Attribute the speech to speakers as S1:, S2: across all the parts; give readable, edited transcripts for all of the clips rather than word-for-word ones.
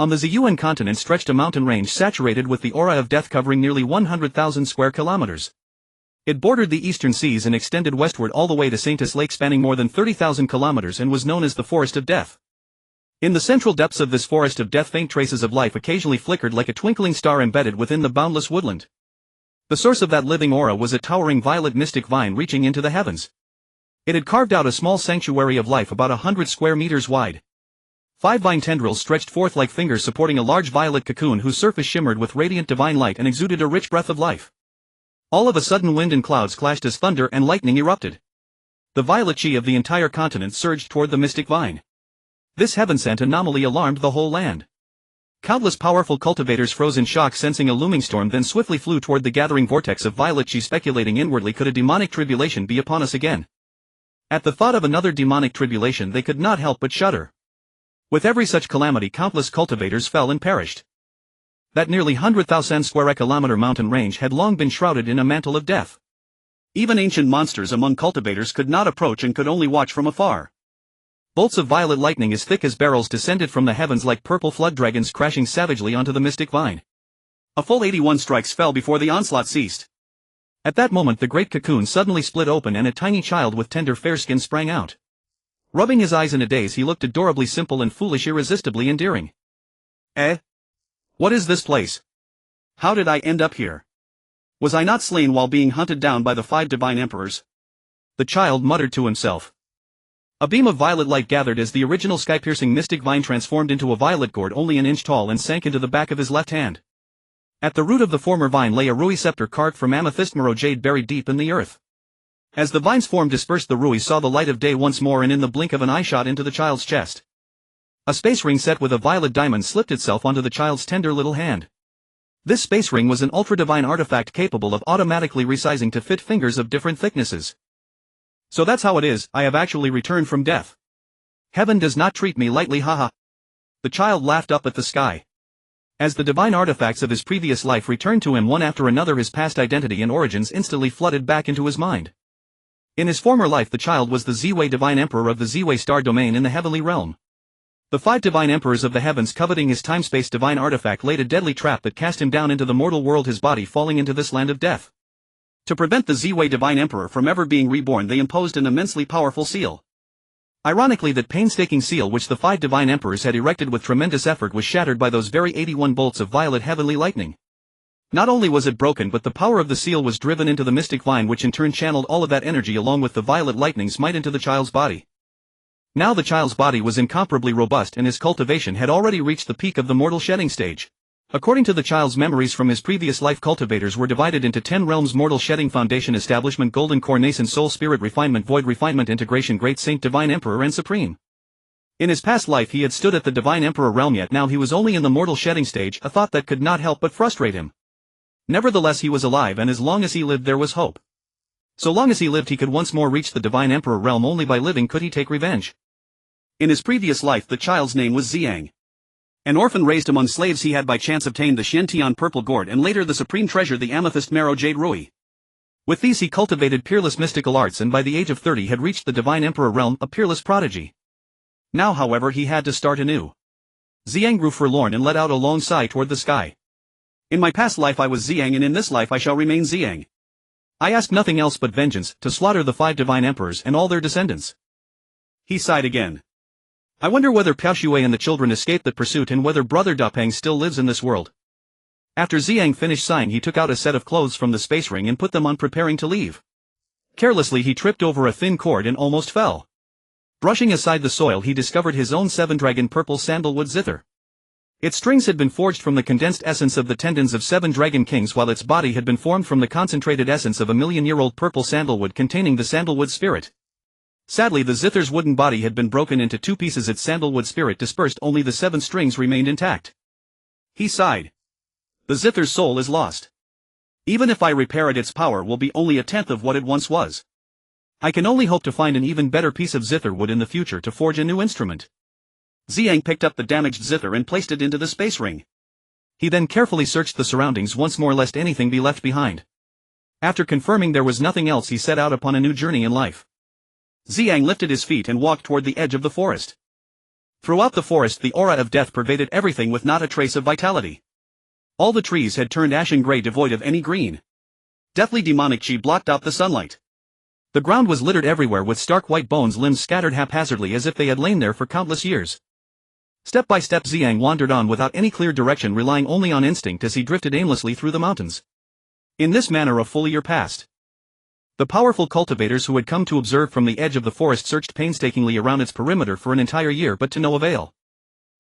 S1: On the Ziyang continent stretched a mountain range saturated with the aura of death covering nearly 100,000 square kilometers. It bordered the eastern seas and extended westward all the way to Saintus Lake, spanning more than 30,000 kilometers, and was known as the Forest of Death. In the central depths of this Forest of Death, faint traces of life occasionally flickered like a twinkling star embedded within the boundless woodland. The source of that living aura was a towering violet mystic vine reaching into the heavens. It had carved out a small sanctuary of life about 100 square meters wide. 5 vine tendrils stretched forth like fingers supporting a large violet cocoon whose surface shimmered with radiant divine light and exuded a rich breath of life. All of a sudden wind and clouds clashed as thunder and lightning erupted. The violet chi of the entire continent surged toward the mystic vine. This heaven-sent anomaly alarmed the whole land. Countless powerful cultivators froze in shock, sensing a looming storm, then swiftly flew toward the gathering vortex of violet chi, speculating inwardly, could a demonic tribulation be upon us again? At the thought of another demonic tribulation they could not help but shudder. With every such calamity countless cultivators fell and perished. That nearly 100,000 square kilometer mountain range had long been shrouded in a mantle of death. Even ancient monsters among cultivators could not approach and could only watch from afar. Bolts of violet lightning as thick as barrels descended from the heavens like purple flood dragons, crashing savagely onto the mystic vine. A full 81 strikes fell before the onslaught ceased. At that moment the great cocoon suddenly split open and a tiny child with tender fair skin sprang out. Rubbing his eyes in a daze, he looked adorably simple and foolish, irresistibly endearing. What is this place? How did I end up here? Was I not slain while being hunted down by the 5 divine emperors? The child muttered to himself. A beam of violet light gathered as the original sky-piercing mystic vine transformed into a violet gourd only an inch tall and sank into the back of his left hand. At the root of the former vine lay a rui scepter carved from amethyst mero jade buried deep in the earth. As the vine's form dispersed, the rui saw the light of day once more and in the blink of an eye shot into the child's chest. A space ring set with a violet diamond slipped itself onto the child's tender little hand. This space ring was an ultra-divine artifact capable of automatically resizing to fit fingers of different thicknesses. So that's how it is, I have actually returned from death. Heaven does not treat me lightly, haha. The child laughed up at the sky. As the divine artifacts of his previous life returned to him one after another, his past identity and origins instantly flooded back into his mind. In his former life the child was the Ziyang divine emperor of the Ziyang star domain in the heavenly realm. The 5 divine emperors of the heavens, coveting his time-space divine artifact, laid a deadly trap that cast him down into the mortal world, his body falling into this land of death. To prevent the Ziyang divine emperor from ever being reborn, they imposed an immensely powerful seal. Ironically, that painstaking seal which the 5 divine emperors had erected with tremendous effort was shattered by those very 81 bolts of violet heavenly lightning. Not only was it broken, but the power of the seal was driven into the mystic vine, which in turn channeled all of that energy along with the violet lightning's might into the child's body. Now the child's body was incomparably robust and his cultivation had already reached the peak of the mortal shedding stage. According to the child's memories from his previous life, cultivators were divided into 10 realms: mortal shedding, foundation, establishment, golden core, nascent, soul, spirit, refinement, void, refinement, integration, great saint, divine emperor, and supreme. In his past life he had stood at the divine emperor realm, yet now he was only in the mortal shedding stage, a thought that could not help but frustrate him. Nevertheless, he was alive, and as long as he lived there was hope. So long as he lived he could once more reach the divine emperor realm. Only by living could he take revenge. In his previous life the child's name was Ziyang. An orphan raised among slaves, he had by chance obtained the Shen Purple Gourd and later the supreme treasure, the amethyst marrow jade rui. With these he cultivated peerless mystical arts and by the age of 30 had reached the divine emperor realm, a peerless prodigy. Now however he had to start anew. Ziyang grew forlorn and let out a long sigh toward the sky. In my past life I was Ziyang, and in this life I shall remain Ziyang. I ask nothing else but vengeance, to slaughter the 5 divine emperors and all their descendants. He sighed again. I wonder whether Piao Shui and the children escaped that pursuit, and whether Brother Dapeng still lives in this world. After Ziyang finished sighing, he took out a set of clothes from the space ring and put them on, preparing to leave. Carelessly he tripped over a thin cord and almost fell. Brushing aside the soil, he discovered his own 7-dragon purple sandalwood zither. Its strings had been forged from the condensed essence of the tendons of 7 dragon kings, while its body had been formed from the concentrated essence of a million-year-old purple sandalwood containing the sandalwood spirit. Sadly, the zither's wooden body had been broken into 2 pieces, its sandalwood spirit dispersed, only the 7 strings remained intact. He sighed. The zither's soul is lost. Even if I repair it, its power will be only a tenth of what it once was. I can only hope to find an even better piece of zither wood in the future to forge a new instrument. Ziyang picked up the damaged zither and placed it into the space ring. He then carefully searched the surroundings once more lest anything be left behind. After confirming there was nothing else, he set out upon a new journey in life. Ziyang lifted his feet and walked toward the edge of the forest. Throughout the forest the aura of death pervaded everything with not a trace of vitality. All the trees had turned ashen gray devoid of any green. Deathly demonic chi blocked out the sunlight. The ground was littered everywhere with stark white bones, limbs scattered haphazardly as if they had lain there for countless years. Step by step Ziyang wandered on without any clear direction, relying only on instinct as he drifted aimlessly through the mountains. In this manner a full year passed. The powerful cultivators who had come to observe from the edge of the forest searched painstakingly around its perimeter for an entire year, but to no avail.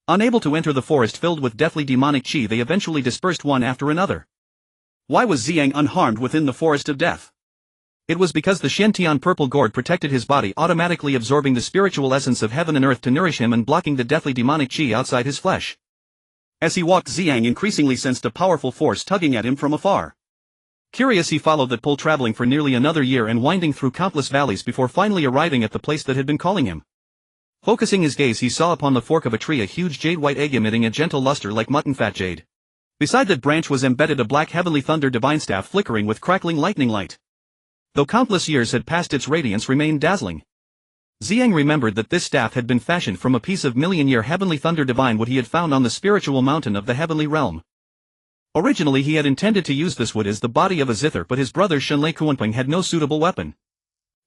S1: Unable to enter the forest filled with deathly demonic chi, they eventually dispersed one after another. Why was Ziyang unharmed within the forest of death? It was because the Xiantian Purple Gourd protected his body, automatically absorbing the spiritual essence of heaven and earth to nourish him and blocking the deathly demonic chi outside his flesh. As he walked, Ziyang increasingly sensed a powerful force tugging at him from afar. Curious, he followed that pull, traveling for nearly another year and winding through countless valleys before finally arriving at the place that had been calling him. Focusing his gaze, he saw upon the fork of a tree a huge jade-white egg emitting a gentle luster like mutton fat jade. Beside that branch was embedded a black Heavenly Thunder divine staff flickering with crackling lightning light. Though countless years had passed, its radiance remained dazzling. Ziyang remembered that this staff had been fashioned from a piece of million-year Heavenly Thunder divine wood he had found on the spiritual mountain of the Heavenly Realm. Originally he had intended to use this wood as the body of a zither, but his brother Shenlei Kuanping had no suitable weapon.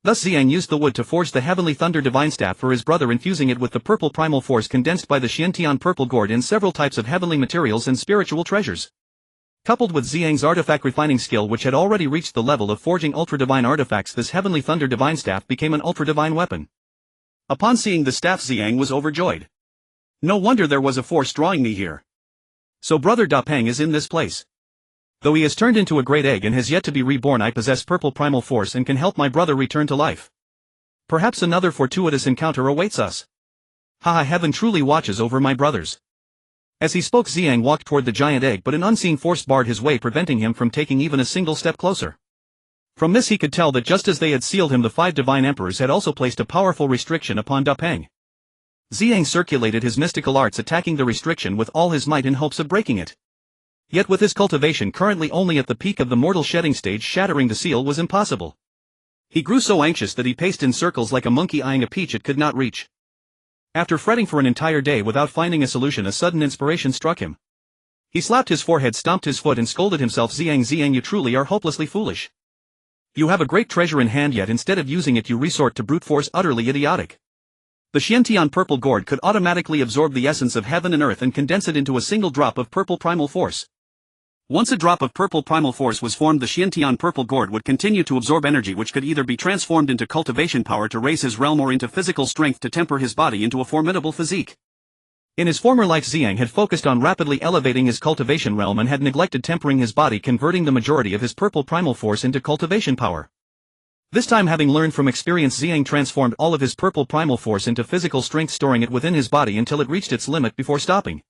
S1: Thus Ziyang used the wood to forge the Heavenly Thunder divine staff for his brother, infusing it with the purple primal force condensed by the Xiantian Purple Gourd in several types of heavenly materials and spiritual treasures. Coupled with Ziyang's artifact refining skill, which had already reached the level of forging ultra-divine artifacts, this Heavenly Thunder divine staff became an ultra-divine weapon. Upon seeing the staff, Ziyang was overjoyed. No wonder there was a force drawing me here. So Brother Da Peng is in this place. Though he has turned into a great egg and has yet to be reborn, I possess purple primal force and can help my brother return to life. Perhaps another fortuitous encounter awaits us. Haha, heaven truly watches over my brothers. As he spoke, Ziyang walked toward the giant egg, but an unseen force barred his way, preventing him from taking even a single step closer. From this he could tell that just as they had sealed him, the 5 divine emperors had also placed a powerful restriction upon Da Peng. Ziyang circulated his mystical arts, attacking the restriction with all his might in hopes of breaking it. Yet with his cultivation currently only at the peak of the mortal shedding stage, shattering the seal was impossible. He grew so anxious that he paced in circles like a monkey eyeing a peach it could not reach. After fretting for an entire day without finding a solution, a sudden inspiration struck him. He slapped his forehead, stomped his foot and scolded himself. Ziyang, you truly are hopelessly foolish. You have a great treasure in hand, yet instead of using it you resort to brute force, utterly idiotic. The Xiantian Purple Gourd could automatically absorb the essence of heaven and earth and condense it into a single drop of purple primal force. Once a drop of purple primal force was formed, the Xiantian Purple Gourd would continue to absorb energy, which could either be transformed into cultivation power to raise his realm or into physical strength to temper his body into a formidable physique. In his former life, Ziyang had focused on rapidly elevating his cultivation realm and had neglected tempering his body, converting the majority of his purple primal force into cultivation power. This time, having learned from experience, Ziyang transformed all of his purple primal force into physical strength, storing it within his body until it reached its limit before stopping.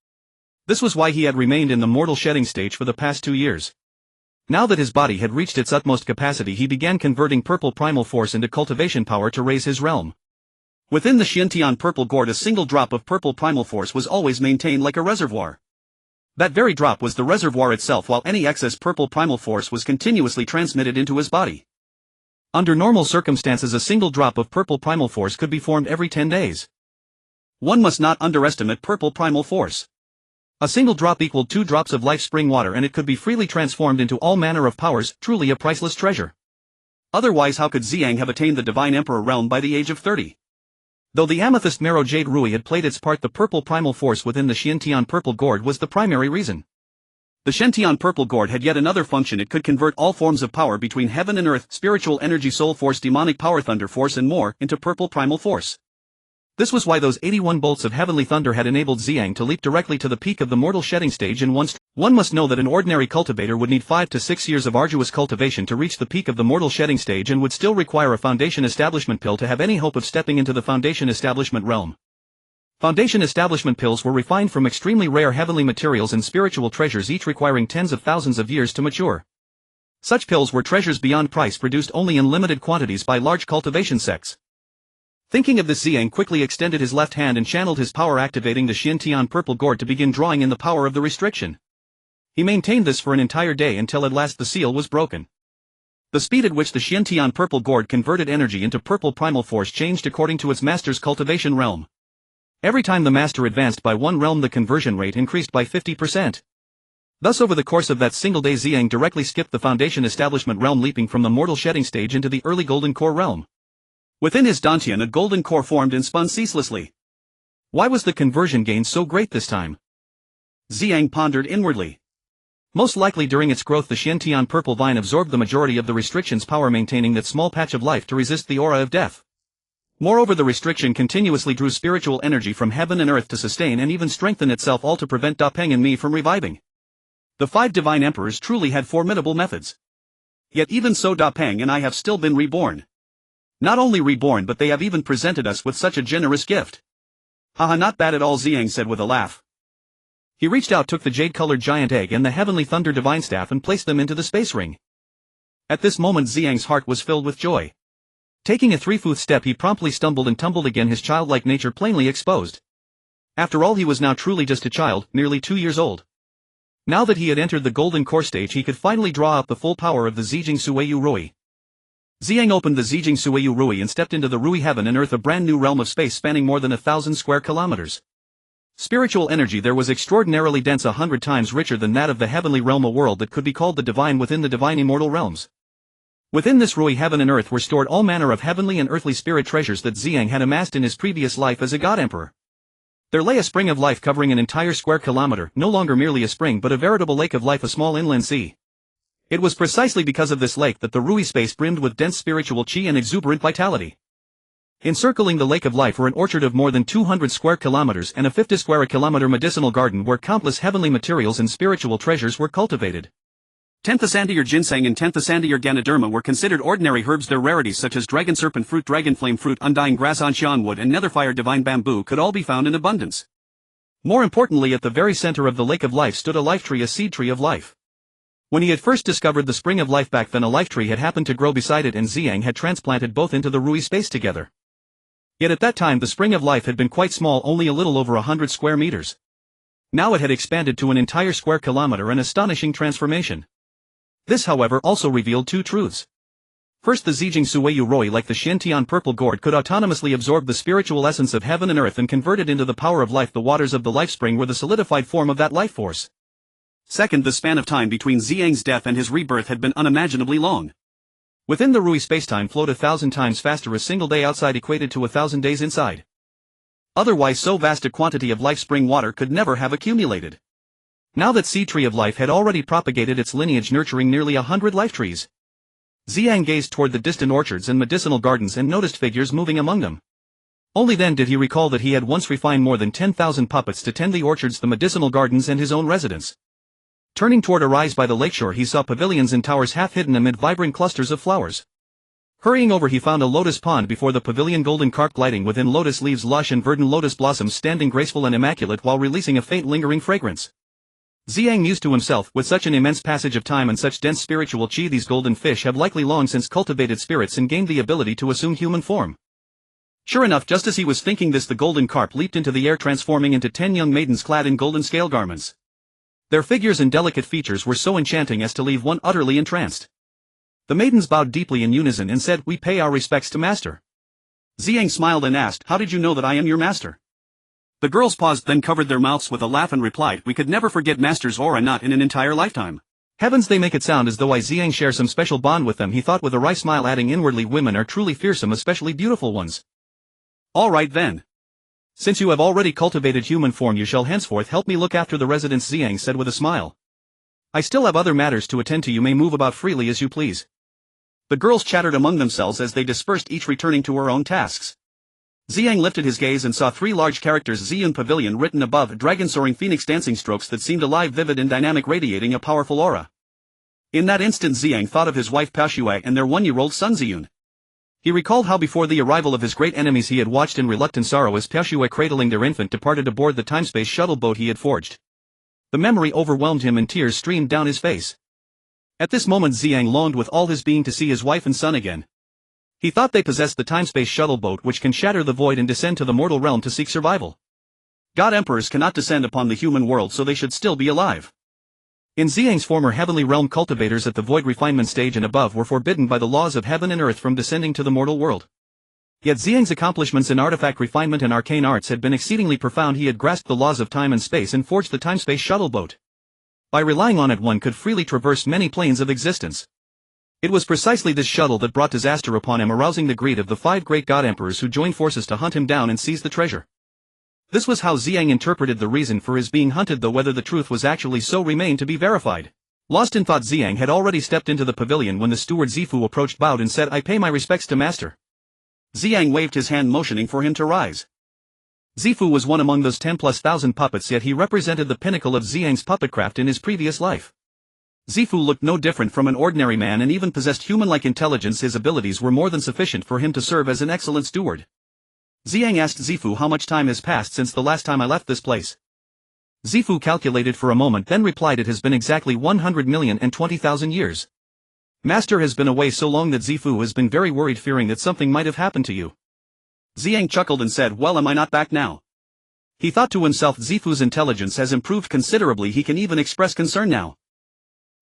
S1: This was why he had remained in the mortal shedding stage for the past 2 years. Now that his body had reached its utmost capacity, he began converting purple primal force into cultivation power to raise his realm. Within the Xiantian Purple Gourd, a single drop of purple primal force was always maintained like a reservoir. That very drop was the reservoir itself, while any excess purple primal force was continuously transmitted into his body. Under normal circumstances, a single drop of purple primal force could be formed every 10 days. One must not underestimate purple primal force. A single drop equaled 2 drops of life spring water, and it could be freely transformed into all manner of powers, truly a priceless treasure. Otherwise, how could Ziyang have attained the Divine Emperor realm by the age of 30? Though the amethyst marrow jade rui had played its part, the purple primal force within the Xiantian Purple Gourd was the primary reason. The Xiantian Purple Gourd had yet another function: it could convert all forms of power between heaven and earth, spiritual energy, soul force, demonic power, thunder force and more, into purple primal force. This was why those 81 bolts of heavenly thunder had enabled Ziyang to leap directly to the peak of the mortal shedding stage in one must know that an ordinary cultivator would need 5 to 6 years of arduous cultivation to reach the peak of the mortal shedding stage, and would still require a foundation establishment pill to have any hope of stepping into the foundation establishment realm. Foundation establishment pills were refined from extremely rare heavenly materials and spiritual treasures, each requiring tens of thousands of years to mature. Such pills were treasures beyond price, produced only in limited quantities by large cultivation sects. Thinking of this, Ziyang quickly extended his left hand and channeled his power, activating the Xiantian Purple Gourd to begin drawing in the power of the restriction. He maintained this for an entire day until at last the seal was broken. The speed at which the Xiantian Purple Gourd converted energy into purple primal force changed according to its master's cultivation realm. Every time the master advanced by one realm the conversion rate increased by 50%. Thus over the course of that single day Ziyang directly skipped the foundation establishment realm, leaping from the mortal shedding stage into the early golden core realm. Within his dantian a golden core formed and spun ceaselessly. Why was the conversion gain so great this time? Ziyang pondered inwardly. Most likely during its growth the Xiantian purple vine absorbed the majority of the restriction's power, maintaining that small patch of life to resist the aura of death. Moreover, the restriction continuously drew spiritual energy from heaven and earth to sustain and even strengthen itself, all to prevent Da Peng and me from reviving. The 5 divine emperors truly had formidable methods. Yet even so Da Peng and I have still been reborn. Not only reborn, but they have even presented us with such a generous gift. Haha, not bad at all, Ziyang said with a laugh. He reached out, took the jade-colored giant egg and the Heavenly Thunder divine staff and placed them into the space ring. At this moment Ziyang's heart was filled with joy. Taking a 3-foot step he promptly stumbled and tumbled again, his childlike nature plainly exposed. After all, he was now truly just a child, nearly 2 years old. Now that he had entered the golden core stage he could finally draw out the full power of the Ziyang Suiyu Rui. Ziyang opened the Ziyang Suiyu Rui and stepped into the Rui heaven and earth, a brand new realm of space spanning more than 1,000 square kilometers. Spiritual energy there was extraordinarily dense, 100 times richer than that of the heavenly realm, a world that could be called the divine within the divine immortal realms. Within this Rui heaven and earth were stored all manner of heavenly and earthly spirit treasures that Ziyang had amassed in his previous life as a god emperor. There lay a spring of life covering an entire square kilometer, no longer merely a spring but a veritable lake of life, a small inland sea. It was precisely because of this lake that the Rui space brimmed with dense spiritual chi and exuberant vitality. Encircling the lake of life were an orchard of more than 200 square kilometers and a 50 square kilometer medicinal garden where countless heavenly materials and spiritual treasures were cultivated. 10th Sandier ginseng and 10th Sandier ganoderma were considered ordinary herbs. Their rarities such as dragon serpent fruit, dragon flame fruit, undying grass, anshan wood and netherfire divine bamboo could all be found in abundance. More importantly, at the very center of the lake of life stood a life tree, a seed tree of life. When he had first discovered the spring of life back then, a life tree had happened to grow beside it and Ziyang had transplanted both into the Rui space together. Yet at that time the spring of life had been quite small, only a little over 100 square meters. Now it had expanded to an entire square kilometer, an astonishing transformation. This however also revealed 2 truths. First, the Ziyang Suiyu Rui, like the Xiantian Purple Gourd, could autonomously absorb the spiritual essence of heaven and earth and convert it into the power of life. The waters of the life spring were the solidified form of that life force. Second, the span of time between Ziyang's death and his rebirth had been unimaginably long. Within the Rui spacetime flowed 1,000 times faster. A single day outside equated to 1,000 days inside. Otherwise so vast a quantity of life spring water could never have accumulated. Now that seed tree of life had already propagated its lineage, nurturing nearly 100 life trees. Ziyang gazed toward the distant orchards and medicinal gardens and noticed figures moving among them. Only then did he recall that he had once refined more than 10,000 puppets to tend the orchards, the medicinal gardens and his own residence. Turning toward a rise by the lakeshore he saw pavilions and towers half hidden amid vibrant clusters of flowers. Hurrying over he found a lotus pond before the pavilion, golden carp gliding within lotus leaves, lush and verdant lotus blossoms standing graceful and immaculate while releasing a faint lingering fragrance. Ziyang mused to himself, with such an immense passage of time and such dense spiritual chi, these golden fish have likely long since cultivated spirits and gained the ability to assume human form. Sure enough, just as he was thinking this, the golden carp leaped into the air, transforming into 10 young maidens clad in golden scale garments. Their figures and delicate features were so enchanting as to leave one utterly entranced. The maidens bowed deeply in unison and said, "We pay our respects to master." Ziyang smiled and asked, "How did you know that I am your master?" The girls paused, then covered their mouths with a laugh and replied, "We could never forget master's aura, not in an entire lifetime." Heavens, they make it sound as though I Ziyang share some special bond with them, he thought with a wry smile, adding inwardly, "Women are truly fearsome, especially beautiful ones." "All right then. Since you have already cultivated human form, you shall henceforth help me look after the residence," Ziyang said with a smile. "I still have other matters to attend to. You may move about freely as you please." The girls chattered among themselves as they dispersed, each returning to her own tasks. Ziyang lifted his gaze and saw 3 large characters Ziyun Pavilion written above, dragon soaring phoenix dancing strokes that seemed alive, vivid and dynamic, radiating a powerful aura. In that instant Ziyang thought of his wife Pashuai and their 1-year-old son Ziyun. He recalled how before the arrival of his great enemies he had watched in reluctant sorrow as Pashuai, cradling their infant, departed aboard the timespace shuttle boat he had forged. The memory overwhelmed him and tears streamed down his face. At this moment Ziyang longed with all his being to see his wife and son again. He thought they possessed the timespace shuttle boat which can shatter the void and descend to the mortal realm to seek survival. God emperors cannot descend upon the human world, so they should still be alive. In Ziyang's former heavenly realm, cultivators at the void refinement stage and above were forbidden by the laws of heaven and earth from descending to the mortal world. Yet Ziyang's accomplishments in artifact refinement and arcane arts had been exceedingly profound. He had grasped the laws of time and space and forged the time-space shuttle boat. By relying on it, one could freely traverse many planes of existence. It was precisely this shuttle that brought disaster upon him, arousing the greed of the 5 great god emperors who joined forces to hunt him down and seize the treasure. This was how Ziyang interpreted the reason for his being hunted, though whether the truth was actually so remained to be verified. Lost in thought, Ziyang had already stepped into the pavilion when the steward Zifu approached, bowed and said, "I pay my respects to master." Ziyang waved his hand, motioning for him to rise. Zifu was one among those 10,000+ puppets, yet he represented the pinnacle of Ziyang's puppetcraft in his previous life. Zifu looked no different from an ordinary man and even possessed human-like intelligence. His abilities were more than sufficient for him to serve as an excellent steward. Ziyang asked Zifu, "How much time has passed since the last time I left this place?" Zifu calculated for a moment, then replied, "It has been exactly 100,020,000 years. Master has been away so long that Zifu has been very worried, fearing that something might have happened to you." Ziyang chuckled and said, "Well, am I not back now?" He thought to himself, Zifu's intelligence has improved considerably, he can even express concern now.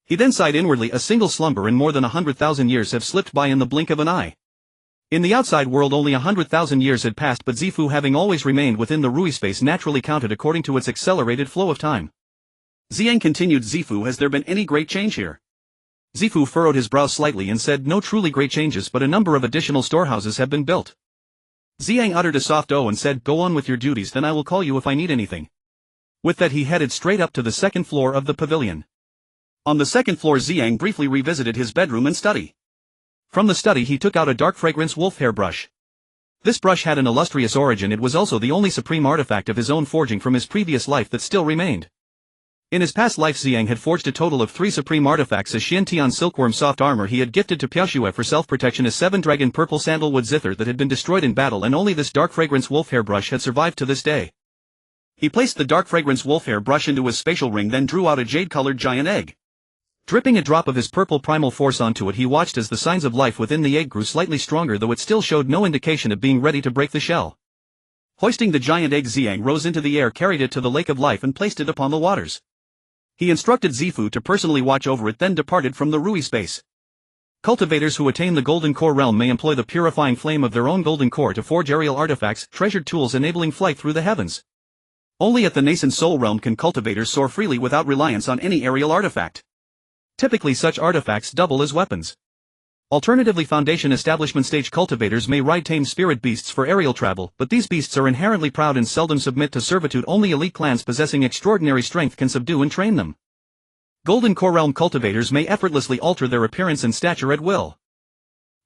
S1: He then sighed inwardly. A single slumber and more than 100,000 years have slipped by in the blink of an eye. In the outside world only 100,000 years had passed, but Zifu, having always remained within the Rui space, naturally counted according to its accelerated flow of time. Ziyang continued, "Zifu, has there been any great change here?" Zifu furrowed his brows slightly and said, "No truly great changes, but a number of additional storehouses have been built." Ziyang uttered a soft "oh" and said, "Go on with your duties, then I will call you if I need anything." With that he headed straight up to the second floor of the pavilion. On the second floor, Ziyang briefly revisited his bedroom and study. From the study he took out a dark fragrance wolf hair brush. This brush had an illustrious origin. It was also the only supreme artifact of his own forging from his previous life that still remained. In his past life, Ziyang had forged a total of 3 supreme artifacts: a Xiantian silkworm soft armor he had gifted to Piaoxue for self-protection, a 7-dragon purple sandalwood zither that had been destroyed in battle, and only this dark fragrance wolf hair brush had survived to this day. He placed the dark fragrance wolf hair brush into his spatial ring, then drew out a jade-colored giant egg. Dripping a drop of his purple primal force onto it, he watched as the signs of life within the egg grew slightly stronger, though it still showed no indication of being ready to break the shell. Hoisting the giant egg, Ziyang rose into the air, carried it to the lake of life and placed it upon the waters. He instructed Zifu to personally watch over it, then departed from the Rui space. Cultivators who attain the Golden Core realm may employ the purifying flame of their own Golden Core to forge aerial artifacts, treasured tools enabling flight through the heavens. Only at the nascent soul realm can cultivators soar freely without reliance on any aerial artifact. Typically such artifacts double as weapons. Alternatively, Foundation Establishment stage cultivators may ride tame spirit beasts for aerial travel, but these beasts are inherently proud and seldom submit to servitude. Only elite clans possessing extraordinary strength can subdue and train them. Golden Core realm cultivators may effortlessly alter their appearance and stature at will.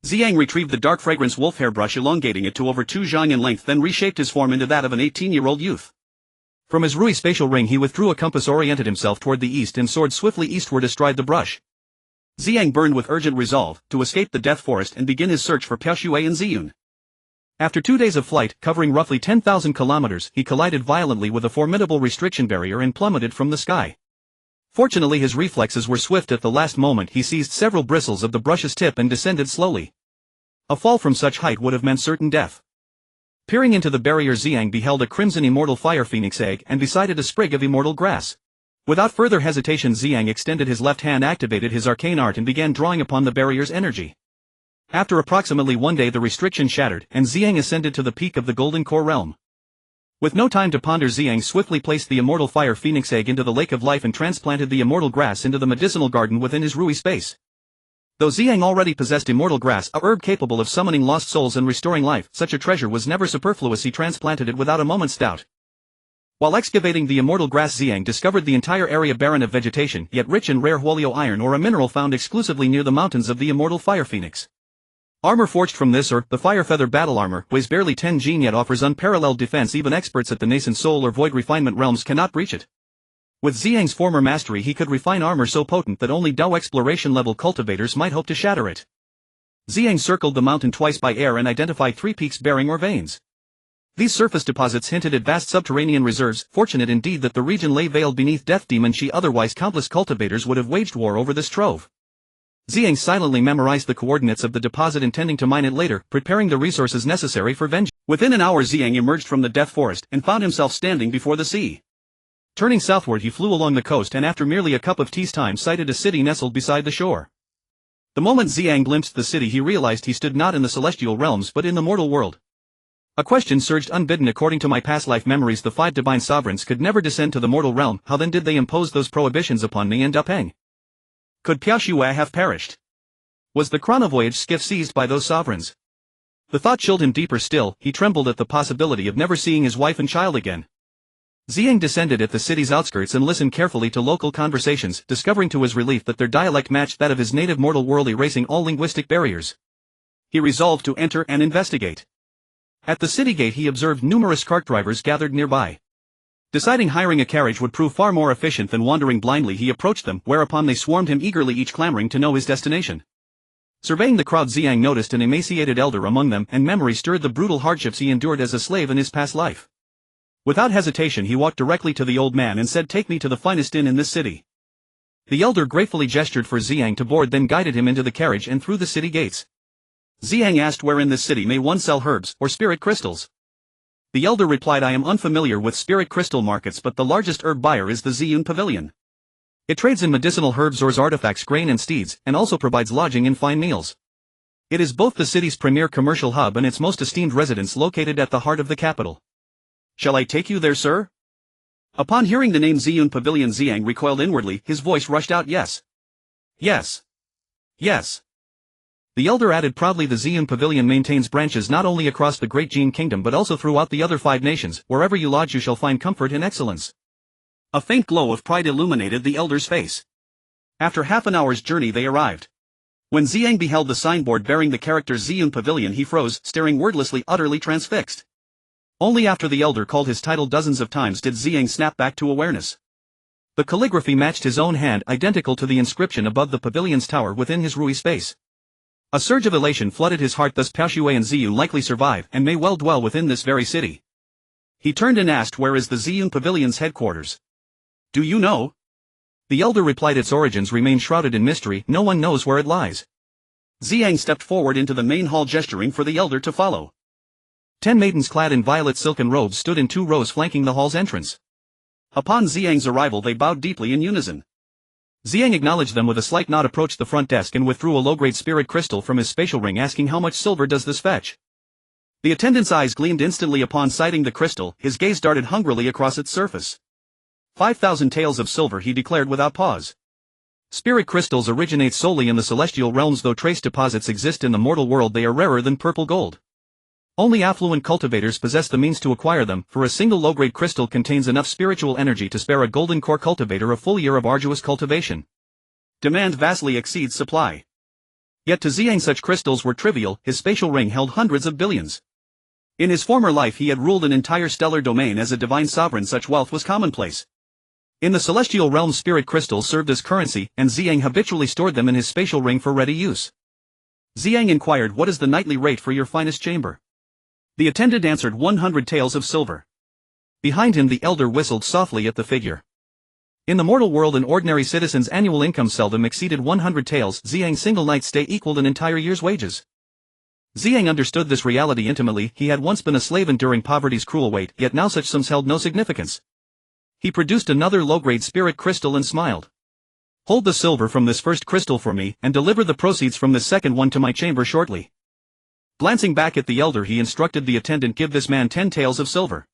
S1: Ziyang retrieved the dark fragrance wolf hair brush, elongating it to over 2 zhang in length, then reshaped his form into that of an 18-year-old youth. From his Rui spatial ring he withdrew a compass, oriented himself toward the east, and soared swiftly eastward astride the brush. Ziyang burned with urgent resolve to escape the Death Forest and begin his search for Piaoxue and Ziyun. After 2 days of flight, covering roughly 10,000 kilometers, he collided violently with a formidable restriction barrier and plummeted from the sky. Fortunately, his reflexes were swift. At the last moment he seized several bristles of the brush's tip and descended slowly. A fall from such height would have meant certain death. Peering into the barrier, Ziyang beheld a crimson Immortal Fire Phoenix egg and beside it a sprig of immortal grass. Without further hesitation, Ziyang extended his left hand, activated his arcane art and began drawing upon the barrier's energy. After approximately 1 day the restriction shattered, and Ziyang ascended to the peak of the Golden Core realm. With no time to ponder, Ziyang swiftly placed the Immortal Fire Phoenix egg into the Lake of Life and transplanted the immortal grass into the medicinal garden within his Rui space. Though Ziyang already possessed immortal grass, a herb capable of summoning lost souls and restoring life, such a treasure was never superfluous. He transplanted it without a moment's doubt. While excavating the immortal grass, Ziyang discovered the entire area barren of vegetation, yet rich in rare huolio iron, or a mineral found exclusively near the mountains of the Immortal Fire Phoenix. Armor forged from this, or the Fire Feather battle armor, weighs barely 10 jin yet offers unparalleled defense. Even experts at the nascent soul or void refinement realms cannot breach it. With Ziyang's former mastery he could refine armor so potent that only Dao exploration level cultivators might hope to shatter it. Ziyang circled the mountain twice by air and identified 3 peaks bearing or veins. These surface deposits hinted at vast subterranean reserves. Fortunate indeed that the region lay veiled beneath Death Demon Shi, otherwise countless cultivators would have waged war over this trove. Ziyang silently memorized the coordinates of the deposit, intending to mine it later, preparing the resources necessary for vengeance. Within an hour Ziyang emerged from the Death Forest and found himself standing before the sea. Turning southward he flew along the coast and after merely a cup of tea's time sighted a city nestled beside the shore. The moment Ziyang glimpsed the city he realized he stood not in the celestial realms but in the mortal world. A question surged unbidden. According to my past life memories, the 5 divine sovereigns could never descend to the mortal realm. How then did they impose those prohibitions upon me and Da Peng? Could Piao Xue have perished? Was the chronovoyage skiff seized by those sovereigns? The thought chilled him deeper still. He trembled at the possibility of never seeing his wife and child again. Ziyang descended at the city's outskirts and listened carefully to local conversations, discovering to his relief that their dialect matched that of his native mortal world, erasing all linguistic barriers. He resolved to enter and investigate. At the city gate he observed numerous cart drivers gathered nearby. Deciding hiring a carriage would prove far more efficient than wandering blindly, he approached them, whereupon they swarmed him eagerly, each clamoring to know his destination. Surveying the crowd, Ziyang noticed an emaciated elder among them, and memory stirred the brutal hardships he endured as a slave in his past life. Without hesitation he walked directly to the old man and said, "Take me to the finest inn in this city." The elder gratefully gestured for Ziyang to board, then guided him into the carriage and through the city gates. Ziyang asked, "Where in this city may one sell herbs or spirit crystals?" The elder replied, "I am unfamiliar with spirit crystal markets, but the largest herb buyer is the Ziyang Pavilion. It trades in medicinal herbs, ores, artifacts, grain and steeds, and also provides lodging and fine meals. It is both the city's premier commercial hub and its most esteemed residence, located at the heart of the capital. Shall I take you there, sir?" Upon hearing the name Ziyang Pavilion, Ziyang recoiled inwardly. His voice rushed out, "Yes. Yes. Yes." The elder added proudly, "The Ziyang Pavilion maintains branches not only across the Great Jin Kingdom but also throughout the other 5 nations. Wherever you lodge you shall find comfort and excellence." A faint glow of pride illuminated the elder's face. After half an hour's journey they arrived. When Ziyang beheld the signboard bearing the characters Ziyang Pavilion, he froze, staring wordlessly, utterly transfixed. Only after the elder called his title dozens of times did Ziyang snap back to awareness. The calligraphy matched his own hand, identical to the inscription above the pavilion's tower within his Rui space. A surge of elation flooded his heart. Thus Piao Xue and Ziyu likely survive and may well dwell within this very city. He turned and asked, "Where is the Ziyang Pavilion's headquarters?" "Do you know?" The elder replied, "Its origins remain shrouded in mystery. No one knows where it lies." Ziyang stepped forward into the main hall, gesturing for the elder to follow. 10 maidens clad in violet silken robes stood in 2 rows flanking the hall's entrance. Upon Ziyang's arrival they bowed deeply in unison. Ziyang acknowledged them with a slight nod, approached the front desk and withdrew a low-grade spirit crystal from his spatial ring, asking, "How much silver does this fetch?" The attendant's eyes gleamed instantly upon sighting the crystal. His gaze darted hungrily across its surface. 5,000 taels of silver, he declared without pause. Spirit crystals originate solely in the celestial realms. Though trace deposits exist in the mortal world, they are rarer than purple gold. Only affluent cultivators possess the means to acquire them, for a single low-grade crystal contains enough spiritual energy to spare a golden core cultivator a full year of arduous cultivation. Demand vastly exceeds supply. Yet to Ziyang such crystals were trivial. His spatial ring held hundreds of billions. In his former life he had ruled an entire stellar domain as a divine sovereign. Such wealth was commonplace. In the celestial realm, spirit crystals served as currency, and Ziyang habitually stored them in his spatial ring for ready use. Ziyang inquired, "What is the nightly rate for your finest chamber?" The attendant answered, 100 taels of silver. Behind him the elder whistled softly at the figure. In the mortal world an ordinary citizen's annual income seldom exceeded 100 taels. Ziyang's single night's stay equaled an entire year's wages. Ziyang understood this reality intimately. He had once been a slave enduring poverty's cruel weight, yet now such sums held no significance. He produced another low-grade spirit crystal and smiled. "Hold the silver from this first crystal for me, and deliver the proceeds from this second one to my chamber shortly." Glancing back at the elder, he instructed the attendant, "Give this man 10 taels of silver."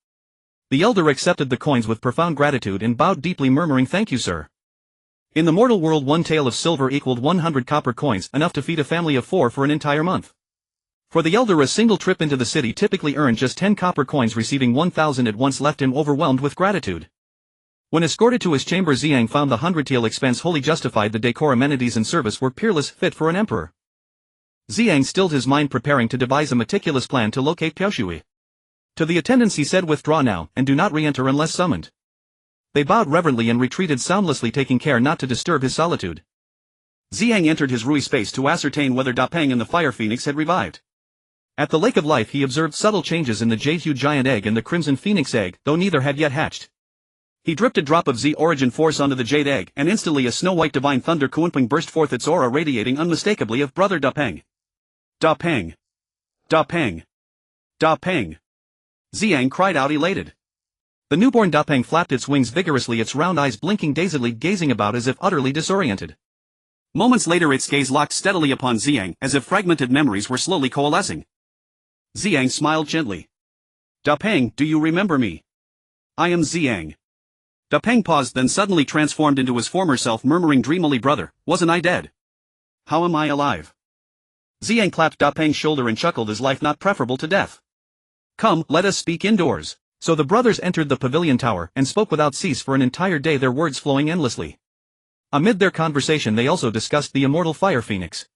S1: The elder accepted the coins with profound gratitude and bowed deeply, murmuring, "Thank you, sir." In the mortal world 1 tael of silver equaled 100 copper coins, enough to feed a family of 4 for an entire month. For the elder, a single trip into the city typically earned just 10 copper coins. Receiving 1,000 at once left him overwhelmed with gratitude. When escorted to his chamber, Ziyang found the 100 tael expense wholly justified. The decor, amenities and service were peerless, fit for an emperor. Ziyang stilled his mind, preparing to devise a meticulous plan to locate Piao Xue. To the attendants he said, "Withdraw now, and do not re-enter unless summoned." They bowed reverently and retreated soundlessly, taking care not to disturb his solitude. Ziyang entered his Rui space to ascertain whether Da Peng and the Fire Phoenix had revived. At the Lake of Life he observed subtle changes in the jade-hued giant egg and the crimson phoenix egg, though neither had yet hatched. He dripped a drop of Z origin force onto the jade egg, and instantly a snow-white divine thunder Kunping burst forth, its aura radiating unmistakably of brother Da Peng. Da Peng! Da Peng! Da Peng! Ziyang cried out, elated. The newborn Da Peng flapped its wings vigorously, its round eyes blinking dazedly, gazing about as if utterly disoriented. Moments later its gaze locked steadily upon Ziyang, as if fragmented memories were slowly coalescing. Ziyang smiled gently.
S2: Da Peng, do you remember me? I am Ziyang. Da Peng paused, then suddenly transformed into his former self, murmuring dreamily, brother, wasn't I dead? How am I alive? Ziyang clapped Da Peng's shoulder and chuckled, is life not preferable to death? Come, let us speak indoors. So the brothers entered the pavilion tower and spoke without cease for an entire day, their words flowing endlessly. Amid their conversation they also discussed the Immortal Fire Phoenix.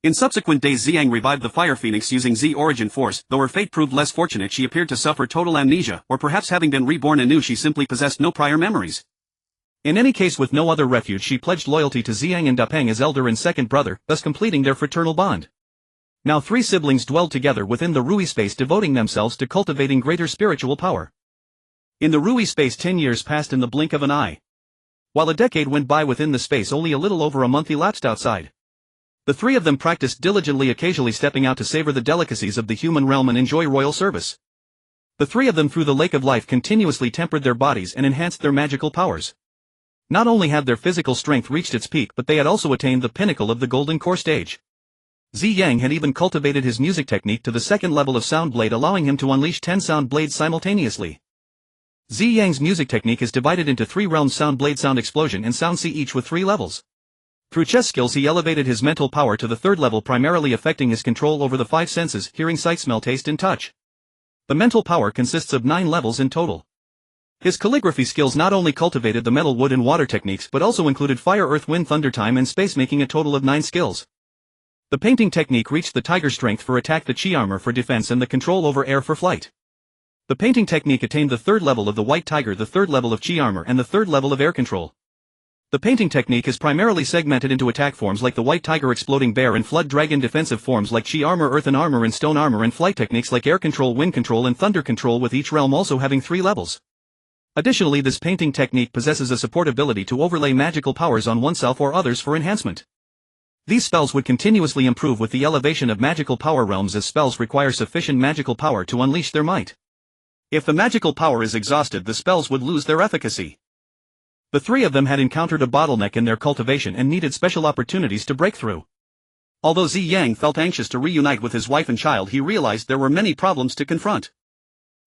S2: In subsequent days Ziyang revived the Fire Phoenix using Z origin force. Though her fate proved less fortunate, she appeared to suffer total amnesia, or perhaps having been reborn anew she simply possessed no prior memories. In any case, with no other refuge, she pledged loyalty to Ziyang and Da Peng as elder and second brother, thus completing their fraternal bond. Now 3 siblings dwelled together within the Rui space, devoting themselves to cultivating greater spiritual power. In the Rui space 10 years passed in the blink of an eye. While a decade went by within the space, only a little over a month elapsed outside. The 3 of them practiced diligently, occasionally stepping out to savor the delicacies of the human realm and enjoy royal service. The 3 of them through the lake of life continuously tempered their bodies and enhanced their magical powers. Not only had their physical strength reached its peak, but they had also attained the pinnacle of the golden core stage. Ziyang had even cultivated his music technique to the 2nd level of sound blade, allowing him to unleash 10 sound blades simultaneously. Ziyang's music technique is divided into 3 realms: sound blade, sound explosion, and sound sea, each with 3 levels. Through chess skills he elevated his mental power to the 3rd level, primarily affecting his control over the 5 senses: hearing, sight, smell, taste, and touch. The mental power consists of 9 levels in total. His calligraphy skills not only cultivated the metal, wood, and water techniques but also included fire, earth, wind, thunder, time, and space, making a total of 9 skills. The painting technique reached the tiger strength for attack, the chi armor for defense, and the control over air for flight. The painting technique attained the 3rd level of the white tiger, the 3rd level of chi armor, and the 3rd level of air control. The painting technique is primarily segmented into attack forms like the white tiger, exploding bear, and flood dragon, defensive forms like chi armor, earthen armor, and stone armor, and flight techniques like air control, wind control, and thunder control, with each realm also having 3 levels. Additionally, this painting technique possesses a support ability to overlay magical powers on oneself or others for enhancement. These spells would continuously improve with the elevation of magical power realms, as spells require sufficient magical power to unleash their might. If the magical power is exhausted, the spells would lose their efficacy. The 3 of them had encountered a bottleneck in their cultivation and needed special opportunities to break through. Although Ziyang felt anxious to reunite with his wife and child, he realized there were many problems to confront.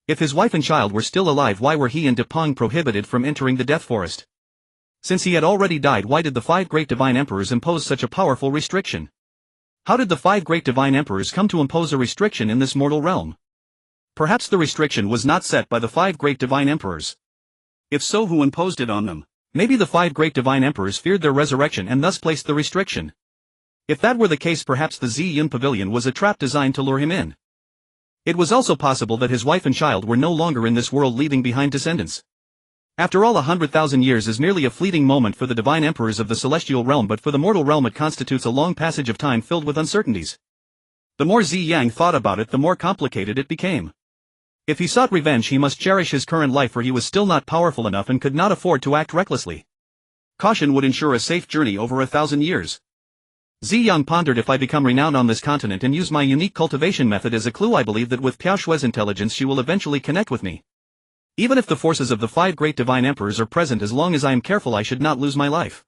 S2: If his wife and child were still alive, why were he and Da Peng prohibited from entering the Death Forest? Since he had already died, why did the 5 great divine emperors impose such a powerful restriction? How did the 5 great divine emperors come to impose a restriction in this mortal realm? Perhaps the restriction was not set by the 5 great divine emperors. If so, who imposed it on them? Maybe the 5 great divine emperors feared their resurrection and thus placed the restriction. If that were the case, perhaps the Ziyang pavilion was a trap designed to lure him in. It was also possible that his wife and child were no longer in this world, leaving behind descendants. After all, 100,000 years is merely a fleeting moment for the divine emperors of the celestial realm, but for the mortal realm it constitutes a long passage of time filled with uncertainties. The more Ziyang thought about it, the more complicated it became. If he sought revenge, he must cherish his current life, for he was still not powerful enough and could not afford to act recklessly. Caution would ensure a safe journey over 1,000 years. Ziyang pondered, if I become renowned on this continent and use my unique cultivation method as a clue, I believe that with Piao Shue's intelligence she will eventually connect with me. Even if the forces of the 5 great divine emperors are present, as long as I am careful I should not lose my life.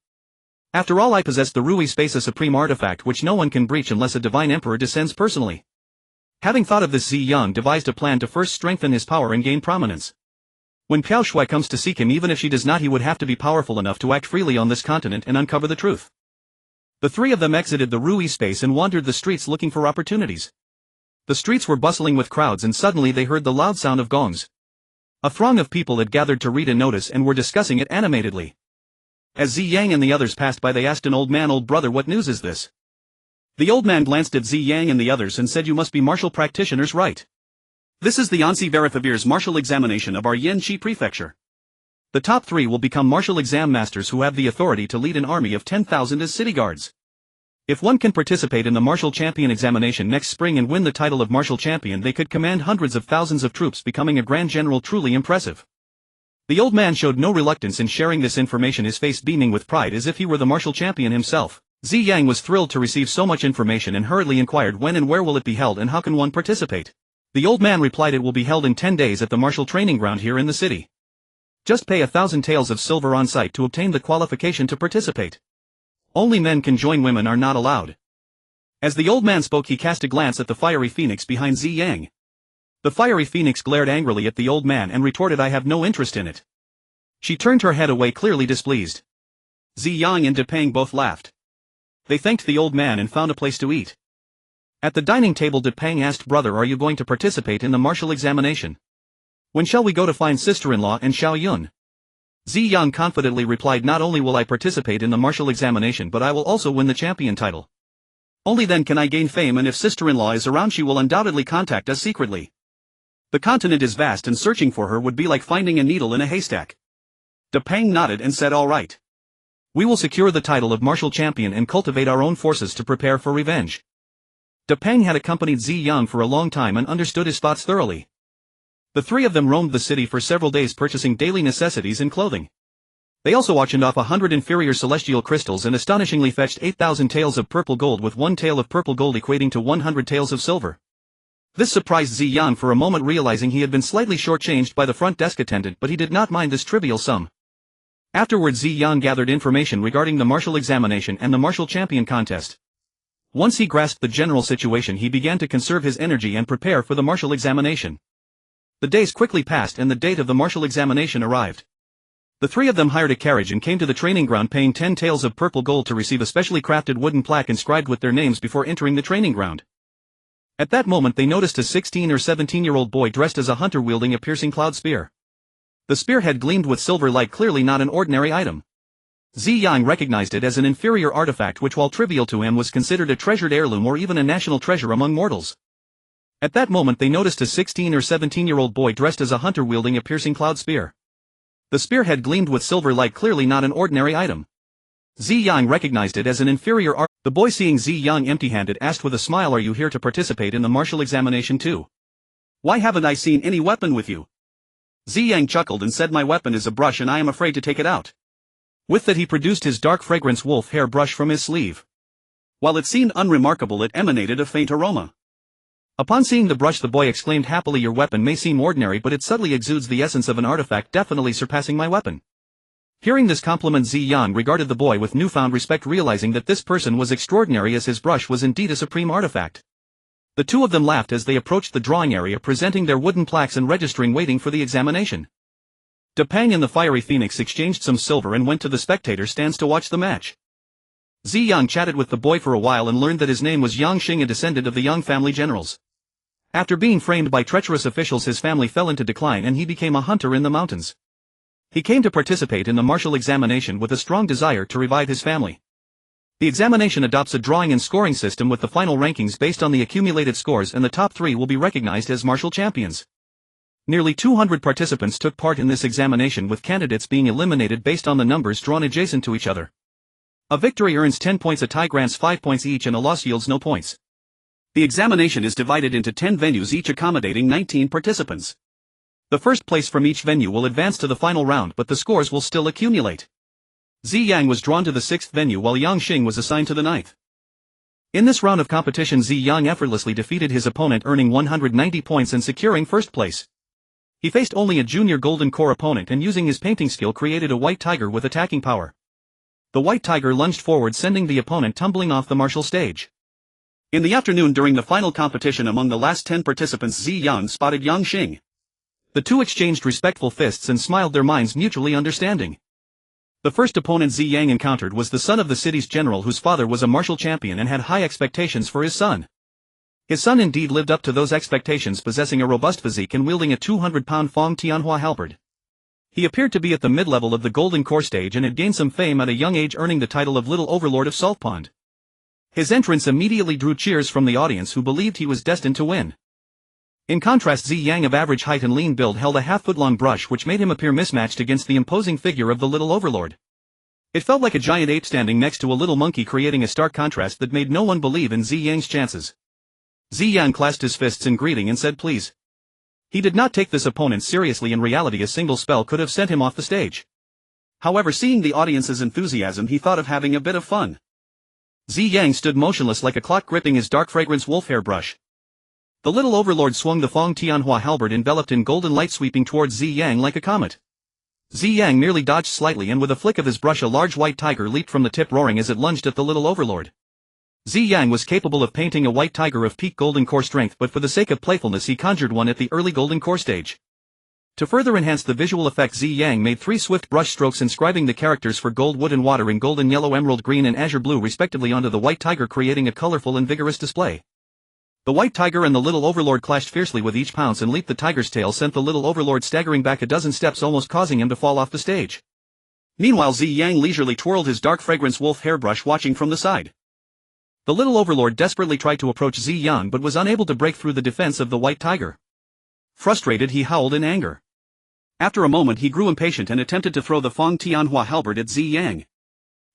S2: After all, I possess the Rui Space, a supreme artifact which no one can breach unless a divine emperor descends personally. Having thought of this, Ziyang devised a plan to first strengthen his power and gain prominence. When Piao Shui comes to seek him, even if she does not, he would have to be powerful enough to act freely on this continent and uncover the truth. The 3 of them exited the Rui Space and wandered the streets looking for opportunities. The streets were bustling with crowds, and suddenly they heard the loud sound of gongs. A throng of people had gathered to read a notice and were discussing it animatedly. As Ziyang and the others passed by, they asked an old man, "Old brother, what news is this?" The old man glanced at Ziyang and the others and said, "You must be martial practitioners, right? This is the Ansi Verifavir's martial examination of our Yanqi prefecture. The top 3 will become martial exam masters who have the authority to lead an army of 10,000 as city guards. If one can participate in the martial champion examination next spring and win the title of martial champion, they could command hundreds of thousands of troops, becoming a grand general. Truly impressive." The old man showed no reluctance in sharing this information, his face beaming with pride as if he were the martial champion himself. Ziyang was thrilled to receive so much information and hurriedly inquired, when and where will it be held and how can one participate? The old man replied, "It will be held in 10 days at the martial training ground here in the city. Just pay 1,000 taels of silver on site to obtain the qualification to participate. Only men can join, women are not allowed." As the old man spoke, he cast a glance at the fiery phoenix behind Ziyang.
S1: The fiery phoenix glared angrily at the old man and retorted, I have no interest in it. She turned her head away, clearly displeased.
S2: Ziyang and Depeng both laughed.
S1: They thanked the old man and found a place to eat. At the dining table, Depeng asked, brother, are you going to participate in the martial examination? When shall we go to find sister-in-law and Xiao Yun? Ziyang confidently replied, not only will I participate in the martial examination but I will also win the champion title. Only then can I gain fame, and if sister-in-law is around she will undoubtedly contact us secretly. The continent is vast and searching for her would be like finding a needle in a haystack.
S2: Depeng nodded and said, all right.
S1: We will secure the title of martial champion and cultivate our own forces to prepare for revenge. Depeng had accompanied Ziyang for a long time and understood his thoughts thoroughly. The three of them roamed the city for several days, purchasing daily necessities and clothing. They also auctioned off 100 inferior celestial crystals and astonishingly fetched 8,000 taels of purple gold, with 1 tael of purple gold equating to 100 taels of silver. This surprised Ziyang for a moment, realizing he had been slightly shortchanged by the front desk attendant, but he did not mind this trivial sum. Afterwards, Ziyang gathered information regarding the martial examination and the martial champion contest. Once he grasped the general situation, he began to conserve his energy and prepare for the martial examination. The days quickly passed and the date of the martial examination arrived. The three of them hired a carriage and came to the training ground, paying 10 taels of purple gold to receive a specially crafted wooden plaque inscribed with their names before entering the training ground. At that moment they noticed a 16 or 17-year-old boy dressed as a hunter wielding a piercing cloud spear. The spearhead gleamed with silver light, clearly not an ordinary item. Ziyang recognized it as an inferior artifact which, while trivial to him, was considered a treasured heirloom or even a national treasure among mortals. At that moment they noticed a 16 or 17-year-old boy dressed as a hunter wielding a piercing cloud spear. The spearhead gleamed with silver light, clearly not an ordinary item. Ziyang recognized it as an inferior art. The boy, seeing Ziyang empty-handed, asked with a smile, are you here to participate in the martial examination too?
S2: Why haven't I seen any weapon with you? Ziyang chuckled and said, my weapon is a brush and I am afraid to take it out.
S1: With that he produced his dark fragrance wolf hair brush from his sleeve.
S2: While it seemed unremarkable, it emanated a faint aroma.
S1: Upon seeing the brush, the boy exclaimed happily, your weapon may seem ordinary but it subtly exudes the essence of an artifact, definitely surpassing my weapon. Hearing this compliment, Ziyang regarded the boy with newfound respect, realizing that this person was extraordinary, as his brush was indeed a supreme artifact. The two of them laughed as they approached the drawing area, presenting their wooden plaques and registering, waiting for the examination. Depeng and the fiery phoenix exchanged some silver and went to the spectator stands to watch the match. Ziyang chatted with the boy for a while and learned that his name was Yang Xing, a descendant of the Yang family generals. After being framed by treacherous officials, his family fell into decline and he became a hunter in the mountains. He came to participate in the martial examination with a strong desire to revive his family. The examination adopts a drawing and scoring system with the final rankings based on the accumulated scores, and the top 3 will be recognized as martial champions. Nearly 200 participants took part in this examination, with candidates being eliminated based on the numbers drawn adjacent to each other. A victory earns 10 points, a tie grants 5 points each, and a loss yields no points.
S2: The examination is divided into 10 venues, each accommodating 19 participants. The first place from each venue will advance to the final round, but the scores will still accumulate. Ziyang was drawn to the 6th venue while Yang Xing was assigned to the 9th. In this round of competition, Ziyang effortlessly defeated his opponent, earning 190 points and securing first place. He faced only a junior golden core opponent and, using his painting skill, created a white tiger with attacking power. The white tiger lunged forward, sending the opponent tumbling off the martial stage. In the afternoon, during the final competition among the last 10 participants, Ziyang spotted Yang Xing.
S1: The two exchanged respectful fists and smiled, their minds mutually understanding. The first opponent Ziyang encountered was the son of the city's general, whose father was a martial champion and had high expectations for his son. His son indeed lived up to those expectations, possessing a robust physique and wielding a 200-pound Fong Tianhua halberd. He appeared to be at the mid-level of the golden core stage and had gained some fame at a young age, earning the title of Little Overlord of Salt Pond. His entrance immediately drew cheers from the audience, who believed he was destined to win. In contrast, Ziyang, of average height and lean build, held a half-foot-long brush which made him appear mismatched against the imposing figure of the Little Overlord. It felt like a giant ape standing next to a little monkey, creating a stark contrast that made no one believe in Ziyang's chances. Ziyang clasped his fists in greeting and said, please. He did not take this opponent seriously. In reality, a single spell could have sent him off the stage. However, seeing the audience's enthusiasm, he thought of having a bit of fun. Ziyang stood motionless like a clock, gripping his dark fragrance wolf hair brush. The Little Overlord swung the Fong Tianhua halberd enveloped in golden light, sweeping towards Ziyang like a comet. Ziyang merely dodged slightly, and with a flick of his brush a large white tiger leaped from the tip, roaring as it lunged at the Little Overlord. Ziyang was capable of painting a white tiger of peak golden core strength, but for the sake of playfulness he conjured one at the early golden core stage. To further enhance the visual effect, Ziyang made 3 swift brush strokes inscribing the characters for gold, wood and water in golden, yellow, emerald green and azure blue respectively onto the white tiger, creating a colorful and vigorous display. The white tiger and the little overlord clashed fiercely with each pounce and leap. The tiger's tail sent the little overlord staggering back a dozen steps, almost causing him to fall off the stage. Meanwhile, Ziyang leisurely twirled his dark fragrance wolf hairbrush, watching from the side. The little overlord desperately tried to approach Ziyang but was unable to break through the defense of the white tiger. Frustrated, he howled in anger. After a moment he grew impatient and attempted to throw the Feng Tianhua halberd at Ziyang.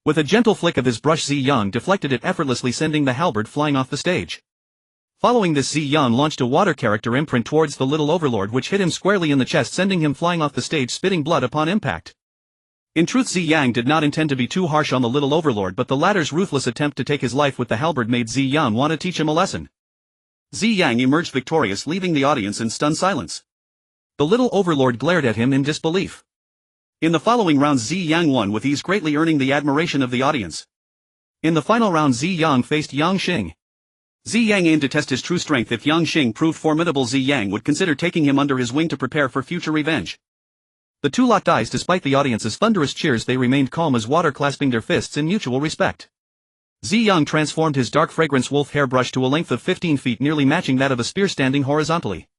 S1: With a gentle flick of his brush, Ziyang deflected it effortlessly, sending the halberd flying off the stage. Following this, Ziyang launched a water character imprint towards the little overlord, which hit him squarely in the chest, sending him flying off the stage, spitting blood upon impact. In truth, Ziyang did not intend to be too harsh on the little overlord, but the latter's ruthless attempt to take his life with the halberd made Ziyang want to teach him a lesson. Ziyang emerged victorious, leaving the audience in stunned silence. The little overlord glared at him in disbelief. In the following rounds, Ziyang won with ease, greatly earning the admiration of the audience. In the final round, Ziyang faced Yang Xing. Ziyang aimed to test his true strength. If Yang Xing proved formidable, Ziyang would consider taking him under his wing to prepare for future revenge. The two locked eyes. Despite the audience's thunderous cheers, they remained calm as water, clasping their fists in mutual respect. Ziyang transformed his dark fragrance wolf hairbrush to a length of 15 feet, nearly matching that of a spear standing horizontally.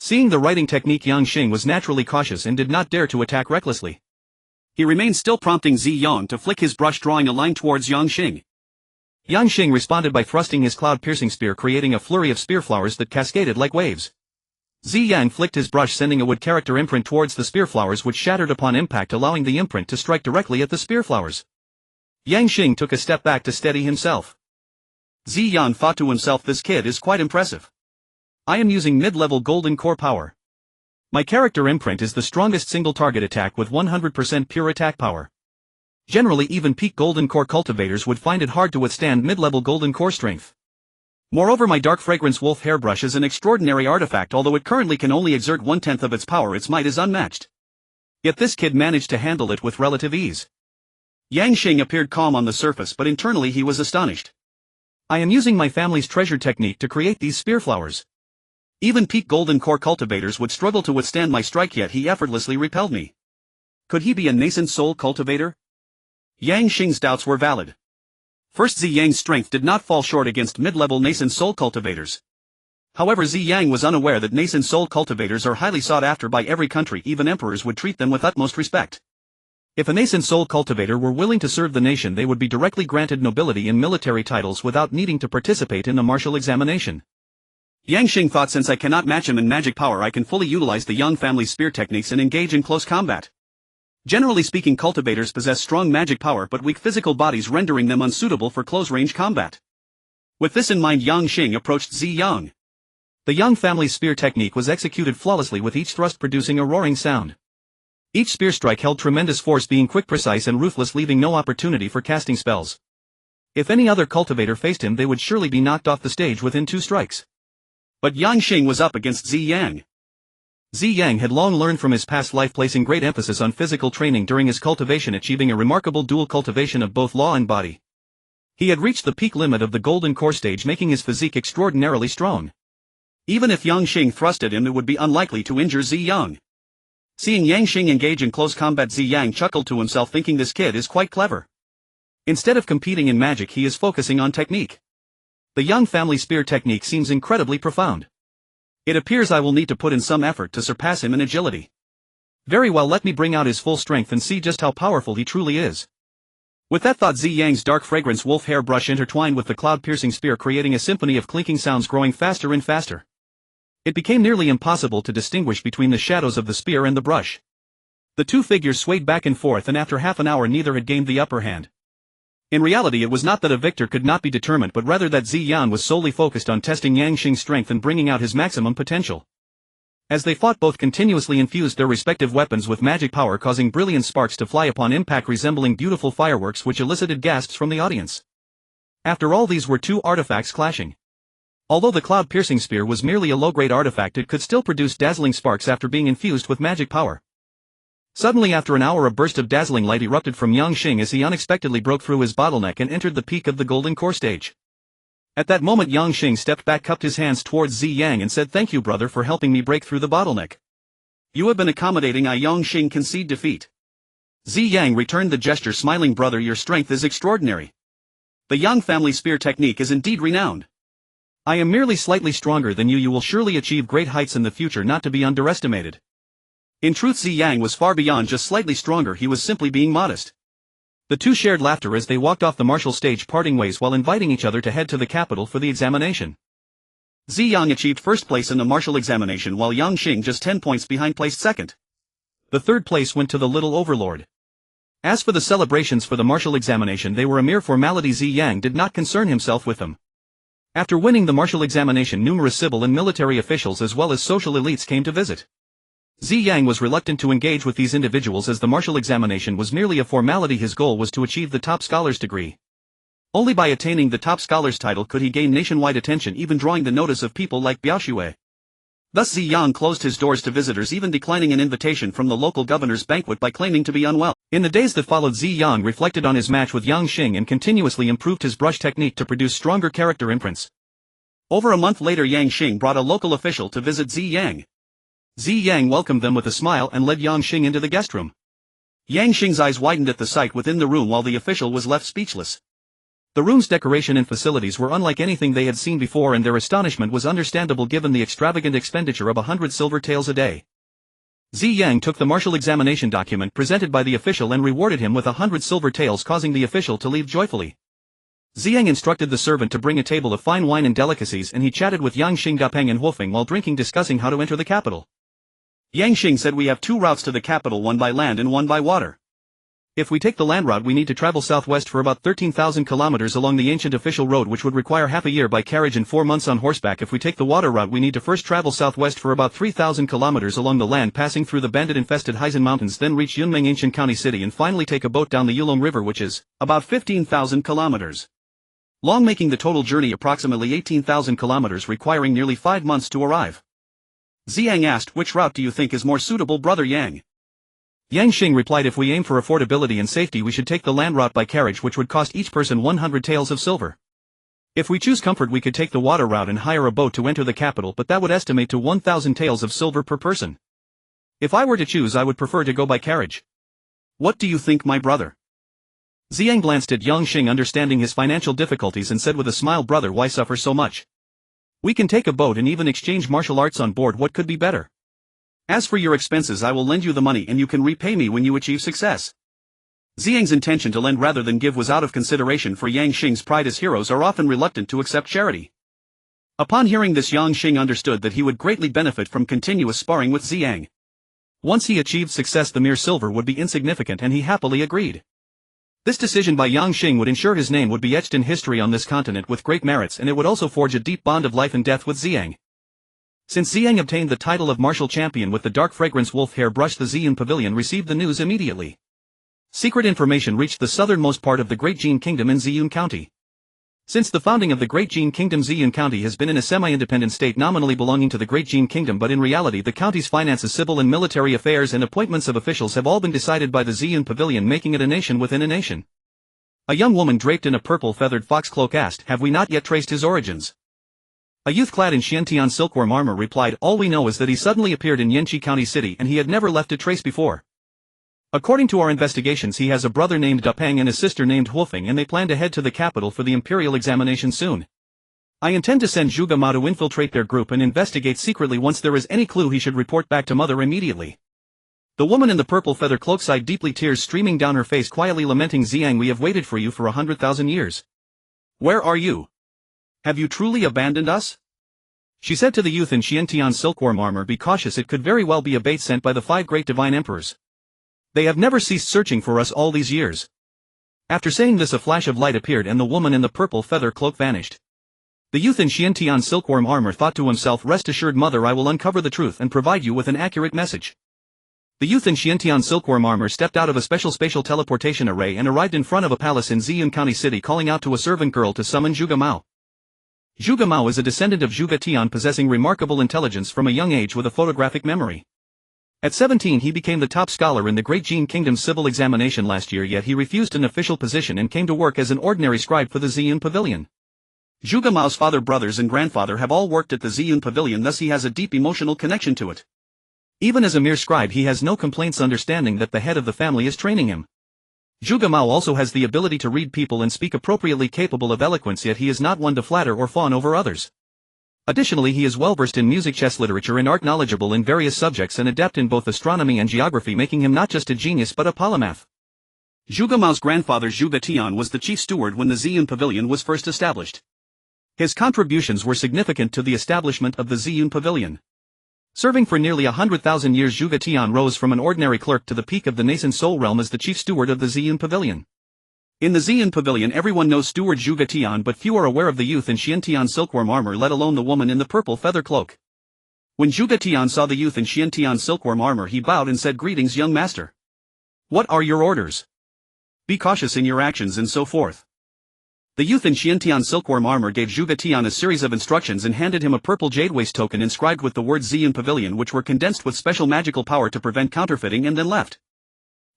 S1: Seeing the writing technique, Yang Xing was naturally cautious and did not dare to attack recklessly. He remained still, prompting Ziyang to flick his brush, drawing a line towards Yang Xing. Yang Xing responded by thrusting his cloud-piercing spear, creating a flurry of spear flowers that cascaded like waves. Ziyang flicked his brush, sending a wood character imprint towards the spear flowers, which shattered upon impact, allowing the imprint to strike directly at the spear flowers. Yang Xing took a step back to steady himself. Ziyang thought to himself, this kid is quite impressive. I am using mid-level golden core power. My character imprint is the strongest single target attack with 100% pure attack power. Generally, even peak golden core cultivators would find it hard to withstand mid-level golden core strength. Moreover, my dark fragrance wolf hairbrush is an extraordinary artifact. Although it currently can only exert 1/10 of its power, its might is unmatched. Yet this kid managed to handle it with relative ease. Yang Xing appeared calm on the surface, but internally he was astonished. I am using my family's treasure technique to create these spear flowers. Even peak golden core cultivators would struggle to withstand my strike, yet he effortlessly repelled me. Could he be a nascent soul cultivator? Yang Xing's doubts were valid. First, Ziyang's strength did not fall short against mid-level nascent soul cultivators. However, Ziyang was unaware that nascent soul cultivators are highly sought after by every country. Even emperors would treat them with utmost respect. If a nascent soul cultivator were willing to serve the nation, they would be directly granted nobility and military titles without needing to participate in a martial examination. Yang Xing thought, since I cannot match him in magic power, I can fully utilize the Yang family's spear techniques and engage in close combat. Generally speaking, cultivators possess strong magic power but weak physical bodies, rendering them unsuitable for close-range combat. With this in mind, Yang Xing approached Ziyang. The Yang family's spear technique was executed flawlessly, with each thrust producing a roaring sound. Each spear strike held tremendous force, being quick, precise and ruthless, leaving no opportunity for casting spells. If any other cultivator faced him, they would surely be knocked off the stage within 2 strikes. But Yang Xing was up against Ziyang. Ziyang had long learned from his past life, placing great emphasis on physical training during his cultivation, achieving a remarkable dual cultivation of both law and body. He had reached the peak limit of the golden core stage, making his physique extraordinarily strong. Even if Yang Xing thrust at him, it would be unlikely to injure Ziyang. Seeing Yang Xing engage in close combat, Ziyang chuckled to himself, thinking this kid is quite clever. Instead of competing in magic, he is focusing on technique. The Yang family spear technique seems incredibly profound. It appears I will need to put in some effort to surpass him in agility. Very well, let me bring out his full strength and see just how powerful he truly is. With that thought, Ziyang's dark fragrance wolf hairbrush intertwined with the cloud-piercing spear, creating a symphony of clinking sounds, growing faster and faster. It became nearly impossible to distinguish between the shadows of the spear and the brush. The two figures swayed back and forth, and after half an hour neither had gained the upper hand. In reality, it was not that a victor could not be determined, but rather that Ziyang was solely focused on testing Yang Xing's strength and bringing out his maximum potential. As they fought, both continuously infused their respective weapons with magic power, causing brilliant sparks to fly upon impact, resembling beautiful fireworks, which elicited gasps from the audience. After all, these were 2 artifacts clashing. Although the cloud-piercing spear was merely a low-grade artifact, it could still produce dazzling sparks after being infused with magic power. Suddenly, after an hour, a burst of dazzling light erupted from Yang Xing as he unexpectedly broke through his bottleneck and entered the peak of the golden core stage. At that moment Yang Xing stepped back, cupped his hands towards Ziyang and said, "Thank you, brother, for helping me break through the bottleneck."
S2: "You have been accommodating." Yang Xing concede defeat. Ziyang returned the gesture, smiling, "Brother, your strength is extraordinary. The Yang family spear technique is indeed renowned."
S1: "I am merely slightly stronger than you. You will surely achieve great heights in the future, not to be underestimated."
S2: In truth, Ziyang was far beyond just slightly stronger, he was simply being modest.
S1: The two shared laughter as they walked off the martial stage, parting ways while inviting each other to head to the capital for the examination.
S2: Ziyang achieved first place in the martial examination while Yang Xing just 10 points behind placed second.
S1: The third place went to the little overlord. As for the celebrations for the martial examination, they were a mere formality. Ziyang did not concern himself with them. After winning the martial examination, numerous civil and military officials as well as social elites came to visit. Ziyang was reluctant to engage with these individuals as the martial examination was merely a formality. His goal was to achieve the top scholar's degree. Only by attaining the top scholar's title could he gain nationwide attention, even drawing the notice of people like Biaoshui. Thus Ziyang closed his doors to visitors, even declining an invitation from the local governor's banquet by claiming to be unwell. In the days that followed, Ziyang reflected on his match with Yang Xing and continuously improved his brush technique to produce stronger character imprints. Over a month later, Yang Xing brought a local official to visit Ziyang. Ziyang welcomed them with a smile and led Yang Xing into the guest room. Yang Xing's eyes widened at the sight within the room while the official was left speechless. The room's decoration and facilities were unlike anything they had seen before, and their astonishment was understandable given the extravagant expenditure of 100 silver taels a day. Ziyang took the martial examination document presented by the official and rewarded him with 100 silver taels, causing the official to leave joyfully. Ziyang instructed the servant to bring a table of fine wine and delicacies, and he chatted with Yang Xing, Dapeng and Huofeng while drinking, discussing how to enter the capital. Yang Xing said, "We have two routes to the capital, one by land and one by water. If we take the land route, we need to travel southwest for about 13,000 kilometers along the ancient official road, which would require half a year by carriage and 4 months on horseback. If we take the water route, we need to first travel southwest for about 3,000 kilometers along the land, passing through the bandit-infested Heisen Mountains, then reach Yunmeng ancient county city, and finally take a boat down the Yulong River, which is about 15,000 kilometers long, making the total journey approximately 18,000 kilometers, requiring nearly 5 months to arrive." Ziyang asked, "Which route do you think is more suitable, Brother Yang?" Yang Xing replied, "If we aim for affordability and safety, we should take the land route by carriage, which would cost each person 100 taels of silver. If we choose comfort, we could take the water route and hire a boat to enter the capital, but that would estimate to 1,000 taels of silver per person. If I were to choose, I would prefer to go by carriage. What do you think, my brother?" Ziyang glanced at Yang Xing, understanding his financial difficulties, and said with a smile, "Brother, why suffer so much? We can take a boat and even exchange martial arts on board. What could be better? As for your expenses, I will lend you the money and you can repay me when you achieve success." Ziyang's intention to lend rather than give was out of consideration for Yang Xing's pride, as heroes are often reluctant to accept charity. Upon hearing this, Yang Xing understood that he would greatly benefit from continuous sparring with Ziyang. Once he achieved success, the mere silver would be insignificant, and he happily agreed. This decision by Yang Xing would ensure his name would be etched in history on this continent with great merits, and it would also forge a deep bond of life and death with Ziyang. Since Ziyang obtained the title of martial champion with the dark fragrance wolf hair brush, the Ziyang Pavilion received the news immediately. Secret information reached the southernmost part of the Great Jin Kingdom in Ziyang County. Since the founding of the Great Jin Kingdom, Ziyang County has been in a semi-independent state, nominally belonging to the Great Jin Kingdom, but in reality the county's finances, civil and military affairs, and appointments of officials have all been decided by the Ziyang Pavilion, making it a nation within a nation. A young woman draped in a purple feathered fox cloak asked, "Have we not yet traced his origins?" A youth clad in Xiantian silkworm armor replied, "All we know is that he suddenly appeared in Yanqi County City and he had never left a trace before. According to our investigations, he has a brother named Dapeng and a sister named Huofeng, and they plan to head to the capital for the imperial examination soon. I intend to send Zhuge Ma to infiltrate their group and investigate secretly. Once there is any clue, he should report back to mother immediately." The woman in the purple feather cloak sighed deeply, tears streaming down her face, quietly lamenting, "Ziyang, we have waited for you for 100,000 years. Where are you? Have you truly abandoned us?" She said to the youth in Xiantian silkworm armor, "Be cautious, it could very well be a bait sent by the 5 great divine emperors. They have never ceased searching for us all these years." After saying this, a flash of light appeared and the woman in the purple feather cloak vanished. The youth in Xiantian silkworm armor thought to himself, "Rest assured, mother, I will uncover the truth and provide you with an accurate message." The youth in Xiantian silkworm armor stepped out of a special spatial teleportation array and arrived in front of a palace in Ziyang County City, calling out to a servant girl to summon Zhuge Mao. Zhuge Mao is a descendant of Zhuge Tian, possessing remarkable intelligence from a young age with a photographic memory. At 17 he became the top scholar in the Great Jin Kingdom's civil examination last year, yet he refused an official position and came to work as an ordinary scribe for the Ziyang Pavilion.
S2: Zhuge Mao's father, brothers and grandfather have all worked at the Ziyun Pavilion, thus he has a deep emotional connection to it.
S1: Even as a mere scribe he has no complaints, understanding that the head of the family is training him. Zhuge Mao also has the ability to read people and speak appropriately, capable of eloquence, yet he is not one to flatter or fawn over others. Additionally, he is well versed in music, chess, literature and art, knowledgeable in various subjects and adept in both astronomy and geography, making him not just a genius but a polymath.
S2: Zhuge Mao's grandfather Zhuge Tian was the chief steward when the Ziyun Pavilion was first established. His contributions were significant to the establishment of the Ziyun Pavilion. Serving for nearly 100,000 years, Zhuge Tian rose from an ordinary clerk to the peak of the nascent Soul Realm as the chief steward of the Ziyun Pavilion. In the Ziyun Pavilion, everyone knows steward Zhuge Tian, but few are aware of the youth in Xiantian's silkworm armor, let alone the woman in the purple feather cloak. When Zhuge Tian saw the youth in Xiantian's silkworm armor, he bowed and said, "Greetings, young master. What are your orders? Be cautious in your actions," and so forth. The youth in Xiantian's silkworm armor gave Zhuge Tian a series of instructions and handed him a purple jade waist token inscribed with the words Ziyun Pavilion, which were condensed with special magical power to prevent counterfeiting, and then left.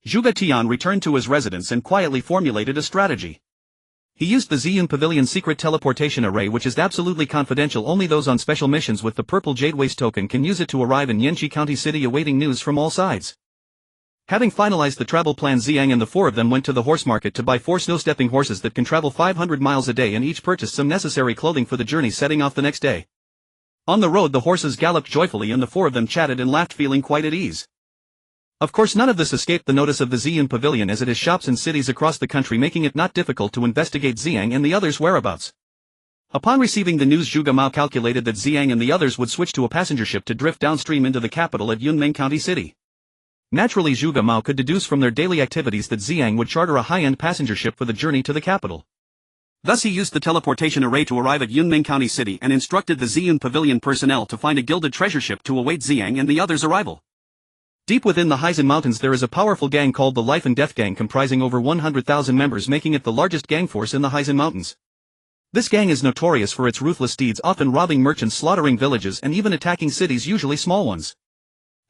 S2: Zhuge Tian returned to his residence and quietly formulated a strategy. He used the Ziyun Pavilion's secret teleportation array, which is absolutely confidential. Only those on special missions with the purple jade waist token can use it to arrive in Yanqi County City, awaiting news from all sides. Having finalized the travel plan, Ziyang and the four of them went to the horse market to buy 4 snow-stepping horses that can travel 500 miles a day, and each purchased some necessary clothing for the journey, setting off the next day. On the road, the horses galloped joyfully and the four of them chatted and laughed, feeling quite at ease. Of course, none of this escaped the notice of the Ziyun Pavilion, as it has shops in cities across the country, making it not difficult to investigate Ziyang and the others' whereabouts. Upon receiving the news, Zhuge Mao calculated that Ziyang and the others would switch to a passenger ship to drift downstream into the capital at Yunmeng County City. Naturally, Zhuge Mao could deduce from their daily activities that Ziyang would charter a high-end passenger ship for the journey to the capital. Thus he used the teleportation array to arrive at Yunmeng County City and instructed the Ziyun Pavilion personnel to find a gilded treasure ship to await Ziyang and the others' arrival. Deep within the Heisen Mountains there is a powerful gang called the Life and Death Gang, comprising over 100,000 members, making it the largest gang force in the Heisen Mountains. This gang is notorious for its ruthless deeds, often robbing merchants, slaughtering villages, and even attacking cities, usually small ones.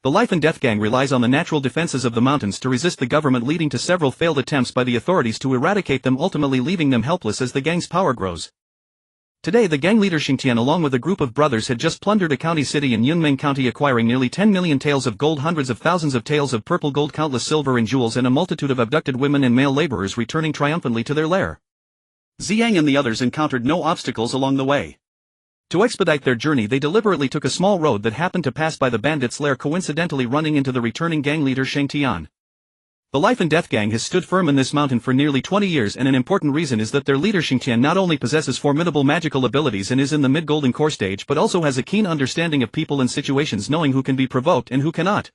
S2: The Life and Death Gang relies on the natural defenses of the mountains to resist the government, leading to several failed attempts by the authorities to eradicate them, ultimately leaving them helpless as the gang's power grows. Today the gang leader Xingtian along with a group of brothers had just plundered a county city in Yunmeng County, acquiring nearly 10 million taels of gold, hundreds of thousands of taels of purple gold, countless silver and jewels, and a multitude of abducted women and male laborers returning triumphantly to their lair. Ziyang and the others encountered no obstacles along the way. To expedite their journey, they deliberately took a small road that happened to pass by the bandits' lair, coincidentally running into the returning gang leader Xingtian. The Life and Death Gang has stood firm in this mountain for nearly 20 years, and an important reason is that their leader Xingtian not only possesses formidable magical abilities and is in the mid-golden core stage, but also has a keen understanding of people and situations, knowing who can be provoked and who cannot.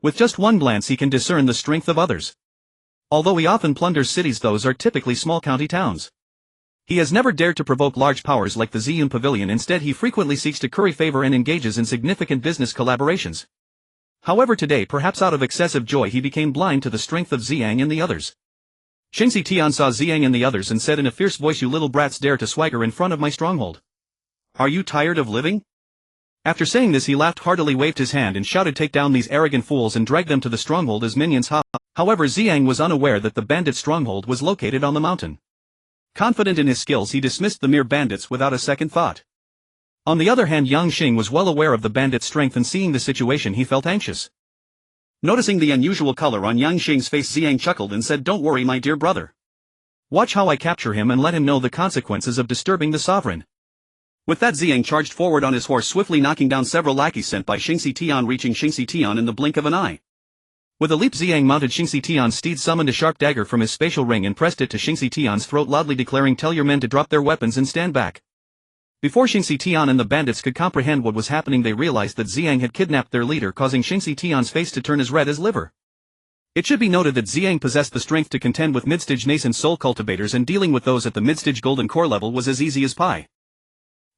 S2: With just one glance he can discern the strength of others. Although he often plunders cities, those are typically small county towns. He has never dared to provoke large powers like the Ziyun Pavilion. Instead, he frequently seeks to curry favor and engages in significant business collaborations. However, today, perhaps out of excessive joy, he became blind to the strength of Ziyang and the others. Xingxi Tian saw Ziyang and the others and said in a fierce voice, "You little brats dare to swagger in front of my stronghold. Are you tired of living?" After saying this, he laughed heartily, waved his hand and shouted, "Take down these arrogant fools and drag them to the stronghold as minions." However, Ziyang was unaware that the bandit stronghold was located on the mountain. Confident in his skills, he dismissed the mere bandits without a second thought. On the other hand, Yang Xing was well aware of the bandits' strength, and seeing the situation he felt anxious. Noticing the unusual color on Yang Xing's face, Ziyang chuckled and said, "Don't worry, my dear brother. Watch how I capture him and let him know the consequences of disturbing the sovereign." With that, Ziyang charged forward on his horse, swiftly knocking down several lackeys sent by Xingxi Tian, reaching Xingxi Tian in the blink of an eye. With a leap, Ziyang mounted Xingxi Tian's steed, summoned a sharp dagger from his spatial ring and pressed it to Xingxi Tian's throat, loudly declaring, "Tell your men to drop their weapons and stand back." Before Xingxi Tian and the bandits could comprehend what was happening, they realized that Ziyang had kidnapped their leader, causing Xingxi Tian's face to turn as red as liver. It should be noted that Ziyang possessed the strength to contend with mid-stage nascent soul cultivators, and dealing with those at the mid-stage golden core level was as easy as pie.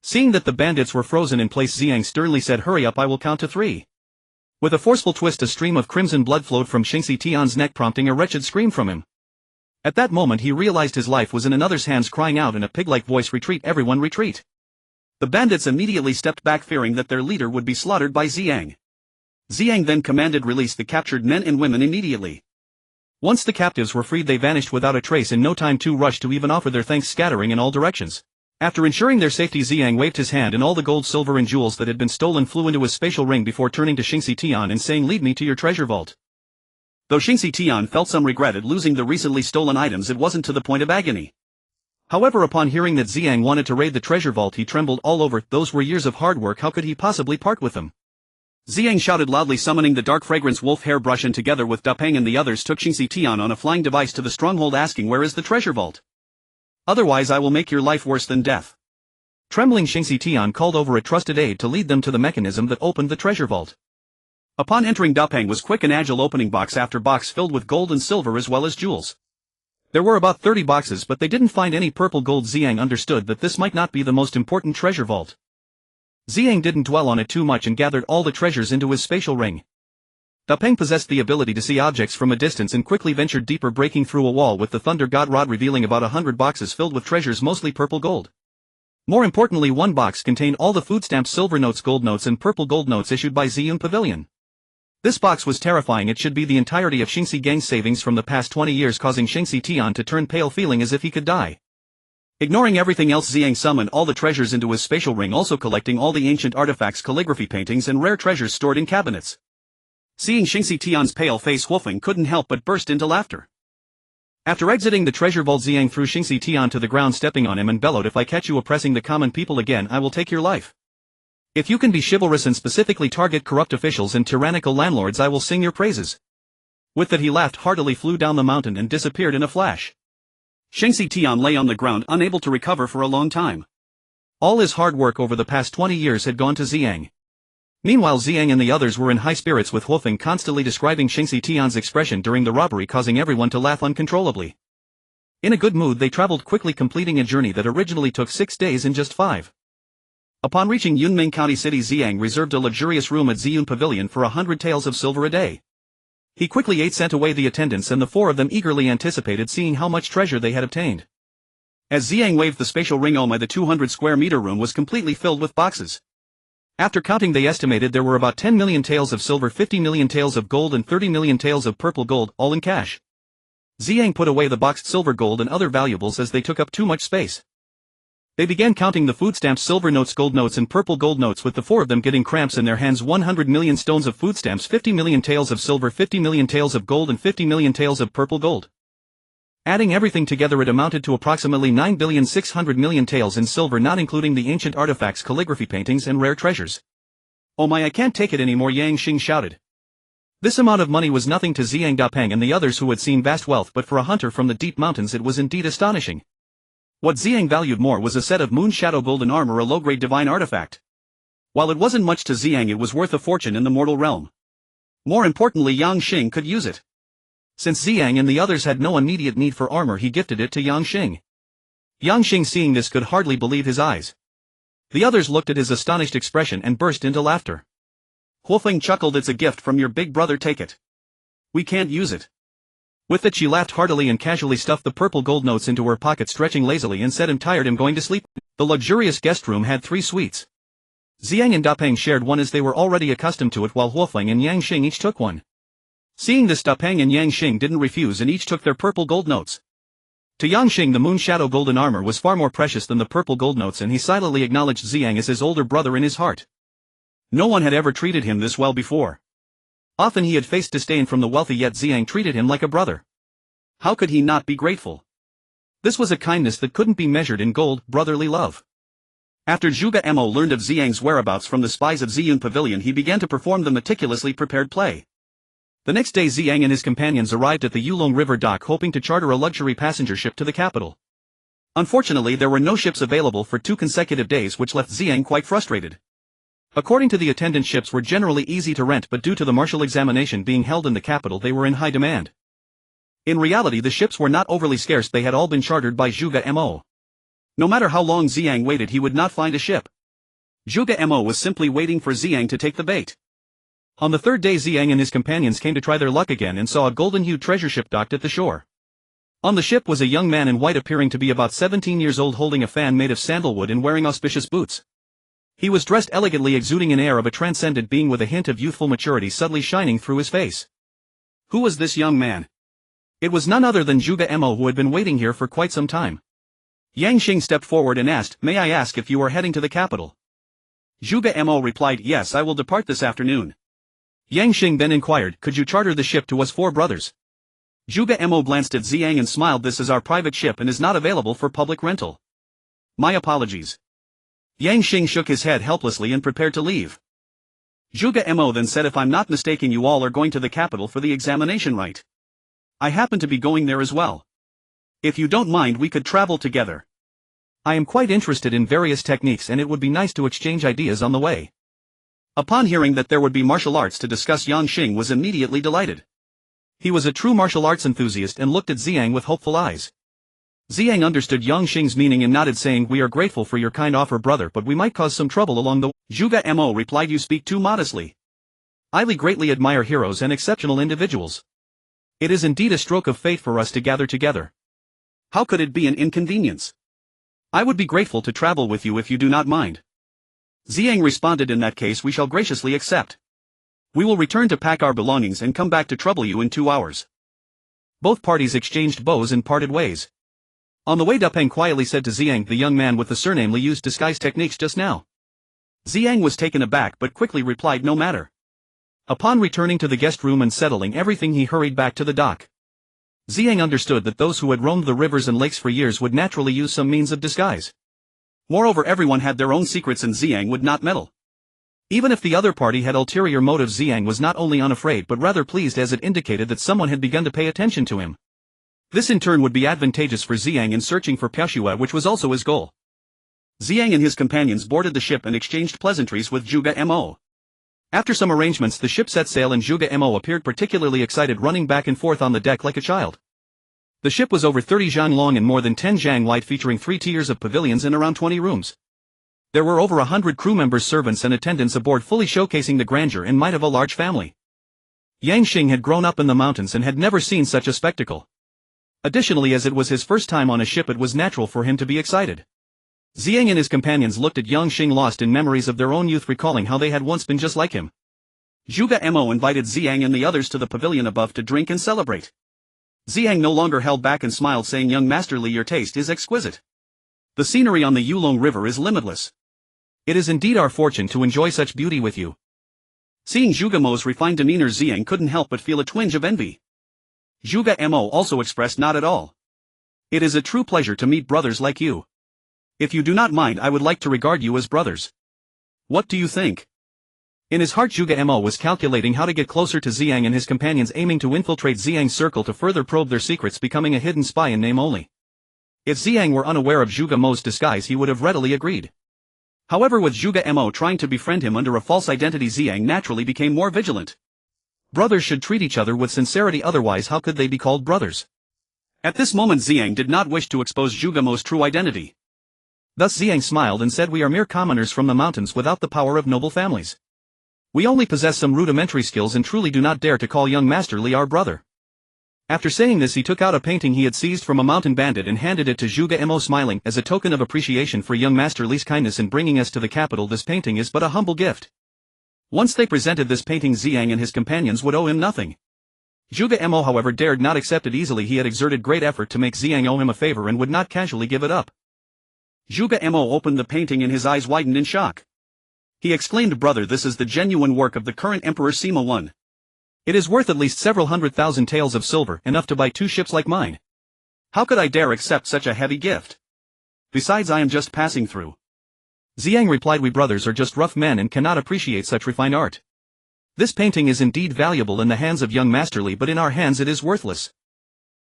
S2: Seeing that the bandits were frozen in place, Ziyang sternly said, "Hurry up, I will count to 3. With a forceful twist, a stream of crimson blood flowed from Xingxi Tian's neck, prompting a wretched scream from him. At that moment he realized his life was in another's hands, crying out in a pig-like voice, "Retreat, everyone, retreat!" The bandits immediately stepped back, fearing that their leader would be slaughtered by Ziyang. Ziyang then commanded, "Release the captured men and women immediately." Once the captives were freed, they vanished without a trace. In no time, two rushed to even offer their thanks, scattering in all directions.
S1: After ensuring their safety, Ziyang waved his hand and all the gold, silver and jewels that had been stolen flew into his spatial ring before turning to Xingxi Tian and saying, "Lead me to your treasure vault." Though Xingxi Tian felt some regret at losing the recently stolen items, it wasn't to the point of agony. However, upon hearing that Ziyang wanted to raid the treasure vault, he trembled all over. Those were years of hard work, how could he possibly part with them? Ziyang shouted loudly, summoning the dark fragrance wolf hair brush, and together with Da Peng and the others took Xingxi Tian on a flying device to the stronghold, asking, "Where is the treasure vault? Otherwise I will make your life worse than death." Trembling, Xingxi Tian called over a trusted aide to lead them to the mechanism that opened the treasure vault. Upon entering, Da Peng was quick and agile, opening box after box filled with gold and silver as well as jewels. There were about 30 boxes, but they didn't find any purple gold. Ziyang understood that this might not be the most important treasure vault. Ziyang didn't dwell on it too much and gathered all the treasures into his spatial ring. Da Peng possessed the ability to see objects from a distance and quickly ventured deeper, breaking through a wall with the Thunder God Rod, revealing about 100 boxes filled with treasures, mostly purple gold. More importantly, one box contained all the food stamps, silver notes, gold notes and purple gold notes issued by Ziyang Pavilion. This box was terrifying. It should be the entirety of Xingxi Gang's savings from the past 20 years, causing Xingxi Tian to turn pale, feeling as if he could die. Ignoring everything else, Ziyang summoned all the treasures into his spatial ring, also collecting all the ancient artifacts, calligraphy paintings and rare treasures stored in cabinets. Seeing Xingxi Tian's pale face, Wolfeng couldn't help but burst into laughter. After exiting the treasure vault, Ziyang threw Xingxi Tian to the ground, stepping on him and bellowed, "If I catch you oppressing the common people again, I will take your life. If you can be chivalrous and specifically target corrupt officials and tyrannical landlords, I will sing your praises." With that, he laughed heartily, flew down the mountain and disappeared in a flash. Xingxi Tian lay on the ground, unable to recover for a long time. All his hard work over the past 20 years had gone to Ziyang. Meanwhile, Ziyang and the others were in high spirits, with Wolfeng constantly describing Xingxi Tian's expression during the robbery, causing everyone to laugh uncontrollably. In a good mood, they traveled quickly, completing a journey that originally took 6 days in just 5. Upon reaching Yunming County City, Ziyang reserved a luxurious room at Ziyang Pavilion for 100 taels of silver a day. He quickly sent away the attendants, and the 4 of them eagerly anticipated seeing how much treasure they had obtained. As Ziyang waved the spatial ring, the 200 square meter room was completely filled with boxes. After counting, they estimated there were about 10 million taels of silver, 50 million taels of gold and 30 million taels of purple gold, all in cash. Ziyang put away the boxed silver, gold and other valuables as they took up too much space. They began counting the food stamps, silver notes, gold notes and purple gold notes, with the 4 of them getting cramps in their hands. 100 million stones of food stamps, 50 million taels of silver, 50 million taels of gold and 50 million taels of purple gold. Adding everything together, it amounted to approximately 9,600,000,000 taels in silver, not including the ancient artifacts, calligraphy paintings and rare treasures. "Oh my, I can't take it anymore," Yang Xing shouted. This amount of money was nothing to Ziyang, Da Peng and the others, who had seen vast wealth, but for a hunter from the deep mountains it was indeed astonishing. What Ziyang valued more was a set of moon shadow golden armor, a low-grade divine artifact. While it wasn't much to Ziyang, it was worth a fortune in the mortal realm. More importantly, Yang Xing could use it. Since Ziyang and the others had no immediate need for armor, he gifted it to Yang Xing. Yang Xing, seeing this, could hardly believe his eyes. The others looked at his astonished expression and burst into laughter. Wolfeng chuckled, "It's a gift from your big brother, take it. We can't use it." With it, she laughed heartily and casually stuffed the purple gold notes into her pocket, stretching lazily, and said, "I'm tired, I'm going to sleep." The luxurious guest room had 3 suites. Ziyang and Da Peng shared one as they were already accustomed to it, while Wolfeng and Yang Xing each took one. Seeing this, Da Peng and Yang Xing didn't refuse and each took their purple gold notes. To Yang Xing, the moon shadow golden armor was far more precious than the purple gold notes, and he silently acknowledged Ziyang as his older brother in his heart. No one had ever treated him this well before. Often he had faced disdain from the wealthy, yet Ziyang treated him like a brother. How could he not be grateful? This was a kindness that couldn't be measured in gold, brotherly love. After Zhuge Mo learned of Ziyang's whereabouts from the spies of Ziyang Pavilion, he began to perform the meticulously prepared play. The next day, Ziyang and his companions arrived at the Yulong River dock, hoping to charter a luxury passenger ship to the capital. Unfortunately, there were no ships available for 2 consecutive days, which left Ziyang quite frustrated. According to the attendant, ships were generally easy to rent, but due to the martial examination being held in the capital, they were in high demand. In reality, the ships were not overly scarce, they had all been chartered by Zhuge Mo. No matter how long Ziyang waited, he would not find a ship. Zhuge Mo was simply waiting for Ziyang to take the bait. On the 3rd day, Ziyang and his companions came to try their luck again and saw a golden-hued treasure ship docked at the shore. On the ship was a young man in white, appearing to be about 17 years old, holding a fan made of sandalwood and wearing auspicious boots. He was dressed elegantly, exuding an air of a transcendent being with a hint of youthful maturity subtly shining through his face. Who was this young man? It was none other than Zhuge Mo, who had been waiting here for quite some time.
S2: Yang Xing stepped forward and asked, "May I ask if you are heading to the capital?" Zhuge Mo replied, "Yes, I will depart this afternoon."
S1: Yang Xing then inquired, "Could you charter the ship to us 4 brothers?"
S2: Zhuge Mo glanced at Ziyang and smiled, "This is our private ship and is not available for public rental. My apologies."
S1: Yang Xing shook his head helplessly and prepared to leave.
S2: Zhuge Mo then said, "If I'm not mistaken, you all are going to the capital for the examination, right? I happen to be going there as well. If you don't mind, we could travel together.
S1: I am quite interested in various techniques and it would be nice to exchange ideas on the way."
S2: Upon hearing that there would be martial arts to discuss, Yang Xing was immediately delighted.
S1: He was a true martial arts enthusiast and looked at Ziyang with hopeful eyes. Ziyang understood Yang Xing's meaning and nodded, saying, "We are grateful for your kind offer, brother, but we might cause some trouble along the way."
S2: Zhuge Mo replied, "You speak too modestly.
S1: I greatly admire heroes and exceptional individuals. It is indeed a stroke of fate for us to gather together.
S2: How could it be an inconvenience? I would be grateful to travel with you if you do not mind." Ziyang responded, "In that case we shall graciously accept. We will return to pack our belongings and come back to trouble you in 2 hours.
S1: Both parties exchanged bows and parted ways. On the way, Dapeng quietly said to Ziyang, "The young man with the surname Li used disguise techniques just now."
S2: Ziyang was taken aback but quickly replied, "No matter."
S1: Upon returning to the guest room and settling everything, he hurried back to the dock. Ziyang understood that those who had roamed the rivers and lakes for years would naturally use some means of disguise.
S2: Moreover, everyone had their own secrets and Ziyang would not meddle.
S1: Even if the other party had ulterior motives, Ziyang was not only unafraid but rather pleased, as it indicated that someone had begun to pay attention to him. This in turn would be advantageous for Ziyang in searching for Piashua, which was also his goal.
S2: Ziyang and his companions boarded the ship and exchanged pleasantries with Zhuge Mo.
S1: After some arrangements, the ship set sail and Zhuge Mo appeared particularly excited, running back and forth on the deck like a child. The ship was over 30 zhang long and more than 10 zhang wide, featuring 3 tiers of pavilions and around 20 rooms. There were over 100 crew members, servants and attendants aboard, fully showcasing the grandeur and might of a large family. Yang Xing had grown up in the mountains and had never seen such a spectacle. Additionally, as it was his first time on a ship, it was natural for him to be excited. Ziyang and his companions looked at Yang Xing, lost in memories of their own youth, recalling how they had once been just like him.
S2: Zhuge Mo invited Ziyang and the others to the pavilion above to drink and celebrate. Ziyang no longer held back and smiled, saying, "Young Master Li, your taste is exquisite. The scenery on the Yulong River is limitless.
S1: It is indeed our fortune to enjoy such beauty with you."
S2: Seeing Zhuge Mo's refined demeanor, Ziyang couldn't help but feel a twinge of envy. Zhuge Mo also expressed, "Not at all. It is a true pleasure to meet brothers like you. If you do not mind, I would like to regard you as brothers. What do you think?"
S1: In his heart, Zhuge Mo was calculating how to get closer to Ziyang and his companions, aiming to infiltrate Ziyang's circle to further probe their secrets, becoming a hidden spy in name only. If Ziyang were unaware of Zhuge Mo's disguise, he would have readily agreed. However, with Zhuge Mo trying to befriend him under a false identity, Ziyang naturally became more vigilant. Brothers should treat each other with sincerity, otherwise how could they be called brothers?
S2: At this moment, Ziyang did not wish to expose Zhuge Mo's true identity.
S1: Thus Ziyang smiled and said, "We are mere commoners from the mountains without the power of noble families. We only possess some rudimentary skills and truly do not dare to call young Master Li our brother." After saying this, he took out a painting he had seized from a mountain bandit and handed it to Zhuge Mo, smiling, "As a token of appreciation for young Master Li's kindness in bringing us to the capital, this painting is but a humble gift." Once they presented this painting, Ziyang and his companions would owe him nothing. Zhuge Mo, however, dared not accept it easily. He had exerted great effort to make Ziyang owe him a favor and would not casually give it up.
S2: Zhuge Mo opened the painting and his eyes widened in shock. He exclaimed, "Brother, this is the genuine work of the current Emperor Sima I.
S1: It is worth at least several 100,000 taels of silver, enough to buy 2 ships like mine.
S2: How could I dare accept such a heavy gift? Besides, I am just passing through."
S1: Ziyang replied, "We brothers are just rough men and cannot appreciate such refined art. This painting is indeed valuable in the hands of young Master Li, but in our hands it is worthless.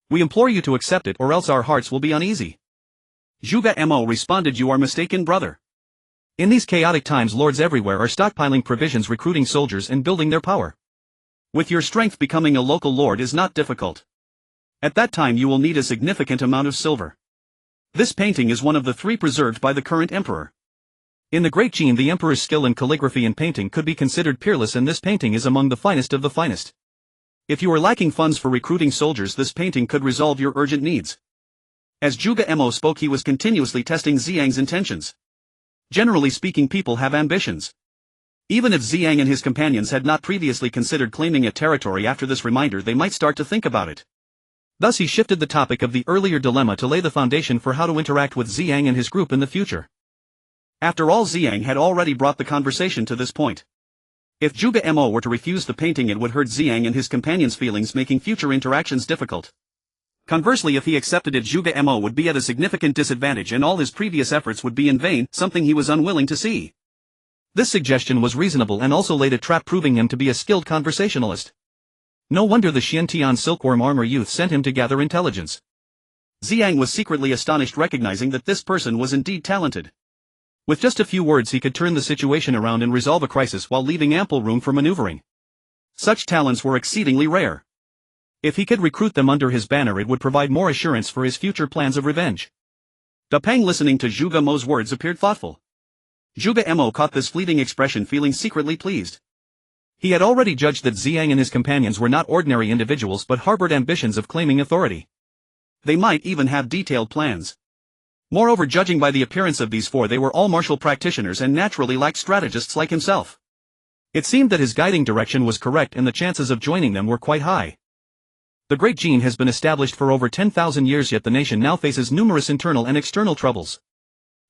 S1: We implore you to accept it, or else our hearts will be uneasy."
S2: Zhuge Mo responded, "You are mistaken, brother.
S1: In these chaotic times, lords everywhere are stockpiling provisions, recruiting soldiers and building their power.
S2: With your strength, becoming a local lord is not difficult. At that time you will need a significant amount of silver. This painting is one of the 3 preserved by the current emperor.
S1: In the Great Jin, the emperor's skill in calligraphy and painting could be considered peerless, and this painting is among the finest of the finest. If you are lacking funds for recruiting soldiers, this painting could resolve your urgent needs."
S2: As Zhuge Mo spoke, he was continuously testing Ziyang's intentions. Generally speaking, people have ambitions. Even if Ziyang and his companions had not previously considered claiming a territory, after this reminder they might start to think about it.
S1: Thus he shifted the topic of the earlier dilemma to lay the foundation for how to interact with Ziyang and his group in the future.
S2: After all, Ziyang had already brought the conversation to this point. If Zhuge Mo were to refuse the painting, it would hurt Ziyang and his companions' feelings, making future interactions difficult. Conversely, if he accepted it, Zhuge Mo would be at a significant disadvantage and all his previous efforts would be in vain, something he was unwilling to see.
S1: This suggestion was reasonable and also laid a trap, proving him to be a skilled conversationalist. No wonder the Xiantian silkworm armor youth sent him to gather intelligence.
S2: Ziyang was secretly astonished, recognizing that this person was indeed talented.
S1: With just a few words he could turn the situation around and resolve a crisis while leaving ample room for maneuvering.
S2: Such talents were exceedingly rare.
S1: If he could recruit them under his banner, it would provide more assurance for his future plans of revenge.
S2: Da Peng, listening to Zhuge Mo's words, appeared thoughtful. Zhuge Mo caught this fleeting expression, feeling secretly pleased.
S1: He had already judged that Ziyang and his companions were not ordinary individuals but harbored ambitions of claiming authority.
S2: They might even have detailed plans. Moreover, judging by the appearance of these four, they were all martial practitioners and naturally lacked strategists like himself.
S1: It seemed that his guiding direction was correct and the chances of joining them were quite high. The Great Jin has been established for over 10,000 years, yet the nation now faces numerous internal and external troubles.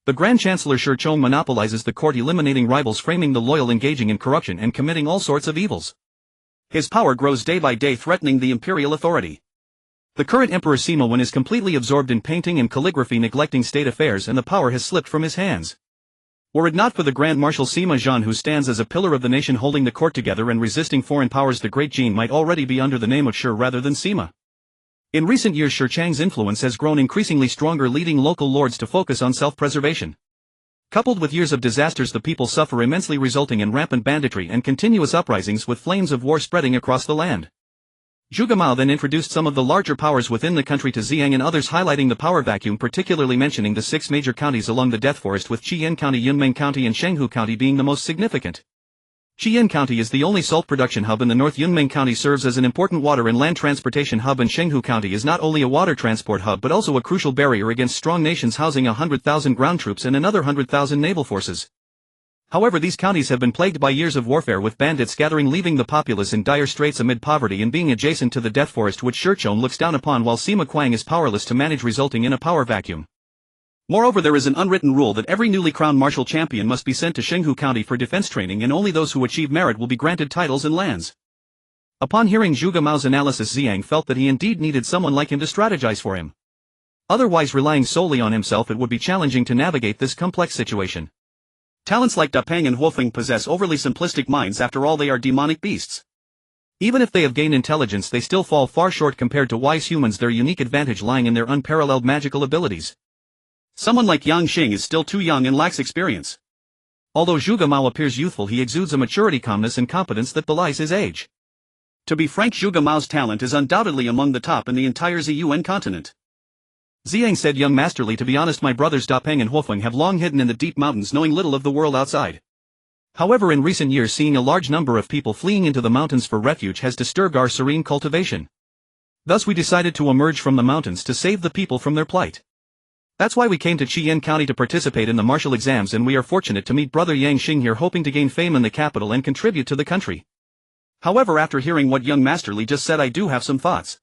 S1: The Grand Chancellor Shi Chong monopolizes the court, eliminating rivals, framing the loyal, engaging in corruption and committing all sorts of evils.
S2: His power grows day by day, threatening the imperial authority.
S1: The current Emperor Sima Wen is completely absorbed in painting and calligraphy, neglecting state affairs, and the power has slipped from his hands. Were it not for the Grand Marshal Sima Zhan, who stands as a pillar of the nation, holding the court together and resisting foreign powers, the Great Jin might already be under the name of Shi rather than Sima. In recent years, Shi Chang's influence has grown increasingly stronger, leading local lords to focus on self-preservation. Coupled with years of disasters, the people suffer immensely, resulting in rampant banditry and continuous uprisings, with flames of war spreading across the land. Zhuge Mo then introduced some of the larger powers within the country to Ziyang and others, highlighting the power vacuum, particularly mentioning the 6 major counties along the Death Forest, with Qian County, Yunmeng County and Shenghu County being the most significant. Qian County is the only salt production hub in the north. Yunmeng County serves as an important water and land transportation hub, and Shenghu County is not only a water transport hub but also a crucial barrier against strong nations, housing 100,000 ground troops and another 100,000 naval forces. However, these counties have been plagued by years of warfare, with bandits gathering, leaving the populace in dire straits amid poverty and being adjacent to the Death Forest, which Shi Chong looks down upon, while Sima Kuang is powerless to manage, resulting in a power vacuum. Moreover, there is an unwritten rule that every newly crowned martial champion must be sent to Shenghu County for defense training, and only those who achieve merit will be granted titles and lands. Upon hearing Zhuge Mo's analysis, Ziyang felt that he indeed needed someone like him to strategize for him. Otherwise, relying solely on himself, it would be challenging to navigate this complex situation.
S2: Talents like Da Peng and Huofeng possess overly simplistic minds. After all, they are demonic beasts.
S1: Even if they have gained intelligence, they still fall far short compared to wise humans, their unique advantage lying in their unparalleled magical abilities.
S2: Someone like Yang Xing is still too young and lacks experience.
S1: Although Zhuge Mo appears youthful, he exudes a maturity, calmness and competence that belies his age.
S2: To be frank, Zhuge Mo's talent is undoubtedly among the top in the entire Ziyuan continent.
S1: Ziyang said, "Young Masterly, to be honest, my brothers Da Peng and Huofeng have long hidden in the deep mountains, knowing little of the world outside. However, in recent years, seeing a large number of people fleeing into the mountains for refuge has disturbed our serene cultivation. Thus we decided to emerge from the mountains to save the people from their plight. That's why we came to Qian County to participate in the martial exams, and we are fortunate to meet Brother Yang Xing here, hoping to gain fame in the capital and contribute to the country. However, after hearing what young Masterly just said, I do have some thoughts.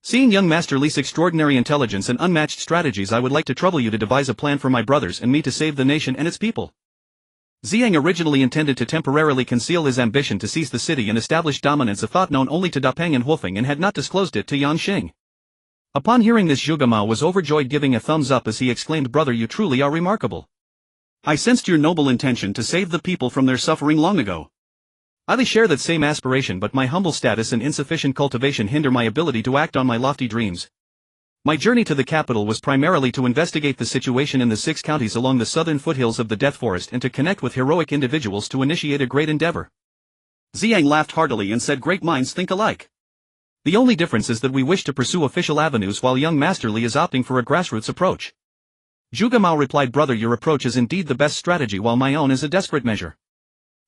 S1: Seeing young Master Li's extraordinary intelligence and unmatched strategies, I would like to trouble you to devise a plan for my brothers and me to save the nation and its people." Ziyang originally intended to temporarily conceal his ambition to seize the city and establish dominance, a thought known only to Da Peng and Huofeng, and had not disclosed it to Yan Xing. Upon hearing this, Zhuge Mo was overjoyed, giving a thumbs up as he exclaimed, "Brother, you truly are remarkable.
S2: I sensed your noble intention to save the people from their suffering long ago.
S1: I share that same aspiration, but my humble status and insufficient cultivation hinder my ability to act on my lofty dreams. My journey to the capital was primarily to investigate the situation in the 6 counties along the southern foothills of the Death Forest and to connect with heroic individuals to initiate a great endeavor."
S2: Ziyang laughed heartily and said, "Great minds think alike.
S1: The only difference is that we wish to pursue official avenues while young Masterly is opting for a grassroots approach." Zhuge Mo replied, "Brother, your approach is indeed the best strategy, while my own is a desperate measure.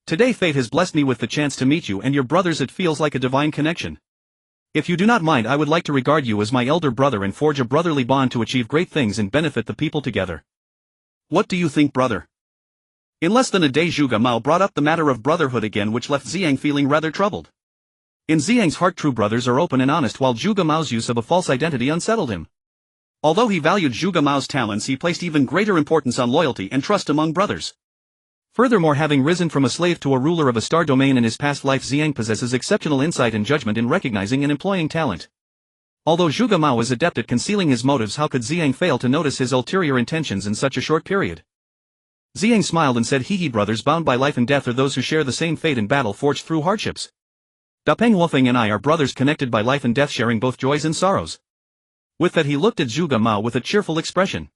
S1: Today fate has blessed me with the chance to meet you and your brothers. It feels like a divine connection. If you do not mind, I would like to regard you as my elder brother and forge a brotherly bond to achieve great things and benefit the people together."
S2: "What do you think, brother?" In less than a day, Zhuge Mo brought up the matter of brotherhood again, which left Ziyang feeling rather troubled.
S1: In Ziyang's heart, true brothers are open and honest, while Zhuge Mao's use of a false identity unsettled him.
S2: Although he valued Zhuge Mao's talents, he placed even greater importance on loyalty and trust among brothers.
S1: Furthermore, having risen from a slave to a ruler of a star domain in his past life, Ziyang possesses exceptional insight and judgment in recognizing and employing talent. Although Zhuge Mao is adept at concealing his motives, how could Ziyang fail to notice his ulterior intentions in such a short period? Ziyang smiled and said, "He brothers bound by life and death are those who share the same fate in battle forged through hardships. Dapeng Wolfeng and I are brothers connected by life and death, sharing both joys and sorrows." With that, he looked at Zhuge Mao with a cheerful expression.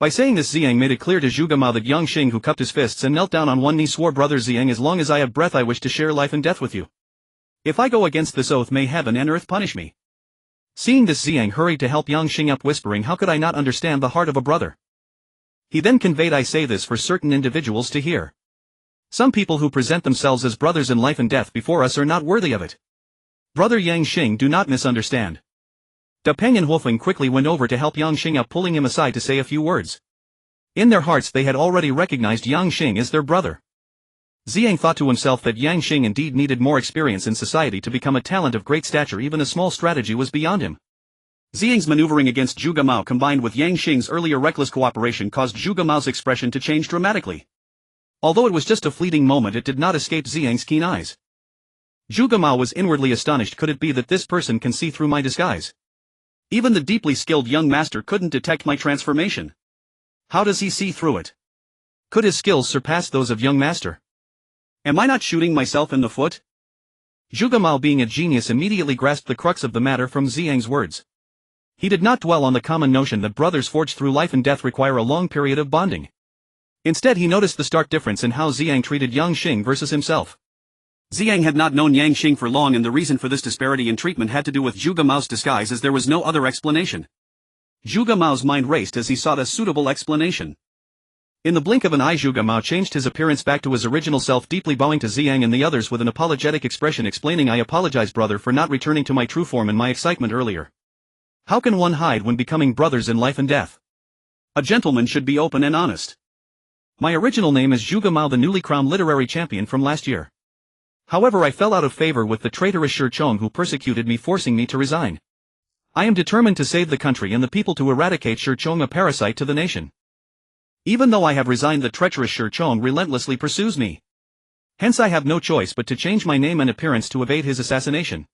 S1: By saying this, Ziyang made it clear to Zhuge Mao that Yang Xing, who cupped his fists and knelt down on one knee, swore, "Brother Ziyang, as long as I have breath I wish to share life and death with you. If I go against this oath, may heaven and earth punish me." Seeing this, Ziyang hurried to help Yang Xing up, whispering, "How could I not understand the heart of a brother?" He then conveyed, "I say this for certain individuals to hear. Some people who present themselves as brothers in life and death before us are not worthy of it. Brother Yang Xing, do not misunderstand." Dapeng and Wolfeng quickly went over to help Yang Xing up, pulling him aside to say a few words. In their hearts they had already recognized Yang Xing as their brother. Ziyang thought to himself that Yang Xing indeed needed more experience in society to become a talent of great stature. Even a small strategy was beyond him.
S2: Ziyang's maneuvering against Zhuge Mao combined with Yang Xing's earlier reckless cooperation caused Zhuge Mao's expression to change dramatically. Although it was just a fleeting moment, it did not escape Ziyang's keen eyes. Zhuge Mao was inwardly astonished. Could it be that this person can see through my disguise? Even the deeply skilled young master couldn't detect my transformation. How does he see through it? Could his skills surpass those of young master? Am I not shooting myself in the foot? Zhuge Mao, being a genius, immediately grasped the crux of the matter from Ziyang's words. He did not dwell on the common notion that brothers forged through life and death require a long period of bonding. Instead, he noticed the stark difference in how Ziyang treated Yang Xing versus himself. Ziyang had not known Yang Xing for long, and the reason for this disparity in treatment had to do with Zhuge Mao's disguise, as there was no other explanation. Zhuge Mao's mind raced as he sought a suitable explanation. In the blink of an eye, Zhuge Mao changed his appearance back to his original self, deeply bowing to Ziyang and the others with an apologetic expression, explaining, "I apologize, brother, for not returning to my true form in my excitement earlier. How can one hide when becoming brothers in life and death? A gentleman should be open and honest. My original name is Zhuge Mao, the newly crowned literary champion from last year. However, I fell out of favor with the traitorous Shi Chong, who persecuted me, forcing me to resign. I am determined to save the country and the people, to eradicate Shi Chong, a parasite to the nation. Even though I have resigned, the treacherous Shi Chong relentlessly pursues me. Hence I have no choice but to change my name and appearance to evade his assassination.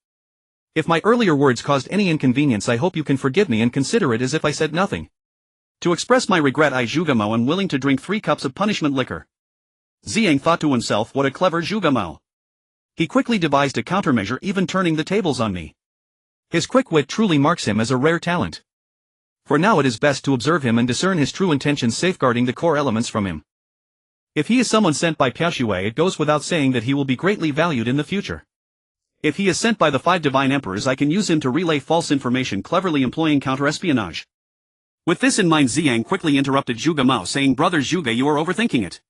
S2: If my earlier words caused any inconvenience, I hope you can forgive me and consider it as if I said nothing. To express my regret, I, Zhuge Mao, am willing to drink 3 cups of punishment liquor." Ziyang thought to himself, "What a clever Zhuge Mao. He quickly devised a countermeasure, even turning the tables on me. His quick wit truly marks him as a rare talent. For now it is best to observe him and discern his true intentions, safeguarding the core elements from him. If he is someone sent by Piaoshui, it goes without saying that he will be greatly valued in the future. If he is sent by the 5 divine emperors, I can use him to relay false information, cleverly employing counter-espionage." With this in mind, Ziyang quickly interrupted Zhuge Mao, saying, "Brother Zhuge, you are overthinking it.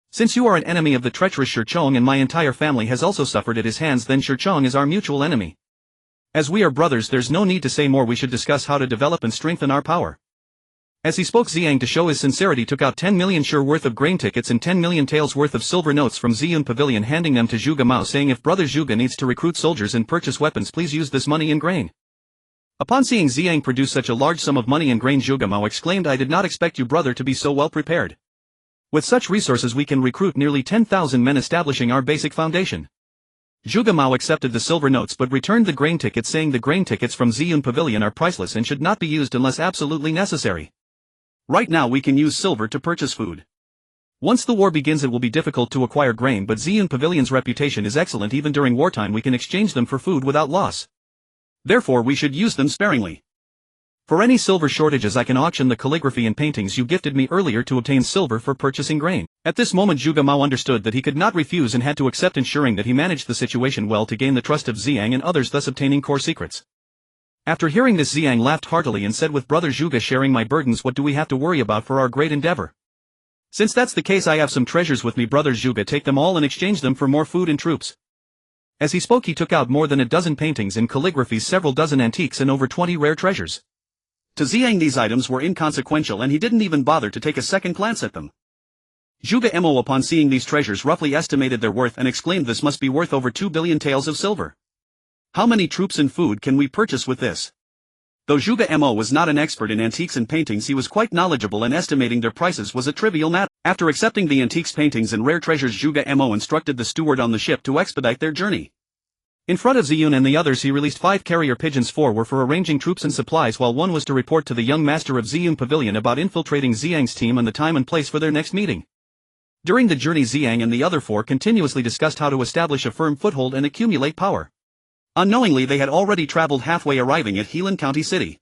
S2: Since you are an enemy of the treacherous Shi Chong and my entire family has also suffered at his hands, then Shi Chong is our mutual enemy. As we are brothers, there's no need to say more. We should discuss how to develop and strengthen our power." As he spoke, Ziyang, to show his sincerity, took out 10 million Shi worth of grain tickets and 10 million taels worth of silver notes from Ziyun Pavilion, handing them to Zhuge Mao, saying, "If Brother Zhuge needs to recruit soldiers and purchase weapons, please use this money in grain." Upon seeing Ziyang produce such a large sum of money in grain, Zhuge Mao exclaimed, "I did not expect you, brother, to be so well prepared. With such resources we can recruit nearly 10,000 men, establishing our basic foundation." Zhuge Mao accepted the silver notes but returned the grain tickets, saying, "The grain tickets from Ziyun Pavilion are priceless and should not be used unless absolutely necessary. Right now we can use silver to purchase food. Once the war begins it will be difficult to acquire grain, but Ziyun Pavilion's reputation is excellent. Even during wartime we can exchange them for food without loss. Therefore we should use them sparingly. For any silver shortages I can auction the calligraphy and paintings you gifted me earlier to obtain silver for purchasing grain." At this moment Zhuge Mao understood that he could not refuse and had to accept, ensuring that he managed the situation well to gain the trust of Ziyang and others, thus obtaining core secrets. After hearing this, Ziyang laughed heartily and said, "With Brother Zhuge sharing my burdens, what do we have to worry about for our great endeavor? Since that's the case, I have some treasures with me. Brother Zhuge, take them all and exchange them for more food and troops." As he spoke he took out more than a dozen paintings and calligraphies, several dozen antiques and over 20 rare treasures. To Ziyang these items were inconsequential and he didn't even bother to take a second glance at them. Zhuge Mo, upon seeing these treasures, roughly estimated their worth and exclaimed, "This must be worth over 2 billion taels of silver. How many troops and food can we purchase with this? Though Zhuge Mo was not an expert in antiques and paintings, he was quite knowledgeable, and estimating their prices was a trivial matter. After accepting the antiques, paintings and rare treasures, Zhuge Mo instructed the steward on the ship to expedite their journey. In front of Ziyang and the others, he released 5 carrier pigeons. 4 were for arranging troops and supplies, while 1 was to report to the young master of Ziyang Pavilion about infiltrating Ziyang's team and the time and place for their next meeting. During the journey, Ziyang and the other 4 continuously discussed how to establish a firm foothold and accumulate power. Unknowingly, they had already traveled halfway, arriving at Helan County City.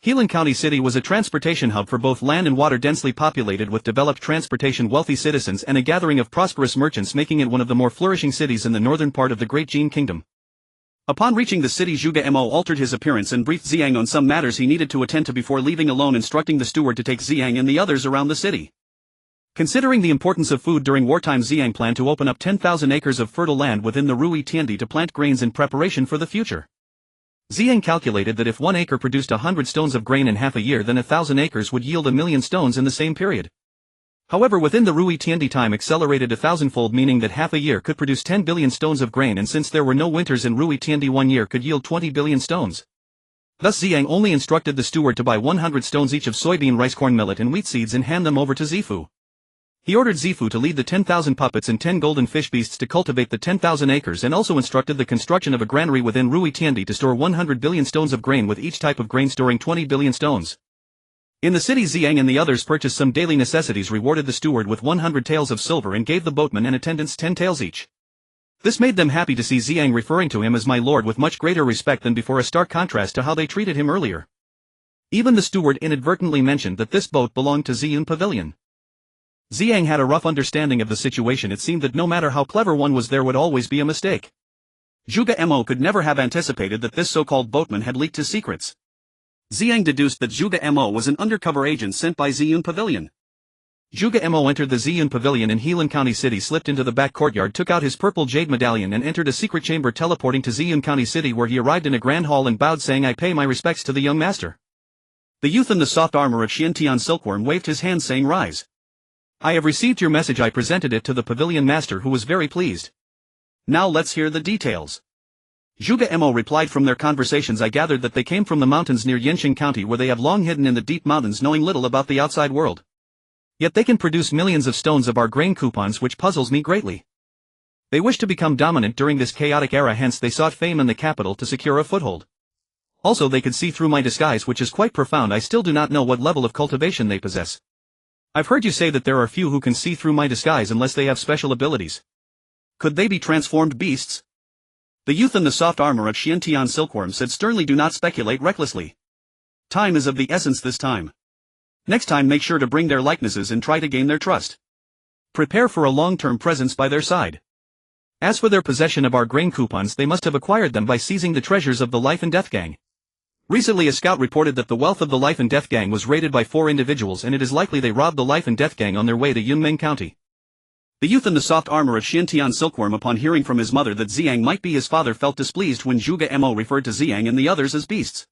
S2: Helan County City was a transportation hub for both land and water, densely populated with developed transportation, wealthy citizens, and a gathering of prosperous merchants, making it one of the more flourishing cities in the northern part of the Great Jin Kingdom. Upon reaching the city, Zhuge Mo altered his appearance and briefed Ziyang on some matters he needed to attend to before leaving alone, instructing the steward to take Ziyang and the others around the city. Considering the importance of food during wartime, Ziyang planned to open up 10,000 acres of fertile land within the Rui Tiandi to plant grains in preparation for the future. Ziyang calculated that if 1 acre produced 100 stones of grain in half a year, then 1,000 acres would yield 1,000,000 stones in the same period. However, within the Rui Tiandi, time accelerated 1,000-fold, meaning that half a year could produce 10 billion stones of grain, and since there were no winters in Rui Tiandi, 1 year could yield 20 billion stones. Thus Ziyang only instructed the steward to buy 100 stones each of soybean, rice, corn, millet and wheat seeds and hand them over to Zifu. He ordered Zifu to lead the 10,000 puppets and 10 golden fish beasts to cultivate the 10,000 acres, and also instructed the construction of a granary within Rui Tiandi to store 100 billion stones of grain, with each type of grain storing 20 billion stones. In the city, Ziyang and the others purchased some daily necessities, rewarded the steward with 100 taels of silver, and gave the boatmen and attendants 10 taels each. This made them happy to see Ziyang referring to him as my lord with much greater respect than before, a stark contrast to how they treated him earlier. Even the steward inadvertently mentioned that this boat belonged to Ziyang Pavilion. Ziyang had a rough understanding of the situation. It seemed that no matter how clever one was, there would always be a mistake. Zhuge Mo could never have anticipated that this so-called boatman had leaked his secrets. Ziyang deduced that Zhuge Mo was an undercover agent sent by Ziyang Pavilion. Zhuge Mo entered the Ziyang Pavilion in Helan County City, slipped into the back courtyard, took out his purple jade medallion and entered a secret chamber, teleporting to Ziyang County City, where he arrived in a grand hall and bowed, saying, "I pay my respects to the young master." The youth in the soft armor of Xiantian Silkworm waved his hand, saying, "Rise. I have received your message." I presented it to the pavilion master, who was very pleased. "Now let's hear the details." Zhuge Mo replied, "From their conversations I gathered that they came from the mountains near Yanqing County, where they have long hidden in the deep mountains, knowing little about the outside world. Yet they can produce millions of stones of our grain coupons, which puzzles me greatly. They wish to become dominant during this chaotic era, hence they sought fame in the capital to secure a foothold. Also, they could see through my disguise, which is quite profound. I still do not know what level of cultivation they possess. I've heard you say that there are few who can see through my disguise unless they have special abilities. Could they be transformed beasts?" The youth in the soft armor of Xiantian Silkworm said sternly, "Do not speculate recklessly. Time is of the essence this time. Next time make sure to bring their likenesses and try to gain their trust. Prepare for a long-term presence by their side. As for their possession of our grain coupons, they must have acquired them by seizing the treasures of the Life and Death Gang. Recently a scout reported that the wealth of the Life and Death Gang was raided by 4 individuals, and it is likely they robbed the Life and Death Gang on their way to Yunmeng County." The youth in the soft armor of Xiantian Silkworm, upon hearing from his mother that Ziyang might be his father, felt displeased when Zhuge Mo referred to Ziyang and the others as beasts.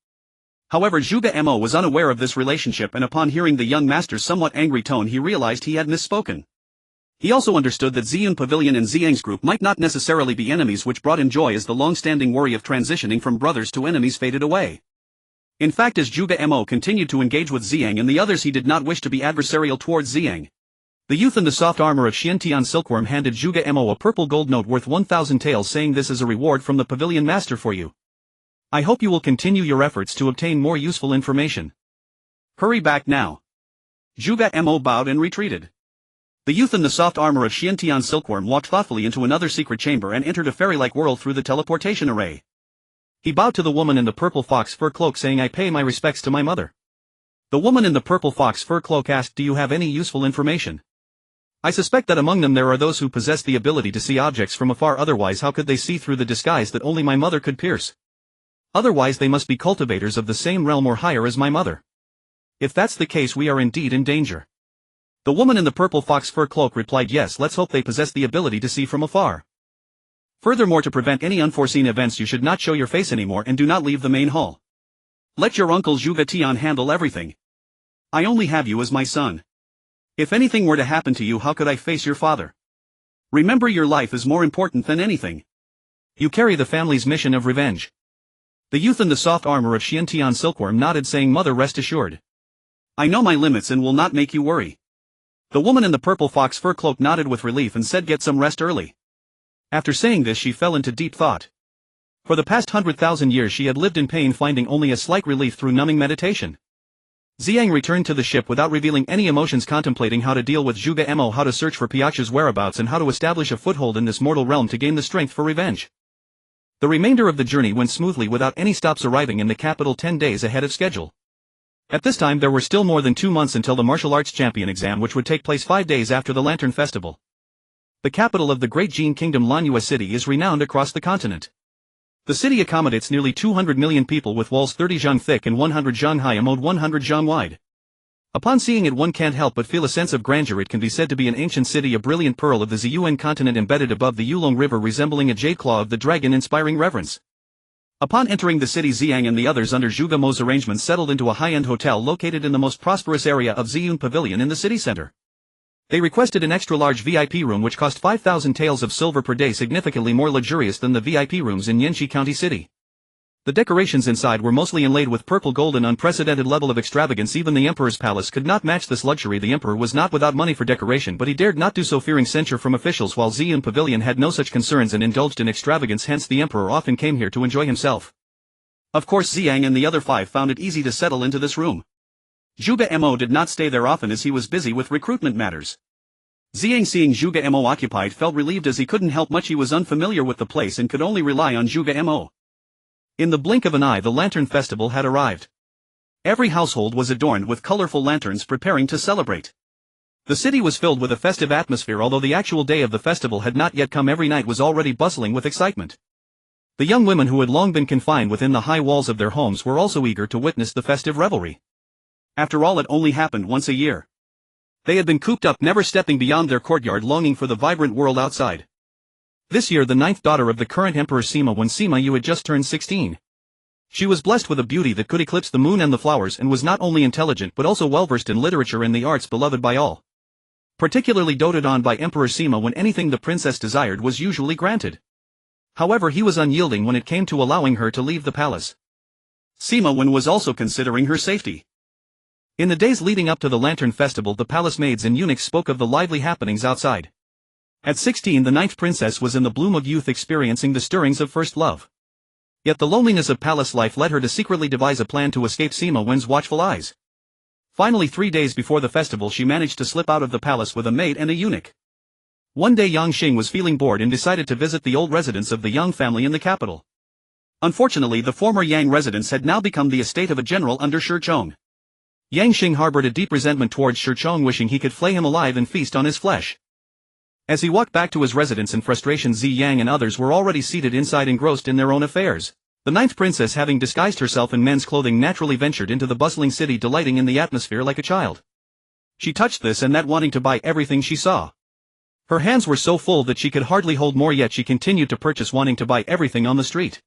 S2: However, Zhuge Mo was unaware of this relationship, and upon hearing the young master's somewhat angry tone, he realized he had misspoken. He also understood that Ziyang Pavilion and Ziyang's group might not necessarily be enemies, which brought him joy as the long-standing worry of transitioning from brothers to enemies faded away. In fact, as Zhuge Mo continued to engage with Ziyang and the others, he did not wish to be adversarial towards Ziyang. The youth in the soft armor of Xiantian Silkworm handed Zhuge Mo a purple gold note worth 1,000 taels, saying, "This is a reward from the pavilion master for you. I hope you will continue your efforts to obtain more useful information. Hurry back now." Zhuge Mo bowed and retreated. The youth in the soft armor of Xiantian Silkworm walked thoughtfully into another secret chamber and entered a fairy-like world through the teleportation array. He bowed to the woman in the purple fox fur cloak, saying, "I pay my respects to my mother." The woman in the purple fox fur cloak asked, "Do you have any useful information? I suspect that among them there are those who possess the ability to see objects from afar, otherwise how could they see through the disguise that only my mother could pierce? Otherwise they must be cultivators of the same realm or higher as my mother. If that's the case, we are indeed in danger." The woman in the purple fox fur cloak replied, "Yes, let's hope they possess the ability to see from afar. Furthermore, to prevent any unforeseen events, you should not show your face anymore and do not leave the main hall. Let your uncle Zhuge Tian handle everything. I only have you as my son. If anything were to happen to you, how could I face your father? Remember, your life is more important than anything.
S1: You carry the family's mission of revenge. The youth in the soft armor of Xiantian silkworm nodded, saying, Mother, rest assured.
S2: I know my limits and will not make you worry. The woman in the purple fox fur cloak nodded with relief and said, Get some rest early. After saying this, she fell into deep thought. For the past 100,000 years she had lived in pain, finding only a slight relief through numbing meditation. Ziyang returned to the ship without revealing any emotions, contemplating how to deal with Zhuge Mo, how to search for Piacha's whereabouts, and how to establish a foothold in this mortal realm to gain the strength for revenge. The remainder of the journey went smoothly without any stops, arriving in the capital 10 days ahead of schedule. At this time there were still more than 2 months until the martial arts champion exam, which would take place 5 days after the Lantern Festival. The capital of the Great Jin Kingdom, Lanyue City, is renowned across the continent. The city accommodates nearly 200 million people with walls 30 zhang thick and 100 zhang high, a mode 100 zhang wide. Upon seeing it, one can't help but feel a sense of grandeur. It can be said to be an ancient city, a brilliant pearl of the Ziyang continent embedded above the Yulong River, resembling a jade claw of the dragon, inspiring reverence. Upon entering the city, Ziyang and the others under Zhuge Mo's arrangements settled into a high-end hotel located in the most prosperous area of Ziyun Pavilion in the city center. They requested an extra-large VIP room which cost 5,000 taels of silver per day, significantly more luxurious than the VIP rooms in Yanxi County City. The decorations inside were mostly inlaid with purple gold, an unprecedented level of extravagance. Even the emperor's palace could not match this luxury. The emperor was not without money for decoration, but he dared not do so, fearing censure from officials, while Ziyun Pavilion had no such concerns and indulged in extravagance. Hence the emperor often came here to enjoy himself. Of course, Ziyang and the other 5 found it easy to settle into this room. Zhuge Mo did not stay there often as he was busy with recruitment matters. Ziyang, seeing Zhuge Mo occupied, felt relieved as he couldn't help much. He was unfamiliar with the place and could only rely on Zhuge Mo. In the blink of an eye, the Lantern Festival had arrived. Every household was adorned with colorful lanterns, preparing to celebrate. The city was filled with a festive atmosphere. Although the actual day of the festival had not yet come, every night was already bustling with excitement. The young women who had long been confined within the high walls of their homes were also eager to witness the festive revelry. After all, it only happened once a year. They had been cooped up, never stepping beyond their courtyard, longing for the vibrant world outside. This year, the 9th daughter of the current emperor Sima Yu had just turned 16. She was blessed with a beauty that could eclipse the moon and the flowers, and was not only intelligent but also well-versed in literature and the arts, beloved by all. Particularly doted on by Emperor Sima, when anything the princess desired was usually granted. However, he was unyielding when it came to allowing her to leave the palace. Sima was also considering her safety. In the days leading up to the Lantern Festival, the palace maids and eunuchs spoke of the lively happenings outside. At 16, the 9th princess was in the bloom of youth, experiencing the stirrings of first love. Yet the loneliness of palace life led her to secretly devise a plan to escape Sima Wen's watchful eyes. Finally, 3 days before the festival, she managed to slip out of the palace with a maid and a eunuch. One day, Yang Xing was feeling bored and decided to visit the old residence of the Yang family in the capital. Unfortunately, the former Yang residence had now become the estate of a general under Shi Chong. Yang Xing harbored a deep resentment towards Shi Chong, wishing he could flay him alive and feast on his flesh. As he walked back to his residence in frustration, Ziyang and others were already seated inside, engrossed in their own affairs. The 9th princess, having disguised herself in men's clothing, naturally ventured into the bustling city, delighting in the atmosphere like a child. She touched this and that, wanting to buy everything she saw. Her hands were so full that she could hardly hold more, yet she continued to purchase, wanting to buy everything on the street.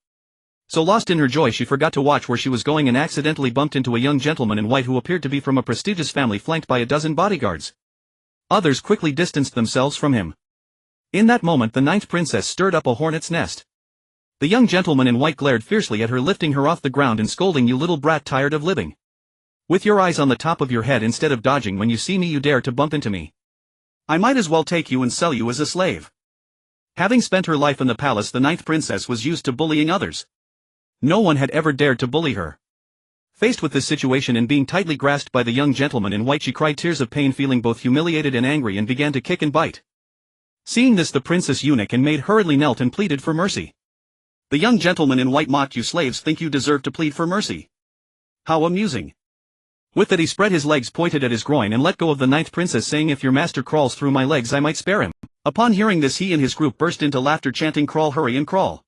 S2: So lost in her joy, she forgot to watch where she was going and accidentally bumped into a young gentleman in white who appeared to be from a prestigious family, flanked by a dozen bodyguards. Others quickly distanced themselves from him. In that moment, the 9th princess stirred up a hornet's nest. The young gentleman in white glared fiercely at her, lifting her off the ground and scolding, "You little brat, tired of living? With your eyes on the top of your head instead of dodging when you see me, you dare to bump into me. I might as well take you and sell you as a slave." Having spent her life in the palace, the 9th princess was used to bullying others. No one had ever dared to bully her. Faced with this situation and being tightly grasped by the young gentleman in white, she cried tears of pain, feeling both humiliated and angry, and began to kick and bite. Seeing this, the princess eunuch and maid hurriedly knelt and pleaded for mercy. The young gentleman in white mocked, "You slaves think you deserve to plead for mercy? How amusing." With that, he spread his legs, pointed at his groin, and let go of the 9th princess, saying, "If your master crawls through my legs, I might spare him." Upon hearing this, he and his group burst into laughter, chanting, "Crawl, hurry and crawl."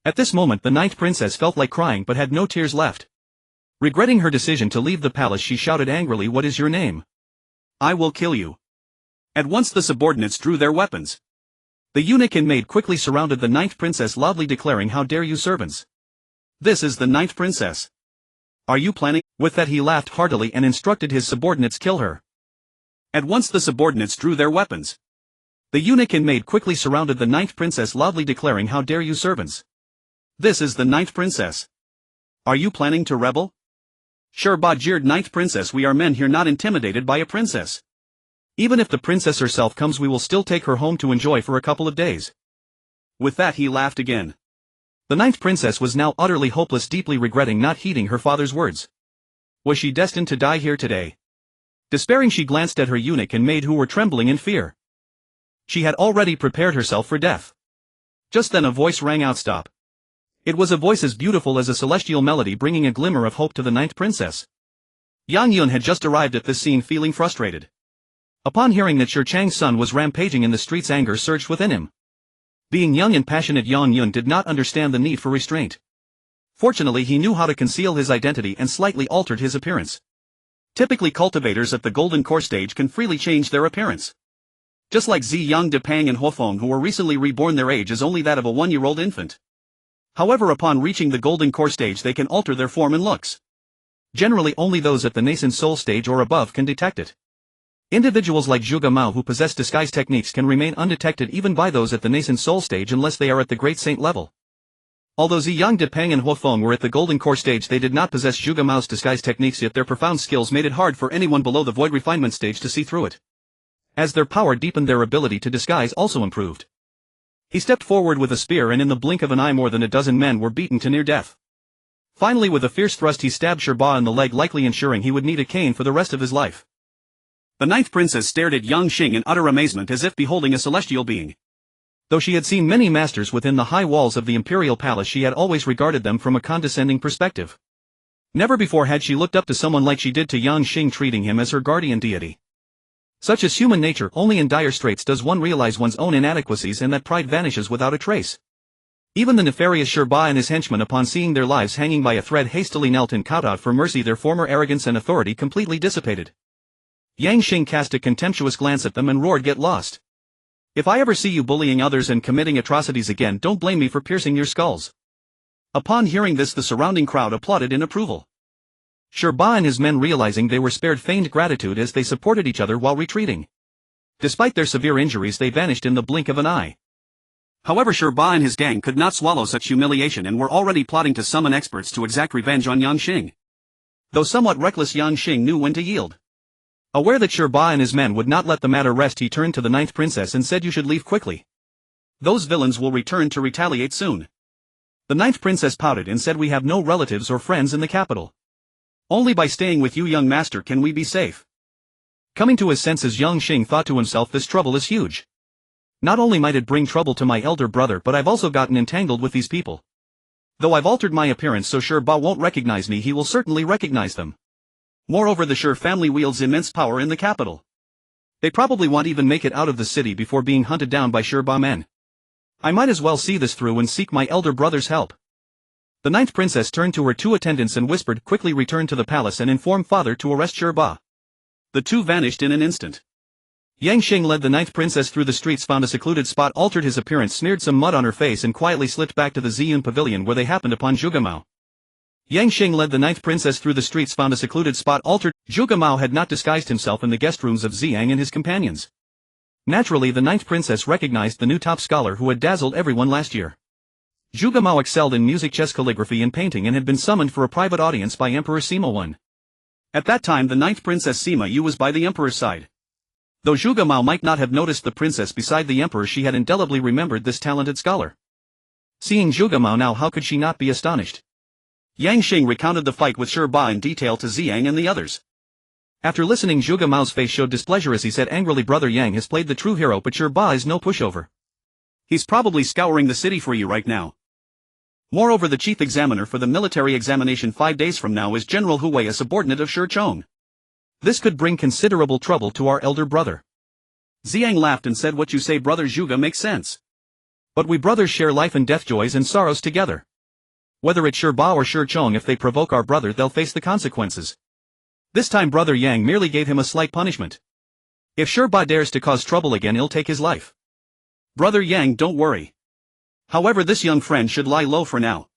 S2: At this moment, the 9th princess felt like crying but had no tears left. Regretting her decision to leave the palace, she shouted angrily, "What is your name? I will kill you." At once the subordinates drew their weapons. The eunuch and maid quickly surrounded the 9th princess, loudly declaring, "How dare you, servants? This is the 9th princess. Are you planning?" With that, he laughed heartily and instructed his subordinates, "Kill her." At once the subordinates drew their weapons.
S1: The eunuch and maid quickly surrounded the ninth princess, loudly declaring, "How dare you servants!
S2: This is the ninth princess. Are you planning to rebel?" Shurba jeered. "Ninth princess, we are men here, not intimidated by a princess.
S1: Even if the princess herself comes, we will still take her home to enjoy for a couple of days."
S2: With that he laughed again.
S1: The ninth princess was now utterly hopeless, deeply regretting not heeding her father's words. Was she destined to die here today? Despairing, she glanced at her eunuch and maid, who were trembling in fear. She had already prepared herself for death. Just then a voice rang out, "Stop." It was a voice as beautiful as a celestial melody, bringing a glimmer of hope to the ninth princess. Yang Yun had just arrived at this scene, feeling frustrated. Upon hearing that Shi Chang's son was rampaging in the streets, anger surged within him. Being young and passionate, Yang Yun did not understand the need for restraint. Fortunately, he knew how to conceal his identity and slightly altered his appearance. Typically, cultivators at the Golden Core stage can freely change their appearance. Just like Ziyang, Depang and Huofeng, who were recently reborn, their age is only that of a 1-year-old infant. However, upon reaching the Golden Core stage, they can alter their form and looks. Generally, only those at the nascent soul stage or above can detect it. Individuals like Zhuge Mao who possess disguise techniques can remain undetected even by those at the nascent soul stage unless they are at the Great Saint level. Although Ziyang, Depang and Huofeng were at the Golden Core stage, they did not possess Zhuge Mao's disguise techniques, yet their profound skills made it hard for anyone below the Void Refinement stage to see through it. As their power deepened, their ability to disguise also improved. He stepped forward with a spear, and in the blink of an eye more than a dozen men were beaten to near death. Finally, with a fierce thrust, he stabbed Shurba in the leg, likely ensuring he would need a cane for the rest of his life.
S2: The ninth princess stared at Yang Xing in utter amazement, as if beholding a celestial being.
S1: Though she had seen many masters within the high walls of the imperial palace, she had always regarded them from a condescending perspective. Never before had she looked up to someone like she did to Yang Xing, treating him as her guardian deity. Such is human nature. Only in dire straits does one realize one's own inadequacies, and that pride vanishes without a trace. Even the nefarious Shurba and his henchmen, upon seeing their lives hanging by a thread, hastily knelt and cowed out for mercy. Their former arrogance and authority completely dissipated. Yang Xing cast a contemptuous glance at them and roared, "Get lost. If I ever see you bullying others and committing atrocities again, don't blame me for piercing your skulls." Upon hearing this, the surrounding crowd applauded in approval. Shurba and his men, realizing they were spared, feigned gratitude as they supported each other while retreating. Despite their severe injuries, they vanished in the blink of an eye.
S2: However, Shurba and his gang could not swallow such humiliation and were already plotting to summon experts to exact revenge on Yang Xing. Though somewhat reckless, Yang Xing knew when to yield. Aware that Shurba and his men would not let the matter rest, he turned to the ninth princess and said, "You should leave quickly. Those villains will return to retaliate soon." The ninth princess pouted and said, "We have no relatives or friends in the capital. Only by staying with you, young master, can we be safe." Coming to his senses, Yang Xing thought to himself, "This trouble is huge. Not only might it bring trouble to my elder brother, but I've also gotten entangled with these people. Though I've altered my appearance so Shurba won't recognize me, he will certainly recognize them. Moreover, the Shur family wields immense power in the capital. They probably won't even make it out of the city before being hunted down by Shurba men. I might as well see this through and seek my elder brother's help." The ninth princess turned to her two attendants and whispered, "Quickly return to the palace and inform father to arrest Shurba." The two vanished in an instant. Yang Xing led the ninth princess through the streets, found a secluded spot, altered his appearance, smeared some mud on her face, and quietly slipped back to the Ziyang pavilion, where they happened upon Zhuge Mao. Yang Xing led the ninth princess through the streets, found a secluded spot, altered. Zhuge Mao had not disguised himself in the guest rooms of Ziyang and his companions. Naturally, the ninth princess recognized the new top scholar who had dazzled everyone last year. Zhuge Mao excelled in music, chess, calligraphy, and painting, and had been summoned for a private audience by Emperor Sima I. At that time, the ninth princess Sima Yu was by the emperor's side. Though Zhuge Mao might not have noticed the princess beside the emperor, she had indelibly remembered this talented scholar. Seeing Zhuge Mao now, how could she not be astonished? Yang Xing recounted the fight with Shurba in detail to Ziyang and the others. After listening, Zhuge Mao's face showed displeasure as he said angrily, "Brother Yang has played the true hero, but Shurba is no pushover. He's probably scouring the city for you right now. Moreover, the chief examiner for the military examination 5 days from now is General Hu Wei, a subordinate of Shi Chong. This could bring considerable trouble to our elder brother." Ziyang laughed and said, "What you say, brother Zhuge, makes sense. But we brothers share life and death, joys and sorrows together. Whether it's Shurba or Shi Chong, if they provoke our brother, they'll face the consequences. This time brother Yang merely gave him a slight punishment. If Shurba dares to cause trouble again, he'll take his life. Brother Yang, don't worry. However, this young friend should lie low for now.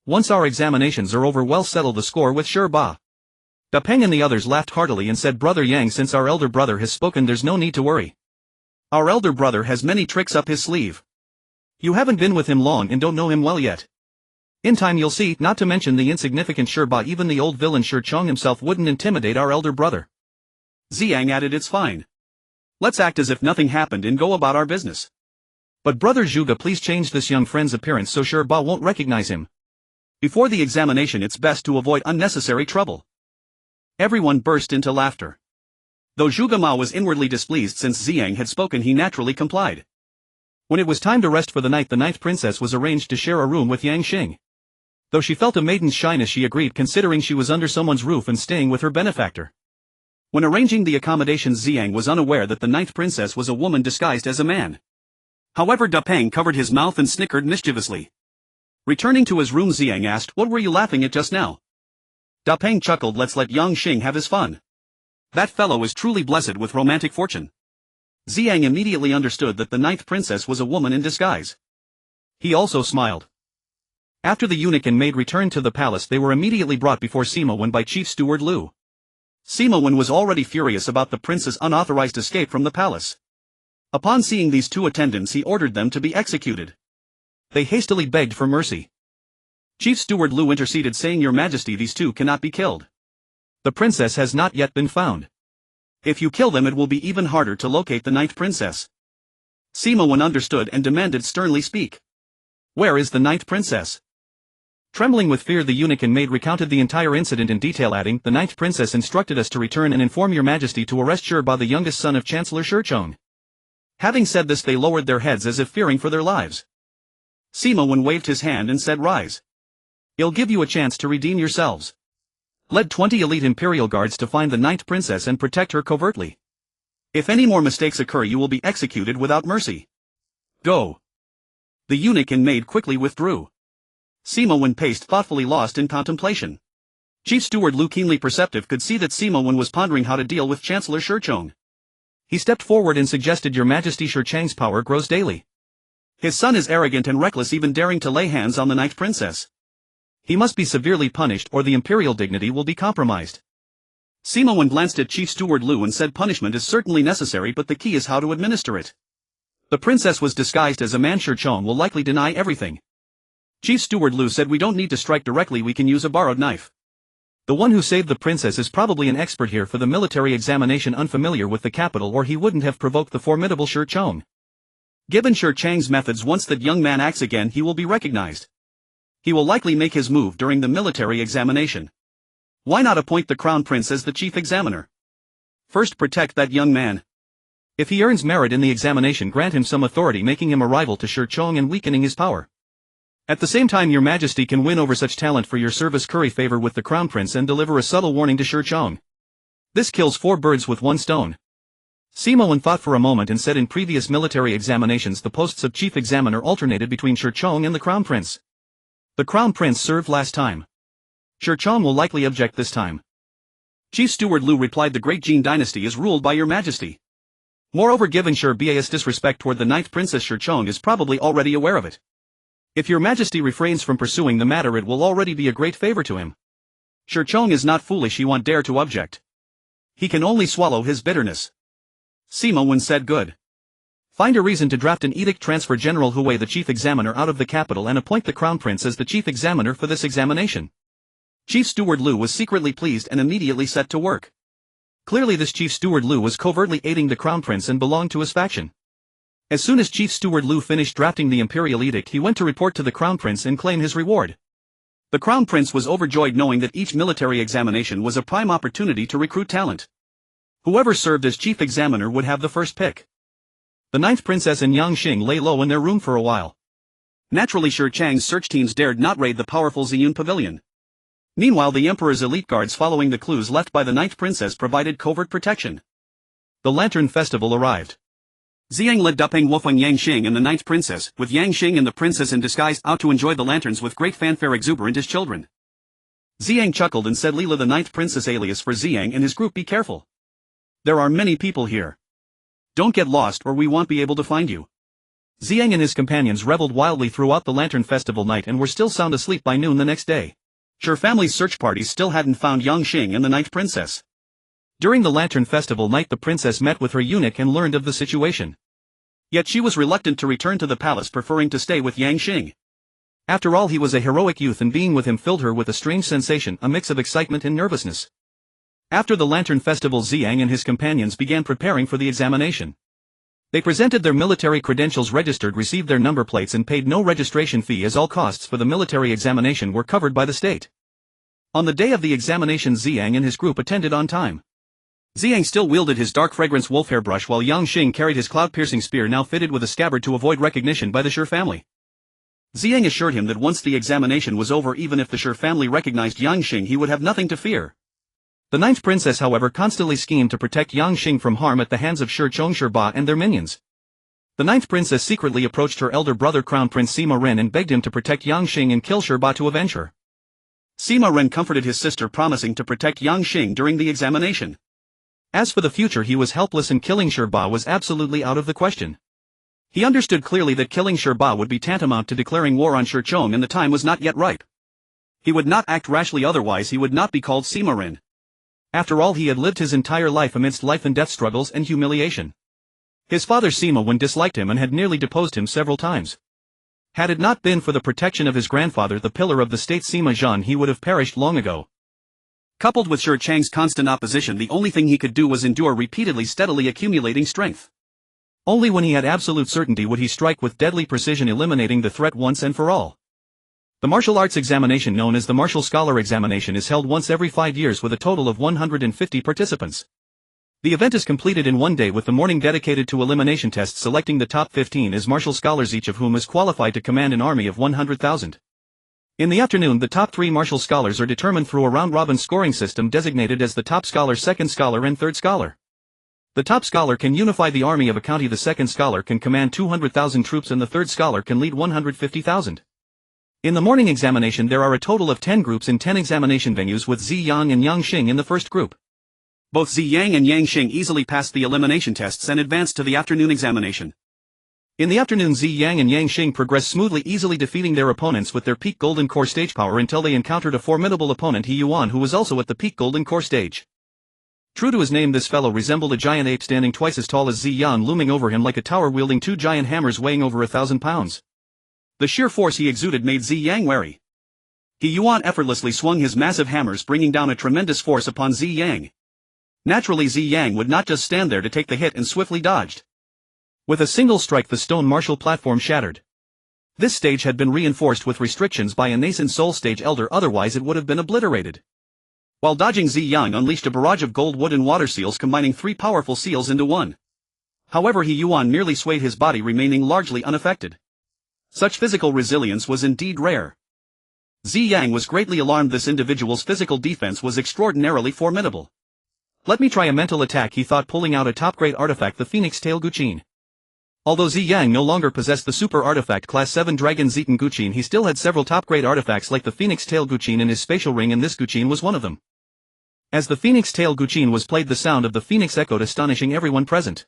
S2: Once our examinations are over, we'll settle the score with Shurba." Da Peng and the others laughed heartily and said, "Brother Yang, since our elder brother has spoken, there's no need to worry. Our elder brother has many tricks up his sleeve.
S1: You haven't been with him long and don't know him well yet. In time you'll see, not to mention the insignificant Sherba, even the old villain Chong himself wouldn't intimidate our elder brother.
S2: Ziyang added, it's fine. Let's act as if nothing happened and go about our business.
S1: But brother Zhuge, please change this young friend's appearance so Sherba won't recognize him.
S2: Before the examination it's best to avoid unnecessary trouble. Everyone burst into laughter. Though Zhuge Ma was inwardly displeased since Ziyang had spoken, he naturally complied.
S1: When it was time to rest for the night, the ninth princess was arranged to share a room with Yang Xing. Though she felt a maiden's shyness, she agreed, considering she was under someone's roof and staying with her benefactor.
S2: When arranging the accommodations, Ziyang was unaware that the ninth princess was a woman disguised as a man. However, Da Peng covered his mouth and snickered mischievously. Returning to his room, Ziyang asked, "What were you laughing at just now?" Da Peng chuckled, "Let's let Yang Xing have his fun. That fellow is truly blessed with romantic fortune." Ziyang immediately understood that the ninth princess was a woman in disguise.
S1: He also smiled. After the eunuch and maid returned to the palace, they were immediately brought before Sima Wen by Chief Steward Lu.
S2: Sima Wen was already furious about the prince's unauthorized escape from the palace. Upon seeing these two attendants, he ordered them to be executed.
S1: They hastily begged for mercy.
S2: Chief Steward Lu interceded, saying, "Your Majesty, these two cannot be killed.
S1: The princess has not yet been found.
S2: If you kill them, it will be even harder to locate the ninth princess." Sima Wen understood and demanded sternly, "Speak. Where is the ninth princess?"
S1: Trembling with fear, the eunuch and maid recounted the entire incident in detail, adding, "The ninth princess instructed us to return and inform your Majesty to arrest Sherba, the youngest son of Chancellor Chong." Having said this, they lowered their heads as if fearing for their lives.
S2: Sima Wen waved his hand and said, "Rise. I'll give you a chance to redeem yourselves.
S1: Led 20 elite imperial guards to find the ninth princess and protect her covertly.
S2: If any more mistakes occur, you will be executed without mercy. Go." The eunuch and maid quickly withdrew. Sima Wen paced thoughtfully, lost in contemplation. Chief Steward Lu, keenly perceptive, could see that Sima Wen was pondering how to deal with Chancellor Chong.
S1: He stepped forward and suggested, "Your Majesty, Chang's power grows daily.
S2: His son is arrogant and reckless, even daring to lay hands on the ninth princess.
S1: He must be severely punished or the imperial dignity will be compromised."
S2: Sima Wen glanced at Chief Steward Lu and said, "Punishment is certainly necessary, but the key is how to administer it. The princess was disguised as a man. Chong will likely deny everything." Chief Steward Lu said, "We don't need to strike directly, we can use a borrowed knife."
S1: The one who saved the princess is probably an expert here for the military examination, unfamiliar with the capital, or he wouldn't have provoked the formidable Chong.
S2: Given Chang's methods, once that young man acts again, he will be recognized. He will likely make his move during the military examination. Why not appoint the crown prince as the chief examiner? First protect that young man.
S1: If he earns merit in the examination, grant him some authority, making him a rival to Chong and weakening his power. At the same time, your Majesty can win over such talent for your service, curry favor with the crown prince and deliver a subtle warning to Chong. This kills 4 birds with 1 stone. Sima Wen thought for a moment and said, "In previous military examinations the posts of chief examiner alternated between Chong and the crown prince. The crown prince served last time. Chong will likely object this time."
S2: Chief Steward Lu replied, "The Great Jin Dynasty is ruled by your Majesty. Moreover, given Sherba's disrespect toward the ninth princess, Chong is probably already aware of it. If your Majesty refrains from pursuing the matter, it will already be a great favor to him. Chong is not foolish, he won't dare to object. He can only swallow his bitterness." Sima Wen said, "Good.
S1: Find a reason to draft an edict, transfer General Hui, the chief examiner, out of the capital and appoint the crown prince as the chief examiner for this examination."
S2: Chief Steward Lu was secretly pleased and immediately set to work.
S1: Clearly this Chief Steward Lu was covertly aiding the crown prince and belonged to his faction. As soon as Chief Steward Lu finished drafting the imperial edict, he went to report to the crown prince and claim his reward.
S2: The crown prince was overjoyed, knowing that each military examination was a prime opportunity to recruit talent. Whoever served as chief examiner would have the first pick.
S1: The ninth princess and Yang Xing lay low in their room for a while.
S2: Naturally, Chang's search teams dared not raid the powerful Ziyang pavilion. Meanwhile, the emperor's elite guards, following the clues left by the ninth princess, provided covert protection.
S1: The Lantern Festival arrived.
S2: Ziyang led Dupeng, Wufeng, Yang Xing and the ninth princess, with Yang Xing and the princess in disguise, out to enjoy the lanterns with great fanfare, exuberant as children. Ziyang chuckled and said, "Lila, the ninth princess, alias for Ziyang and his group, be careful. There are many people here. Don't get lost or we won't be able to find you."
S1: Ziyang and his companions reveled wildly throughout the Lantern Festival night and were still sound asleep by noon the next day.
S2: Family's search parties still hadn't found Yang Xing and the ninth princess.
S1: During the Lantern Festival night, the princess met with her eunuch and learned of the situation.
S2: Yet she was reluctant to return to the palace, preferring to stay with Yang Xing.
S1: After all, he was a heroic youth, and being with him filled her with a strange sensation, a mix of excitement and nervousness. After the Lantern Festival, Ziyang and his companions began preparing for the examination. They presented their military credentials, registered, received their number plates, and paid no registration fee, as all costs for the military examination were covered by the state. On the day of the examination, Ziyang and his group attended on time. Ziyang still wielded his dark fragrance wolf hair brush, while Yang Xing carried his cloud-piercing spear, now fitted with a scabbard to avoid recognition by the Shi family. Ziyang assured him that once the examination was over, even if the Shi family recognized Yang Xing, he would have nothing to fear. The ninth princess, however, constantly schemed to protect Yang Xing from harm at the hands of Shi Chong, Shi Ba, and their minions. The ninth princess secretly approached her elder brother, Crown Prince Sima Ren, and begged him to protect Yang Xing and kill Shi Ba to avenge her. Sima Ren comforted his sister, promising to protect Yang Xing during the examination. As for the future, he was helpless, and killing Shi Ba was absolutely out of the question. He understood clearly that killing Shi Ba would be tantamount to declaring war on Shi Chong, and the time was not yet ripe. He would not act rashly, otherwise he would not be called Sima Ren. After all, he had lived his entire life amidst life and death struggles and humiliation. His father Sima Wen disliked him and had nearly deposed him several times. Had it not been for the protection of his grandfather, the pillar of the state Sima Zhan, he would have perished long ago. Coupled with Shi Chang's constant opposition, the only thing he could do was endure, repeatedly, steadily accumulating strength. Only when he had absolute certainty would he strike with deadly precision, eliminating the threat once and for all. The martial arts examination, known as the Martial Scholar Examination, is held once every 5 years with a total of 150 participants. The event is completed in one day, with the morning dedicated to elimination tests, selecting the top 15 as martial scholars, each of whom is qualified to command an army of 100,000. In the afternoon, the top 3 martial scholars are determined through a round-robin scoring system designated as the top scholar, second scholar, and third scholar. The top scholar can unify the army of a county, the second scholar can command 200,000 troops, and the third scholar can lead 150,000. In the morning examination, there are a total of 10 groups in 10 examination venues, with Ziyang and Yang Xing in the first group. Both Ziyang and Yang Xing easily passed the elimination tests and advanced to the afternoon examination. In the afternoon, Ziyang and Yang Xing progressed smoothly, easily defeating their opponents with their peak golden core stage power, until they encountered a formidable opponent, He Yuan, who was also at the peak golden core stage. True to his name, this fellow resembled a giant ape standing twice as tall as Ziyang, looming over him like a tower, wielding 2 giant hammers weighing over 1,000 pounds. The sheer force he exuded made Ziyang wary. He Yuan effortlessly swung his massive hammers, bringing down a tremendous force upon Ziyang. Naturally, Ziyang would not just stand there to take the hit, and swiftly dodged. With a single strike, the stone martial platform shattered. This stage had been reinforced with restrictions by a nascent soul stage elder, otherwise it would have been obliterated. While dodging, Ziyang unleashed a barrage of gold, wood, and water seals, combining 3 powerful seals into one. However, He Yuan merely swayed his body, remaining largely unaffected. Such physical resilience was indeed rare. Ziyang was greatly alarmed. This individual's physical defense was extraordinarily formidable. Let me try a mental attack, he thought, pulling out a top-grade artifact, the Phoenix Tail Guqin. Although Ziyang no longer possessed the super artifact Class 7 Dragon Zetan Guqin, he still had several top-grade artifacts like the Phoenix Tail Guqin in his spatial ring, and this Guqin was one of them. As the Phoenix Tail Guqin was played, the sound of the phoenix echoed, astonishing everyone present.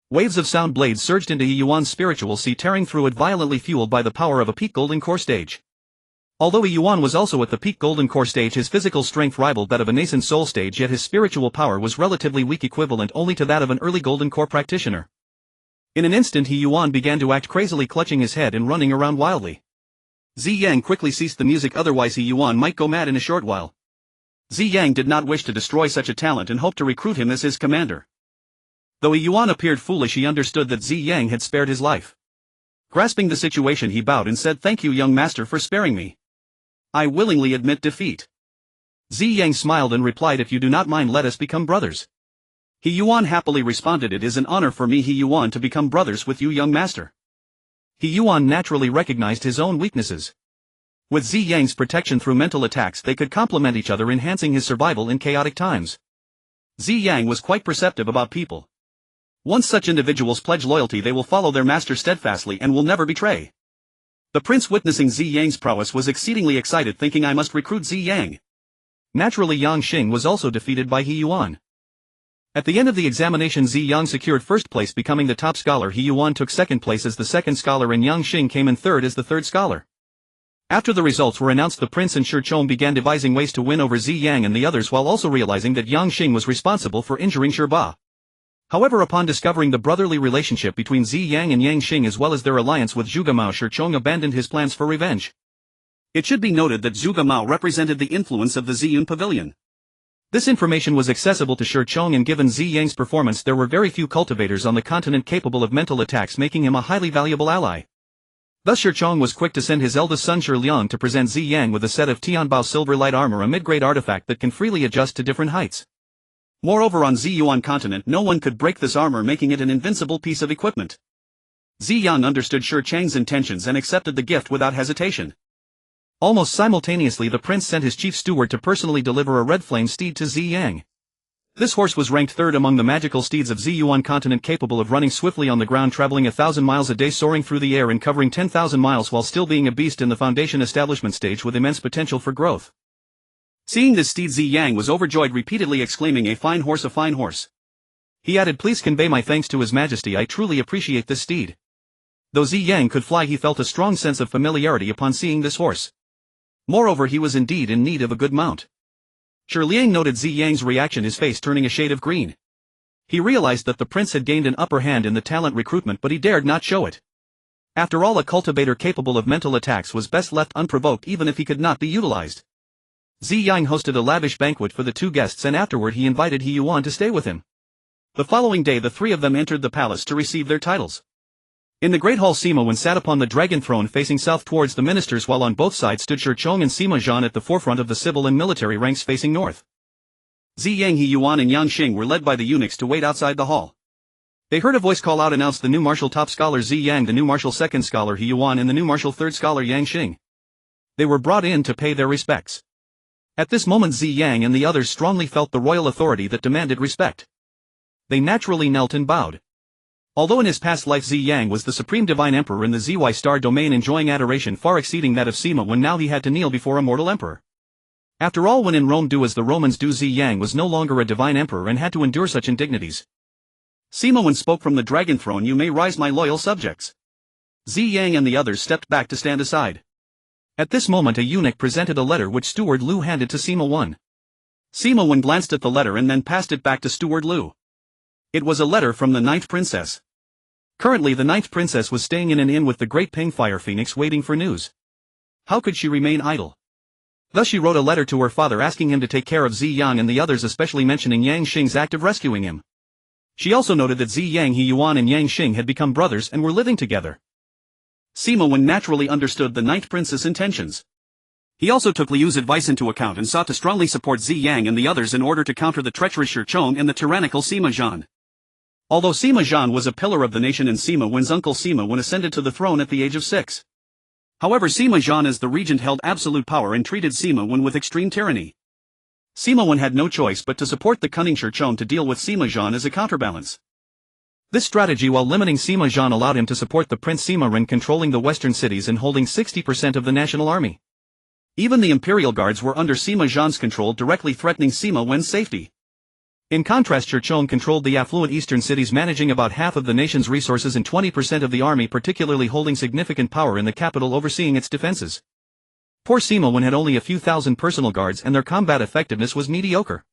S1: Waves of sound blades surged into He Yuan's spiritual sea, tearing through it, violently fueled by the power of a peak golden core stage. Although He Yuan was also at the peak golden core stage, his physical strength rivaled that of a nascent soul stage, yet his spiritual power was relatively weak, equivalent only to that of an early golden core practitioner. In an instant, He Yuan began to act crazily, clutching his head and running around wildly. Ziyang quickly ceased the music, otherwise He Yuan might go mad in a short while. Ziyang did not wish to destroy such a talent and hoped to recruit him as his commander. Though He Yuan appeared foolish, he understood that Ziyang had spared his life. Grasping the situation, he bowed and said, "Thank you, young master, for sparing me. I willingly admit defeat." Ziyang smiled and replied, "If you do not mind, let us become brothers." He Yuan happily responded, "It is an honor for me, He Yuan, to become brothers with you, young master." He Yuan naturally recognized his own weaknesses. With Ziyang's protection through mental attacks, they could complement each other, enhancing his survival in chaotic times. Ziyang was quite perceptive about people. Once such individuals pledge loyalty, they will follow their master steadfastly and will never betray. The prince, witnessing Ziyang's prowess, was exceedingly excited, thinking, "I must recruit Ziyang." Naturally, Yang Xing was also defeated by He Yuan. At the end of the examination, Ziyang secured first place, becoming the top scholar. He Yuan took second place as the second scholar, and Yang Xing came in third as the third scholar. After the results were announced, the prince and Shi Chong began devising ways to win over Ziyang and the others, while also realizing that Yang Xing was responsible for injuring Shi Ba. However, upon discovering the brotherly relationship between Ziyang and Yang Xing as well as their alliance with Zhuge Mao, Shi Chong abandoned his plans for revenge.
S2: It should be noted that Zhuge Mao represented the influence of the Ziyun Pavilion.
S1: This information was accessible to Shi Chong, and given Ziyang's performance there were very few cultivators on the continent capable of mental attacks, making him a highly valuable ally. Thus Shi Chong was quick to send his eldest son Shi Liang to present Ziyang with a set of Tianbao silver light armor, a mid-grade artifact that can freely adjust to different heights.
S2: Moreover, on Ziyuan continent no one could break this armor, making it an invincible piece of equipment. Ziyang understood Shi Chang's intentions and accepted the gift without hesitation.
S1: Almost simultaneously the prince sent his chief steward to personally deliver a red flame steed to Ziyang. This horse was ranked third among the magical steeds of Ziyuan continent, capable of running swiftly on the ground, traveling 1,000 miles a day, soaring through the air and covering 10,000 miles while still being a beast in the foundation establishment stage with immense potential for growth.
S2: Seeing this steed, Ziyang was overjoyed, repeatedly exclaiming, "A fine horse, a fine horse."
S1: He added, "Please convey my thanks to His Majesty, I truly appreciate this steed." Though Ziyang could fly, he felt a strong sense of familiarity upon seeing this horse. Moreover, he was indeed in need of a good mount. Shi Liang noted Ziyang's reaction, his face turning a shade of green. He realized that the prince had gained an upper hand in the talent recruitment, but he dared not show it. After all, a cultivator capable of mental attacks was best left unprovoked, even if he could not be utilized. Ziyang hosted a lavish banquet for the two guests, and afterward he invited He Yuan to stay with him. The following day the three of them entered the palace to receive their titles. In the great hall, Sima Wen sat upon the dragon throne facing south towards the ministers, while on both sides stood Shi Chong and Sima Zhan at the forefront of the civil and military ranks facing north.
S2: Ziyang, He Yuan and Yang Xing were led by the eunuchs to wait outside the hall. They heard a voice call out, announced the new martial top scholar Ziyang, the new martial second scholar He Yuan, and the new martial third scholar Yang Xing. They were brought in to pay their respects. At this moment Ziyang and the others strongly felt the royal authority that demanded respect. They naturally knelt and bowed. Although in his past life Ziyang was the supreme divine emperor in the ZY star domain, enjoying adoration far exceeding that of Sima Wen, now he had to kneel before a mortal emperor. After all, when in Rome do as the Romans do, Ziyang was no longer a divine emperor and had to endure such indignities. Sima Wen spoke from the dragon throne, "You may rise, my loyal subjects." Ziyang and the others stepped back to stand aside. At this moment a eunuch presented a letter which Steward Lu handed to Sima Wen. Sima Wen glanced at the letter and then passed it back to Steward Lu. It was a letter from the ninth princess. Currently the ninth princess was staying in an inn with the Great Fire Phoenix, waiting for news. How could she remain idle? Thus she wrote a letter to her father asking him to take care of Ziyang and the others, especially mentioning Yang Xing's act of rescuing him. She also noted that Ziyang, He Yuan and Yang Xing had become brothers and were living together. Sima Wen naturally understood the ninth prince's intentions. He also took Liu's advice into account and sought to strongly support Ziyang and the others in order to counter the treacherous Shi Chong and the tyrannical Sima Zhan. Although Sima Zhan was a pillar of the nation and Sima Wen's uncle Sima Wen ascended to the throne at the age of 6. However, Sima Zhan as the regent held absolute power and treated Sima Wen with extreme tyranny. Sima Wen had no choice but to support the cunning Shi Chong to deal with Sima Zhan as a counterbalance. This strategy, while limiting Sima Zhan, allowed him to support the Prince Sima Ren, controlling the western cities and holding 60% of the national army. Even the imperial guards were under Sima Zhan's control, directly threatening Sima Wen's safety. In contrast, Shi Chong controlled the affluent eastern cities, managing about half of the nation's resources and 20% of the army, particularly holding significant power in the capital, overseeing its defenses. Poor Sima Wen had only a few thousand personal guards and their combat effectiveness was mediocre.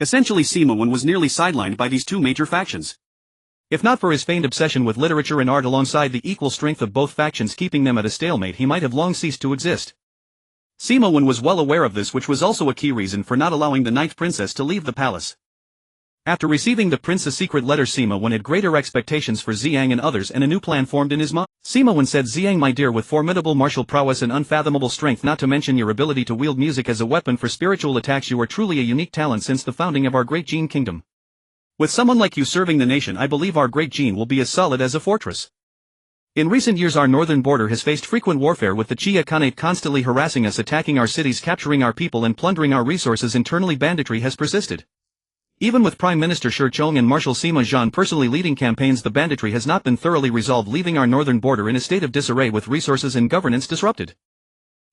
S2: Essentially, Sima Wen was nearly sidelined by these two major factions. If not for his feigned obsession with literature and art alongside the equal strength of both factions keeping them at a stalemate, he might have long ceased to exist. Sima Wen was well aware of this, which was also a key reason for not allowing the ninth princess to leave the palace. After receiving the prince's secret letter, Sima Wen had greater expectations for Ziyang and others, and a new plan formed in his mind. Sima Wen said, "Ziyang, my dear, with formidable martial prowess and unfathomable strength, not to mention your ability to wield music as a weapon for spiritual attacks, you are truly a unique talent since the founding of our Great Jin kingdom. With someone like you serving the nation, I believe our Great Jin will be as solid as a fortress. In recent years our northern border has faced frequent warfare, with the Chia Khanate constantly harassing us, attacking our cities, capturing our people and plundering our resources. Internally banditry has persisted. Even with Prime Minister Shi Chong and Marshal Sima Zhan personally leading campaigns, the banditry has not been thoroughly resolved, leaving our northern border in a state of disarray with resources and governance disrupted.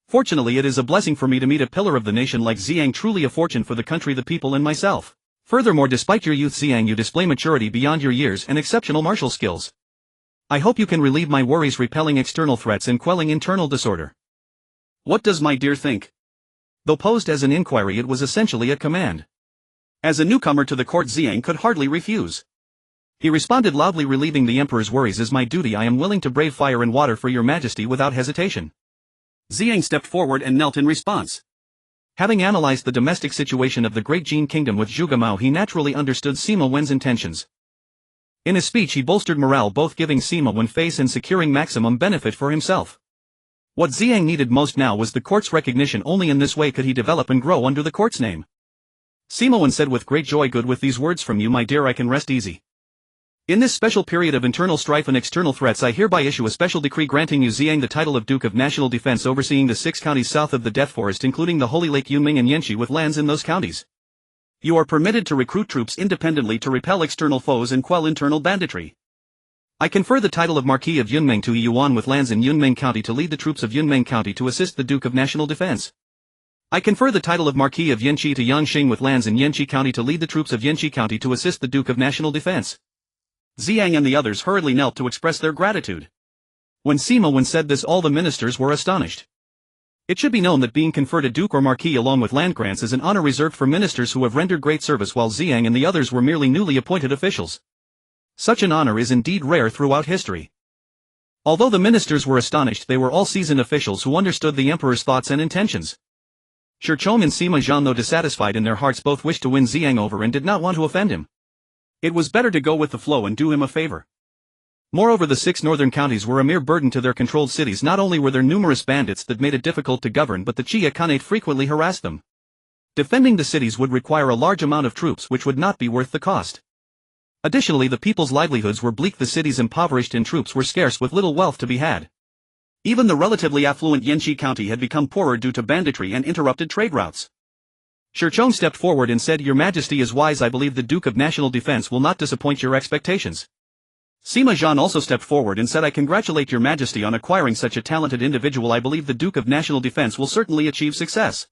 S2: Fortunately, it is a blessing for me to meet a pillar of the nation like Ziyang, truly a fortune for the country, the people and myself. Furthermore, despite your youth, Ziyang, you display maturity beyond your years and exceptional martial skills. I hope you can relieve my worries, repelling external threats and quelling internal disorder." What does my dear think? Though posed as an inquiry, it was essentially a command. As a newcomer to the court, Ziyang could hardly refuse.
S1: He responded loudly, relieving the emperor's worries is my duty. I am willing to brave fire and water for your majesty without hesitation.
S2: Ziyang stepped forward and knelt in response.
S1: Having analyzed the domestic situation of the Great Jin kingdom with Zhuge Mao, he naturally understood Sima Wen's intentions. In his speech he bolstered morale, both giving Sima Wen face and securing maximum benefit for himself. What Ziyang needed most now was the court's recognition. Only in this way could he develop and grow under the court's name. Sima Wen said with great joy, good, with these words from you, my dear, I can rest easy. In this special period of internal strife and external threats, I hereby issue a special decree granting you, Ziyang, the title of Duke of National Defense, overseeing the 6 counties south of the Death Forest, including the Holy Lake Yunming and Yanxi, with lands in those counties. You are permitted to recruit troops independently to repel external foes and quell internal banditry. I confer the title of Marquis of Yunmeng to Yuan, with lands in Yunmeng County, to lead the troops of Yunmeng County to assist the Duke of National Defense. I confer the title of Marquis of Yanxi to Yangxing, with lands in Yanxi County, to lead the troops of Yanxi County to assist the Duke of National Defense.
S2: Ziyang and the others hurriedly knelt to express their gratitude.
S1: When Sima Wen said this, all the ministers were astonished. It should be known that being conferred a duke or marquis along with land grants is an honor reserved for ministers who have rendered great service, while Ziyang and the others were merely newly appointed officials. Such an honor is indeed rare throughout history. Although the ministers were astonished, they were all seasoned officials who understood the emperor's thoughts and intentions. Shirchom and Sima Zhan, though dissatisfied in their hearts, both wished to win Ziyang over and did not want to offend him.
S2: It was better to go with the flow and do him a favor.
S1: Moreover, the 6 northern counties were a mere burden to their controlled cities. Not only were there numerous bandits that made it difficult to govern, but the Chia Khanate frequently harassed them. Defending the cities would require a large amount of troops, which would not be worth the cost. Additionally, the people's livelihoods were bleak, the cities impoverished, and troops were scarce, with little wealth to be had.
S2: Even the relatively affluent Yanxi County had become poorer due to banditry and interrupted trade routes.
S1: Shirchong stepped forward and said, Your Majesty is wise. I believe the Duke of National Defense will not disappoint your expectations.
S2: Sima Zhan also stepped forward and said, I congratulate your Majesty on acquiring such a talented individual. I believe the Duke of National Defense will certainly achieve success.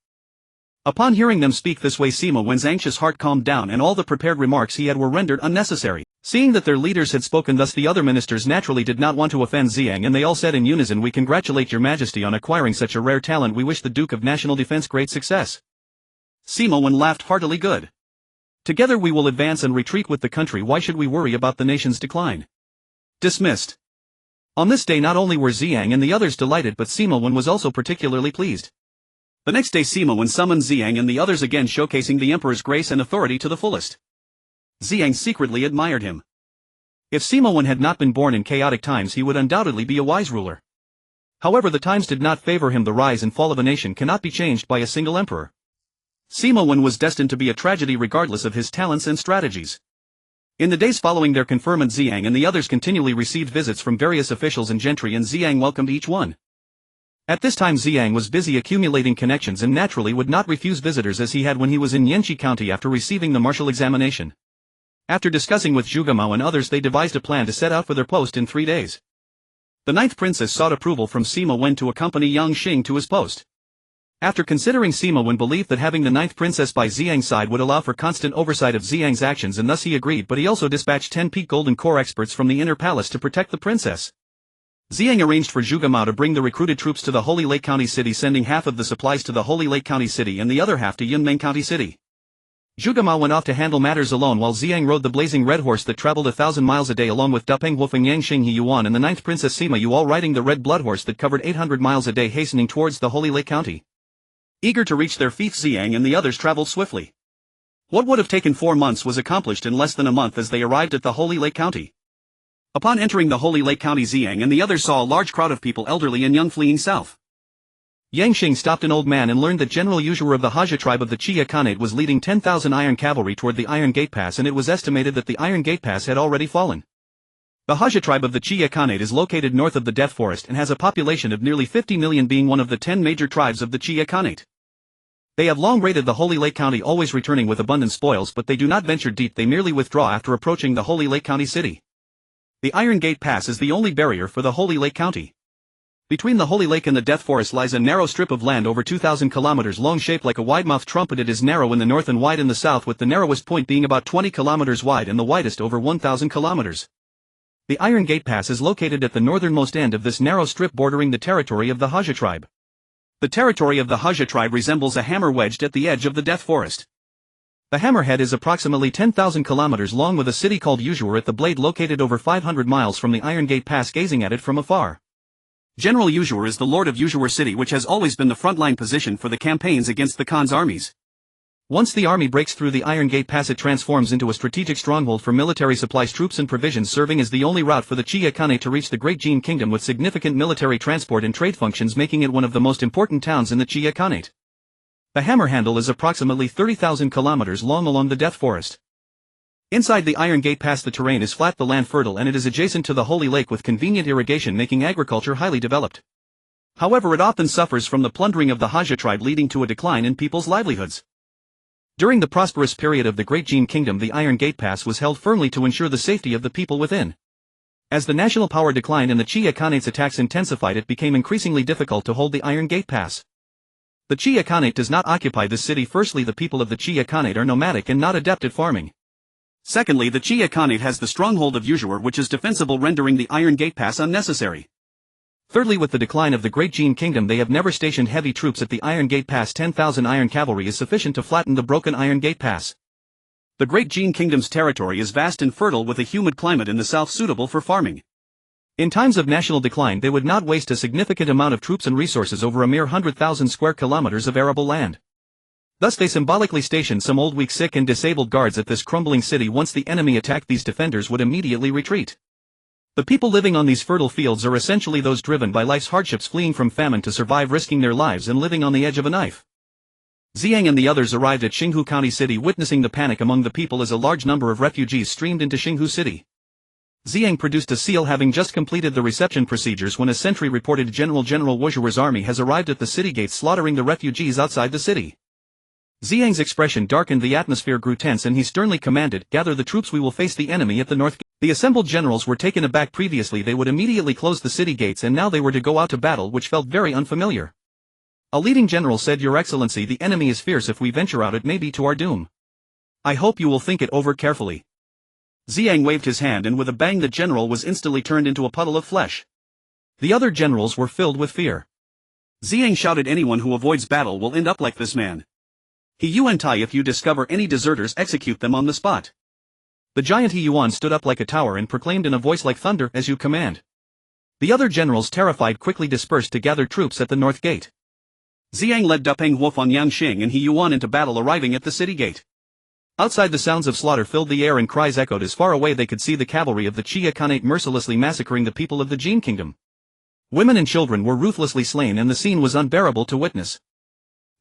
S2: Upon hearing them speak this way, Sima Wen's anxious heart calmed down, and all the prepared remarks he had were rendered unnecessary. Seeing that their leaders had spoken thus, the other ministers naturally did not want to offend Ziyang, and they all said in unison, We congratulate your Majesty on acquiring such a rare talent. We wish the Duke of National Defense great success. Sima Wen laughed heartily. Good.
S1: Together we will advance and retreat with the country. Why should we worry about the nation's decline?
S2: Dismissed.
S1: On this day not only were Ziyang and the others delighted, but Sima Wen was also particularly pleased.
S2: The next day Sima Wen summoned Ziyang and the others, again showcasing the emperor's grace and authority to the fullest. Ziyang secretly admired him.
S1: If Sima Wen had not been born in chaotic times, he would undoubtedly be a wise ruler. However, the times did not favor him. The rise and fall of a nation cannot be changed by a single emperor.
S2: Sima Wen was destined to be a tragedy regardless of his talents and strategies. In the days following their conferment, Ziyang and the others continually received visits from various officials and gentry, and Ziyang welcomed each one. At this time Ziyang was busy accumulating connections and naturally would not refuse visitors as he had when he was in Yanxi County after receiving the martial examination. After discussing with Zhuge Mao and others, they devised a plan to set out for their post in 3 days. The 9th princess sought approval from Sima Wen to accompany Yang Xing to his post. After considering, Sima Wen believed that having the 9th princess by Ziyang's side would allow for constant oversight of Ziyang's actions, and thus he agreed, but he also dispatched 10 peak golden core experts from the inner palace to protect the princess. Ziyang arranged for Zhuge Mao to bring the recruited troops to the Holy Lake County City, sending half of the supplies to the Holy Lake County City and the other half to Yunmeng County City. Zhuge Mao went off to handle matters alone, while Ziyang rode the blazing red horse that traveled 1,000 miles a day, along with Dapeng Wolfeng Yang Xing He Yuan and the 9th princess Sima Yu, all riding the red blood horse that covered 800 miles a day, hastening towards the Holy Lake County. Eager to reach their feet, Ziyang and the others traveled swiftly. What would have taken 4 months was accomplished in less than a month as they arrived at the Holy Lake County. Upon entering the Holy Lake County, Ziyang and the others saw a large crowd of people, elderly and young, fleeing south. Yang Xing stopped an old man and learned that General Yuzhur of the Haja tribe of the Chia Khanate was leading 10,000 iron cavalry toward the Iron Gate Pass, and it was estimated that the Iron Gate Pass had already fallen. The Haja tribe of the Chia Khanate is located north of the Death Forest and has a population of nearly 50 million, being one of the 10 major tribes of the Chia Khanate. They have long raided the Holy Lake County, always returning with abundant spoils, but they do not venture deep. They merely withdraw after approaching the Holy Lake County City. The Iron Gate Pass is the only barrier for the Holy Lake County. Between the Holy Lake and the Death Forest lies a narrow strip of land over 2,000 kilometers long, shaped like a wide-mouthed trumpet. It is narrow in the north and wide in the south, with the narrowest point being about 20 kilometers wide and the widest over 1,000 kilometers. The Iron Gate Pass is located at the northernmost end of this narrow strip, bordering the territory of the Haja tribe. The territory of the Haja tribe resembles a hammer wedged at the edge of the Death Forest.
S1: The hammerhead is approximately 10,000 kilometers long with a city called Yuzhur at the blade located over 500 miles from the Iron Gate Pass gazing at it from afar.
S2: General Yuzhur is the lord of Yuzhur city which has always been the frontline position for the campaigns against the Khan's armies.
S1: Once the army breaks through the Iron Gate Pass it transforms into a strategic stronghold for military supplies, troops and provisions, serving as the only route for the Qia Khanate to reach the Great Jin Kingdom with significant military transport and trade functions, making it one of the most important towns in the Qia Khanate. The hammer handle is approximately 30,000 kilometers long along the Death Forest. Inside the Iron Gate Pass the terrain is flat, the land fertile, and it is adjacent to the Holy Lake with convenient irrigation, making agriculture highly developed. However, it often suffers from the plundering of the Haja tribe, leading to a decline in people's livelihoods. During the prosperous period of the Great Jin Kingdom, the Iron Gate Pass was held firmly to ensure the safety of the people within. As the national power declined and the Qia Khanate's attacks intensified, it became increasingly difficult to hold the Iron Gate Pass. The Qia Khanate does not occupy this city. Firstly, the people of the Qia Khanate are nomadic and not adept at farming.
S2: Secondly, the Qia Khanate has the stronghold of Yuzhur which is defensible, rendering the Iron Gate Pass unnecessary.
S1: Thirdly, with the decline of the Great Jin Kingdom they have never stationed heavy troops at the Iron Gate Pass. 10,000 iron cavalry is sufficient to flatten the broken Iron Gate Pass.
S2: The Great Jin Kingdom's territory is vast and fertile with a humid climate in the south suitable for farming.
S1: In times of national decline they would not waste a significant amount of troops and resources over a mere 100,000 square kilometers of arable land. Thus they symbolically stationed some old, weak, sick and disabled guards at this crumbling city. Once the enemy attacked, these defenders would immediately retreat. The people living on these fertile fields are essentially those driven by life's hardships, fleeing from famine to survive, risking their lives and living on the edge of a knife. Ziyang and the others arrived at Xinghu County City, witnessing the panic among the people as a large number of refugees streamed into Xinghu City. Ziyang produced a seal, having just completed the reception procedures when a sentry reported General Wuzhur's army has arrived at the city gates, slaughtering the refugees outside the city. Ziyang's expression darkened, the atmosphere grew tense, and he sternly commanded, "Gather the troops, we will face the enemy at the north gate." The assembled generals were taken aback. Previously they would immediately close the city gates, and now they were to go out to battle, which felt very unfamiliar. A leading general said, "Your Excellency, the enemy is fierce. If we venture out it may be to our doom. I hope you will think it over carefully." Ziyang waved his hand, and with a bang the general was instantly turned into a puddle of flesh. The other generals were filled with fear.
S2: Ziyang shouted, "Anyone who avoids battle will end up like this man. He Yuan Tai, if you discover any deserters, execute them on the spot."
S1: The giant He Yuan stood up like a tower and proclaimed in a voice like thunder, "As you command." The other generals, terrified, quickly dispersed to gather troops at the north gate.
S2: Ziyang led Dapeng Huofan Yangxing and He Yuan into battle, arriving at the city gate.
S1: Outside the sounds of slaughter filled the air and cries echoed as far away they could see the cavalry of the Qia Khanate mercilessly massacring the people of the Jin Kingdom. Women and children were ruthlessly slain and the scene was unbearable to witness.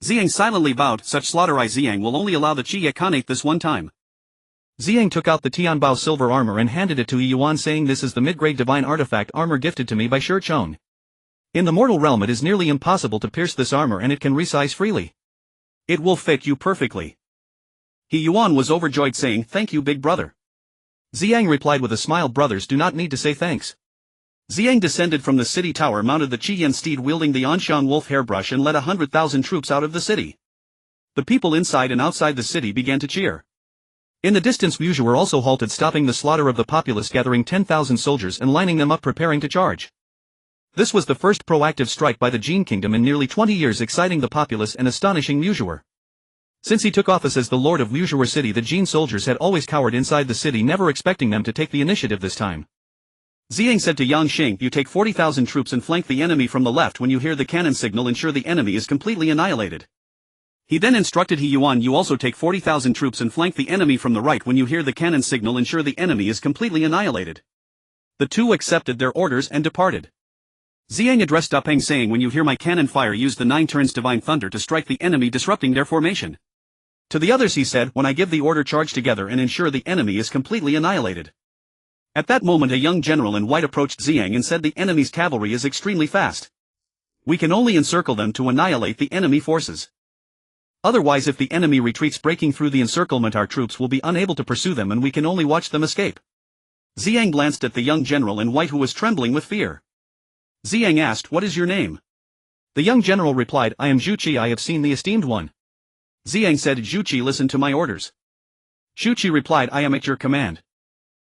S2: Ziyang silently vowed, "Such slaughter Ziyang will only allow the Qia Khanate this one time."
S1: Ziyang took out the Tianbao silver armor and handed it to He Yuan, saying, "This is the mid-grade divine artifact armor gifted to me by Shi Chong. In the mortal realm it is nearly impossible to pierce this armor and it can resize freely. It will fit you perfectly."
S2: He Yuan was overjoyed, saying, "Thank you, big brother."
S1: Ziyang replied with a smile, "Brothers do not need to say thanks."
S2: Ziyang descended from the city tower, mounted the Qiyan steed wielding the Anshan wolf hairbrush, and led 100,000 troops out of the city. The people inside and outside the city began to cheer. In the distance Yuzhur also halted, stopping the slaughter of the populace, gathering 10,000 soldiers and lining them up, preparing to charge. This was the first proactive strike by the Jin Kingdom in nearly 20 years, exciting the populace and astonishing Yuzhur. Since he took office as the lord of Yuzhur city, the Jin soldiers had always cowered inside the city, never expecting them to take the initiative this time. Ziyang said to Yang Xing, "You take 40,000 troops and flank the enemy from the left. When you hear the cannon signal, ensure the enemy is completely annihilated." He then instructed He Yuan, "You also take 40,000 troops and flank the enemy from the right. When you hear the cannon signal, ensure the enemy is completely annihilated." The two accepted their orders and departed. Ziyang addressed Dapeng, saying, "When you hear my cannon fire, use the 9 turns Divine Thunder to strike the enemy, disrupting their formation." To the others he said, "When I give the order, charge together and ensure the enemy is completely annihilated." At that moment a young general in white approached Ziyang and said, "The enemy's cavalry is extremely fast. We can only encircle them to annihilate the enemy forces. Otherwise, if the enemy retreats breaking through the encirclement, our troops will be unable to pursue them and we can only watch them escape." Ziyang glanced at the young general in white, who was trembling with fear. Ziyang asked, "What is your name?" The young general replied, "I am Zhu Qi, I have seen the esteemed one." Ziyang said, "Zhu Qi, listen to my orders." Zhu Qi replied, "I am at your command."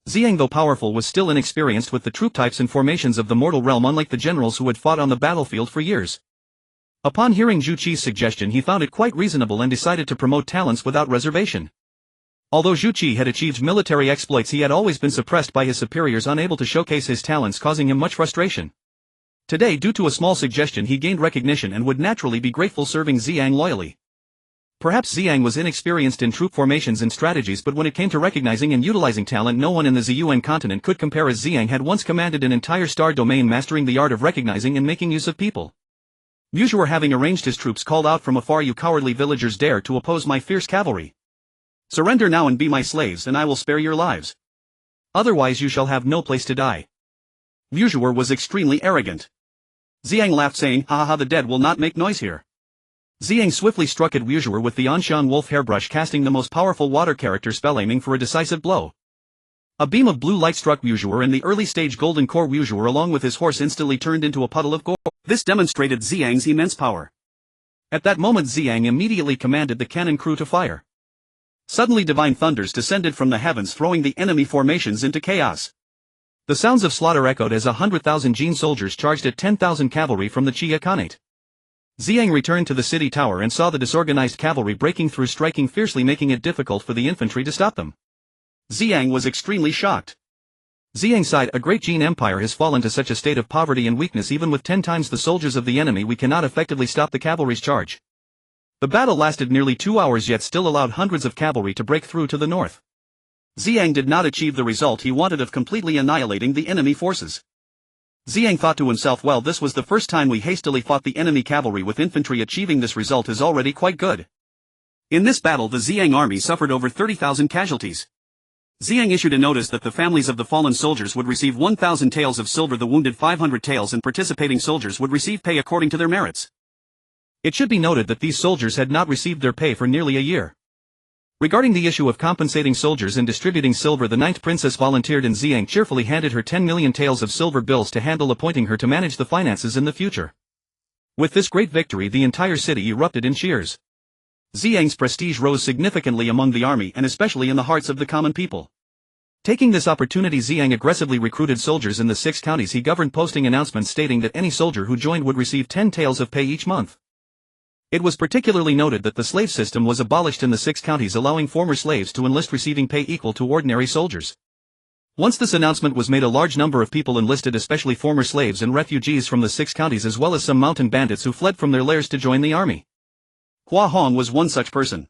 S2: Ziyang, though powerful, was still inexperienced with the troop types and formations of the mortal realm, unlike the generals who had fought on the battlefield for years. Upon hearing Zhu Qi's suggestion, he found it quite reasonable and decided to promote talents without reservation.
S1: Although Zhu Qi had achieved military exploits, he had always been suppressed by his superiors, unable to showcase his talents, causing him much frustration. Today, due to a small suggestion, he gained recognition and would naturally be grateful, serving Ziyang loyally. Perhaps Ziyang was inexperienced in troop formations and strategies, but when it came to recognizing and utilizing talent, no one in the Ziyuan continent could compare, as Ziyang had once commanded an entire star domain, mastering the art of recognizing and making use of people. Wishful, having arranged his troops, called out from afar, "You cowardly villagers dare to oppose my fierce cavalry? Surrender now and be my slaves, and I will spare your lives. Otherwise you shall have no place to die." Wishful was extremely arrogant. Ziyang laughed, saying, "Ha ha ha, the dead will not make noise here." Ziyang swiftly struck at Wishful with the Anshan Wolf hairbrush, casting the most powerful water character spell, aiming for a decisive blow. A beam of blue light struck Wishful, and the early stage golden core Wishful along with his horse instantly turned into a puddle of gold. This demonstrated Ziyang's immense power. At that moment Ziyang immediately commanded the cannon crew to fire. Suddenly divine thunders descended from the heavens, throwing the enemy formations into chaos. The sounds of slaughter echoed as 100,000 Jin soldiers charged at 10,000 cavalry from the Qia Khanate. Ziyang returned to the city tower and saw the disorganized cavalry breaking through, striking fiercely, making it difficult for the infantry to stop them. Ziyang was extremely shocked. Ziyang sighed, "A great Jin empire has fallen to such a state of poverty and weakness. Even with 10 times the soldiers of the enemy, we cannot effectively stop the cavalry's charge." The battle lasted nearly 2 hours, yet still allowed hundreds of cavalry to break through to the north. Ziyang did not achieve the result he wanted of completely annihilating the enemy forces. Ziyang thought to himself, "Well, this was the first time we hastily fought the enemy cavalry with infantry. Achieving this result is already quite good." In this battle the Ziyang army suffered over 30,000 casualties. Ziyang issued a notice that the families of the fallen soldiers would receive 1,000 taels of silver, the wounded 500 taels, and participating soldiers would receive pay according to their merits. It should be noted that these soldiers had not received their pay for nearly a year. Regarding the issue of compensating soldiers and distributing silver, the ninth princess volunteered, and Ziyang cheerfully handed her 10 million taels of silver bills to handle, appointing her to manage the finances in the future. With this great victory, the entire city erupted in cheers. Ziyang's prestige rose significantly among the army and especially in the hearts of the common people. Taking this opportunity, Ziyang aggressively recruited soldiers in the 6 counties he governed, posting announcements stating that any soldier who joined would receive 10 taels of pay each month. It was particularly noted that the slave system was abolished in the 6 counties, allowing former slaves to enlist, receiving pay equal to ordinary soldiers. Once this announcement was made, a large number of people enlisted, especially former slaves and refugees from the 6 counties, as well as some mountain bandits who fled from their lairs to join the army. Hua Hong was one such person.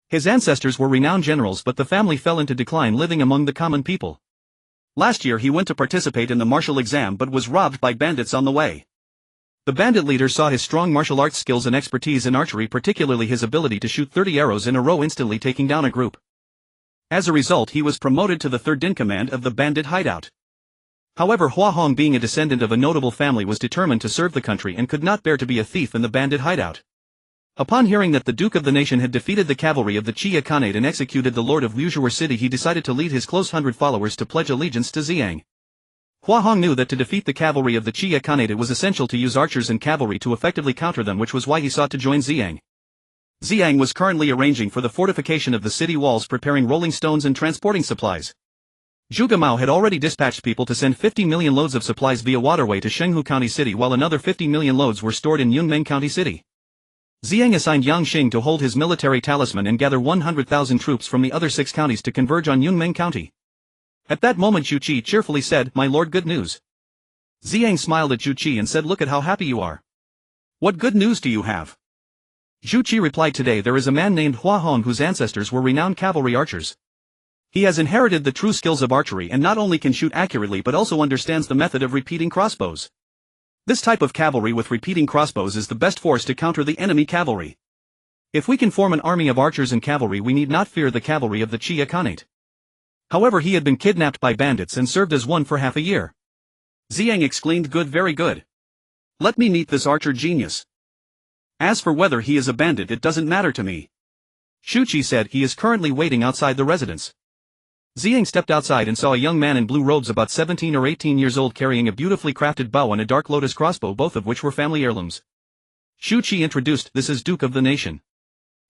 S1: His ancestors were renowned generals, but the family fell into decline, living among the common people. Last year he went to participate in the martial exam but was robbed by bandits on the way. The bandit leader saw his strong martial arts skills and expertise in archery, particularly his ability to shoot 30 arrows in a row, instantly taking down a group. As a result, he was promoted to the 3rd in command of the bandit hideout. However, Hua Hong, being a descendant of a notable family, was determined to serve the country and could not bear to be a thief in the bandit hideout. Upon hearing that the Duke of the Nation had defeated the cavalry of the Qia Khanate and executed the Lord of Wishful City, he decided to lead his close 100 followers to pledge allegiance to Ziyang. Hua Hong knew that to defeat the cavalry of the Qia Khanate it was essential to use archers and cavalry to effectively counter them, which was why he sought to join Ziyang. Ziyang was currently arranging for the fortification of the city walls, preparing rolling stones and transporting supplies. Zhuge Mao had already dispatched people to send 50 million loads of supplies via waterway to Shenghu County City, while another 50 million loads were stored in Yunmeng County City. Ziyang assigned Yang Xing to hold his military talisman and gather 100,000 troops from the other 6 counties to converge on Yunmeng County. At that moment Zhu Qi cheerfully said, "My lord, good news." Ziyang smiled at Zhu Qi and said, "Look at how happy you are. What good news do you have?" Zhu Qi replied, "Today there is a man named Hua Hong whose ancestors were renowned cavalry archers. He has inherited the true skills of archery and not only can shoot accurately but also understands the method of repeating crossbows. This type of cavalry with repeating crossbows is the best force to counter the enemy cavalry. If we can form an army of archers and cavalry, we need not fear the cavalry of the Qia Khanate." However, he had been kidnapped by bandits and served as one for half a year. Ziyang exclaimed, "Good, very good. Let me meet this archer genius. As for whether he is a bandit, it doesn't matter to me." Zhu Qi said, "He is currently waiting outside the residence." Ziyang stepped outside and saw a young man in blue robes about 17 or 18 years old, carrying a beautifully crafted bow and a dark lotus crossbow, both of which were family heirlooms. Zhu Qi introduced, "This is Duke of the Nation."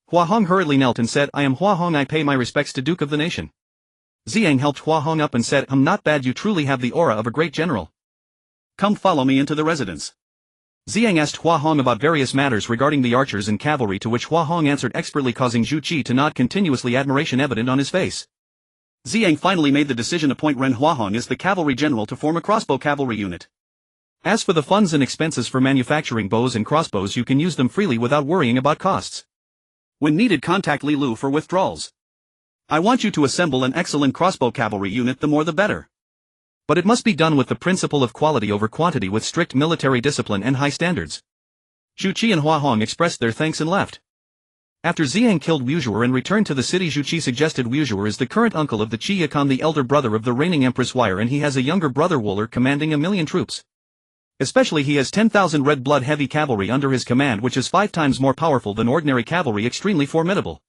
S1: Hua Hong hurriedly knelt and said, "I am Hua Hong, I pay my respects to Duke of the Nation." Ziyang helped Hua Hong up and said, "Not bad, you truly have the aura of a great general. Come, follow me into the residence." Ziyang asked Hua Hong about various matters regarding the archers and cavalry, to which Hua Hong answered expertly, causing Zhu Qi to nod continuously, admiration evident on his face.
S2: Ziyang finally made the decision to appoint Ren Huahong as the cavalry general to form a crossbow cavalry unit.
S1: As for the funds and expenses for manufacturing bows and crossbows, you can use them freely without worrying about costs.
S2: When needed, contact Li Lu for withdrawals. I want you to assemble an excellent crossbow cavalry unit, the more the better.
S1: But it must be done with the principle of quality over quantity, with strict military discipline and high standards. Zhu Qi and Hua Hong expressed their thanks and left. After Ziyang killed Wuzhuer and returned to the city, Zhu Qi suggested Wuzhuer is the current uncle of the Qi Yakan, the elder brother of the reigning Empress Wire, and he has a younger brother Wuler commanding 1,000,000 troops. Especially he has 10,000 red blood heavy cavalry under his command, which is 5 times more powerful than ordinary cavalry, extremely formidable.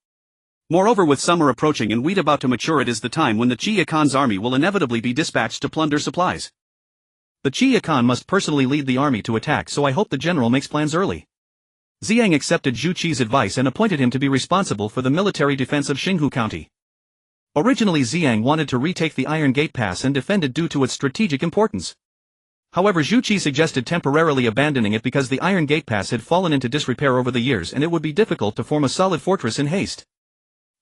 S2: Moreover, with summer approaching and wheat about to mature, it is the time when the Qi Yakan's army will inevitably be dispatched to plunder supplies. The Qi Yakan must personally lead the army to attack, so I hope the general makes plans early. Ziyang accepted Zhu Qi's advice and appointed him to be responsible for the military defense of Xinghu County. Originally Ziyang wanted to retake the Iron Gate Pass and defend it due to its strategic importance. However, Zhu Qi suggested temporarily abandoning it because the Iron Gate Pass had fallen into disrepair over the years and it would be difficult to form a solid fortress in haste.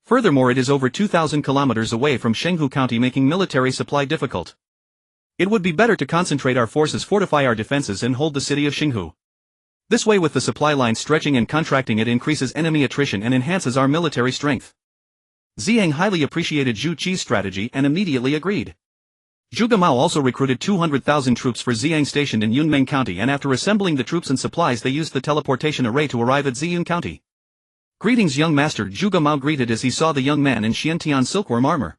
S2: Furthermore, it is over 2,000 kilometers away from Xinghu County, making military supply difficult. It would be better to concentrate our forces, fortify our defenses, and hold the city of Xinghu. This way, with the supply line stretching and contracting, it increases enemy attrition and enhances our military strength. Ziyang highly appreciated Zhu Qi's strategy and immediately agreed. Zhuge Mao also recruited 200,000 troops for Ziyang stationed in Yunmeng County, and after assembling the troops and supplies they used the teleportation array to arrive at Ziyang County. "Greetings, young master," Zhuge Mao greeted as he saw the young man in Xiantian silkworm armor.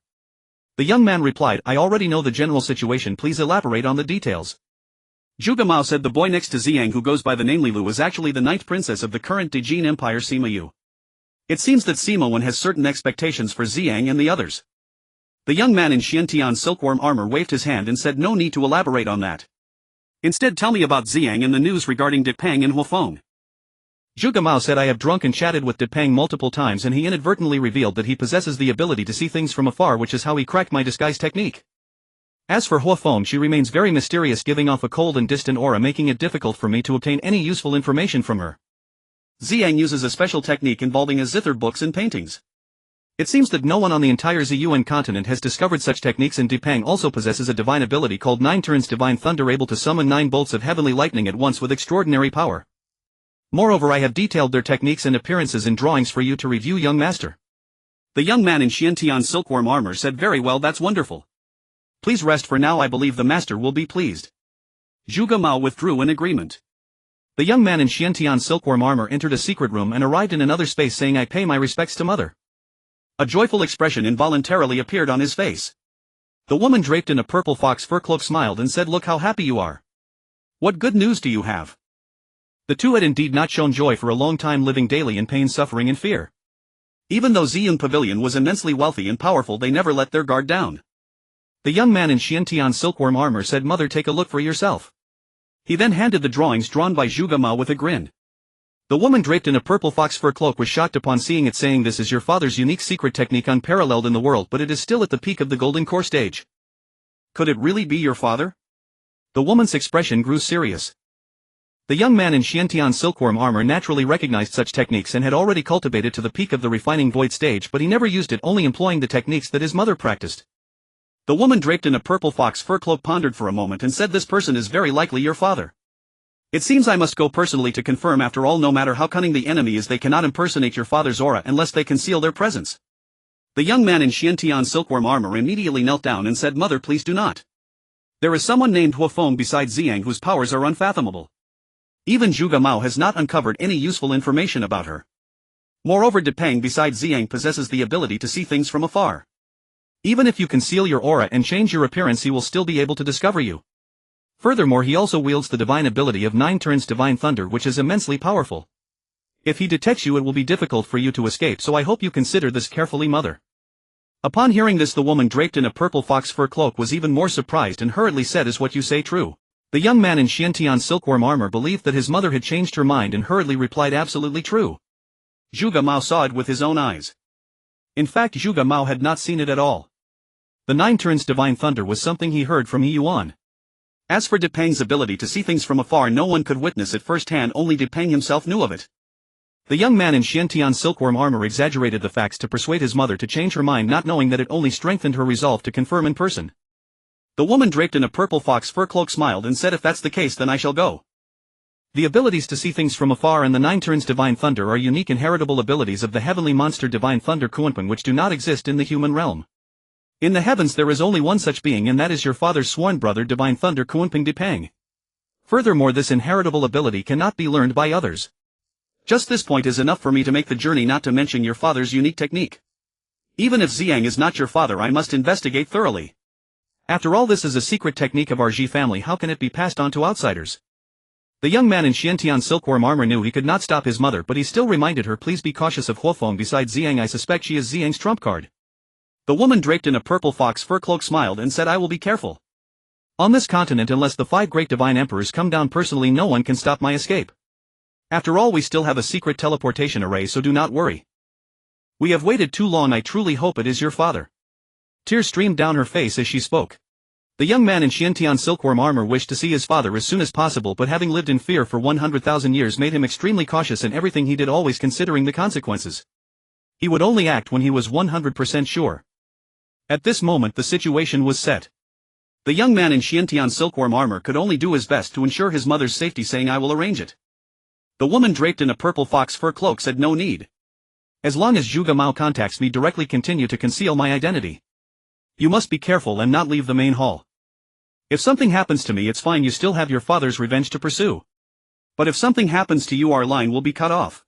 S2: The young man replied, "I already know the general situation, please elaborate on the details." Zhuge Mao said the boy next to Ziyang, who goes by the name Li Lu, is actually the ninth princess of the current Dijin Empire, Sima Yu. It seems that Sima Wen has certain expectations for Ziyang and the others. The young man in Xiantian silkworm armor waved his hand and said, "No need to elaborate on that. Instead, tell me about Ziyang and the news regarding Dipeng and Huafeng."
S1: Zhuge Mao said, "I have drunk and chatted with Dipeng multiple times, and he inadvertently revealed that he possesses the ability to see things from afar, which is how he cracked my disguise technique. As for Huafeng, she remains very mysterious, giving off a cold and distant aura, making it difficult for me to obtain any useful information from her.
S2: Ziyang uses a special technique involving azithar books and paintings.
S1: It seems that no one on the entire Ziyuan continent has discovered such techniques, and Dipeng also possesses a divine ability called 9 turns Divine Thunder, able to summon 9 bolts of heavenly lightning at once with extraordinary power. Moreover, I have detailed their techniques and appearances in drawings for you to review, young master."
S2: The young man in Xiantian silkworm armor said, "Very well, that's wonderful. Please rest for now, I believe the master will be pleased." Zhuge Mao withdrew in agreement.
S1: The young man in Xiantian silkworm armor entered a secret room and arrived in another space, saying, "I pay my respects to mother."
S2: A joyful expression involuntarily appeared on his face.
S1: The woman draped in a purple fox fur cloak smiled and said, "Look how happy you are.
S2: What good news do you have?"
S1: The two had indeed not shown joy for a long time, living daily in pain, suffering and fear.
S2: Even though Ziyang Pavilion was immensely wealthy and powerful, they never let their guard down.
S1: The young man in Xiantian silkworm armor said, "Mother, take a look for yourself." He then handed the drawings drawn by Zhuge Mao with a grin. The woman draped in a purple fox fur cloak was shocked upon seeing it, saying, "This is your father's unique secret technique, unparalleled in the world, but it is still at the peak of the golden core stage."
S2: "Could it really be your father?"
S1: The woman's expression grew serious. The young man in Xiantian silkworm armor naturally recognized such techniques and had already cultivated to the peak of the refining void stage, but he never used it, only employing the techniques that his mother practiced.
S2: The woman draped in a purple fox fur cloak pondered for a moment and said, "This person is very likely your father. It seems I must go personally to confirm. After all, no matter how cunning the enemy is, they cannot impersonate your father's aura unless they conceal their presence." The young man in Xiantian silkworm armor immediately knelt down and said, "Mother, please do not. There is someone named Huafeng besides Ziyang whose powers are unfathomable. Even Zhuge Mao has not uncovered any useful information about her. Moreover, Dipeng besides Ziyang possesses the ability to see things from afar. Even if you conceal your aura and change your appearance, he will still be able to discover you. Furthermore, he also wields the divine ability of 9 turns Divine Thunder, which is immensely powerful. If he detects you, it will be difficult for you to escape, so I hope you consider this carefully, mother." Upon hearing this, the woman draped in a purple fox fur cloak was even more surprised and hurriedly said, "Is what you say true?" The young man in Xiantian silkworm armor believed that his mother had changed her mind and hurriedly replied, "Absolutely true." Zhuge Mao saw it with his own eyes.
S1: In fact, Zhuge Mao had not seen it at all. The 9 turns Divine Thunder was something he heard from He Yuan.
S2: As for Depeng's ability to see things from afar, no one could witness it firsthand, only Depeng himself knew of it.
S1: The young man in Xiantian's silkworm armor exaggerated the facts to persuade his mother to change her mind, not knowing that it only strengthened her resolve to confirm in person.
S2: The woman draped in a purple fox fur cloak smiled and said, "If that's the case, then I shall go."
S1: The abilities to see things from afar and the 9 turns Divine Thunder are unique inheritable abilities of the heavenly monster Divine Thunder Roc which do not exist in the human realm. In the heavens there is only one such being, and that is your father's sworn brother Divine Thunder Roc Depeng. Furthermore, this inheritable ability cannot be learned by others.
S2: Just this point is enough for me to make the journey, not to mention your father's unique technique. Even if Ziyang is not your father, I must investigate thoroughly.
S1: After all, this is a secret technique of our Ji family. How can it be passed on to outsiders? The young man in Xiantian's silkworm armor knew he could not stop his mother, but he still reminded her, "Please be cautious of Huofeng. Besides Ziyang, I suspect she is Ziyang's trump card."
S2: The woman draped in a purple fox fur cloak smiled and said, "I will be careful.
S1: On this continent, unless the 5 great divine emperors come down personally, no one can stop my escape. After all, we still have a secret teleportation array, so do not worry. We have waited too long. I truly hope it is your father." Tears streamed down her face as she spoke. The young man in Xiantian's silkworm armor wished to see his father as soon as possible, but having lived in fear for 100,000 years made him extremely cautious in everything he did, always considering the consequences. He would only act when he was 100% sure. At this moment the situation was set.
S2: The young man in Xiantian's silkworm armor could only do his best to ensure his mother's safety, saying, "I will arrange it." The woman draped in a purple fox fur cloak said, "No need.
S1: As long as Zhuge Mao contacts me directly, continue to conceal my identity. You must be careful and not leave the main hall. If something happens to me, it's fine, you still have your father's revenge to pursue.
S2: But if something happens to you, our line will be cut off."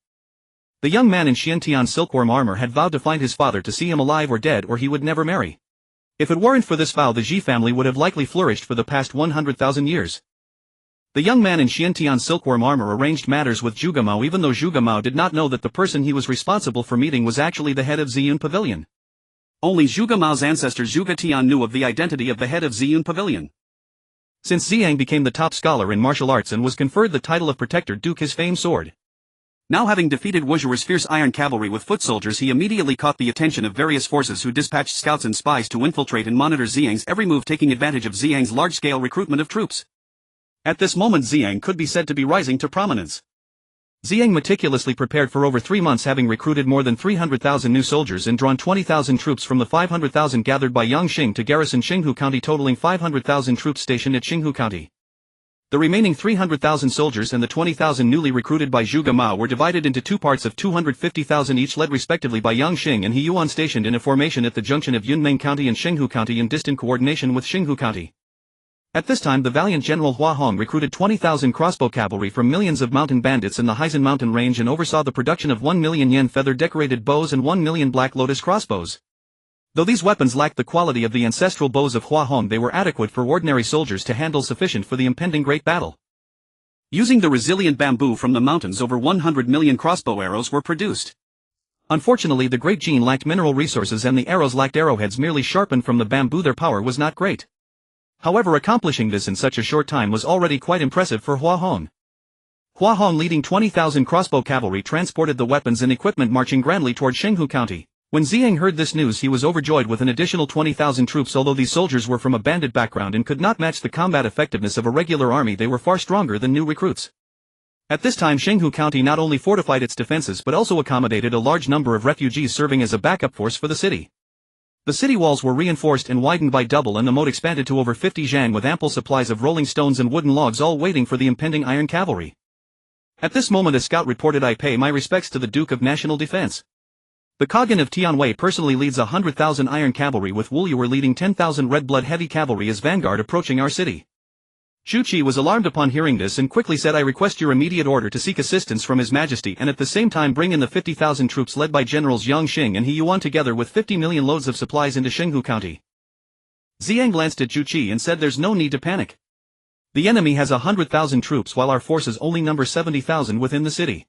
S1: The young man in Xiantian's silkworm armor had vowed to find his father, to see him alive or dead, or he would never marry. If it weren't for this vow, the Ji family would have likely flourished for the past 100,000 years. The young man in Xiantian's silkworm armor arranged matters with Zhuge Mao, even though Zhuge Mao did not know that the person he was responsible for meeting was actually the head of Ziyun Pavilion.
S2: Only Zhuge Mao's ancestor Zhuge Tian knew of the identity of the head of Ziyun Pavilion.
S1: Since Ziyang became the top scholar in martial arts and was conferred the title of Protector Duke, his famed sword.
S2: Now, having defeated Wuzhuer's fierce iron cavalry with foot soldiers, he immediately caught the attention of various forces who dispatched scouts and spies to infiltrate and monitor Ziyang's every move, taking advantage of Ziyang's large-scale recruitment of troops. At this moment Ziyang could be said to be rising to prominence.
S1: Ziyang meticulously prepared for over 3 months, having recruited more than 300,000 new soldiers and drawn 20,000 troops from the 500,000 gathered by Yangqing to garrison Xinghu County, totaling 500,000 troops stationed at Xinghu County. The remaining 300,000 soldiers and the 20,000 newly recruited by Zhuge Mao were divided into 2 parts of 250,000 each, led respectively by Yangqing and He Yuan, stationed in a formation at the junction of Yunmeng County and Xinghu County in distant coordination with Xinghu County. At this time the valiant General Hua Hong recruited 20,000 crossbow cavalry from millions of mountain bandits in the Heisen mountain range and oversaw the production of 1 million yen feather-decorated bows and 1 million Black Lotus crossbows. Though these weapons lacked the quality of the ancestral bows of Hua Hong, they were adequate for ordinary soldiers to handle, sufficient for the impending great battle.
S2: Using the resilient bamboo from the mountains, over 100 million crossbow arrows were produced.
S1: Unfortunately, the Great Jin lacked mineral resources and the arrows lacked arrowheads merely sharpened from the bamboo. Their power was not great. However, accomplishing this in such a short time was already quite impressive for Hua Hong. Hua Hong, leading 20,000 crossbow cavalry, transported the weapons and equipment, marching grandly toward Xinghu County. When Ziyang heard this news, he was overjoyed with an additional 20,000 troops. Although these soldiers were from a bandit background and could not match the combat effectiveness of a regular army, they were far stronger than new recruits. At this time Xinghu County not only fortified its defenses but also accommodated a large number of refugees, serving as a backup force for the city. The city walls were reinforced and widened by double, and the moat expanded to over 50 zhang with ample supplies of rolling stones and wooden logs, all waiting for the impending iron cavalry. At this moment a scout reported, "I pay my respects to the Duke of National Defense. The Khagan of Tianwei personally leads 100,000 iron cavalry, with Wuyuer leading 10,000 red blood heavy cavalry as vanguard, approaching our city." Shu Qi was alarmed upon hearing this and quickly said, "I request your immediate order to seek assistance from His Majesty, and at the same time bring in the 50,000 troops led by Generals Yangqing and He Yuan, together with 50 million loads of supplies, into Xinghu County." Ziyang glanced at Shu Qi and said, "There's no need to panic. The enemy has 100,000 troops while our forces only number 70,000 within the city.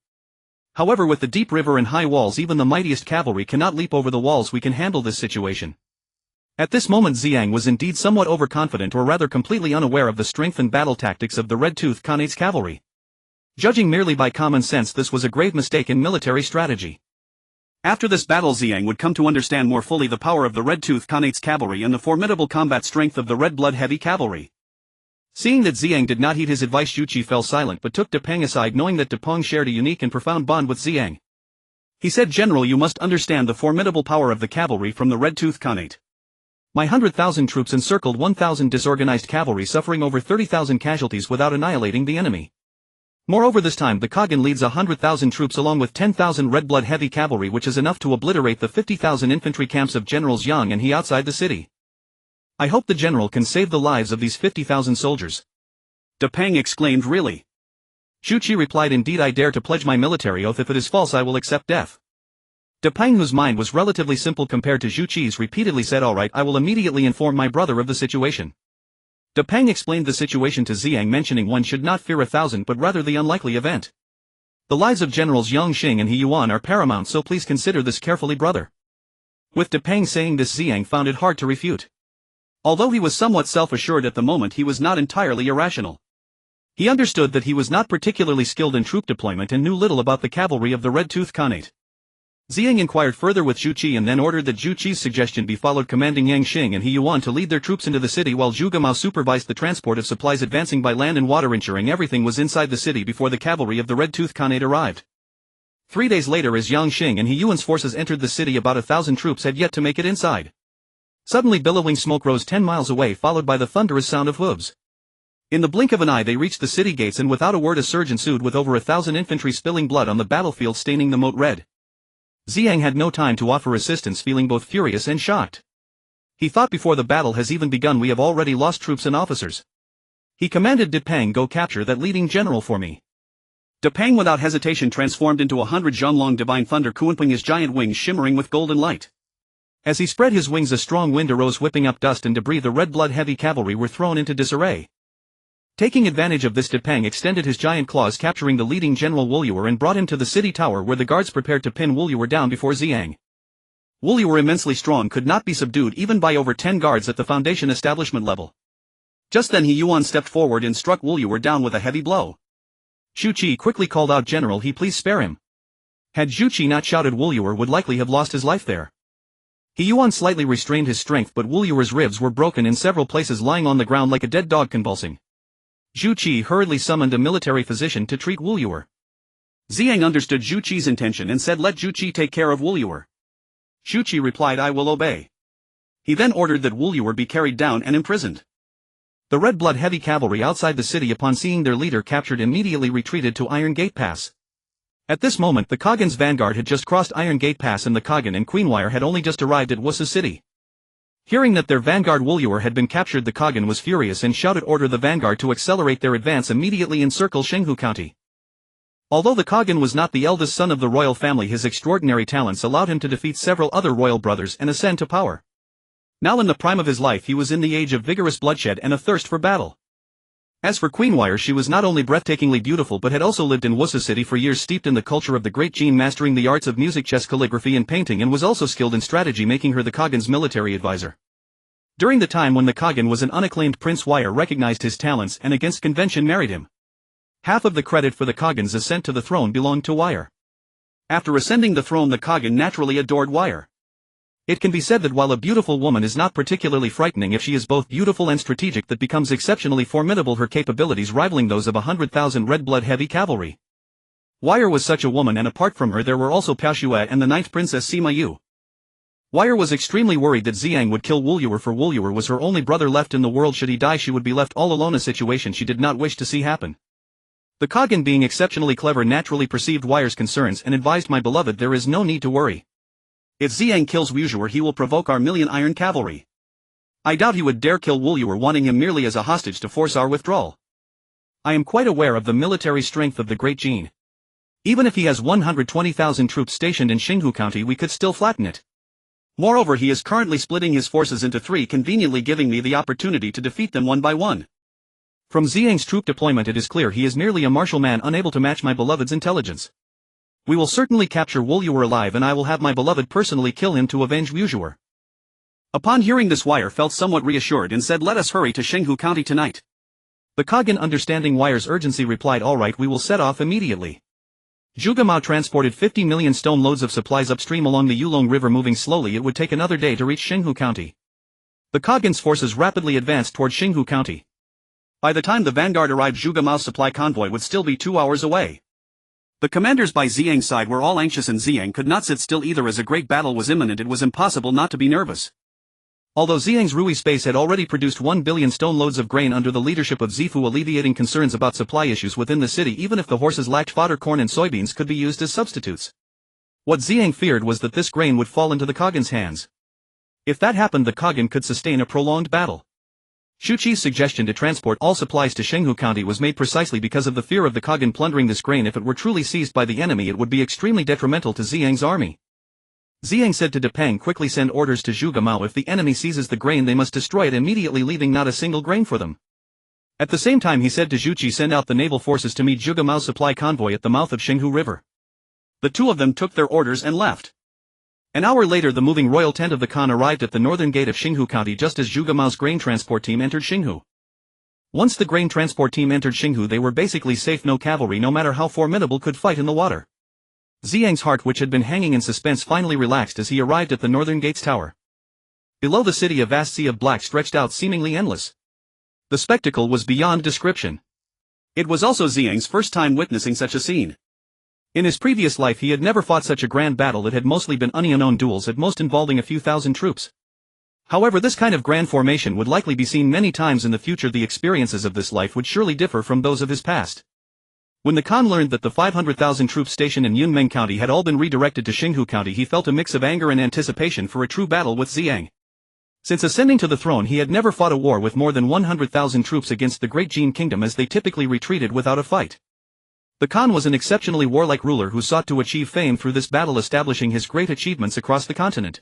S1: However, with the deep river and high walls, even the mightiest cavalry cannot leap over the walls. We can handle this situation." At this moment Ziyang was indeed somewhat overconfident, or rather completely unaware of the strength and battle tactics of the Red-Tooth Khanate's cavalry. Judging merely by common sense, this was a grave mistake in military strategy. After this battle Ziyang would come to understand more fully the power of the Red-Tooth Khanate's cavalry and the formidable combat strength of the Red Blood Heavy Cavalry. Seeing that Ziyang did not heed his advice, Zhu Qi fell silent but took Depeng aside, knowing that Depeng shared a unique and profound bond with Ziyang. He said, "General, you must understand the formidable power of the cavalry from the Red Tooth Khanate. My 100,000 troops encircled 1,000 disorganized cavalry, suffering over 30,000 casualties without annihilating the enemy. Moreover, this time the Khagan leads 100,000 troops along with 10,000 red blood heavy cavalry, which is enough to obliterate the 50,000 infantry camps of Generals Ziyang and He outside the city. I hope the general can save the lives of these 50,000 soldiers."
S2: Depeng exclaimed, "Really?"
S1: Zhu Qi replied, "Indeed, I dare to pledge my military oath. If it is false, I will accept death." Depeng, whose mind was relatively simple compared to Zhu Qi's, repeatedly said, "All right, I will immediately inform my brother of the situation." Depeng explained the situation to Ziyang, mentioning one should not fear 1,000 but rather the unlikely event. The lives of Generals Yang Xing and He Yuan are paramount, so please consider this carefully, brother. With Depeng saying this, Ziyang found it hard to refute. Although he was somewhat self-assured at the moment, he was not entirely irrational. He understood that he was not particularly skilled in troop deployment and knew little about the cavalry of the Red Tooth Khanate. Ziyang inquired further with Zhu Qi and then ordered that Zhu Qi's suggestion be followed, commanding Yang Xing and He Yuan to lead their troops into the city while Zhu Gamao supervised the transport of supplies advancing by land and water, ensuring everything was inside the city before the cavalry of the Red Tooth Khanate arrived. 3 days later, as Yang Xing and He Yuan's forces entered the city, about 1,000 troops had yet to make it inside. Suddenly billowing smoke rose 10 miles away, followed by the thunderous sound of hooves. In the blink of an eye they reached the city gates, and without a word a surge ensued, with over 1,000 infantry spilling blood on the battlefield, staining the moat red. Ziyang had no time to offer assistance, feeling both furious and shocked. He thought, before the battle has even begun we have already lost troops and officers. He commanded Depeng, "Go capture that leading general for me."
S2: Depeng without hesitation transformed into 100 Zhonglong Divine Thunder, Kuanping, his giant wings shimmering with golden light.
S1: As he spread his wings, a strong wind arose, whipping up dust and debris. The red blood heavy cavalry were thrown into disarray. Taking advantage of this, Depeng extended his giant claws, capturing the leading general Wuyuer, and brought him to the city tower, where the guards prepared to pin Wuyuer down before Ziyang. Wuyuer, immensely strong, could not be subdued even by over 10 guards at the foundation establishment level.
S2: Just then He Yuan stepped forward and struck Wuyuer down with a heavy blow.
S1: Zhu Qi quickly called out, "General, He please spare him." Had Zhu Qi not shouted, Wuyuer would likely have lost his life there. He Yuan slightly restrained his strength, but Wuyuer's ribs were broken in several places, lying on the ground like a dead dog convulsing. Zhu Qi hurriedly summoned a military physician to treat Wuyuer.
S2: Ziyang understood Zhu Qi's intention and said, "Let Zhu Qi take care of Wuyuer."
S1: Zhu Qi replied, "I will obey."
S2: He then ordered that Wuyuer be carried down and imprisoned.
S1: The red blood heavy cavalry outside the city, upon seeing their leader captured, immediately retreated to Iron Gate Pass. At this moment the Khagan's vanguard had just crossed Iron Gate Pass, and the Khagan and Queenwire had only just arrived at Wusu City. Hearing that their vanguard Wuyuer had been captured, the Khagan was furious and shouted, "Order the vanguard to accelerate their advance, immediately encircle Xinghu County." Although the Khagan was not the eldest son of the royal family, his extraordinary talents allowed him to defeat several other royal brothers and ascend to power. Now in the prime of his life, he was in the age of vigorous bloodshed and a thirst for battle. As for Queenwire, she was not only breathtakingly beautiful but had also lived in Wusu City for years, steeped in the culture of the Great Jin, mastering the arts of music, chess, calligraphy and painting, and was also skilled in strategy, making her the Khagan's military advisor. During the time when the Khagan was an unacclaimed prince, Wire recognized his talents and against convention married him. Half of the credit for the Khagan's ascent to the throne belonged to Wire. After ascending the throne, the Khagan naturally adored Wire. It can be said that while a beautiful woman is not particularly frightening, if she is both beautiful and strategic, that becomes exceptionally formidable, her capabilities rivaling those of 100,000 red blood heavy cavalry. Wire was such a woman, and apart from her there were also Pao Xue and the 9th Princess Sima Yu. Wire was extremely worried that Ziyang would kill Wuyuer, for Wuyuer was her only brother left in the world. Should he die, she would be left all alone, a situation she did not wish to see happen. The Khagan, being exceptionally clever, naturally perceived Wire's concerns and advised, "My beloved, there is no need to worry. If Ziyang kills Wuyuer, he will provoke our million iron cavalry. I doubt he would dare kill Wuyuer, wanting him merely as a hostage to force our withdrawal. I am quite aware of the military strength of the Great Jin. Even if he has 120,000 troops stationed in Xinghu County, we could still flatten it. Moreover, he is currently splitting his forces into 3, conveniently giving me the opportunity to defeat them one by one. From Ziyang's troop deployment it is clear he is merely a martial man, unable to match my beloved's intelligence. We will certainly capture Wuyuer alive, and I will have my beloved personally kill him to avenge Wuyuer." Upon hearing this, Wire felt somewhat reassured and said, "Let us hurry to Xinghu County tonight." The Khagan, understanding Wire's urgency, replied, "All right, we will set off immediately." Zhu Gamao transported 50 million stone loads of supplies upstream along the Yulong River. Moving slowly, it would take another day to reach Xinghu County. The Khagan's forces rapidly advanced toward Xinghu County.
S2: By the time the vanguard arrived, Zhuge Mao's supply convoy would still be 2 hours away. The commanders by Ziyang's side were all anxious, and Ziyang could not sit still either. As a great battle was imminent, it was impossible not to be nervous.
S1: Although Ziyang's Rui Space had already produced 1 billion stone loads of grain under the leadership of Zifu, alleviating concerns about supply issues within the city, even if the horses lacked fodder, corn and soybeans could be used as substitutes. What Ziyang feared was that this grain would fall into the Khagan's hands. If that happened, the Khagan could sustain a prolonged battle. Shu Qi's suggestion to transport all supplies to Shenghu County was made precisely because of the fear of the Khagan plundering this grain. If it were truly seized by the enemy, it would be extremely detrimental to Ziyang's army. Ziyang said to Depeng, quickly send orders to Zhuge Mao. If the enemy seizes the grain, they must destroy it immediately, leaving not a single grain for them. At the same time, he said to Zhu Qi, send out the naval forces to meet Zhuge Mao's supply convoy at the mouth of Shenghu River. The two of them took their orders and left. An hour later, the moving royal tent of the Khan arrived at the northern gate of Shenghu County just as Zhuge Mao's grain transport team entered Shenghu. Once the grain transport team entered Shenghu, they were basically safe. No cavalry, no matter how formidable, could fight in the water. Ziyang's heart, which had been hanging in suspense, finally relaxed as he arrived at the northern gate's tower. Below the city, a vast sea of black stretched out, seemingly endless. The spectacle was beyond description.
S2: It was also Ziyang's first time witnessing such a scene.
S1: In his previous life, he had never fought such a grand battle. It had mostly been unknown duels, at most involving a few thousand troops. However, this kind of grand formation would likely be seen many times in the future. The experiences of this life would surely differ from those of his past. When the Khan learned that the 500,000 troops stationed in Yunmeng County had all been redirected to Shenghu County, he felt a mix of anger and anticipation for a true battle with Ziyang. Since ascending to the throne, he had never fought a war with more than 100,000 troops against the Great Jin Kingdom, as they typically retreated without a fight. The Khan was an exceptionally warlike ruler who sought to achieve fame through this battle, establishing his great achievements across the continent.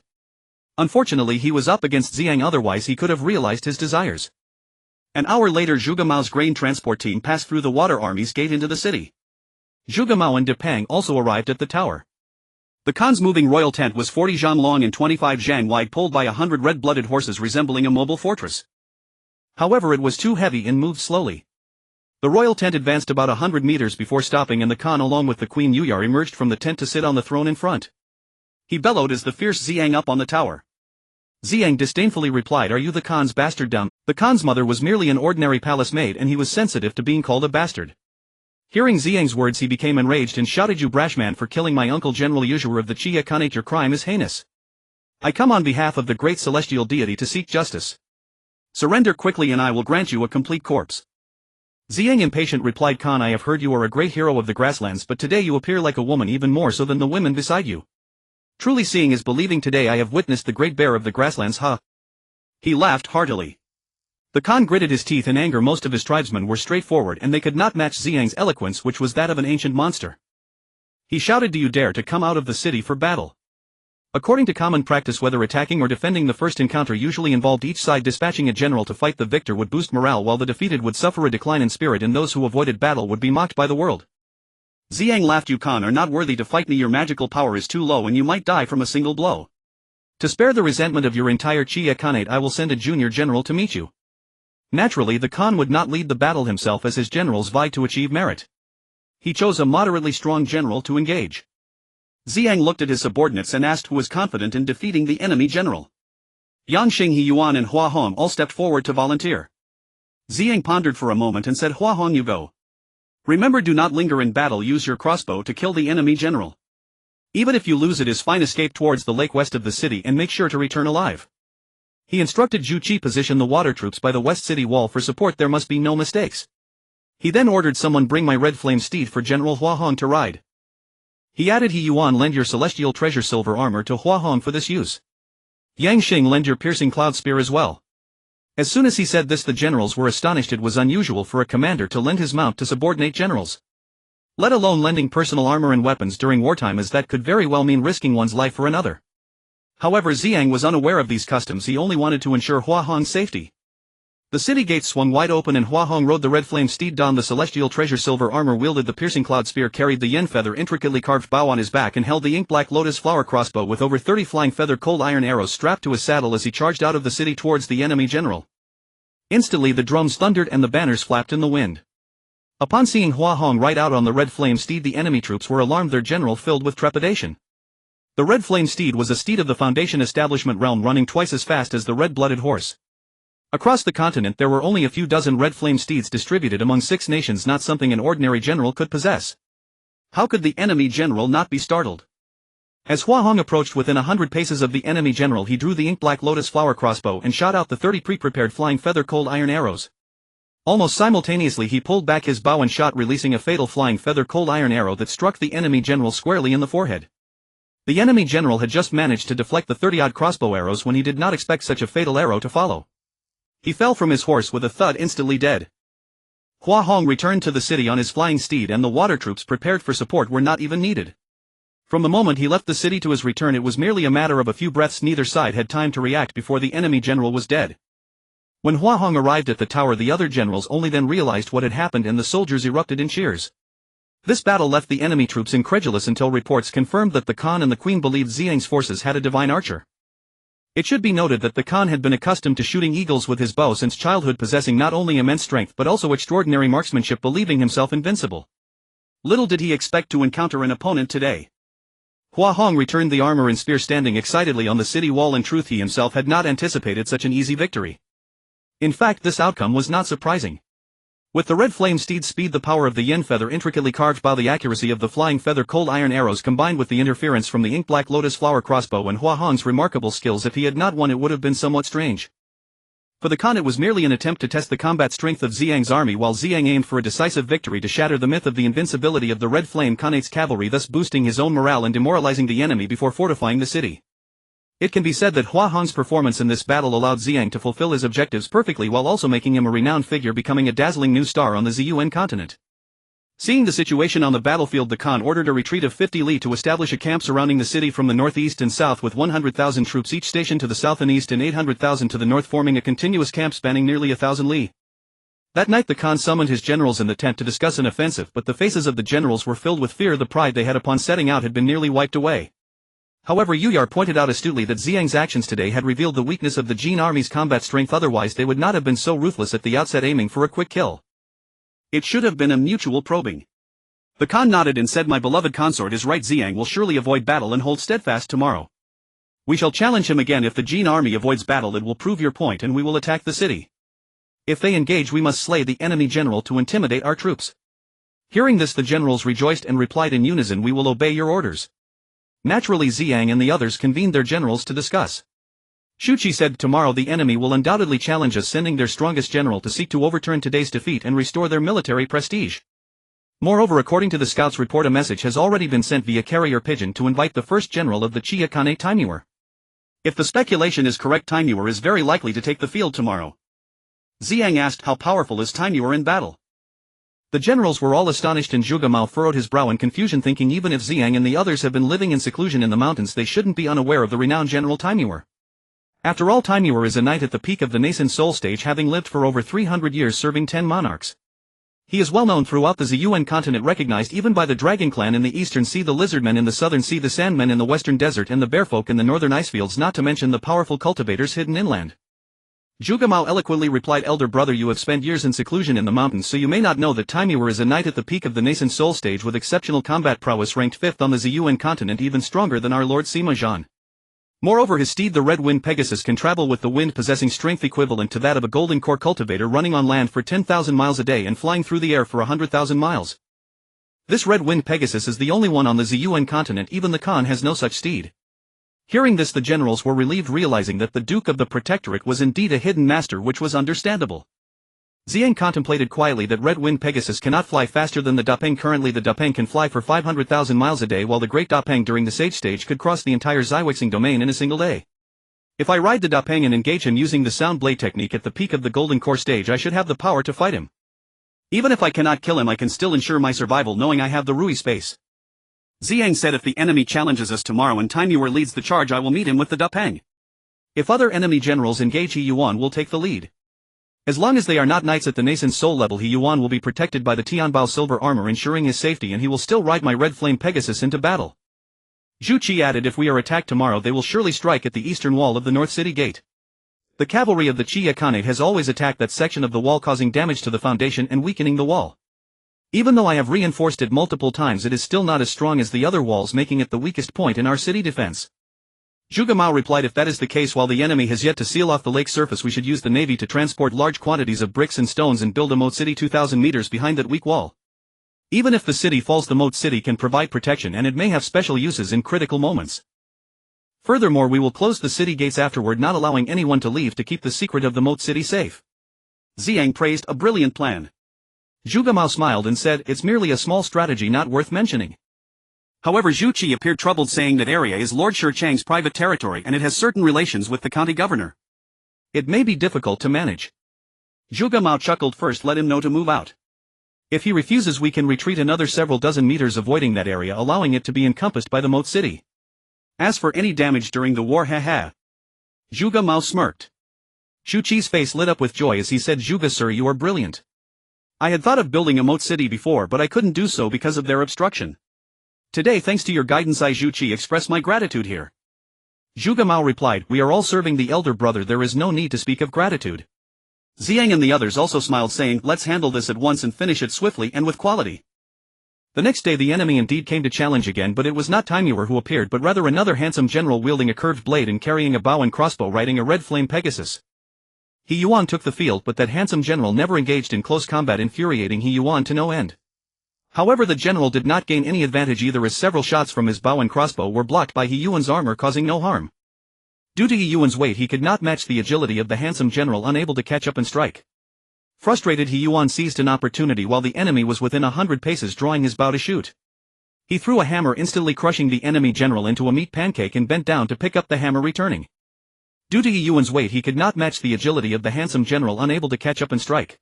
S1: Unfortunately, he was up against Ziyang, otherwise he could have realized his desires. An hour later, Zhuge Mao's grain transport team passed through the water army's gate into the city. Zhuge Mao and Depeng also arrived at the tower. The Khan's moving royal tent was 40 zhang long and 25 zhang wide, pulled by 100 red-blooded horses resembling a mobile fortress. However, it was too heavy and moved slowly. The royal tent advanced about 100 meters before stopping, and the Khan, along with the Queen Yuyar, emerged from the tent to sit on the throne in front. He bellowed as the fierce Ziyang up on the tower. Ziyang disdainfully replied, "Are you the Khan's bastard, dumb?" The Khan's mother was merely an ordinary palace maid, and he was sensitive to being called a bastard. Hearing Ziyang's words, he became enraged and shouted, "You brash man, for killing my uncle General Yuzhur of the Chia Khanate, your crime is heinous. I come on behalf of the great celestial deity to seek justice. Surrender quickly and I will grant you a complete corpse." Ziyang, impatient, replied, "Khan, I have heard you are a great hero of the grasslands, but today you appear like a woman, even more so than the women beside you. Truly, seeing is believing. Today I have witnessed the great bear of the grasslands, ha."
S2: He laughed heartily.
S1: The Khan gritted his teeth in anger. Most of his tribesmen were straightforward, and they could not match Ziyang's eloquence, which was that of an ancient monster. He shouted, "Do you dare to come out of the city for battle?" According to common practice, whether attacking or defending, the first encounter usually involved each side dispatching a general to fight. The victor would boost morale, while the defeated would suffer a decline in spirit, and those who avoided battle would be mocked by the world.
S2: Ziyang laughed. "You, Khan, are not worthy to fight me. Your magical power is too low and you might die from a single blow.
S1: To spare the resentment of your entire Chia Khanate, I will send a junior general to meet you." Naturally, the Khan would not lead the battle himself, as his generals vied to achieve merit. He chose a moderately strong general to engage. Ziyang looked at his subordinates and asked who was confident in defeating the enemy general. Yang Xinghe, Yuan and Hua Hong all stepped forward to volunteer. Ziyang pondered for a moment and said, "Hua Hong, you go. Remember, do not linger in battle. Use your crossbow to kill the enemy general. Even if you lose, it is fine. Escape towards the lake west of the city and make sure to return alive." He instructed Zhu Qi, "Position the water troops by the west city wall for support. There must be no mistakes." He then ordered someone bring my red flame steed for General Hua Hong to ride. He added, "He Yuan, lend your celestial treasure silver armor to Hua Hong for this use. Yang Xing, lend your piercing cloud spear as well." As soon as he said this, the generals were astonished. It was unusual for a commander to lend his mount to subordinate generals. Let alone lending personal armor and weapons during wartime, as that could very well mean risking one's life for another. However, Ziyang was unaware of these customs. He only wanted to ensure Hua Hong's safety. The city gates swung wide open and Hua Hong rode the red flame steed, donned the celestial treasure silver armor, wielded the piercing cloud spear, carried the yen feather intricately carved bow on his back, and held the ink-black lotus flower crossbow with over 30 flying feather cold iron arrows strapped to his saddle as he charged out of the city towards the enemy general. Instantly the drums thundered and the banners flapped in the wind. Upon seeing Hua Hong ride out on the red flame steed, the enemy troops were alarmed, their general filled with trepidation. The red flame steed was a steed of the Foundation establishment realm, running twice as fast as the red-blooded horse. Across the continent there were only a few dozen red flame steeds distributed among 6 nations, not something an ordinary general could possess.
S2: How could the enemy general not be startled?
S1: As Hua Hong approached within 100 paces of the enemy general, he drew the ink-black lotus flower crossbow and shot out the 30 pre-prepared flying feather cold iron arrows. Almost simultaneously he pulled back his bow and shot, releasing a fatal flying feather cold iron arrow that struck the enemy general squarely in the forehead. The enemy general had just managed to deflect the 30-odd crossbow arrows when he did not expect such a fatal arrow to follow. He fell from his horse with a thud, instantly dead. Hua Hong returned to the city on his flying steed, and the water troops prepared for support were not even needed. From the moment he left the city to his return, it was merely a matter of a few breaths. Neither side had time to react before the enemy general was dead. When Hua Hong arrived at the tower, the other generals only then realized what had happened, and the soldiers erupted in cheers. This battle left the enemy troops incredulous until reports confirmed that the Khan and the Queen believed Ziyang's forces had a divine archer. It should be noted that the Khan had been accustomed to shooting eagles with his bow since childhood, possessing not only immense strength but also extraordinary marksmanship, believing himself invincible. Little did he expect to encounter an opponent today. Hua Hong returned the armor and spear, standing excitedly on the city wall. In truth, he himself had not anticipated such an easy victory. In fact, this outcome was not surprising. With the red flame steed's speed, the power of the yin feather intricately carved bow, the accuracy of the flying feather cold iron arrows, combined with the interference from the ink-black lotus flower crossbow, and Hua Hong's remarkable skills, if he had not won it would have been somewhat strange. For the Khan it was merely an attempt to test the combat strength of Ziyang's army, while Ziyang aimed for a decisive victory to shatter the myth of the invincibility of the red flame Khanate's cavalry, thus boosting his own morale and demoralizing the enemy before fortifying the city. It can be said that Hua Hong's performance in this battle allowed Ziyang to fulfill his objectives perfectly, while also making him a renowned figure, becoming a dazzling new star on the Ziyuan continent. Seeing the situation on the battlefield, the Khan ordered a retreat of 50 li to establish a camp surrounding the city from the northeast and south, with 100,000 troops each stationed to the south and east and 800,000 to the north, forming a continuous camp spanning nearly 1,000 li. That night the Khan summoned his generals in the tent to discuss an offensive, but the faces of the generals were filled with fear. The pride they had upon setting out had been nearly wiped away. However, Yuyar pointed out astutely that Ziyang's actions today had revealed the weakness of the Jin army's combat strength, otherwise they would not have been so ruthless at the outset, aiming for a quick kill.
S2: It should have been a mutual probing. The Khan nodded and said, "My beloved consort is right. Ziyang will surely avoid battle and hold steadfast tomorrow. We shall challenge him again. If the Jin army avoids battle, it will prove your point and we will attack the city. If they engage, we must slay the enemy general to intimidate our troops." Hearing this, the generals rejoiced and replied in unison, "We will obey your orders." Naturally, Ziyang and the others convened their generals to discuss. Shuqi said, "Tomorrow the enemy will undoubtedly challenge us, sending their strongest general to seek to overturn today's defeat and restore their military prestige. Moreover, according to the scouts' report, a message has already been sent via carrier pigeon to invite the first general of the Chia Khanate, Timur. If the speculation is correct, Timur is very likely to take the field tomorrow." Ziyang asked, "How powerful is Timur in battle?"
S1: The generals were all astonished, and Zhuge Mao furrowed his brow in confusion, thinking even if Ziyang and the others have been living in seclusion in the mountains, they shouldn't be unaware of the renowned General Timur. After all, Timur is a knight at the peak of the nascent soul stage, having lived for over 300 years serving 10 monarchs. He is well known throughout the Ziyuan continent, recognized even by the Dragon Clan in the eastern sea, the Lizardmen in the southern sea, the Sandmen in the western desert, and the Bearfolk in the northern icefields, not to mention the powerful cultivators hidden inland. Zhuge Mao eloquently replied, "Elder brother, you have spent years in seclusion in the mountains, so you may not know that Timur is a knight at the peak of the nascent soul stage with exceptional combat prowess, ranked 5th on the Ziyuan continent, even stronger than our Lord Sima Zhan. Moreover, his steed, the Red Wind Pegasus, can travel with the wind, possessing strength equivalent to that of a golden core cultivator, running on land for 10,000 miles a day and flying through the air for 100,000 miles. This Red Wind Pegasus is the only one on the Ziyuan continent. Even the Khan has no such steed." Hearing this, the generals were relieved, realizing that the Duke of the Protectorate was indeed a hidden master, which was understandable. Ziyang contemplated quietly that Red Wind Pegasus cannot fly faster than the Dapeng. Currently the Dapeng can fly for 500,000 miles a day, while the Great Dapeng during the Sage stage could cross the entire Xiwixing domain in a single day. If I ride the Dapeng and engage him using the Sound Blade technique at the peak of the Golden Core stage, I should have the power to fight him. Even if I cannot kill him, I can still ensure my survival, knowing I have the Rui Space." Ziyang said, "If the enemy challenges us tomorrow and Timur leads the charge, I will meet him with the Dapeng. If other enemy generals engage, He Yuan will take the lead. As long as they are not knights at the nascent soul level, He Yuan will be protected by the Tianbao silver armor, ensuring his safety, and he will still ride my Red Flame Pegasus into battle." Zhu Qi added, "If we are attacked tomorrow, they will surely strike at the eastern wall of the North City Gate. The cavalry of the Chia Khanate has always attacked that section of the wall, causing damage to the foundation and weakening the wall. Even though I have reinforced it multiple times, it is still not as strong as the other walls, making it the weakest point in our city defense. Zhuge Mao replied, if that is the case, while the enemy has yet to seal off the lake surface, we should use the navy to transport large quantities of bricks and stones and build a moat city 2,000 meters behind that weak wall. Even if the city falls, the moat city can provide protection, and it may have special uses in critical moments. Furthermore, we will close the city gates afterward, not allowing anyone to leave, to keep the secret of the moat city safe.
S2: Ziyang praised a brilliant plan.
S1: Zhuge Mao smiled and said, it's merely a small strategy not worth mentioning.
S2: However, Zhu Qi appeared troubled, saying that area is Lord Shi Chang's private territory and it has certain relations with the county governor.
S1: It may be difficult to manage.
S2: Zhuge Mao chuckled. First, let him know to move out.
S1: If he refuses, we can retreat another several dozen meters, avoiding that area, allowing it to be encompassed by the moat city.
S2: As for any damage during the war, haha.
S1: Zhuge Mao smirked. Zhu Qi's face lit up with joy as he said, Zhuge sir, you are brilliant.
S2: I had thought of building a moat city before, but I couldn't do so because of their obstruction. Today, thanks to your guidance, I, Zhu Qi, express my gratitude here.
S1: Zhuge Mao replied, we are all serving the elder brother, there is no need to speak of gratitude.
S2: Ziyang and the others also smiled, saying, let's handle this at once and finish it swiftly and with quality.
S1: The next day the enemy indeed came to challenge again, but it was not Timur who appeared, but rather another handsome general wielding a curved blade and carrying a bow and crossbow, riding a red flame Pegasus. He Yuan took the field, but that handsome general never engaged in close combat, infuriating He Yuan to no end. However, the general did not gain any advantage either, as several shots from his bow and crossbow were blocked by He Yuan's armor, causing no harm. Due to He Yuan's weight, he could not match the agility of the handsome general, unable to catch up and strike. Frustrated, He Yuan seized an opportunity while the enemy was within 100 paces, drawing his bow to shoot. He threw a hammer, instantly crushing the enemy general into a meat pancake, and bent down to pick up the hammer, returning. Due to He Yuan's weight, he could not match the agility of the handsome general, unable to catch up and strike.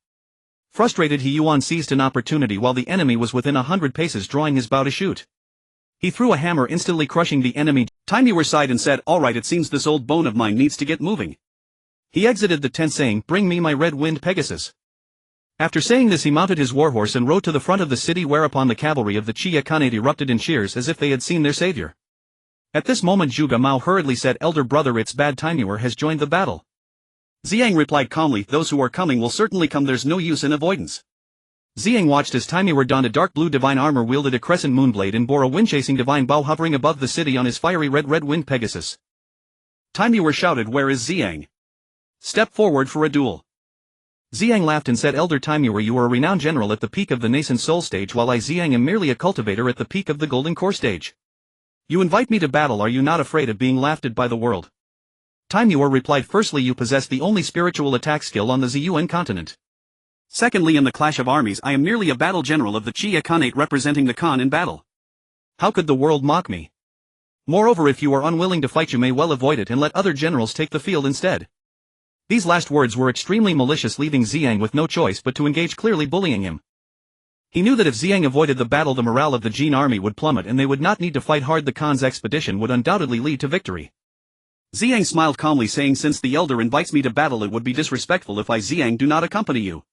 S1: Frustrated, He Yuan seized an opportunity while the enemy was within 100 paces, drawing his bow to shoot. He threw a hammer, instantly crushing the enemy.
S2: Timur sighed and said, alright, it seems this old bone of mine needs to get moving.
S1: He exited the tent saying, bring me my red-winged Pegasus. After saying this, he mounted his warhorse and rode to the front of the city, whereupon the cavalry of the Chia Khanate erupted in cheers as if they had seen their savior. At this moment Zhuge Mao hurriedly said, elder brother, it's bad, Timur has joined the battle.
S2: Ziyang replied calmly, those who are coming will certainly come, there's no use in avoidance.
S1: Ziyang watched as Timur donned a dark blue divine armor, wielded a crescent moonblade, and bore a wind-chasing divine bow, hovering above the city on his fiery red-winged Pegasus.
S2: Timur shouted, where is Ziyang? Step forward for a duel.
S1: Ziyang laughed and said, elder Timur, you are a renowned general at the peak of the nascent soul stage, while I, Ziyang, am merely a cultivator at the peak of the golden core stage. You invite me to battle, are you not afraid of being laughed at by the world? Timur replied, firstly, you possess the only spiritual attack skill on the Ziyuan continent.
S2: Secondly, in the clash of armies, I am merely a battle general of the Chia Khanate, representing the Khan in battle.
S1: How could the world mock me? Moreover, if you are unwilling to fight, you may well avoid it and let other generals take the field instead. These last words were extremely malicious, leaving Ziyang with no choice but to engage, clearly bullying him. He knew that if Ziyang avoided the battle, the morale of the Jin army would plummet and they would not need to fight hard. The Khan's expedition would undoubtedly lead to victory.
S2: Ziyang smiled calmly, saying, since the elder invites me to battle, it would be disrespectful if I, Ziyang, do not accompany you.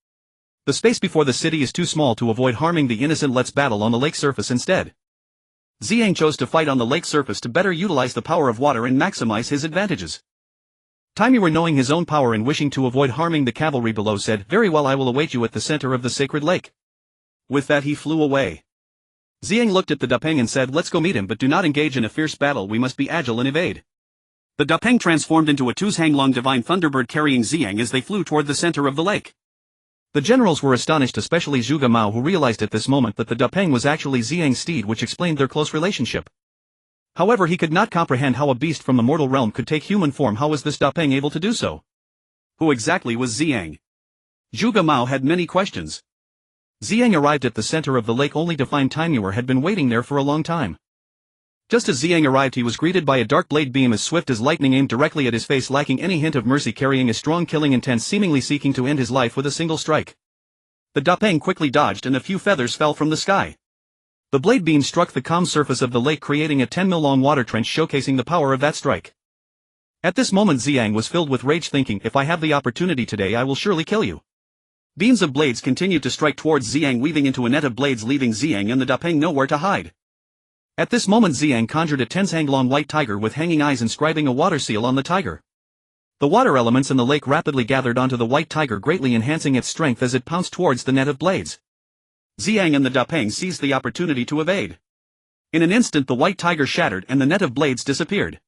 S1: The space before the city is too small to avoid harming the innocent, let's battle on the lake surface instead. Ziyang chose to fight on the lake surface to better utilize the power of water and maximize his advantages. Timur, knowing his own power and wishing to avoid harming the cavalry below, said, very well, I will await you at the center of the sacred lake. With that he flew away. Ziyang looked at the Dapeng and said, let's go meet him, but do not engage in a fierce battle, we must be agile and evade.
S2: The Dapeng transformed into a Tuzhanglong divine thunderbird, carrying Ziyang as they flew toward the center of the lake.
S1: The generals were astonished, especially Zhuge Mao, who realized at this moment that the Dapeng was actually Ziyang's steed, which explained their close relationship. However, he could not comprehend how a beast from the mortal realm could take human form. How was this Dapeng able to do so?
S2: Who exactly was Ziyang? Zhuge Mao had many questions.
S1: Ziyang arrived at the center of the lake only to find Timur had been waiting there for a long time. Just as Ziyang arrived, he was greeted by a dark blade beam as swift as lightning, aimed directly at his face, lacking any hint of mercy, carrying a strong killing intent, seemingly seeking to end his life with a single strike. The Dapeng quickly dodged and a few feathers fell from the sky. The blade beam struck the calm surface of the lake, creating a 10-mile-long water trench, showcasing the power of that strike. At this moment Ziyang was filled with rage, thinking, if I have the opportunity today, I will surely kill you. Beams of blades continued to strike towards Ziyang, weaving into a net of blades, leaving Ziyang and the Dapeng nowhere to hide. At this moment Ziyang conjured a Tenzhanglong white tiger with hanging eyes, inscribing a water seal on the tiger. The water elements in the lake rapidly gathered onto the white tiger, greatly enhancing its strength as it pounced towards the net of blades. Ziyang and the Dapeng seized the opportunity to evade. In an instant the white tiger shattered and the net of blades disappeared.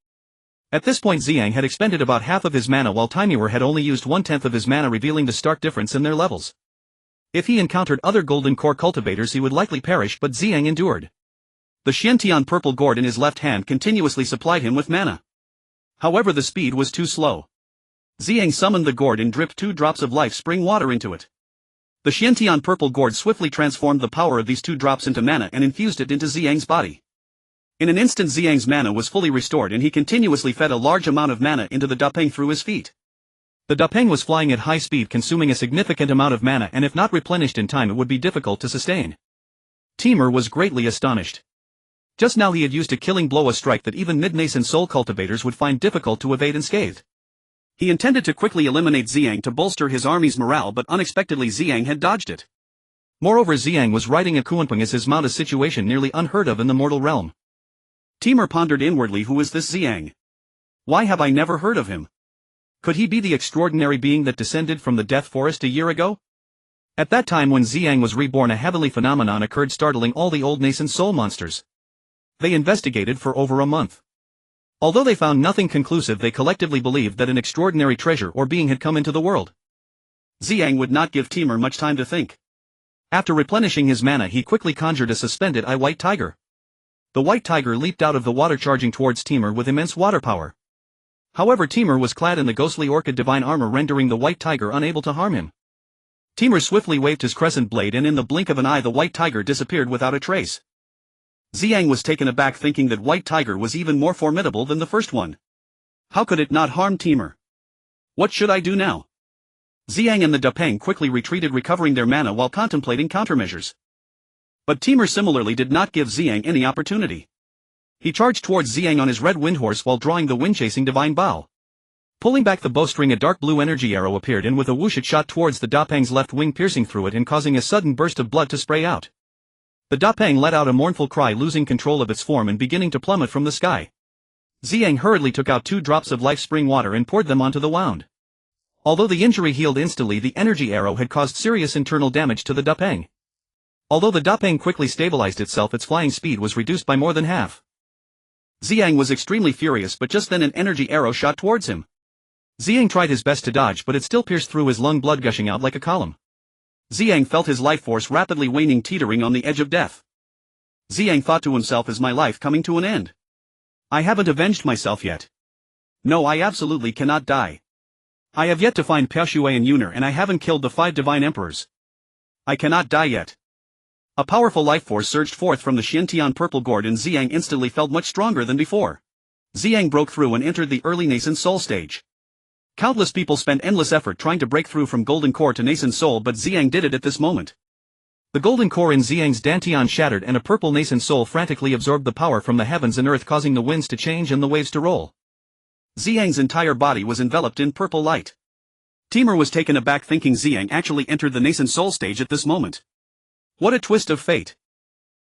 S1: At this point Ziyang had expended about half of his mana while Timur had only used 1/10 of his mana, revealing the stark difference in their levels. If he encountered other golden core cultivators he would likely perish, but Ziyang endured. The Xiantian Purple Gourd in his left hand continuously supplied him with mana. However, the speed was too slow. Ziyang summoned the gourd and dripped 2 drops of life spring water into it. The Xiantian Purple Gourd swiftly transformed the power of these 2 drops into mana and infused it into Ziyang's body. In an instant Ziyang's mana was fully restored and he continuously fed a large amount of mana into the Dapeng through his feet. The Dapeng was flying at high speed, consuming a significant amount of mana, and if not replenished in time it would be difficult to sustain. Timur was greatly astonished. Just now he had used a killing blow, a strike that even mid-nascent soul cultivators would find difficult to evade unscathed. He intended to quickly eliminate Ziyang to bolster his army's morale, but unexpectedly Ziyang had dodged it. Moreover, Ziyang was riding a Kuanpeng as his mount, a situation nearly unheard of in the mortal realm. Timur pondered inwardly, who is this Ziyang? Why have I never heard of him? Could he be the extraordinary being that descended from the Death Forest a year ago? At that time when Ziyang was reborn, a heavenly phenomenon occurred, startling all the old nascent soul monsters. They investigated for over a month. Although they found nothing conclusive, they collectively believed that an extraordinary treasure or being had come into the world. Ziyang would not give Timur much time to think. After replenishing his mana he quickly conjured a suspended white tiger. The white tiger leaped out of the water, charging towards Timur with immense water power. However, Timur was clad in the ghostly orchid divine armor, rendering the white tiger unable to harm him. Timur swiftly waved his crescent blade and in the blink of an eye the white tiger disappeared without a trace. Ziyang was taken aback, thinking that white tiger was even more formidable than the first one. How could it not harm Timur? What should I do now? Ziyang and the Dapeng quickly retreated, recovering their mana while contemplating countermeasures. But Timur similarly did not give Ziyang any opportunity. He charged towards Ziyang on his red windhorse while drawing the wind-chasing divine bow. Pulling back the bowstring, a dark blue energy arrow appeared and with a whoosh it shot towards the Dapeng's left wing, piercing through it and causing a sudden burst of blood to spray out. The Dapeng let out a mournful cry, losing control of its form and beginning to plummet from the sky. Ziyang hurriedly took out 2 drops of life spring water and poured them onto the wound. Although the injury healed instantly, the energy arrow had caused serious internal damage to the Dapeng. Although the Dapeng quickly stabilized itself, its flying speed was reduced by more than half. Ziyang was extremely furious, but just then an energy arrow shot towards him. Ziyang tried his best to dodge, but it still pierced through his lung, blood gushing out like a column. Ziyang felt his life force rapidly waning, teetering on the edge of death. Ziyang thought to himself, is my life coming to an end? I haven't avenged myself yet. No, I absolutely cannot die. I have yet to find Peshuai and Yunar, and I haven't killed the 5 divine emperors. I cannot die yet. A powerful life force surged forth from the Xiantian Purple Gourd and Ziyang instantly felt much stronger than before. Ziyang broke through and entered the early nascent soul stage. Countless people spent endless effort trying to break through from golden core to nascent soul, but Ziyang did it at this moment. The golden core in Ziyang's Dantian shattered and a purple nascent soul frantically absorbed the power from the heavens and earth, causing the winds to change and the waves to roll. Ziyang's entire body was enveloped in purple light. Timur was taken aback, thinking Ziyang actually entered the nascent soul stage at this moment. What a twist of fate.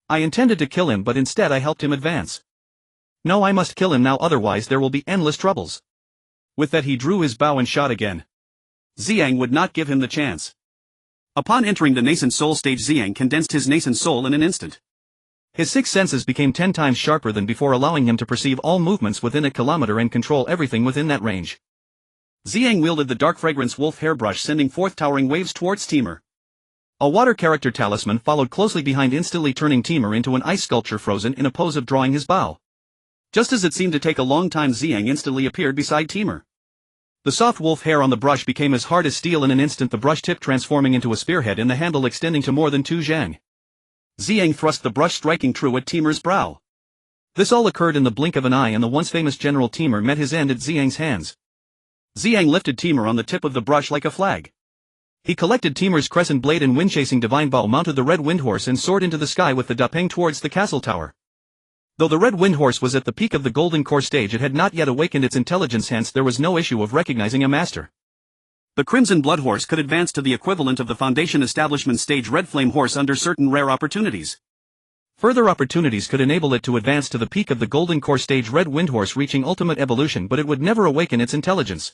S1: I intended to kill him, but instead I helped him advance. No, I must kill him now, otherwise there will be endless troubles. With that he drew his bow and shot again. Ziyang would not give him the chance. Upon entering the nascent soul stage, Ziyang condensed his nascent soul in an instant. His 6 senses became 10 times sharper than before, allowing him to perceive all movements within a kilometer and control everything within that range. Ziyang wielded the dark fragrance wolf hairbrush, sending forth towering waves towards Timur. A water character talisman followed closely behind, instantly turning Timur into an ice sculpture frozen in a pose of drawing his bow. Just as it seemed to take a long time, Ziyang instantly appeared beside Timur. The soft wolf hair on the brush became as hard as steel in an instant, the brush tip transforming into a spearhead and the handle extending to more than 2 zhang. Ziyang thrust the brush, striking true at Timur's brow. This all occurred in the blink of an eye, and the once famous General Timur met his end at Ziyang's hands. Ziyang lifted Timur on the tip of the brush like a flag. He collected Timur's crescent blade and wind-chasing divine bow, mounted the red windhorse and soared into the sky with the Dapeng towards the castle tower. Though the red windhorse was at the peak of the golden core stage, it had not yet awakened its intelligence, hence there was no issue of recognizing a master. The crimson blood horse could advance to the equivalent of the foundation establishment stage red flame horse under certain rare opportunities. Further opportunities could enable it to advance to the peak of the golden core stage red windhorse, reaching ultimate evolution, but it would never awaken its intelligence.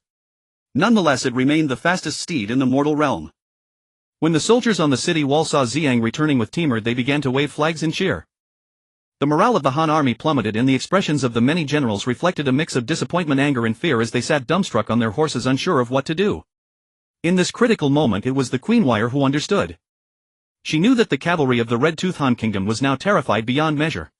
S1: Nonetheless, it remained the fastest steed in the mortal realm. When the soldiers on the city wall saw Ziyang returning with Timur, they began to wave flags and cheer. The morale of the Han army plummeted and the expressions of the many generals reflected a mix of disappointment, anger and fear as they sat dumbstruck on their horses unsure of what to do. In this critical moment it was the Queen Wire who understood. She knew that the cavalry of the Red-Tooth Han Kingdom was now terrified beyond measure.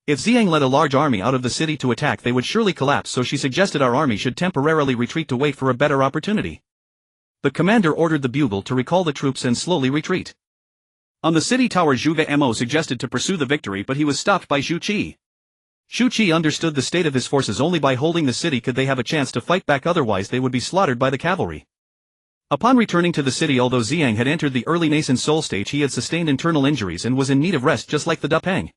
S1: If Ziyang led a large army out of the city to attack they would surely collapse, so she suggested our army should temporarily retreat to wait for a better opportunity. The commander ordered the bugle to recall the troops and slowly retreat. On the city tower Zhuge Mo suggested to pursue the victory, but he was stopped by Xu Qi. Xu Qi understood the state of his forces. Only by holding the city could they have a chance to fight back, otherwise they would be slaughtered by the cavalry. Upon returning to the city, although Ziyang had entered the early nascent soul stage, he had sustained internal injuries and was in need of rest just like the Dapeng.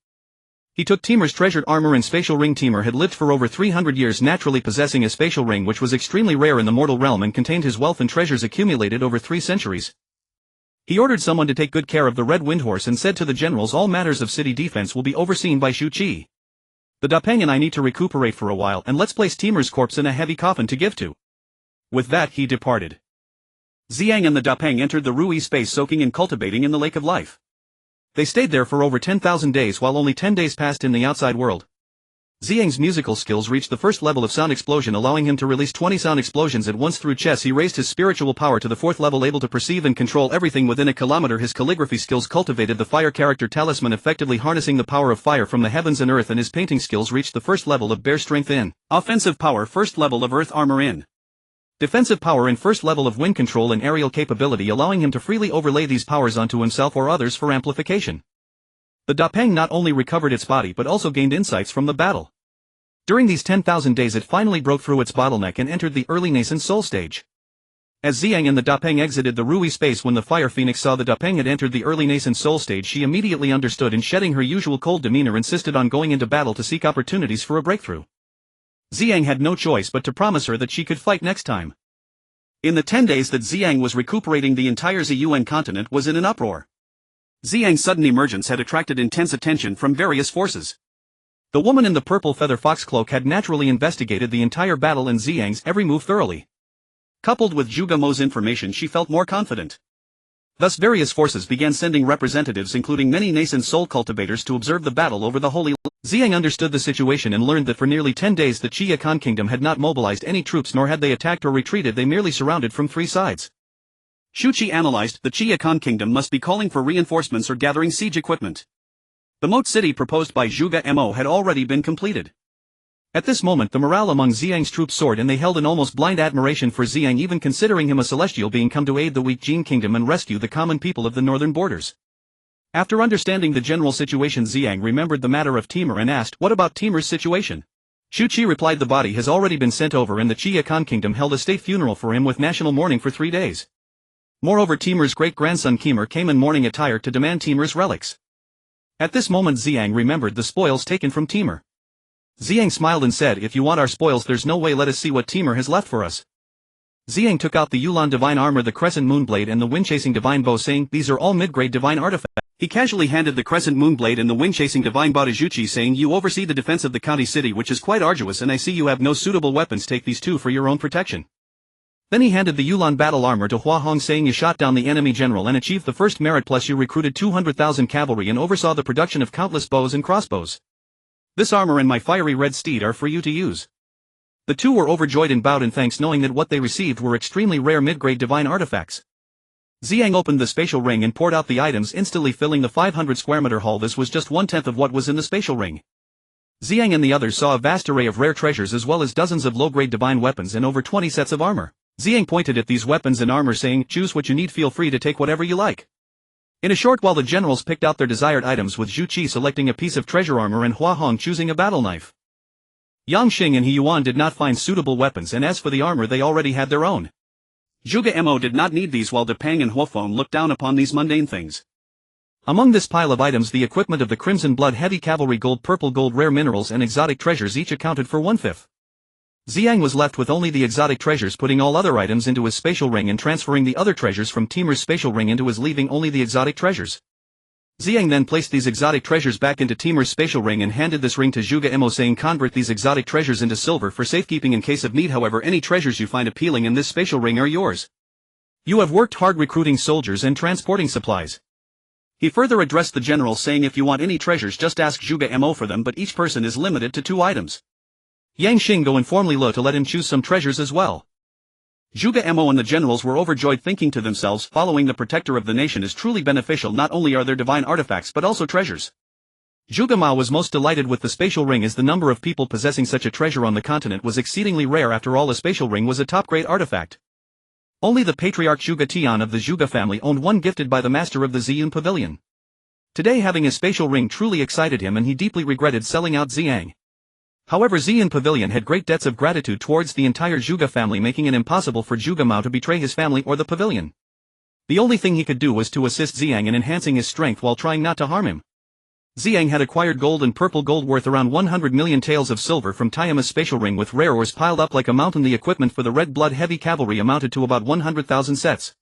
S1: He took Timur's treasured armor and spatial ring. Timur had lived for over 300 years, naturally possessing a spatial ring which was extremely rare in the mortal realm and contained his wealth and treasures accumulated over 3 centuries. He ordered someone to take good care of the Red Wind Horse and said to the generals, all matters of city defense will be overseen by Xu Qi. The Dapeng and I need to recuperate for a while, and let's place Timur's corpse in a heavy coffin to give to. With that he departed. Ziyang and the Dapeng entered the Rui space, soaking and cultivating in the Lake of Life. They stayed there for over 10,000 days, while only 10 days passed in the outside world. Ziyang's musical skills reached the first level of sound explosion, allowing him to release 20 sound explosions at once through chess. He raised his spiritual power to the 4th level, able to perceive and control everything within a kilometer. His calligraphy skills cultivated the fire character talisman, effectively harnessing the power of fire from the heavens and earth, and his painting skills reached the 1st level of bear strength in offensive power, 1st level of earth armor in defensive power, and 1st level of wind control and aerial capability, allowing him to freely overlay these powers onto himself or others for amplification. The Dapeng not only recovered its body but also gained insights from the battle. During these 10,000 days it finally broke through its bottleneck and entered the early nascent soul stage. As Ziyang and the Dapeng exited the Rui space, when the Fire Phoenix saw the Dapeng had entered the early nascent soul stage, she immediately understood and, shedding her usual cold demeanor, insisted on going into battle to seek opportunities for a breakthrough. Ziyang had no choice but to promise her that she could fight next time. In the 10 days that Ziyang was recuperating, the entire Ziyuan continent was in an uproar. Ziyang's sudden emergence had attracted intense attention from various forces. The woman in the purple feather fox cloak had naturally investigated the entire battle and Ziyang's every move thoroughly. Coupled with Zhuge Mo's information, she felt more confident. Thus various forces began sending representatives, including many nascent soul cultivators, to observe the battle over the holy land. Ziyang understood the situation and learned that for nearly 10 days the Qia Khan Kingdom had not mobilized any troops, nor had they attacked or retreated. They merely surrounded from 3 sides. Xu Qi analyzed, the Qia Khan Kingdom must be calling for reinforcements or gathering siege equipment. The moat city proposed by Zhuge Mo had already been completed. At this moment the morale among Ziyang's troops soared, and they held an almost blind admiration for Ziyang, even considering him a celestial being come to aid the weak Jin Kingdom and rescue the common people of the northern borders. After understanding the general situation, Ziyang remembered the matter of Timur and asked, what about Timur's situation? Xu Qi replied, the body has already been sent over and the Qia Khan Kingdom held a state funeral for him with national mourning for 3 days. Moreover, Timur's great-grandson Kimur came in mourning attire to demand Timur's relics. At this moment Ziyang remembered the spoils taken from Timur. Ziyang smiled and said, if you want our spoils, there's no way, let us see what Timur has left for us. Ziyang took out the Yulan divine armor, the crescent moonblade and the wind-chasing divine bow, saying, these are all mid-grade divine artifacts. He casually handed the crescent moonblade and the wind-chasing divine bow to Xu Qi, saying, you oversee the defense of the county city, which is quite arduous, and I see you have no suitable weapons. Take these 2 for your own protection. Then he handed the Yulan battle armor to Hua Hong, saying, you shot down the enemy general and achieved the first merit, plus you recruited 200,000 cavalry and oversaw the production of countless bows and crossbows. This armor and my fiery red steed are for you to use. The 2 were overjoyed and bowed in thanks, knowing that what they received were extremely rare mid-grade divine artifacts. Ziyang opened the spatial ring and poured out the items, instantly filling the 500 square meter hall. This was just 1/10 of what was in the spatial ring. Ziyang and the others saw a vast array of rare treasures, as well as dozens of low-grade divine weapons and over 20 sets of armor. Ziyang pointed at these weapons and armor, saying, choose what you need, feel free to take whatever you like. In a short while the generals picked out their desired items, with Xu Qi selecting a piece of treasure armor and Hua Hong choosing a battle knife. Yang Xing and He Yuan did not find suitable weapons, and as for the armor, they already had their own. Zhuge Mo did not need these, while Dapeng and Huofeng looked down upon these mundane things. Among this pile of items, the equipment of the Crimson Blood heavy cavalry, gold, purple gold, rare minerals and exotic treasures each accounted for 1/5. Ziyang was left with only the exotic treasures, putting all other items into his spatial ring and transferring the other treasures from Timur's spatial ring into his, leaving only the exotic treasures. Ziyang then placed these exotic treasures back into Timur's spatial ring and handed this ring to Zhuge Mo, saying, convert these exotic treasures into silver for safekeeping in case of need. However, any treasures you find appealing in this spatial ring are yours. You have worked hard recruiting soldiers and transporting supplies.
S2: He further addressed the generals saying if you want any treasures just ask Zhuge Mo for them, but each person is limited to 2 items.
S1: Yang Xinggo informed Li Lu to let him choose some treasures as well.
S2: Zhuge Mo and the generals were overjoyed, thinking to themselves, following the protector of the nation is truly beneficial. Not only are there divine artifacts but also treasures.
S1: Zhuge Mao was most delighted with the spatial ring, as the number of people possessing such a treasure on the continent was exceedingly rare. After all, a spatial ring was a top-grade artifact. Only the patriarch Zhuge Tian of the Zhuge family owned one, gifted by the master of the Ziyang pavilion. Today having a spatial ring truly excited him, and he deeply regretted selling out Ziyang. However, Ziyang pavilion had great debts of gratitude towards the entire Zhuge family, making it impossible for Zhuge Mao to betray his family or the pavilion. The only thing he could do was to assist Ziyang in enhancing his strength while trying not to harm him. Ziyang had acquired gold and purple gold worth around 100 million taels of silver from Tiama's spatial ring, with rare ores piled up like a mountain. The equipment for the red blood heavy cavalry amounted to about 100,000 sets.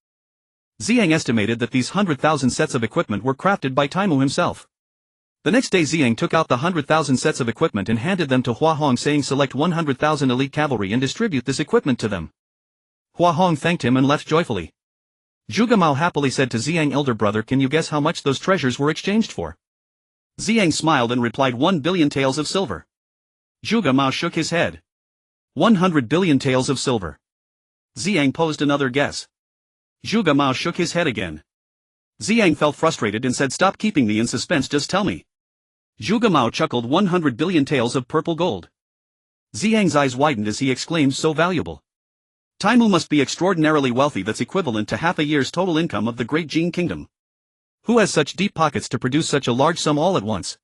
S1: Ziyang estimated that these 100,000 sets of equipment were crafted by Taimu himself. The next day Ziyang took out the 100,000 sets of equipment and handed them to Hua Hong, saying select 100,000 elite cavalry and distribute this equipment to them. Hua Hong thanked him and left joyfully. Zhuge Mao happily said to Ziyang, elder brother, can you guess how much those treasures were exchanged for?
S2: Ziyang smiled and replied 1 billion taels of silver. Zhuge Mao shook his head. 100 billion taels of silver. Ziyang posed another guess. Zhuge Mao shook his head again. Ziyang felt frustrated and said, stop keeping me in suspense, just tell me. Zhuge Mao chuckled, 100 billion taels of purple gold. Ziyang's eyes widened as he exclaimed, so valuable. Taimu must be extraordinarily wealthy, that's equivalent to half a year's total income of the Great Jin Kingdom. Who has such deep pockets to produce such a large sum all at once?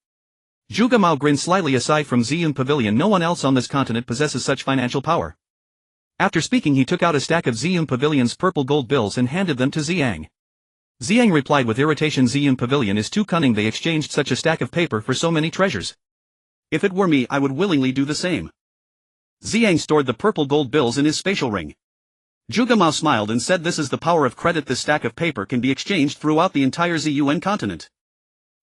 S2: Zhuge Mao grinned slyly. Aside from Ziyang pavilion, no one else on this continent possesses such financial power. After speaking, he took out a stack of Ziyang pavilion's purple gold bills and handed them to Ziyang. Ziyang replied with irritation, Ziyang pavilion is too cunning. They exchanged such a stack of paper for so many treasures. If it were me, I would willingly do the same. Ziyang stored the purple gold bills in his spatial ring. Zhuge Mao smiled and said, this is the power of credit. This stack of paper can be exchanged throughout the entire Ziyuan continent.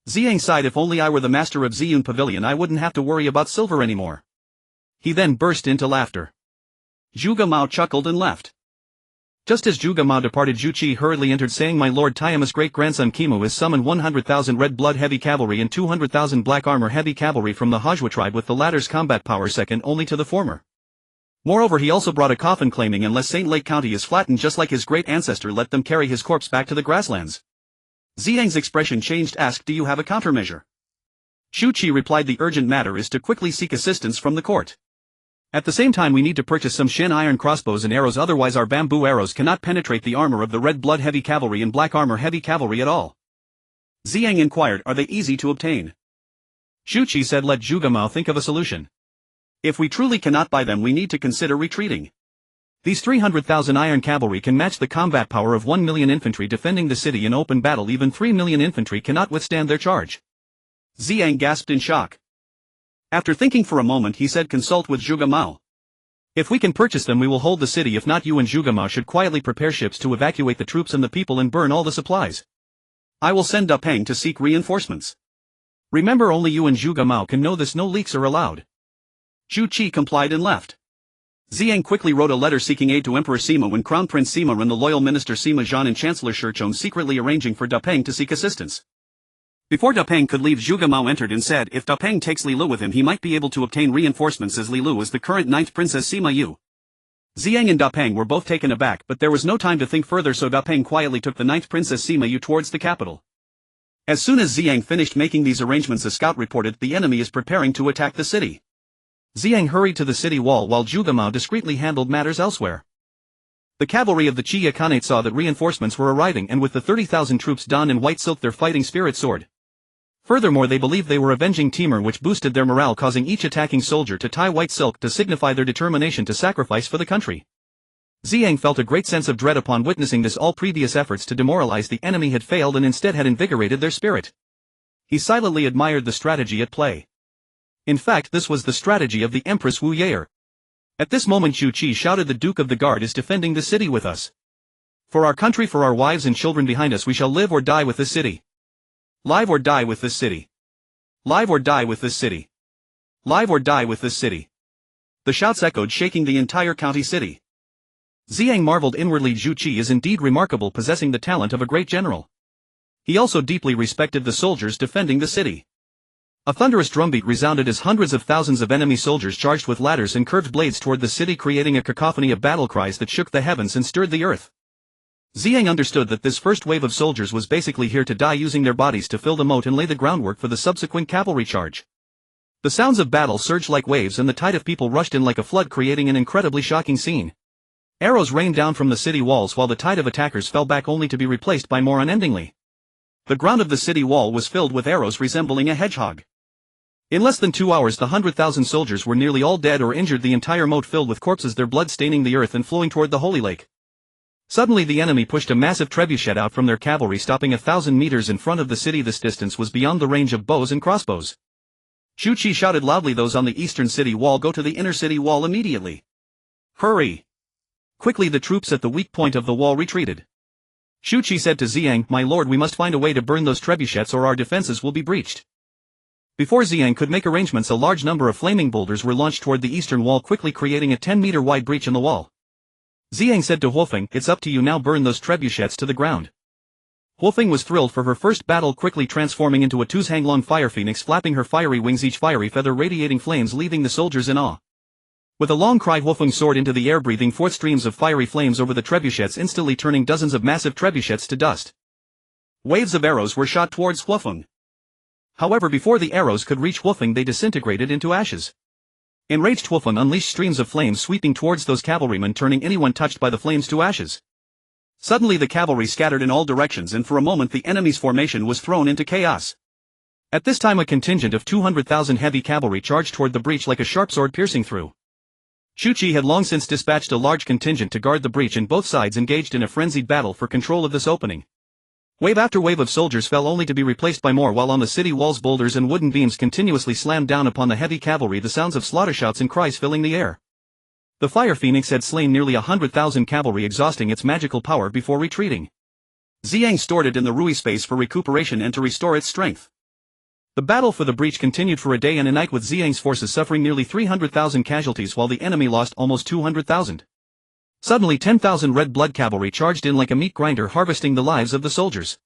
S2: Ziyang sighed, if only I were the master of Ziyang pavilion, I wouldn't have to worry about silver anymore. He then burst into laughter. Zhuge Mao chuckled and left. Just as Zhuge Mao departed, Zhu Qi hurriedly entered, saying, my lord, Tiama's great-grandson Kimu has summoned 100,000 red blood heavy cavalry and 200,000 black armor heavy cavalry from the Hajua tribe, with the latter's combat power second only to the former. Moreover, he also brought a coffin, claiming unless Saint Lake County is flattened just like his great ancestor, let them carry his corpse back to the grasslands. Ziyang's expression changed, asked, do you have a countermeasure? Zhu Qi replied, the urgent matter is to quickly seek assistance from the court. At the same time we need to purchase some Shen iron crossbows and arrows, otherwise our bamboo arrows cannot penetrate the armor of the red blood heavy cavalry and black armor heavy cavalry at all. Ziyang inquired, are they easy to obtain? Zhu Qi said, let Zhuge Mao think of a solution. If we truly cannot buy them, we need to consider retreating. These 300,000 iron cavalry can match the combat power of 1 million infantry defending the city in open battle. Even 3 million infantry cannot withstand their charge. Ziyang gasped in shock. After thinking for a moment, he said, consult with Zhuge Mao. If we can purchase them, we will hold the city. If not, you and Zhuge Mao should quietly prepare ships to evacuate the troops and the people and burn all the supplies. I will send Da Peng to seek reinforcements. Remember, only you and Zhuge Mao can know this, no leaks are allowed. Zhu Qi complied and left. Ziyang quickly wrote a letter seeking aid to Emperor Sima when Crown Prince Sima and the loyal minister Sima Zhan and Chancellor Shizhong secretly arranging for Da Peng to seek assistance. Before Da Peng could leave, Zhuge Mao entered and said if Da Peng takes Li Lu with him, he might be able to obtain reinforcements, as Li Lu is the current 9th Princess Sima Yu. Ziyang and Da Peng were both taken aback, but there was no time to think further, so Da Peng quietly took the 9th Princess Sima Yu towards the capital. As soon as Ziyang finished making these arrangements, a scout reported the enemy is preparing to attack the city. Ziyang hurried to the city wall while Zhuge Mao discreetly handled matters elsewhere. The cavalry of the Qi Khanate saw that reinforcements were arriving, and with the 30,000 troops donned in white silk, their fighting spirit soared. Furthermore, they believed they were avenging Timur, which boosted their morale, causing each attacking soldier to tie white silk to signify their determination to sacrifice for the country. Ziyang felt a great sense of dread upon witnessing this. All previous efforts to demoralize the enemy had failed and instead had invigorated their spirit. He silently admired the strategy at play. In fact, this was the strategy of the Empress Wu Yaer. At this moment Zhu Qi shouted, the Duke of the Guard is defending the city with us. For our country, for our wives and children behind us, we shall live or die with this city. Live or die with this city. Live or die with this city. Live or die with this city. The shouts echoed, shaking the entire county city. Ziyang marveled inwardly. Zhu Qi is indeed remarkable, possessing the talent of a great general.
S1: He also deeply respected the soldiers defending the city. A thunderous drumbeat resounded as hundreds of thousands of enemy soldiers charged with ladders and curved blades toward the city, creating a cacophony of battle cries that shook the heavens and stirred the earth. Ziyang understood that this first wave of soldiers was basically here to die, using their bodies to fill the moat and lay the groundwork for the subsequent cavalry charge. The sounds of battle surged like waves and the tide of people rushed in like a flood, creating an incredibly shocking scene. Arrows rained down from the city walls while the tide of attackers fell back, only to be replaced by more unendingly. The ground of the city wall was filled with arrows resembling a hedgehog. In less than 2 hours, the 100,000 soldiers were nearly all dead or injured, the entire moat filled with corpses, their blood staining the earth and flowing toward the holy lake. Suddenly the enemy pushed a massive trebuchet out from their cavalry, stopping 1,000 meters in front of the city. This distance was beyond the range of bows and crossbows. Shu Qi shouted loudly, "Those on the eastern city wall, go to the inner city wall immediately. Hurry!" Quickly the troops at the weak point of the wall retreated. Shu Qi said to Ziyang, "My lord, we must find a way to burn those trebuchets or our defenses will be breached." Before Ziyang could make arrangements, a large number of flaming boulders were launched toward the eastern wall, quickly creating a 10-meter wide breach in the wall. Ziyang said to Huofeng, "It's up to you now, burn those trebuchets to the ground." Huofeng was thrilled for her first battle, quickly transforming into a Ziyang fire phoenix, flapping her fiery wings, each fiery feather radiating flames, leaving the soldiers in awe. With a long cry, Huofeng soared into the air, breathing forth streams of fiery flames over the trebuchets, instantly turning dozens of massive trebuchets to dust. Waves of arrows were shot towards Huofeng. However, before the arrows could reach Huofeng, they disintegrated into ashes. Enraged Huofeng unleashed streams of flames sweeping towards those cavalrymen, turning anyone touched by the flames to ashes. Suddenly the cavalry scattered in all directions, and for a moment the enemy's formation was thrown into chaos. At this time a contingent of 200,000 heavy cavalry charged toward the breach like a sharp sword piercing through. Shu Qi had long since dispatched a large contingent to guard the breach, and both sides engaged in a frenzied battle for control of this opening. Wave after wave of soldiers fell, only to be replaced by more, while on the city walls boulders and wooden beams continuously slammed down upon the heavy cavalry, the sounds of slaughter shouts and cries filling the air. The Fire Phoenix had slain nearly 100,000 cavalry, exhausting its magical power before retreating. Ziyang stored it in the Rui space for recuperation and to restore its strength. The battle for the breach continued for a day and a night, with Ziyang's forces suffering nearly 300,000 casualties while the enemy lost almost 200,000. Suddenly 10,000 red blood cavalry charged in like a meat grinder, harvesting the lives of the soldiers.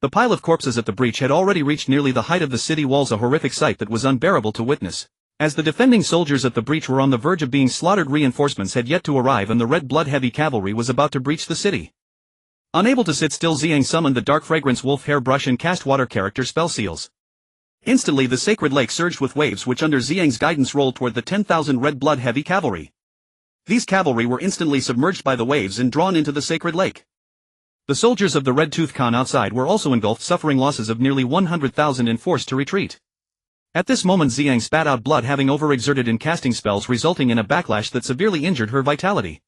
S1: The pile of corpses at the breach had already reached nearly the height of the city walls, a horrific sight that was unbearable to witness. As the defending soldiers at the breach were on the verge of being slaughtered, reinforcements had yet to arrive and the red blood heavy cavalry was about to breach the city. Unable to sit still, Ziyang summoned the dark fragrance wolf hairbrush and cast water character spell seals. Instantly the sacred lake surged with waves which under Ziyang's guidance rolled toward the 10,000 red blood heavy cavalry. These cavalry were instantly submerged by the waves and drawn into the sacred lake. The soldiers of the Red Tooth Khan outside were also engulfed, suffering losses of nearly 100,000 and forced to retreat. At this moment Ziyang spat out blood, having overexerted in casting spells, resulting in a backlash that severely injured her vitality.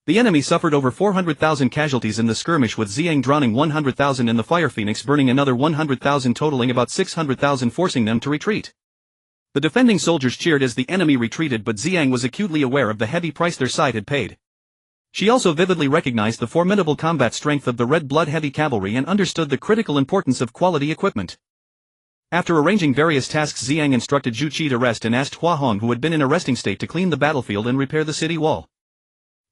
S1: The enemy suffered over 400,000 casualties in the skirmish, with Ziyang drowning 100,000 and the Fire Phoenix burning another 100,000, totaling about 600,000, forcing them to retreat. The defending soldiers cheered as the enemy retreated, but Ziyang was acutely aware of the heavy price their side had paid. She also vividly recognized the formidable combat strength of the red blood heavy cavalry and understood the critical importance of quality equipment. After arranging various tasks, Ziyang instructed Zhu Qi to rest and asked Hua Hong, who had been in a resting state, to clean the battlefield and repair the city wall.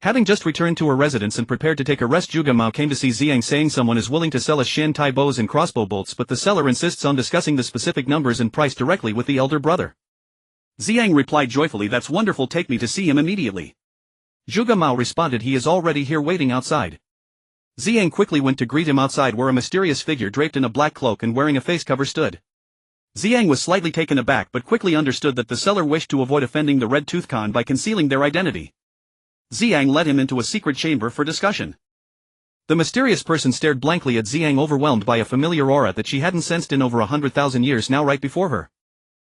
S1: Having just returned to her residence and prepared to take a rest, Zhuge Mao came to see Ziyang, saying someone is willing to sell us Shan Tai bows and crossbow bolts, but the seller insists on discussing the specific numbers and price directly with the elder brother. Ziyang replied joyfully, "That's wonderful, take me to see him immediately." Zhuge Mao responded, "He is already here waiting outside." Ziyang quickly went to greet him outside, where a mysterious figure draped in a black cloak and wearing a face cover stood. Ziyang was slightly taken aback but quickly understood that the seller wished to avoid offending the Red Tooth Khan by concealing their identity. Ziyang led him into a secret chamber for discussion. The mysterious person stared blankly at Ziyang, overwhelmed by a familiar aura that she hadn't sensed in over 100,000 years, now right before her.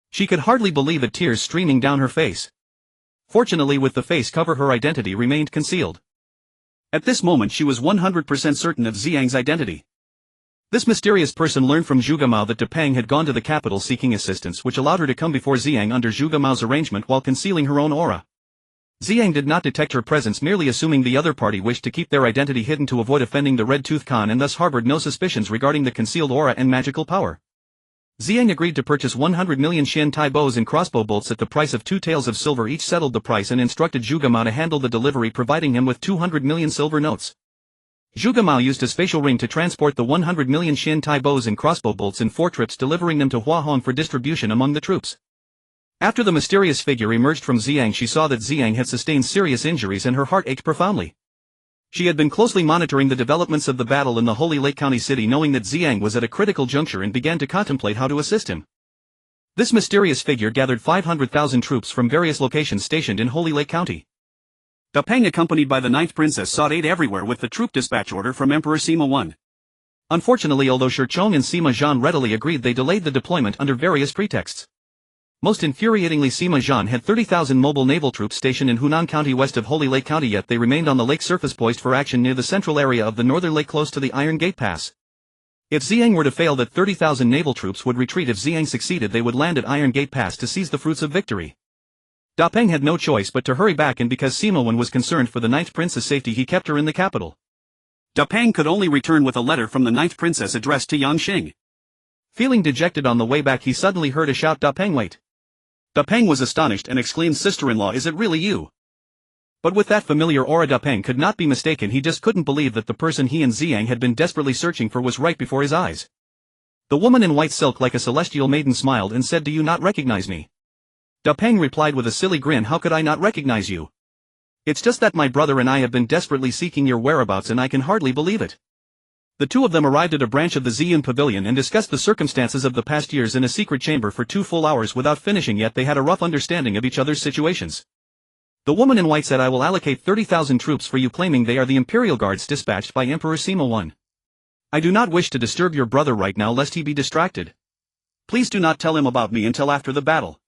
S1: She could hardly believe it, tears streaming down her face. Fortunately, with the face cover, her identity remained concealed. At this moment she was 100% certain of Ziyang's identity. This mysterious person learned from Zhuge Mao that Depeng had gone to the capital seeking assistance, which allowed her to come before Ziyang under Zhuge Mao's arrangement while concealing her own aura. Ziyang did not detect her presence, merely assuming the other party wished to keep their identity hidden to avoid offending the Red Tooth Khan, and thus harbored no suspicions regarding the concealed aura and magical power. Ziyang agreed to purchase 100 million Shan Tai bows and crossbow bolts at the price of 2 taels of silver each, settled the price, and instructed Zhuge Mao to handle the delivery, providing him with 200 million silver notes. Zhuge Mao used his spatial ring to transport the 100 million Shin Tai bows and crossbow bolts in 4 trips, delivering them to Hua Hong for distribution among the troops. After the mysterious figure emerged from Ziyang, she saw that Ziyang had sustained serious injuries and her heart ached profoundly. She had been closely monitoring the developments of the battle in the Holy Lake County city, knowing that Ziyang was at a critical juncture, and began to contemplate how to assist him. This mysterious figure gathered 500,000 troops from various locations stationed in Holy Lake County.
S2: Da Peng, accompanied by the 9th princess, sought aid everywhere with the troop dispatch order from Emperor Sima I.
S1: Unfortunately, although Shirchong and Sima Zhan readily agreed, they delayed the deployment under various pretexts. Most infuriatingly, Sima Zhan had 30,000 mobile naval troops stationed in Hunan County west of Holy Lake County, yet they remained on the lake surface poised for action near the central area of the northern lake close to the Iron Gate Pass. If Ziyang were to fail, that 30,000 naval troops would retreat. If Ziyang succeeded, they would land at Iron Gate Pass to seize the fruits of victory. Da Peng had no choice but to hurry back, and because Sima Wen was concerned for the 9th princess' safety, he kept her in the capital.
S2: Da Peng could only return with a letter from the 9th princess addressed to Yang Xing.
S1: Feeling dejected on the way back, he suddenly heard a shout, "Da Peng, wait!"
S2: Da Peng was astonished and exclaimed, "Sister-in-law, is it really you?"
S1: But with that familiar aura, Da Peng could not be mistaken. He just couldn't believe that the person he and Ziyang had been desperately searching for was right before his eyes. The woman in white silk, like a celestial maiden, smiled and said, "Do you not recognize me?" Da Peng replied with a silly grin, "How could I not recognize you? It's just that my brother and I have been desperately seeking your whereabouts, and I can hardly believe it." The two of them arrived at a branch of the Ziyang pavilion and discussed the circumstances of the past years in a secret chamber for 2 full hours without finishing, yet they had a rough understanding of each other's situations. The woman in white said, "I will allocate 30,000 troops for you," claiming they are the Imperial Guards dispatched by Emperor Sima I. "I do not wish to disturb your brother right now lest he be distracted.
S2: Please do not tell him about me until after the battle."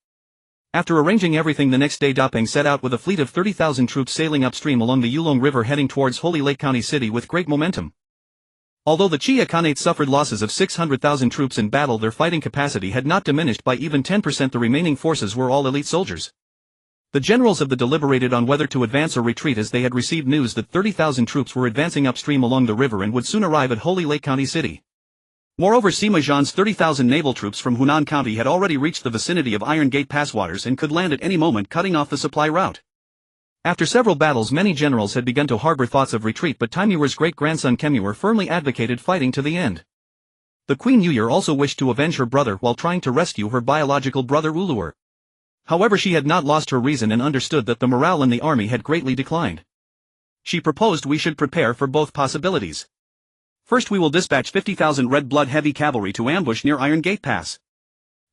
S1: After arranging everything, the next day Da Peng set out with a fleet of 30,000 troops, sailing upstream along the Yulong River, heading towards Holy Lake County City with great momentum. Although the Chia Khanate suffered losses of 600,000 troops in battle, their fighting capacity had not diminished by even 10%. The remaining forces were all elite soldiers. The generals of the deliberated on whether to advance or retreat, as they had received news that 30,000 troops were advancing upstream along the river and would soon arrive at Holy Lake County City. Moreover, Sima Zhan's 30,000 naval troops from Hunan County had already reached the vicinity of Iron Gate Pass waters and could land at any moment, cutting off the supply route. After several battles, many generals had begun to harbor thoughts of retreat, but Taimur's great-grandson Kemur firmly advocated fighting to the end. The Queen Yuyur also wished to avenge her brother while trying to rescue her biological brother Uluur. However, she had not lost her reason and understood that the morale in the army had greatly declined. She proposed we should prepare for both possibilities. First, we will dispatch 50,000 red blood heavy cavalry to ambush near Iron Gate Pass.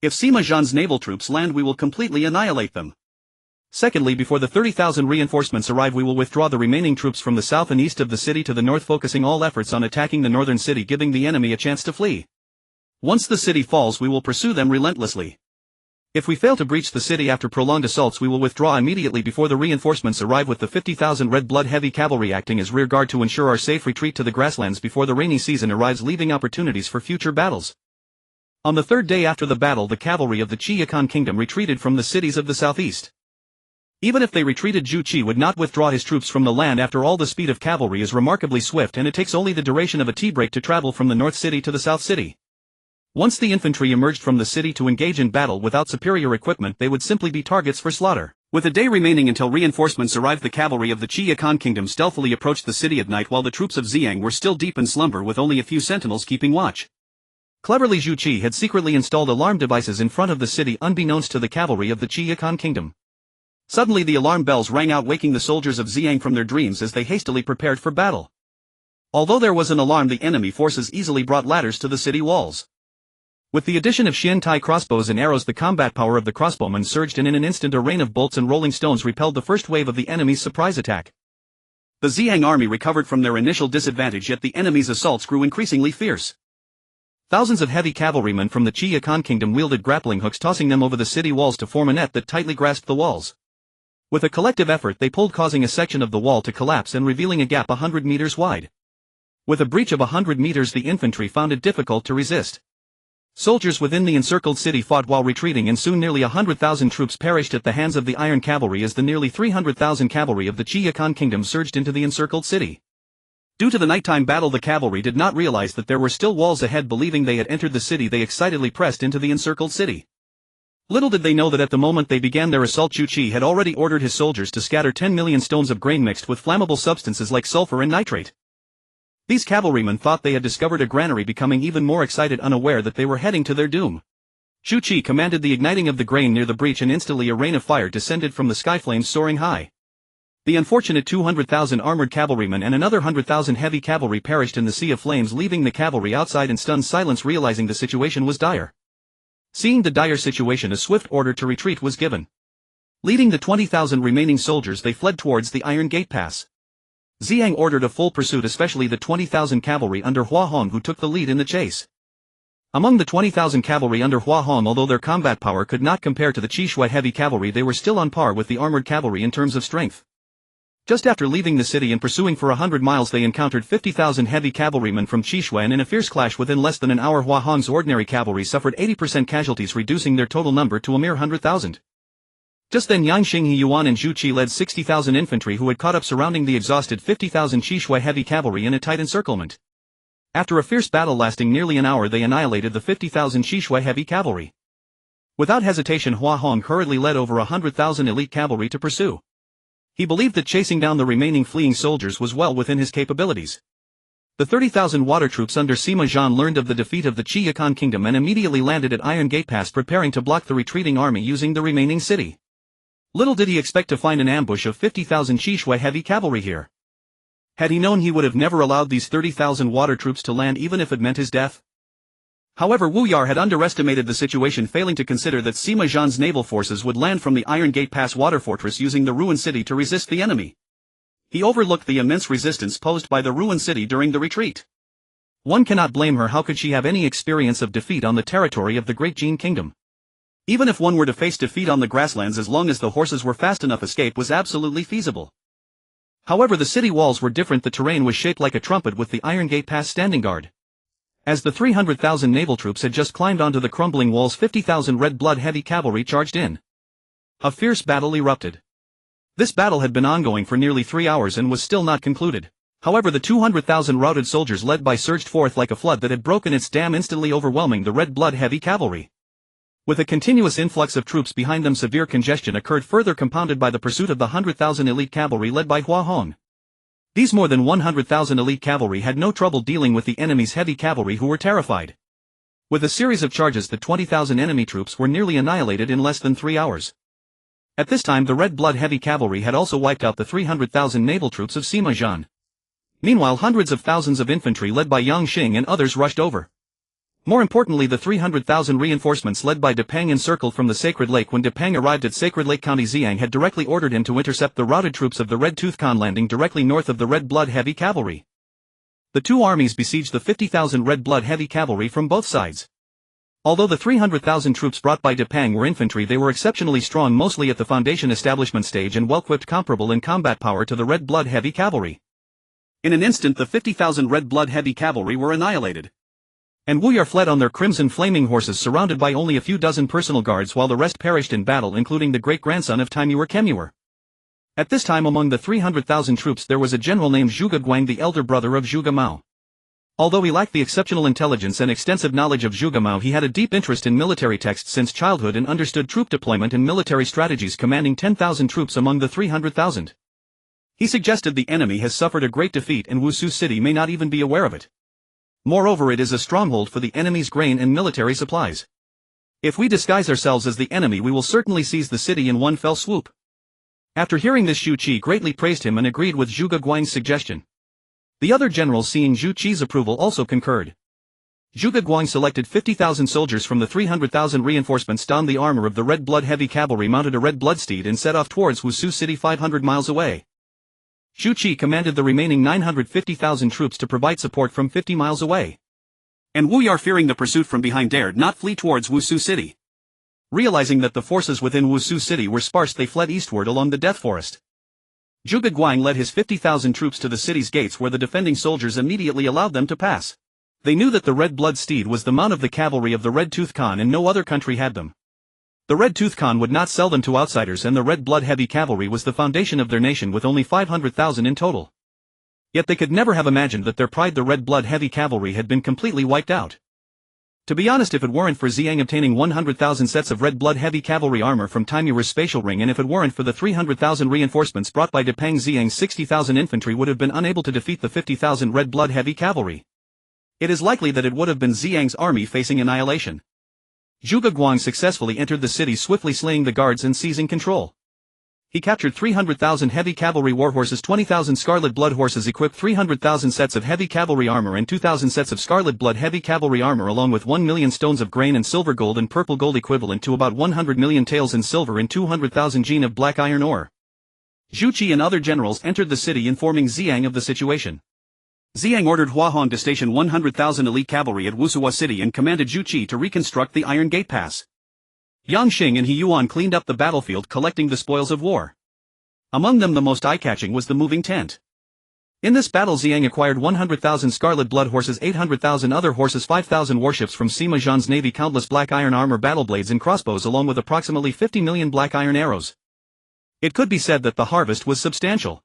S1: If Sima Zhan's naval troops land, we will completely annihilate them. Secondly, before the 30,000 reinforcements arrive, we will withdraw the remaining troops from the south and east of the city to the north, focusing all efforts on attacking the northern city, giving the enemy a chance to flee. Once the city falls, we will pursue them relentlessly. If we fail to breach the city after prolonged assaults, we will withdraw immediately before the reinforcements arrive, with the 50,000 red blood heavy cavalry acting as rear guard to ensure our safe retreat to the grasslands before the rainy season arrives, leaving opportunities for future battles. On the 3rd day after the battle, the cavalry of the Chia Khan Kingdom retreated from the cities of the southeast. Even if they retreated, Zhu Qi would not withdraw his troops from the land. After all, the speed of cavalry is remarkably swift, and it takes only the duration of a tea break to travel from the north city to the south city. Once the infantry emerged from the city to engage in battle without superior equipment, they would simply be targets for slaughter.
S2: With a day remaining until reinforcements arrived, the cavalry of the Chia Khan Kingdom stealthily approached the city at night, while the troops of Ziyang were still deep in slumber, with only a few sentinels keeping watch. Cleverly, Zhu Qi had secretly installed alarm devices in front of the city, unbeknownst to the cavalry of the Chia Khan Kingdom. Suddenly the alarm bells rang out, waking the soldiers of Ziyang from their dreams as they hastily prepared for battle. Although there was an alarm, the enemy forces easily brought ladders to the city walls. With the addition of Shin Tai crossbows and arrows, the combat power of the crossbowmen surged, and in an instant a rain of bolts and rolling stones repelled the first wave of the enemy's surprise attack. The Ziyang army recovered from their initial disadvantage, yet the enemy's assaults grew increasingly fierce. Thousands of heavy cavalrymen from the Chia Khan Kingdom wielded grappling hooks, tossing them over the city walls to form a net that tightly grasped the walls. With a collective effort, they pulled, causing a section of the wall to collapse and revealing a gap 100 meters wide. With a breach of 100 meters, the infantry found it difficult to resist. Soldiers within the encircled city fought while retreating, and soon nearly 100,000 troops perished at the hands of the Iron Cavalry as the nearly 300,000 cavalry of the Chia Khan Kingdom surged into the encircled city. Due to the nighttime battle, the cavalry did not realize that there were still walls ahead. Believing they had entered the city, they excitedly pressed into the encircled city. Little did they know that at the moment they began their assault, Zhu Qi had already ordered his soldiers to scatter 10 million stones of grain mixed with flammable substances like sulfur and nitrate.
S1: These cavalrymen thought they had discovered a granary, becoming even more excited, unaware that they were heading to their doom. Shu Qi commanded the igniting of the grain near the breach, and instantly a rain of fire descended from the sky, flames soaring high. The unfortunate 200,000 armored cavalrymen and another 100,000 heavy cavalry perished in the sea of flames, leaving the cavalry outside in stunned silence, realizing the situation was dire. Seeing the dire situation, a swift order to retreat was given. Leading the 20,000 remaining soldiers, they fled towards the Iron Gate Pass. Ziyang ordered a full pursuit, especially the 20,000 cavalry under Hua Hong, who took the lead in the chase. Among the 20,000 cavalry under Hua Hong, although their combat power could not compare to the Qishui heavy cavalry, they were still on par with the armored cavalry in terms of strength. Just after leaving the city and pursuing for 100 miles, they encountered 50,000 heavy cavalrymen from Qishui, and in a fierce clash within less than an hour, Hua Hong's ordinary cavalry suffered 80% casualties, reducing their total number to a mere 100,000. Just then Yang Xinghe Yuan and Zhu Qi led 60,000 infantry who had caught up, surrounding the exhausted 50,000 Qishui heavy cavalry in a tight encirclement. After a fierce battle lasting nearly an hour, they annihilated the 50,000 Qishui heavy cavalry. Without hesitation, Hua Hong hurriedly led over 100,000 elite cavalry to pursue. He believed that chasing down the remaining fleeing soldiers was well within his capabilities. The 30,000 water troops under Sima Zhan learned of the defeat of the Qi Yakan kingdom and immediately landed at Iron Gate Pass, preparing to block the retreating army using the remaining city. Little did he expect to find an ambush of 50,000 Qishui heavy cavalry here. Had he known, he would have never allowed these 30,000 water troops to land, even if it meant his death. However, Wu Yar had underestimated the situation, failing to consider that Sima Zhan's naval forces would land from the Iron Gate Pass water fortress using the ruined city to resist the enemy. He overlooked the immense resistance posed by the ruined city during the retreat. One cannot blame her. How could she have any experience of defeat on the territory of the Great Jin Kingdom? Even if one were to face defeat on the grasslands, as long as the horses were fast enough, escape was absolutely feasible. However, the city walls were different. The terrain was shaped like a trumpet, with the Iron Gate Pass standing guard. As the 300,000 naval troops had just climbed onto the crumbling walls, 50,000 red blood heavy cavalry charged in. A fierce battle erupted. This battle had been ongoing for nearly 3 hours and was still not concluded. However, the 200,000 routed soldiers led by surged forth like a flood that had broken its dam, instantly overwhelming the red blood heavy cavalry. With a continuous influx of troops behind them, severe congestion occurred, further compounded by the pursuit of the 100,000 elite cavalry led by Hua Hong. These more than 100,000 elite cavalry had no trouble dealing with the enemy's heavy cavalry, who were terrified. With a series of charges, the 20,000 enemy troops were nearly annihilated in less than 3 hours. At this time, the red blood heavy cavalry had also wiped out the 300,000 naval troops of Sima Zhan. Meanwhile, hundreds of thousands of infantry led by Yang Xing and others rushed over. More importantly, the 300,000 reinforcements led by Depeng encircled from the Sacred Lake. When Depeng arrived at Sacred Lake County, Ziyang had directly ordered him to intercept the routed troops of the Red Tooth Khan landing directly north of the Red Blood Heavy Cavalry. The two armies besieged the 50,000 Red Blood Heavy Cavalry from both sides. Although the 300,000 troops brought by Depeng were infantry, they were exceptionally strong, mostly at the foundation establishment stage, and well-equipped, comparable in combat power to the Red Blood Heavy Cavalry. In an instant, the 50,000 Red Blood Heavy Cavalry were annihilated. And Wu Yar fled on their crimson flaming horses, surrounded by only a few dozen personal guards, while the rest perished in battle, including the great-grandson of Timur Kemur. At this time, among the 300,000 troops there was a general named Zhuge Guang, the elder brother of Zhuge Mao. Although he lacked the exceptional intelligence and extensive knowledge of Zhuge Mao, he had a deep interest in military texts since childhood and understood troop deployment and military strategies, commanding 10,000 troops among the 300,000. He suggested the enemy has suffered a great defeat and Wusu City may not even be aware of it. Moreover, it is a stronghold for the enemy's grain and military supplies. If we disguise ourselves as the enemy, we will certainly seize the city in one fell swoop. After hearing this, Zhu Qi greatly praised him and agreed with Zhuge Guang's suggestion. The other generals, seeing Zhu Qi's approval, also concurred. Zhuge Guang selected 50,000 soldiers from the 300,000 reinforcements, donned the armor of the Red Blood Heavy Cavalry, mounted a red blood steed, and set off towards Wusu City 500 miles away. Zhu Qi commanded the remaining 950,000 troops to provide support from 50 miles away. And Wu Yar, fearing the pursuit from behind, dared not flee towards Wusu City. Realizing that the forces within Wusu City were sparse, they fled eastward along the Death Forest. Zhuge Guang led his 50,000 troops to the city's gates, where the defending soldiers immediately allowed them to pass. They knew that the Red Blood Steed was the mount of the cavalry of the Red Tooth Khan, and no other country had them. The Red Tooth Khan would not sell them to outsiders, and the Red Blood Heavy Cavalry was the foundation of their nation, with only 500,000 in total. Yet they could never have imagined that their pride, the Red Blood Heavy Cavalry, had been completely wiped out. To be honest, if it weren't for Ziyang obtaining 100,000 sets of red blood heavy cavalry armor from Timure's spatial ring, and if it weren't for the 300,000 reinforcements brought by Depeng, Ziyang's 60,000 infantry would have been unable to defeat the 50,000 red blood heavy cavalry. It is likely that it would have been Ziyang's army facing annihilation. Zhuge Guang successfully entered the city, swiftly slaying the guards and seizing control. He captured 300,000 heavy cavalry warhorses, 20,000 scarlet blood horses, equipped 300,000 sets of heavy cavalry armor and 2,000 sets of scarlet blood heavy cavalry armor, along with 1 million stones of grain and silver gold and purple gold, equivalent to about 100 million taels in silver and 200,000 jin of black iron ore. Zhu Qi and other generals entered the city, informing Ziyang of the situation. Ziyang ordered Hua Hong to station 100,000 elite cavalry at Wusuwa City and commanded Zhu Qi to reconstruct the Iron Gate Pass. Yang Xing and He Yuan cleaned up the battlefield, collecting the spoils of war. Among them, the most eye-catching was the moving tent. In this battle, Ziyang acquired 100,000 scarlet blood horses, 800,000 other horses, 5,000 warships from Sima Zhan's navy, countless black iron armor, battle blades and crossbows, along with approximately 50 million black iron arrows. It could be said that the harvest was substantial.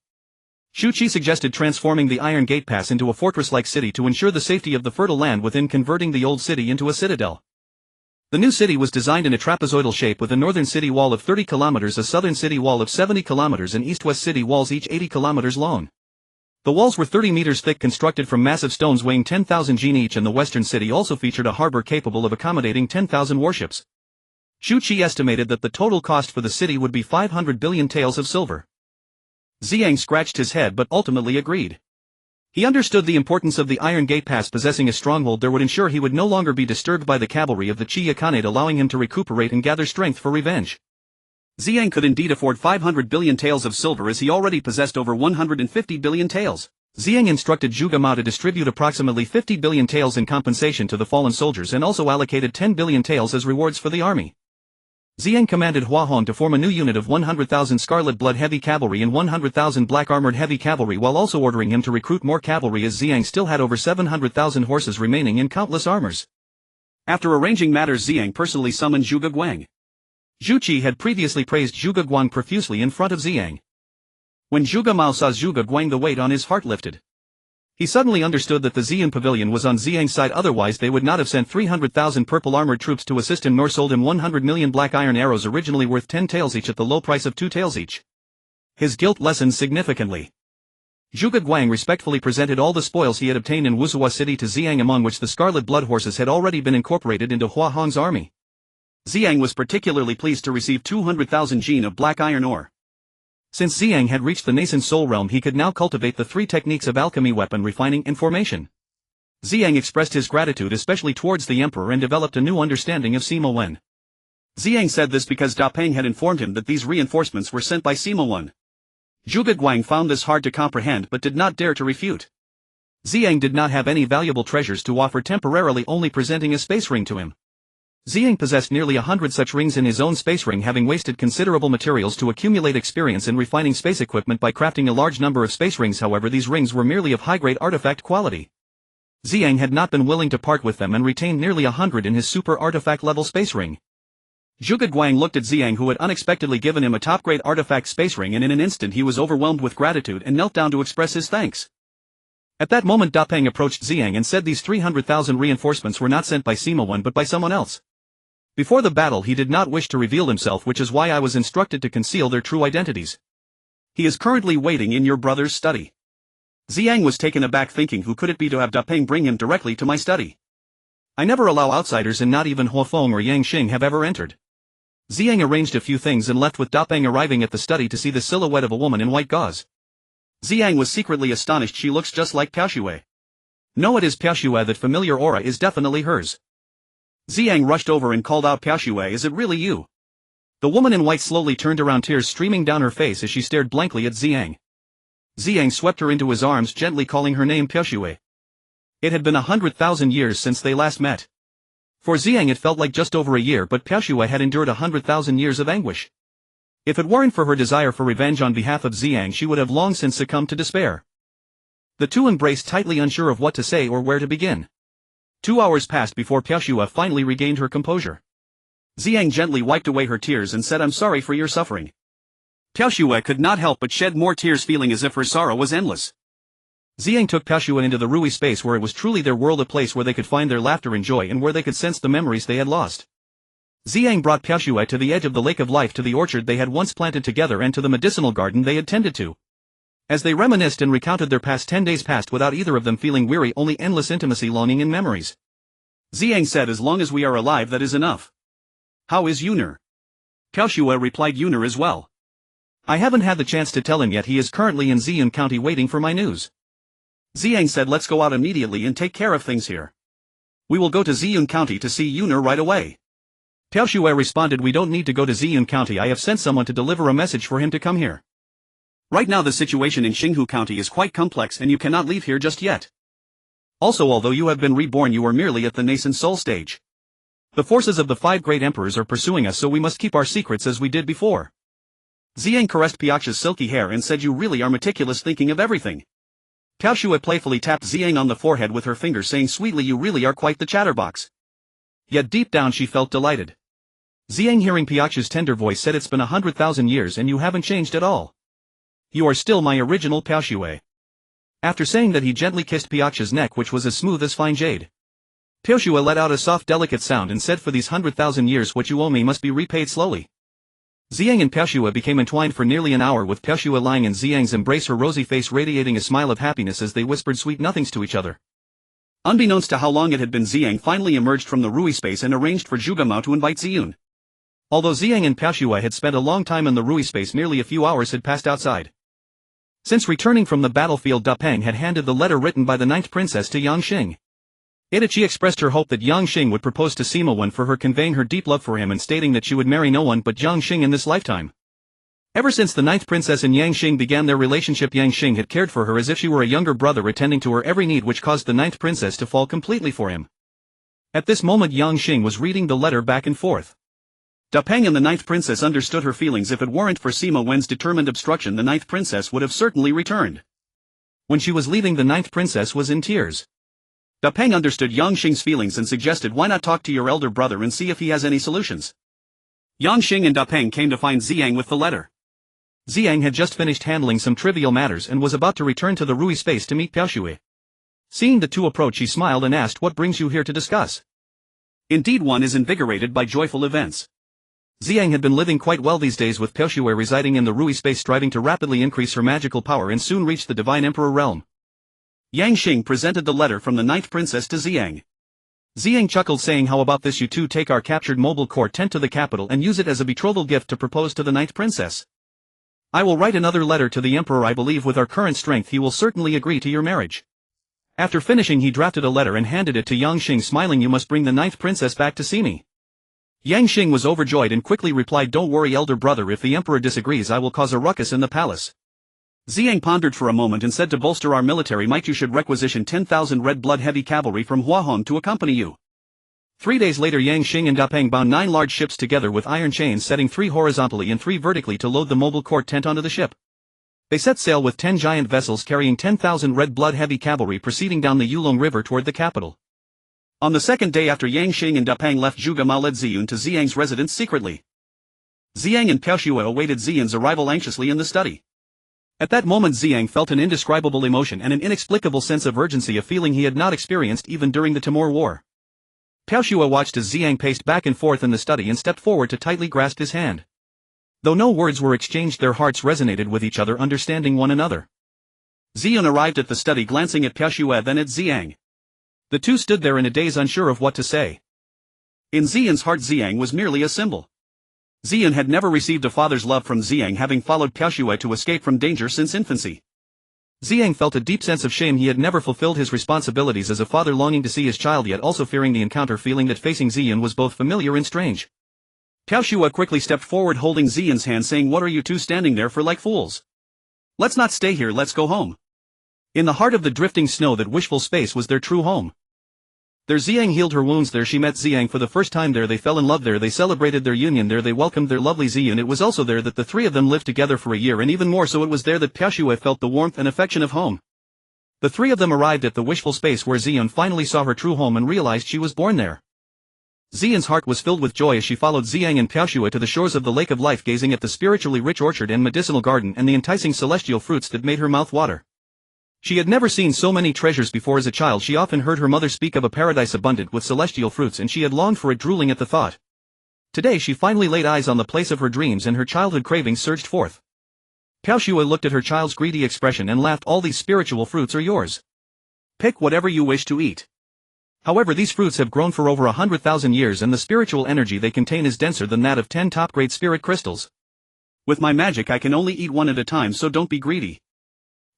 S1: Zhu Qi suggested transforming the Iron Gate Pass into a fortress-like city to ensure the safety of the fertile land within, converting the old city into a citadel. The new city was designed in a trapezoidal shape, with a northern city wall of 30 kilometers, a southern city wall of 70 kilometers, and east-west city walls, each 80 kilometers long. The walls were 30 meters thick, constructed from massive stones weighing 10,000 jin each, and the western city also featured a harbor capable of accommodating 10,000 warships. Zhu Qi estimated that the total cost for the city would be 500 billion taels of silver. Ziyang scratched his head but ultimately agreed. He understood the importance of the Iron Gate Pass. Possessing a stronghold there would ensure he would no longer be disturbed by the cavalry of the Qi Khanate, allowing him to recuperate and gather strength for revenge. Ziyang could indeed afford 500 billion taels of silver, as he already possessed over 150 billion taels. Ziyang instructed Zhuge Mao to distribute approximately 50 billion taels in compensation to the fallen soldiers, and also allocated 10 billion taels as rewards for the army. Ziyang commanded Hua Hong to form a new unit of 100,000 scarlet blood heavy cavalry and 100,000 black armored heavy cavalry, while also ordering him to recruit more cavalry, as Ziyang still had over 700,000 horses remaining and countless armors. After arranging matters, Ziyang personally summoned Zhuge Guang. Zhu Qi had previously praised Zhuge Guang profusely in front of Ziyang. When Zhuge Mao saw Zhuge Guang, the weight on his heart lifted. He suddenly understood that the Xian pavilion was on Ziyang's side, otherwise they would not have sent 300,000 purple armored troops to assist him, nor sold him 100 million black iron arrows, originally worth 10 taels each, at the low price of 2 taels each. His guilt lessened significantly. Zhuge Guang respectfully presented all the spoils he had obtained in Wusuwa City to Ziyang, among which the scarlet blood horses had already been incorporated into Hua Hong's army. Ziyang was particularly pleased to receive 200,000 jin of black iron ore. Since Ziyang had reached the nascent soul realm, he could now cultivate the 3 techniques of alchemy: weapon, refining, and formation. Ziyang expressed his gratitude especially towards the emperor and developed a new understanding of Sima Wen. Ziyang said this because Da Peng had informed him that these reinforcements were sent by Sima Wen. Zhuge Guang found this hard to comprehend but did not dare to refute. Ziyang did not have any valuable treasures to offer, temporarily only presenting a space ring to him. Ziyang possessed nearly 100 such rings in his own space ring, having wasted considerable materials to accumulate experience in refining space equipment by crafting a large number of space rings. However, these rings were merely of high-grade artifact quality. Ziyang had not been willing to part with them and retained nearly 100 in his super artifact level space ring. Zhuge Guang looked at Ziyang, who had unexpectedly given him a top-grade artifact space ring, and in an instant he was overwhelmed with gratitude and knelt down to express his thanks. At that moment, Da Peng approached Ziyang and said these 300,000 reinforcements were not sent by Sima Wen but by someone else. Before the battle he did not wish to reveal himself, which is why I was instructed to conceal their true identities. He is currently waiting in your brother's study. Ziyang was taken aback, thinking, who could it be to have Da Peng bring him directly to my study? I never allow outsiders, and not even Huafeng or Yang Xing have ever entered. Ziyang arranged a few things and left, with Da Peng arriving at the study to see the silhouette of a woman in white gauze. Ziyang was secretly astonished. She looks just like Piaxue. No, it is Piaxue. That familiar aura is definitely hers. Ziyang rushed over and called out, "Piaxue, is it really you?" The woman in white slowly turned around, tears streaming down her face as she stared blankly at Ziyang. Ziyang swept her into his arms, gently calling her name, Piaxue. It had been 100,000 years since they last met. For Ziyang it felt like just over a year, but Piaxue had endured 100,000 years of anguish. If it weren't for her desire for revenge on behalf of Ziyang, she would have long since succumbed to despair. The two embraced tightly, unsure of what to say or where to begin. 2 hours passed before Piaxue finally regained her composure. Ziyang gently wiped away her tears and said, "I'm sorry for your suffering." Piaxue could not help but shed more tears, feeling as if her sorrow was endless. Ziyang took Piaxue into the Rui space where it was truly their world, a place where they could find their laughter and joy and where they could sense the memories they had lost. Ziyang brought Piaxue to the edge of the lake of life, to the orchard they had once planted together, and to the medicinal garden they had tended to. As they reminisced and recounted their past 10 days passed without either of them feeling weary, only endless intimacy, longing and memories.
S2: Ziyang said, as long as we are alive that is enough. How is Yun'er? Piaxue replied, Yun'er is well.
S1: I haven't had the chance to tell him yet, he is currently in Ziyang County waiting for my news.
S2: Ziyang said, let's go out immediately and take care of things here. We will go to Ziyang County to see Yun'er right away.
S1: Piaxue responded, we don't need to go to Ziyang County, I have sent someone to deliver a message for him to come here.
S2: Right now the situation in Xinghu County is quite complex and you cannot leave here just yet. Also, although you have been reborn, you are merely at the nascent soul stage. The forces of the 5 great emperors are pursuing us, so we must keep our secrets as we did before. Ziyang caressed Piaxue's silky hair and said, you really are meticulous, thinking of everything. Piaxue playfully tapped Ziyang on the forehead with her fingers, saying sweetly, you really are quite the chatterbox.
S1: Yet deep down she felt delighted. Ziyang, hearing Piaxue's tender voice, said, it's been 100,000 years and you haven't changed at all. You are still my original Piaxue. After saying that, he gently kissed Piaxue's neck, which was as smooth as fine jade. Piaxue let out a soft, delicate sound and said, for these 100,000 years what you owe me must be repaid slowly. Ziyang and Piaxue became entwined for nearly an hour, with Piaxue lying in Ziyang's embrace, her rosy face radiating a smile of happiness as they whispered sweet nothings to each other.
S2: Unbeknownst to how long it had been, Ziyang finally emerged from the Rui space and arranged for Zhuge Mao to invite Ziyun.
S1: Although Ziyang and Piaxue had spent a long time in the Rui space, merely a few hours had passed outside. Since returning from the battlefield, Da Peng had handed the letter written by the 9th princess to Yang Xing. In it she expressed her hope that Yang Xing would propose to Sima Wen, for her conveying her deep love for him and stating that she would marry no one but Yang Xing in this lifetime. Ever since the 9th princess and Yang Xing began their relationship, Yang Xing had cared for her as if she were a younger brother, attending to her every need, which caused the 9th princess to fall completely for him. At this moment Yang Xing was reading the letter back and forth.
S2: Da Peng and the 9th princess understood her feelings. If it weren't for Sima Wen's determined obstruction, the 9th princess would have certainly returned.
S1: When she was leaving, the 9th princess was in tears.
S2: Da Peng understood Yang Xing's feelings and suggested, why not talk to your elder brother and see if he has any solutions. Yang Xing and Da Peng came to find Ziyang with the letter.
S1: Ziyang had just finished handling some trivial matters and was about to return to the Rui space to meet Piaxue. Seeing the two approach, she smiled and asked, what brings you here to discuss?
S2: Indeed, one is invigorated by joyful events.
S1: Ziyang had been living quite well these days, with Piaxue residing in the Rui space, striving to rapidly increase her magical power and soon reach the Divine Emperor realm.
S2: Yang Xing presented the letter from the 9th princess to Ziyang.
S1: Ziyang chuckled, saying, how about this, you two take our captured mobile core tent to the capital and use it as a betrothal gift to propose to the 9th princess. I will write another letter to the emperor. I believe with our current strength he will certainly agree to your marriage. After finishing, he drafted a letter and handed it to Yang Xing, smiling, you must bring the 9th princess back to see me. Yang Xing was overjoyed and quickly replied, don't worry, elder brother, if the emperor disagrees I will cause a ruckus in the palace.
S2: Ziyang pondered for a moment and said, to bolster our military might you should requisition 10,000 red blood heavy cavalry from Huahong to accompany you.
S1: 3 days later, Yang Xing and Da Peng bound 9 large ships together with iron chains, setting 3 horizontally and 3 vertically to load the mobile court tent onto the ship. They set sail with 10 giant vessels carrying 10,000 red blood heavy cavalry, proceeding down the Yulong River toward the capital.
S2: On the second day after Yang Xing and Da Peng left, Zhuge Mao led Ziyun to Ziyang's residence secretly. Ziyang and Piaxue awaited Ziyun's arrival anxiously in the study. At that moment Ziyang felt an indescribable emotion and an inexplicable sense of urgency, a feeling he had not experienced even during the Timur War. Piaxue watched as Ziyang paced back and forth in the study and stepped forward to tightly grasp his hand. Though no words were exchanged, their hearts resonated with each other, understanding one another. Ziyun arrived at the study, glancing at Piaxue then at Ziyang.
S1: The two stood there in a daze, unsure of what to say.
S2: In Ziyun's heart, Ziyang was merely a symbol. Ziyun had never received a father's love from Ziyang, having followed Piaxue to escape from danger since infancy.
S1: Ziyang felt a deep sense of shame. He had never fulfilled his responsibilities as a father, longing to see his child yet also fearing the encounter, feeling that facing Ziyun was both familiar and strange.
S2: Piaxue quickly stepped forward, holding Ziyun's hand, saying, what are you two standing there for like fools? Let's not stay here, let's go home.
S1: In the heart of the drifting snow, that Wishful Space was their true home. There Ziyang healed her wounds, there she met Ziyang for the first time, there they fell in love, there they celebrated their union, there they welcomed their lovely Ziyun. It was also there that the three of them lived together for a year, and even more so it was there that Piaxue felt the warmth and affection of home. The three of them arrived at the Wishful Space, where Ziyun finally saw her true home and realized she was born there. Ziyun's heart was filled with joy as she followed Ziyang and Piaxue to the shores of the Lake of Life, gazing at the spiritually rich orchard and medicinal garden and the enticing celestial fruits that made her mouth water. She had never seen so many treasures before. As a child she often heard her mother speak of a paradise abundant with celestial fruits, and she had longed for it, drooling at the thought. Today she finally laid eyes on the place of her dreams and her childhood cravings surged forth. Pao Shua looked at her child's greedy expression and laughed. All these spiritual fruits are yours. Pick whatever you wish to eat. However, these fruits have grown for over 100,000 years and the spiritual energy they contain is denser than that of 10 top-grade spirit crystals.
S2: With my magic I can only eat one at a time, so don't be greedy.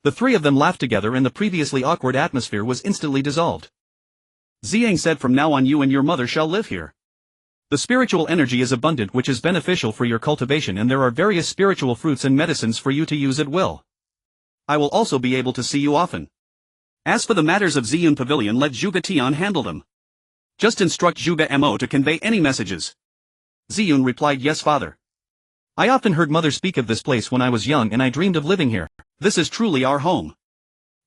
S1: The three of them laughed together and the previously awkward atmosphere was instantly dissolved.
S2: Ziyang said, from now on you and your mother shall live here.
S1: The spiritual energy is abundant, which is beneficial for your cultivation, and there are various spiritual fruits and medicines for you to use at will.
S2: I will also be able to see you often. As for the matters of Ziyun Pavilion, let Zhuge Tian handle them. Just instruct Zhuge Mo to convey any messages. Ziyun replied, yes father.
S1: I often heard mother speak of this place when I was young and I dreamed of living here.
S2: This is truly our home.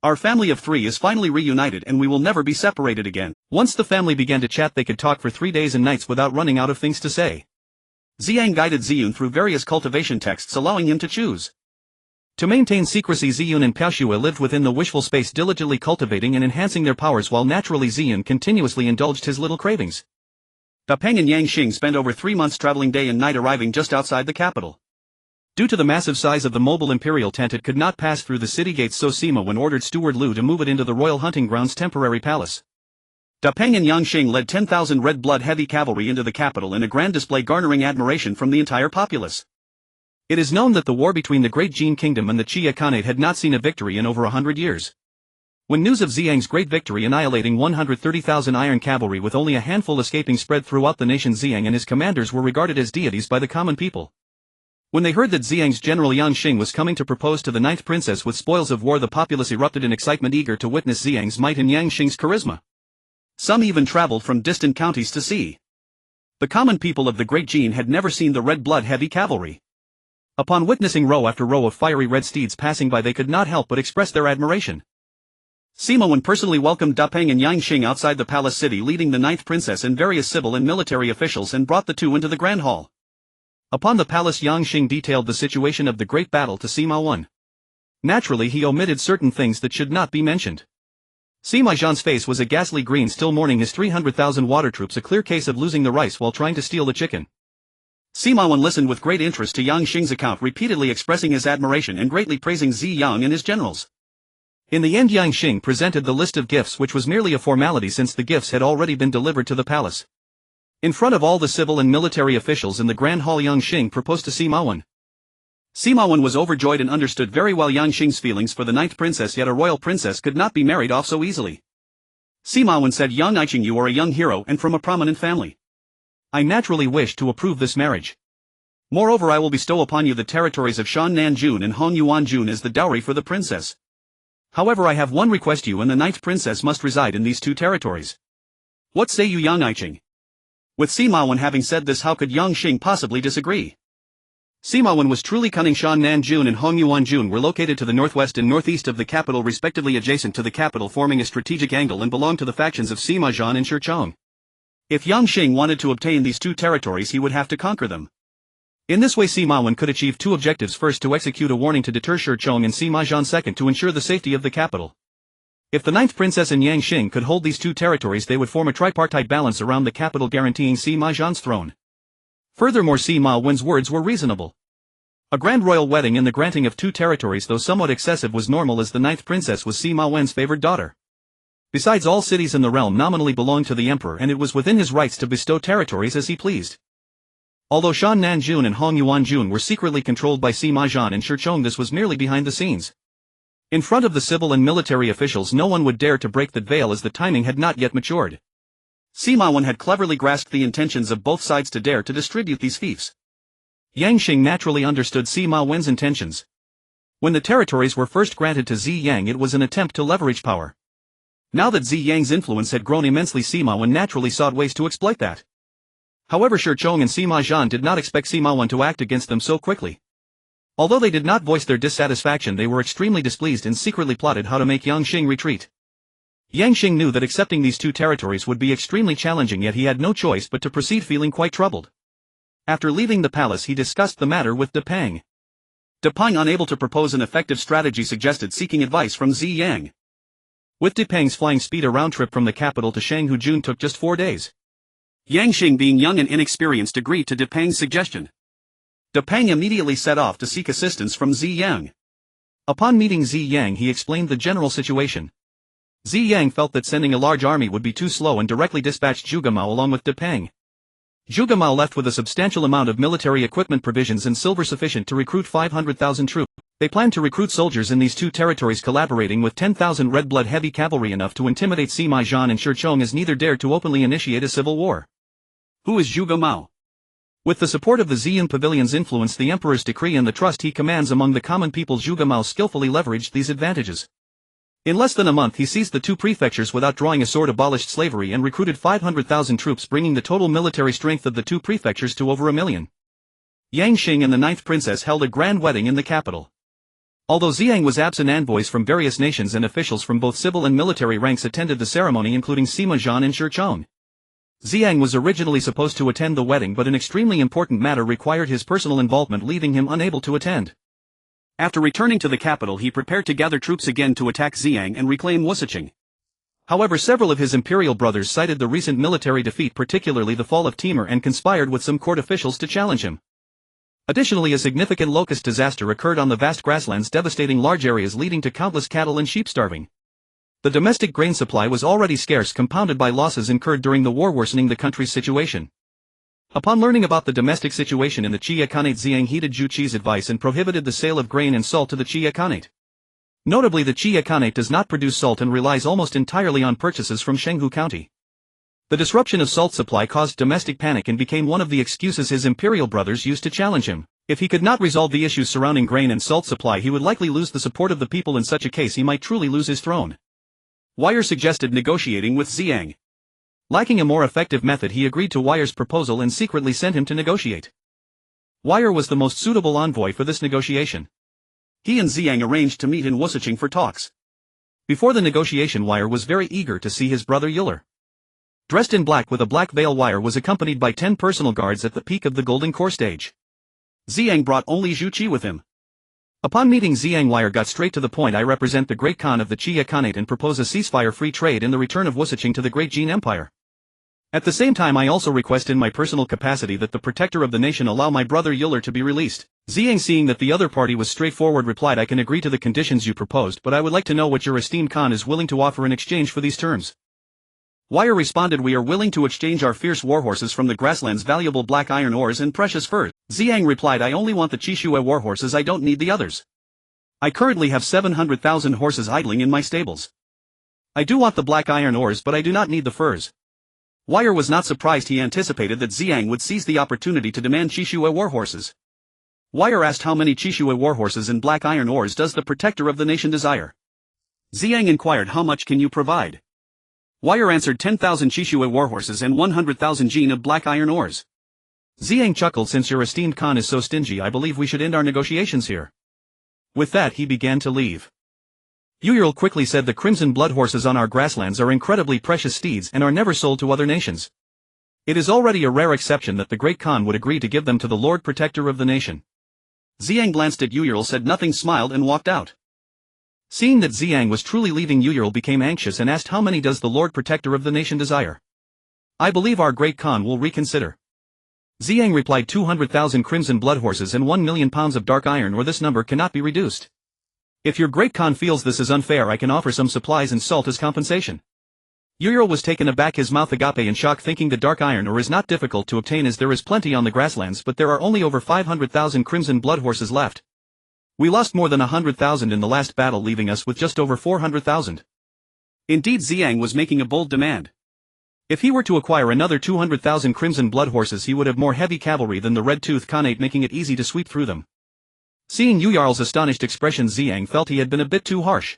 S2: Our family of three is finally reunited and we will never be separated again.
S1: Once the family began to chat, they could talk for 3 days and nights without running out of things to say.
S2: Ziyang guided Ziyun through various cultivation texts, allowing him to choose.
S1: To maintain secrecy, Ziyun and Pao Shua lived within the Wishful Space, diligently cultivating and enhancing their powers, while naturally Ziyun continuously indulged his little cravings.
S2: Da Peng and Yang Xing spent over 3 months traveling day and night, arriving just outside the capital.
S1: Due to the massive size of the mobile imperial tent, it could not pass through the city gates, so Sima Wen ordered Steward Lu to move it into the royal hunting grounds temporary palace.
S2: Da Peng and Yang Xing led 10,000 red blood heavy cavalry into the capital in a grand display, garnering admiration from the entire populace.
S1: It is known that the war between the Great Jin Kingdom and the Chia Khanate had not seen a victory in over 100 years. When news of Ziyang's great victory annihilating 130,000 iron cavalry with only a handful escaping spread throughout the nation, Ziyang and his commanders were regarded as deities by the common people. When they heard that Ziyang's general Yang Xing was coming to propose to the 9th princess with spoils of war, the populace erupted in excitement, eager to witness Ziyang's might and Yang Xing's charisma.
S2: Some even traveled from distant counties to see. The common people of the Great Jin had never seen the red blood heavy cavalry.
S1: Upon witnessing row after row of fiery red steeds passing by, they could not help but express their admiration.
S2: Sima Wen personally welcomed Da Peng and Yang Xing outside the palace city, leading the 9th princess and various civil and military officials, and brought the two into the grand hall.
S1: Upon the palace, Yang Xing detailed the situation of the great battle to Sima Wen. Naturally, he omitted certain things that should not be mentioned. Sima Zhan's face was a ghastly green, still mourning his 300,000 water troops, a clear case of losing the rice while trying to steal the chicken.
S2: Sima Wen listened with great interest to Yang Xing's account, repeatedly expressing his admiration and greatly praising Ziyang and his generals.
S1: In the end, Yang Xing presented the list of gifts, which was merely a formality since the gifts had already been delivered to the palace. In front of all the civil and military officials in the grand hall, Yang Xing proposed to Sima Wen.
S2: Sima Wen was overjoyed and understood very well Yang Xing's feelings for the 9th princess, yet a royal princess could not be married off so easily. Sima Wen said, Yang Iching, you are a young hero and from a prominent family.
S1: I naturally wish to approve this marriage.
S2: Moreover, I will bestow upon you the territories of Shan Nanjun and Hong Yuanjun as the dowry for the princess.
S1: However, I have one request: you and the 9th princess must reside in these 2 territories.
S2: What say you, Yang Iching? With Sima Wen having said this, how could Yang Xing possibly disagree?
S1: Sima Wen was truly cunning. Shan Nanjun and Hong Yuanjun were located to the northwest and northeast of the capital, respectively, adjacent to the capital, forming a strategic angle, and belonged to the factions of Sima Zhan and Shechong.
S2: If Yang Xing wanted to obtain these 2 territories, he would have to conquer them.
S1: In this way, Sima Wen could achieve 2 objectives: first, to execute a warning to deter Shechong and Sima Zhan; second, to ensure the safety of the capital. If the 9th princess and Yang Xing could hold these 2 territories, they would form a tripartite balance around the capital, guaranteeing Sima Zhan's throne. Furthermore, Sima Wen's words were reasonable. A grand royal wedding and the granting of 2 territories, though somewhat excessive, was normal, as the 9th princess was Sima Wen's favored daughter. Besides, all cities in the realm nominally belonged to the emperor, and it was within his rights to bestow territories as he pleased. Although Shan Nanjun and Hong Yuanjun were secretly controlled by Sima Zhan and Shechong, this was merely behind the scenes. In front of the civil and military officials, no one would dare to break that veil, as the timing had not yet matured.
S2: Sima Wen had cleverly grasped the intentions of both sides to dare to distribute these fiefs.
S1: Yang Xing naturally understood Sima Wen's intentions. When the territories were first granted to Ziyang, it was an attempt to leverage power. Now that Ziyang's influence had grown immensely, Sima Wen naturally sought ways to exploit that. However, Shechong and Sima Zhan did not expect Sima Wen to act against them so quickly. Although they did not voice their dissatisfaction, they were extremely displeased and secretly plotted how to make Yang Xing retreat. Yang Xing knew that accepting these 2 territories would be extremely challenging, yet he had no choice but to proceed, feeling quite troubled. After leaving the palace, he discussed the matter with Da Peng.
S2: Depeng, unable to propose an effective strategy, suggested seeking advice from Ziyang.
S1: With Depeng's flying speed, a round trip from the capital to Shanghujun took just 4 days.
S2: Yang Xing, being young and inexperienced, agreed to Depeng's suggestion. Depeng immediately set off to seek assistance from Ziyang.
S1: Upon meeting Ziyang, he explained the general situation. Ziyang felt that sending a large army would be too slow and directly dispatched Zhuge Mao along with Depeng. Zhuge Mao left with a substantial amount of military equipment, provisions and silver sufficient to recruit 500,000 troops. They planned to recruit soldiers in these two territories, collaborating with 10,000 red blood heavy cavalry, enough to intimidate Sima Zhan and Shichong, as neither dared to openly initiate a civil war.
S2: Who is Zhuge Mao?
S1: With the support of the Ziyang Pavilion's influence, the Emperor's decree and the trust he commands among the common people, Zhuge Mao skillfully leveraged these advantages. In less than a month he seized the two prefectures without drawing a sword, abolished slavery and recruited 500,000 troops, bringing the total military strength of the two prefectures to over 1 million. Yang Xing and the 9th princess held a grand wedding in the capital. Although Ziyang was absent, envoys from various nations and officials from both civil and military ranks attended the ceremony, including Sima Zhan and Shichong. Ziyang was originally supposed to attend the wedding, but an extremely important matter required his personal involvement, leaving him unable to attend.
S2: After returning to the capital, he prepared to gather troops again to attack Ziyang and reclaim Wusicheng.
S1: However, several of his imperial brothers cited the recent military defeat, particularly the fall of Timur, and conspired with some court officials to challenge him. Additionally, a significant locust disaster occurred on the vast grasslands, devastating large areas, leading to countless cattle and sheep starving. The domestic grain supply was already scarce, compounded by losses incurred during the war, worsening the country's situation. Upon learning about the domestic situation in the Qia Khanate, Ziyang heeded Zhu Qi's advice and prohibited the sale of grain and salt to the Qia Khanate. Notably, the Qia Khanate does not produce salt and relies almost entirely on purchases from Shenghu County. The disruption of salt supply caused domestic panic and became one of the excuses his imperial brothers used to challenge him. If he could not resolve the issues surrounding grain and salt supply, he would likely lose the support of the people. In such a case, he might truly lose his throne.
S2: Wire suggested negotiating with Ziyang.
S1: Lacking a more effective method, he agreed to Wire's proposal and secretly sent him to negotiate. Wire was the most suitable envoy for this negotiation.
S2: He and Ziyang arranged to meet in Wusicheng for talks.
S1: Before the negotiation, Wire was very eager to see his brother Euler. Dressed in black with a black veil, Wire was accompanied by 10 personal guards at the peak of the golden core stage.
S2: Ziyang brought only Zhu Qi with him.
S1: Upon meeting Ziyang, Wire got straight to the point. I represent the Great Khan of the Qia Khanate and propose a ceasefire, free trade, and the return of Wusicheng to the Great Jin Empire. At the same time, I also request in my personal capacity that the protector of the nation allow my brother Euler to be released. Ziyang, seeing that the other party was straightforward, replied, I can agree to the conditions you proposed, but I would like to know what your esteemed Khan is willing to offer in exchange for these terms.
S2: Wire responded, we are willing to exchange our fierce warhorses from the grasslands, valuable black iron ores and precious furs. Ziyang replied, I only want the Qishue warhorses, I don't need the others. I currently have 700,000 horses idling in my stables. I do want the black iron ores, but I do not need the furs. Wire was not surprised. He anticipated that Ziyang would seize the opportunity to demand Qishue warhorses. Wire asked, how many Qishue warhorses and black iron ores does the protector of the nation desire? Ziyang inquired, how much can you provide? Wire answered, 10,000 Qishue warhorses and 100,000 jin of black iron ores.
S1: Ziyang chuckled, since your esteemed Khan is so stingy, I believe we should end our negotiations here. With that, he began to leave. Euler quickly said, the crimson blood horses on our grasslands are incredibly precious steeds and are never sold to other nations. It is already a rare exception that the Great Khan would agree to give them to the Lord Protector of the nation. Ziyang glanced at Euler, said nothing, smiled and walked out. Seeing that Ziyang was truly leaving, Euler became anxious and asked, how many does the Lord Protector of the nation desire? I believe our Great Khan will reconsider. Ziyang replied, 200,000 crimson blood horses and 1 million pounds of dark iron, or this number cannot be reduced. If your Great Khan feels this is unfair, I can offer some supplies and salt as compensation. Euler was taken aback, his mouth agape in shock, thinking the dark iron ore is not difficult to obtain, as there is plenty on the grasslands, but there are only over 500,000 crimson blood horses left. We lost more than 100,000 in the last battle, leaving us with just over 400,000. Indeed, Ziyang was making a bold demand. If he were to acquire another 200,000 crimson blood horses, he would have more heavy cavalry than the Red Tooth Khanate, making it easy to sweep through them. Seeing Euler's astonished expression, Ziyang felt he had been a bit too harsh.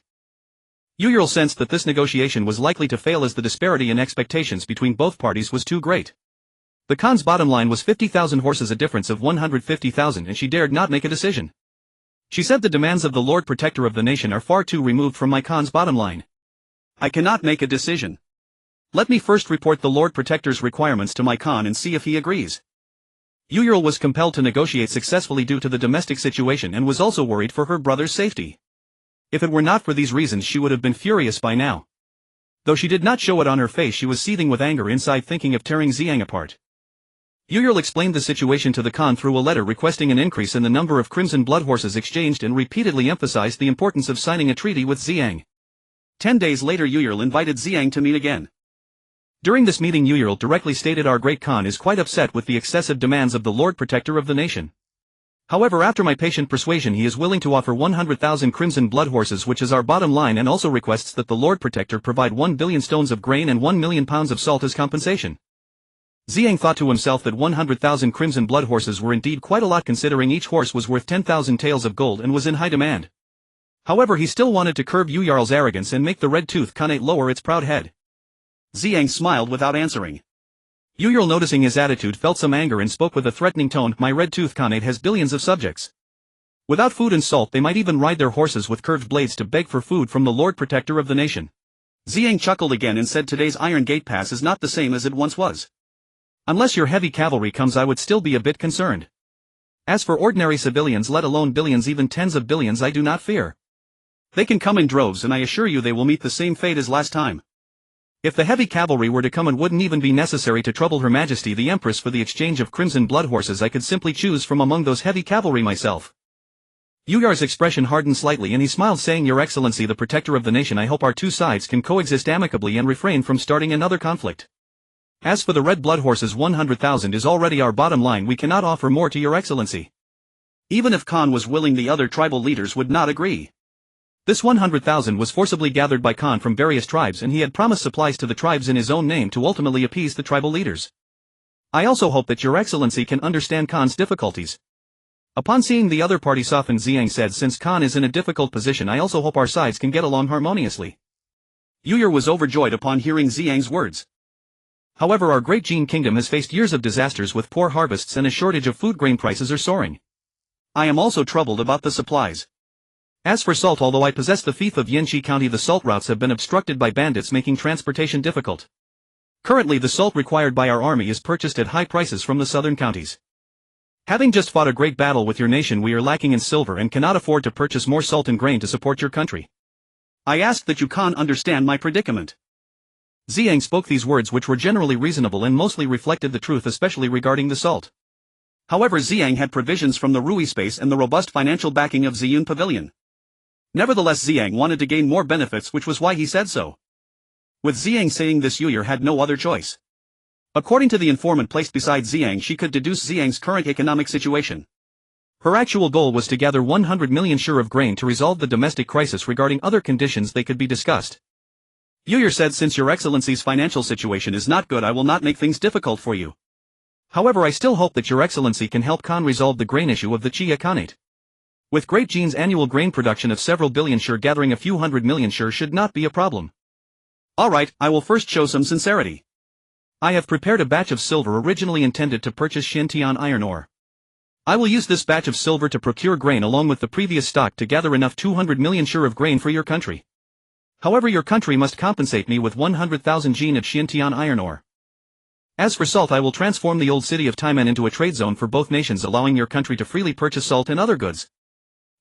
S1: Euler sensed that this negotiation was likely to fail, as the disparity in expectations between both parties was too great. The Khan's bottom line was 50,000 horses, a difference of 150,000, and she dared not make a decision. She said, the demands of the Lord Protector of the nation are far too removed from my Khan's bottom line. I cannot make a decision. Let me first report the Lord Protector's requirements to my Khan and see if he agrees. Yuyurl was compelled to negotiate successfully due to the domestic situation and was also worried for her brother's safety. If it were not for these reasons she would have been furious by now. Though she did not show it on her face, she was seething with anger inside, thinking of tearing Ziyang apart. Yuyurl explained the situation to the Khan through a letter requesting an increase in the number of crimson blood horses exchanged and repeatedly emphasized the importance of signing a treaty with Ziyang.
S2: 10 days later Yuyurl invited Ziyang to meet again.
S1: During this meeting Yuyurl directly stated our great Khan is quite upset with the excessive demands of the Lord Protector of the nation. However, after my patient persuasion he is willing to offer 100,000 crimson blood horses, which is our bottom line, and also requests that the Lord Protector provide 1 billion stones of grain and 1 million pounds of salt as compensation. Ziyang thought to himself that 100,000 crimson blood horses were indeed quite a lot, considering each horse was worth 10,000 taels of gold and was in high demand. However, he still wanted to curb Yuyurl's arrogance and make the Red Tooth Khanate lower its proud head.
S2: Ziyang smiled without answering.
S1: Yuyurl, noticing his attitude, felt some anger and spoke with a threatening tone. My Red Tooth Khanate has billions of subjects. Without food and salt they might even ride their horses with curved blades to beg for food from the Lord Protector of the nation.
S2: Ziyang chuckled again and said, today's Iron Gate Pass is not the same as it once was.
S1: Unless your heavy cavalry comes I would still be a bit concerned. As for ordinary civilians, let alone billions, even tens of billions, I do not fear.
S2: They can come in droves and I assure you they will meet the same fate as last time.
S1: If the heavy cavalry were to come, it wouldn't even be necessary to trouble Her Majesty the Empress for the exchange of crimson blood horses. I could simply choose from among those heavy cavalry myself. Yuyurl's expression hardened slightly and he smiled, saying, Your Excellency the Protector of the nation, I hope our two sides can coexist amicably and refrain from starting another conflict. As for the red blood horses, 100,000 is already our bottom line. We cannot offer more to Your Excellency.
S2: Even if Khan was willing, the other tribal leaders would not agree.
S1: This 100,000 was forcibly gathered by Khan from various tribes, and he had promised supplies to the tribes in his own name to ultimately appease the tribal leaders. I also hope that Your Excellency can understand Khan's difficulties. Upon seeing the other party soften, Ziyang said, Since Khan is in a difficult position, I also hope our sides can get along harmoniously.
S2: Yuyurl was overjoyed upon hearing Ziyang's words.
S1: However, our great Jin kingdom has faced years of disasters with poor harvests and a shortage of food. Grain prices are soaring.
S2: I am also troubled about the supplies.
S1: As for salt, although I possess the fief of Yanqi County, the salt routes have been obstructed by bandits, making transportation difficult. Currently the salt required by our army is purchased at high prices from the southern counties. Having just fought a great battle with your nation, we are lacking in silver and cannot afford to purchase more salt and grain to support your country.
S2: I ask that you can understand my predicament.
S1: Ziyang spoke these words, which were generally reasonable and mostly reflected the truth, especially regarding the salt.
S2: However, Ziyang had provisions from the Wishful Space and the robust financial backing of Ziyun Pavilion. Nevertheless, Ziyang wanted to gain more benefits, which was why he said so. With Ziyang saying this, Yuyurl had no other choice. According to the informant placed beside Ziyang, she could deduce Ziyang's current economic situation.
S1: Her actual goal was to gather 100 million shur of grain to resolve the domestic crisis. Regarding other conditions, they could be discussed.
S2: Yuyurl said, Since Your Excellency's financial situation is not good, I will not make things difficult for you.
S1: However, I still hope that Your Excellency can help Khan resolve the grain issue of the Chia Khanate. With Great Jin's annual grain production of several billion shur, gathering a few hundred million shur should not be a problem.
S2: Alright, I will first show some sincerity.
S1: I have prepared a batch of silver originally intended to purchase Xintian iron ore. I will use this batch of silver to procure grain along with the previous stock to gather enough 200 million shur of grain for your country. However, your country must compensate me with 100,000 jin of Xintian iron ore. As for salt, I will transform the old city of Taimen into a trade zone for both nations, allowing your country to freely purchase salt and other goods.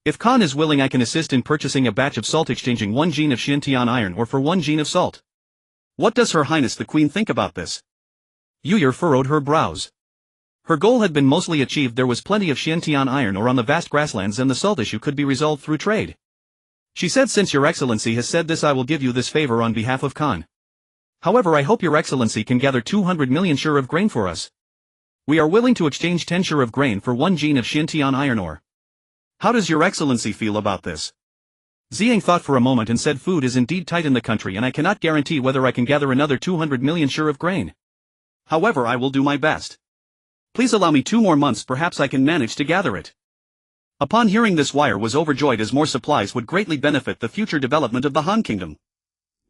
S1: If Khan is willing, I can assist in purchasing a batch of salt, exchanging 1 jin of Xintian iron ore for 1 jin of salt.
S2: What does Her Highness the Queen think about this?
S1: Yuyurl furrowed her brows. Her goal had been mostly achieved. There was plenty of Xintian iron ore on the vast grasslands, and the salt issue could be resolved through trade. She said, Since Your Excellency has said this, I will give you this favor on behalf of Khan. However, I hope Your Excellency can gather 200 million shur of grain for us. We are willing to exchange 10 shur of grain for 1 jin of Xintian iron ore.
S2: How does Your Excellency feel about this?
S1: Ziyang thought for a moment and said, Food is indeed tight in the country, and I cannot guarantee whether I can gather another 200 million shur of grain.
S2: However, I will do my best. Please allow me 2 more months, perhaps I can manage to gather it. Upon hearing this, Yuyurl was overjoyed, as more supplies would greatly benefit the future development of the Han Kingdom.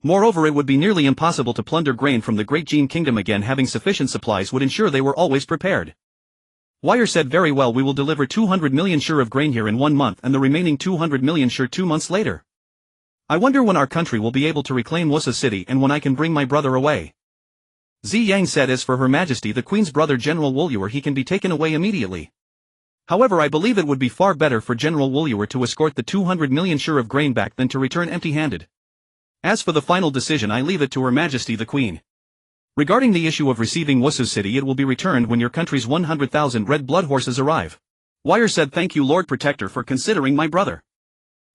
S2: Moreover, it would be nearly impossible to plunder grain from the Great Jin Kingdom again. Having sufficient supplies would ensure they were always prepared. Yuyurl said, Very well, we will deliver 200 million shur of grain here in 1 month and the remaining 200 million shur 2 months later. I wonder when our country will be able to reclaim Wusa city and when I can bring my brother away.
S1: Ziyang said. As for Her Majesty the Queen's brother General Woolyuer, he can be taken away immediately. However, I believe it would be far better for General Woolyuer to escort the 200 million share of grain back than to return empty-handed. As for the final decision, I leave it to Her Majesty the Queen. Regarding the issue of receiving Wushu City, it will be returned when your country's 100,000 red blood horses arrive.
S2: Wire said, thank you Lord Protector for considering my brother.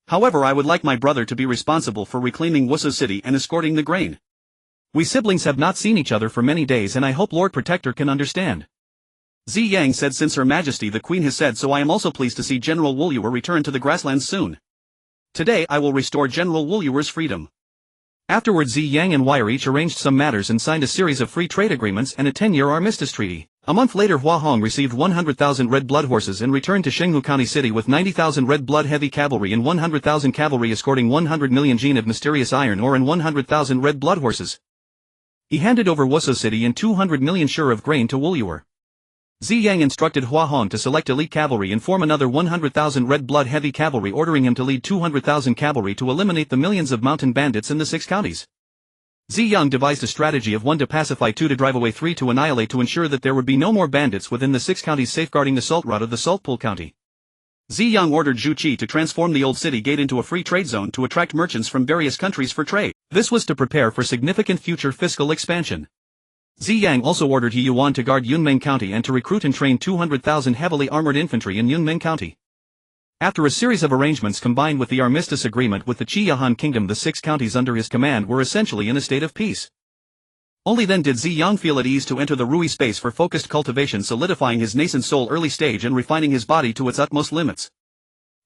S2: However, I would like my brother to be responsible for reclaiming Wushu City and escorting the grain.
S1: We siblings have not seen each other for many days and I hope Lord Protector can understand.
S2: Ziyang said, since Her Majesty the Queen has said so, I am also pleased to see General Woolyuer return to the grasslands soon. Today I will restore General Woolyuer's freedom.
S1: Afterwards Ziyang and Wire each arranged some matters and signed a series of free trade agreements and a 10-year armistice treaty. A month later Hua Hong received 100,000 red blood horses and returned to Shenghu County City with 90,000 red blood heavy cavalry and 100,000 cavalry escorting 100 million gene of mysterious iron ore and 100,000 red blood horses. He handed over Wushu City and 200 million share of grain to Woolyuer. Ziyang instructed Hua Hong to select elite cavalry and form another 100,000 red blood heavy cavalry, ordering him to lead 200,000 cavalry to eliminate the millions of mountain bandits in the 6 counties. Ziyang devised a strategy of 1 to pacify, 2 to drive away, 3 to annihilate, to ensure that there would be no more bandits within the 6 counties, safeguarding the salt rod of the Salt Pool County.
S2: Ziyang ordered Zhu Qi to transform the old city gate into a free trade zone to attract merchants from various countries for trade.
S1: This was to prepare for significant future fiscal expansion. Ziyang also ordered He Yuan to guard Yunmeng County and to recruit and train 200,000 heavily armored infantry in Yunmeng County. After a series of arrangements combined with the armistice agreement with the Qiyahan Kingdom, the 6 counties under his command were essentially in a state of peace. Only then did Ziyang feel at ease to enter the Rui space for focused cultivation, solidifying his nascent soul early stage and refining his body to its utmost limits.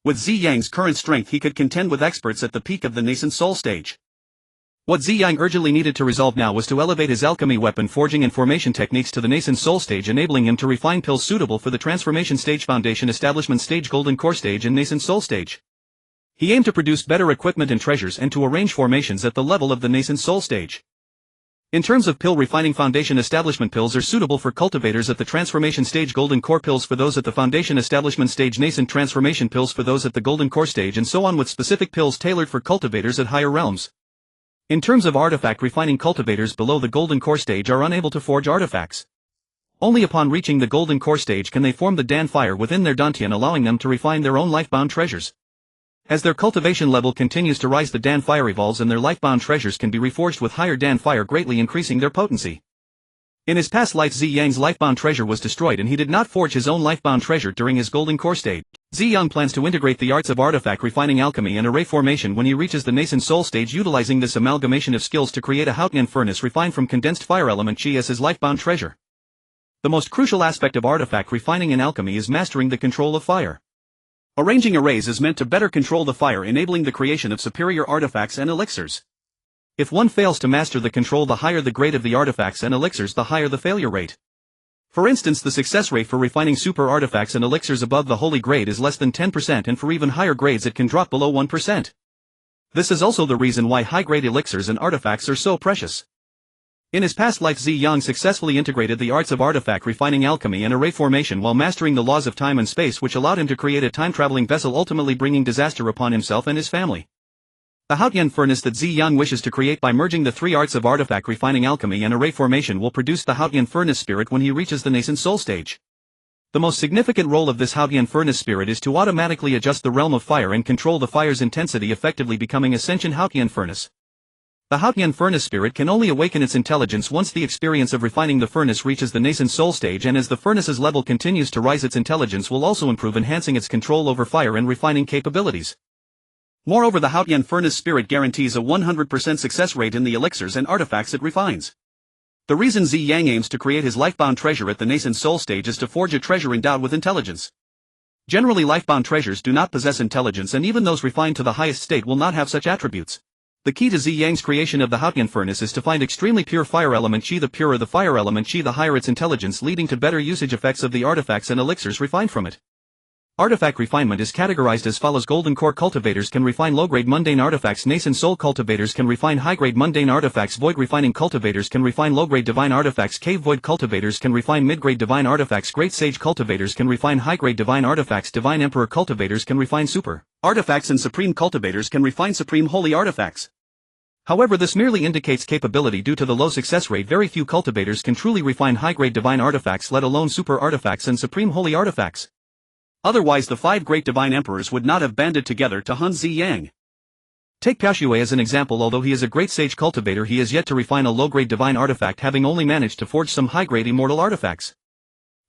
S1: With Ziyang's current strength he could contend with experts at the peak of the nascent soul stage. What Ziyang urgently needed to resolve now was to elevate his alchemy, weapon forging and formation techniques to the nascent soul stage, enabling him to refine pills suitable for the transformation stage, foundation establishment stage, golden core stage and nascent soul stage. He aimed to produce better equipment and treasures and to arrange formations at the level of the nascent soul stage. In terms of pill refining, foundation establishment pills are suitable for cultivators at the transformation stage, golden core pills for those at the foundation establishment stage, nascent transformation pills for those at the golden core stage, and so on, with specific pills tailored for cultivators at higher realms. In terms of artifact refining, cultivators below the golden core stage are unable to forge artifacts. Only upon reaching the golden core stage can they form the Dan fire within their dantian, allowing them to refine their own lifebound treasures. As their cultivation level continues to rise, the Dan fire evolves and their lifebound treasures can be reforged with higher Dan fire, greatly increasing their potency. In his past life Ziyang's lifebound treasure was destroyed and he did not forge his own lifebound treasure during his golden core stage. Ziyang plans to integrate the arts of artifact refining, alchemy and array formation when he reaches the nascent soul stage, utilizing this amalgamation of skills to create a Haotian furnace refined from condensed fire element Qi as his lifebound treasure. The most crucial aspect of artifact refining and alchemy is mastering the control of fire. Arranging arrays is meant to better control the fire, enabling the creation of superior artifacts and elixirs. If one fails to master the control, the higher the grade of the artifacts and elixirs, the higher the failure rate. For instance, the success rate for refining super artifacts and elixirs above the holy grade is less than 10%, and for even higher grades it can drop below 1%. This is also the reason why high-grade elixirs and artifacts are so precious. In his past life Ziyang successfully integrated the arts of artifact refining, alchemy and array formation while mastering the laws of time and space, which allowed him to create a time-traveling vessel, ultimately bringing disaster upon himself and his family. The Haotian furnace that Ziyang wishes to create by merging the 3 arts of artifact refining, alchemy and array formation will produce the Haotian furnace spirit when he reaches the nascent soul stage. The most significant role of this Haotian furnace spirit is to automatically adjust the realm of fire and control the fire's intensity, effectively becoming a sentient Haotian furnace. The Haotian furnace spirit can only awaken its intelligence once the experience of refining the furnace reaches the nascent soul stage, and as the furnace's level continues to rise, its intelligence will also improve, enhancing its control over fire and refining capabilities. Moreover, the Haotian furnace spirit guarantees a 100% success rate in the elixirs and artifacts it refines. The reason Ziyang aims to create his lifebound treasure at the nascent soul stage is to forge a treasure endowed with intelligence. Generally, lifebound treasures do not possess intelligence, and even those refined to the highest state will not have such attributes. The key to Ziyang's creation of the Haotian furnace is to find extremely pure fire element Qi. The purer the fire element Qi, the higher its intelligence, leading to better usage effects of the artifacts and elixirs refined from it. Artifact refinement is categorized as follows: golden core cultivators can refine low-grade mundane artifacts, nascent soul cultivators can refine high-grade mundane artifacts, void refining cultivators can refine low-grade divine artifacts, cave void cultivators can refine mid-grade divine artifacts, great sage cultivators can refine high-grade divine artifacts, divine emperor cultivators can refine super artifacts, and supreme cultivators can refine supreme holy artifacts. However, this merely indicates capability due to the low success rate. Very few cultivators can truly refine high-grade divine artifacts, let alone super artifacts and supreme holy artifacts.
S2: Otherwise the 5 great divine emperors would not have banded together to hunt Ziyang.
S1: Take Piaoshui as an example. Although he is a great sage cultivator, he has yet to refine a low-grade divine artifact, having only managed to forge some high-grade immortal artifacts.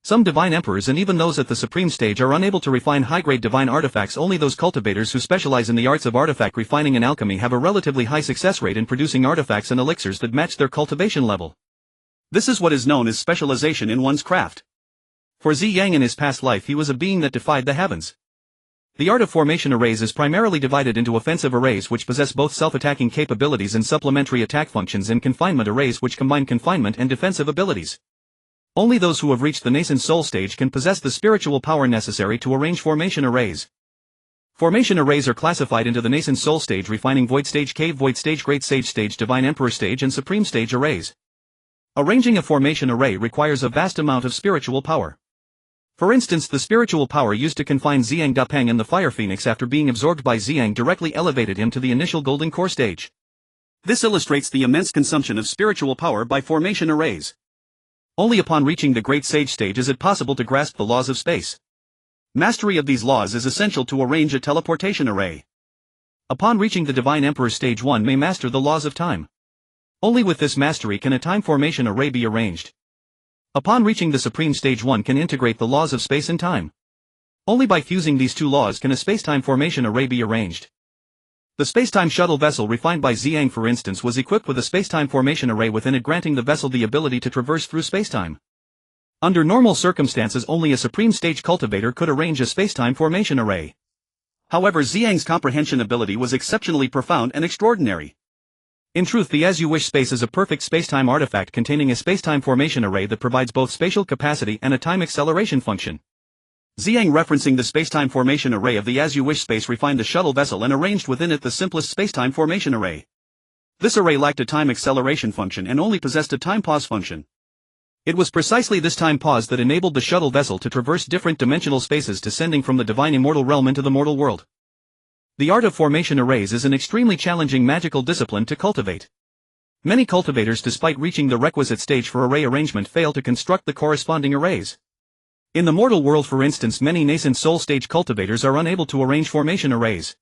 S1: Some divine emperors and even those at the supreme stage are unable to refine high-grade divine artifacts. Only those cultivators who specialize in the arts of artifact refining and alchemy have a relatively high success rate in producing artifacts and elixirs that match their cultivation level.
S2: This is what is known as specialization in one's craft.
S1: For Ziyang in his past life, he was a being that defied the heavens. The art of formation arrays is primarily divided into offensive arrays, which possess both self-attacking capabilities and supplementary attack functions, and confinement arrays, which combine confinement and defensive abilities. Only those who have reached the nascent soul stage can possess the spiritual power necessary to arrange formation arrays. Formation arrays are classified into the nascent soul stage, refining void stage, cave void stage, great sage stage, divine emperor stage, and supreme stage arrays. Arranging a formation array requires a vast amount of spiritual power. For instance, the spiritual power used to confine Ziyang Dapeng and the Fire Phoenix after being absorbed by Ziyang directly elevated him to the initial golden core stage.
S2: This illustrates the immense consumption of spiritual power by formation arrays.
S1: Only upon reaching the Great Sage stage is it possible to grasp the laws of space.
S2: Mastery of these laws is essential to arrange a teleportation array.
S1: Upon reaching the Divine Emperor stage, one may master the laws of time. Only with this mastery can a time formation array be arranged. Upon reaching the Supreme stage, one can integrate the laws of space and time. Only by fusing these two laws can a space-time formation array be arranged. The space-time shuttle vessel refined by Ziyang, for instance, was equipped with a space-time formation array within it, granting the vessel the ability to traverse through space-time. Under normal circumstances, only a supreme stage cultivator could arrange a space-time formation array.
S2: However, Ziyang's comprehension ability was exceptionally profound and extraordinary.
S1: In truth, the As You Wish space is a perfect space-time artifact containing a space-time formation array that provides both spatial capacity and a time acceleration function.
S2: Ziyang, referencing the spacetime formation array of the As You Wish space, refined the shuttle vessel and arranged within it the simplest spacetime formation array. This array lacked a time acceleration function and only possessed a time pause function.
S1: It was precisely this time pause that enabled the shuttle vessel to traverse different dimensional spaces, descending from the divine immortal realm into the mortal world. The art of formation arrays is an extremely challenging magical discipline to cultivate. Many cultivators, despite reaching the requisite stage for array arrangement, fail to construct the corresponding arrays. In the mortal world, for instance, many nascent soul stage cultivators are unable to arrange formation arrays.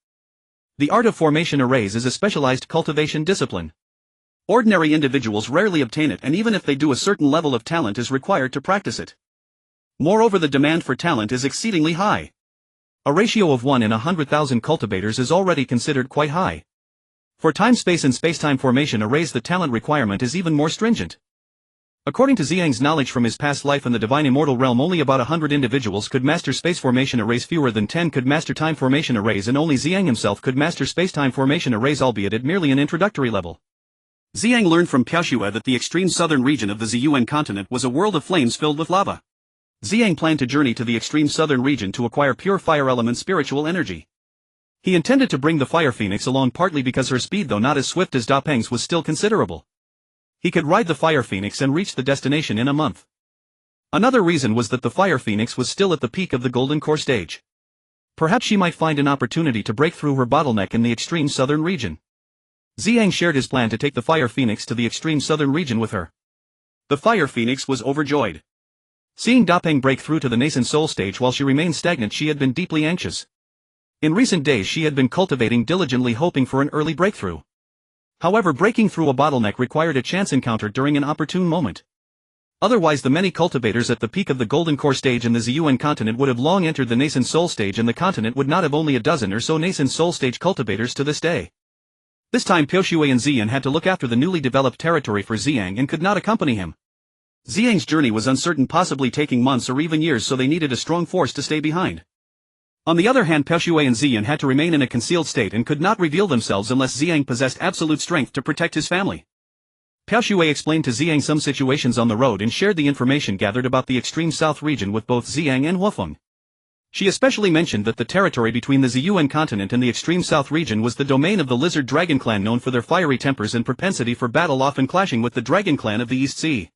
S1: The art of formation arrays is a specialized cultivation discipline.
S2: Ordinary individuals rarely obtain it, and even if they do, a certain level of talent is required to practice it. Moreover, the demand for talent is exceedingly high.
S1: A ratio of 1 in 100,000 cultivators is already considered quite high. For time-space and space-time formation arrays, the talent requirement is even more stringent. According to Ziyang's knowledge from his past life in the divine immortal realm, only about 100 individuals could master space formation arrays, fewer than 10 could master time formation arrays, and only Ziyang himself could master space-time formation arrays, albeit at merely an introductory level.
S2: Ziyang learned from Piaoshui that the extreme southern region of the Ziyuan continent was a world of flames filled with lava. Ziyang planned to journey to the extreme southern region to acquire pure fire element spiritual energy.
S1: He intended to bring the Fire Phoenix along, partly because her speed, though not as swift as Da Peng's, was still considerable. He could ride the Fire Phoenix and reach the destination in a month. Another reason was that the Fire Phoenix was still at the peak of the Golden Core stage. Perhaps she might find an opportunity to break through her bottleneck in the extreme southern region. Ziyang shared his plan to take the Fire Phoenix to the extreme southern region with her.
S2: The Fire Phoenix was overjoyed.
S1: Seeing Da Peng break through to the nascent soul stage while she remained stagnant, she had been deeply anxious. In recent days she had been cultivating diligently, hoping for an early breakthrough. However, breaking through a bottleneck required a chance encounter during an opportune moment. Otherwise, the many cultivators at the peak of the Golden Core stage in the Ziyuan continent would have long entered the nascent soul stage, and the continent would not have only a dozen or so nascent soul stage cultivators to this day. This time Piaoshui and Ziyang had to look after the newly developed territory for Ziyang and could not accompany him.
S2: Ziyang's journey was uncertain, possibly taking months or even years, so they needed a strong force to stay behind. On the other hand, Piaoshui and Ziyang had to remain in a concealed state and could not reveal themselves unless Ziyang possessed absolute strength to protect his family. Piaoshui explained to Ziyang some situations on the road and shared the information gathered about the extreme south region with both Ziyang and Huafeng. She especially mentioned that the territory between the Ziyuan continent and the extreme south region was the domain of the Lizard Dragon clan, known for their fiery tempers and propensity for battle, often clashing with the Dragon clan of the East Sea.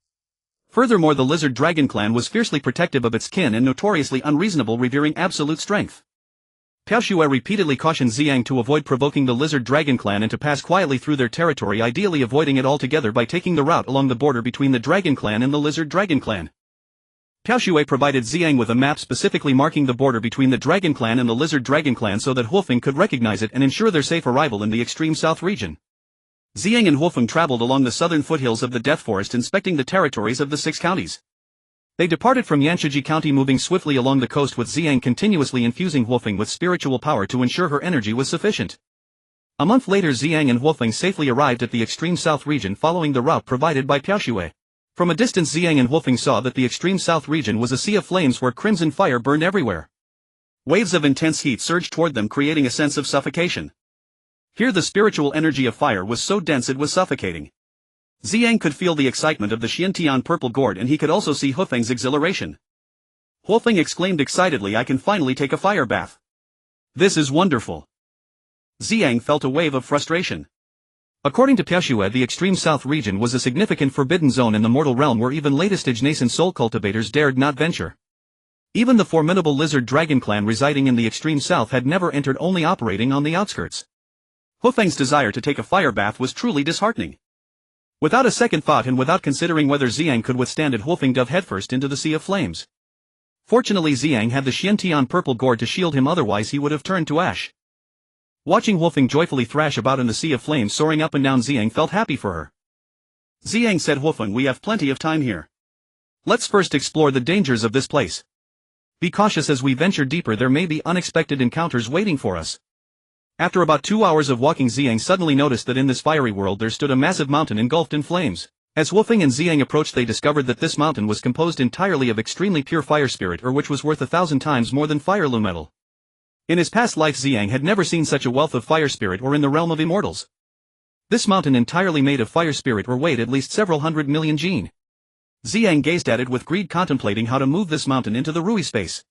S2: Furthermore, the Lizard Dragon clan was fiercely protective of its kin and notoriously unreasonable, revering absolute strength.
S1: Piao Xue repeatedly cautioned Ziyang to avoid provoking the Lizard Dragon clan and to pass quietly through their territory, ideally avoiding it altogether by taking the route along the border between the Dragon clan and the Lizard Dragon clan. Piao Xue provided Ziyang with a map specifically marking the border between the Dragon clan and the Lizard Dragon clan so that Huofeng could recognize it and ensure their safe arrival in the extreme south region. Ziyang and Huofeng traveled along the southern foothills of the Death Forest, inspecting the territories of the 6 counties. They departed from Yanshiji County, moving swiftly along the coast with Ziyang continuously infusing Huofeng with spiritual power to ensure her energy was sufficient. A month later, Ziyang and Huofeng safely arrived at the extreme south region following the route provided by Piao Xue. From a distance, Ziyang and Huofeng saw that the extreme south region was a sea of flames where crimson fire burned everywhere. Waves of intense heat surged toward them, creating a sense of suffocation. Here the spiritual energy of fire was so dense it was suffocating. Ziyang could feel the excitement of the Xiantian Purple Gourd, and he could also see Huofeng's exhilaration. Huofeng exclaimed excitedly, "I can finally take a fire bath. This is wonderful." Ziyang felt a wave of frustration. According to Piao Xue, the extreme south region was a significant forbidden zone in the mortal realm where even latest-stage nascent soul cultivators dared not venture. Even the formidable Lizard Dragon clan residing in the extreme south had never entered, only operating on the outskirts. Huofeng's desire to take a fire bath was truly disheartening. Without a second thought and without considering whether Ziyang could withstand it, Huofeng dove headfirst into the sea of flames. Fortunately, Ziyang had the Xiantian Purple Gourd to shield him, otherwise he would have turned to ash. Watching Huofeng joyfully thrash about in the sea of flames soaring up and down, Ziyang felt happy for her. Ziyang said, "Huofeng, we have plenty of time here. Let's first explore the dangers of this place. Be cautious as we venture deeper, there may be unexpected encounters waiting for us." After about 2 hours of walking, Ziyang suddenly noticed that in this fiery world there stood a massive mountain engulfed in flames. As Huofeng and Ziyang approached, they discovered that this mountain was composed entirely of extremely pure fire spirit ore, which was worth 1,000 times more than fire metal. In his past life, Ziyang had never seen such a wealth of fire spirit ore in the realm of immortals. This mountain, entirely made of fire spirit ore, weighed at least several hundred million jin. Ziyang gazed at it with greed, contemplating how to move this mountain into the Rui space.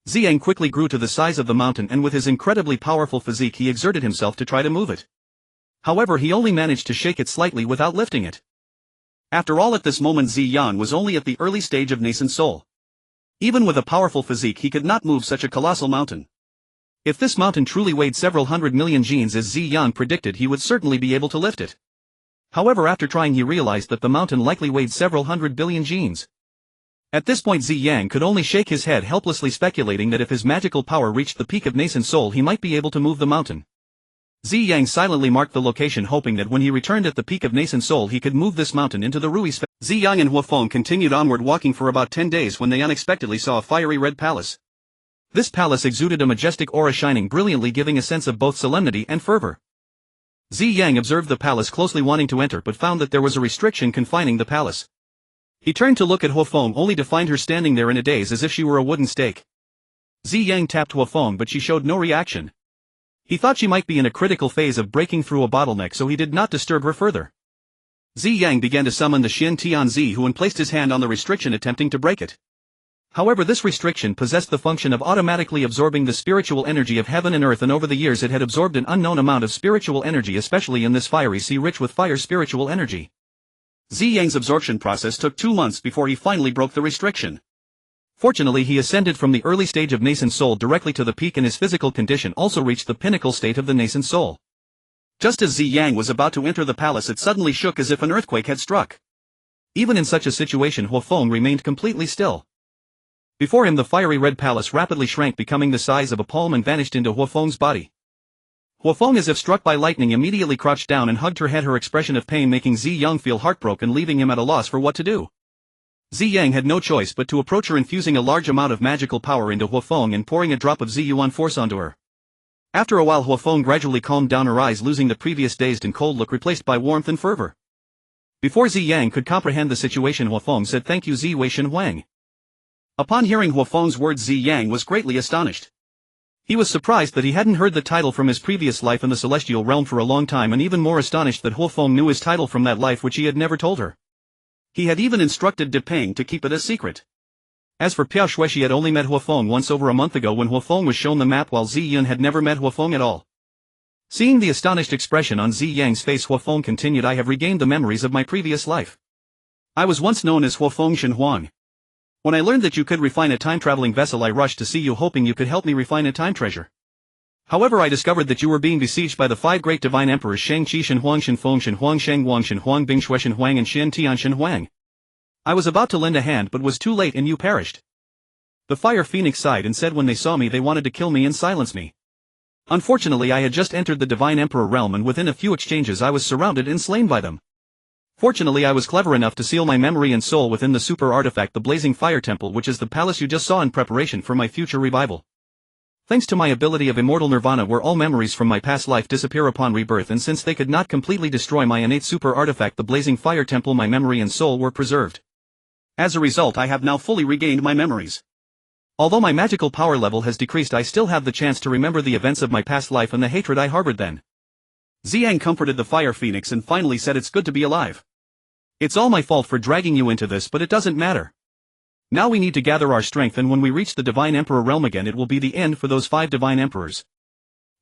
S1: Ziyang quickly grew to the size of the mountain, and with his incredibly powerful physique he exerted himself to try to move it. However, he only managed to shake it slightly without lifting it. After all, at this moment Ziyang was only at the early stage of nascent soul. Even with a powerful physique he could not move such a colossal mountain. If this mountain truly weighed several hundred million jins as Ziyang predicted, he would certainly be able to lift it. However, after trying he realized that the mountain likely weighed several hundred billion jins. At this point Ziyang could only shake his head helplessly, speculating that if his magical power reached the peak of nascent soul he might be able to move the mountain. Ziyang silently marked the location, hoping that when he returned at the peak of nascent soul he could move this mountain into the Rui space. Ziyang and Huofeng continued onward, walking for about 10 days when they unexpectedly saw a fiery red palace. This palace exuded a majestic aura, shining brilliantly, giving a sense of both solemnity and fervor. Ziyang observed the palace closely, wanting to enter, but found that there was a restriction confining the palace. He turned to look at Huofeng, only to find her standing there in a daze as if she were a wooden stake. Ziyang tapped Huofeng, but she showed no reaction. He thought she might be in a critical phase of breaking through a bottleneck, so he did not disturb her further. Ziyang began to summon the Xin Tian Zi, who placed his hand on the restriction, attempting to break it. However, this restriction possessed the function of automatically absorbing the spiritual energy of heaven and earth, and over the years it had absorbed an unknown amount of spiritual energy, especially in this fiery sea rich with fire spiritual energy. Ziyang's absorption process took 2 months before he finally broke the restriction. Fortunately, he ascended from the early stage of nascent soul directly to the peak, and his physical condition also reached the pinnacle state of the nascent soul. Just as Ziyang was about to enter the palace, it suddenly shook as if an earthquake had struck. Even in such a situation, Huofeng remained completely still. Before him the fiery red palace rapidly shrank, becoming the size of a palm, and vanished into Huofeng's body. Huofeng, as if struck by lightning, immediately crouched down and hugged her head, her expression of pain making Ziyang feel heartbroken, leaving him at a loss for what to do. Ziyang had no choice but to approach her, infusing a large amount of magical power into Huofeng and pouring a drop of Ziyuan force onto her. After a while Huofeng gradually calmed down, her eyes losing the previous dazed and cold look, replaced by warmth and fervor. Before Ziyang could comprehend the situation, Huofeng said, "Thank you, Zi Wei Shen Huang." Upon hearing Huofeng's words, Ziyang was greatly astonished. He was surprised that he hadn't heard the title from his previous life in the celestial realm for a long time, and even more astonished that Huofeng knew his title from that life, which he had never told her. He had even instructed De Peng to keep it a secret. As for Piao Xue, she had only met Huofeng once over a month ago when Huofeng was shown the map, while Ziyun had never met Huofeng at all. Seeing the astonished expression on Ziyang's face, Huofeng continued, "I have regained the memories of my previous life. I was once known as Huofeng Shen Huang. When I learned that you could refine a time-traveling vessel, I rushed to see you, hoping you could help me refine a time treasure. However, I discovered that you were being besieged by the 5 great divine emperors Shang-Chi, Shenhuang, Shenfeng, Shenhuang, Shangwang, Shenhuang, Bingshui, Shenhuang, and Shen Tian Shenhuang. I was about to lend a hand but was too late and you perished. The Fire Phoenix sighed and said when they saw me they wanted to kill me and silence me. Unfortunately, I had just entered the Divine Emperor realm and within a few exchanges I was surrounded and slain by them. Fortunately, I was clever enough to seal my memory and soul within the super artifact, the Blazing Fire Temple, which is the palace you just saw in preparation for my future revival. Thanks to my ability of immortal nirvana, where all memories from my past life disappear upon rebirth, and since they could not completely destroy my innate super artifact, the Blazing Fire Temple, my memory and soul were preserved. As a result, I have now fully regained my memories. Although my magical power level has decreased, I still have the chance to remember the events of my past life and the hatred I harbored then. Ziyang comforted the Fire Phoenix and finally said, it's good to be alive. It's all my fault for dragging you into this, but it doesn't matter. Now we need to gather our strength, and when we reach the Divine Emperor realm again, it will be the end for those 5 Divine Emperors.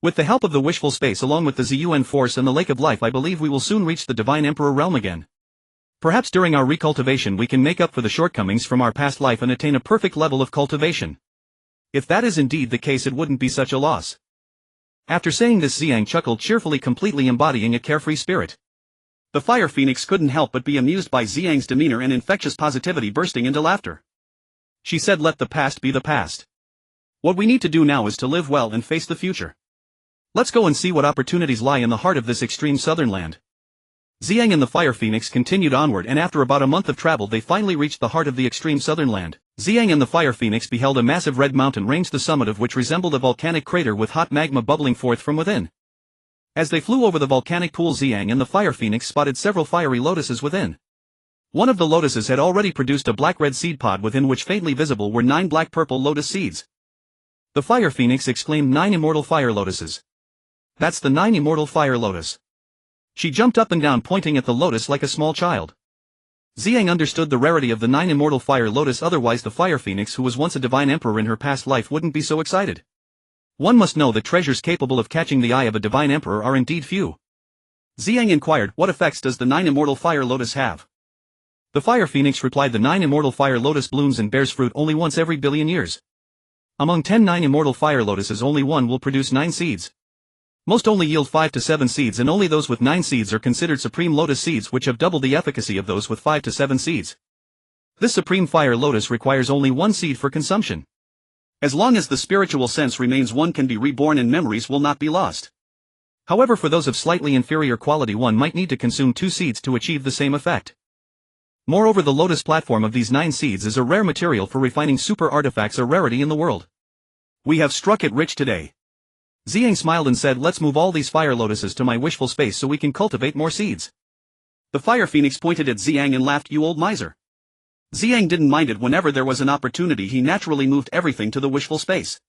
S1: With the help of the Wishful Space along with the Ziyang Force and the Lake of Life, I believe we will soon reach the Divine Emperor realm again. Perhaps during our recultivation we can make up for the shortcomings from our past life and attain a perfect level of cultivation. If that is indeed the case, it wouldn't be such a loss. After saying this, Ziyang chuckled cheerfully, completely embodying a carefree spirit. The Fire Phoenix couldn't help but be amused by Ziyang's demeanor and infectious positivity, bursting into laughter. She said, let the past be the past. What we need to do now is to live well and face the future. Let's go and see what opportunities lie in the heart of this extreme southern land. Ziyang and the Fire Phoenix continued onward, and after about a month of travel they finally reached the heart of the extreme southern land. Ziyang and the Fire Phoenix beheld a massive red mountain range, the summit of which resembled a volcanic crater with hot magma bubbling forth from within. As they flew over the volcanic pool, Ziyang and the Fire Phoenix spotted several fiery lotuses within. One of the lotuses had already produced a black-red seed pod within which faintly visible were 9 black-purple lotus seeds. The Fire Phoenix exclaimed, 9 immortal fire lotuses. That's the 9 immortal fire lotus. She jumped up and down, pointing at the lotus like a small child. Ziyang understood the rarity of the 9 immortal fire lotus, otherwise the Fire Phoenix, who was once a divine emperor in her past life, wouldn't be so excited. One must know that treasures capable of catching the eye of a divine emperor are indeed few. Ziyang inquired, what effects does the 9 immortal fire lotus have? The Fire Phoenix replied, the 9 immortal fire lotus blooms and bears fruit only once every billion years. Among 9 immortal fire lotuses, only one will produce 9 seeds. Most only yield 5 to 7 seeds, and only those with 9 seeds are considered supreme lotus seeds, which have double the efficacy of those with 5 to 7 seeds. This supreme fire lotus requires only 1 seed for consumption. As long as the spiritual sense remains, one can be reborn and memories will not be lost. However, for those of slightly inferior quality, one might need to consume 2 seeds to achieve the same effect. Moreover, the lotus platform of these 9 seeds is a rare material for refining super artifacts, a rarity in the world. We have struck it rich today. Ziyang smiled and said, let's move all these fire lotuses to my wishful space so we can cultivate more seeds. The Fire Phoenix pointed at Ziyang and laughed, you old miser. Ziyang didn't mind it. Whenever there was an opportunity, he naturally moved everything to the wishful space.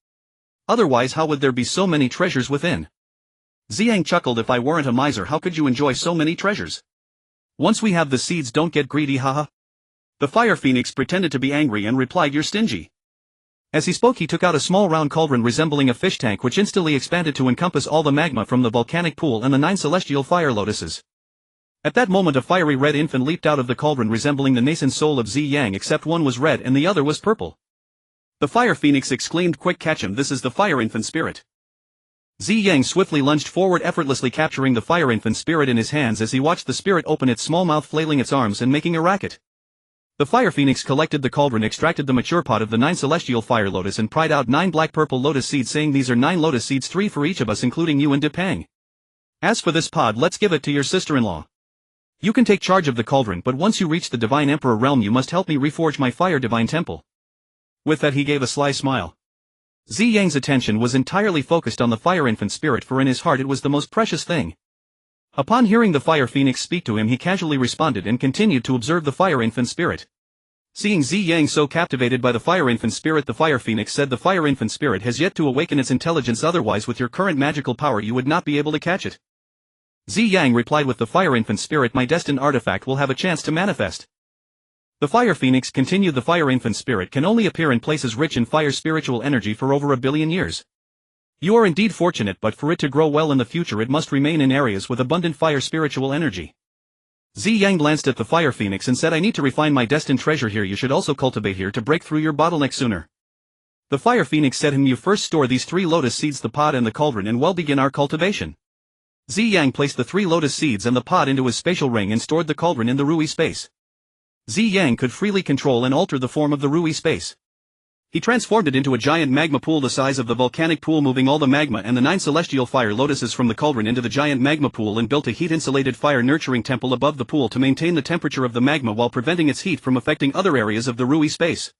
S1: Otherwise, how would there be so many treasures within? Ziyang chuckled, if I weren't a miser, how could you enjoy so many treasures? Once we have the seeds, don't get greedy, haha. The Fire Phoenix pretended to be angry and replied, you're stingy. As he spoke, he took out a small round cauldron resembling a fish tank, which instantly expanded to encompass all the magma from the volcanic pool and the 9 celestial fire lotuses. At that moment, a fiery red infant leaped out of the cauldron resembling the nascent soul of Ziyang, except one was red and the other was purple. The Fire Phoenix exclaimed, quick, catch him, this is the fire infant spirit. Ziyang swiftly lunged forward, effortlessly capturing the fire infant spirit in his hands as he watched the spirit open its small mouth, flailing its arms and making a racket. The Fire Phoenix collected the cauldron, extracted the mature pod of the 9 celestial fire lotus and pried out 9 black-purple lotus seeds, saying, these are 9 lotus seeds, 3 for each of us, including you and Depang. As for this pod, let's give it to your sister-in-law. You can take charge of the cauldron, but once you reach the Divine Emperor realm you must help me reforge my fire divine temple. With that he gave a sly smile. Ziyang's attention was entirely focused on the fire infant spirit, for in his heart it was the most precious thing. Upon hearing the Fire Phoenix speak to him, he casually responded and continued to observe the fire infant spirit. Seeing Ziyang so captivated by the fire infant spirit, the Fire Phoenix said, the fire infant spirit has yet to awaken its intelligence, otherwise with your current magical power you would not be able to catch it. Ziyang replied, with the fire infant spirit my destined artifact will have a chance to manifest. The Fire Phoenix continued, the fire infant spirit can only appear in places rich in fire spiritual energy for over 1 billion years. You are indeed fortunate, but for it to grow well in the future it must remain in areas with abundant fire spiritual energy. Ziyang glanced at the Fire Phoenix and said, I need to refine my destined treasure here, you should also cultivate here to break through your bottleneck sooner. The Fire Phoenix said him, "You first store these 3 lotus seeds, the pod and the cauldron, and we'll begin our cultivation." Ziyang placed the 3 lotus seeds and the pod into his spatial ring and stored the cauldron in the Rui space. Ziyang could freely control and alter the form of the Rui space. He transformed it into a giant magma pool the size of the volcanic pool, moving all the magma and the 9 celestial fire lotuses from the cauldron into the giant magma pool, and built a heat-insulated fire-nurturing temple above the pool to maintain the temperature of the magma while preventing its heat from affecting other areas of the Rui space.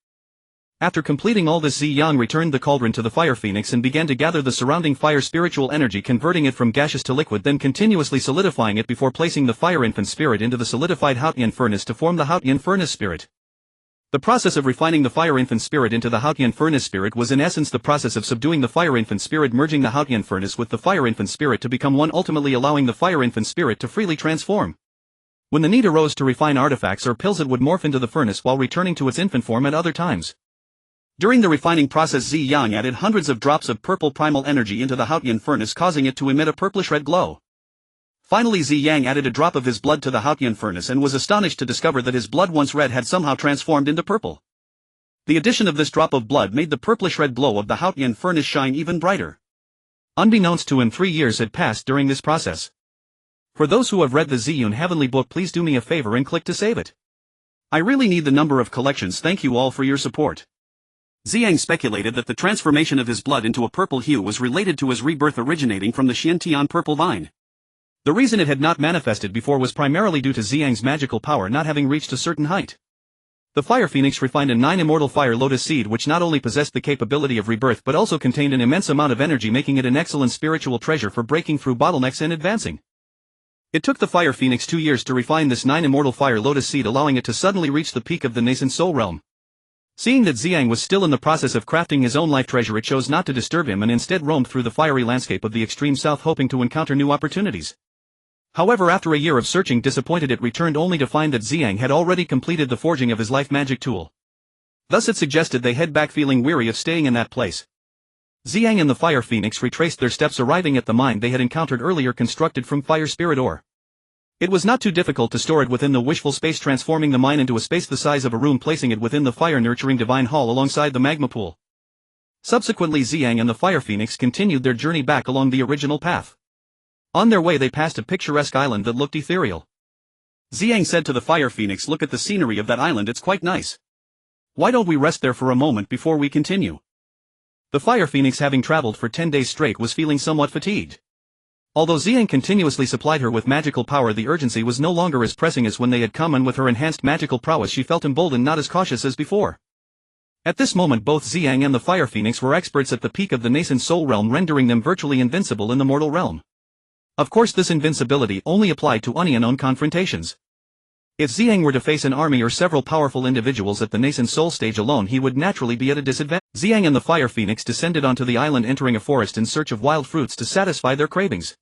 S1: After completing all this, Ziyang returned the cauldron to the Fire Phoenix and began to gather the surrounding fire spiritual energy, converting it from gaseous to liquid, then continuously solidifying it before placing the Fire Infant Spirit into the solidified Haotian furnace to form the Haotian Furnace Spirit. The process of refining the Fire Infant Spirit into the Haotian Furnace Spirit was in essence the process of subduing the Fire Infant Spirit, merging the Haotian Furnace with the Fire Infant Spirit to become one, ultimately allowing the Fire Infant Spirit to freely transform. When the need arose to refine artifacts or pills, it would morph into the furnace while returning to its infant form at other times. During the refining process, Ziyang added hundreds of drops of purple primal energy into the Haotian furnace, causing it to emit a purplish-red glow. Finally, Ziyang added a drop of his blood to the Haotian furnace and was astonished to discover that his blood, once red, had somehow transformed into purple. The addition of this drop of blood made the purplish-red glow of the Haotian furnace shine even brighter. Unbeknownst to him, 3 years had passed during this process. For those who have read the Ziyun Heavenly book, please do me a favor and click to save it. I really need the number of collections. Thank you all for your support. Ziyang speculated that the transformation of his blood into a purple hue was related to his rebirth originating from the Xiantian purple vine. The reason it had not manifested before was primarily due to Ziyang's magical power not having reached a certain height. The Fire Phoenix refined a 9 Immortal Fire Lotus seed, which not only possessed the capability of rebirth but also contained an immense amount of energy, making it an excellent spiritual treasure for breaking through bottlenecks and advancing. It took the Fire Phoenix 2 years to refine this 9 Immortal Fire Lotus seed, allowing it to suddenly reach the peak of the nascent soul realm. Seeing that Ziyang was still in the process of crafting his own life treasure, it chose not to disturb him and instead roamed through the fiery landscape of the extreme south, hoping to encounter new opportunities. However, after a year of searching, disappointed, it returned only to find that Ziyang had already completed the forging of his life magic tool. Thus it suggested they head back, feeling weary of staying in that place. Ziyang and the Fire Phoenix retraced their steps, arriving at the mine they had encountered earlier, constructed from fire spirit ore. It was not too difficult to store it within the Wishful Space, transforming the mine into a space the size of a room, placing it within the fire-nurturing Divine Hall alongside the magma pool. Subsequently, Ziyang and the Fire Phoenix continued their journey back along the original path. On their way, they passed a picturesque island that looked ethereal. Ziyang said to the Fire Phoenix, "Look at the scenery of that island, it's quite nice. Why don't we rest there for a moment before we continue?" The Fire Phoenix, having traveled for 10 days straight, was feeling somewhat fatigued. Although Ziyang continuously supplied her with magical power, the urgency was no longer as pressing as when they had come, and with her enhanced magical prowess she felt emboldened, not as cautious as before. At this moment, both Ziyang and the Fire Phoenix were experts at the peak of the nascent soul realm, rendering them virtually invincible in the mortal realm. Of course, this invincibility only applied to unknown confrontations. If Ziyang were to face an army or several powerful individuals at the nascent soul stage alone, he would naturally be at a disadvantage. Ziyang and the Fire Phoenix descended onto the island, entering a forest in search of wild fruits to satisfy their cravings.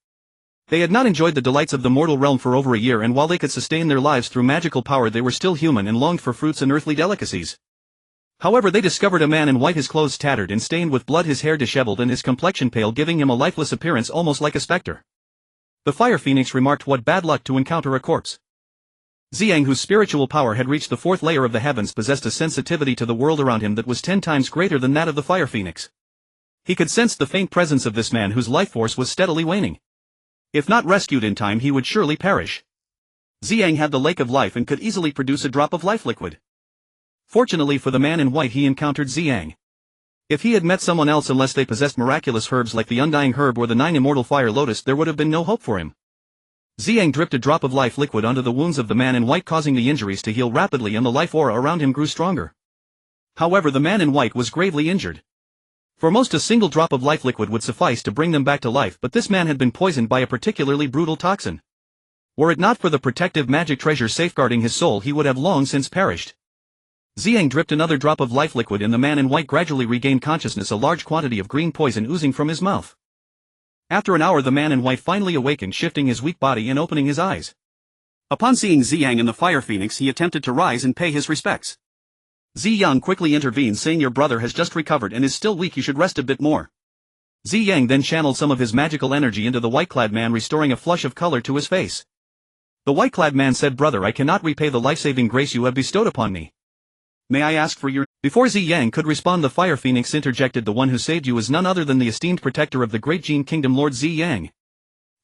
S1: They had not enjoyed the delights of the mortal realm for over a year, and while they could sustain their lives through magical power, they were still human and longed for fruits and earthly delicacies. However, they discovered a man in white, his clothes tattered and stained with blood, his hair disheveled and his complexion pale, giving him a lifeless appearance, almost like a specter. The Fire Phoenix remarked, "What bad luck to encounter a corpse." Ziyang, whose spiritual power had reached the 4th layer of the heavens, possessed a sensitivity to the world around him that was 10 times greater than that of the Fire Phoenix. He could sense the faint presence of this man whose life force was steadily waning. If not rescued in time, he would surely perish. Ziyang had the lake of life and could easily produce a drop of life liquid. Fortunately for the man in white, he encountered Ziyang. If he had met someone else, unless they possessed miraculous herbs like the Undying Herb or the 9 Immortal Fire Lotus, there would have been no hope for him. Ziyang dripped a drop of life liquid onto the wounds of the man in white, causing the injuries to heal rapidly, and the life aura around him grew stronger. However, the man in white was gravely injured. For most, a single drop of life liquid would suffice to bring them back to life, but this man had been poisoned by a particularly brutal toxin. Were it not for the protective magic treasure safeguarding his soul, he would have long since perished. Ziyang dripped another drop of life liquid, and the man in white gradually regained consciousness, a large quantity of green poison oozing from his mouth. After an hour, the man in white finally awakened, shifting his weak body and opening his eyes. Upon seeing Ziyang and the Fire Phoenix, he attempted to rise and pay his respects. Ziyang quickly intervened, saying, "Your brother has just recovered and is still weak, you should rest a bit more." Ziyang then channeled some of his magical energy into the white-clad man, restoring a flush of color to his face. The white-clad man said, "Brother, I cannot repay the life-saving grace you have bestowed upon me.
S2: May I ask for your—
S1: Before Ziyang could respond, the Fire Phoenix interjected. The one who saved you is none other than the esteemed protector of the Great Jin Kingdom, Lord Ziyang.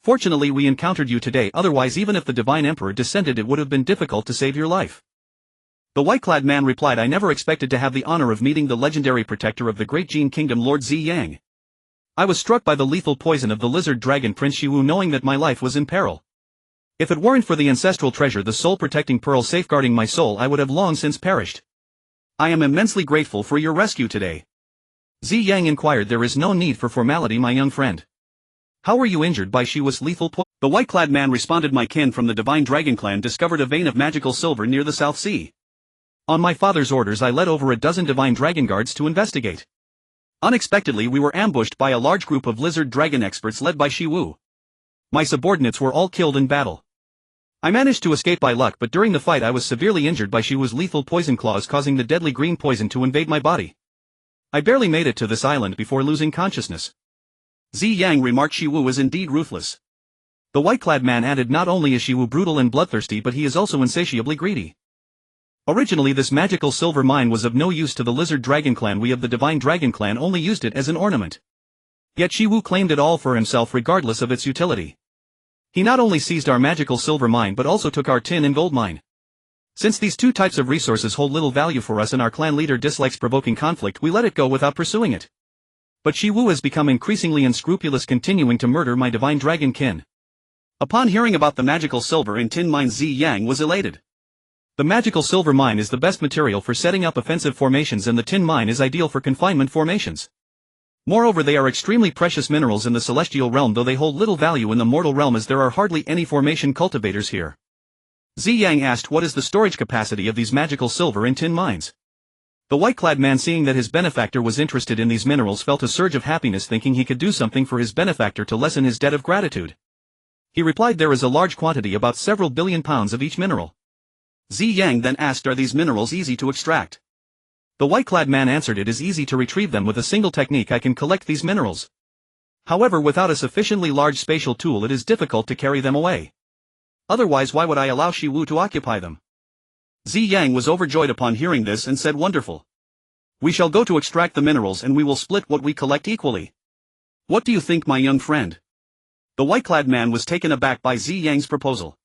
S1: Fortunately we encountered you today, otherwise even if the Divine Emperor descended it would have been difficult to save your life. The white-clad man replied, I never expected to have the honor of meeting the legendary protector of the Great Jin Kingdom, Lord Ziyang. I was struck by the lethal poison of the lizard dragon Prince Shiwu, knowing that my life was in peril. If it weren't for the ancestral treasure, the soul-protecting pearl safeguarding my soul, I would have long since perished. I am immensely grateful for your rescue today. Ziyang inquired. There is no need for formality, my young friend. How were you injured by Shiwu's lethal poison?
S2: The white-clad man responded, my kin from the Divine Dragon Clan discovered a vein of magical silver near the South Sea.
S1: On my father's orders I led over a dozen Divine Dragon Guards to investigate.
S2: Unexpectedly we were ambushed by a large group of lizard dragon experts led by Shiwu. My subordinates were all killed in battle. I managed to escape by luck, but during the fight I was severely injured by Shiwu's lethal poison claws, causing the deadly green poison to invade my body. I barely made it to this island before losing consciousness. Ziyang remarked, Shiwu is indeed ruthless.
S1: The white-clad man added, not only is Shiwu brutal and bloodthirsty, but he is also insatiably greedy. Originally this magical silver mine was of no use to the lizard dragon clan. We of the Divine Dragon Clan only used it as an ornament. Yet Shiwu claimed it all for himself regardless of its utility. He not only seized our magical silver mine but also took our tin and gold mine. Since these two types of resources hold little value for us and our clan leader dislikes provoking conflict, we let it go without pursuing it. But Shiwu has become increasingly unscrupulous, continuing to murder my Divine Dragon kin.
S2: Upon hearing about the magical silver and tin mine, Ziyang was elated.
S1: The magical silver mine is the best material for setting up offensive formations, and the tin mine is ideal for confinement formations. Moreover, they are extremely precious minerals in the celestial realm, though they hold little value in the mortal realm as there are hardly any formation cultivators here. Ziyang asked, what is the storage capacity of these magical silver and tin mines? The white-clad man, seeing that his benefactor was interested in these minerals, felt a surge of happiness, thinking he could do something for his benefactor to lessen his debt of gratitude. He replied, there is a large quantity, about several billion pounds of each mineral.
S2: Ziyang then asked, are these minerals easy to extract?
S1: The white-clad man answered, it is easy to retrieve them. With a single technique I can collect these minerals. However, without a sufficiently large spatial tool it is difficult to carry them away. Otherwise why would I allow Shiwu to occupy them?
S2: Ziyang was overjoyed upon hearing this and said, wonderful. We shall go to extract the minerals and we will split what we collect equally. What do you think, my young friend? The white-clad man was taken aback by Ziyang's proposal.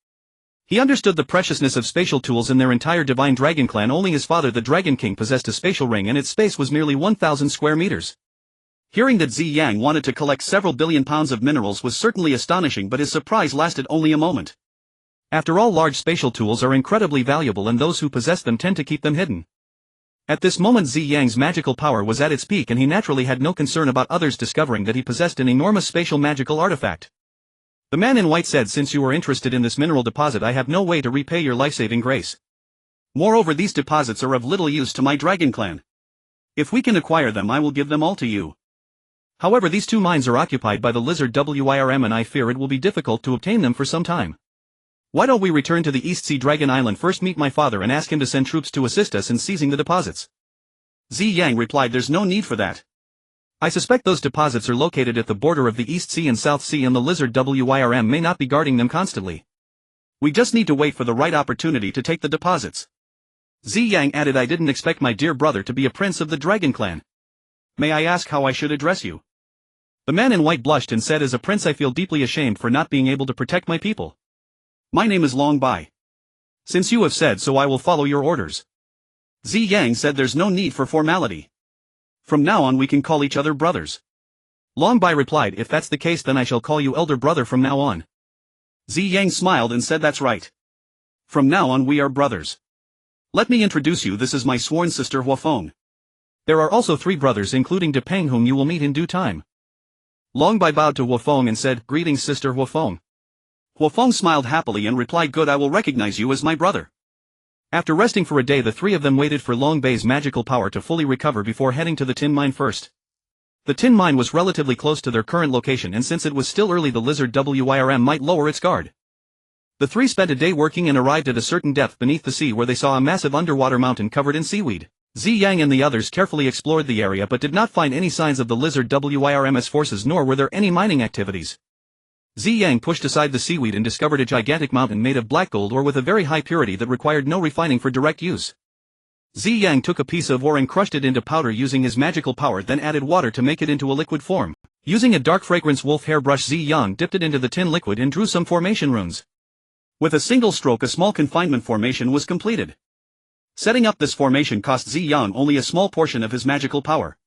S2: He understood the preciousness of spatial tools in their entire Divine Dragon Clan. Only his father, the Dragon King, possessed a spatial ring, and its space was merely 1,000 square meters. Hearing that Ziyang wanted to collect several billion pounds of minerals was certainly astonishing, but his surprise lasted only a moment. After all, large spatial tools are incredibly valuable and those who possess them tend to keep them hidden. At this moment Ziyang's magical power was at its peak, and he naturally had no concern about others discovering that he possessed an enormous spatial magical artifact. The man in white said, since you are interested in this mineral deposit, I have no way to repay your life-saving grace. Moreover, these deposits are of little use to my dragon clan. If we can acquire them, I will give them all to you. However, these two mines are occupied by the lizard WIRM and I fear it will be difficult to obtain them for some time. Why don't we return to the East Sea Dragon Island first, meet my father and ask him to send troops to assist us in seizing the deposits? Ziyang replied, there's no need for that. I suspect those deposits are located at the border of the East Sea and South Sea, and the lizard WIRM may not be guarding them constantly. We just need to wait for the right opportunity to take the deposits. Ziyang added, I didn't expect my dear brother to be a prince of the Dragon Clan. May I ask how I should address you? The man in white blushed and said, as a prince I feel deeply ashamed for not being able to protect my people. My name is Long Bai. Since you have said so, I will follow your orders. Ziyang said, there's no need for formality. From now on we can call each other brothers. Long Bai replied, if that's the case then I shall call you elder brother from now on. Ziyang smiled and said, that's right. From now on we are brothers. Let me introduce you, this is my sworn sister Huafeng. There are also 3 brothers including Depeng whom you will meet in due time. Long Bai bowed to Huafeng and said, greetings sister Huafeng. Huafeng smiled happily and replied, good, I will recognize you as my brother. After resting for a day, the 3 of them waited for Long Bai's magical power to fully recover before heading to the tin mine first. The tin mine was relatively close to their current location, and since it was still early the lizard WIRM might lower its guard. The 3 spent a day working and arrived at a certain depth beneath the sea where they saw a massive underwater mountain covered in seaweed. Ziyang and the others carefully explored the area but did not find any signs of the lizard WIRM's forces, nor were there any mining activities. Ziyang pushed aside the seaweed and discovered a gigantic mountain made of black gold ore with a very high purity that required no refining for direct use.
S1: Ziyang took a piece of ore and crushed it into powder using his magical power, then added water to make it into a liquid form. Using a dark fragrance wolf hairbrush, Ziyang dipped it into the tin liquid and drew some formation runes. With a single stroke, a small confinement formation was completed. Setting up this formation cost Ziyang only a small portion of his magical power.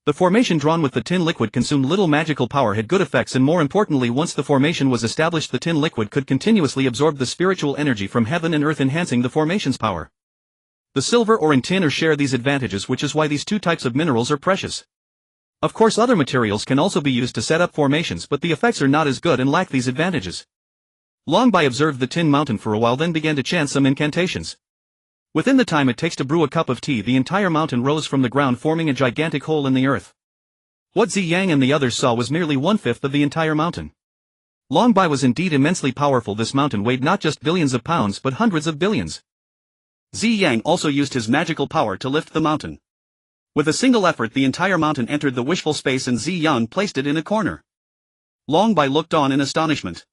S1: The formation drawn with the tin liquid consumed little magical power, had good effects, and more importantly, once the formation was established, the tin liquid could continuously absorb the spiritual energy from heaven and earth, enhancing the formation's power. The silver ore and tin ore share these advantages, which is why these two types of minerals are precious. Of course, other materials can also be used to set up formations, but the effects are not as good and lack these advantages. Longbai observed the tin mountain for a while, then began to chant some incantations. Within the time it takes to brew a cup of tea, the entire mountain rose from the ground, forming a gigantic hole in the earth. What Ziyang and the others saw was merely 1/5 of the entire mountain. Longbai was indeed immensely powerful. This mountain weighed not just billions of pounds but hundreds of billions. Ziyang also used his magical power to lift the mountain. With a single effort, the entire mountain entered the wishful space and Ziyang placed it in a corner. Longbai looked on in astonishment.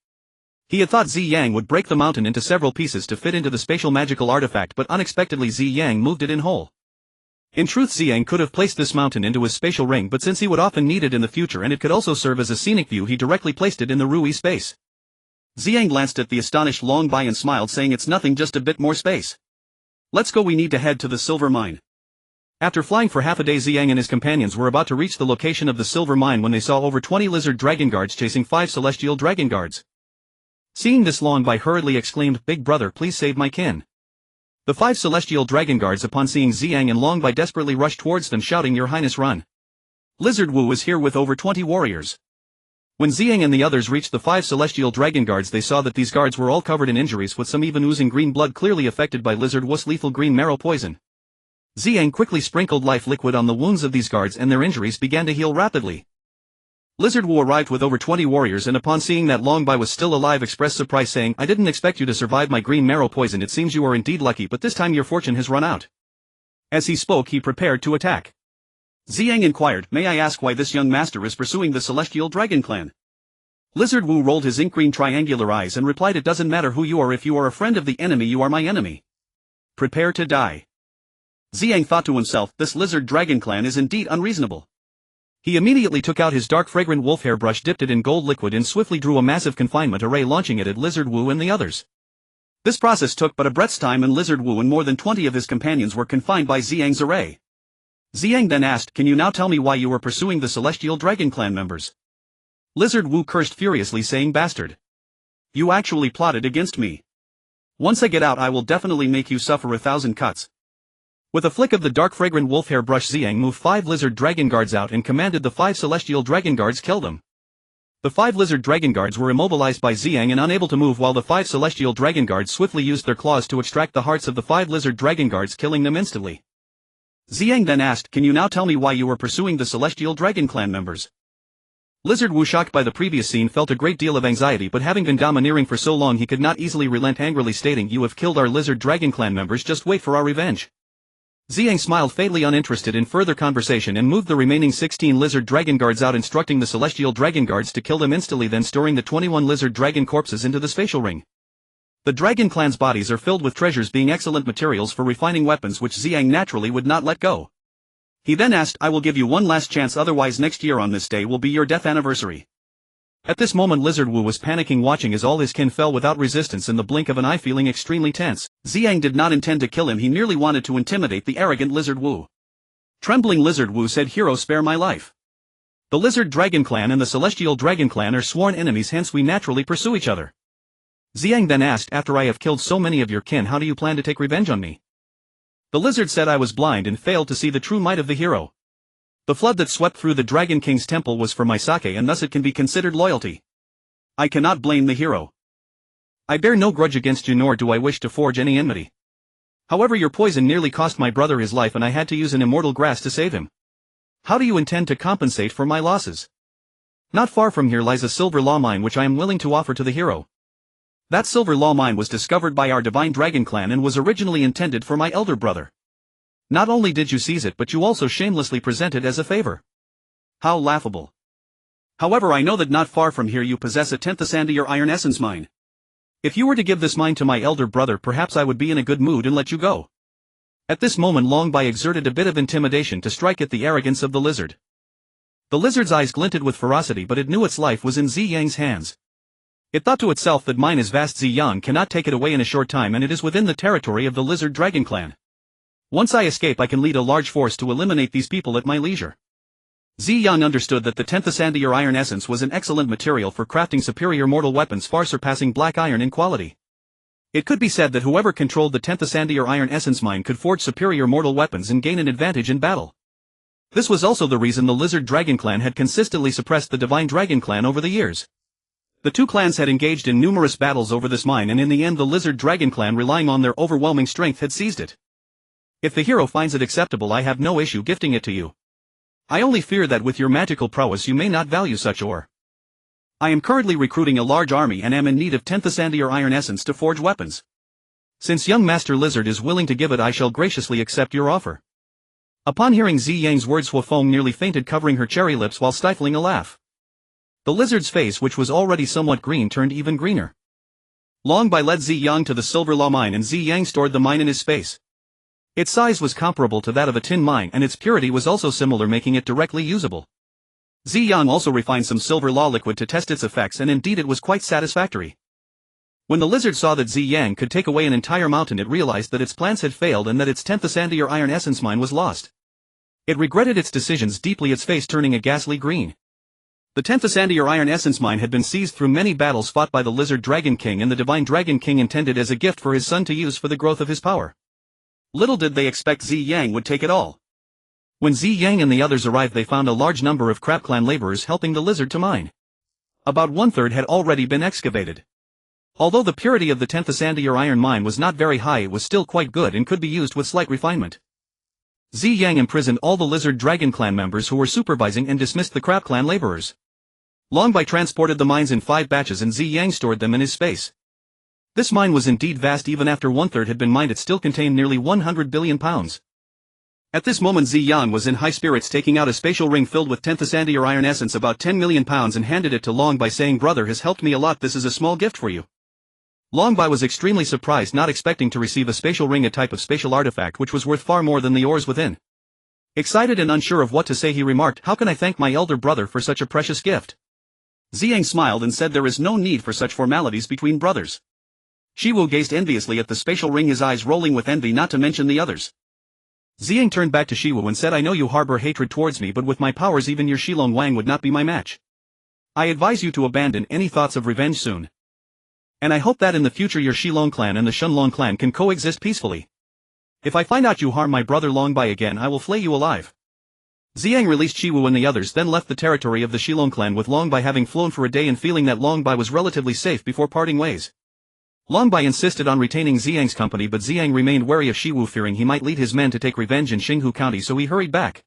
S1: He had thought Ziyang would break the mountain into several pieces to fit into the spatial magical artifact, but unexpectedly Ziyang moved it in whole. In truth, Ziyang could have placed this mountain into his spatial ring, but since he would often need it in the future and it could also serve as a scenic view, he directly placed it in the Rui space. Ziyang glanced at the astonished Longbai and smiled, saying, "It's nothing, just a bit more space. Let's go, we need to head to the silver mine." After flying for half a day, Ziyang and his companions were about to reach the location of the silver mine when they saw over 20 lizard dragon guards chasing 5 celestial dragon guards. Seeing this, Longbai hurriedly exclaimed, "Big brother, please save my kin." The 5 celestial dragon guards, upon seeing Ziyang and Longbai, desperately rushed towards them, shouting, "Your Highness, run! Lizard Wu is here with over 20 warriors." When Ziyang and the others reached the 5 celestial dragon guards, they saw that these guards were all covered in injuries, with some even oozing green blood, clearly affected by Lizard Wu's lethal green marrow poison. Ziyang quickly sprinkled life liquid on the wounds of these guards and their injuries began to heal rapidly. Lizard Wu arrived with over 20 warriors and upon seeing that Longbai was still alive expressed surprise, saying, "I didn't expect you to survive my green marrow poison. It seems you are indeed lucky, but this time your fortune has run out." As he spoke, he prepared to attack. Ziyang inquired, "May I ask why this young master is pursuing the celestial dragon clan?" Lizard Wu rolled his ink green triangular eyes and replied, "It doesn't matter who you are. If you are a friend of the enemy, you are my enemy. Prepare to die." Ziyang thought to himself, "This lizard dragon clan is indeed unreasonable." He immediately took out his dark fragrant wolf hairbrush, dipped it in gold liquid and swiftly drew a massive confinement array, launching it at Lizard Wu and the others. This process took but a breath's time and Lizard Wu and more than 20 of his companions were confined by Ziyang's array. Ziyang then asked, "Can you now tell me why you were pursuing the celestial dragon clan members?" Lizard Wu cursed furiously, saying, "Bastard! You actually plotted against me. Once I get out, I will definitely make you suffer 1,000 cuts." With a flick of the dark fragrant wolf hairbrush, Ziyang moved 5 lizard dragon guards out and commanded the 5 celestial dragon guards kill them. The 5 lizard dragon guards were immobilized by Ziyang and unable to move, while the 5 celestial dragon guards swiftly used their claws to extract the hearts of the 5 lizard dragon guards, killing them instantly. Ziyang then asked, "Can you now tell me why you were pursuing the celestial dragon clan members?" Lizard Wu, shocked by the previous scene, felt a great deal of anxiety, but having been domineering for so long he could not easily relent, angrily stating, "You have killed our lizard dragon clan members, just wait for our revenge." Ziyang smiled, fatally uninterested in further conversation, and moved the remaining 16 lizard dragon guards out, instructing the celestial dragon guards to kill them instantly, then storing the 21 lizard dragon corpses into the spatial ring. The dragon clan's bodies are filled with treasures, being excellent materials for refining weapons, which Ziyang naturally would not let go. He then asked, "I will give you one last chance, otherwise next year on this day will be your death anniversary." At this moment Lizard Wu was panicking, watching as all his kin fell without resistance in the blink of an eye, feeling extremely tense. Ziyang did not intend to kill him, he merely wanted to intimidate the arrogant Lizard Wu. Trembling Lizard Wu said, "Hero, spare my life. The lizard dragon clan and the celestial dragon clan are sworn enemies, hence we naturally pursue each other." Ziyang then asked, "After I have killed so many of your kin, how do you plan to take revenge on me?" The lizard said, "I was blind and failed to see the true might of the hero. The flood that swept through the Dragon King's temple was for my sake, and thus it can be considered loyalty. I cannot blame the hero. I bear no grudge against you, nor do I wish to forge any enmity. However, your poison nearly cost my brother his life and I had to use an immortal grass to save him. How do you intend to compensate for my losses? Not far from here lies a silver law mine which I am willing to offer to the hero. That silver law mine was discovered by our divine dragon clan and was originally intended for my elder brother. Not only did you seize it, but you also shamelessly present it as a favor. How laughable. However, I know that not far from here you possess a 10th Sandia iron essence mine. If you were to give this mine to my elder brother, perhaps I would be in a good mood and let you go. At this moment Long Bai exerted a bit of intimidation to strike at the arrogance of the lizard. The lizard's eyes glinted with ferocity, but it knew its life was in Ziyang's hands. It thought to itself that mine is vast, Ziyang cannot take it away in a short time, and it is within the territory of the lizard dragon clan. Once I escape I can lead a large force to eliminate these people at my leisure. Ziyang understood that the 10th Sandier iron essence was an excellent material for crafting superior mortal weapons far surpassing black iron in quality. It could be said that whoever controlled the 10th Sandier iron essence mine could forge superior mortal weapons and gain an advantage in battle. This was also the reason the Lizard Dragon Clan had consistently suppressed the Divine Dragon Clan over the years. The two clans had engaged in numerous battles over this mine, and in the end the Lizard Dragon Clan, relying on their overwhelming strength, had seized it. If the hero finds it acceptable, I have no issue gifting it to you. I only fear that with your magical prowess you may not value such ore. I am currently recruiting a large army and am in need of 10th Sandier iron essence to forge weapons. Since young Master Lizard is willing to give it, I shall graciously accept your offer. Upon hearing Ziyang's words, Huafeng nearly fainted, covering her cherry lips while stifling a laugh. The lizard's face, which was already somewhat green, turned even greener. Long Bai led Ziyang to the silver law mine, and Ziyang stored the mine in his space. Its size was comparable to that of a tin mine, and its purity was also similar, making it directly usable. Ziyang also refined some silver law liquid to test its effects, and indeed it was quite satisfactory. When the lizard saw that Ziyang could take away an entire mountain, it realized that its plans had failed and that its 10th Sandier iron essence mine was lost. It regretted its decisions deeply, its face turning a ghastly green. The 10th Sandier iron essence mine had been seized through many battles fought by the Lizard Dragon King, and the Divine Dragon King intended as a gift for his son to use for the growth of his power. Little did they expect Ziyang would take it all. When Ziyang and the others arrived, they found a large number of Crab Clan laborers helping the lizard to mine. About 1/3 had already been excavated. Although the purity of the 10th Sandier iron mine was not very high, it was still quite good and could be used with slight refinement. Ziyang imprisoned all the Lizard Dragon Clan members who were supervising and dismissed the Crab Clan laborers. Long Bai transported the mines in 5 batches, and Ziyang stored them in his space. This mine was indeed vast. Even after 1/3 had been mined, it still contained nearly 100 billion pounds. At this moment Ziyang was in high spirits, taking out a spatial ring filled with 10th Sandier iron essence, about 10 million pounds, and handed it to Long Bai, saying, "Brother has helped me a lot, this is a small gift for you." Long Bai was extremely surprised, not expecting to receive a spatial ring, a type of spatial artifact which was worth far more than the ores within. Excited and unsure of what to say, he remarked, "How can I thank my elder brother for such a precious gift?" Ziyang smiled and said, "There is no need for such formalities between brothers." Shiwu gazed enviously at the spatial ring, his eyes rolling with envy, not to mention the others. Ziyang turned back to Shiwu and said, "I know you harbor hatred towards me, but with my powers even your Shilong Wang would not be my match. I advise you to abandon any thoughts of revenge soon. And I hope that in the future your Shilong clan and the Shenlong clan can coexist peacefully. If I find out you harm my brother Long Bai again, I will flay you alive." Ziyang released Shiwu and the others, then left the territory of the Shilong clan, with Long Bai having flown for a day and feeling that Long Bai was relatively safe before parting ways. Long Bai insisted on retaining Ziyang's company, but Ziyang remained wary of Shiwu, fearing he might lead his men to take revenge in Xinghu County, so he hurried back.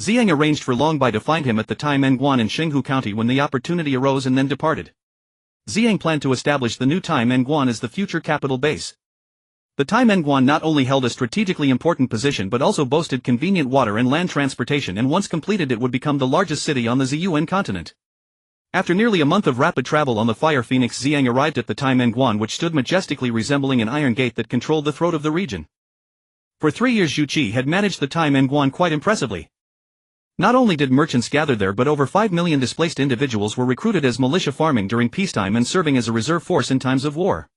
S1: Ziyang arranged for Long Bai to find him at the Tai Menguan in Xinghu County when the opportunity arose, and then departed. Ziyang planned to establish the new Tai Menguan as the future capital base. The Tai Menguan not only held a strategically important position but also boasted convenient water and land transportation, and once completed it would become the largest city on the Ziyuan continent. After nearly a month of rapid travel on the Fire Phoenix, Ziyang arrived at the Tai Menguan, which stood majestically resembling an iron gate that controlled the throat of the region. For 3 years Zhu Qi had managed the Tai Menguan quite impressively. Not only did merchants gather there, but over 5 million displaced individuals were recruited as militia, farming during peacetime and serving as a reserve force in times of war.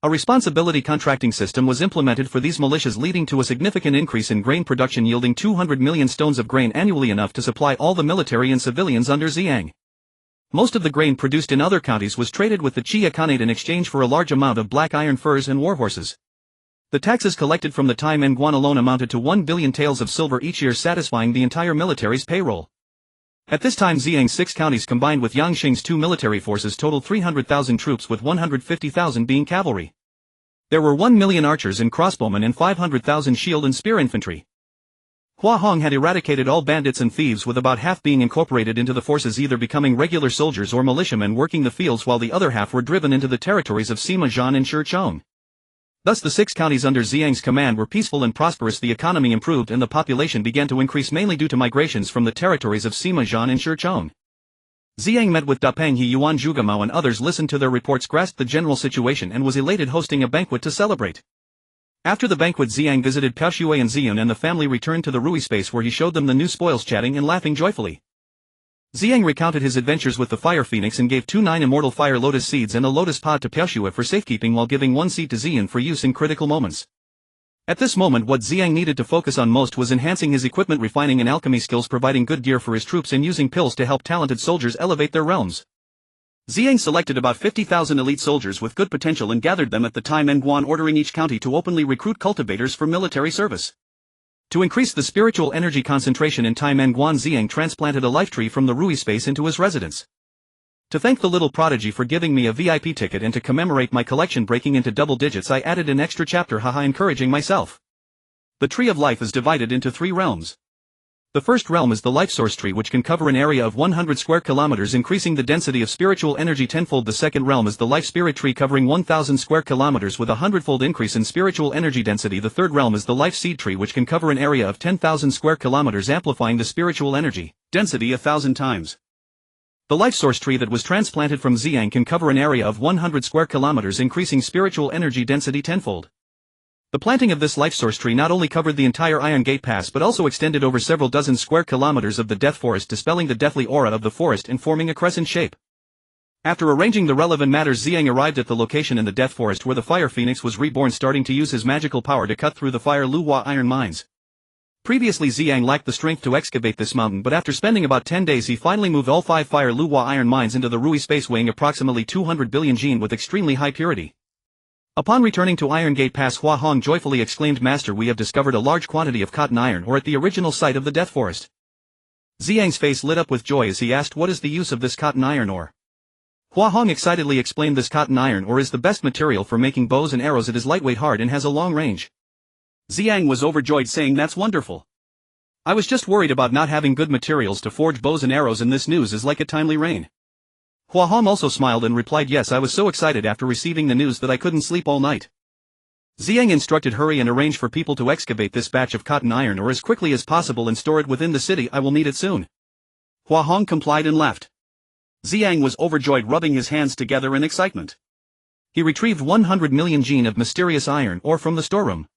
S1: A responsibility contracting system was implemented for these militias, leading to a significant increase in grain production, yielding 200 million stones of grain annually, enough to supply all the military and civilians under Ziyang. Most of the grain produced in other counties was traded with the Qia Khanate in exchange for a large amount of black iron furs and warhorses. The taxes collected from the Tai Menguan alone amounted to 1 billion taels of silver each year, satisfying the entire military's payroll. At this time Ziyang's 6 counties combined with Yangqing's 2 military forces totaled 300,000 troops, with 150,000 being cavalry. There were 1 million archers and crossbowmen and 500,000 shield and spear infantry. Hua Hong had eradicated all bandits and thieves, with about half being incorporated into the forces, either becoming regular soldiers or militiamen working the fields, while the other half were driven into the territories of Sima Zhan and Shizhong. Thus the 6 counties under Ziyang's command were peaceful and prosperous. The economy improved and the population began to increase, mainly due to migrations from the territories of Sima Zhan and Shizhong. Ziyang met with Dapeng He, Yuan Zhugemao and others, listened to their reports, grasped the general situation, and was elated, hosting a banquet to celebrate. After the banquet, Ziyang visited Pao and Ziyun, and the family returned to the Rui space, where he showed them the new spoils, chatting and laughing joyfully. Ziyang recounted his adventures with the Fire Phoenix and gave 2 Immortal Fire Lotus seeds and a lotus pod to Pao for safekeeping, while giving 1 seed to Ziyun for use in critical moments. At this moment, what Ziyang needed to focus on most was enhancing his equipment, refining and alchemy skills, providing good gear for his troops, and using pills to help talented soldiers elevate their realms. Ziyang selected about 50,000 elite soldiers with good potential and gathered them at the time Nguan, ordering each county to openly recruit cultivators for military service. To increase the spiritual energy concentration in time Nguan, Ziyang transplanted a life tree from the Rui space into his residence. To thank the little prodigy for giving me a VIP ticket and to commemorate my collection breaking into double digits, I added an extra chapter, haha, encouraging myself. The Tree of Life is divided into 3 realms. The first realm is the Life Source Tree, which can cover an area of 100 square kilometers, increasing the density of spiritual energy tenfold. The second realm is the Life Spirit Tree, covering 1,000 square kilometers with a 100-fold increase in spiritual energy density. The third realm is the Life Seed Tree, which can cover an area of 10,000 square kilometers, amplifying the spiritual energy density 1,000 times. The Life Source Tree that was transplanted from Ziyang can cover an area of 100 square kilometers, increasing spiritual energy density tenfold. The planting of this life source tree not only covered the entire Iron Gate Pass but also extended over several dozen square kilometers of the Death Forest, dispelling the deathly aura of the forest and forming a crescent shape. After arranging the relevant matters, Ziyang arrived at the location in the Death Forest where the Fire Phoenix was reborn, starting to use his magical power to cut through the Fire Luhua iron mines. Previously, Ziyang lacked the strength to excavate this mountain, but after spending about 10 days he finally moved all 5 Fire Luhua iron mines into the Rui space, weighing approximately 200 billion Jin with extremely high purity. Upon returning to Iron Gate Pass, Hua Hong joyfully exclaimed, "Master, we have discovered a large quantity of cotton iron ore at the original site of the Death Forest." Ziyang's face lit up with joy as he asked, "What is the use of this cotton iron ore?" Hua Hong excitedly explained, "This cotton iron ore is the best material for making bows and arrows. It is lightweight, hard, and has a long range." Ziyang was overjoyed, saying, "That's wonderful. I was just worried about not having good materials to forge bows and arrows, and this news is like a timely rain." Hua Hong also smiled and replied, "Yes, I was so excited after receiving the news that I couldn't sleep all night." Ziyang instructed, "Hurry and arrange for people to excavate this batch of cotton iron ore as quickly as possible and store it within the city. I will need it soon." Hua Hong complied and left. Ziyang was overjoyed, rubbing his hands together in excitement. He retrieved 100 million Jin of mysterious iron ore from the storeroom.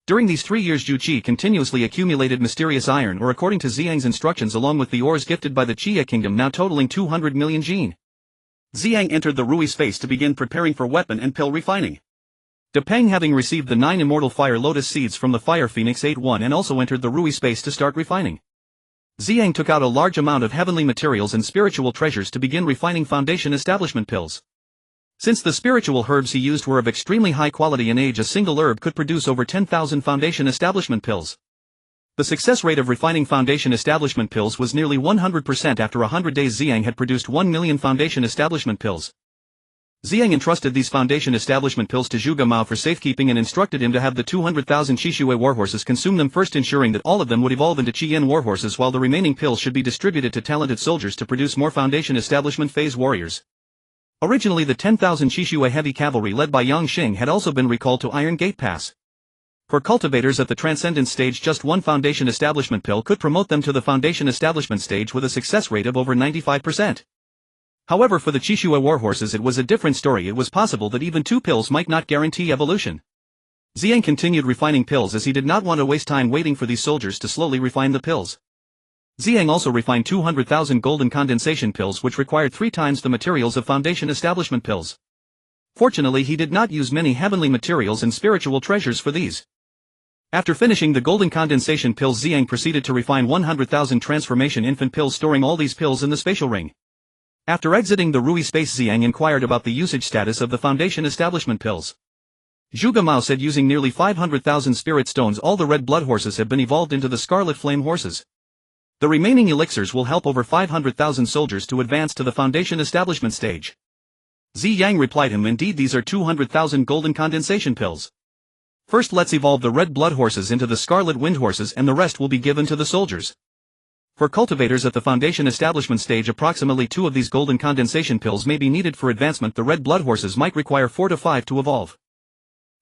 S1: During these 3 years, Zhu Qi continuously accumulated mysterious iron ore according to Ziyang's instructions, along with the ores gifted by the Chia Kingdom, now totaling 200 million Jin. Ziyang entered the Rui space to begin preparing for weapon and pill refining. De Peng, having received the 9 Immortal Fire Lotus seeds from the Fire Phoenix, ate one and also entered the Rui space to start refining. Ziyang took out a large amount of heavenly materials and spiritual treasures to begin refining foundation establishment pills. Since the spiritual herbs he used were of extremely high quality in age, a single herb could produce over 10,000 foundation establishment pills. The success rate of refining foundation establishment pills was nearly 100%. After 100 days, Ziyang had produced 1 million foundation establishment pills. Ziyang entrusted these foundation establishment pills to Zhuge Mao for safekeeping and instructed him to have the 200,000 Qishui warhorses consume them first, ensuring that all of them would evolve into Qiyin warhorses, while the remaining pills should be distributed to talented soldiers to produce more foundation establishment phase warriors. Originally, the 10,000 Qishui heavy cavalry led by Yang Xing had also been recalled to Iron Gate Pass. For cultivators at the Transcendence stage, just 1 foundation establishment pill could promote them to the foundation establishment stage with a success rate of over 95%. However, for the Qishui warhorses it was a different story. It was possible that even 2 pills might not guarantee evolution. Ziyang continued refining pills as he did not want to waste time waiting for these soldiers to slowly refine the pills. Ziyang also refined 200,000 golden condensation pills, which required 3 times the materials of foundation establishment pills. Fortunately, he did not use many heavenly materials and spiritual treasures for these. After finishing the golden condensation pills, Ziyang proceeded to refine 100,000 transformation infant pills, storing all these pills in the spatial ring. After exiting the Rui space, Ziyang inquired about the usage status of the foundation establishment pills. Zhuge Mao said, using nearly 500,000 spirit stones, all the red blood horses have been evolved into the scarlet flame horses. The remaining elixirs will help over 500,000 soldiers to advance to the foundation establishment stage. Ziyang replied him, "Indeed, these are 200,000 golden condensation pills. First, let's evolve the red blood horses into the scarlet wind horses, and the rest will be given to the soldiers." For cultivators at the foundation establishment stage, approximately 2 of these golden condensation pills may be needed for advancement. The red blood horses might require 4 to 5 to evolve.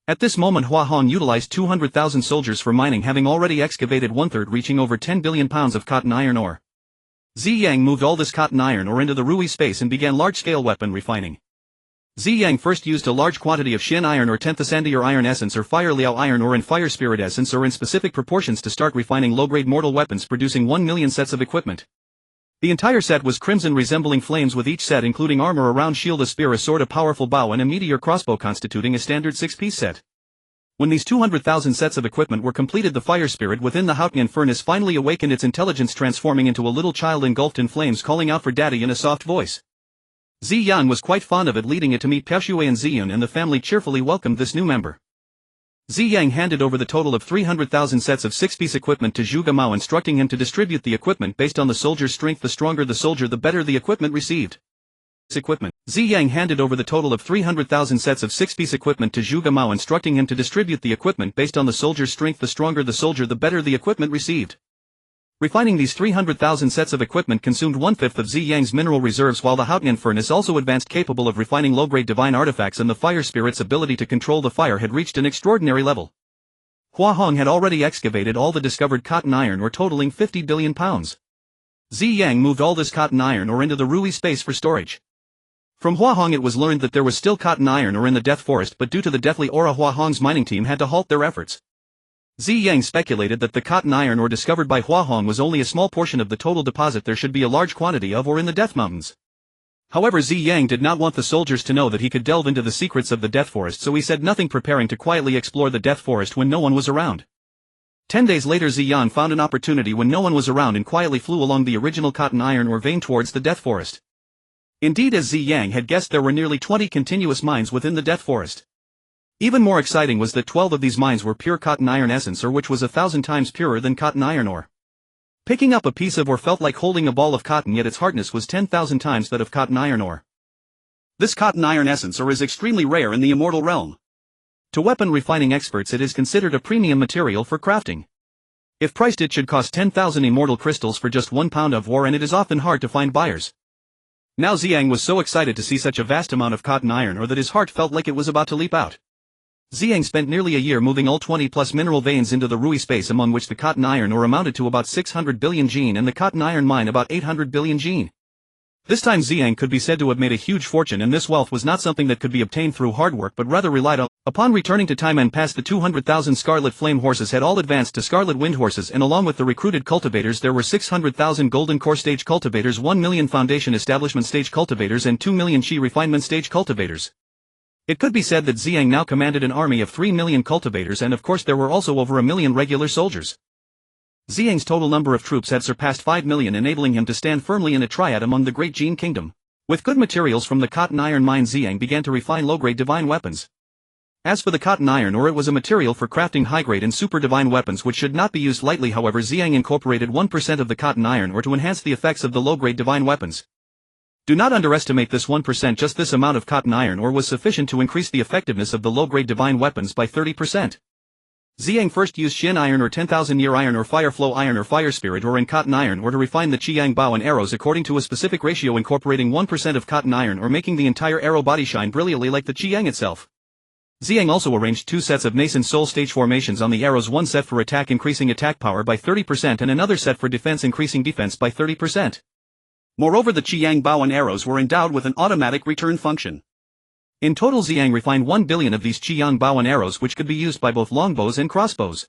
S1: At this moment, Hua Hong utilized 200,000 soldiers for mining, having already excavated 1/3, reaching over 10 billion pounds of cotton iron ore. Ziyang moved all this cotton iron ore into the Rui space and began large-scale weapon refining. Ziyang first used a large quantity of Xin iron or Tenthasandi iron essence or Fire Liao iron or in Fire Spirit essence or in specific proportions to start refining low-grade mortal weapons, producing 1 million sets of equipment. The entire set was crimson, resembling flames, with each set including armor, a round shield, a spear, a sword, a powerful bow and a meteor crossbow, constituting a standard 6-piece set. When these 200,000 sets of equipment were completed, the fire spirit within the Hautian furnace finally awakened its intelligence, transforming into a little child engulfed in flames, calling out for daddy in a soft voice. Ziyang was quite fond of it, leading it to meet Peshuai and Ziyun, and the family cheerfully welcomed this new member. Ziyang handed over the total of 300,000 sets of 6-piece equipment to Zhuge Mao, instructing him to distribute the equipment based on the soldier's strength. The stronger the soldier, the better the equipment received. Ziyang handed over the total of 300,000 sets of 6-piece equipment to Zhuge Mao, instructing him to distribute the equipment based on the soldier's strength. The stronger the soldier, the better the equipment received. Refining these 300,000 sets of equipment consumed 1/5 of Ziyang's mineral reserves, while the Hautian furnace also advanced, capable of refining low-grade divine artifacts, and the fire spirit's ability to control the fire had reached an extraordinary level. Hua Hong had already excavated all the discovered cotton iron ore, totaling 50 billion pounds. Ziyang moved all this cotton iron ore into the Rui space for storage. From Hua Hong it was learned that there was still cotton iron ore in the Death Forest, but due to the deathly aura, Hua Hong's mining team had to halt their efforts. Ziyang speculated that the cotton iron ore discovered by Hua Hong was only a small portion of the total deposit. There should be a large quantity of ore in the Death Mountains. However, Ziyang did not want the soldiers to know that he could delve into the secrets of the Death Forest, so he said nothing, preparing to quietly explore the Death Forest when no one was around. 10 days later, Ziyang found an opportunity when no one was around and quietly flew along the original cotton iron ore vein towards the Death Forest. Indeed, as Ziyang had guessed, there were nearly 20 continuous mines within the Death Forest. Even more exciting was that 12 of these mines were pure cotton iron essence ore, which was 1,000 times purer than cotton iron ore. Picking up a piece of ore felt like holding a ball of cotton, yet its hardness was 10,000 times that of cotton iron ore. This cotton iron essence ore is extremely rare in the immortal realm. To weapon refining experts, it is considered a premium material for crafting. If priced, it should cost 10,000 immortal crystals for just 1 pound of ore, and it is often hard to find buyers. Now Ziyang was so excited to see such a vast amount of cotton iron ore that his heart felt like it was about to leap out. Ziyang spent nearly a year moving all 20+ mineral veins into the Rui space, among which the cotton iron ore amounted to about 600 billion jin and the cotton iron mine about 800 billion jin. This time Ziyang could be said to have made a huge fortune, and this wealth was not something that could be obtained through hard work but rather relied on. Upon returning to time and past, the 200,000 Scarlet Flame horses had all advanced to Scarlet Wind horses, and along with the recruited cultivators there were 600,000 Golden Core stage cultivators, 1 million Foundation Establishment stage cultivators and 2 million Qi Refinement stage cultivators. It could be said that Ziyang now commanded an army of 3 million cultivators, and of course there were also over 1 million regular soldiers. Ziyang's total number of troops had surpassed 5 million, enabling him to stand firmly in a triad among the Great Jin Kingdom. With good materials from the cotton iron mine, Ziyang began to refine low-grade divine weapons. As for the cotton iron ore, it was a material for crafting high-grade and super divine weapons, which should not be used lightly. However, Ziyang incorporated 1% of the cotton iron ore to enhance the effects of the low-grade divine weapons. Do not underestimate this 1%. Just this amount of cotton iron ore was sufficient to increase the effectiveness of the low-grade divine weapons by 30%. Ziyang first used Xin iron or 10,000-year iron or fire flow iron or fire spirit ore and cotton iron ore to refine the Qiyang bow and arrows according to a specific ratio, incorporating 1% of cotton iron ore, making the entire arrow body shine brilliantly like the Qiyang itself. Ziyang also arranged 2 sets of nascent soul stage formations on the arrows, one set for attack increasing attack power by 30% and another set for defense increasing defense by 30%. Moreover, the Qiyang bow and arrows were endowed with an automatic return function. In total, Ziyang refined 1 billion of these Qiyang bow and arrows, which could be used by both longbows and crossbows.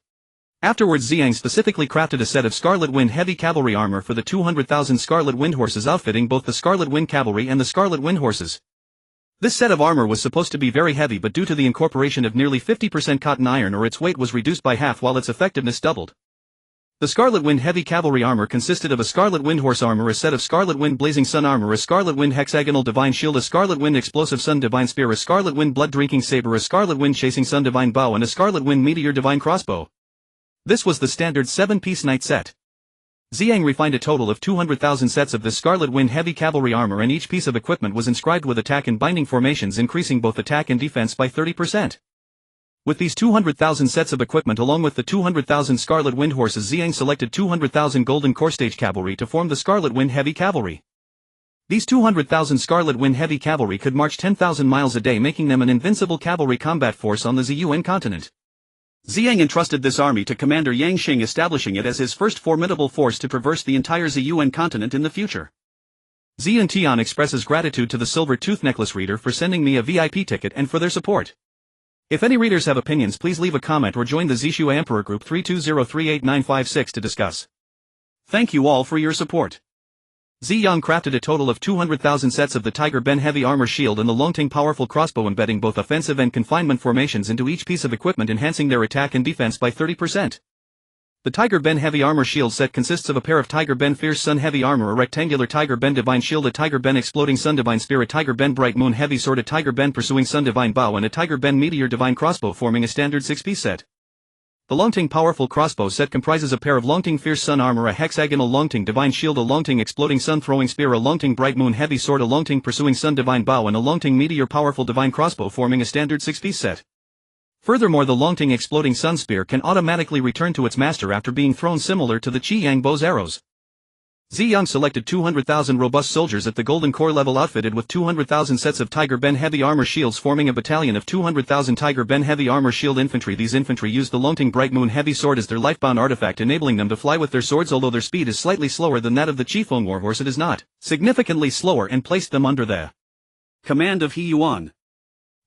S1: Afterwards, Ziyang specifically crafted a set of Scarlet Wind heavy cavalry armor for the 200,000 Scarlet Wind horses, outfitting both the Scarlet Wind cavalry and the Scarlet Wind horses. This set of armor was supposed to be very heavy, but due to the incorporation of nearly 50% cotton iron ore, its weight was reduced by half while its effectiveness doubled. The Scarlet Wind heavy cavalry armor consisted of a Scarlet Wind horse armor, a set of Scarlet Wind blazing sun armor, a Scarlet Wind hexagonal divine shield, a Scarlet Wind explosive sun divine spear, a Scarlet Wind blood drinking saber, a Scarlet Wind chasing sun divine bow, and a Scarlet Wind meteor divine crossbow. This was the standard 7-piece knight set. Ziyang refined a total of 200,000 sets of this Scarlet Wind heavy cavalry armor, and each piece of equipment was inscribed with attack and binding formations, increasing both attack and defense by 30%. With these 200,000 sets of equipment along with the 200,000 Scarlet Wind horses, Ziyang selected 200,000 Golden Core stage cavalry to form the Scarlet Wind heavy cavalry. These 200,000 Scarlet Wind heavy cavalry could march 10,000 miles a day, making them an invincible cavalry combat force on the Ziyuan continent. Ziyang entrusted this army to Commander Yang Xing, establishing it as his first formidable force to traverse the entire Ziyuan continent in the future. Ziyang expresses gratitude to the Silver Tooth Necklace reader for sending me a VIP ticket and for their support. If any readers have opinions, please leave a comment or join the Zishua Emperor Group 3203896 to discuss.
S2: Thank you all for your support.
S1: Ziyang crafted a total of 200,000 sets of the Tiger Ben Heavy Armor Shield and the Longting Powerful Crossbow, embedding both offensive and confinement formations into each piece of equipment, enhancing their attack and defense by 30%. The Tiger Ben Heavy Armor Shield set consists of a pair of Tiger Ben Fierce Sun Heavy Armor, a rectangular Tiger Ben Divine Shield, a Tiger Ben Exploding Sun Divine Spear, a Tiger Ben Bright Moon Heavy Sword, a Tiger Ben Pursuing Sun Divine Bow, and a Tiger Ben Meteor Divine Crossbow, forming a standard 6-piece set. The Longting Powerful Crossbow set comprises a pair of Longting Fierce Sun Armor, a hexagonal Longting Divine Shield, a Longting Exploding Sun Throwing Spear, a Longting Bright Moon Heavy Sword, a Longting Pursuing Sun Divine Bow, and a Longting Meteor Powerful Divine Crossbow, forming a standard 6-piece set. Furthermore, the Longting Exploding Sun Spear can automatically return to its master after being thrown, similar to the Qiyang bow's arrows. Ziyang selected 200,000 robust soldiers at the Golden Core level, outfitted with 200,000 sets of Tiger Ben Heavy Armor Shields, forming a battalion of 200,000 Tiger Ben Heavy Armor Shield infantry. These infantry use the Longting Bright Moon Heavy Sword as their lifebound artifact, enabling them to fly with their swords. Although their speed is slightly slower than that of the Qifeng Warhorse, it is not significantly slower, and placed them under the
S2: command of He Yuan.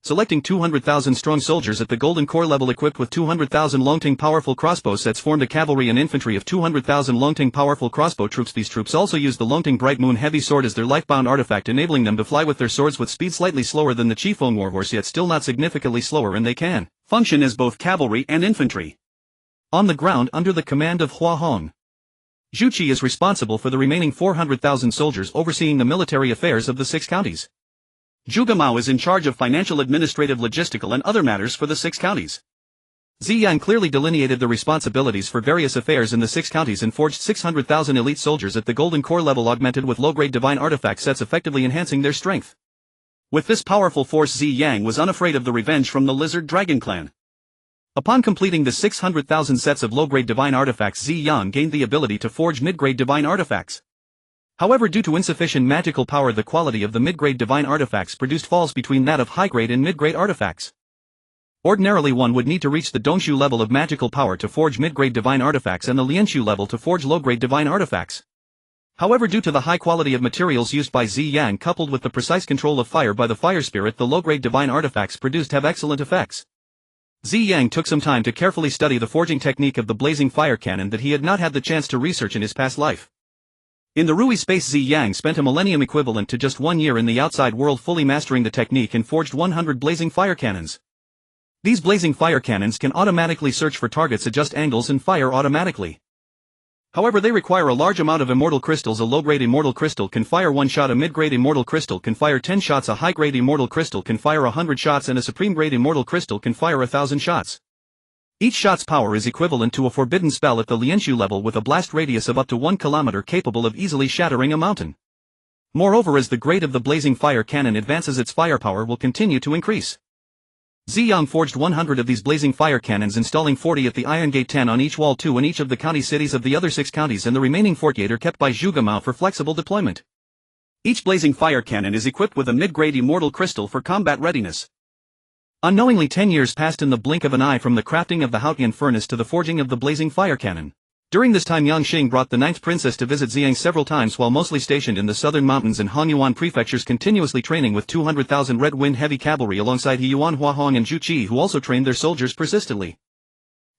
S1: Selecting 200,000 strong soldiers at the Golden Core level equipped with 200,000 Longting Powerful Crossbow sets formed a cavalry and infantry of 200,000 Longting Powerful Crossbow troops. These troops also use the Longting Bright Moon Heavy Sword as their lifebound artifact, enabling them to fly with their swords with speed slightly slower than the Qifeng Warhorse, yet still not significantly slower, and they can
S2: function as both cavalry and infantry.
S1: On the ground under the command of Hua Hong, Zhu Qi is responsible for the remaining 400,000 soldiers, overseeing the military affairs of the 6 counties.
S2: Zhuge Mao is in charge of financial, administrative, logistical and other matters for the 6 counties.
S1: Ziyang clearly delineated the responsibilities for various affairs in the 6 counties and forged 600,000 elite soldiers at the Golden Core level, augmented with low-grade divine artifact sets, effectively enhancing their strength.
S2: With this powerful force, Ziyang was unafraid of the revenge from the Lizard Dragon clan.
S1: Upon completing the 600,000 sets of low-grade divine artifacts, Ziyang gained the ability to forge mid-grade divine artifacts. However, due to insufficient magical power, the quality of the mid-grade divine artifacts produced falls between that of high-grade and mid-grade artifacts. Ordinarily, one would need to reach the Dongshu level of magical power to forge mid-grade divine artifacts and the Lianshu level to forge low-grade divine artifacts. However, due to the high quality of materials used by Ziyang coupled with the precise control of fire by the fire spirit, the low-grade divine artifacts produced have excellent effects. Ziyang took some time to carefully study the forging technique of the blazing fire cannon that he had not had the chance to research in his past life. In the Rui space, Ziyang spent a millennium equivalent to just 1 year in the outside world fully mastering the technique and forged 100 blazing fire cannons. These blazing fire cannons can automatically search for targets, adjust angles and fire automatically. However, they require a large amount of immortal crystals. A low-grade immortal crystal can fire 1 shot, a mid-grade immortal crystal can fire 10 shots, a high-grade immortal crystal can fire 100 shots, and a supreme-grade immortal crystal can fire 1,000 shots. Each shot's power is equivalent to a forbidden spell at the Lianshu level with a blast radius of up to 1 kilometer, capable of easily shattering a mountain. Moreover, as the grade of the blazing fire cannon advances, its firepower will continue to increase. Ziyang forged 100 of these blazing fire cannons, installing 40 at the Iron Gate, 10 on each wall, 2 in each of the county cities of the other 6 counties, and the remaining 48 are kept by Zhuge Mao for flexible deployment.
S2: Each blazing fire cannon is equipped with a mid-grade immortal crystal for combat readiness.
S1: Unknowingly, 10 years passed in the blink of an eye from the crafting of the Haotian furnace to the forging of the blazing fire cannon. During this time, Yang Xing brought the 9th princess to visit Ziyang several times while mostly stationed in the southern mountains and Hanyuan prefectures, continuously training with 200,000 Red Wind heavy cavalry alongside He Yuan, Hua Hong and Zhu Qi, who also trained their soldiers persistently.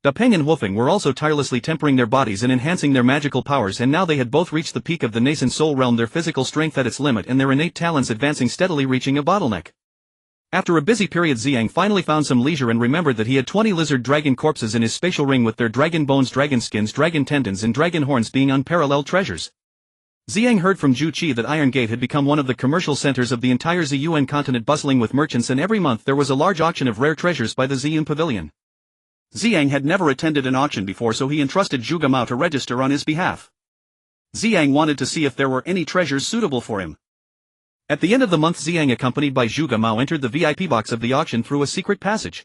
S1: Da Peng and Wolfeng were also tirelessly tempering their bodies and enhancing their magical powers, and now they had both reached the peak of the nascent soul realm, their physical strength at its limit and their innate talents advancing steadily, reaching a bottleneck. After a busy period, Ziyang finally found some leisure and remembered that he had 20 lizard dragon corpses in his spatial ring, with their dragon bones, dragon skins, dragon tendons and dragon horns being unparalleled treasures. Ziyang heard from Zhu Qi that Iron Gate had become one of the commercial centers of the entire Ziyuan continent, bustling with merchants, and every month there was a large auction of rare treasures by the Ziyun Pavilion.
S2: Ziyang had never attended an auction before, so he entrusted Zhuge Mao to register on his behalf. Ziyang wanted to see if there were any treasures suitable for him. At the end of the month, Ziyang, accompanied by Zhuge Mao, entered the VIP box of the auction through a secret passage.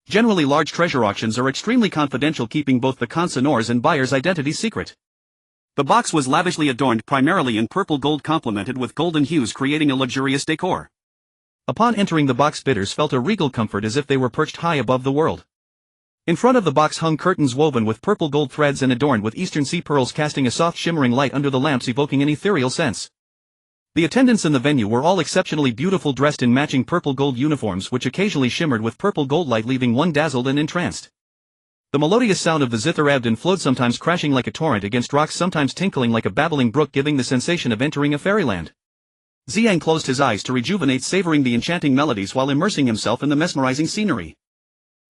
S2: Generally, large treasure auctions are extremely confidential, keeping both the consignor's and buyer's identities secret. The box was lavishly adorned, primarily in purple gold complemented with golden hues, creating a luxurious decor. Upon entering the box, bidders felt a regal comfort as if they were perched high above the world. In front of the box hung curtains woven with purple gold threads and adorned with eastern sea pearls, casting a soft shimmering light under the lamps, evoking an ethereal sense.
S1: The attendants in the venue were all exceptionally beautiful, dressed in matching purple gold uniforms which occasionally shimmered with purple gold light, leaving one dazzled and entranced. The melodious sound of the zither ebbed and flowed, sometimes crashing like a torrent against rocks, sometimes tinkling like a babbling brook, giving the sensation of entering a fairyland. Ziyang closed his eyes to rejuvenate, savoring the enchanting melodies while immersing himself in the mesmerizing scenery.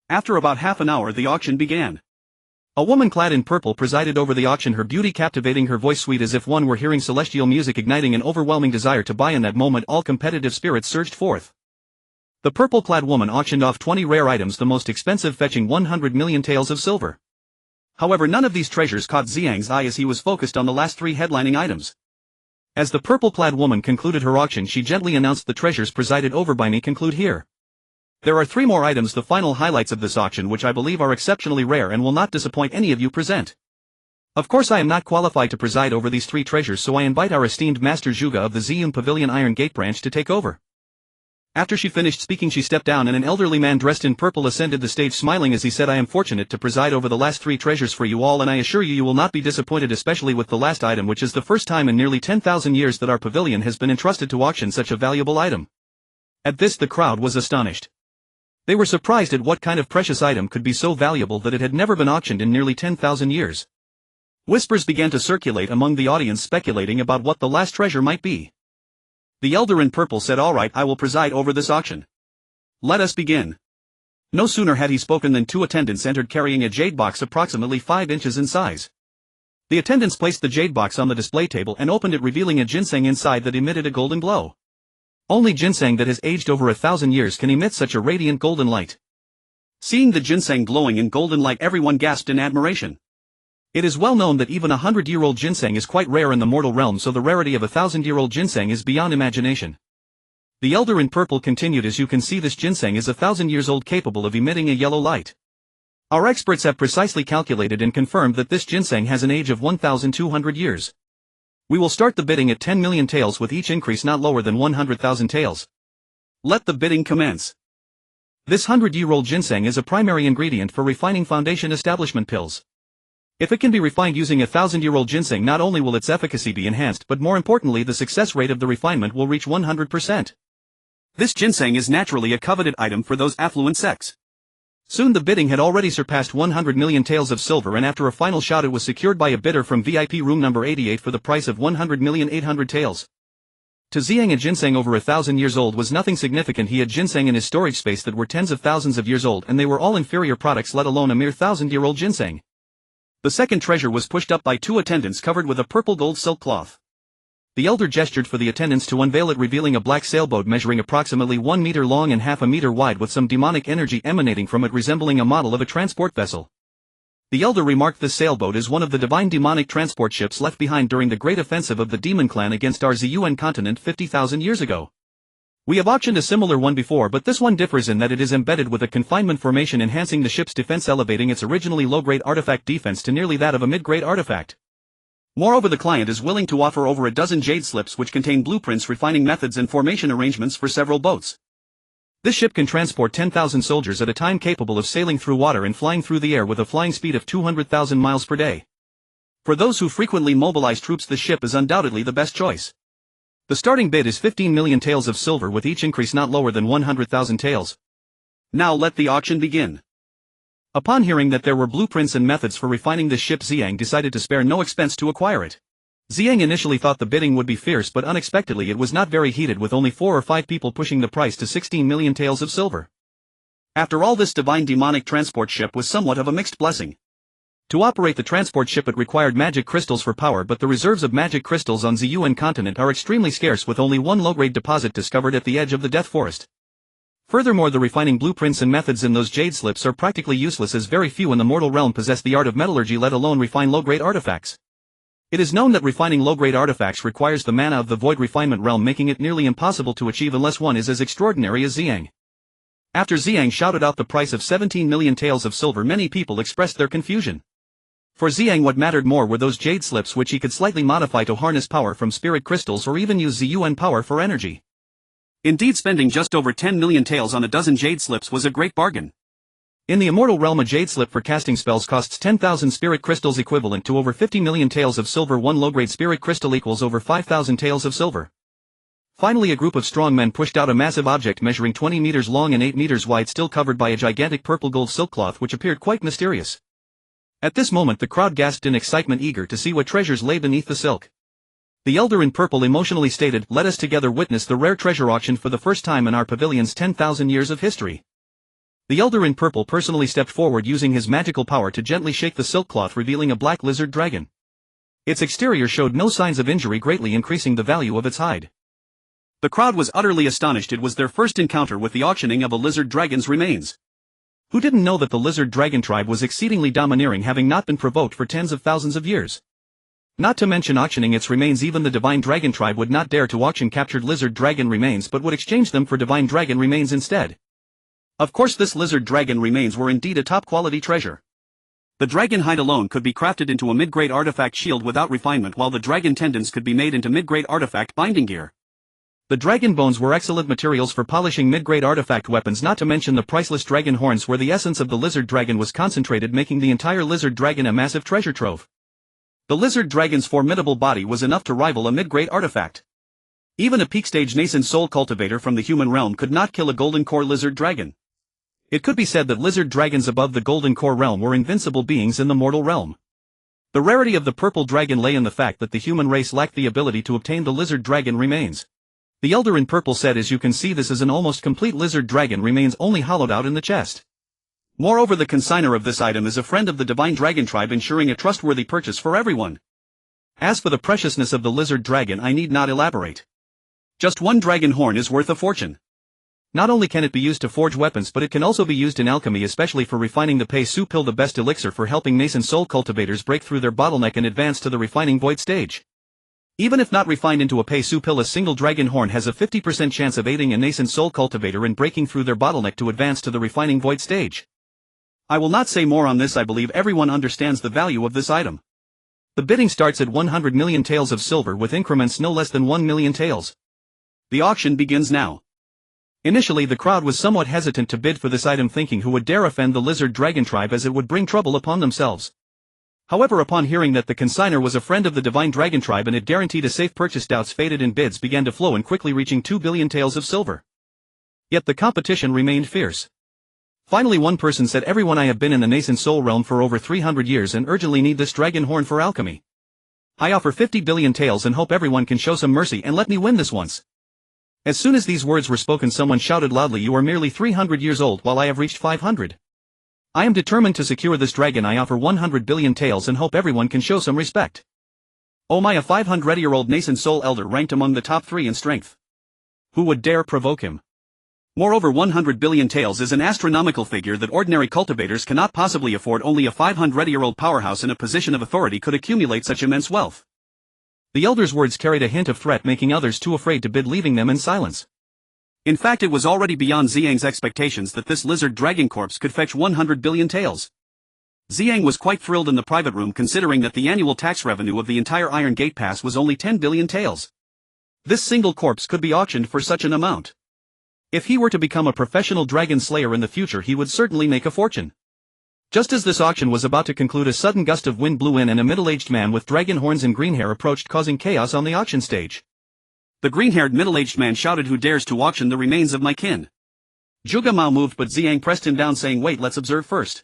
S1: After about half an hour the auction began. A woman clad in purple presided over the auction, her beauty captivating, her voice sweet as if one were hearing celestial music, igniting an overwhelming desire to buy. In that moment all competitive spirits surged forth. The purple-clad woman auctioned off 20 rare items, the most expensive fetching 100 million taels of silver. However, none of these treasures caught Ziyang's eye as he was focused on the last 3 headlining items. As the purple-clad woman concluded her auction, she gently announced, "The treasures presided over by me conclude here. There are 3 more items, the final highlights of this auction, which I believe are exceptionally rare and will not disappoint any of you present. Of course I am not qualified to preside over these 3 treasures, so I invite our esteemed Master Zhuge of the Ziyang Pavilion Iron Gate branch to take over." After she finished speaking she stepped down and an elderly man dressed in purple ascended the stage, smiling as he said, "I am fortunate to preside over the last 3 treasures for you all, and I assure you will not be disappointed, especially with the last item, which is the first time in nearly 10,000 years that our pavilion has been entrusted to auction such a valuable item." At this the crowd was astonished. They were surprised at what kind of precious item could be so valuable that it had never been auctioned in nearly 10,000 years. Whispers began to circulate among the audience, speculating about what the last treasure might be. The elder in purple said, "All right, I will preside over this auction. Let us begin." No sooner had he spoken than 2 attendants entered carrying a jade box approximately 5 inches in size. The attendants placed the jade box on the display table and opened it, revealing a ginseng inside that emitted a golden glow. Only ginseng that has aged over 1,000 years can emit such a radiant golden light. Seeing the ginseng glowing in golden light, everyone gasped in admiration. It is well known that even 100-year-old ginseng is quite rare in the mortal realm, so the rarity of 1,000-year-old ginseng is beyond imagination. The elder in purple continued, "As you can see, this ginseng is 1,000 years old, capable of emitting a yellow light. Our experts have precisely calculated and confirmed that this ginseng has an age of 1,200 years. We will start the bidding at 10 million taels, with each increase not lower than 100,000 taels. Let the bidding commence." This 100-year-old ginseng is a primary ingredient for refining foundation establishment pills. If it can be refined using 1,000-year-old ginseng, not only will its efficacy be enhanced, but more importantly the success rate of the refinement will reach 100%. This ginseng is naturally a coveted item for those affluent sects. Soon the bidding had already surpassed 100 million taels of silver, and after a final shout it was secured by a bidder from VIP room number 88 for the price of 100,800,000 taels. To Ziyang, a ginseng over 1,000 years old was nothing significant. He had ginseng in his storage space that were tens of thousands of years old, and they were all inferior products, let alone a mere 1,000-year-old ginseng. The second treasure was pushed up by 2 attendants covered with a purple gold silk cloth. The elder gestured for the attendants to unveil it, revealing a black sailboat measuring approximately 1 meter long and half a meter wide, with some demonic energy emanating from it, resembling a model of a transport vessel. The elder remarked, "This sailboat is one of the divine demonic transport ships left behind during the great offensive of the demon clan against our Ziyang continent 50,000 years ago. We have auctioned a similar one before, but this one differs in that it is embedded with a confinement formation, enhancing the ship's defense, elevating its originally low-grade artifact defense to nearly that of a mid-grade artifact. Moreover, the client is willing to offer over a dozen jade slips which contain blueprints, refining methods and formation arrangements for several boats. This ship can transport 10,000 soldiers at a time, capable of sailing through water and flying through the air with a flying speed of 200,000 miles per day. For those who frequently mobilize troops, this ship is undoubtedly the best choice. The starting bid is 15 million taels of silver, with each increase not lower than 100,000 taels. Now let the auction begin." Upon hearing that there were blueprints and methods for refining this ship, Ziyang decided to spare no expense to acquire it. Ziyang initially thought the bidding would be fierce, but unexpectedly it was not very heated, with only 4 or 5 people pushing the price to 16 million taels of silver. After all, this divine demonic transport ship was somewhat of a mixed blessing. To operate the transport ship it required magic crystals for power, but the reserves of magic crystals on Ziyang continent are extremely scarce, with only one low-grade deposit discovered at the edge of the Death Forest. Furthermore, the refining blueprints and methods in those jade slips are practically useless, as very few in the mortal realm possess the art of metallurgy, let alone refine low-grade artifacts. It is known that refining low-grade artifacts requires the mana of the void refinement realm, making it nearly impossible to achieve unless one is as extraordinary as Ziyang. After Ziyang shouted out the price of 17 million taels of silver, many people expressed their confusion. For Ziyang, what mattered more were those jade slips, which he could slightly modify to harness power from spirit crystals or even use Ziyang power for energy. Indeed, spending just over 10 million taels on a dozen jade slips was a great bargain. In the immortal realm, a jade slip for casting spells costs 10,000 spirit crystals, equivalent to over 50 million taels of silver. One low-grade spirit crystal equals over 5,000 taels of silver. Finally a group of strong men pushed out a massive object measuring 20 meters long and 8 meters wide, still covered by a gigantic purple gold silk cloth which appeared quite mysterious. At this moment the crowd gasped in excitement, eager to see what treasures lay beneath the silk. The elder in purple emotionally stated, "Let us together witness the rare treasure auction for the first time in our pavilion's 10,000 years of history." The elder in purple personally stepped forward using his magical power to gently shake the silk cloth, revealing a black lizard dragon. Its exterior showed no signs of injury, greatly increasing the value of its hide.
S2: The crowd was utterly astonished. It was their first encounter with the auctioning of a lizard dragon's remains.
S1: Who didn't know that the lizard dragon tribe was exceedingly domineering, having not been provoked for tens of thousands of years? Not to mention auctioning its remains, even the divine dragon tribe would not dare to auction captured lizard dragon remains but would exchange them for divine dragon remains instead.
S2: Of course this lizard dragon remains were indeed a top-quality treasure. The dragon hide alone could be crafted into a mid-grade artifact shield without refinement, while the dragon tendons could be made into mid-grade artifact binding gear.
S1: The dragon bones were excellent materials for polishing mid-grade artifact weapons, not to mention the priceless dragon horns where the essence of the lizard dragon was concentrated, making the entire lizard dragon a massive treasure trove. The lizard dragon's formidable body was enough to rival a mid-grade artifact. Even a peak-stage nascent soul cultivator from the human realm could not kill a golden core lizard dragon. It could be said that lizard dragons above the golden core realm were invincible beings in the mortal realm. The rarity of the purple dragon lay in the fact that the human race lacked the ability to obtain the lizard dragon remains. The elder in purple said, "As you can see, this is an almost complete lizard dragon remains, only hollowed out in the chest."
S2: Moreover, the consignor of this item is a friend of the divine dragon tribe, ensuring a trustworthy purchase for everyone.
S1: As for the preciousness of the lizard dragon, I need not elaborate.
S2: Just one dragon horn is worth a fortune.
S1: Not only can it be used to forge weapons, but it can also be used in alchemy, especially for refining the Pei Su pill, the best elixir for helping nascent soul cultivators break through their bottleneck and advance to the refining void stage. Even if not refined into a Pei Su pill, a single dragon horn has a 50% chance of aiding a nascent soul cultivator in breaking through their bottleneck to advance to the refining void stage.
S2: I will not say more on this. I believe everyone understands the value of this item.
S1: The bidding starts at 100 million taels of silver, with increments no less than 1 million taels.
S2: The auction begins now.
S1: Initially the crowd was somewhat hesitant to bid for this item, thinking who would dare offend the lizard dragon tribe, as it would bring trouble upon themselves. However, upon hearing that the consignor was a friend of the divine dragon tribe and it guaranteed a safe purchase, doubts faded and bids began to flow, and quickly reaching 2 billion taels of silver. Yet the competition remained fierce. Finally one person said, "Everyone, I have been in the nascent soul realm for over 300 years and urgently need this dragon horn for alchemy. I offer 50 billion taels and hope everyone can show some mercy and let me win this once." As soon as these words were spoken, someone shouted loudly, "You are merely 300 years old while I have reached 500. I am determined to secure this dragon. I offer 100 billion taels and hope everyone can show some respect." Oh my, a 500-year-old nascent soul elder ranked among the top 3 in strength. Who would dare provoke him?
S2: Moreover, 100 billion taels is an astronomical figure that ordinary cultivators cannot possibly afford. Only a 500-year-old powerhouse in a position of authority could accumulate such immense wealth.
S1: The elder's words carried a hint of threat, making others too afraid to bid, leaving them in silence.
S2: In fact, it was already beyond Ziyang's expectations that this lizard dragon corpse could fetch 100 billion taels. Ziyang was quite thrilled in the private room, considering that the annual tax revenue of the entire Iron Gate Pass was only 10 billion taels. This single corpse could be auctioned for such an amount. If he were to become a professional dragon slayer in the future, he would certainly make a fortune. Just as this auction was about to conclude, a sudden gust of wind blew in and a middle-aged man with dragon horns and green hair approached, causing chaos on the auction stage. The green-haired middle-aged man shouted, "Who dares to auction the remains of my kin?" Zhuge Mao moved, but Ziyang pressed him down, saying, "Wait, let's observe first."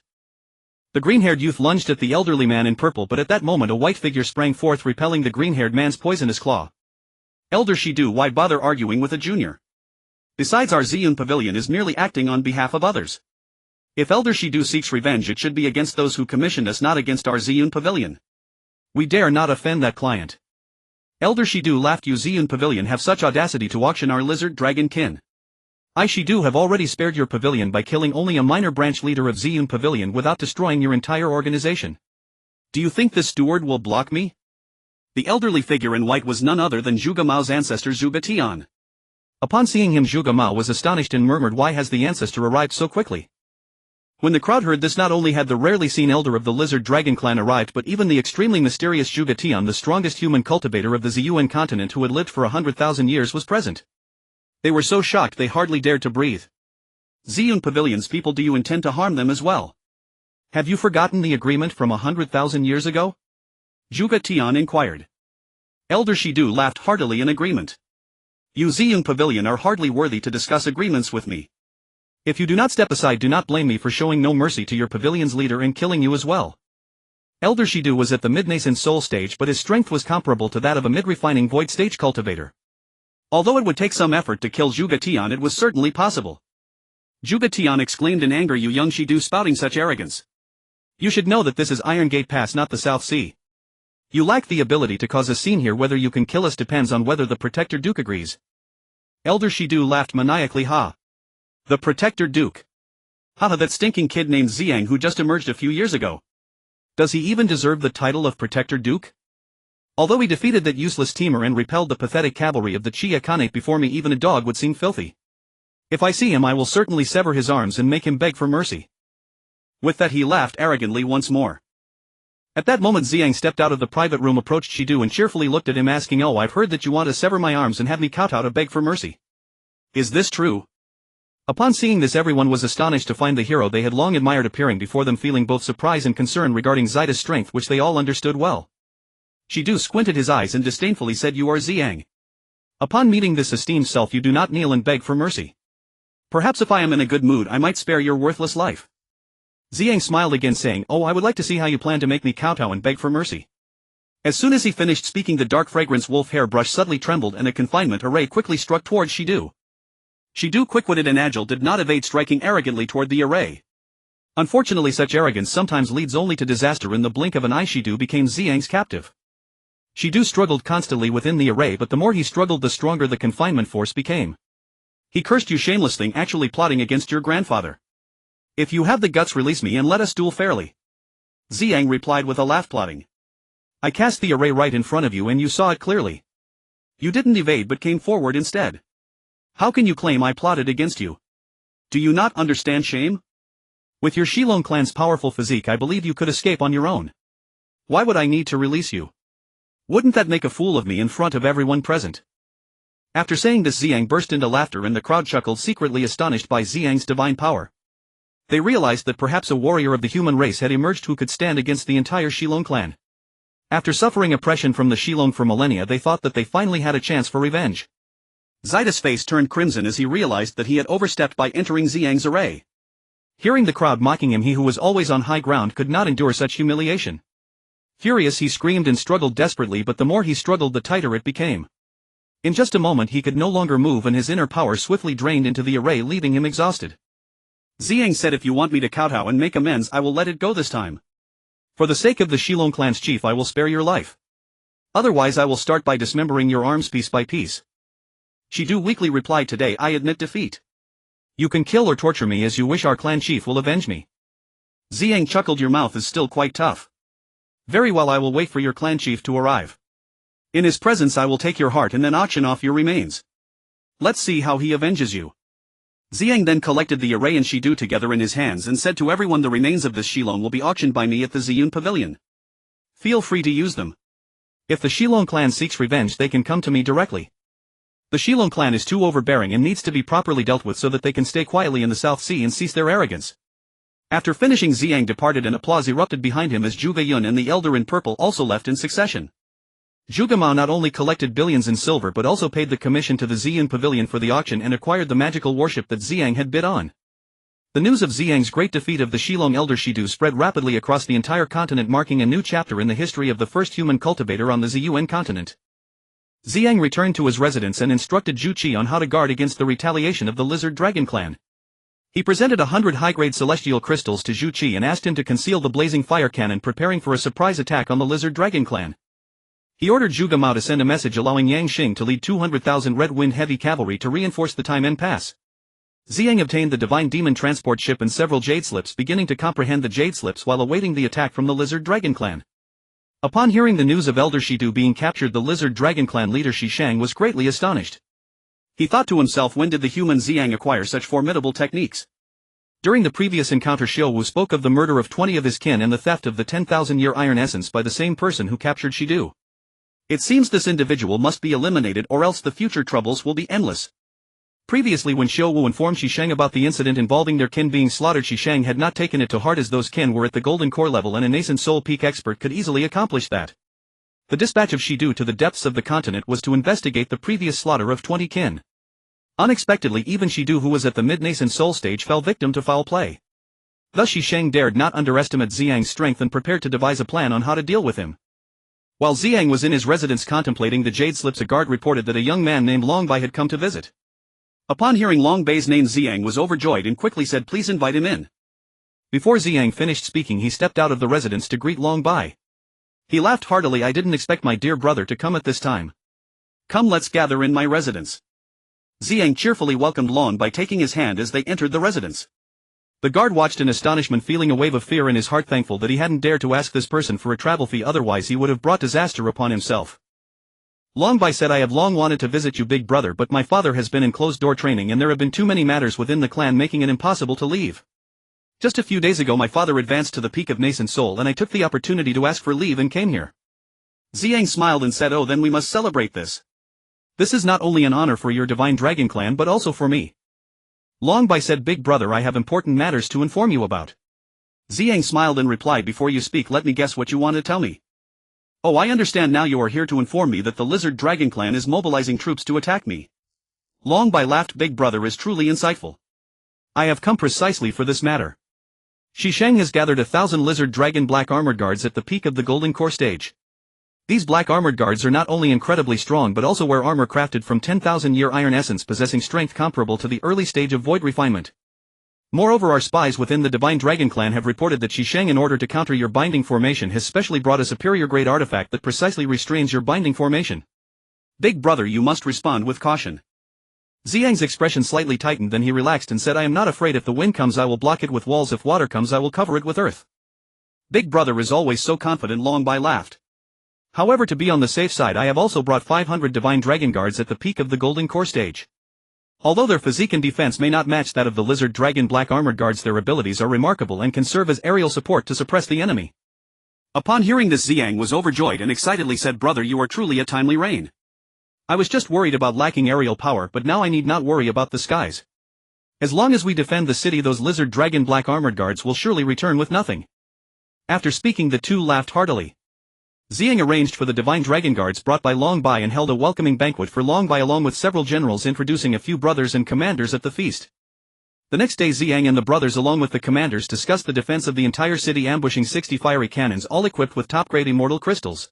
S1: The green-haired youth lunged at the elderly man in purple, but at that moment a white figure sprang forth, repelling the green-haired man's poisonous claw. "Elder Shidu, why bother arguing with a junior? Besides, our Ziyun Pavilion is merely acting on behalf of others. If Elder Shidu seeks revenge, it should be against those who commissioned us, not against our Ziyun Pavilion. We dare not offend that client." Elder Shidu laughed. "You Ziyun Pavilion have such audacity to auction our lizard dragon kin. I Shidu have already spared your pavilion by killing only a minor branch leader of Ziyun Pavilion without destroying your entire organization. Do you think this steward will block me?" The elderly figure in white was none other than Zhuge Mao's ancestor Zhuge Tian. Upon seeing him, Zhuge Mao was astonished and murmured, "Why has the ancestor arrived so quickly?" When the crowd heard this, not only had the rarely seen elder of the lizard dragon clan arrived, but even the extremely mysterious Zhuge Tian, the strongest human cultivator of the Ziyuan continent who had lived for 100,000 years, was present. They were so shocked they hardly dared to breathe. "Ziyun Pavilion's people, do you intend to harm them as well? Have you forgotten the agreement from 100,000 years ago?" Zhuge Tian inquired. Elder Shidu laughed heartily in agreement.
S2: You Ziyang Pavilion are hardly worthy to discuss agreements with me.
S1: If you do not step aside, do not blame me for showing no mercy to your pavilion's leader and killing you as well. Elder Shidu was at the mid-nascent soul stage, but his strength was comparable to that of a mid-refining void stage cultivator.
S2: Although it would take some effort to kill Zhuge Tian, it was certainly possible. Zhuge Tian exclaimed in anger, "You young Shidu spouting such arrogance.
S1: You should know that this is Iron Gate Pass, not the South Sea. You lack the ability to cause a scene here. Whether you can kill us depends on whether the Protector Duke agrees."
S2: Elder Shidu laughed maniacally. "Ha! The Protector Duke. Haha, that stinking kid named Ziyang who just emerged a few years ago.
S1: Does he even deserve the title of Protector Duke? Although he defeated that useless teamer and repelled the pathetic cavalry of the Chia Khanate before me, even a dog would seem filthy. If I see him, I will certainly sever his arms and make him beg for mercy."
S2: With that he laughed arrogantly once more.
S1: At that moment Ziyang stepped out of the private room, approached Shidu and cheerfully looked at him, asking, "Oh, I've heard that you want to sever my arms and have me kowtow to beg for mercy.
S2: Is this true?"
S1: Upon seeing this, everyone was astonished to find the hero they had long admired appearing before them, feeling both surprise and concern regarding Zaida's strength, which they all understood well. Shidu squinted his eyes and disdainfully said, "You are Ziyang. Upon meeting this esteemed self, you do not kneel and beg for mercy.
S2: Perhaps if I am in a good mood I might spare your worthless life."
S1: Ziyang smiled again, saying, "Oh, I would like to see how you plan to make me kowtow and beg for mercy."
S2: As soon as he finished speaking, the dark fragrance wolf hair brush suddenly trembled and a confinement array quickly struck towards Shidu. Shidu, quick-witted and agile, did not evade striking arrogantly toward the array. Unfortunately, such arrogance sometimes leads only to disaster. In the blink of an eye, Shidu became Ziyang's captive. Shidu struggled constantly within the array, but the more he struggled, the stronger the confinement force became. He cursed, "You shameless thing, actually plotting against your grandfather. If you have the guts, release me and let us duel fairly." Ziyang replied with a laugh, plotting.
S1: "I cast the array right in front of you and you saw it clearly.
S2: You didn't evade but came forward instead. How can you claim I plotted against you? Do you not understand shame?
S1: With your Shilong clan's powerful physique, I believe you could escape on your own. Why would I need to release you? Wouldn't that make a fool of me in front of everyone present?" After saying this, Ziyang burst into laughter and the crowd chuckled, secretly astonished by Ziyang's divine power. They realized that perhaps a warrior of the human race had emerged who could stand against the entire Shilong clan. After suffering oppression from the Shilong for millennia, they thought that they finally had a chance for revenge.
S2: Zaida's face turned crimson as he realized that he had overstepped by entering Ziyang's array.
S1: Hearing the crowd mocking him, he who was always on high ground could not endure such humiliation. Furious, he screamed and struggled desperately, but the more he struggled, the tighter it became. In just a moment he could no longer move and his inner power swiftly drained into the array, leaving him exhausted.
S2: Ziyang said, "If you want me to kowtow and make amends, I will let it go this time.
S1: For the sake of the Shilong clan's chief, I will spare your life. Otherwise I will start by dismembering your arms piece by piece."
S2: Shidu weakly replied, "Today I admit defeat.
S1: You can kill or torture me as you wish, our clan chief will avenge me."
S2: Ziyang chuckled, "Your mouth is still quite tough.
S1: Very well, I will wait for your clan chief to arrive.
S2: In his presence I will take your heart and then auction off your remains. Let's see how he avenges you." Ziyang then collected the array and Shidu together in his hands and said to everyone, "The remains of this Shilong will be auctioned by me at the Ziyang Pavilion. Feel free to use them.
S1: If the Shilong clan seeks revenge, they can come to me directly. The Shilong clan is too overbearing and needs to be properly dealt with so that they can stay quietly in the South Sea and cease their arrogance." After finishing, Ziyang departed and applause erupted behind him as Zhuge Yun and the Elder in Purple also left in succession. Zhuge Mao not only collected billions in silver but also paid the commission to the Ziyang Pavilion for the auction and acquired the magical warship that Ziyang had bid on. The news of Ziyang's great defeat of the Shilong Elder Shidu spread rapidly across the entire continent, marking a new chapter in the history of the first human cultivator on the Ziyuan continent. Ziyang returned to his residence and instructed Zhu Qi on how to guard against the retaliation of the Lizard Dragon clan. He presented 100 high-grade celestial crystals to Zhu Qi and asked him to conceal the blazing fire cannon, preparing for a surprise attack on the Lizard Dragon clan. He ordered Zhuge Mao to send a message allowing Yang Xing to lead 200,000 Red Wind heavy cavalry to reinforce the Taimen Pass. Ziyang obtained the Divine Demon transport ship and several Jade Slips, beginning to comprehend the Jade Slips while awaiting the attack from the Lizard Dragon clan. Upon hearing the news of Elder Shidu being captured, the Lizard Dragon clan leader Shishang was greatly astonished.
S2: He thought to himself, when did the human Ziyang acquire such formidable techniques?
S1: During the previous encounter, Xiaowu spoke of the murder of 20 of his kin and the theft of the 10,000-year iron essence by the same person who captured Shidu. It seems this individual must be eliminated or else the future troubles will be endless. Previously, when Xiaowu informed Shishang about the incident involving their kin being slaughtered, Shishang had not taken it to heart as those kin were at the golden core level and a nascent soul peak expert could easily accomplish that. The dispatch of Shidu to the depths of the continent was to investigate the previous slaughter of 20 kin. Unexpectedly, even Shidu, who was at the mid-nascent soul stage, fell victim to foul play. Thus Shisheng dared not underestimate Ziyang's strength and prepared to devise a plan on how to deal with him. While Ziyang was in his residence contemplating the jade slips, a guard reported that a young man named Long Bai had come to visit. Upon hearing Long Bai's name, Ziyang was overjoyed and quickly said, "Please invite him in." Before Ziyang finished speaking, he stepped out of the residence to greet Long Bai. He laughed heartily. "I didn't expect my dear brother to come at this time. Come, let's gather in my residence." Ziyang cheerfully welcomed Long by taking his hand as they entered the residence. The guard watched in astonishment, feeling a wave of fear in his heart, thankful that he hadn't dared to ask this person for a travel fee, otherwise he would have brought disaster upon himself. Long Bai said, "I have long wanted to visit you, big brother, but my father has been in closed-door training and there have been too many matters within the clan making it impossible to leave. Just a few days ago my father advanced to the peak of nascent soul and I took the opportunity to ask for leave and came here." Ziyang smiled and said, "Oh, then we must celebrate this. This is not only an honor for your Divine Dragon clan but also for me." Long Bai said, "Big brother, I have important matters to inform you about." Ziyang smiled and replied, "Before you speak, let me guess what you want to tell me." "Oh, I understand now. You are here to inform me that the Lizard Dragon clan is mobilizing troops to attack me." Long Bai laughed. "Big brother is truly insightful. I have come precisely for this matter. Shisheng has gathered 1,000 Lizard Dragon Black Armored Guards at the peak of the Golden Core stage. These Black Armored Guards are not only incredibly strong but also wear armor crafted from 10,000-year iron essence, possessing strength comparable to the early stage of void refinement. Moreover, our spies within the Divine Dragon clan have reported that Shisheng, in order to counter your binding formation, has specially brought a superior grade artifact that precisely restrains your binding formation. Big brother, you must respond with caution." Ziyang's expression slightly tightened, then he relaxed and said, "I am not afraid. If the wind comes I will block it with walls, if water comes I will cover it with earth." "Big brother is always so confident," Long Bai laughed. "However, to be on the safe side, I have also brought 500 Divine Dragon Guards at the peak of the Golden Core stage. Although their physique and defense may not match that of the Lizard Dragon Black Armored Guards, their abilities are remarkable and can serve as aerial support to suppress the enemy." Upon hearing this, Ziyang was overjoyed and excitedly said, "Brother, you are truly a timely reign. I was just worried about lacking aerial power, but now I need not worry about the skies. As long as we defend the city, those Lizard Dragon Black Armored Guards will surely return with nothing." After speaking, the two laughed heartily. Ziyang arranged for the Divine Dragon Guards brought by Long Bai and held a welcoming banquet for Long Bai along with several generals, introducing a few brothers and commanders at the feast. The next day, Ziyang and the brothers along with the commanders discussed the defense of the entire city, ambushing 60 fiery cannons, all equipped with top-grade immortal crystals.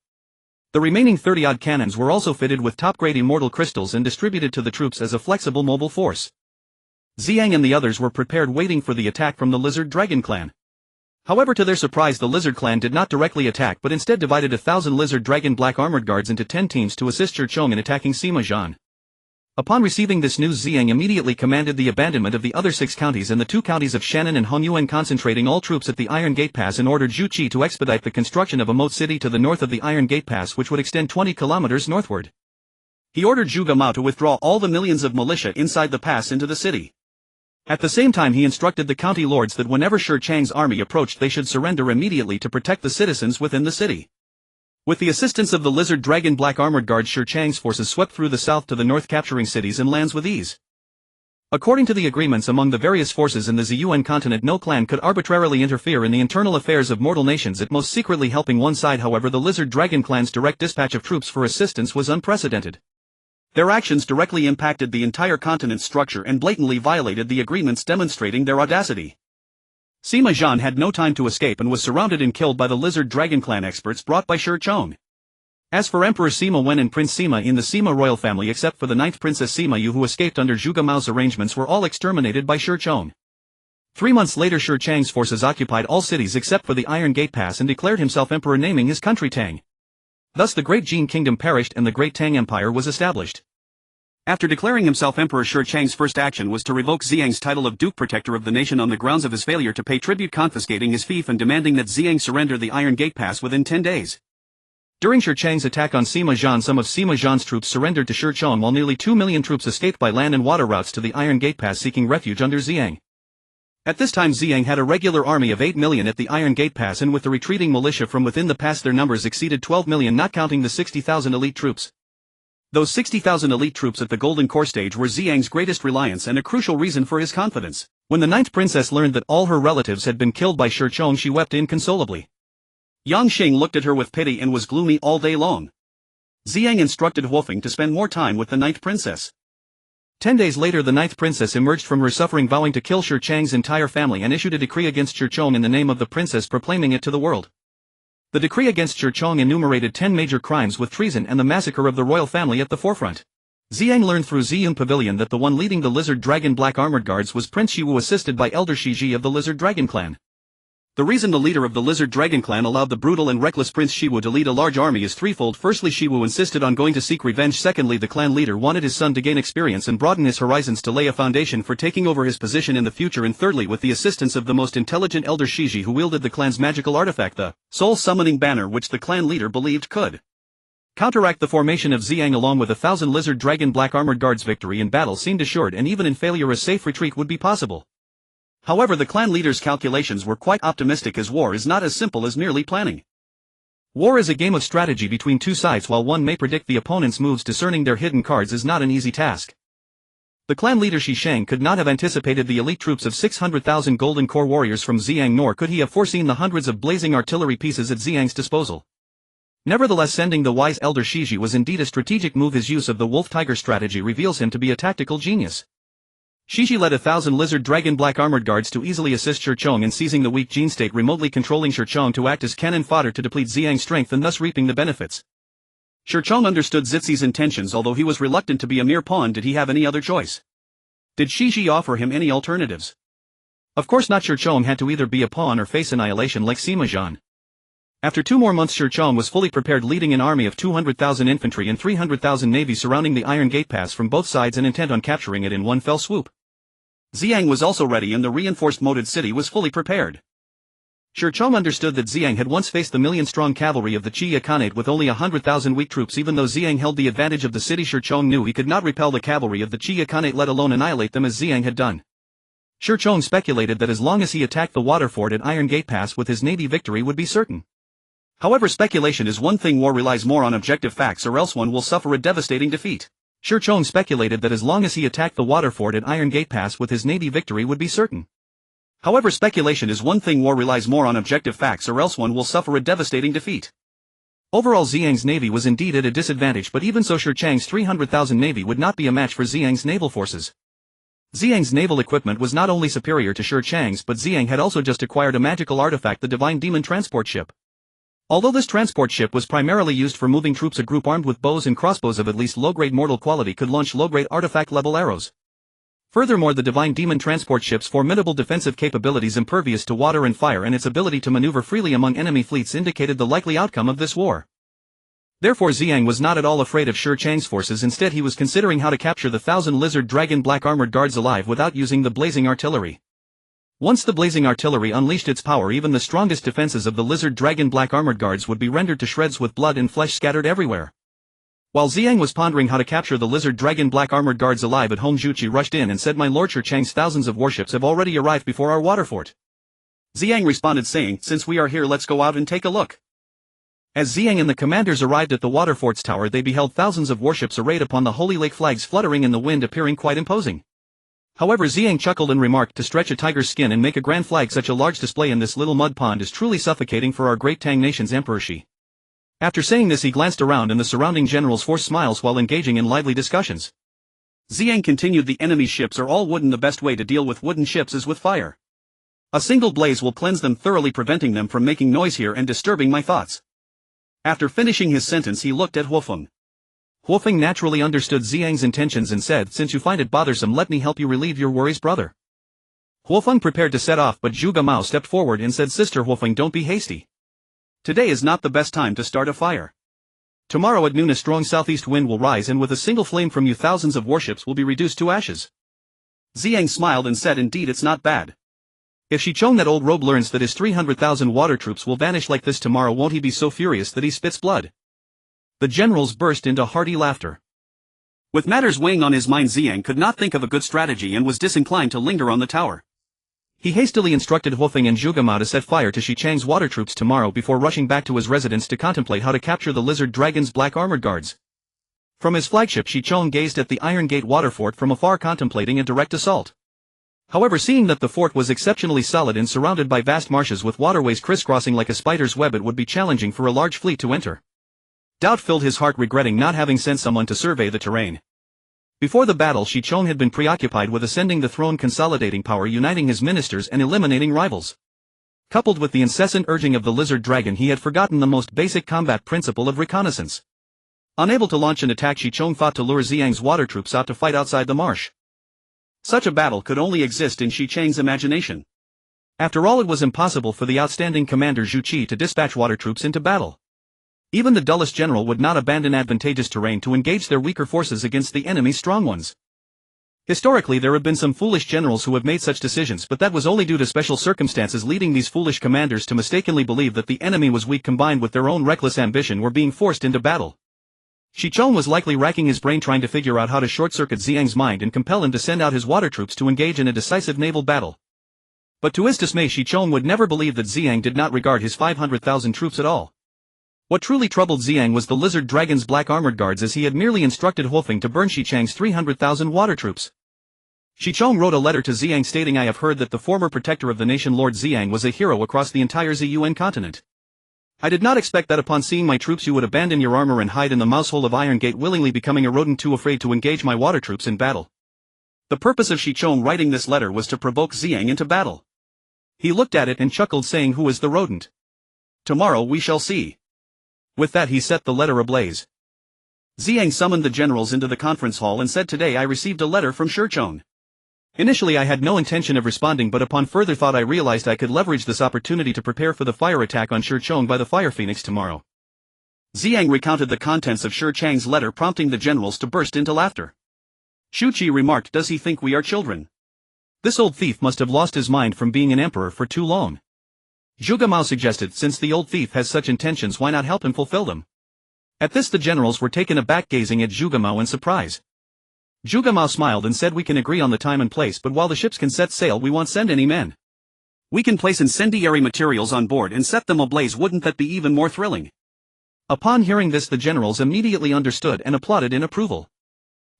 S1: The remaining 30-odd cannons were also fitted with top-grade immortal crystals and distributed to the troops as a flexible mobile force. Ziyang and the others were prepared, waiting for the attack from the Lizard Dragon clan. However, to their surprise, the Lizard clan did not directly attack but instead divided 1,000 Lizard Dragon Black Armored Guards into 10 teams to assist Shisheng in attacking Sima Zhan. Upon receiving this news, Ziyang immediately commanded the abandonment of the other 6 counties and the 2 counties of Shannon and Hongyuan, concentrating all troops at the Iron Gate Pass, and ordered Zhu Qi to expedite the construction of a moat city to the north of the Iron Gate Pass, which would extend 20 kilometers northward. He ordered Zhu Gamao to withdraw all the millions of militia inside the pass into the city. At the same time, he instructed the county lords that whenever Shisheng's army approached they should surrender immediately to protect the citizens within the city. With the assistance of the Lizard Dragon Black Armored Guards, Shisheng's forces swept through the south to the north, capturing cities and lands with ease. According to the agreements among the various forces in the Ziyuan continent, no clan could arbitrarily interfere in the internal affairs of mortal nations, at most secretly helping one side. However, the Lizard Dragon clan's direct dispatch of troops for assistance was unprecedented. Their actions directly impacted the entire continent's structure and blatantly violated the agreements, demonstrating their audacity. Sima Zhan had no time to escape and was surrounded and killed by the Lizard Dragon clan experts brought by Shisheng. As for Emperor Sima Wen and Prince Sima in the Sima royal family, except for the 9th Princess Sima Yu, who escaped under Zhu Gamao's arrangements, were all exterminated by Shisheng. 3 months later, Shisheng's forces occupied all cities except for the Iron Gate Pass and declared himself emperor, naming his country Tang. Thus the Great Jin Kingdom perished and the Great Tang Empire was established. After declaring himself emperor, Shisheng's first action was to revoke Ziyang's title of Duke Protector of the nation on the grounds of his failure to pay tribute, confiscating his fief and demanding that Ziyang surrender the Iron Gate Pass within 10 days. During Shisheng's attack on Sima Zhan, some of Sima Zhan's troops surrendered to Shisheng, while nearly 2 million troops escaped by land and water routes to the Iron Gate Pass, seeking refuge under Ziyang. At this time, Ziyang had a regular army of 8 million at the Iron Gate Pass, and with the retreating militia from within the pass their numbers exceeded 12 million, not counting the 60,000 elite troops. Those 60,000 elite troops at the Golden Core stage were Ziyang's greatest reliance and a crucial reason for his confidence. When the 9th princess learned that all her relatives had been killed by Shisheng, she wept inconsolably.
S2: Yang Xing looked at her with pity and was gloomy all day long. Ziyang instructed Huofeng to spend more time with the Ninth Princess.
S1: 10 days later the Ninth Princess emerged from her suffering, vowing to kill Shi Chang's entire family, and issued a decree against Shi Chong in the name of the princess, proclaiming it to the world. The decree against Shi Chong enumerated 10 major crimes, with treason and the massacre of the royal family at the forefront. Ziyang learned through Ziyang Pavilion that the one leading the Lizard Dragon Black Armored Guards was Prince Shiwu, assisted by Elder Shiji of the Lizard Dragon Clan. The reason the leader of the Lizard Dragon Clan allowed the brutal and reckless Prince Shiwu to lead a large army is threefold. Firstly, Shiwu insisted on going to seek revenge. Secondly, the clan leader wanted his son to gain experience and broaden his horizons to lay a foundation for taking over his position in the future. And thirdly, with the assistance of the most intelligent Elder Shiji, who wielded the clan's magical artifact, the Soul Summoning Banner, which the clan leader believed could counteract the formation of Ziyang along with 1,000 Lizard Dragon Black Armored Guards. Victory in battle seemed assured, and even in failure a safe retreat would be possible. However, the clan leader's calculations were quite optimistic, as war is not as simple as merely planning. War is a game of strategy between two sides. While one may predict the opponent's moves, discerning their hidden cards is not an easy task. The clan leader Shi Shang could not have anticipated the elite troops of 600,000 golden core warriors from Ziyang, nor could he have foreseen the hundreds of blazing artillery pieces at Ziyang's disposal. Nevertheless, sending the wise Elder Shiji was indeed a strategic move. His use of the wolf-tiger strategy reveals him to be a tactical genius. Shiji led 1,000 Lizard Dragon Black Armored Guards to easily assist Shi Chong in seizing the weak Jin state, remotely controlling Shi Chong to act as cannon fodder to deplete Ziyang's strength and thus reaping the benefits. Shi Chong understood Zixi's intentions. Although he was reluctant to be a mere pawn, did he have any other choice? Did Shiji offer him any alternatives? Of course not. Shi Chong had to either be a pawn or face annihilation like Sima Zhan. After 2 more months, Shi Chong was fully prepared, leading an army of 200,000 infantry and 300,000 navy surrounding the Iron Gate Pass from both sides and intent on capturing it in one fell swoop. Ziyang was also ready, and the reinforced moated city was fully prepared. Shi Chong understood that Ziyang had once faced the million-strong cavalry of the Qi Khanate with only 100,000 weak troops. Even though Ziyang held the advantage of the city, Shi Chong knew he could not repel the cavalry of the Qi Khanate, let alone annihilate them as Ziyang had done. Shi Chong speculated that as long as he attacked the water fort at Iron Gate Pass with his navy, victory would be certain. However, speculation is one thing. War relies more on objective facts, or else one will suffer a devastating defeat. Shi Chong speculated that as long as he attacked the water fort at Iron Gate Pass with his navy, victory would be certain. However, speculation is one thing. War relies more on objective facts, or else one will suffer a devastating defeat. Overall, Ziyang's navy was indeed at a disadvantage, but even so, Shi Chang's 300,000 navy would not be a match for Ziyang's naval forces. Ziyang's naval equipment was not only superior to Shi Chang's, but Ziyang had also just acquired a magical artifact, the Divine Demon Transport Ship. Although this transport ship was primarily used for moving troops, a group armed with bows and crossbows of at least low-grade mortal quality could launch low-grade artifact-level arrows. Furthermore, the Divine Demon Transport Ship's formidable defensive capabilities, impervious to water and fire, and its ability to maneuver freely among enemy fleets indicated the likely outcome of this war. Therefore, Ziyang was not at all afraid of Shi Chang's forces. Instead, he was considering how to capture the 1,000 Lizard Dragon Black Armored Guards alive without using the blazing artillery. Once the blazing artillery unleashed its power, even the strongest defenses of the Lizard Dragon Black Armored Guards would be rendered to shreds, with blood and flesh scattered everywhere. While Ziyang was pondering how to capture the Lizard Dragon Black Armored Guards alive at home, Zhu Qi rushed in and said, "My lord, Shi Chang's thousands of warships have already arrived before our water fort." Ziyang responded, saying, "Since we are here, let's go out and take a look." As Ziyang and the commanders arrived at the water fort's tower, they beheld thousands of warships arrayed upon the Holy Lake, flags fluttering in the wind, appearing quite imposing. However, Ziyang chuckled and remarked, "To stretch a tiger's skin and make a grand flag, such a large display in this little mud pond is truly suffocating for our great Tang nation's Emperor Shi." After saying this, he glanced around, and the surrounding generals forced smiles while engaging in lively discussions. Ziyang continued, "The enemy's ships are all wooden. The best way to deal with wooden ships is with fire. A single blaze will cleanse them thoroughly, preventing them from making noise here and disturbing my thoughts." After finishing his sentence, he looked at Huofeng. Huofeng naturally understood Ziyang's intentions and said, "Since you find it bothersome, let me help you relieve your worries, brother." Huofeng prepared to set off, but Zhu Gamao stepped forward and said, "Sister Huofeng, don't be hasty. Today is not the best time to start a fire. Tomorrow at noon a strong southeast wind will rise, and with a single flame from you thousands of warships will be reduced to ashes." Ziyang smiled and said, "Indeed, it's not bad. If Shi Chong, that old rogue, learns that his 300,000 water troops will vanish like this tomorrow, won't he be so furious that he spits blood?" The generals burst into hearty laughter. With matters weighing on his mind, Ziyang could not think of a good strategy and was disinclined to linger on the tower. He hastily instructed Huofeng and Zhu Gamao to set fire to Shi Chang's water troops tomorrow before rushing back to his residence to contemplate how to capture the Lizard Dragon's Black Armored Guards. From his flagship, Shi Chong gazed at the Iron Gate water fort from afar, contemplating a direct assault. However, seeing that the fort was exceptionally solid and surrounded by vast marshes with waterways crisscrossing like a spider's web, it would be challenging for a large fleet to enter. Doubt filled his heart, regretting not having sent someone to survey the terrain. Before the battle, Shi Chong had been preoccupied with ascending the throne, consolidating power, uniting his ministers, and eliminating rivals. Coupled with the incessant urging of the lizard dragon, he had forgotten the most basic combat principle of reconnaissance. Unable to launch an attack, Shi Chong fought to lure Ziyang's water troops out to fight outside the marsh. Such a battle could only exist in Shi Chang's imagination. After all, it was impossible for the outstanding commander Zhu Qi to dispatch water troops into battle. Even the dullest general would not abandon advantageous terrain to engage their weaker forces against the enemy's strong ones. Historically, there have been some foolish generals who have made such decisions, but that was only due to special circumstances leading these foolish commanders to mistakenly believe that the enemy was weak, combined with their own reckless ambition, were being forced into battle. Shi Chong was likely racking his brain trying to figure out how to short-circuit Ziyang's mind and compel him to send out his water troops to engage in a decisive naval battle. But to his dismay, Shi Chong would never believe that Ziyang did not regard his 500,000 troops at all. What truly troubled Ziyang was the lizard dragon's black armored guards, as he had merely instructed Huofeng to burn Shi Chang's 300,000 water troops. Shi Chong wrote a letter to Ziyang stating, "I have heard that the former protector of the nation, Lord Ziyang, was a hero across the entire Ziyuan continent. I did not expect that upon seeing my troops you would abandon your armor and hide in the mousehole of Iron Gate, willingly becoming a rodent too afraid to engage my water troops in battle." The purpose of Shi Chong writing this letter was to provoke Ziyang into battle. He looked at it and chuckled, saying, "Who is the rodent? Tomorrow we shall see." With that, he set the letter ablaze. Ziyang summoned the generals into the conference hall and said, "Today I received a letter from Shi Chong. Initially I had no intention of responding, but upon further thought I realized I could leverage this opportunity to prepare for the fire attack on Shi Chong by the Fire Phoenix tomorrow." Ziyang recounted the contents of Shi Chang's letter, prompting the generals to burst into laughter. Zhu Qi remarked, "Does he think we are children? This old thief must have lost his mind from being an emperor for too long." Zhuge Mao suggested, "Since the old thief has such intentions, why not help him fulfill them?" At this the generals were taken aback, gazing at Zhuge Mao in surprise. Zhuge Mao smiled and said, "We can agree on the time and place, but while the ships can set sail, we won't send any men. We can place incendiary materials on board and set them ablaze. Wouldn't that be even more thrilling?" Upon hearing this, the generals immediately understood and applauded in approval.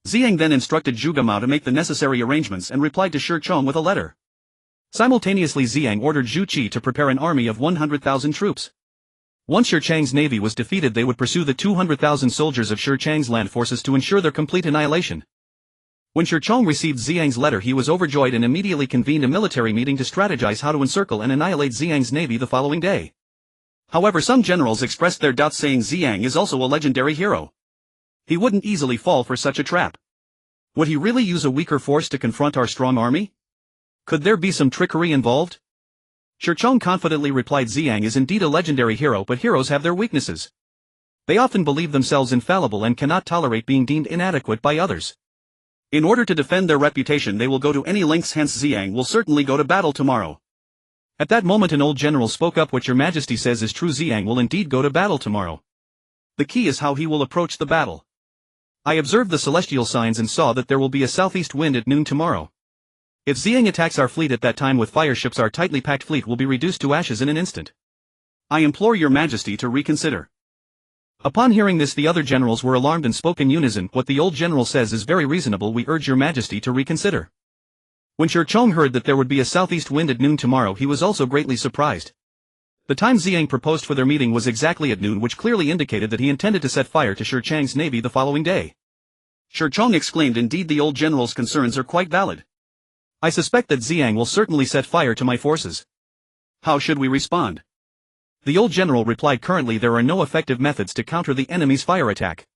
S1: Ziyang then instructed Zhuge Mao to make the necessary arrangements and replied to Shi Chong with a letter. Simultaneously, Ziyang ordered Zhu Qi to prepare an army of 100,000 troops. Once Shi Chang's navy was defeated, they would pursue the 200,000 soldiers of Shi Chang's land forces to ensure their complete annihilation. When Shi Chong received Ziyang's letter, he was overjoyed and immediately convened a military meeting to strategize how to encircle and annihilate Ziyang's navy the following day. However, some generals expressed their doubts, saying Ziyang is also a legendary hero. He wouldn't easily fall for such a trap. Would he really use a weaker force to confront our strong army? Could there be some trickery involved? Shi Chong confidently replied, "Ziyang is indeed a legendary hero, but heroes have their weaknesses. They often believe themselves infallible and cannot tolerate being deemed inadequate by others. In order to defend their reputation, they will go to any lengths, hence Ziyang will certainly go to battle tomorrow." At that moment an old general spoke up, "What your majesty says is true. Ziyang will indeed go to battle tomorrow. The key is how he will approach the battle. I observed the celestial signs and saw that there will be a southeast wind at noon tomorrow. If Ziyang attacks our fleet at that time with fire ships, our tightly packed fleet will be reduced to ashes in an instant. I implore your majesty to reconsider." Upon hearing this, the other generals were alarmed and spoke in unison, "What the old general says is very reasonable. We urge your majesty to reconsider." When Shi Chong heard that there would be a southeast wind at noon tomorrow, he was also greatly surprised. The time Ziyang proposed for their meeting was exactly at noon, which clearly indicated that he intended to set fire to Shi Chang's navy the following day. Shi Chong exclaimed, "Indeed, the old general's concerns are quite valid. I suspect that Ziyang will certainly set fire to my forces. How should we respond?" The old general replied, "Currently there are no effective methods to counter the enemy's fire attack.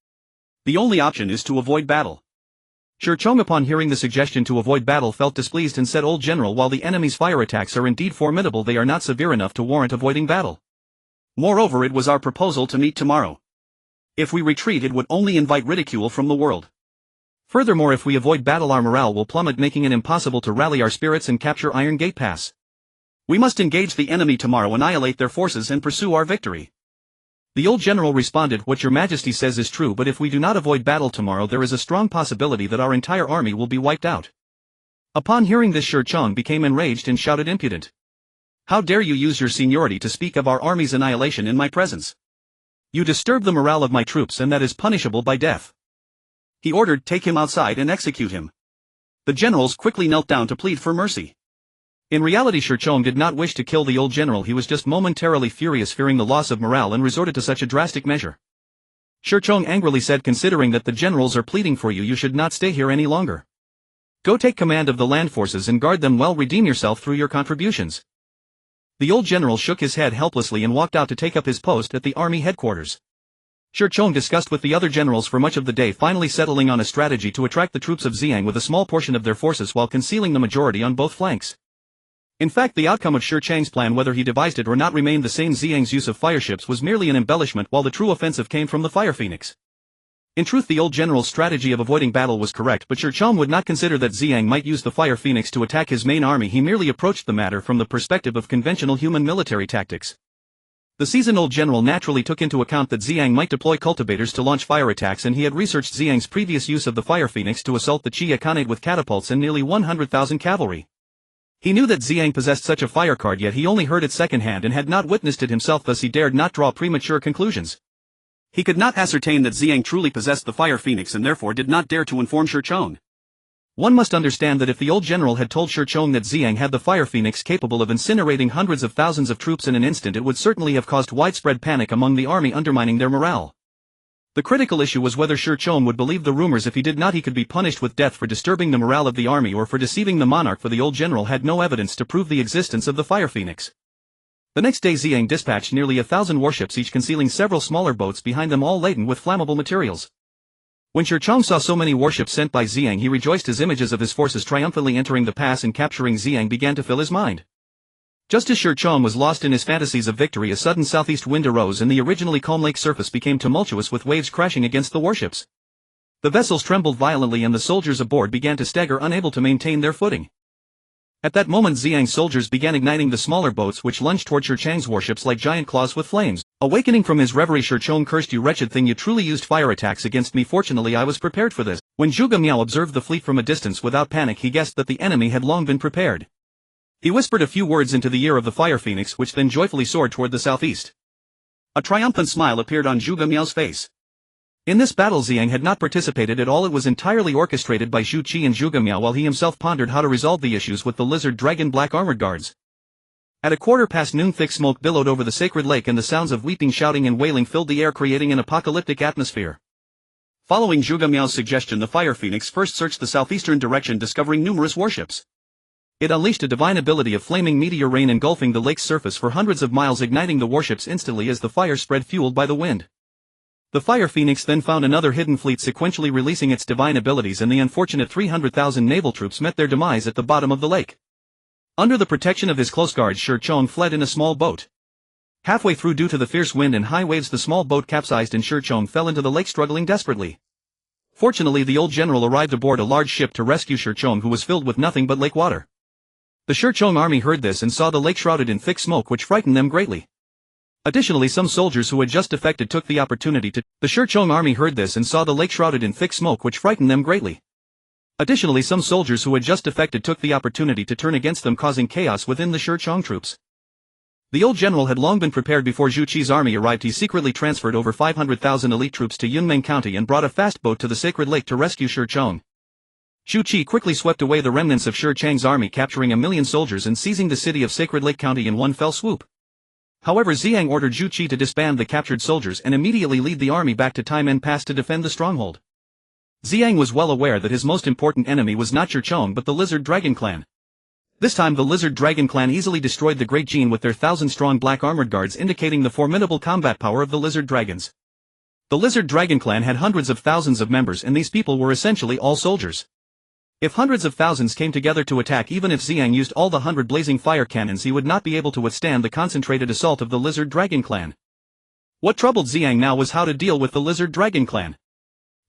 S1: The only option is to avoid battle." Shi Chong, upon hearing the suggestion to avoid battle, felt displeased and said, "Old general, while the enemy's fire attacks are indeed formidable, they are not severe enough to warrant avoiding battle. Moreover, it was our proposal to meet tomorrow. If we retreat, it would only invite ridicule from the world. Furthermore, if we avoid battle, our morale will plummet, making it impossible to rally our spirits and capture Iron Gate Pass. We must engage the enemy tomorrow, annihilate their forces, and pursue our victory." The old general responded, "What your majesty says is true, but if we do not avoid battle tomorrow, there is a strong possibility that our entire army will be wiped out." Upon hearing this, Shi Chong became enraged and shouted, "Impudent! How dare you use your seniority to speak of our army's annihilation in my presence? You disturb the morale of my troops, and that is punishable by death." He ordered, "Take him outside and execute him."
S2: The generals quickly knelt down to plead for mercy.
S1: In reality, Shirchong did not wish to kill the old general. He was just momentarily furious, fearing the loss of morale, and resorted to such a drastic measure. Shirchong angrily said, "Considering that the generals are pleading for you, you should not stay here any longer. Go take command of the land forces and guard them well. Redeem yourself through your contributions." The old general shook his head helplessly and walked out to take up his post at the army headquarters. Shirchong discussed with the other generals for much of the day, finally settling on a strategy to attract the troops of Ziyang with a small portion of their forces while concealing the majority on both flanks. In fact, the outcome of Shirchang's plan, whether he devised it or not, remained the same. Ziyang's use of fireships was merely an embellishment, while the true offensive came from the Fire Phoenix. In truth, the old general's strategy of avoiding battle was correct, but Shirchong would not consider that Ziyang might use the Fire Phoenix to attack his main army. He merely approached the matter from the perspective of conventional human military tactics. The seasoned general naturally took into account that Ziyang might deploy cultivators to launch fire attacks, and he had researched Ziyang's previous use of the Fire Phoenix to assault the Chia Khanate with catapults and nearly 100,000 cavalry. He knew that Ziyang possessed such a fire card, yet he only heard it secondhand and had not witnessed it himself, thus he dared not draw premature conclusions.
S2: He could not ascertain that Ziyang truly possessed the Fire Phoenix and therefore did not dare to inform Shirchong.
S1: One must understand that if the old general had told Shirchong that Ziyang had the Fire Phoenix capable of incinerating hundreds of thousands of troops in an instant, it would certainly have caused widespread panic among the army, undermining their morale. The critical issue was whether Shirchong would believe the rumors. If he did not, he could be punished with death for disturbing the morale of the army or for deceiving the monarch, for the old general had no evidence to prove the existence of the Fire Phoenix. The next day Ziyang dispatched nearly 1,000 warships, each concealing several smaller boats behind them, all laden with flammable materials. When Shirchong saw so many warships sent by Ziyang, he rejoiced as images of his forces triumphantly entering the pass and capturing Ziyang began to fill his mind. Just as Shirchong was lost in his fantasies of victory, a sudden southeast wind arose and the originally calm lake surface became tumultuous with waves crashing against the warships. The vessels trembled violently and the soldiers aboard began to stagger, unable to maintain their footing. At that moment Ziyang's soldiers began igniting the smaller boats, which lunged toward Shirchang's warships like giant claws with flames. Awakening from his reverie, Shirchong cursed, "You wretched thing, you truly used fire attacks against me. Fortunately I was prepared for this." When Zhuge Miao observed the fleet from a distance without panic, he guessed that the enemy had long been prepared. He whispered a few words into the ear of the Fire Phoenix, which then joyfully soared toward the southeast.
S2: A triumphant smile appeared on Zhuge Miao's face.
S1: In this battle Ziyang had not participated at all. It was entirely orchestrated by Zhu Qi and Zhuge Miao, while he himself pondered how to resolve the issues with the lizard dragon black armored guards. At a quarter past noon, thick smoke billowed over the sacred lake and the sounds of weeping, shouting and wailing filled the air, creating an apocalyptic atmosphere.
S2: Following Zhuge Miao's suggestion, the Fire Phoenix first searched the southeastern direction, discovering numerous warships.
S1: It unleashed a divine ability of flaming meteor rain, engulfing the lake's surface for hundreds of miles, igniting the warships instantly as the fire spread, fueled by the wind. The Fire Phoenix then found another hidden fleet, sequentially releasing its divine abilities, and the unfortunate 300,000 naval troops met their demise at the bottom of the lake. Under the protection of his close guards, Shirchong fled in a small boat. Halfway through, due to the fierce wind and high waves, the small boat capsized and Shirchong fell into the lake, struggling desperately. Fortunately, the old general arrived aboard a large ship to rescue Shirchong, who was filled with nothing but lake water. The Shirchong army heard this and saw the lake shrouded in thick smoke, which frightened them greatly. Additionally, some soldiers who had just defected took the opportunity to turn against them, causing chaos within the Shirchong troops. The old general had long been prepared. Before Zhu Qi's army arrived, he secretly transferred over 500,000 elite troops to Yunmeng County and brought a fast boat to the sacred lake to rescue Shirchong. Zhu Qi quickly swept away the remnants of Shirchang's army, capturing 1,000,000 soldiers and seizing the city of Sacred Lake County in one fell swoop. However, Ziyang ordered Zhu Qi to disband the captured soldiers and immediately lead the army back to Taimen Pass to defend the stronghold. Ziyang was well aware that his most important enemy was not Shirchong but the Lizard Dragon Clan. This time the Lizard Dragon Clan easily destroyed the Great Jin with their 1,000-strong black armored guards, indicating the formidable combat power of the Lizard Dragons. The Lizard Dragon Clan had hundreds of thousands of members, and these people were essentially all soldiers. If hundreds of thousands came together to attack, even if Ziyang used all the 100 blazing fire cannons, he would not be able to withstand the concentrated assault of the Lizard Dragon Clan. What troubled Ziyang now was how to deal with the Lizard Dragon Clan.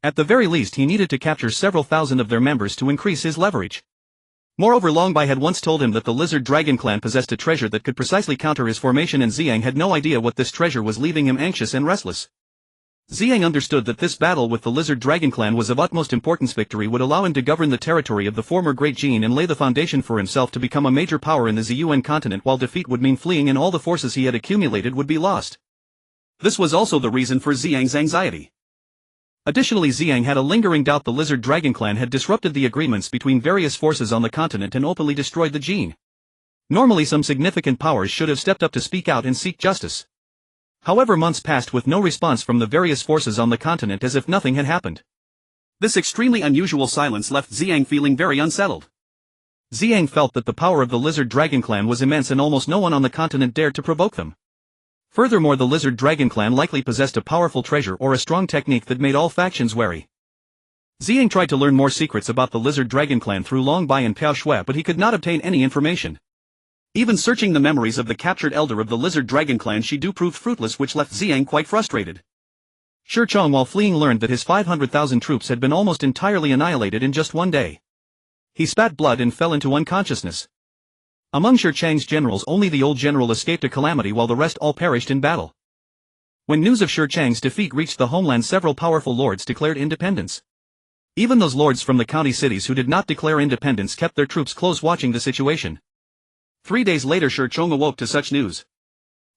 S1: At the very least, he needed to capture several thousand of their members to increase his leverage. Moreover, Long Bai had once told him that the Lizard Dragon Clan possessed a treasure that could precisely counter his formation, and Ziyang had no idea what this treasure was, leaving him anxious and restless. Ziyang understood that this battle with the Lizard Dragon Clan was of utmost importance. Victory would allow him to govern the territory of the former Great Jin and lay the foundation for himself to become a major power in the Ziyuan continent, while defeat would mean fleeing and all the forces he had accumulated would be lost.
S2: This was also the reason for Ziyang's anxiety.
S1: Additionally, Ziyang had a lingering doubt the Lizard Dragon clan had disrupted the agreements between various forces on the continent and openly destroyed the Jin. Normally some significant powers should have stepped up to speak out and seek justice. However, months passed with no response from the various forces on the continent, as if nothing had happened.
S2: This extremely unusual silence left Ziyang feeling very unsettled.
S1: Ziyang felt that the power of the Lizard Dragon clan was immense and almost no one on the continent dared to provoke them. Furthermore, the Lizard Dragon clan likely possessed a powerful treasure or a strong technique that made all factions wary. Ziyang tried to learn more secrets about the Lizard Dragon clan through Long Bai and Piao Shui, but he could not obtain any information. Even searching the memories of the captured elder of the Lizard Dragon clan Shidu proved fruitless, which left Ziyang quite frustrated. Shi Chong, while fleeing, learned that his 500,000 troops had been almost entirely annihilated in just one day. He spat blood and fell into unconsciousness. Among Shi Chang's generals, only the old general escaped a calamity while the rest all perished in battle. When news of Shi Chang's defeat reached the homeland, several powerful lords declared independence. Even those lords from the county cities who did not declare independence kept their troops close, watching the situation. 3 days later, Shi Chong awoke to such news.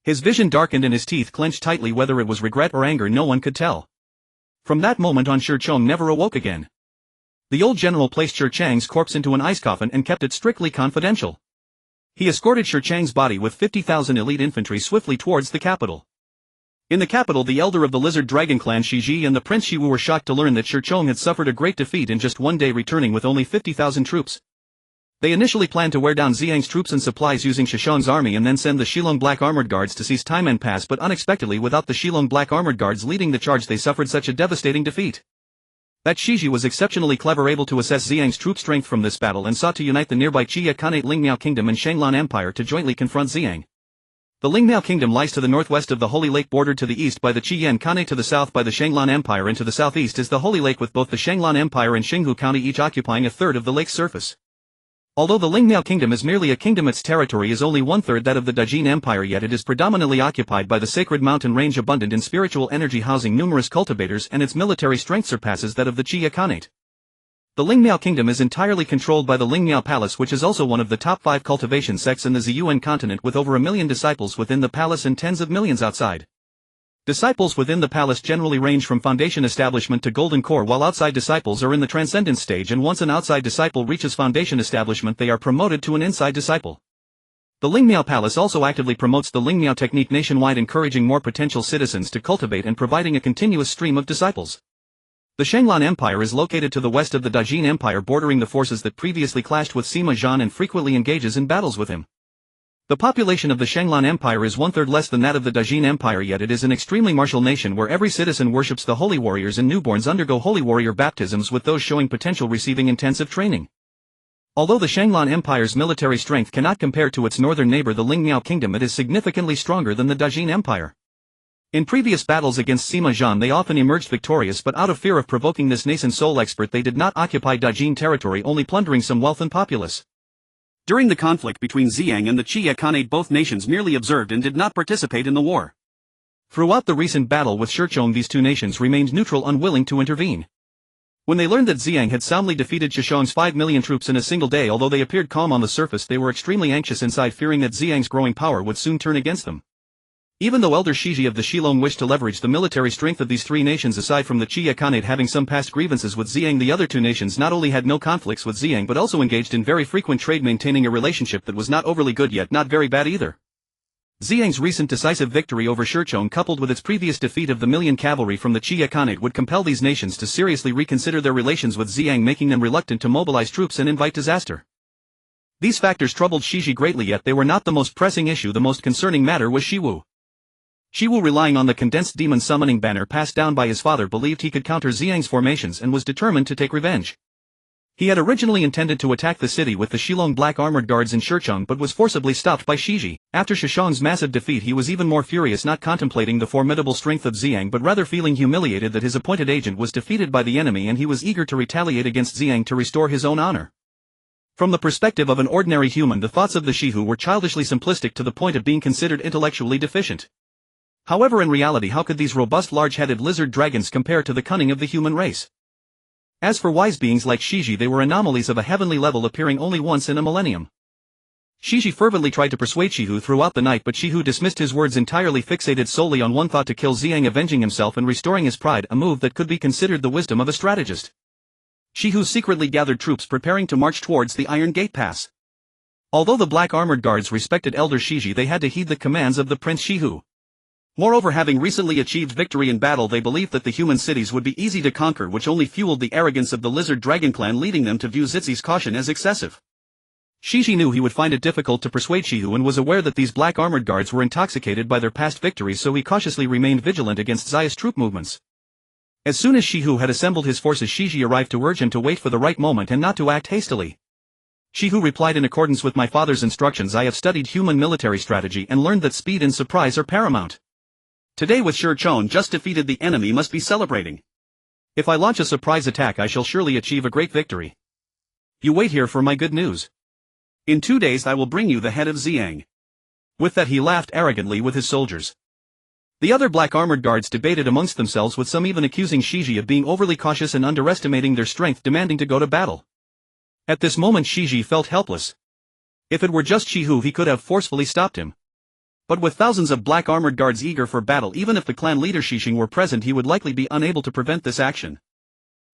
S1: His vision darkened and his teeth clenched tightly. Whether it was regret or anger, no one could tell. From that moment on, Shi Chong never awoke again. The old general placed Shi Chang's corpse into an ice coffin and kept it strictly confidential. He escorted Shi Chang's body with 50,000 elite infantry swiftly towards the capital. In the capital, the elder of the Lizard Dragon clan Shi Ji and the Prince Shi Wu were shocked to learn that Shi Chong had suffered a great defeat in just one day, returning with only 50,000 troops. They initially planned to wear down Ziyang's troops and supplies using Shi Chong's army and then send the Shilong Black Armored Guards to seize Taimen Pass, but unexpectedly, without the Shilong Black Armored Guards leading the charge, they suffered such a devastating defeat. That Shiji was exceptionally clever, able to assess Ziyang's troop strength from this battle, and sought to unite the nearby Qia Khanate Lingmiao Kingdom and Shanglan Empire to jointly confront Ziyang. The Lingmiao Kingdom lies to the northwest of the Holy Lake, bordered to the east by the Qiyan Khanate, to the south by the Shanglan Empire, and to the southeast is the Holy Lake, with both the Shanglan Empire and Xinghu County each occupying a third of the lake's surface. Although the Lingmiao Kingdom is merely a kingdom, its territory is only one-third that of the Dajin Empire, yet it is predominantly occupied by the sacred mountain range, abundant in spiritual energy, housing numerous cultivators, and its military strength surpasses that of the Qia Khanate. The Lingmiao Kingdom is entirely controlled by the Lingmiao Palace, which is also one of the top 5 cultivation sects in the Ziyuan continent, with over 1 million disciples within the palace and tens of millions outside. Disciples within the palace generally range from foundation establishment to golden core, while outside disciples are in the transcendence stage, and once an outside disciple reaches foundation establishment, they are promoted to an inside disciple. The Lingmiao Palace also actively promotes the Lingmiao technique nationwide, encouraging more potential citizens to cultivate and providing a continuous stream of disciples. The Shanglan Empire is located to the west of the Dajin Empire, bordering the forces that previously clashed with Sima Zhan and frequently engages in battles with him. The population of the Shanglan Empire is one-third less than that of the Dajin Empire, yet it is an extremely martial nation where every citizen worships the holy warriors, and newborns undergo holy warrior baptisms, with those showing potential receiving intensive training. Although the Shanglan Empire's military strength cannot compare to its northern neighbor the Lingmiao Kingdom, it is significantly stronger than the Dajin Empire. In previous battles against Sima Zhan they often emerged victorious, but out of fear of provoking this nascent soul expert they did not occupy Dajin territory, only plundering some wealth and populace. During the conflict between Ziyang and the Qia Khanate, both nations merely observed and did not participate in the war. Throughout the recent battle with Shi Chong, these two nations remained neutral, unwilling to intervene. When they learned that Ziyang had soundly defeated Shi Chong's 5 million troops in a single day, although they appeared calm on the surface, they were extremely anxious inside, fearing that Ziyang's growing power would soon turn against them. Even though Elder Shiji of the Shilong wished to leverage the military strength of these three nations, aside from the Qia Khanate having some past grievances with Ziyang, the other two nations not only had no conflicts with Ziyang but also engaged in very frequent trade, maintaining a relationship that was not overly good yet not very bad either. Ziyang's recent decisive victory over Shi Chong, coupled with its previous defeat of the million cavalry from the Qia Khanate, would compel these nations to seriously reconsider their relations with Ziyang, making them reluctant to mobilize troops and invite disaster. These factors troubled Shiji greatly, yet they were not the most pressing issue. The most concerning matter was Shiwu. Shiwu, relying on the condensed demon summoning banner passed down by his father, believed he could counter Ziyang's formations and was determined to take revenge. He had originally intended to attack the city with the Shilong Black Armored Guards in Shichong, but was forcibly stopped by Shiji. After Shishong's massive defeat, he was even more furious, not contemplating the formidable strength of Ziyang but rather feeling humiliated that his appointed agent was defeated by the enemy, and he was eager to retaliate against Ziyang to restore his own honor. From the perspective of an ordinary human, the thoughts of the Shihu were childishly simplistic to the point of being considered intellectually deficient. However, in reality, how could these robust large-headed lizard dragons compare to the cunning of the human race? As for wise beings like Shiji, they were anomalies of a heavenly level, appearing only once in a millennium. Shiji fervently tried to persuade Shihu throughout the night, but Shihu dismissed his words entirely, fixated solely on one thought: to kill Ziyang, avenging himself and restoring his pride, a move that could be considered the wisdom of a strategist. Shihu secretly gathered troops, preparing to march towards the Iron Gate Pass. Although the black armored guards respected Elder Shiji, they had to heed the commands of the Prince Shihu. Moreover, having recently achieved victory in battle, they believed that the human cities would be easy to conquer, which only fueled the arrogance of the Lizard Dragon clan, leading them to view Zitzi's caution as excessive. Shiji knew he would find it difficult to persuade Shihu and was aware that these black armored guards were intoxicated by their past victories, so he cautiously remained vigilant against Ziya's troop movements. As soon as Shihu had assembled his forces, Shiji arrived to urge him to wait for the right moment and not to act hastily. Shihu replied, "In accordance with my father's instructions, I have studied human military strategy and learned that speed and surprise are paramount. Today, with Shi Chong just defeated, the enemy must be celebrating. If I launch a surprise attack, I shall surely achieve a great victory. You wait here for my good news. In 2 days I will bring you the head of Ziyang." With that, he laughed arrogantly with his soldiers. The other black armored guards debated amongst themselves, with some even accusing Shiji of being overly cautious and underestimating their strength, demanding to go to battle. At this moment Shiji felt helpless. If it were just Shihu, he could have forcefully stopped him. But with thousands of black armored guards eager for battle, even if the clan leader Shishing were present, he would likely be unable to prevent this action.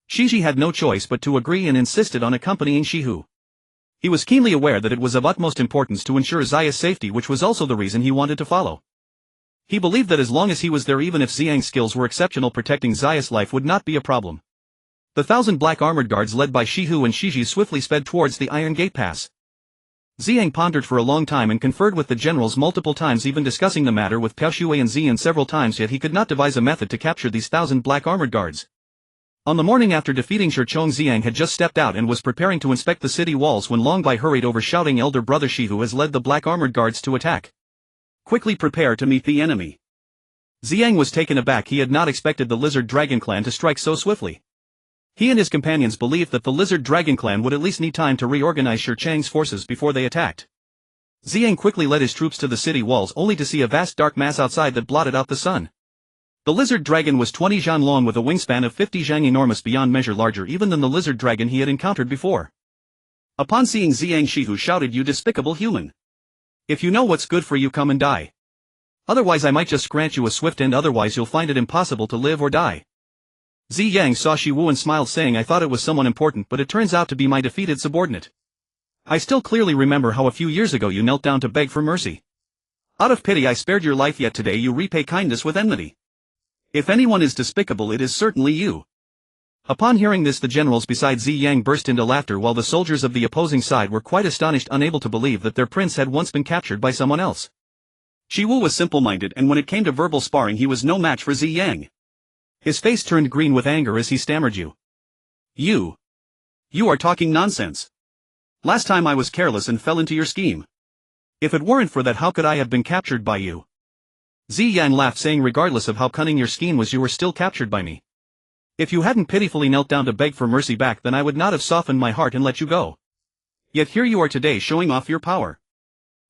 S1: Shiji had no choice but to agree and insisted on accompanying Shihu. He was keenly aware that it was of utmost importance to ensure Ziya's safety, which was also the reason he wanted to follow. He believed that as long as he was there, even if Ziyang's skills were exceptional, protecting Ziya's life would not be a problem. The 1,000 black armored guards led by Shihu and Shiji swiftly sped towards the Iron Gate Pass. Ziyang pondered for a long time and conferred with the generals multiple times, even discussing the matter with Pao Shui and Ziyan several times, yet he could not devise a method to capture these 1,000 black armored guards. On the morning after defeating Shi Chong, Ziyang had just stepped out and was preparing to inspect the city walls when Long Bai hurried over, shouting, "Elder brother Shihu has led the black armored guards to attack. Quickly prepare to meet the enemy." Ziyang was taken aback. He had not expected the Lizard Dragon clan to strike so swiftly. He and his companions believed that the Lizard Dragon clan would at least need time to reorganize Shi Chang's forces before they attacked. Ziyang quickly led his troops to the city walls, only to see a vast dark mass outside that blotted out the sun. The Lizard Dragon was 20 zhan long with a wingspan of 50 zhang, enormous beyond measure, larger even than the Lizard Dragon he had encountered before. Upon seeing Ziyang, Shihu shouted, "You despicable human! If you know what's good for you, come and die. Otherwise I might just grant you a swift end, otherwise you'll find it impossible to live or die." Ziyang saw Shiwu and smiled, saying, "I thought it was someone important, but it turns out to be my defeated subordinate. I still clearly remember how a few years ago you knelt down to beg for mercy. Out of pity I spared your life, yet today you repay kindness with enmity. If anyone is despicable, it is certainly you." Upon hearing this, the generals besides Ziyang burst into laughter, while the soldiers of the opposing side were quite astonished, unable to believe that their prince had once been captured by someone else. Shiwu was simple-minded, and when it came to verbal sparring he was no match for Ziyang. His face turned green with anger as he stammered, You are talking nonsense. Last time I was careless and fell into your scheme. If it weren't for that, how could I have been captured by you?" Ziyang laughed, saying, "Regardless of how cunning your scheme was, you were still captured by me. If you hadn't pitifully knelt down to beg for mercy back then, I would not have softened my heart and let you go. Yet here you are today showing off your power.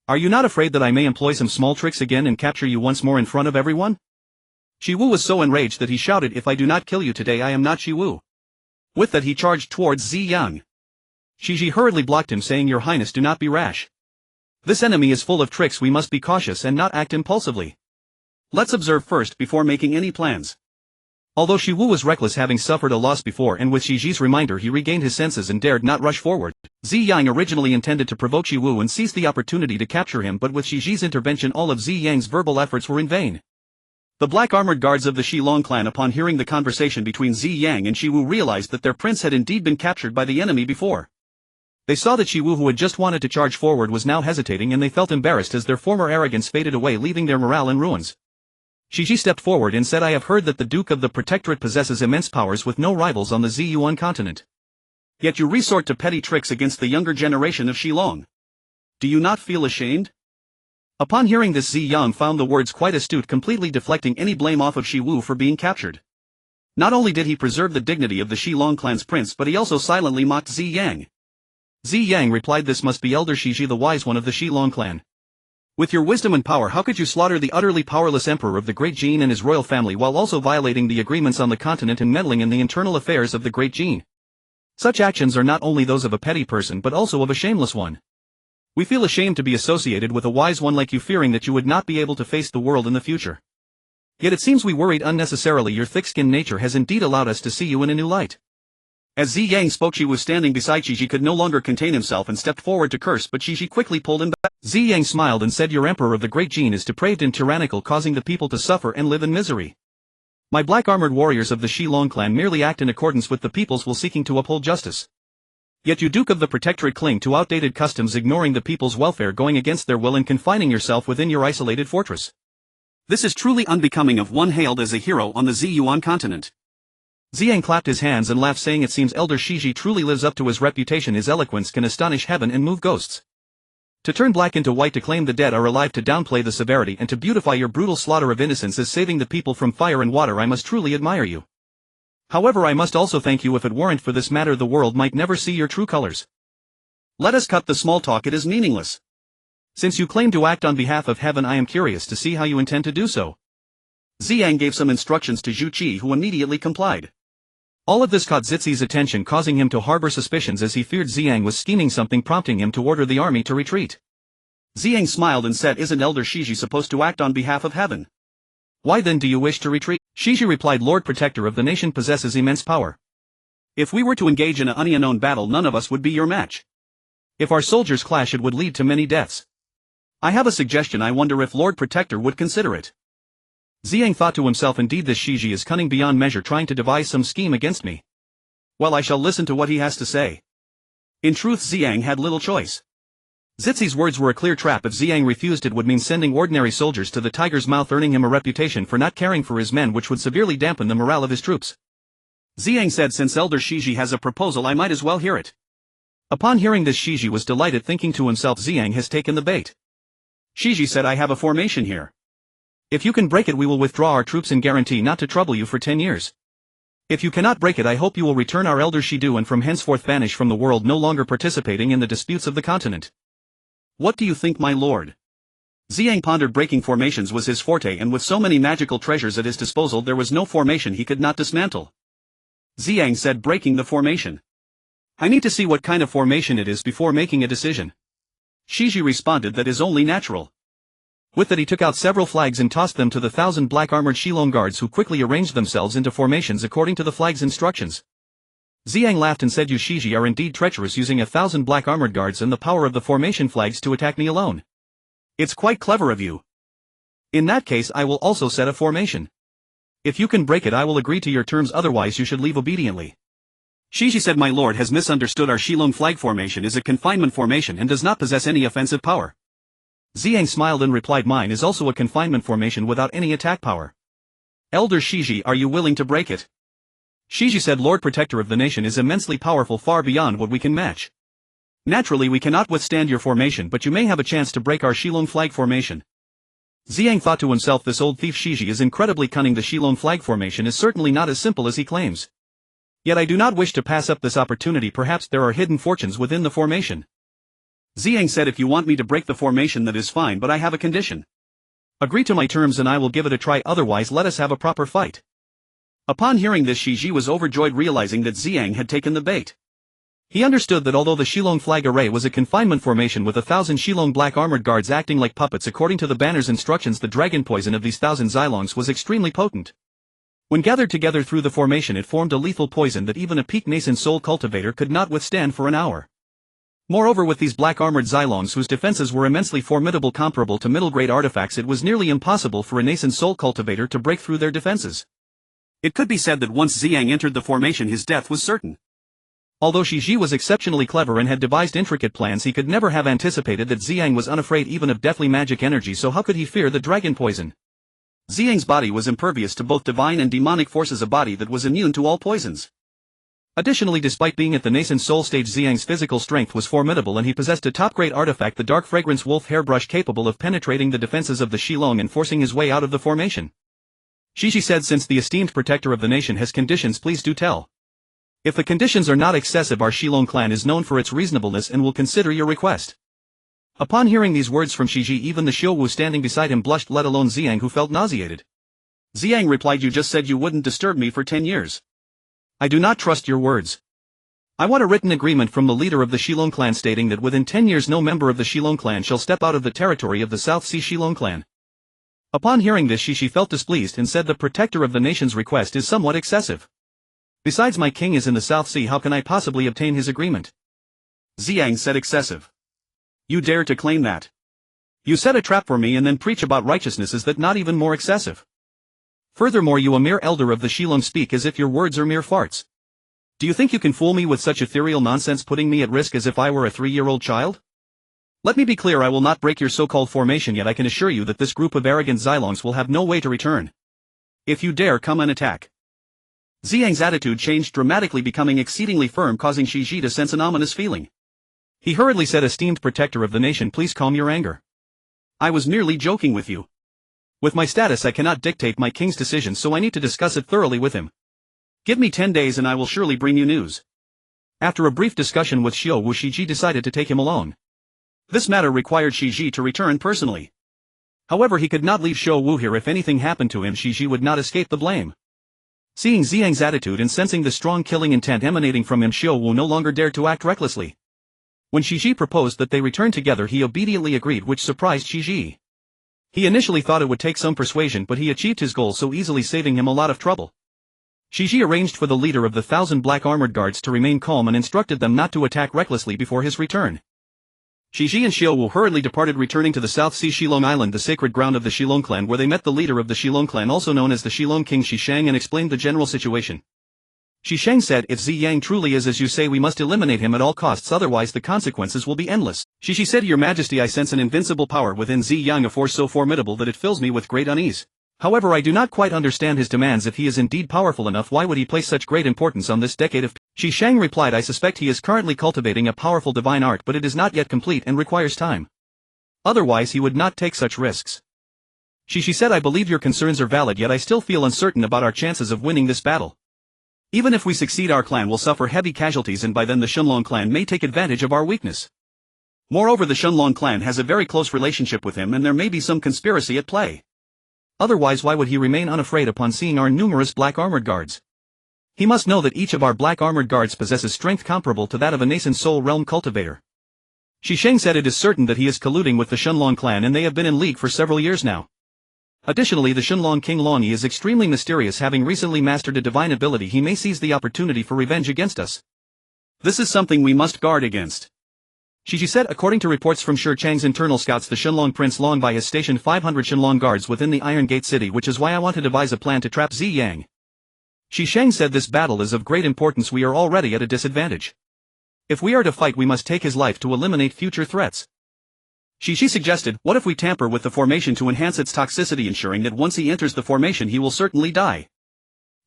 S1: Are you not afraid that I may employ some small tricks again and capture you once more in front of everyone?" Shiwu was so enraged that he shouted, "If I do not kill you today, I am not Shiwu." With that, he charged towards Ziyang. Shiji hurriedly blocked him, saying, "Your Highness, do not be rash. This enemy is full of tricks. We must be cautious and not act impulsively. Let's observe first before making any plans." Although Shiwu was reckless, having suffered a loss before, and with Shiji's reminder he regained his senses and dared not rush forward, Ziyang originally intended to provoke Shiwu and seize the opportunity to capture him, but with Shiji's intervention all of Ziyang's verbal efforts were in vain. The black armored guards of the Shilong clan, upon hearing the conversation between Ziyang and Shiwu, realized that their prince had indeed been captured by the enemy before. They saw that Shiwu, who had just wanted to charge forward, was now hesitating, and they felt embarrassed as their former arrogance faded away, leaving their morale in ruins. Shiji stepped forward and said, "I have heard that the Duke of the Protectorate possesses immense powers with no rivals on the Ziyuan continent. Yet you resort to petty tricks against the younger generation of Shilong. Do you not feel ashamed?" Upon hearing this, Ziyang found the words quite astute, completely deflecting any blame off of Shiwu for being captured. Not only did he preserve the dignity of the Shilong clan's prince, but he also silently mocked Ziyang. Ziyang replied, "This must be Elder Shiji, the wise one of the Shilong clan. With your wisdom and power, how could you slaughter the utterly powerless emperor of the Great Jin and his royal family while also violating the agreements on the continent and meddling in the internal affairs of the Great Jin? Such actions are not only those of a petty person but also of a shameless one. We feel ashamed to be associated with a wise one like you, fearing that you would not be able to face the world in the future. Yet it seems we worried unnecessarily. Your thick-skinned nature has indeed allowed us to see you in a new light."
S2: As Ziyang spoke, she was standing beside Shiji, could no longer contain himself and stepped forward to curse, but Shiji quickly pulled him back.
S1: Ziyang smiled and said, "Your emperor of the Great Jin is depraved and tyrannical, causing the people to suffer and live in misery. My black-armored warriors of the Shilong clan merely act in accordance with the people's will, seeking to uphold justice. Yet you, Duke of the Protectorate, cling to outdated customs, ignoring the people's welfare, going against their will and confining yourself within your isolated fortress.
S2: This is truly unbecoming of one hailed as a hero on the Ziyuan continent."
S1: Ziyang clapped his hands and laughed, saying, "It seems Elder Shiji truly lives up to his reputation. His eloquence can astonish heaven and move ghosts. To turn black into white, to claim the dead are alive, to downplay the severity and to beautify your brutal slaughter of innocents as saving the people from fire and water. I must truly admire you. However, I must also thank you. If it weren't for this matter, the world might never see your true colors.
S2: Let us cut the small talk, it is meaningless.
S1: Since you claim to act on behalf of heaven, I am curious to see how you intend to do so."
S2: Ziyang gave some instructions to Zhu Qi, who immediately complied.
S1: All of this caught Zixi's attention, causing him to harbor suspicions as he feared Ziyang was scheming something, prompting him to order the army to retreat.
S2: Ziyang smiled and said, "Isn't Elder Shiji supposed to act on behalf of heaven?
S1: Why then do you wish to retreat?" Shiji replied, "Lord Protector of the nation possesses immense power.
S2: If we were to engage in an unknown battle, none of us would be your match.
S1: If our soldiers clash, it would lead to many deaths.
S2: I have a suggestion. I wonder if Lord Protector would consider it."
S1: Ziyang thought to himself, "Indeed, this Shiji is cunning beyond measure, trying to devise some scheme against me.
S2: Well, I shall listen to what he has to say." In truth, Ziyang had little choice.
S1: Zixi's words were a clear trap. If Ziyang refused, it would mean sending ordinary soldiers to the tiger's mouth, earning him a reputation for not caring for his men, which would severely dampen the morale of his troops.
S2: Ziyang said, "Since Elder Shiji has a proposal, I might as well hear it."
S1: Upon hearing this, Shiji was delighted, thinking to himself, "Ziyang has taken the bait."
S2: Shiji said, "I have a formation here.
S1: If you can break it, we will withdraw our troops and guarantee not to trouble you for 10 years. If you cannot break it, I hope you will return our Elder Shidu and from henceforth vanish from the world, no longer participating in the disputes of the continent."
S2: What do you think, my lord? Ziyang pondered. Breaking formations was his forte, and with so many magical treasures at his disposal, there was no formation he could not dismantle. Ziyang said, "Breaking the formation. I need to see what kind of formation it is before making a decision." Shiji responded, "That is only natural."
S1: With that, he took out several flags and tossed them to the 1,000 black-armored Shilong guards, who quickly arranged themselves into formations according to the flag's instructions. Ziyang laughed and said, "You Shiji are indeed treacherous, using 1,000 black-armored guards and the power of the formation flags to attack me alone.
S2: It's quite clever of you.
S1: In that case, I will also set a formation. If you can break it, I will agree to your terms, otherwise you should leave obediently."
S2: Shiji said, "My lord has misunderstood. Our Shilong flag formation is a confinement formation and does not possess any offensive power."
S1: Ziyang smiled and replied, "Mine is also a confinement formation without any attack power."
S2: "Elder Shiji, are you willing to break it?"
S1: Shiji said, "Lord Protector of the nation is immensely powerful, far beyond what we can match. Naturally, we cannot withstand your formation, but you may have a chance to break our Shilong flag formation." Ziyang thought to himself, "This old thief Shiji is incredibly cunning. The Shilong flag formation is certainly not as simple as he claims. Yet I do not wish to pass up this opportunity. Perhaps there are hidden fortunes within the formation."
S2: Ziyang said, "If you want me to break the formation, that is fine, but I have a condition."
S1: "Agree to my terms and I will give it a try, otherwise let us have a proper fight."
S2: Upon hearing this, Shiji was overjoyed, realizing that Ziyang had taken the bait.
S1: He understood that although the Shilong flag array was a confinement formation with 1,000 Shilong black-armored guards acting like puppets according to the banner's instructions, the dragon poison of these 1,000 Zilongs was extremely potent. When gathered together through the formation, it formed a lethal poison that even a peak nascent soul cultivator could not withstand for an hour. Moreover, with these black-armored Zilongs, whose defenses were immensely formidable, comparable to middle-grade artifacts, it was nearly impossible for a nascent soul cultivator to break through their defenses.
S2: It could be said that once Ziyang entered the formation, his death was certain.
S1: Although Shiji was exceptionally clever and had devised intricate plans, he could never have anticipated that Ziyang was unafraid even of deathly magic energy, so how could he fear the dragon poison?
S2: Ziyang's body was impervious to both divine and demonic forces, a body that was immune to all poisons.
S1: Additionally, despite being at the nascent soul stage, Ziyang's physical strength was formidable and he possessed a top-grade artifact, the dark fragrance wolf hairbrush, capable of penetrating the defenses of the Shilong and forcing his way out of the formation. Shiji said, "Since the esteemed protector of the nation has conditions, please do tell. If the conditions are not excessive, our Shilong clan is known for its reasonableness and will consider your request." Upon hearing these words from Shiji, even the Shiowu standing beside him blushed, let alone Ziyang, who felt nauseated.
S2: Ziyang replied, "You just said you wouldn't disturb me for 10 years.
S1: I do not trust your words." I want a written agreement from the leader of the Shilong clan stating that within 10 years no member of the Shilong clan shall step out of the territory of the South Sea Shilong clan. Upon hearing this she felt displeased and said the protector of the nation's request is somewhat excessive. Besides my king is in the South Sea, how can I possibly obtain his agreement?
S2: Ziyang said excessive. You dare to claim that? You set a trap for me and then preach about righteousness, is that not even more excessive? Furthermore, you a mere elder of the Shilong speak as if your words are mere farts. Do you think you can fool me with such ethereal nonsense, putting me at risk as if I were a 3-year-old child? Let me be clear, I will not break your so-called formation, yet I can assure you that this group of arrogant Zilongs will have no way to return. If you dare come and attack. Ziyang's attitude changed dramatically, becoming exceedingly firm, causing Shiji to sense an ominous feeling. He hurriedly said, esteemed protector of the nation, please calm your anger. I was merely joking with you. With my status I cannot dictate my king's decisions, so I need to discuss it thoroughly with him. Give me 10 days and I will surely bring you news. After a brief discussion with Xiao Wu, Shiji decided to take him alone. This matter required Shiji to return personally. However, he could not leave Xiao Wu here. If anything happened to him, Shiji would not escape the blame. Seeing Ziyang's attitude and sensing the strong killing intent emanating from him, Xiao Wu no longer dared to act recklessly. When Shiji proposed that they return together, he obediently agreed, which surprised Shiji. He initially thought it would take some persuasion, but he achieved his goal so easily, saving him a lot of trouble. Shiji arranged for the leader of the 1,000 black armored guards to remain calm and instructed them not to attack recklessly before his return. Shiji and Xiao Wu hurriedly departed, returning to the South Sea Shilong Island, the sacred ground of the Shilong clan, where they met the leader of the Shilong clan, also known as the Shilong King Shishang, and explained the general situation. Shishang said, if Ziyang truly is as you say, we must eliminate him at all costs, otherwise the consequences will be endless. Shiji said, Your Majesty, I sense an invincible power within Ziyang, a force so formidable that it fills me with great unease. However, I do not quite understand his demands. If he is indeed powerful enough, why would he place such great importance on this decade of... Shishang replied, I suspect he is currently cultivating a powerful divine art, but it is not yet complete and requires time. Otherwise he would not take such risks. Shishi said, I believe your concerns are valid, yet I still feel uncertain about our chances of winning this battle. Even if we succeed, our clan will suffer heavy casualties, and by then the Shunlong clan may take advantage of our weakness. Moreover, the Shunlong clan has a very close relationship with him, and there may be some conspiracy at play. Otherwise, why would he remain unafraid upon seeing our numerous black armored guards? He must know that each of our black armored guards possesses strength comparable to that of a nascent soul realm cultivator. Shisheng said it is certain that he is colluding with the Shunlong clan, and they have been in league for several years now. Additionally, the Shunlong King Longi is extremely mysterious, having recently mastered a divine ability. He may seize the opportunity for revenge against us. This is something we must guard against. Shiji said, according to reports from Shi Chang's internal scouts, the Shunlong Prince Longbai has stationed 500 Shunlong guards within the Iron Gate City, which is why I want to devise a plan to trap Ziyang. Shisheng said, this battle is of great importance. We are already at a disadvantage. If we are to fight, we must take his life to eliminate future threats. Shishi suggested, what if we tamper with the formation to enhance its toxicity, ensuring that once he enters the formation he will certainly die?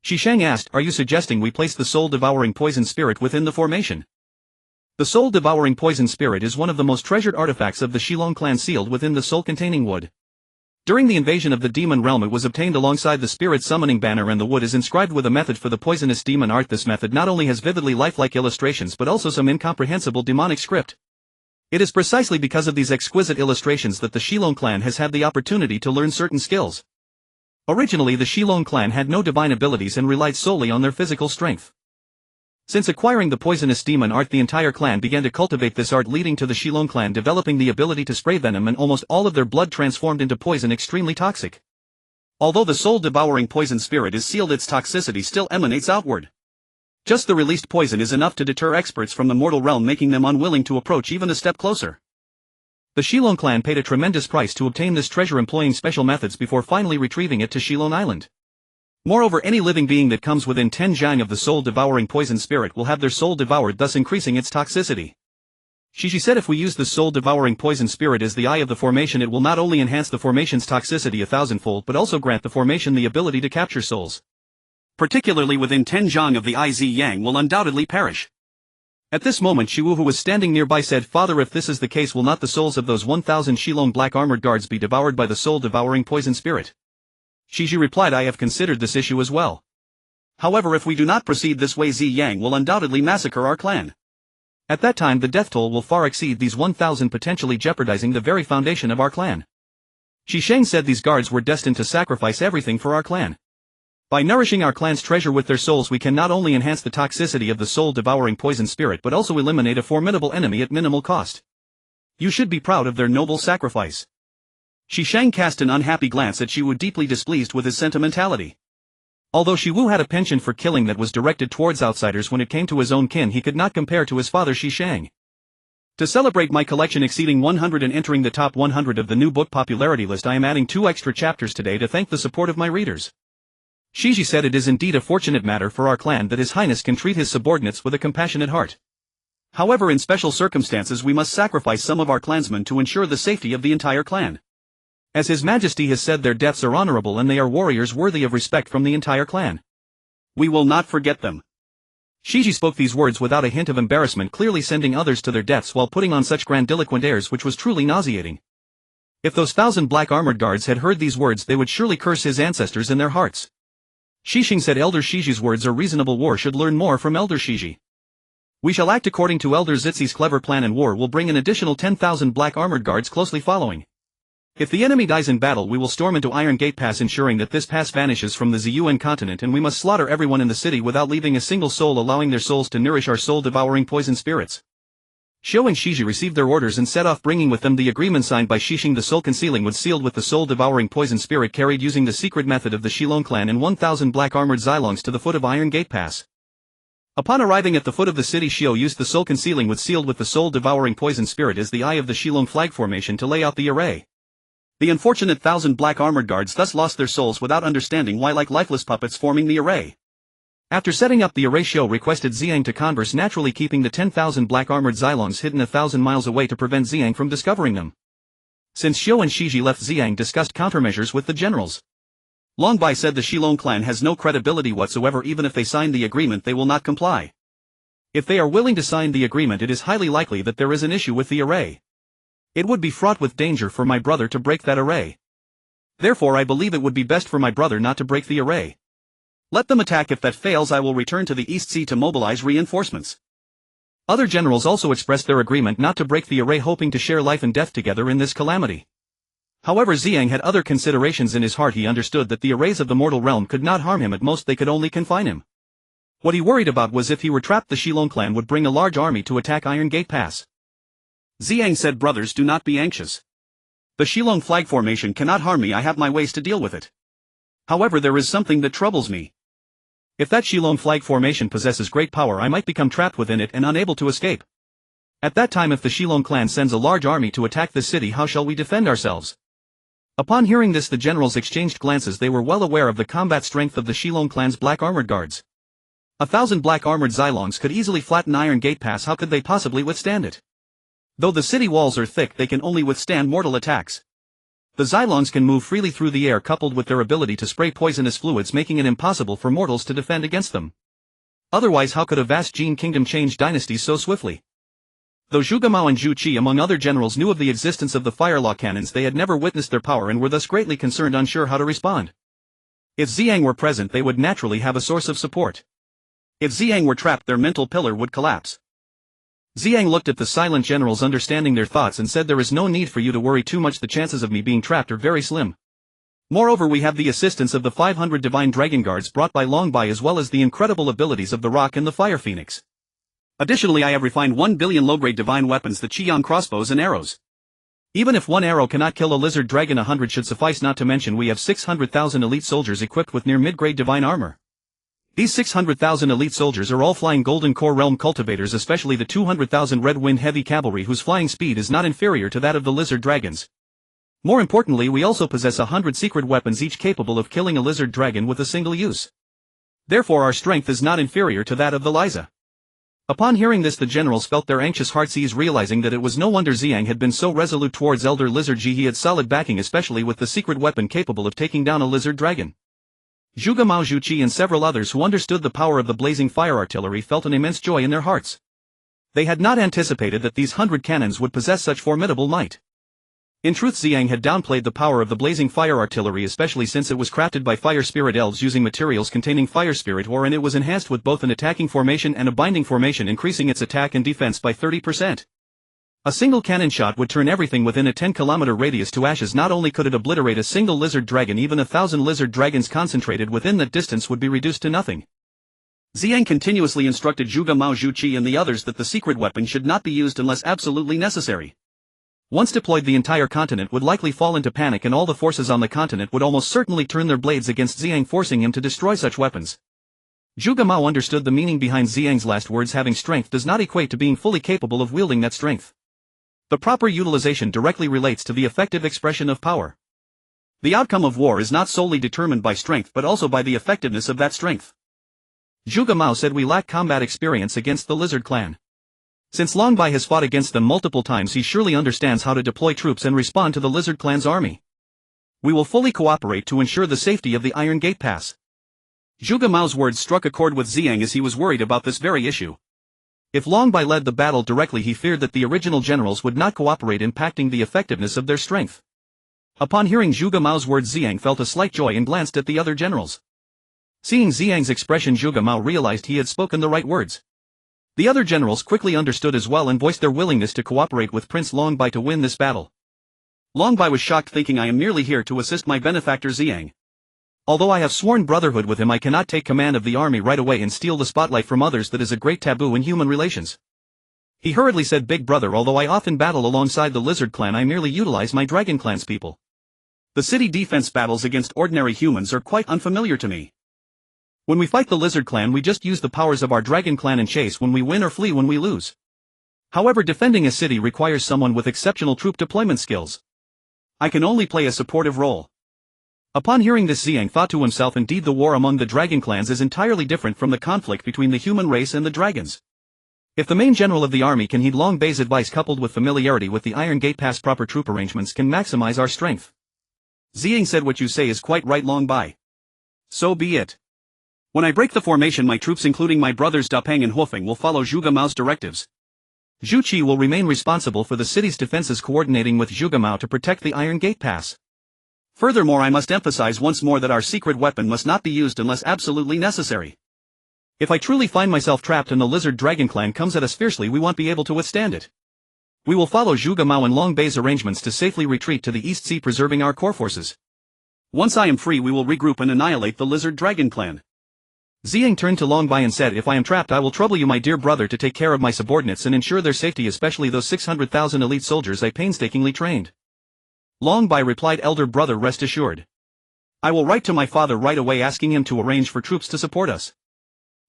S2: Shisheng asked, are you suggesting we place the soul-devouring poison spirit within the formation? The soul-devouring poison spirit is one of the most treasured artifacts of the Shilong clan, sealed within the soul-containing wood. During the invasion of the demon realm, it was obtained alongside the spirit summoning banner, and the wood is inscribed with a method for the poisonous demon art. This method not only has vividly lifelike illustrations but also some incomprehensible demonic script. It is precisely because of these exquisite illustrations that the Shilong clan has had the opportunity to learn certain skills. Originally, the Shilong clan had no divine abilities and relied solely on their physical strength. Since acquiring the poisonous demon art, the entire clan began to cultivate this art, leading to the Shilong clan developing the ability to spray venom, and almost all of their blood transformed into poison, extremely toxic. Although the soul-devouring poison spirit is sealed, its toxicity still emanates outward. Just the released poison is enough to deter experts from the mortal realm, making them unwilling to approach even a step closer. The Shilong clan paid a tremendous price to obtain this treasure, employing special methods before finally retrieving it to Shilong Island. Moreover, any living being that comes within 10 zhang of the soul-devouring poison spirit will have their soul devoured, thus increasing its toxicity. Shiji said, if we use the soul-devouring poison spirit as the eye of the formation, it will not only enhance the formation's toxicity 1,000-fold but also grant the formation the ability to capture souls. Particularly within 10 zhang of the Ziyang will undoubtedly perish. At this moment, Shiwu, who was standing nearby, said, Father, if this is the case, will not the souls of those 1,000 Shilong black armored guards be devoured by the soul-devouring poison spirit? Shiji replied, I have considered this issue as well. However, if we do not proceed this way, Ziyang will undoubtedly massacre our clan. At that time the death toll will far exceed these 1,000, potentially jeopardizing the very foundation of our clan. Shisheng said these guards were destined to sacrifice everything for our clan.
S1: By nourishing our clan's treasure with their souls we can not only enhance the toxicity of the soul-devouring poison spirit but also eliminate a formidable enemy at minimal cost. You should be proud of their noble sacrifice. Shishang cast an unhappy glance at Shiwu, deeply displeased with his sentimentality. Although Shiwu had a penchant for killing that was directed towards outsiders, when it came to his own kin he could not compare to his father Shishang. To celebrate my collection exceeding 100 and entering the top 100 of the new book popularity list, I am adding 2 extra chapters today to thank the support of my readers. Shiji said it is indeed a fortunate matter for our clan that His Highness can treat his subordinates with a compassionate heart. However, in special circumstances we must sacrifice some of our clansmen to ensure the safety of the entire clan. As His Majesty has said, their deaths are honorable and they are warriors worthy of respect from the entire clan. We will not forget them. Shiji spoke these words without a hint of embarrassment, clearly sending others to their deaths while putting on such grandiloquent airs which was truly nauseating. If those 1,000 black armored guards had heard these words they would surely curse his ancestors in their hearts. Shishing said Elder Shiji's words are reasonable. War should learn more from Elder Shiji. We shall act according to Elder Zitzi's clever plan, and war will bring an additional 10,000 black armored guards closely following. If the enemy dies in battle we will storm into Iron Gate Pass, ensuring that this pass vanishes from the Ziyang continent, and we must slaughter everyone in the city without leaving a single soul, allowing their souls to nourish our soul-devouring poison spirits. Shou and Shiji received their orders and set off, bringing with them the agreement signed by Shishing. The soul concealing wood sealed with the soul-devouring poison spirit carried using the secret method of the Shilong clan, and 1,000 black armored Zilongs to the foot of Iron Gate Pass. Upon arriving at the foot of the city, Shio used the soul concealing wood sealed with the soul-devouring poison spirit as the eye of the Shilong flag formation to lay out the array. The unfortunate 1,000 black armored guards thus lost their souls without understanding why, like lifeless puppets forming the array. After setting up the array, Shou requested Ziyang to converse, naturally keeping the 10,000 black armored Zilongs hidden 1,000 miles away to prevent Ziyang from discovering them. Since Shou and Shiji left, Ziyang discussed countermeasures with the generals. Long Bai said the Shilong clan has no credibility whatsoever. Even if they sign the agreement they will not comply. If they are willing to sign the agreement it is highly likely that there is an issue with the array. It would be fraught with danger for my brother to break that array. Therefore I believe it would be best for my brother not to break the array. Let them attack. If that fails I will return to the East Sea to mobilize reinforcements. Other generals also expressed their agreement not to break the array, hoping to share life and death together in this calamity. However, Ziyang had other considerations in his heart. He understood that the arrays of the mortal realm could not harm him. At most they could only confine him. What he worried about was if he were trapped the Shilong clan would bring a large army to attack Iron Gate Pass. Ziyang said, brothers, do not be anxious. The Shilong flag formation cannot harm me. I have my ways to deal with it. However, there is something that troubles me. If that Shilong flag formation possesses great power I might become trapped within it and unable to escape. At that time if the Shilong clan sends a large army to attack the city, how shall we defend ourselves? Upon hearing this the generals exchanged glances. They were well aware of the combat strength of the Shilong clan's black armored guards. 1,000 black armored Zilongs could easily flatten Iron Gate Pass. How could they possibly withstand it? Though the city walls are thick they can only withstand mortal attacks. The Zilongs can move freely through the air, coupled with their ability to spray poisonous fluids, making it impossible for mortals to defend against them. Otherwise how could a vast Jin kingdom change dynasties so swiftly? Though Zhuge Mao and Zhu Qi among other generals knew of the existence of the fire law cannons, they had never witnessed their power and were thus greatly concerned, unsure how to respond. If Ziyang were present they would naturally have a source of support. If Ziyang were trapped their mental pillar would collapse. Ziyang looked at the silent generals, understanding their thoughts, and said, there is no need for you to worry too much. The chances of me being trapped are very slim. Moreover, we have the assistance of the 500 divine dragon guards brought by Long Bai, as well as the incredible abilities of the Roc and the Fire Phoenix. Additionally, I have refined 1 billion low-grade divine weapons, the Qiyang crossbows and arrows. Even if one arrow cannot kill a lizard dragon, 100 should suffice. Not to mention we have 600,000 elite soldiers equipped with near mid-grade divine armor. These 600,000 elite soldiers are all flying Golden Core Realm cultivators, especially the 200,000 Red Wind heavy cavalry, whose flying speed is not inferior to that of the lizard dragons. More importantly, we also possess 100 secret weapons, each capable of killing a lizard dragon with a single use. Therefore our strength is not inferior to that of the Liza. Upon hearing this the generals felt their anxious hearts ease, realizing that it was no wonder Ziyang had been so resolute towards Elder Lizard Ji. He had solid backing, especially with the secret weapon capable of taking down a lizard dragon. Zhuge Mao, Zhu Qi and several others who understood the power of the blazing fire artillery felt an immense joy in their hearts. They had not anticipated that these 100 cannons would possess such formidable might. In truth, Ziyang had downplayed the power of the blazing fire artillery, especially since it was crafted by fire spirit elves using materials containing fire spirit ore, and it was enhanced with both an attacking formation and a binding formation, increasing its attack and defense by 30%. A single cannon shot would turn everything within a 10-kilometer radius to ashes. Not only could it obliterate a single lizard dragon, even 1,000 lizard dragons concentrated within that distance would be reduced to nothing.
S2: Ziyang continuously instructed Zhuge Mao, Zhu Qi and the others that the secret weapon should not be used unless absolutely necessary.
S1: Once deployed, the entire continent would likely fall into panic and all the forces on the continent would almost certainly turn their blades against Ziyang, forcing him to destroy such weapons. Zhuge Mao understood the meaning behind Ziyang's last words. Having strength does not equate to being fully capable of wielding that strength. The proper utilization directly relates to the effective expression of power. The outcome of war is not solely determined by strength but also by the effectiveness of that strength. Zhuge Mao said, "We lack combat experience against the lizard clan. Since Long Bai has fought against them multiple times, he surely understands how to deploy troops and respond to the lizard clan's army. We will fully cooperate to ensure the safety of the Iron Gate Pass."
S2: Zhuge Mao's words struck a chord with Ziyang as he was worried about this very issue.
S1: If Long Bai led the battle directly, he feared that the original generals would not cooperate, impacting the effectiveness of their strength. Upon hearing Zhuge Mao's words, Ziyang felt a slight joy and glanced at the other generals. Seeing Ziyang's expression, Zhuge Mao realized he had spoken the right words. The other generals quickly understood as well and voiced their willingness to cooperate with Prince Long Bai to win this battle.
S2: Long Bai was shocked, thinking, "I am merely here to assist my benefactor Ziyang.
S1: Although I have sworn brotherhood with him, I cannot take command of the army right away and steal the spotlight from others. That is a great taboo in human relations." He hurriedly said, "Big brother, although I often battle alongside the lizard clan, I merely utilize my dragon clan's people.
S2: The city defense battles against ordinary humans are quite unfamiliar to me.
S1: When we fight the lizard clan, we just use the powers of our dragon clan and chase when we win or flee when we lose. However, defending a city requires someone with exceptional troop deployment skills. I can only play a supportive role." Upon hearing this, Ziyang thought to himself, indeed the war among the dragon clans is entirely different from the conflict between the human race and the dragons. If the main general of the army can heed Long Bai's advice, coupled with familiarity with the Iron Gate Pass, proper troop arrangements can maximize our strength.
S2: Ziyang said, "What you say is quite right, Long Bai. So be it. When I break the formation, my troops, including my brothers Dapeng and Huofeng, will follow Zhuge Mao's directives.
S1: Zhu Qi will remain responsible for the city's defenses, coordinating with Zhuge Mao to protect the Iron Gate Pass.
S2: Furthermore, I must emphasize once more that our secret weapon must not be used unless absolutely necessary.
S1: If I truly find myself trapped and the lizard dragon clan comes at us fiercely, we won't be able to withstand it. We will follow Zhuge Mao and Long Bai's arrangements to safely retreat to the East Sea, preserving our core forces.
S2: Once I am free, we will regroup and annihilate the lizard dragon clan."
S1: Ziyang turned to Long Bai and said, "If I am trapped, I will trouble you, my dear brother, to take care of my subordinates and ensure their safety, especially those 600,000 elite soldiers I painstakingly trained."
S2: Long Bai replied, "Elder brother, rest assured. I will write to my father right away asking him to arrange for troops to support us."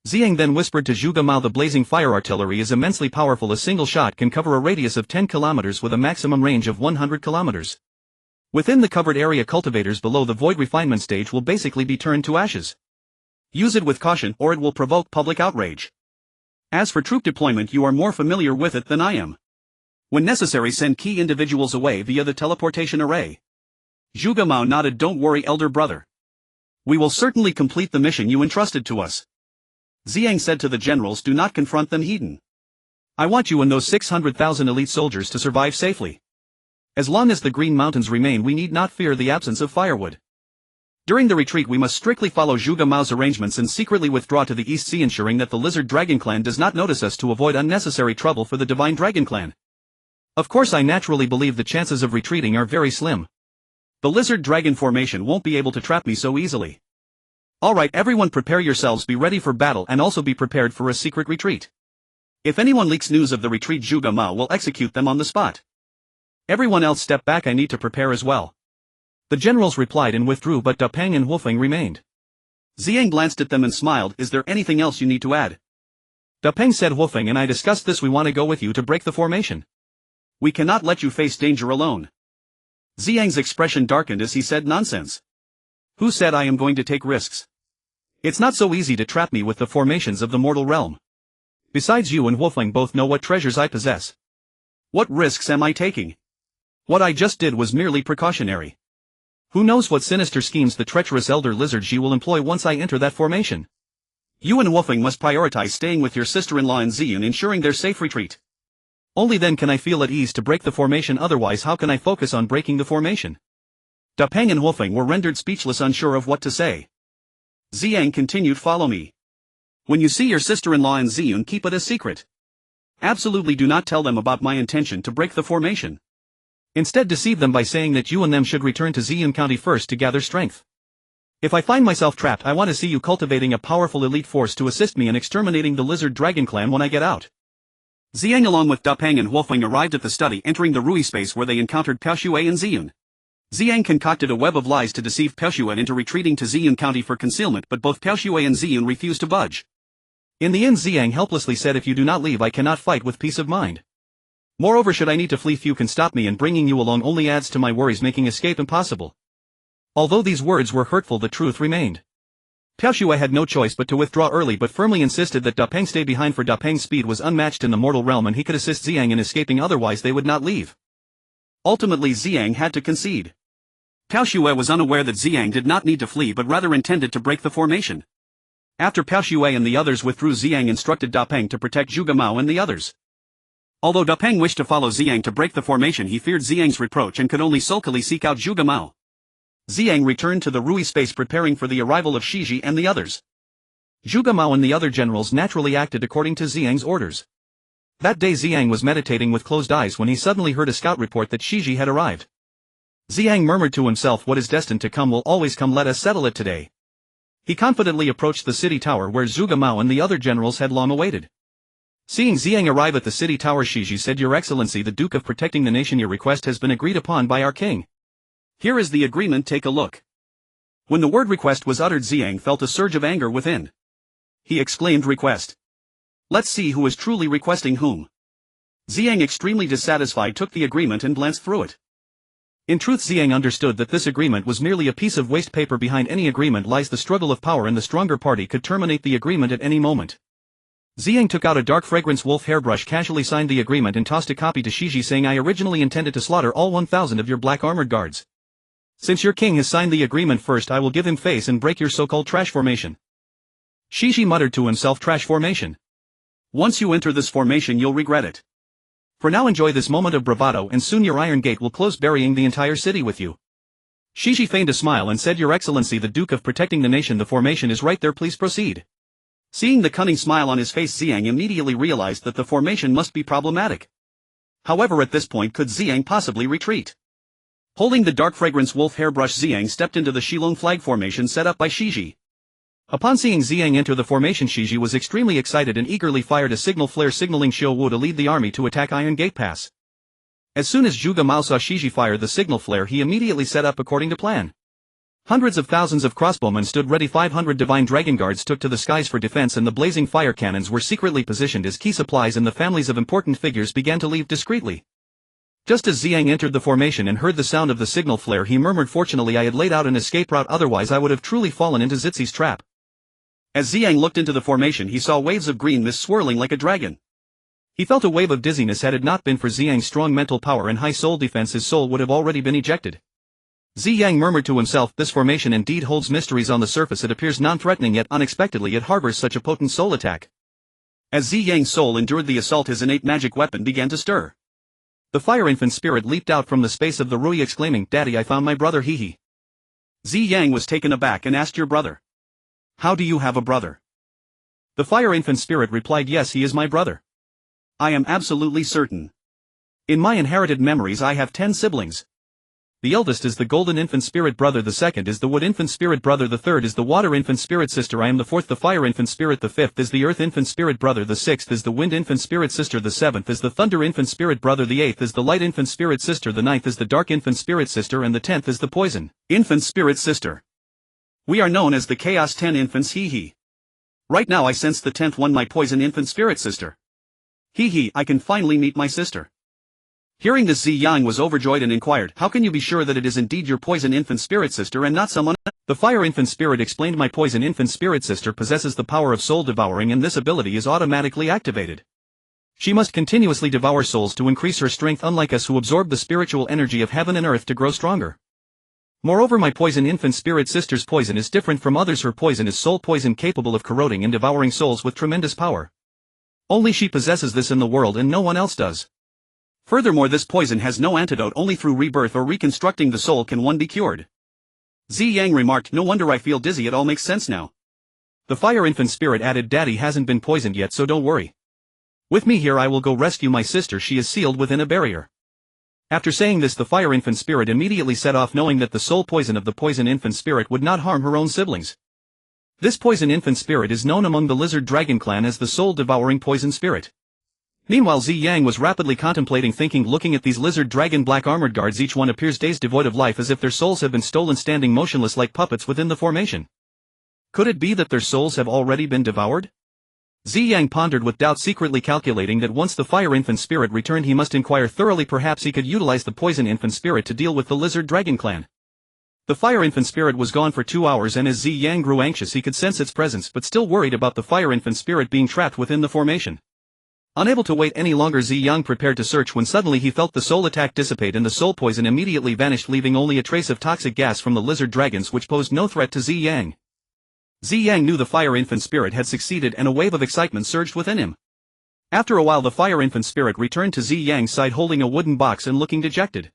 S1: Ziyang then whispered to Zhuge Mao, "The blazing fire artillery is immensely powerful. A single shot can cover a radius of 10 kilometers with a maximum range of 100 kilometers. Within the covered area, cultivators below the void refinement stage will basically be turned to ashes.
S2: Use it with caution or it will provoke public outrage. As for troop deployment, you are more familiar with it than I am. When necessary, send key individuals away via the teleportation array." Zhuge Mao nodded. "Don't worry, elder brother. We will certainly complete the mission you entrusted to us." Ziyang said to the generals, "Do not confront them, heathen.
S1: I want you and those 600,000 elite soldiers to survive safely. As long as the Green Mountains remain, we need not fear the absence of firewood. During the retreat, we must strictly follow Zhuge Mao's arrangements and secretly withdraw to the East Sea, ensuring that the Lizard Dragon Clan does not notice us to avoid unnecessary trouble for the Divine Dragon Clan. Of course, I naturally believe the chances of retreating are very slim. The Lizard Dragon formation won't be able to trap me so easily. Alright, everyone, prepare yourselves, be ready for battle, and also be prepared for a secret retreat. If anyone leaks news of the retreat, Zhuge Mao will execute them on the spot. Everyone else step back, I need to prepare as well." The generals replied and withdrew, but Dapeng and Huofeng remained.
S2: Ziyang glanced at them and smiled. "Is there anything else you need to add?"
S1: Dapeng said, "Huofeng and I discussed this, we want to go with you to break the formation.
S2: We cannot let you face danger alone." Ziyang's expression darkened as he said, "Nonsense. Who said I am going to take risks? It's not so easy to trap me with the formations of the mortal realm. Besides, you and Huofeng both know what treasures I possess. What risks am I taking? What I just did was merely precautionary. Who knows what sinister schemes the treacherous elder lizard Ji will employ once I enter that formation? You and Huofeng must prioritize staying with your sister-in-law and Ziyang, ensuring their safe retreat. Only then can I feel at ease to break the formation, otherwise how can I focus on breaking the formation?" Dapeng and Huofeng were rendered speechless, unsure of what to say. Ziyang continued, "Follow me. When you see your sister-in-law and Ziyang, keep it a secret. Absolutely do not tell them about my intention to break the formation.
S1: Instead deceive them by saying that you and them should return to Ziyang County first to gather strength. If I find myself trapped, I want to see you cultivating a powerful elite force to assist me in exterminating the Lizard Dragon clan when I get out.
S2: Ziyang along with Da Peng and Wolfwing arrived at the study, entering the Rui space where they encountered Pao Shui and Ziyun. Ziyang concocted a web of lies to deceive Pao Shui into retreating to Ziyun County for concealment, but both Pao Shui and Ziyun refused to budge.
S1: In the end, Ziyang helplessly said, if you do not leave, I cannot fight with peace of mind. Moreover, should I need to flee, few can stop me, and bringing you along only adds to my worries, making escape impossible. Although these words were hurtful, the truth remained. Pao Shui had no choice but to withdraw early, but firmly insisted that Da Peng stay behind, for Da Peng's speed was unmatched in the mortal realm and he could assist Ziyang in escaping, otherwise they would not leave.
S2: Ultimately Ziyang had to concede. Pao Shui was unaware that Ziyang did not need to flee but rather intended to break the formation. After Pao Shui and the others withdrew, Ziyang instructed Da Peng to protect Zhuge Mao and the others. Although Da Peng wished to follow Ziyang to break the formation, he feared Ziyang's reproach and could only sulkily seek out Zhuge Mao. Ziyang returned to the Rui space, preparing for the arrival of Shiji and the others.
S1: Zhuge Mao and the other generals naturally acted according to Ziyang's orders. That day Ziyang was meditating with closed eyes when he suddenly heard a scout report that Shiji had arrived. Ziyang murmured to himself, what is destined to come will always come, let us settle it today. He confidently approached the city tower where Zhuge Mao and the other generals had long awaited. Seeing Ziyang arrive at the city tower, Shiji said, Your Excellency, the Duke of Protecting the Nation, your request has been agreed upon by our king.
S2: Here is the agreement, take a look. When the word request was uttered, Ziyang felt a surge of anger within. He exclaimed, request. Let's see who is truly requesting whom. Ziyang, extremely dissatisfied, took the agreement and glanced through it.
S1: In truth, Ziyang understood that this agreement was merely a piece of waste paper. Behind any agreement lies the struggle of power, and the stronger party could terminate the agreement at any moment. Ziyang took out a dark fragrance wolf hairbrush, casually signed the agreement and tossed a copy to Shiji, saying, I originally intended to slaughter all 1,000 of your black armored guards. Since your king has signed the agreement first, I will give him face and break your so-called trash formation. Shiji muttered to himself, trash formation.
S2: Once you enter this formation you'll regret it.
S1: For now enjoy this moment of bravado, and soon your iron gate will close, burying the entire city with you. Shiji feigned a smile and said, Your Excellency, the Duke of Protecting the Nation, the formation is right there, please proceed.
S2: Seeing the cunning smile on his face, Ziyang immediately realized that the formation must be problematic. However, at this point, could Ziyang possibly retreat? Holding the dark fragrance wolf hairbrush, Ziyang stepped into the Shilong flag formation set up by Shiji.
S1: Upon seeing Ziyang enter the formation, Shiji was extremely excited and eagerly fired a signal flare, signaling Xiao Wu to lead the army to attack Iron Gate Pass. As soon as Zhuge Mao saw Shiji fire the signal flare, he immediately set up according to plan. Hundreds of thousands of crossbowmen stood ready, 500 divine dragon guards took to the skies for defense, and the blazing fire cannons were secretly positioned as key supplies, and the families of important figures began to leave discreetly. Just as Ziyang entered the formation and heard the sound of the signal flare, he murmured, Fortunately I had laid out an escape route, otherwise I would have truly fallen into Zitzi's trap.
S2: As Ziyang looked into the formation, he saw waves of green mist swirling like a dragon.
S1: He felt a wave of dizziness. Had it not been for Ziyang's strong mental power and high soul defense, his soul would have already been ejected. Ziyang murmured to himself, this formation indeed holds mysteries. On the surface it appears non-threatening, yet unexpectedly it harbors such a potent soul attack.
S2: As Ziyang's soul endured the assault, his innate magic weapon began to stir.
S1: The fire infant spirit leaped out from the space of the Rui, exclaiming, Daddy, I found my brother, hee.
S2: Ziyang was taken aback and asked, Your brother? How do you have a brother?
S1: The fire infant spirit replied, Yes, he is my brother.
S2: I am absolutely certain.
S1: In my inherited memories I have 10 siblings. The eldest is the golden infant spirit brother, the second is the wood infant spirit brother, the third is the water infant spirit sister, I am the fourth, the fire infant spirit, the fifth is the earth infant spirit brother, the sixth is the wind infant spirit sister, the seventh is the thunder infant spirit brother, the eighth is the light infant spirit sister, the ninth is the dark infant spirit sister, and the 10th is the poison
S2: infant spirit sister. We are known as the Chaos 10 infants, hee. Right now I sense the 10th one, my poison infant spirit sister. Hee, I can finally meet my sister. Hearing this, Ziyang was overjoyed and inquired, How can you be sure that it is indeed your poison infant spirit sister and not someone else? The fire infant spirit explained, My poison infant spirit sister possesses the power of soul devouring, and this ability is automatically activated. She must continuously devour souls to increase her strength, unlike us who absorb the spiritual energy of heaven and earth to grow stronger. Moreover, my poison infant spirit sister's poison is different from others. Her poison is soul poison, capable of corroding and devouring souls with tremendous power. Only she possesses this in the world and no one else does. Furthermore, this poison has no antidote, only through rebirth or reconstructing the soul can one be cured. Ziyang remarked, No wonder I feel dizzy, it all makes sense now.
S1: The fire infant spirit added, Daddy hasn't been poisoned yet, so don't worry. With me here I will go rescue my sister, she is sealed within a barrier. After saying this the fire infant spirit immediately set off, knowing that the soul poison of the poison infant spirit would not harm her own siblings. This poison infant spirit is known among the lizard dragon clan as the soul-devouring poison spirit. Meanwhile Ziyang was rapidly contemplating, looking at these lizard dragon black armored guards, each one appears dazed, devoid of life, as if their souls have been stolen, standing motionless like puppets within the formation. Could it be that their souls have already been devoured? Ziyang pondered with doubt, secretly calculating that once the fire infant spirit returned he must inquire thoroughly, perhaps he could utilize the poison infant spirit to deal with the lizard dragon clan. The fire infant spirit was gone for 2 hours, and as Ziyang grew anxious he could sense its presence, but still worried about the fire infant spirit being trapped within the formation. Unable to wait any longer, Ziyang prepared to search when suddenly he felt the soul attack dissipate and the soul poison immediately vanished, leaving only a trace of toxic gas from the lizard dragons, which posed no threat to Ziyang. Ziyang knew the fire infant spirit had succeeded, and a wave of excitement surged within him. After a while the fire infant spirit returned to Ziyang's side holding a wooden box and looking dejected.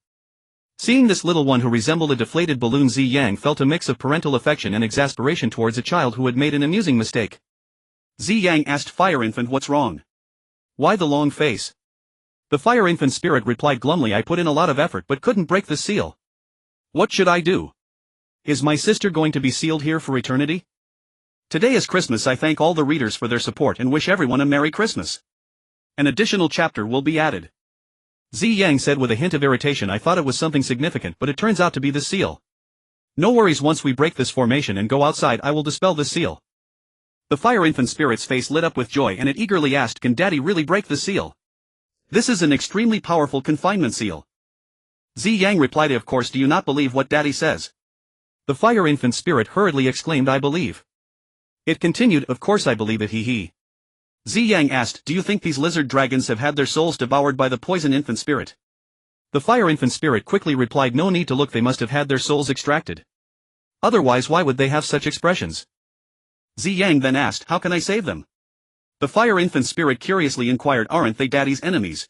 S1: Seeing this little one who resembled a deflated balloon, Ziyang felt a mix of parental affection and exasperation towards a child who had made an amusing mistake. Ziyang asked Fire Infant, "What's wrong? Why the long face?" The fire infant spirit replied glumly, "I put in a lot of effort but couldn't break the seal. What should I do? Is my sister going to be sealed here for eternity? Today is Christmas. I thank all the readers for their support and wish everyone a Merry Christmas. An additional chapter will be added." Ziyang said with a hint of irritation, "I thought it was something significant, but it turns out to be the seal. No worries, once we break this formation and go outside I will dispel the seal." The fire infant spirit's face lit up with joy and it eagerly asked, "Can Daddy really break the seal? This is an extremely powerful confinement seal." Ziyang replied, "Of course, do you not believe what Daddy says?" The fire infant spirit hurriedly exclaimed, "I believe." It continued, "Of course I believe it, he." Ziyang asked, "Do you think these lizard dragons have had their souls devoured by the poison infant spirit?" The fire infant spirit quickly replied, "No need to look, they must have had their souls extracted. Otherwise why would they have such expressions?" Ziyang then asked, "How can I save them?" The fire infant spirit curiously inquired, "Aren't they Daddy's enemies?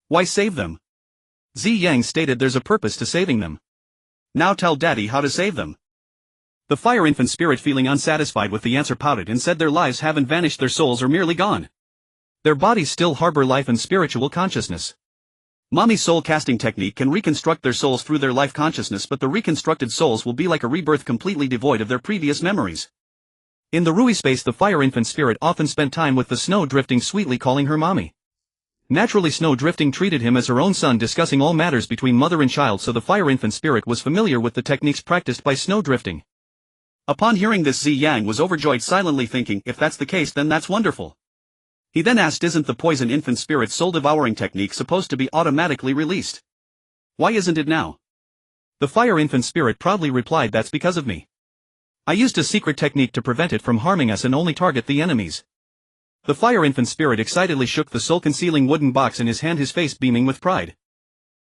S1: Why save them?" Ziyang stated, "There's a purpose to saving them. Now tell Daddy how to save them." The fire infant spirit, feeling unsatisfied with the answer, pouted and said, "Their lives haven't vanished, their souls are merely gone. Their bodies still harbor life and spiritual consciousness. Mommy's soul casting technique can reconstruct their souls through their life consciousness, but the reconstructed souls will be like a rebirth, completely devoid of their previous memories." In the Rui space the fire infant spirit often spent time with the snow drifting, sweetly calling her mommy. Naturally snow drifting treated him as her own son, discussing all matters between mother and child, so the fire infant spirit was familiar with the techniques practiced by snow drifting. Upon hearing this, Ziyang was overjoyed, silently thinking, "If that's the case then that's wonderful." He then asked, "Isn't the poison infant spirit's soul-devouring technique supposed to be automatically released? Why isn't it now?" The fire infant spirit proudly replied, "That's because of me. I used a secret technique to prevent it from harming us and only target the enemies." The fire infant spirit excitedly shook the soul-concealing wooden box in his hand, his face beaming with pride.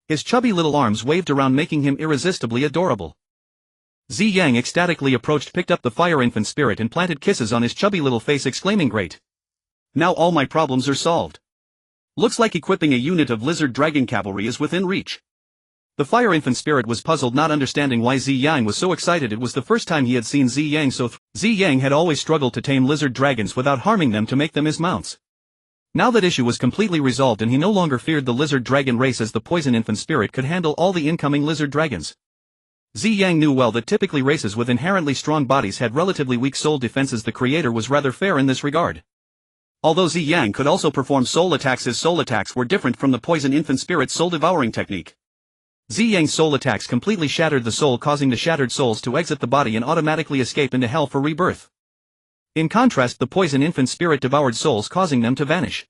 S1: His chubby little arms waved around, making him irresistibly adorable. Ziyang ecstatically approached, picked up the fire infant spirit and planted kisses on his chubby little face, exclaiming, "Great! Now all my problems are solved. Looks like equipping a unit of lizard dragon cavalry is within reach." The fire infant spirit was puzzled, not understanding why Ziyang was so excited. It was the first time he had seen Ziyang so Ziyang had always struggled to tame lizard dragons without harming them, to make them his mounts. Now that issue was completely resolved and he no longer feared the lizard dragon race, as the poison infant spirit could handle all the incoming lizard dragons. Ziyang knew well that typically races with inherently strong bodies had relatively weak soul defenses. The creator was rather fair in this regard. Although Ziyang could also perform soul attacks, his soul attacks were different from the poison infant spirit's soul-devouring technique. Ziyang's soul attacks completely shattered the soul, causing the shattered souls to exit the body and automatically escape into hell for rebirth. In contrast, the poison infant spirit devoured souls, causing them to vanish.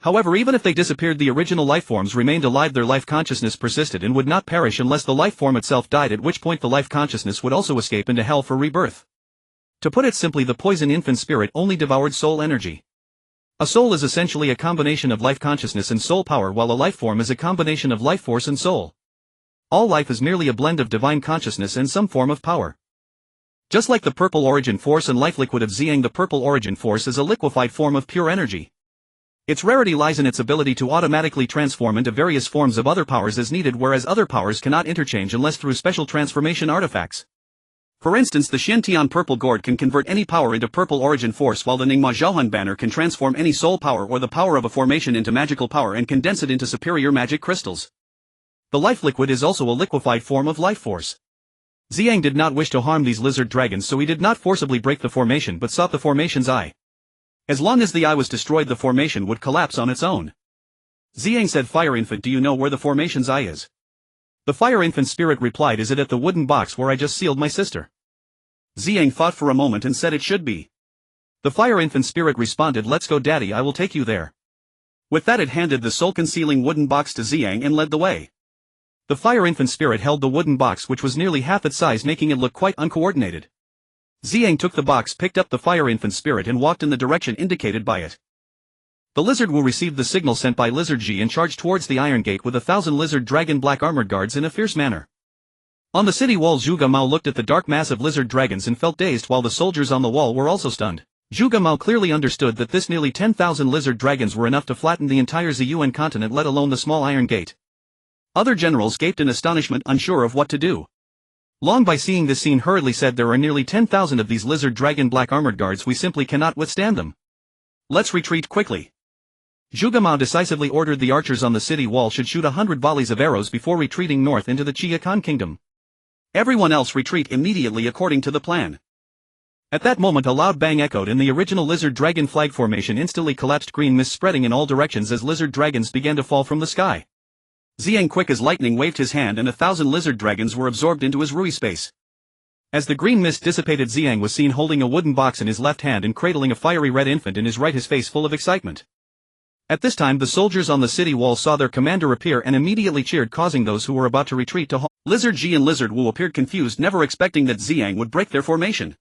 S1: However, even if they disappeared, the original lifeforms remained alive. Their life consciousness persisted and would not perish unless the lifeform itself died, at which point the life consciousness would also escape into hell for rebirth. To put it simply, the poison infant spirit only devoured soul energy. A soul is essentially a combination of life consciousness and soul power, while a lifeform is a combination of life force and soul. All life is merely a blend of divine consciousness and some form of power. Just like the purple origin force and life liquid of Ziyang, the purple origin force is a liquefied form of pure energy. Its rarity lies in its ability to automatically transform into various forms of other powers as needed, whereas other powers cannot interchange unless through special transformation artifacts.
S2: For instance, the Shintian Purple Gourd can convert any power into purple origin force, while the Ningma Zhaohan banner can transform any soul power or the power of a formation into magical power and condense it into superior magic crystals. The life liquid is also a liquefied form of life force. Ziyang did not wish to harm these lizard dragons, so he did not forcibly break the formation but sought the formation's eye. As long as the eye was destroyed, the formation would collapse on its own. Ziyang said, "Fire Infant, do you know where the formation's eye is?" The Fire Infant spirit replied, "Is it at the wooden box where I just sealed my sister?" Ziyang thought for a moment and said it should be. The Fire Infant spirit responded, "Let's go, Daddy, I will take you there." With that, it handed the soul-concealing wooden box to Ziyang and led the way. The Fire Infant spirit held the wooden box, which was nearly half its size, making it look quite uncoordinated. Ziyang took the box, picked up the Fire Infant spirit and walked in the direction indicated by it. The Lizard Wu received the signal sent by Lizard Ji and charged towards the Iron Gate with 1,000 lizard dragon black armored guards in a fierce manner. On the city wall, Zhuge Mao looked at the dark mass of lizard dragons and felt dazed, while the soldiers on the wall were also stunned. Zhuge Mao clearly understood that this nearly 10,000 lizard dragons were enough to flatten the entire Ziyuan continent, let alone the small Iron Gate. Other generals gaped in astonishment, unsure of what to do. Long Bai, seeing this scene, hurriedly said, "There are nearly 10,000 of these lizard dragon black armored guards, we simply cannot withstand them. Let's retreat quickly." Zhuge Mao decisively ordered the archers on the city wall should shoot 100 volleys of arrows before retreating north into the Chia Khan kingdom. Everyone else retreat immediately according to the plan. At that moment a loud bang echoed and the original lizard dragon flag formation instantly collapsed, green mist spreading in all directions as lizard dragons began to fall from the sky. Ziyang, quick as lightning, waved his hand and 1,000 lizard dragons were absorbed into his Rui space. As the green mist dissipated, Ziyang was seen holding a wooden box in his left hand and cradling a fiery red infant in his right, his face full of excitement. At this time the soldiers on the city wall saw their commander appear and immediately cheered, causing those who were about to retreat to halt. Lizard Ji and Lizard Wu appeared confused, never expecting that Ziyang would break their formation.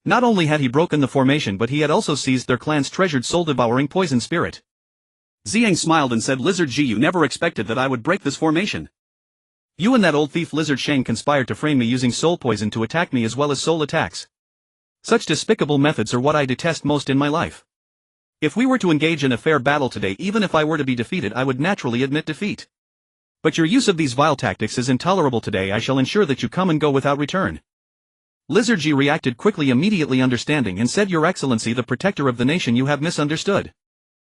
S2: Not only had he broken the formation, but he had also seized their clan's treasured soul-devouring poison spirit. Ziyang smiled and said, "Lizard Ji, you never expected that I would break this formation. You and that old thief Lizard Shang conspired to frame me using soul poison to attack me as well as soul attacks. Such despicable methods are what I detest most in my life. If we were to engage in a fair battle today, even if I were to be defeated, I would naturally admit defeat. But your use of these vile tactics is intolerable today. I shall ensure that you come and go without return." Lizard Ji reacted quickly, immediately understanding, and said, "Your Excellency, the protector of the nation, you have misunderstood.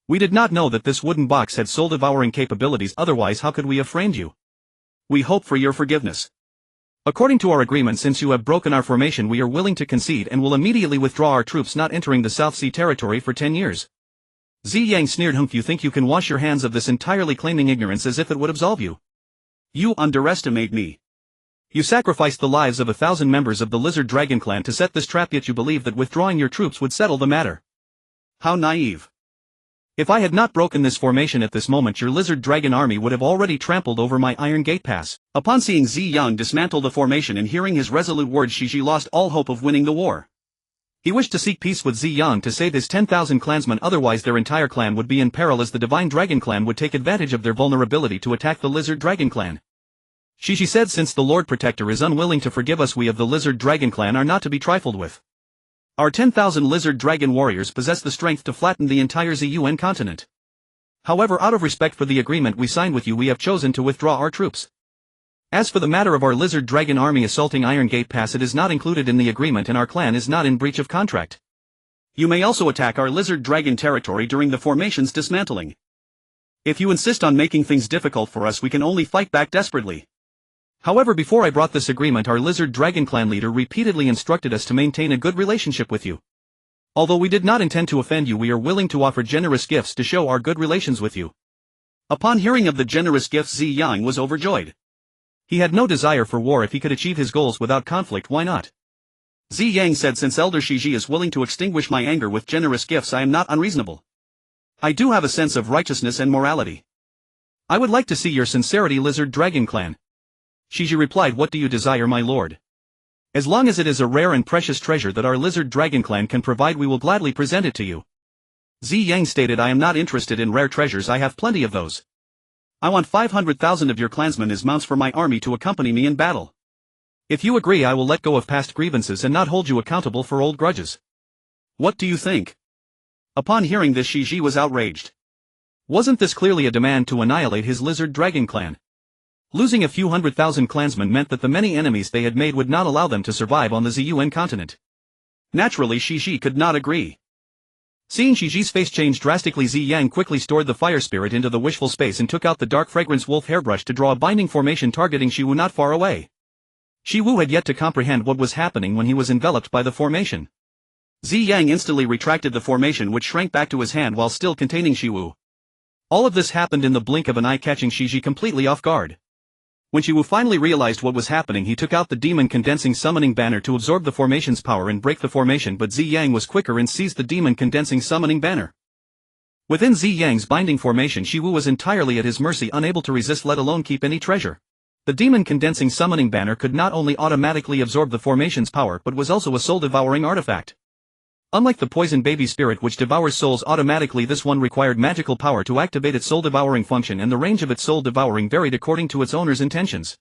S2: We did not know that this wooden box had soul-devouring capabilities, otherwise how could we have framed you? We hope for your forgiveness. According to our agreement, since you have broken our formation, we are willing to concede and will immediately withdraw our troops, not entering the South Sea territory for 10 years. Ziyang sneered, "Humph, you think you can wash your hands of this, entirely claiming ignorance as if it would absolve you? You underestimate me. You sacrificed the lives of 1,000 members of the Lizard Dragon clan to set this trap, yet you believe that withdrawing your troops would settle the matter. How naive. If I had not broken this formation at this moment, your Lizard Dragon army would have already trampled over my Iron Gate Pass." Upon seeing Ziyang dismantle the formation and hearing his resolute words, Shiji lost all hope of winning the war. He wished to seek peace with Ziyang to save his 10,000 clansmen, otherwise their entire clan would be in peril, as the Divine Dragon clan would take advantage of their vulnerability to attack the Lizard Dragon clan. Shiji said, "Since the Lord Protector is unwilling to forgive us, we of the Lizard Dragon clan are not to be trifled with. Our 10,000 Lizard Dragon warriors possess the strength to flatten the entire Ziyuan continent. However, out of respect for the agreement we signed with you, we have chosen to withdraw our troops. As for the matter of our Lizard Dragon army assaulting Iron Gate Pass, it is not included in the agreement and our clan is not in breach of contract. You may also attack our Lizard Dragon territory during the formation's dismantling. If you insist on making things difficult for us, we can only fight back desperately. However, before I brought this agreement, our Lizard Dragon clan leader repeatedly instructed us to maintain a good relationship with you. Although we did not intend to offend you, we are willing to offer generous gifts to show our good relations with you." Upon hearing of the generous gifts, Ziyang was overjoyed. He had no desire for war. If he could achieve his goals without conflict, why not? Ziyang said, "Since Elder Shiji is willing to extinguish my anger with generous gifts, I am not unreasonable. I do have a sense of righteousness and morality. I would like to see your sincerity, Lizard Dragon clan." Shiji replied, "What do you desire, my lord? As long as it is a rare and precious treasure that our Lizard Dragon clan can provide, we will gladly present it to you." Ziyang stated, "I am not interested in rare treasures, I have plenty of those. I want 500,000 of your clansmen as mounts for my army to accompany me in battle. If you agree, I will let go of past grievances and not hold you accountable for old grudges. What do you think?" Upon hearing this, Shiji was outraged. Wasn't this clearly a demand to annihilate his Lizard Dragon clan?
S1: Losing a few 100,000 clansmen meant that the many enemies they had made would not allow them to survive on the Ziyang continent.
S2: Naturally, Shiji could not agree.
S1: Seeing Shiji's face change drastically, Ziyang quickly stored the fire spirit into the Wishful Space and took out the dark fragrance wolf hairbrush to draw a binding formation targeting Shiwu not far away. Shiwu had yet to comprehend what was happening when he was enveloped by the formation.
S2: Ziyang instantly retracted the formation, which shrank back to his hand while still containing Shiwu.
S1: All of this happened in the blink of an eye, catching Shiji completely off guard. When Shiwu finally realized what was happening, he took out the demon condensing summoning banner to absorb the formation's power and break the formation, but Ziyang was quicker and seized the demon condensing summoning banner. Within Ziyang's binding formation, Shiwu was entirely at his mercy, unable to resist let alone keep any treasure. The demon condensing summoning banner could not only automatically absorb the formation's power but was also a soul-devouring artifact. Unlike the poison baby spirit which devours souls automatically, this one required magical power to activate its soul-devouring function, and the range of its soul-devouring varied according to its owner's intentions.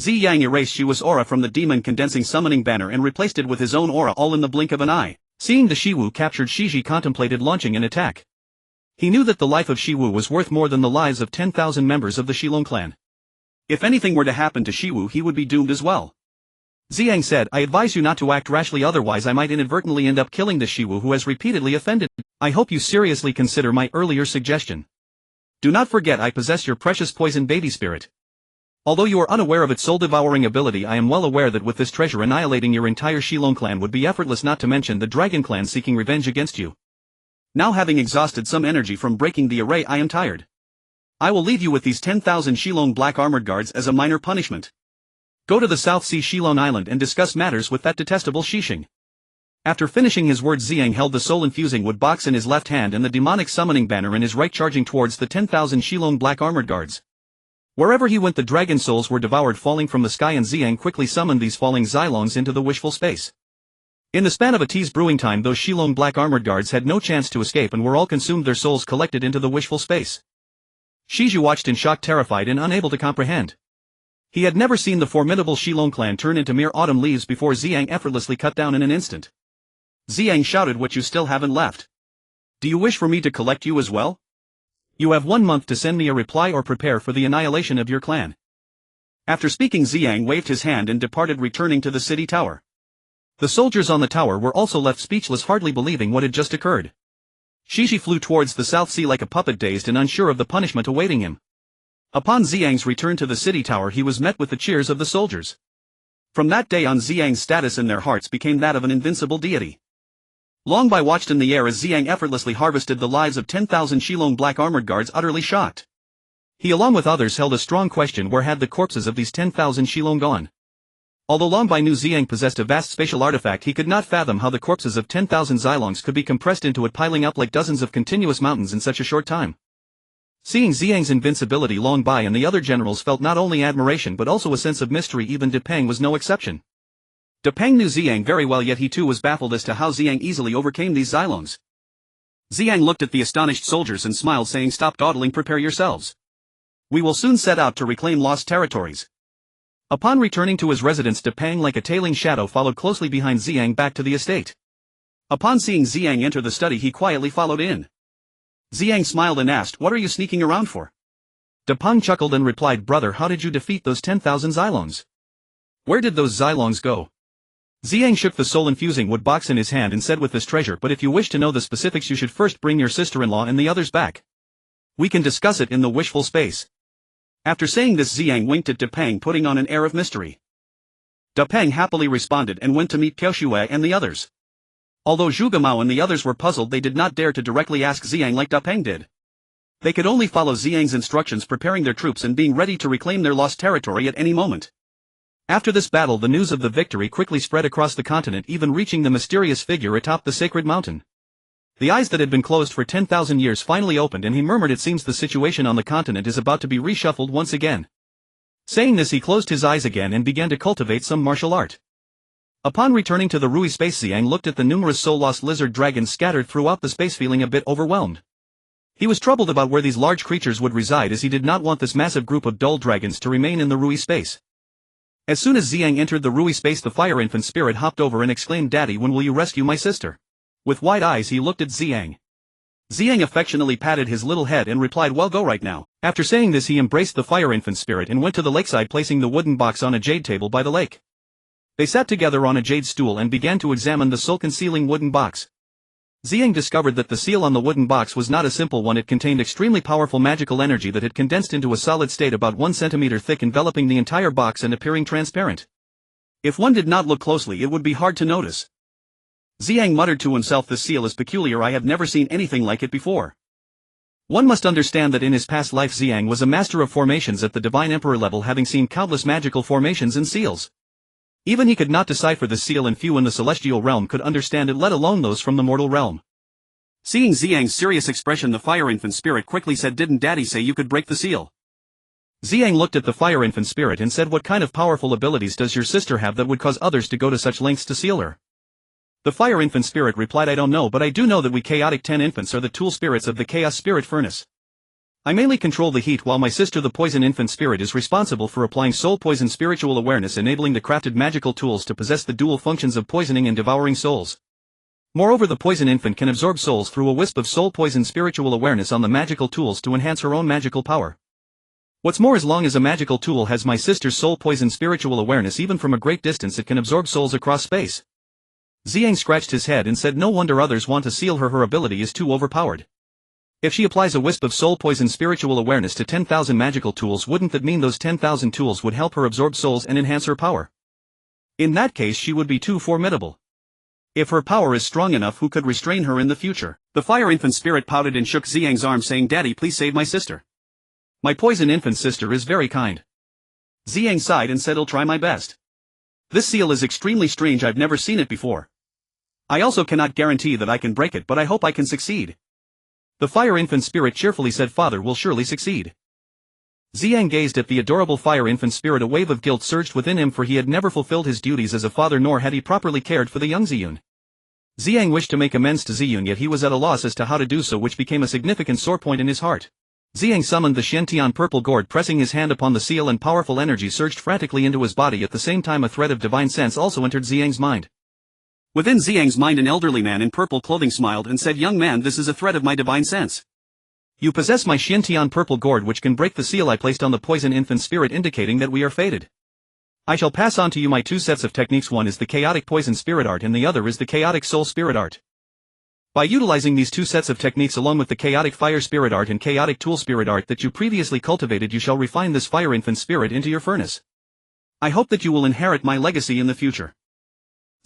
S2: Ziyang erased Shiwu's aura from the demon condensing summoning banner and replaced it with his own aura, all in the blink of an eye.
S1: Seeing the Shiwu captured, Shiji contemplated launching an attack. He knew that the life of Shiwu was worth more than the lives of 10,000 members of the Shilong clan.
S2: If anything were to happen to Shiwu, he would be doomed as well.
S1: Ziyang said, "I advise you not to act rashly, otherwise I might inadvertently end up killing this Shiwu who has repeatedly offended me. I hope you seriously consider my earlier suggestion. Do not forget I possess your precious poison baby spirit. Although you are unaware of its soul-devouring ability, I am well aware that with this treasure annihilating your entire Shilong clan would be effortless, not to mention the Dragon clan seeking revenge against you. Now, having exhausted some energy from breaking the array, I am tired. I will leave you with these 10,000 Shilong black armored guards as a minor punishment. Go to the South Sea Shilong Island and discuss matters with that detestable Shishing." After finishing his words, Ziyang held the soul-infusing wood box in his left hand and the demonic summoning banner in his right, charging towards the 10,000 Shilong black armored guards. Wherever he went, the dragon souls were devoured, falling from the sky, and Ziyang quickly summoned these falling Zylongs into the Wishful Space. In the span of a tea's brewing time, those Shilong black armored guards had no chance to escape and were all consumed, their souls collected into the Wishful Space. Shiji watched in shock, terrified and unable to comprehend. He had never seen the formidable Shilong clan turn into mere autumn leaves before. Ziyang effortlessly cut down in an instant. Ziyang shouted, "What, you still haven't left? Do you wish for me to collect you as well? You have 1 month to send me a reply or prepare for the annihilation of your clan." After speaking, Ziyang waved his hand and departed, returning to the city tower. The soldiers on the tower were also left speechless, hardly believing what had just occurred. Shiji flew towards the South Sea like a puppet, dazed and unsure of the punishment awaiting him. Upon Ziyang's return to the city tower, he was met with the cheers of the soldiers. From that day on, Ziyang's status in their hearts became that of an invincible deity. Long Bai watched in the air as Ziyang effortlessly harvested the lives of 10,000 Shilong black armored guards, utterly shocked. He, along with others, held a strong question: where had the corpses of these 10,000 Shilong gone? Although Long Bai knew Ziyang possessed a vast spatial artifact, he could not fathom how the corpses of 10,000 Zylongs could be compressed into it, piling up like dozens of continuous mountains in such a short time. Seeing Ziyang's invincibility, Long Bai and the other generals felt not only admiration but also a sense of mystery. Even De Peng was no exception. De Peng knew Ziyang very well, yet he too was baffled as to how Ziyang easily overcame these Zylongs. Ziyang looked at the astonished soldiers and smiled, saying, "Stop dawdling, prepare yourselves. We will soon set out to reclaim lost territories." Upon returning to his residence, De Peng, like a tailing shadow, followed closely behind Ziyang back to the estate. Upon seeing Ziyang enter the study, he quietly followed in. Ziyang smiled and asked, "What are you sneaking around for?" De Peng chuckled and replied, "Brother, how did you defeat those 10,000 Zylongs? Where did those Zylongs go?" Ziyang shook the soul-infusing wood box in his hand and said, "With this treasure, but if you wish to know the specifics, you should first bring your sister-in-law and the others back. We can discuss it in the Wishful Space." After saying this, Ziyang winked at De Peng, putting on an air of mystery. De Peng happily responded and went to meet Piao Xue and the others. Although Zhuge Mao and the others were puzzled, they did not dare to directly ask Ziyang like De Peng did. They could only follow Ziyang's instructions, preparing their troops and being ready to reclaim their lost territory at any moment. After this battle, the news of the victory quickly spread across the continent, even reaching the mysterious figure atop the sacred mountain. The eyes that had been closed for 10,000 years finally opened, and he murmured, "It seems the situation on the continent is about to be reshuffled once again." Saying this, he closed his eyes again and began to cultivate some martial art. Upon returning to the Rui space, Ziyang looked at the numerous soul-lost lizard dragons scattered throughout the space, feeling a bit overwhelmed. He was troubled about where these large creatures would reside, as he did not want this massive group of dull dragons to remain in the Rui space. As soon as Ziyang entered the Rui space, the fire infant spirit hopped over and exclaimed, "Daddy, when will you rescue my sister?" With wide eyes, he looked at Ziyang.
S2: Ziyang affectionately patted his little head and replied, well, go right now.
S1: After saying this, he embraced the fire infant spirit and went to the lakeside, placing the wooden box on a jade table by the lake. They sat together on a jade stool and began to examine the soul-concealing wooden box. Ziyang discovered that the seal on the wooden box was not a simple one. It contained extremely powerful magical energy that had condensed into a solid state about 1 centimeter thick, enveloping the entire box and appearing transparent. If one did not look closely, it would be hard to notice. Ziyang muttered to himself, this seal is peculiar, I have never seen anything like it before. One must understand that in his past life Ziyang was a master of formations at the Divine Emperor level, having seen countless magical formations and seals. Even he could not decipher the seal, and few in the celestial realm could understand it, let alone those from the mortal realm.
S2: Seeing Ziyang's serious expression, the fire infant spirit quickly said, didn't Daddy say you could break the seal?
S1: Ziyang looked at the fire infant spirit and said, what kind of powerful abilities does your sister have that would cause others to go to such lengths to seal her? The fire infant spirit replied, I don't know, but I do know that we chaotic 10 infants are the tool spirits of the chaos spirit furnace. I mainly control the heat, while my sister the poison infant spirit is responsible for applying soul poison spiritual awareness, enabling the crafted magical tools to possess the dual functions of poisoning and devouring souls. Moreover, the poison infant can absorb souls through a wisp of soul poison spiritual awareness on the magical tools to enhance her own magical power. What's more, as long as a magical tool has my sister's soul poison spiritual awareness, even from a great distance it can absorb souls across space. Ziyang scratched his head and said, no wonder others want to seal her, her ability is too overpowered. If she applies a wisp of soul poison spiritual awareness to 10,000 magical tools, wouldn't that mean those 10,000 tools would help her absorb souls and enhance her power? In that case she would be too formidable. If her power is strong enough, who could restrain her in the future? The fire infant spirit pouted and shook Ziyang's arm, saying, Daddy, please save my sister. My poison infant sister is very kind. Ziyang sighed and said, I'll try my best. This seal is extremely strange, I've never seen it before. I also cannot guarantee that I can break it, but I hope I can succeed. The fire infant spirit cheerfully said, Father will surely succeed. Ziyang gazed at the adorable fire infant spirit. A wave of guilt surged within him, for he had never fulfilled his duties as a father, nor had he properly cared for the young Ziyun. Ziyang wished to make amends to Ziyun, yet he was at a loss as to how to do so, which became a significant sore point in his heart. Ziyang summoned the Shentian Purple Gourd, pressing his hand upon the seal, and powerful energy surged frantically into his body. At the same time, a thread of divine sense also entered Ziyang's mind. Within Ziyang's mind, an elderly man in purple clothing smiled and said, Young man, this is a thread of my divine sense. You possess my Shentian Purple Gourd, which can break the seal I placed on the poison infant spirit, indicating that we are fated. I shall pass on to you my 2 sets of techniques. One is the chaotic poison spirit art and the other is the chaotic soul spirit art. By utilizing these 2 sets of techniques along with the chaotic fire spirit art and chaotic tool spirit art that you previously cultivated, you shall refine this fire infant spirit into your furnace. I hope that you will inherit my legacy in the future.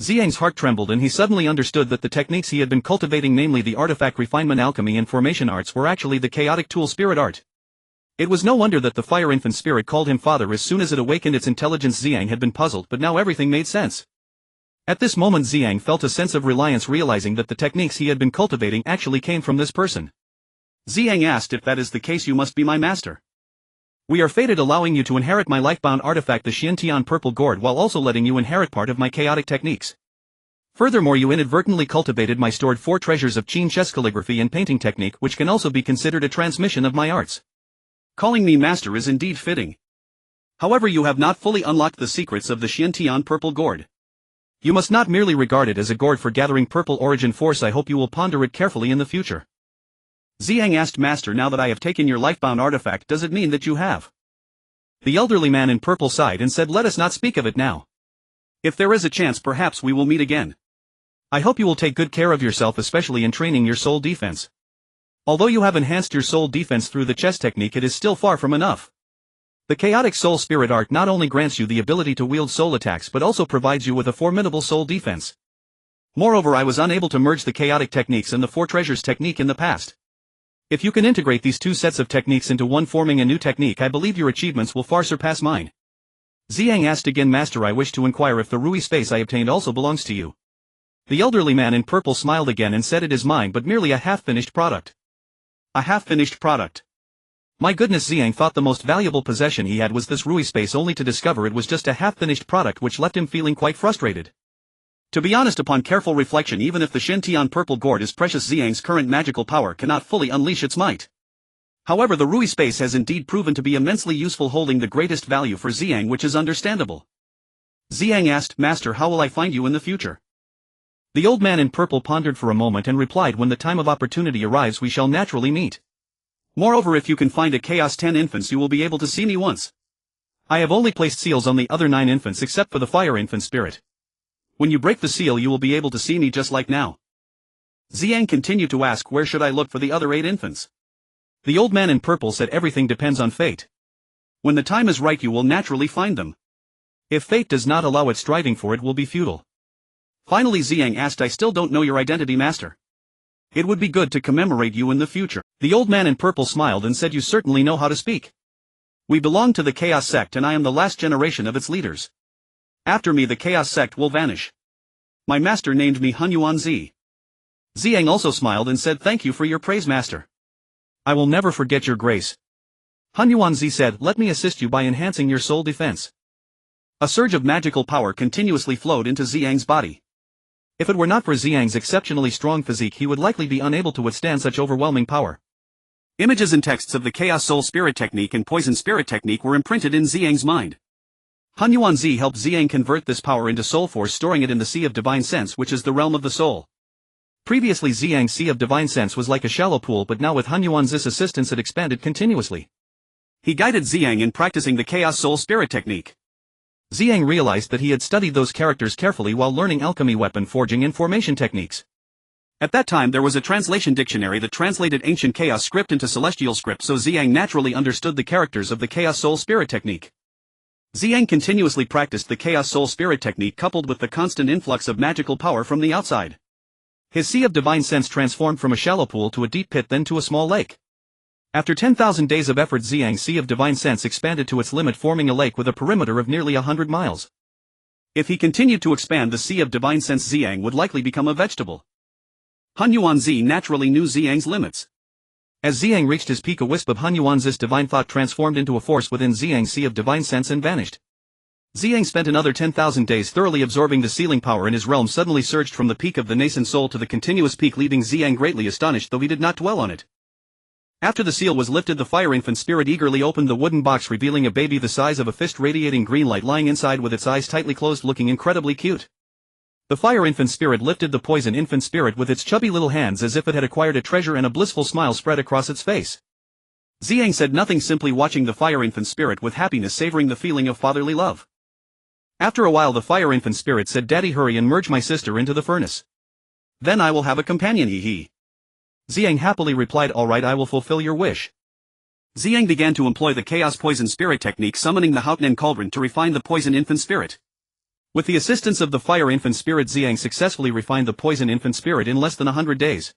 S1: Ziyang's heart trembled, and he suddenly understood that the techniques he had been cultivating, namely the artifact refinement, alchemy and formation arts, were actually the chaotic tool spirit art. It was no wonder that the fire infant spirit called him father as soon as it awakened its intelligence. Ziyang had been puzzled, but now everything made sense. At this moment Ziyang felt a sense of reliance, realizing that the techniques he had been cultivating actually came from this person. Ziyang asked, if that is the case, you must be my master. We are fated, allowing you to inherit my lifebound artifact, the Shentian Purple Gourd, while also letting you inherit part of my chaotic techniques. Furthermore, you inadvertently cultivated my stored 4 treasures of Qin chess calligraphy and painting technique, which can also be considered a transmission of my arts. Calling me master is indeed fitting. However, you have not fully unlocked the secrets of the Shentian Purple Gourd. You must not merely regard it as a gourd for gathering purple origin force. I hope you will ponder it carefully in the future. Ziyang asked, Master, now that I have taken your lifebound artifact, does it mean that you have? The elderly man in purple sighed and said, let us not speak of it now. If there is a chance, perhaps we will meet again. I hope you will take good care of yourself, especially in training your soul defense. Although you have enhanced your soul defense through the chess technique, it is still far from enough. The chaotic soul spirit art not only grants you the ability to wield soul attacks but also provides you with a formidable soul defense. Moreover, I was unable to merge the chaotic techniques and the 4 treasures technique in the past. If you can integrate these 2 sets of techniques into one, forming a new technique, I believe your achievements will far surpass mine. Ziyang asked again, Master, I wish to inquire if the Rui space I obtained also belongs to you. The elderly man in purple smiled again and said, it is mine, but merely a half-finished product. A half-finished product. My goodness, Ziyang thought the most valuable possession he had was this Rui space, only to discover it was just a half-finished product, which left him feeling quite frustrated. To be honest, upon careful reflection, even if the Shentian Purple Gourd is precious, Ziyang's current magical power cannot fully unleash its might. However, the Rui space has indeed proven to be immensely useful, holding the greatest value for Ziyang, which is understandable. Ziyang asked, Master, how will I find you in the future? The old man in purple pondered for a moment and replied, when the time of opportunity arrives we shall naturally meet.
S2: Moreover, if you can find a Chaos 10 infants you will be able to see me once.
S1: I have only placed seals on the other 9 infants except for the fire infant spirit.
S2: When you break the seal you will be able to see me just like now. Ziyang continued to ask, where should I look for the other 8 infants?
S1: The old man in purple said, everything depends on fate.
S2: When the time is right you will naturally find them.
S1: If fate does not allow it, striving for it will be futile.
S2: Finally Ziyang asked, I still don't know your identity, master. It would be good to commemorate you in the future.
S1: The old man in purple smiled and said, you certainly know how to speak.
S2: We belong to the Chaos sect and I am the last generation of its leaders. After me the Chaos sect will vanish. My master named me Hunyuan.
S1: Ziyang also smiled and said, thank you for your praise, master. I will never forget your grace. Hunyuan said, let me assist you by enhancing your soul defense.
S2: A surge of magical power continuously flowed into Ziyang's body.
S1: If it were not for Ziyang's exceptionally strong physique he would likely be unable to withstand such overwhelming power.
S2: Images and texts of the Chaos Soul Spirit Technique and Poison Spirit Technique were imprinted in Ziyang's mind. Hunyuan helped Ziyang convert this power into soul force, storing it in the Sea of Divine Sense, which is the realm of the soul.
S1: Previously Ziyang's Sea of Divine Sense was like a shallow pool, but now with Hunyuan's assistance it expanded continuously.
S2: He guided Ziyang in practicing the Chaos Soul Spirit Technique.
S1: Ziyang realized that he had studied those characters carefully while learning alchemy, weapon forging and formation techniques.
S2: At that time there was a translation dictionary that translated ancient chaos script into celestial script, so Ziyang naturally understood the characters of the Chaos Soul Spirit Technique. Ziyang continuously practiced the Chaos Soul Spirit Technique coupled with the constant influx of magical power from the outside.
S1: His Sea of Divine Sense transformed from a shallow pool to a deep pit, then to a small lake. After 10,000 days of effort Ziyang's Sea of Divine Sense expanded to its limit, forming a lake with a perimeter of nearly 100 miles.
S2: If he continued to expand the Sea of Divine Sense, Ziyang would likely become a vegetable. Hunyuan naturally knew Ziyang's limits.
S1: As Ziyang reached his peak, a wisp of Hunyuan's divine thought transformed into a force within Ziyang's Sea of Divine Sense and vanished. Ziyang spent another 10,000 days thoroughly absorbing the sealing power, and his realm suddenly surged from the peak of the nascent soul to the continuous peak, leaving Ziyang greatly astonished, though he did not dwell on it. After the seal was lifted, the fire infant spirit eagerly opened the wooden box, revealing a baby the size of a fist radiating green light lying inside with its eyes tightly closed, looking incredibly cute. The fire infant spirit lifted the poison infant spirit with its chubby little hands as if it had acquired a treasure, and a blissful smile spread across its face. Ziyang said nothing, simply watching the fire infant spirit with happiness, savoring the feeling of fatherly love. After a while the fire infant spirit said, Daddy, hurry and merge my sister into the furnace.
S2: Then I will have a companion, hee.
S1: Ziyang happily replied, all right, I will fulfill your wish.
S2: Ziyang began to employ the Chaos Poison Spirit Technique, summoning the Houtnan Cauldron to refine the poison infant spirit.
S1: With the assistance of the fire infant spirit, Ziyang successfully refined the poison infant spirit in less than 100 days.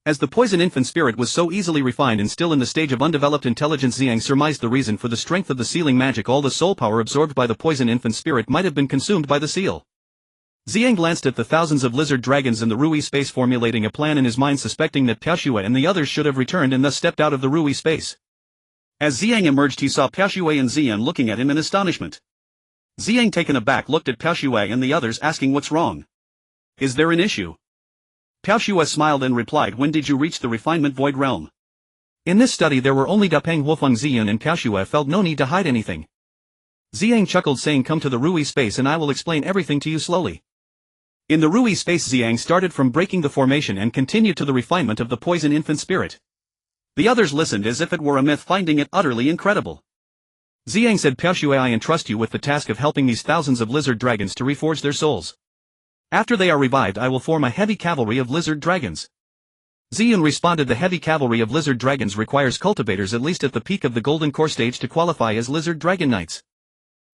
S1: As the poison infant spirit was so easily refined and still in the stage of undeveloped intelligence, Ziyang surmised the reason for the strength of the sealing magic. All the soul power absorbed by the poison infant spirit might have been consumed by the seal. Ziyang glanced at the thousands of lizard dragons in the Rui space, formulating a plan in his mind, suspecting that Piaxue and the others should have returned and thus stepped out of the Rui space. As Ziyang emerged, he saw Piaxue and Ziyang looking at him in astonishment. Ziyang, taken aback, looked at Piaxue and the others, asking, what's wrong? Is there an issue? Piaxue smiled and replied, when did you reach the refinement void realm? In this study there were only Dapeng, Wolfeng, Ziyang, and Piaxue felt no need to hide anything. Ziyang chuckled, saying, come to the Rui space and I will explain everything to you slowly. In the Rui space, Ziyang started from breaking the formation and continued to the refinement of the poison infant spirit. The others listened as if it were a myth, finding it utterly incredible. Ziyang said, Piaxue, I entrust you with the task of helping these thousands of lizard dragons to reforge their souls. After they are revived, I will form a heavy cavalry of lizard dragons. Ziyang responded, the heavy cavalry of lizard dragons requires cultivators at least at the peak of the golden core stage to qualify as lizard dragon knights.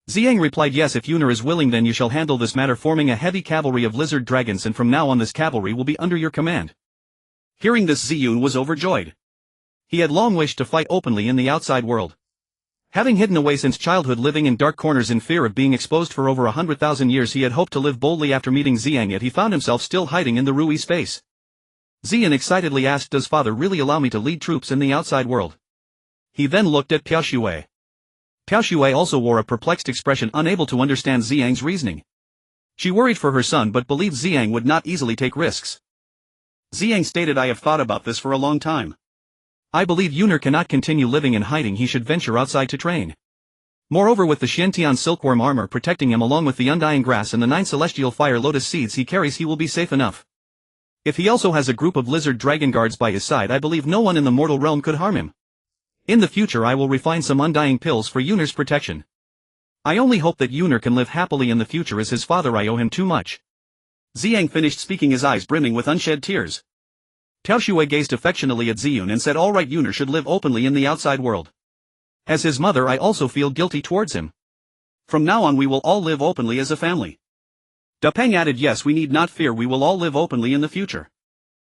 S1: Ziyang replied, yes, if Yuner is willing, then you shall handle this matter, forming a heavy cavalry of lizard dragons, and from now on this cavalry will be under your command. Hearing this, Ziyun was overjoyed. He had long wished to fight openly in the outside world. Having hidden away since childhood, living in dark corners in fear of being exposed for over 100,000 years, he had hoped to live boldly after meeting Ziyang, yet he found himself still hiding in the Rui space. Ziyang excitedly asked, does father really allow me to lead troops in the outside world? He then looked at Piaxue. Piaxue also wore a perplexed expression, unable to understand Ziyang's reasoning. She worried for her son but believed Ziyang would not easily take risks. Ziyang stated, I have thought about this for a long time. I believe Yuner cannot continue living in hiding, he should venture outside to train. Moreover, with the Xiantian silkworm armor protecting him along with the undying grass and the 9 celestial fire lotus seeds he carries, he will be safe enough. If he also has a group of lizard dragon guards by his side, I believe no one in the mortal realm could harm him. In the future I will refine some undying pills for Yunar's protection. I only hope that Yunar can live happily in the future, as his father I owe him too much. Ziyang finished speaking, his eyes brimming with unshed tears. Tao Shui gazed affectionately at Ziyun and said, all right, Yunar should live openly in the outside world. As his mother I also feel guilty towards him. From now on we will all live openly as a family. Da Peng added, yes, we need not fear, we will all live openly in the future.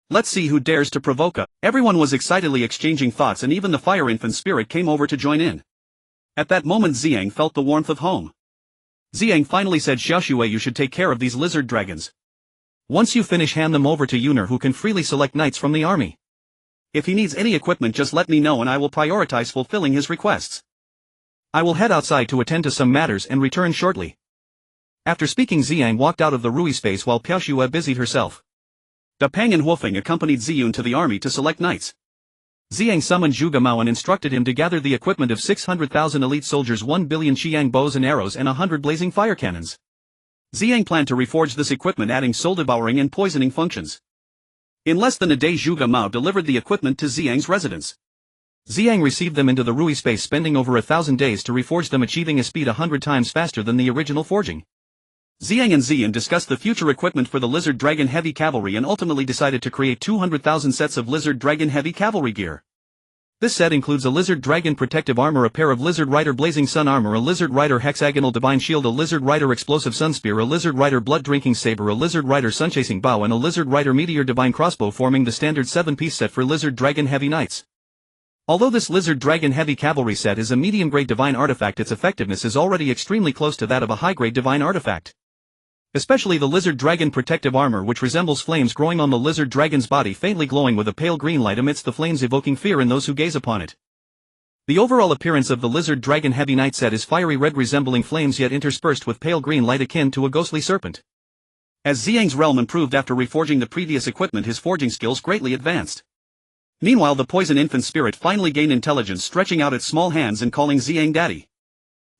S1: Let's see who dares to provoke us. Everyone was excitedly exchanging thoughts, and even the fire infant spirit came over to join in. At that moment Ziyang felt the warmth of home. Ziyang finally said, Xiaoshui, you should take care of these lizard dragons. Once you finish, hand them over to Yunar, who can freely select knights from the army. If he needs any equipment, just let me know and I will prioritize fulfilling his requests. I will head outside to attend to some matters and return shortly. After speaking, Ziyang walked out of the Rui space while Xiaoshui busied herself. Da Peng and Wolfing accompanied Ziyun to the army to select knights. Ziyang summoned Zhuge Mao and instructed him to gather the equipment of 600,000 elite soldiers, 1 billion Xiang bows and arrows and 100 blazing fire cannons. Ziyang planned to reforge this equipment, adding soul-devouring and poisoning functions. In less than a day Zhuge Mao delivered the equipment to Ziyang's residence. Ziyang received them into the Rui space, spending over 1,000 days to reforge them, achieving a speed 100 times faster than the original forging. Ziyang and Ziyun discussed the future equipment for the Lizard Dragon Heavy Cavalry and ultimately decided to create 200,000 sets of Lizard Dragon Heavy Cavalry gear. This set includes a Lizard Dragon Protective Armor, a pair of Lizard Rider Blazing Sun Armor, a Lizard Rider Hexagonal Divine Shield, a Lizard Rider Explosive Sun Spear, a Lizard Rider Blood Drinking Saber, a Lizard Rider Sunchasing Bow, and a Lizard Rider Meteor Divine Crossbow, forming the standard 7-piece set for Lizard Dragon Heavy Knights. Although this Lizard Dragon Heavy Cavalry set is a medium-grade divine artifact, its effectiveness is already extremely close to that of a high-grade divine artifact. Especially the Lizard Dragon Protective Armor, which resembles flames growing on the Lizard Dragon's body, faintly glowing with a pale green light amidst the flames, evoking fear in those who gaze upon it. The overall appearance of the Lizard Dragon Heavy Knight set is fiery red resembling flames, yet interspersed with pale green light akin to a ghostly serpent. As Ziyang's realm improved after reforging the previous equipment, his forging skills greatly advanced. Meanwhile, the poison infant spirit finally gained intelligence, stretching out its small hands and calling Ziyang daddy.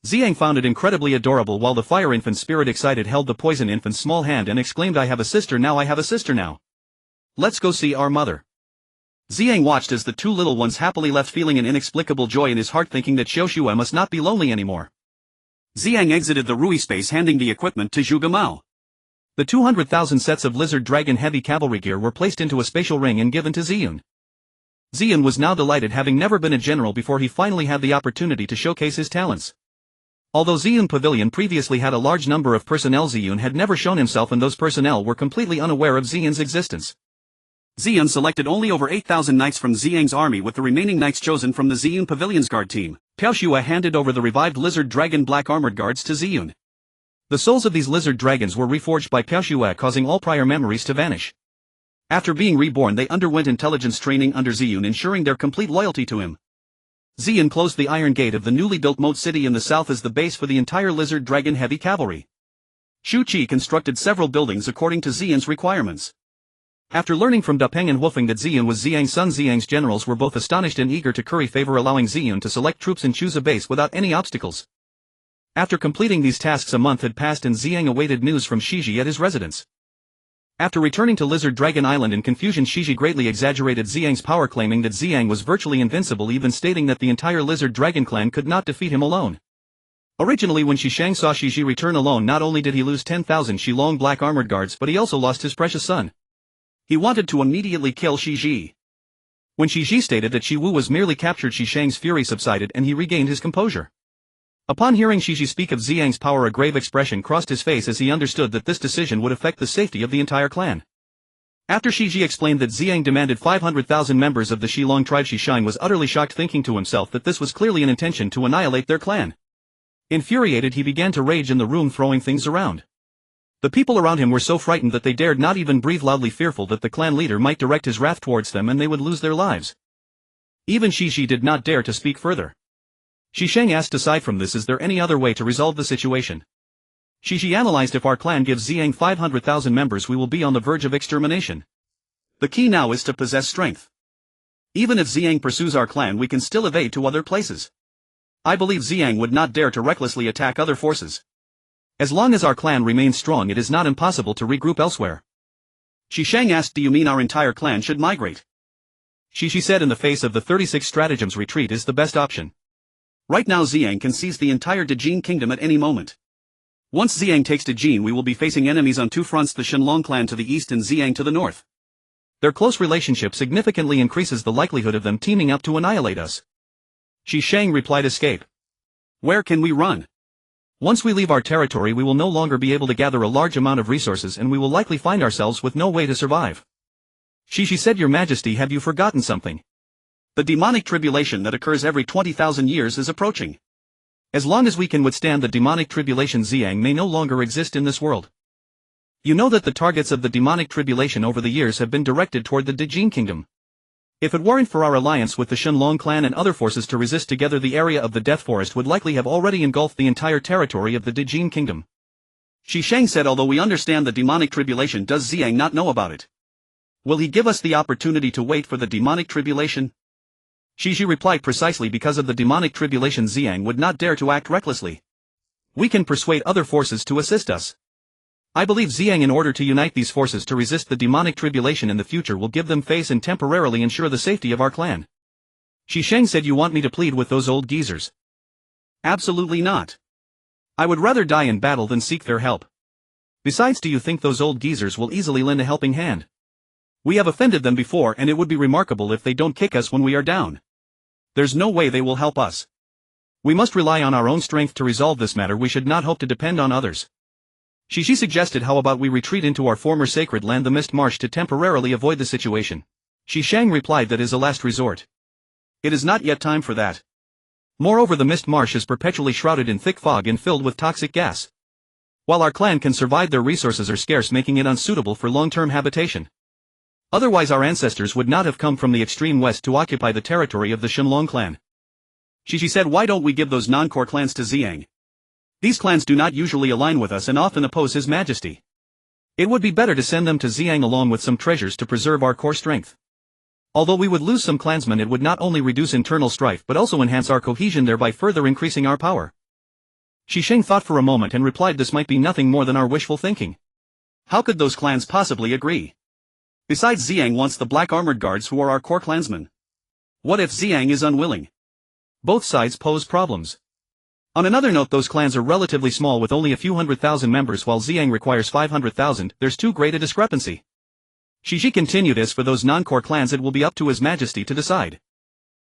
S1: Ziyang found it incredibly adorable, while the fire infant spirit, excited, held the poison infant's small hand and exclaimed, I have a sister now, I have a sister now. Let's go see our mother. Ziyang watched as the two little ones happily left, feeling an inexplicable joy in his heart, thinking that Xiaoshui must not be lonely anymore. Ziyang exited the Rui space, handing the equipment to Zhuge Mao. The 200,000 sets of Lizard Dragon Heavy Cavalry gear were placed into a spatial ring and given to Ziyun. Ziyun was now delighted, having never been a general before. He finally had the opportunity to showcase his talents. Although Ziyun Pavilion previously had a large number of personnel, Ziyun had never shown himself, and those personnel were completely unaware of Ziyun's existence. Ziyun selected only over 8,000 knights from Ziyang's army, with the remaining knights chosen from the Ziyun Pavilion's guard team. Xiaoshui handed over the revived Lizard Dragon Black Armored Guards to Ziyun. The souls of these lizard dragons were reforged by Xiaoshui, causing all prior memories to vanish. After being reborn, they underwent intelligence training under Ziyun, ensuring their complete loyalty to him. Ziyun closed the iron gate of the newly built moat city in the south as the base for the entire Lizard Dragon Heavy Cavalry. Shu Qi constructed several buildings according to Ziyun's requirements. After learning from Da Peng and Wolfing that Ziyun was Ziyang's son, Ziyang's generals were both astonished and eager to curry favor, allowing Ziyun to select troops and choose a base without any obstacles. After completing these tasks, a month had passed and Ziyang awaited news from Shiji at his residence. After returning to Lizard Dragon Island in confusion, Shiji greatly exaggerated Ziyang's power, claiming that Ziyang was virtually invincible, even stating that the entire Lizard Dragon clan could not defeat him alone. Originally, when Shishang saw Shiji return alone, not only did he lose 10,000 Shilong Black Armored Guards, but he also lost his precious son. He wanted to immediately kill Shiji. When Shiji stated that Shi Wu was merely captured, Shishang's fury subsided and he regained his composure. Upon hearing Shiji speak of Ziyang's power, a grave expression crossed his face as he understood that this decision would affect the safety of the entire clan. After Shiji explained that Ziyang demanded 500,000 members of the Shilong tribe, Shishang was utterly shocked, thinking to himself that this was clearly an intention to annihilate their clan. Infuriated, he began to rage in the room, throwing things around. The people around him were so frightened that they dared not even breathe loudly, fearful that the clan leader might direct his wrath towards them and they would lose their lives. Even Shiji did not dare to speak further. Shishang asked, aside from this, is there any other way to resolve the situation? Shiji analyzed, if our clan gives Ziyang 500,000 members, we will be on the verge of extermination. The key now is to possess strength. Even if Ziyang pursues our clan, we can still evade to other places.
S2: I believe Ziyang would not dare to recklessly attack other forces.
S1: As long as our clan remains strong, it is not impossible to regroup elsewhere.
S2: Shishang asked, do you mean our entire clan should migrate?
S1: She said, in the face of the 36 stratagems, retreat is the best option.
S2: Right now Ziyang can seize the entire Dijin kingdom at any moment. Once Ziyang takes Dijin, we will be facing enemies on two fronts, the Shenlong clan to the east and Ziyang to the north.
S1: Their close relationship significantly increases the likelihood of them teaming up to annihilate us. Shishang replied, escape.
S2: Where can we run?
S1: Once we leave our territory, we will no longer be able to gather a large amount of resources, and we will likely find ourselves with no way to survive. She said, Your Majesty, have you forgotten something?
S2: The demonic tribulation that occurs every 20,000 years is approaching.
S1: As long as we can withstand the demonic tribulation, Ziyang may no longer exist in this world. You know that the targets of the demonic tribulation over the years have been directed toward the Dijin kingdom. If it weren't for our alliance with the Shenlong clan and other forces to resist together, the area of the Death Forest would likely have already engulfed the entire territory of the Dijin kingdom.
S2: Shishang said, although we understand the demonic tribulation, does Ziyang not know about it? Will he give us the opportunity to wait for the demonic tribulation?
S1: She replied, precisely because of the demonic tribulation, Ziyang would not dare to act recklessly. We can persuade other forces to assist us. I believe Ziyang, in order to unite these forces to resist the demonic tribulation in the future, will give them face and temporarily ensure the safety of our clan. Shishang said, You want me to plead with those old geezers?
S2: Absolutely not.
S1: I would rather die in battle than seek their help. Besides, do you think those old geezers will easily lend a helping hand? We have offended them before, and it would be remarkable if they don't kick us when we are down. There's no way they will help us. We must rely on our own strength to resolve this matter. We should not hope to depend on others. She suggested, how about we retreat into our former sacred land, the Mist Marsh, to temporarily avoid the situation. Shishang replied, that is a last resort.
S2: It is not yet time for that.
S1: Moreover, the Mist Marsh is perpetually shrouded in thick fog and filled with toxic gas. While our clan can survive, their resources are scarce, making it unsuitable for long-term habitation. Otherwise our ancestors would not have come from the extreme west to occupy the territory of the Shenlong clan.
S2: She said, why don't we give those non-core clans to Ziyang? These clans do not usually align with us and often oppose His Majesty.
S1: It would be better to send them to Ziyang along with some treasures to preserve our core strength. Although we would lose some clansmen, it would not only reduce internal strife but also enhance our cohesion, thereby further increasing our power. Shishang thought for a moment and replied, this might be nothing more than our wishful thinking.
S2: How could those clans possibly agree? Besides, Ziyang wants the black armored guards who are our core clansmen. What if Ziyang is unwilling?
S1: Both sides pose problems. On another note, those clans are relatively small with only a few 100,000 members, while Ziyang requires 500,000, there's too great a discrepancy. She continued, as for those non-core clans, it will be up to His Majesty to decide.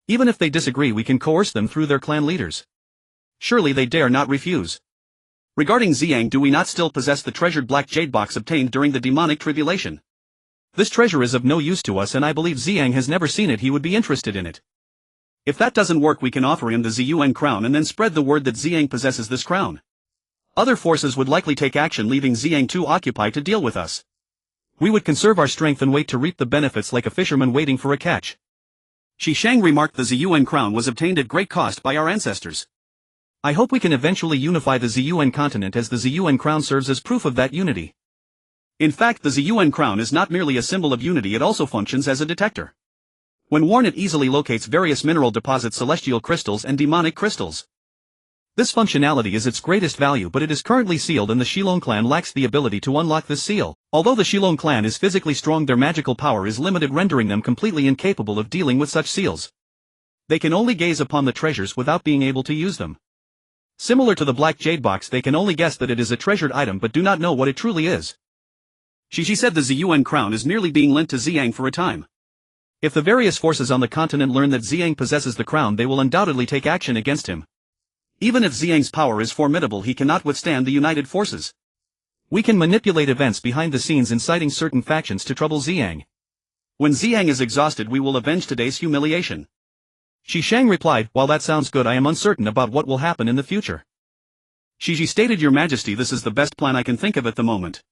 S1: Even if they disagree, we can coerce them through their clan leaders. Surely they dare not refuse.
S2: Regarding Ziyang, do we not still possess the treasured black jade box obtained during the demonic tribulation?
S1: This treasure is of no use to us, and I believe Ziyang has never seen it. He would be interested in it.
S2: If that doesn't work, we can offer him the Ziyuan crown and then spread the word that Ziyang possesses this crown. Other forces would likely take action, leaving Ziyang too occupied to deal with us.
S1: We would conserve our strength and wait to reap the benefits like a fisherman waiting for a catch.
S2: Shishang remarked, the Ziyuan crown was obtained at great cost by our ancestors.
S1: I hope we can eventually unify the Ziyuan continent, as the Ziyuan crown serves as proof of that unity.
S2: In fact, the Ziyuan crown is not merely a symbol of unity, it also functions as a detector. When worn, it easily locates various mineral deposits, celestial crystals and demonic crystals.
S1: This functionality is its greatest value, but it is currently sealed and the Shilong clan lacks the ability to unlock this seal. Although the Shilong clan is physically strong, their magical power is limited, rendering them completely incapable of dealing with such seals. They can only gaze upon the treasures without being able to use them. Similar to the black jade box, they can only guess that it is a treasured item but do not know what it truly is.
S2: She said the Ziyuan crown is merely being lent to Ziyang for a time.
S1: If the various forces on the continent learn that Ziyang possesses the crown, they will undoubtedly take action against him.
S2: Even if Ziyang's power is formidable, he cannot withstand the united forces.
S1: We can manipulate events behind the scenes, inciting certain factions to trouble Ziyang.
S2: When Ziyang is exhausted, we will avenge today's humiliation.
S1: Shishang replied, while that sounds good, I am uncertain about what will happen in the future.
S2: She stated, Your Majesty, this is the best plan I can think of at the moment.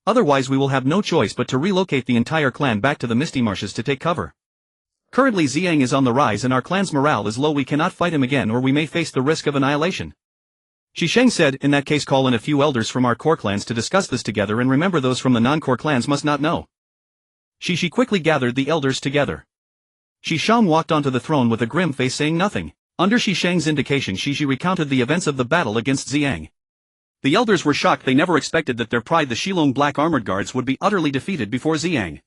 S1: Otherwise we will have no choice but to relocate the entire clan back to the Misty Marshes to take cover. Currently Ziyang is on the rise and our clan's morale is low. We cannot fight him again, or we may face the risk of annihilation. Shishang said, in that case call in a few elders from our core clans to discuss this together, and remember those from the non-core clans must not know. She quickly gathered the elders together. Shishang walked onto the throne with a grim face, saying nothing. Under Shi Shang's indication, Shiji recounted the events of the battle against Ziyang.
S2: The elders were shocked. They never expected that their pride, the Shilong Black Armored Guards, would be utterly defeated before Ziyang.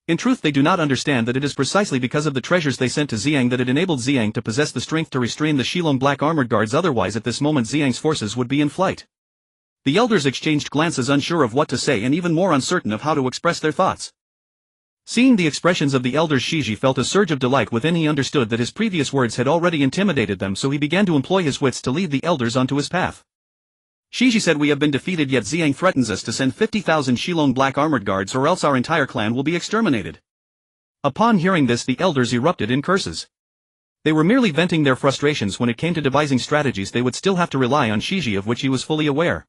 S1: In truth, they do not understand that it is precisely because of the treasures they sent to Ziyang that it enabled Ziyang to possess the strength to restrain the Shilong Black Armored Guards. Otherwise, at this moment Ziyang's forces would be in flight. The elders exchanged glances, unsure of what to say and even more uncertain of how to express their thoughts. Seeing the expressions of the elders, Shiji felt a surge of delight within. He understood that his previous words had already intimidated them, so he began to employ his wits to lead the elders onto his path. Shiji said, "We have been defeated, yet Ziyang threatens us to send 50,000 Shilong Black Armored Guards, or else our entire clan will be exterminated." Upon hearing this, the elders erupted in curses. They were merely venting their frustrations. When it came to devising strategies, they would still have to rely on Shiji, of which he was fully aware.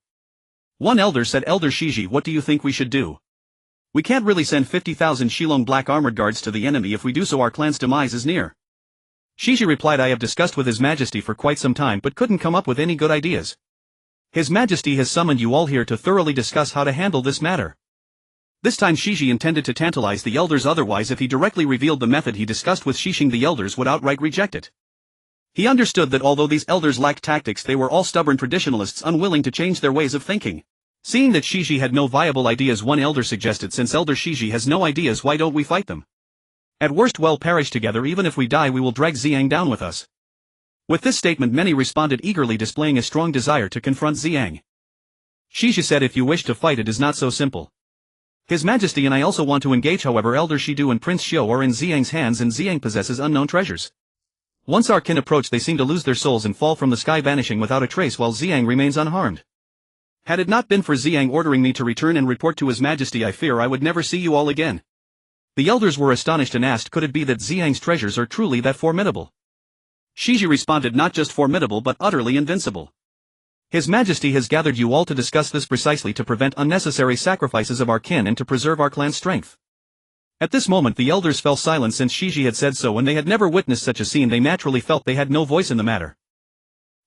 S1: One elder said, "Elder Shiji, what do you think we should do? We can't really send 50,000 Shilong Black Armored Guards to the enemy. If we do so, our clan's demise is near." Shiji replied, "I have discussed with His Majesty for quite some time but couldn't come up with any good ideas. His Majesty has summoned you all here to thoroughly discuss how to handle this matter." This time Shiji intended to tantalize the elders, otherwise if he directly revealed the method he discussed with Shishing, the elders would outright reject it. He understood that although these elders lacked tactics, they were all stubborn traditionalists unwilling to change their ways of thinking. Seeing that Shiji had no viable ideas, one elder suggested, "Since Elder Shiji has no ideas, why don't we fight them? At worst we'll perish together. Even if we die, we will drag Ziyang down with us." With this statement many responded eagerly, displaying a strong desire to confront Ziyang. Shiji said, "If you wish to fight, it is not so simple. His Majesty and I also want to engage. However, Elder Shidu and Prince Xiao are in Ziyang's hands, and Ziyang possesses unknown treasures. Once our kin approach, they seem to lose their souls and fall from the sky, vanishing without a trace, while Ziyang remains unharmed. Had it not been for Ziyang ordering me to return and report to His Majesty, I fear I would never see you all again." The elders were astonished and asked, "Could it be that Ziyang's treasures are truly that formidable?" Shiji responded, "Not just formidable but utterly invincible. His Majesty has gathered you all to discuss this precisely to prevent unnecessary sacrifices of our kin and to preserve our clan's strength." At this moment the elders fell silent. Since Shiji had said so and they had never witnessed such a scene, they naturally felt they had no voice in the matter.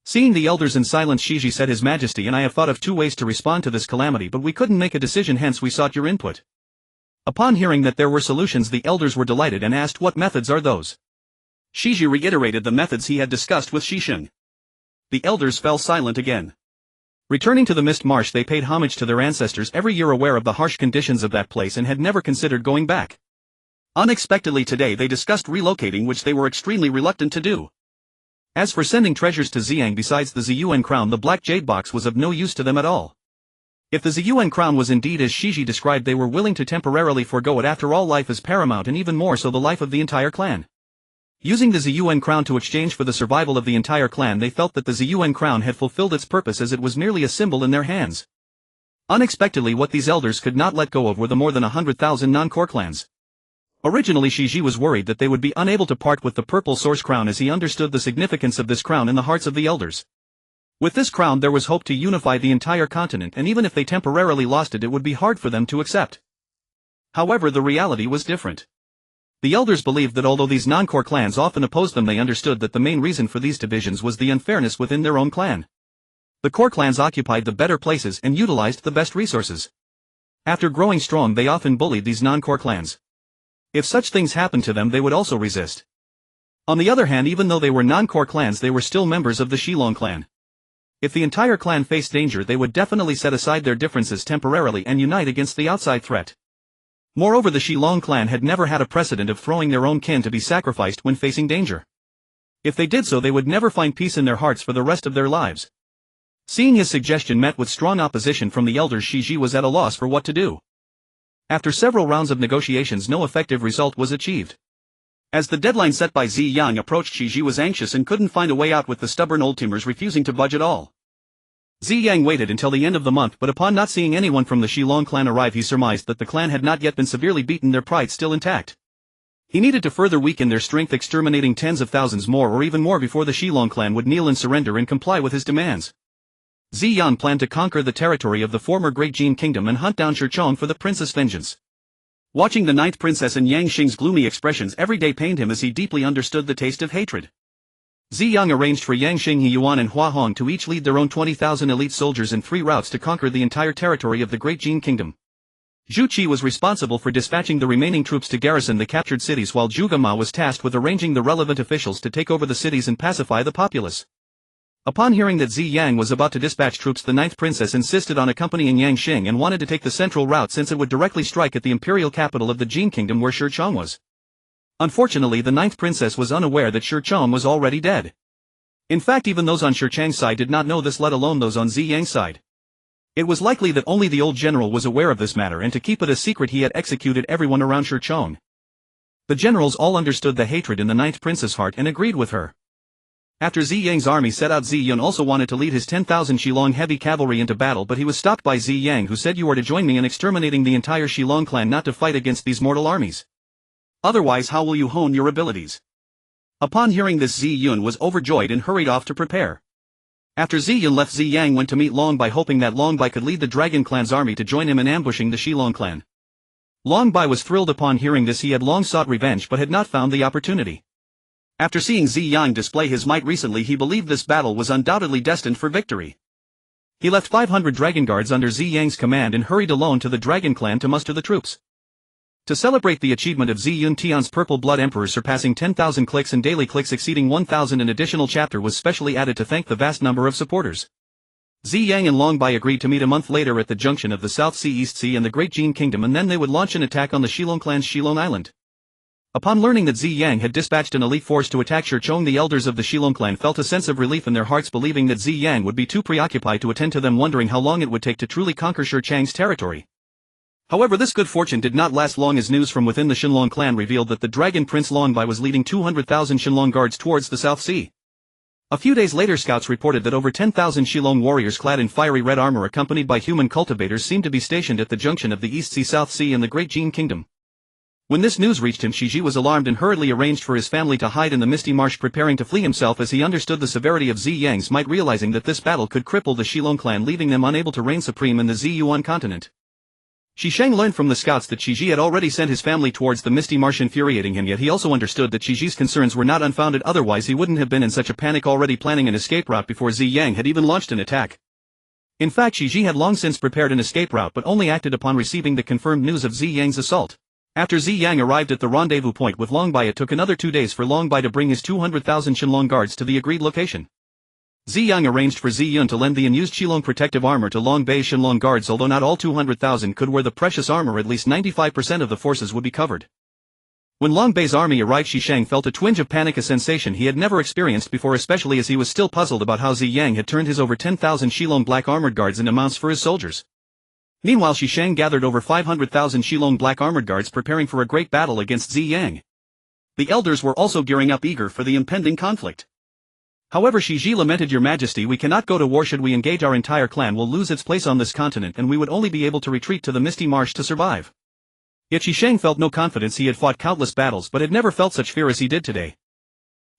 S1: Seeing the elders in silence, Shiji said, "His Majesty and I have thought of two ways to respond to this calamity, but we couldn't make a decision, hence we sought your input." Upon hearing that there were solutions, the elders were delighted and asked, "What methods are those?" Shiji reiterated the methods he had discussed with Shisheng. The elders fell silent again. Returning to the Mist Marsh, they paid homage to their ancestors every year, aware of the harsh conditions of that place, and had never considered going back. Unexpectedly today they discussed relocating, which they were extremely reluctant to do. As for sending treasures to Ziyang, besides the Ziyuan crown, the black jade box was of no use to them at all. If the Ziyuan crown was indeed as Shiji described, they were willing to temporarily forego it. After all, life is paramount, and even more so the life of the entire clan. Using the Ziyuan crown to exchange for the survival of the entire clan, they felt that the Ziyuan crown had fulfilled its purpose, as it was merely a symbol in their hands. Unexpectedly, what these elders could not let go of were the more than 100,000 non-core clans. Originally Shiji was worried that they would be unable to part with the purple source crown, as he understood the significance of this crown in the hearts of the elders. With this crown there was hope to unify the entire continent, and even if they temporarily lost it, it would be hard for them to accept. However, the reality was different. The elders believed that although these non-core clans often opposed them, they understood that the main reason for these divisions was the unfairness within their own clan. The core clans occupied the better places and utilized the best resources. After growing strong, they often bullied these non-core clans. If such things happened to them, they would also resist. On the other hand, even though they were non-core clans, they were still members of the Shilong clan. If the entire clan faced danger, they would definitely set aside their differences temporarily and unite against the outside threat. Moreover, the Shilong clan had never had a precedent of throwing their own kin to be sacrificed when facing danger. If they did so, they would never find peace in their hearts for the rest of their lives. Seeing his suggestion met with strong opposition from the elders, Shiji was at a loss for what to do. After several rounds of negotiations, no effective result was achieved. As the deadline set by Ziyang approached, Shiji was anxious and couldn't find a way out, with the stubborn old-timers refusing to budge at all. Ziyang waited until the end of the month, but upon not seeing anyone from the Shilong clan arrive, he surmised that the clan had not yet been severely beaten, their pride still intact. He needed to further weaken their strength, exterminating tens of thousands more or even more before the Shilong clan would kneel and surrender and comply with his demands. Ziyang planned to conquer the territory of the former Great Jin Kingdom and hunt down Shirchong for the prince's vengeance. Watching the ninth princess and Yang Xing's gloomy expressions every day pained him, as he deeply understood the taste of hatred. Ziyang arranged for Yang Xing, He Yuan and Hua Hong to each lead their own 20,000 elite soldiers in 3 routes to conquer the entire territory of the Great Jin Kingdom. Zhu Qi was responsible for dispatching the remaining troops to garrison the captured cities while Zhuge Ma was tasked with arranging the relevant officials to take over the cities and pacify the populace. Upon hearing that Ziyang was about to dispatch troops, the ninth princess insisted on accompanying Yang Xing and wanted to take the central route since it would directly strike at the imperial capital of the Jin kingdom where Shi Chong was. Unfortunately, the ninth princess was unaware that Shi Chong was already dead. In fact, even those on Shi Chang's side did not know this, let alone those on Ziyang's side. It was likely that only the old general was aware of this matter, and to keep it a secret he had executed everyone around Shi Chong. The generals all understood the hatred in the ninth prince's heart and agreed with her. After Ziyang's army set out, Ziyun also wanted to lead his 10,000 Shilong heavy cavalry into battle, but he was stopped by Ziyang, who said, "You are to join me in exterminating the entire Shilong clan, not to fight against these mortal armies. Otherwise, how will you hone your abilities?" Upon hearing this, Ziyun was overjoyed and hurried off to prepare. After Ziyun left, Ziyang went to meet Long Bai, hoping that Long Bai could lead the Dragon clan's army to join him in ambushing the Shilong clan. Long Bai was thrilled upon hearing this. He had long sought revenge but had not found the opportunity. After seeing Ziyang display his might recently, he believed this battle was undoubtedly destined for victory. He left 500 dragon guards under Ziyang's command and hurried alone to the Dragon clan to muster the troops. To celebrate the achievement of Ziyun Tian's Purple Blood Emperor surpassing 10,000 clicks and daily clicks exceeding 1,000, an additional chapter was specially added to thank the vast number of supporters. Ziyang and Long Bai agreed to meet a month later at the junction of the South Sea, East Sea and the Great Jin Kingdom, and then they would launch an attack on the Shilong clan's Shilong Island. Upon learning that Ziyang had dispatched an elite force to attack Shi Chong, the elders of the Shilong clan felt a sense of relief in their hearts, believing that Ziyang would be too preoccupied to attend to them, wondering how long it would take to truly conquer Shi Chang's territory. However, this good fortune did not last long, as news from within the Shenlong clan revealed that the Dragon Prince Long Bai was leading 200,000 Shenlong guards towards the South Sea. A few days later, scouts reported that over 10,000 Shilong warriors clad in fiery red armor accompanied by human cultivators seemed to be stationed at the junction of the East Sea, South Sea and the Great Jin Kingdom. When this news reached him, Shiji was alarmed and hurriedly arranged for his family to hide in the misty marsh, preparing to flee himself as he understood the severity of Ziyang's might, realizing that this battle could cripple the Shilong clan, leaving them unable to reign supreme in the Ziyuan continent. Shisheng learned from the scouts that Shiji had already sent his family towards the misty marsh, infuriating him, yet he also understood that Shiji's concerns were not unfounded, otherwise he wouldn't have been in such a panic, already planning an escape route before Ziyang had even launched an attack. In fact, Shiji had long since prepared an escape route but only acted upon receiving the confirmed news of Ziyang's assault. After Ziyang arrived at the rendezvous point with Long Bai, it took another 2 days for Long Bai to bring his 200,000 Shenlong guards to the agreed location. Ziyang arranged for Ziyun to lend the unused Shilong protective armor to Long Bai's Shenlong guards. Although not all 200,000 could wear the precious armor, at least 95% of the forces would be covered. When Long Bai's army arrived, Shisheng felt a twinge of panic, a sensation he had never experienced before, especially as he was still puzzled about how Ziyang had turned his over 10,000 Shilong black armored guards into mounts for his soldiers. Meanwhile, Shisheng gathered over 500,000 Shilong black armored guards, preparing for a great battle against Ziyang. The elders were also gearing up, eager for the impending conflict. However, Shiji lamented, "Your Majesty, we cannot go to war. Should we engage, our entire clan will lose its place on this continent and we would only be able to retreat to the misty marsh to survive." Yet Shisheng felt no confidence. He had fought countless battles but had never felt such fear as he did today.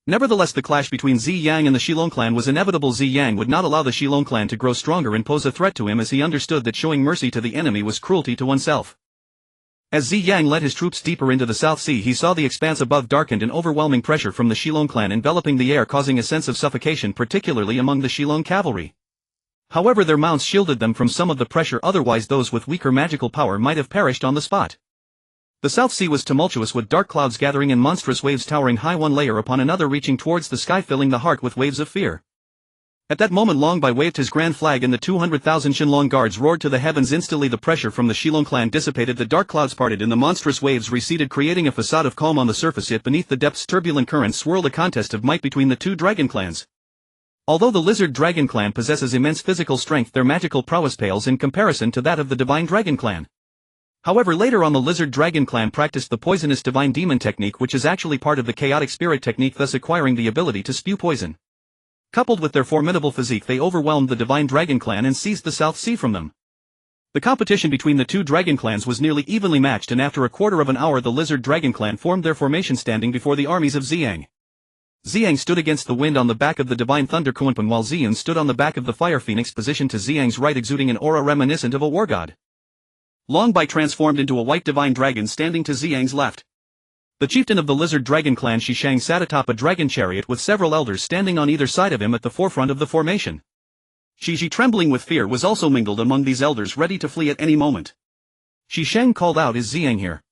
S1: Nevertheless, the clash between Ziyang and the Shilong clan was inevitable. Ziyang would not allow the Shilong clan to grow stronger and pose a threat to him, as he understood that showing mercy to the enemy was cruelty to oneself. As Ziyang led his troops deeper into the South Sea, he saw the expanse above darkened and overwhelming pressure from the Shilong clan enveloping the air, causing a sense of suffocation, particularly among the Shilong cavalry. However, their mounts shielded them from some of the pressure, otherwise those with weaker magical power might have perished on the spot. The South Sea was tumultuous, with dark clouds gathering and monstrous waves towering high one layer upon another, reaching towards the sky, filling the heart with waves of fear. At that moment, Long Bai waved his grand flag and the 200,000 Shenlong guards roared to the heavens. Instantly the pressure from the Shilong clan dissipated, the dark clouds parted and the monstrous waves receded, creating a facade of calm on the surface, yet beneath the depths turbulent currents swirled, a contest of might between the two dragon clans. Although the Lizard Dragon clan possesses immense physical strength, their magical prowess pales in comparison to that of the Divine Dragon clan. However, later on the Lizard Dragon clan practiced the poisonous Divine Demon technique, which is actually part of the Chaotic Spirit technique, thus acquiring the ability to spew poison. Coupled with their formidable physique, they overwhelmed the Divine Dragon clan and seized the South Sea from them. The competition between the two dragon clans was nearly evenly matched, and after a quarter of an hour the Lizard Dragon clan formed their formation, standing before the armies of Ziyang. Ziyang stood against the wind on the back of the Divine Thunder Roc, while Ziyun stood on the back of the Fire Phoenix, positioned to Ziyang's right, exuding an aura reminiscent of a war god. Long Bai transformed into a white divine dragon, standing to Ziyang's left. The chieftain of the Lizard Dragon clan, Shisheng, sat atop a dragon chariot with several elders standing on either side of him at the forefront of the formation. Shiji, trembling with fear, was also mingled among these elders, ready to flee at any moment. Shisheng called out, is Ziyang here?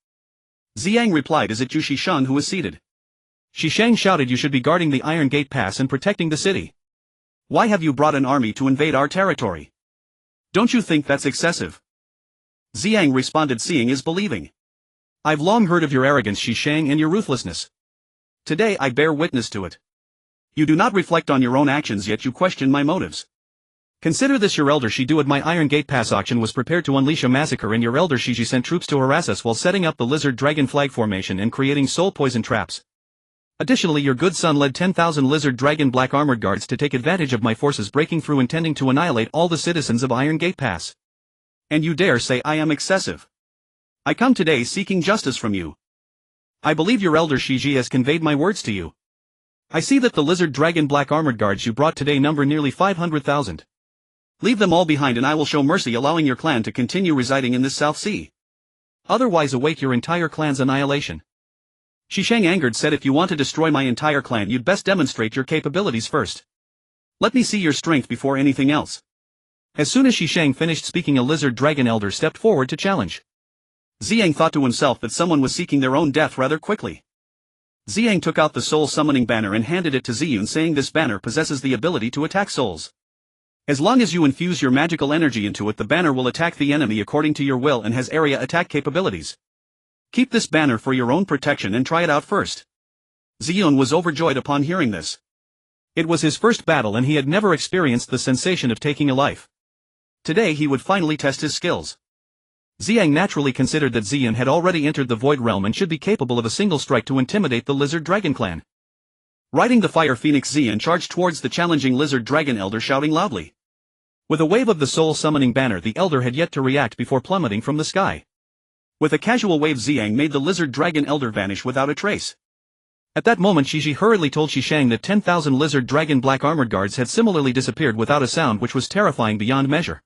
S2: Ziyang replied, is it you Shisheng who is seated?
S1: Shisheng shouted, you should be guarding the Iron Gate Pass and protecting the city.
S2: Why have you brought an army to invade our territory? Don't you think that's excessive? Ziyang responded, seeing is believing.
S1: I've long heard of your arrogance, Shisheng, and your ruthlessness.
S2: Today I bear witness to it. You do not reflect on your own actions, yet you question my motives.
S1: Consider this: your elder Shidu at my Iron Gate Pass auction was prepared to unleash a massacre, and your elder Shiji sent troops to harass us while setting up the lizard dragon flag formation and creating soul poison traps. Additionally, your good son led 10,000 lizard dragon black armored guards to take advantage of my forces breaking through, intending to annihilate all the citizens of Iron Gate Pass.
S2: And you dare say I am excessive? I come today seeking justice from you. I believe your elder Shiji has conveyed my words to you. I see that the lizard dragon black armored guards you brought today number nearly 500,000. Leave them all behind and I will show mercy, allowing your clan to continue residing in this South Sea.
S1: Otherwise await your entire clan's annihilation.
S2: Shisheng, angered, said, if you want to destroy my entire clan, you'd best demonstrate your capabilities first. Let me see your strength before anything else.
S1: As soon as Shisheng finished speaking, a lizard dragon elder stepped forward to challenge.
S2: Ziyang thought to himself that someone was seeking their own death rather quickly. Ziyang took out the soul summoning banner and handed it to Ziyun, saying, this banner possesses the ability to attack souls. As long as you infuse your magical energy into it, the banner will attack the enemy according to your will and has area attack capabilities. Keep this banner for your own protection and try it out first. Ziyun was overjoyed upon hearing this.
S1: It was his first battle and he had never experienced the sensation of taking a life. Today he would finally test his skills. Ziyang naturally considered that Ziyun had already entered the Void Realm and should be capable of a single strike to intimidate the Lizard Dragon clan. Riding the Fire Phoenix, Ziyun charged towards the challenging Lizard Dragon elder, shouting loudly. With a wave of the soul summoning banner, the elder had yet to react before plummeting from the sky. With a casual wave, Ziyang made the Lizard Dragon elder vanish without a trace. At that moment, Shiji hurriedly told Shisheng that 10,000 Lizard Dragon black armored guards had similarly disappeared without a sound, which was terrifying beyond measure.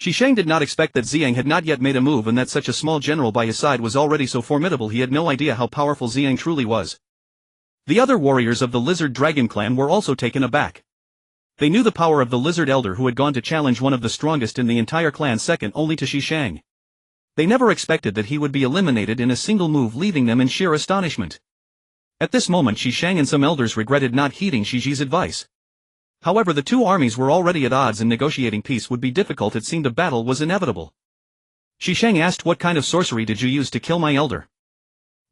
S1: Shisheng did not expect that Ziyang had not yet made a move and that such a small general by his side was already so formidable. He had no idea how powerful Ziyang truly was. The other warriors of the Lizard Dragon clan were also taken aback. They knew the power of the Lizard Elder who had gone to challenge one of the strongest in the entire clan, second only to Shisheng. They never expected that he would be eliminated in a single move, leaving them in sheer astonishment. At this moment, Shisheng and some elders regretted not heeding Shiji's advice. However, the two armies were already at odds and negotiating peace would be difficult. It seemed a battle was inevitable. Shisheng asked, what kind of sorcery did you use to kill my elder?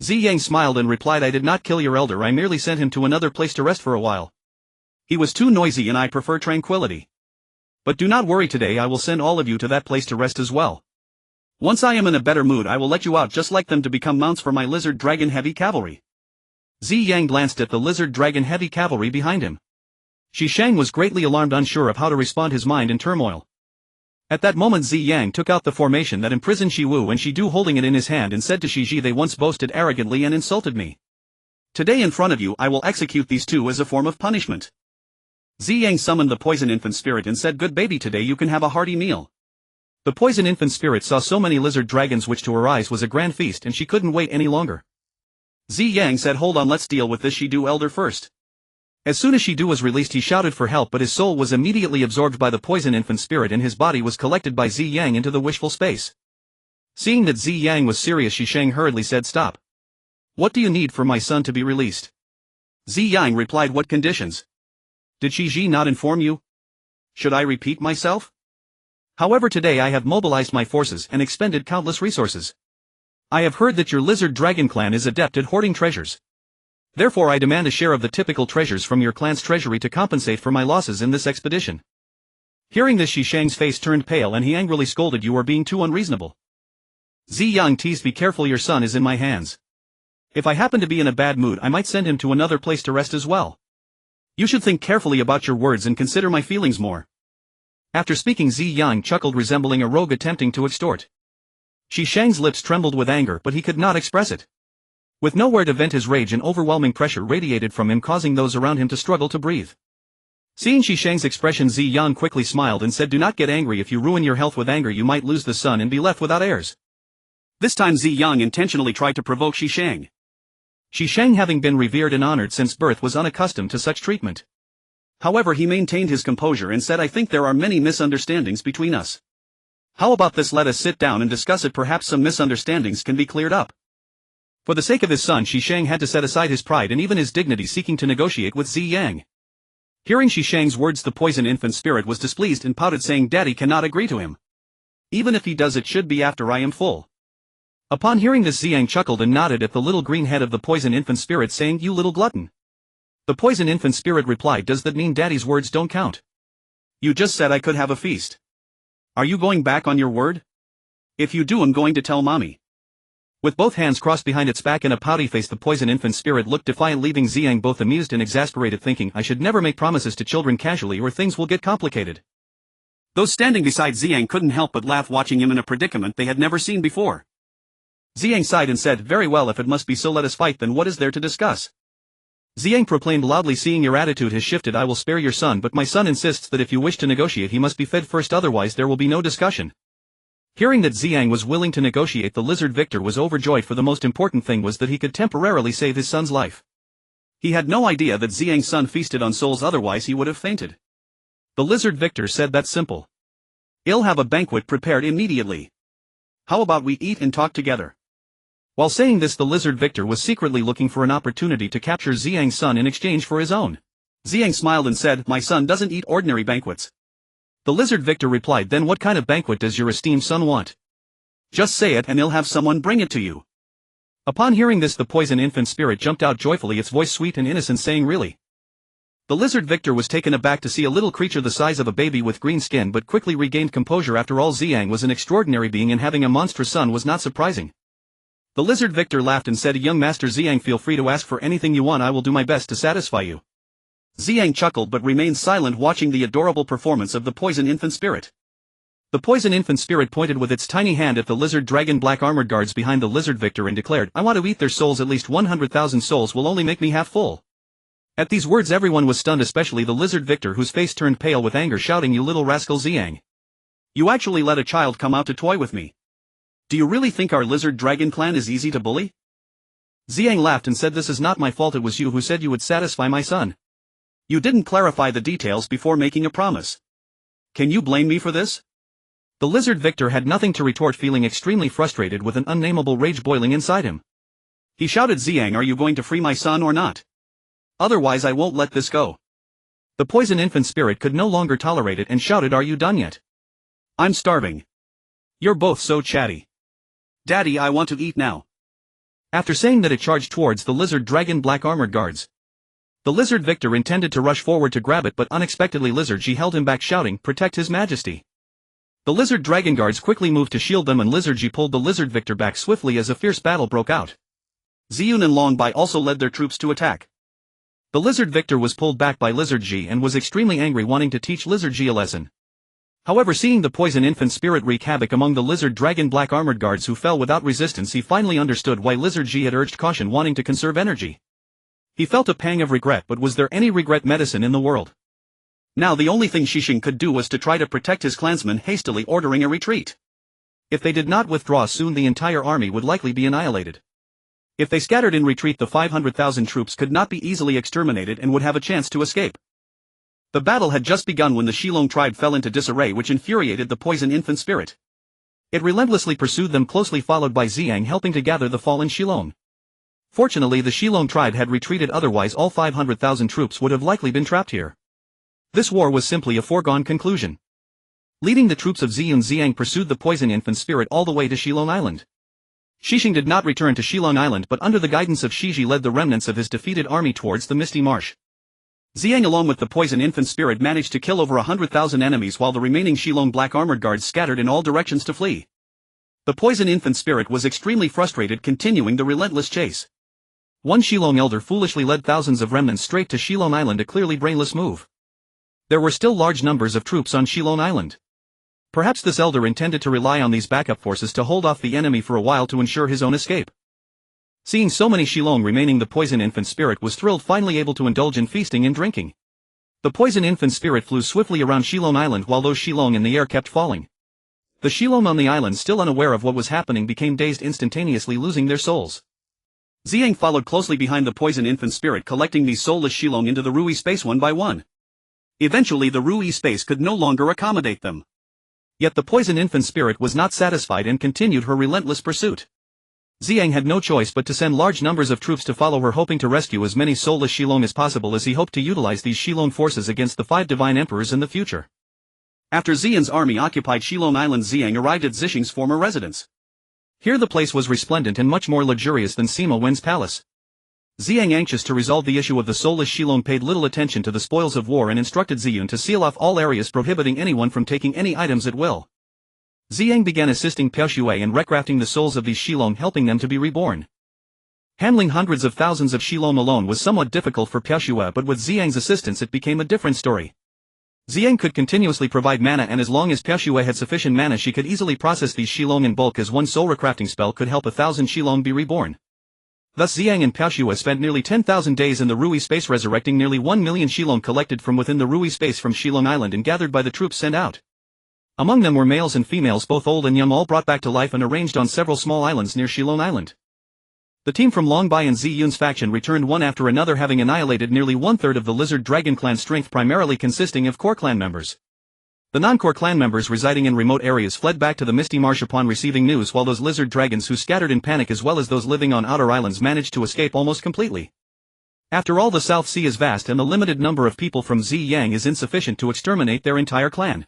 S1: Ziyang smiled and replied, I did not kill your elder, I merely sent him to another place to rest for a while. He was too noisy and I prefer tranquility. But do not worry, today I will send all of you to that place to rest as well. Once I am in a better mood, I will let you out just like them to become mounts for my Lizard Dragon heavy cavalry. Ziyang glanced at the Lizard Dragon heavy cavalry behind him. Shisheng was greatly alarmed, unsure of how to respond, his mind in turmoil. At that moment, Ziyang took out the formation that imprisoned Shiwu and Shidu, holding it in his hand, and said to Shiji, they once boasted arrogantly and insulted me. Today in front of you I will execute these two as a form of punishment. Ziyang summoned the poison infant spirit and said, good baby, today you can have a hearty meal. The poison infant spirit saw so many lizard dragons which to her eyes was a grand feast, and she couldn't wait any longer. Ziyang said, hold on, let's deal with this Shidu elder first. As soon as Shidu was released, he shouted for help, but his soul was immediately absorbed by the poison infant spirit and his body was collected by Ziyang into the Wishful Space. Seeing that Ziyang was serious, Shisheng hurriedly said, stop. What do you need for my son to be released? Ziyang replied, what conditions? Did Shiji not inform you? Should I repeat myself? However, today I have mobilized my forces and expended countless resources. I have heard that your Lizard Dragon clan is adept at hoarding treasures. Therefore I demand a share of the typical treasures from your clan's treasury to compensate for my losses in this expedition. Hearing this, Shisheng's face turned pale and he angrily scolded, you are being too unreasonable. Ziyang teased, be careful, your son is in my hands. If I happen to be in a bad mood, I might send him to another place to rest as well. You should think carefully about your words and consider my feelings more. After speaking, Ziyang chuckled, resembling a rogue attempting to extort. Shisheng's lips trembled with anger, but he could not express it. With nowhere to vent his rage, an overwhelming pressure radiated from him, causing those around him to struggle to breathe. Seeing Shisheng's expression, Ziyang quickly smiled and said, do not get angry. If you ruin your health with anger, you might lose the sun and be left without heirs. This time Ziyang intentionally tried to provoke Shisheng. Shisheng, having been revered and honored since birth, was unaccustomed to such treatment. However, he maintained his composure and said, I think there are many misunderstandings between us.
S2: How about this, let us sit down and discuss it, perhaps some misunderstandings can be cleared up. For the sake of his son, Shishang had to set aside his pride and even his dignity, seeking to negotiate with Ziyang. Hearing Shishang's words, the poison infant spirit was displeased and pouted, saying, "Daddy cannot agree to him. Even if he does, it should be after I am full." Upon hearing this, Ziyang chuckled and nodded at the little green head of the poison infant spirit, saying, "You little glutton." The poison infant spirit replied, "Does that mean Daddy's words don't count? You just said I could have a feast. Are you going back on your word? If you do, I'm going to tell Mommy." With both hands crossed behind its back and a pouty face, the poison infant spirit looked defiant, leaving Ziyang both amused and exasperated, thinking, "I should never make promises to children casually or things will get complicated." Those standing beside Ziyang couldn't help but laugh, watching him in a predicament they had never seen before. Ziyang sighed and said, "Very well, if it must be so, let us fight, then what is there to discuss?" Ziyang proclaimed loudly, "Seeing your attitude has shifted, I will spare your son, but my son insists that if you wish to negotiate he must be fed first, otherwise there will be no discussion." Hearing that Ziyang was willing to negotiate, the lizard victor was overjoyed, for the most important thing was that he could temporarily save his son's life. He had no idea that Ziyang's son feasted on souls, otherwise he would have fainted. The lizard victor said, "That's simple. I'll have a banquet prepared immediately. How about we eat and talk together?" While saying this, the lizard victor was secretly looking for an opportunity to capture Ziyang's son in exchange for his own. Ziyang smiled and said, "My son doesn't eat ordinary banquets." The lizard victor replied, "Then what kind of banquet does your esteemed son want? Just say it and I'll have someone bring it to you." Upon hearing this, the poison infant spirit jumped out joyfully, its voice sweet and innocent, saying, "Really?" The lizard victor was taken aback to see a little creature the size of a baby with green skin, but quickly regained composure. After all, Ziyang was an extraordinary being, and having a monstrous son was not surprising. The lizard victor laughed and said, "Young master Ziyang, feel free to ask for anything you want, I will do my best to satisfy you." Ziyang chuckled but remained silent, watching the adorable performance of the poison infant spirit. The poison infant spirit pointed with its tiny hand at the lizard dragon black armored guards behind the lizard victor and declared, "I want to eat their souls, at least 100,000 souls will only make me half full." At these words everyone was stunned, especially the lizard victor, whose face turned pale with anger, shouting, "You little rascal Ziyang! You actually let a child come out to toy with me. Do you really think our lizard dragon clan is easy to bully?" Ziyang laughed and said, "This is not my fault, it was you who said you would satisfy my son. You didn't clarify the details before making a promise. Can you blame me for this?" The lizard victor had nothing to retort, feeling extremely frustrated with an unnameable rage boiling inside him. He shouted, "Ziyang, are you going to free my son or not? Otherwise I won't let this go." The poison infant spirit could no longer tolerate it and shouted, "Are you done yet? I'm starving. You're both so chatty. Daddy, I want to eat now." After saying that, it charged towards the lizard dragon black armored guards. The lizard victor intended to rush forward to grab it, but unexpectedly Lizard G held him back, shouting, "Protect his majesty." The lizard dragon guards quickly moved to shield them, and Lizard G pulled the lizard victor back swiftly as a fierce battle broke out. Ziyun and Long Bai also led their troops to attack. The lizard victor was pulled back by Lizard G and was extremely angry, wanting to teach Lizard G a lesson. However, seeing the poison infant spirit wreak havoc among the lizard dragon black armored guards who fell without resistance, he finally understood why Lizard G had urged caution, wanting to conserve energy. He felt a pang of regret, but was there any regret medicine in the world? Now the only thing Shishang could do was to try to protect his clansmen, hastily ordering a retreat. If they did not withdraw soon, the entire army would likely be annihilated. If they scattered in retreat, the 500,000 troops could not be easily exterminated and would have a chance to escape. The battle had just begun when the Shilong tribe fell into disarray, which infuriated the poison infant spirit. It relentlessly pursued them closely, followed by Ziyang helping to gather the fallen Shilong. Fortunately, the Shilong tribe had retreated, otherwise all 500,000 troops would have likely been trapped here. This war was simply a foregone conclusion. Leading the troops of Ziyun, Ziyang pursued the poison infant spirit all the way to Shilong Island. Shishang did not return to Shilong Island, but under the guidance of Shiji led the remnants of his defeated army towards the Misty Marsh. Ziyang along with the poison infant spirit managed to kill over 100,000 enemies, while the remaining Shilong black armored guards scattered in all directions to flee. The poison infant spirit was extremely frustrated, continuing the relentless chase. One Shilong elder foolishly led thousands of remnants straight to Shilong Island, a clearly brainless move. There were still large numbers of troops on Shilong Island. Perhaps this elder intended to rely on these backup forces to hold off the enemy for a while to ensure his own escape. Seeing so many Shilong remaining, the poison infant spirit was thrilled, finally able to indulge in feasting and drinking. The poison infant spirit flew swiftly around Shilong Island while those Shilong in the air kept falling. The Shilong on the island, still unaware of what was happening, became dazed, instantaneously losing their souls. Ziyang followed closely behind the poison infant spirit, collecting these soulless Shilong into the Rui space one by one. Eventually the Rui space could no longer accommodate them.
S1: Yet the poison infant spirit was not satisfied and continued her relentless pursuit. Ziyang had no choice but to send large numbers of troops to follow her, hoping to rescue as many soulless Shilong as possible, as he hoped to utilize these Shilong forces against the 5 divine emperors in the future.
S2: After Ziyang's army occupied Shilong Island, Ziyang arrived at Zixing's former residence.
S1: Here the place was resplendent and much more luxurious than Sima Wen's palace. Ziyang, anxious to resolve the issue of the soulless Shilong, paid little attention to the spoils of war and instructed Ziyun to seal off all areas, prohibiting anyone from taking any items at will. Ziyang began assisting Piao Shui in recrafting the souls of these Shilong, helping them to be reborn. Handling hundreds of thousands of Shilong alone was somewhat difficult for Piao Shui, but with Ziyang's assistance it became a different story. Ziyang could continuously provide mana, and as long as Piao Shui had sufficient mana she could easily process these Shilong in bulk, as one soul recrafting spell could help 1,000 Shilong be reborn. Thus Ziyang and Piao Shui spent nearly 10,000 days in the Rui space, resurrecting nearly 1 million Shilong collected from within the Rui space from Shilong Island and gathered by the troops sent out. Among them were males and females, both old and young, all brought back to life and arranged on several small islands near Shilong Island. The team from Long Bai and Ziyun's faction returned one after another, having annihilated nearly 1/3 of the Lizard Dragon clan's strength, primarily consisting of core clan members. The non-core clan members residing in remote areas fled back to the Misty Marsh upon receiving news, while those lizard dragons who scattered in panic, as well as those living on outer islands, managed to escape almost completely. After all, the South Sea is vast and the limited number of people from Ziyang is insufficient to exterminate their entire clan.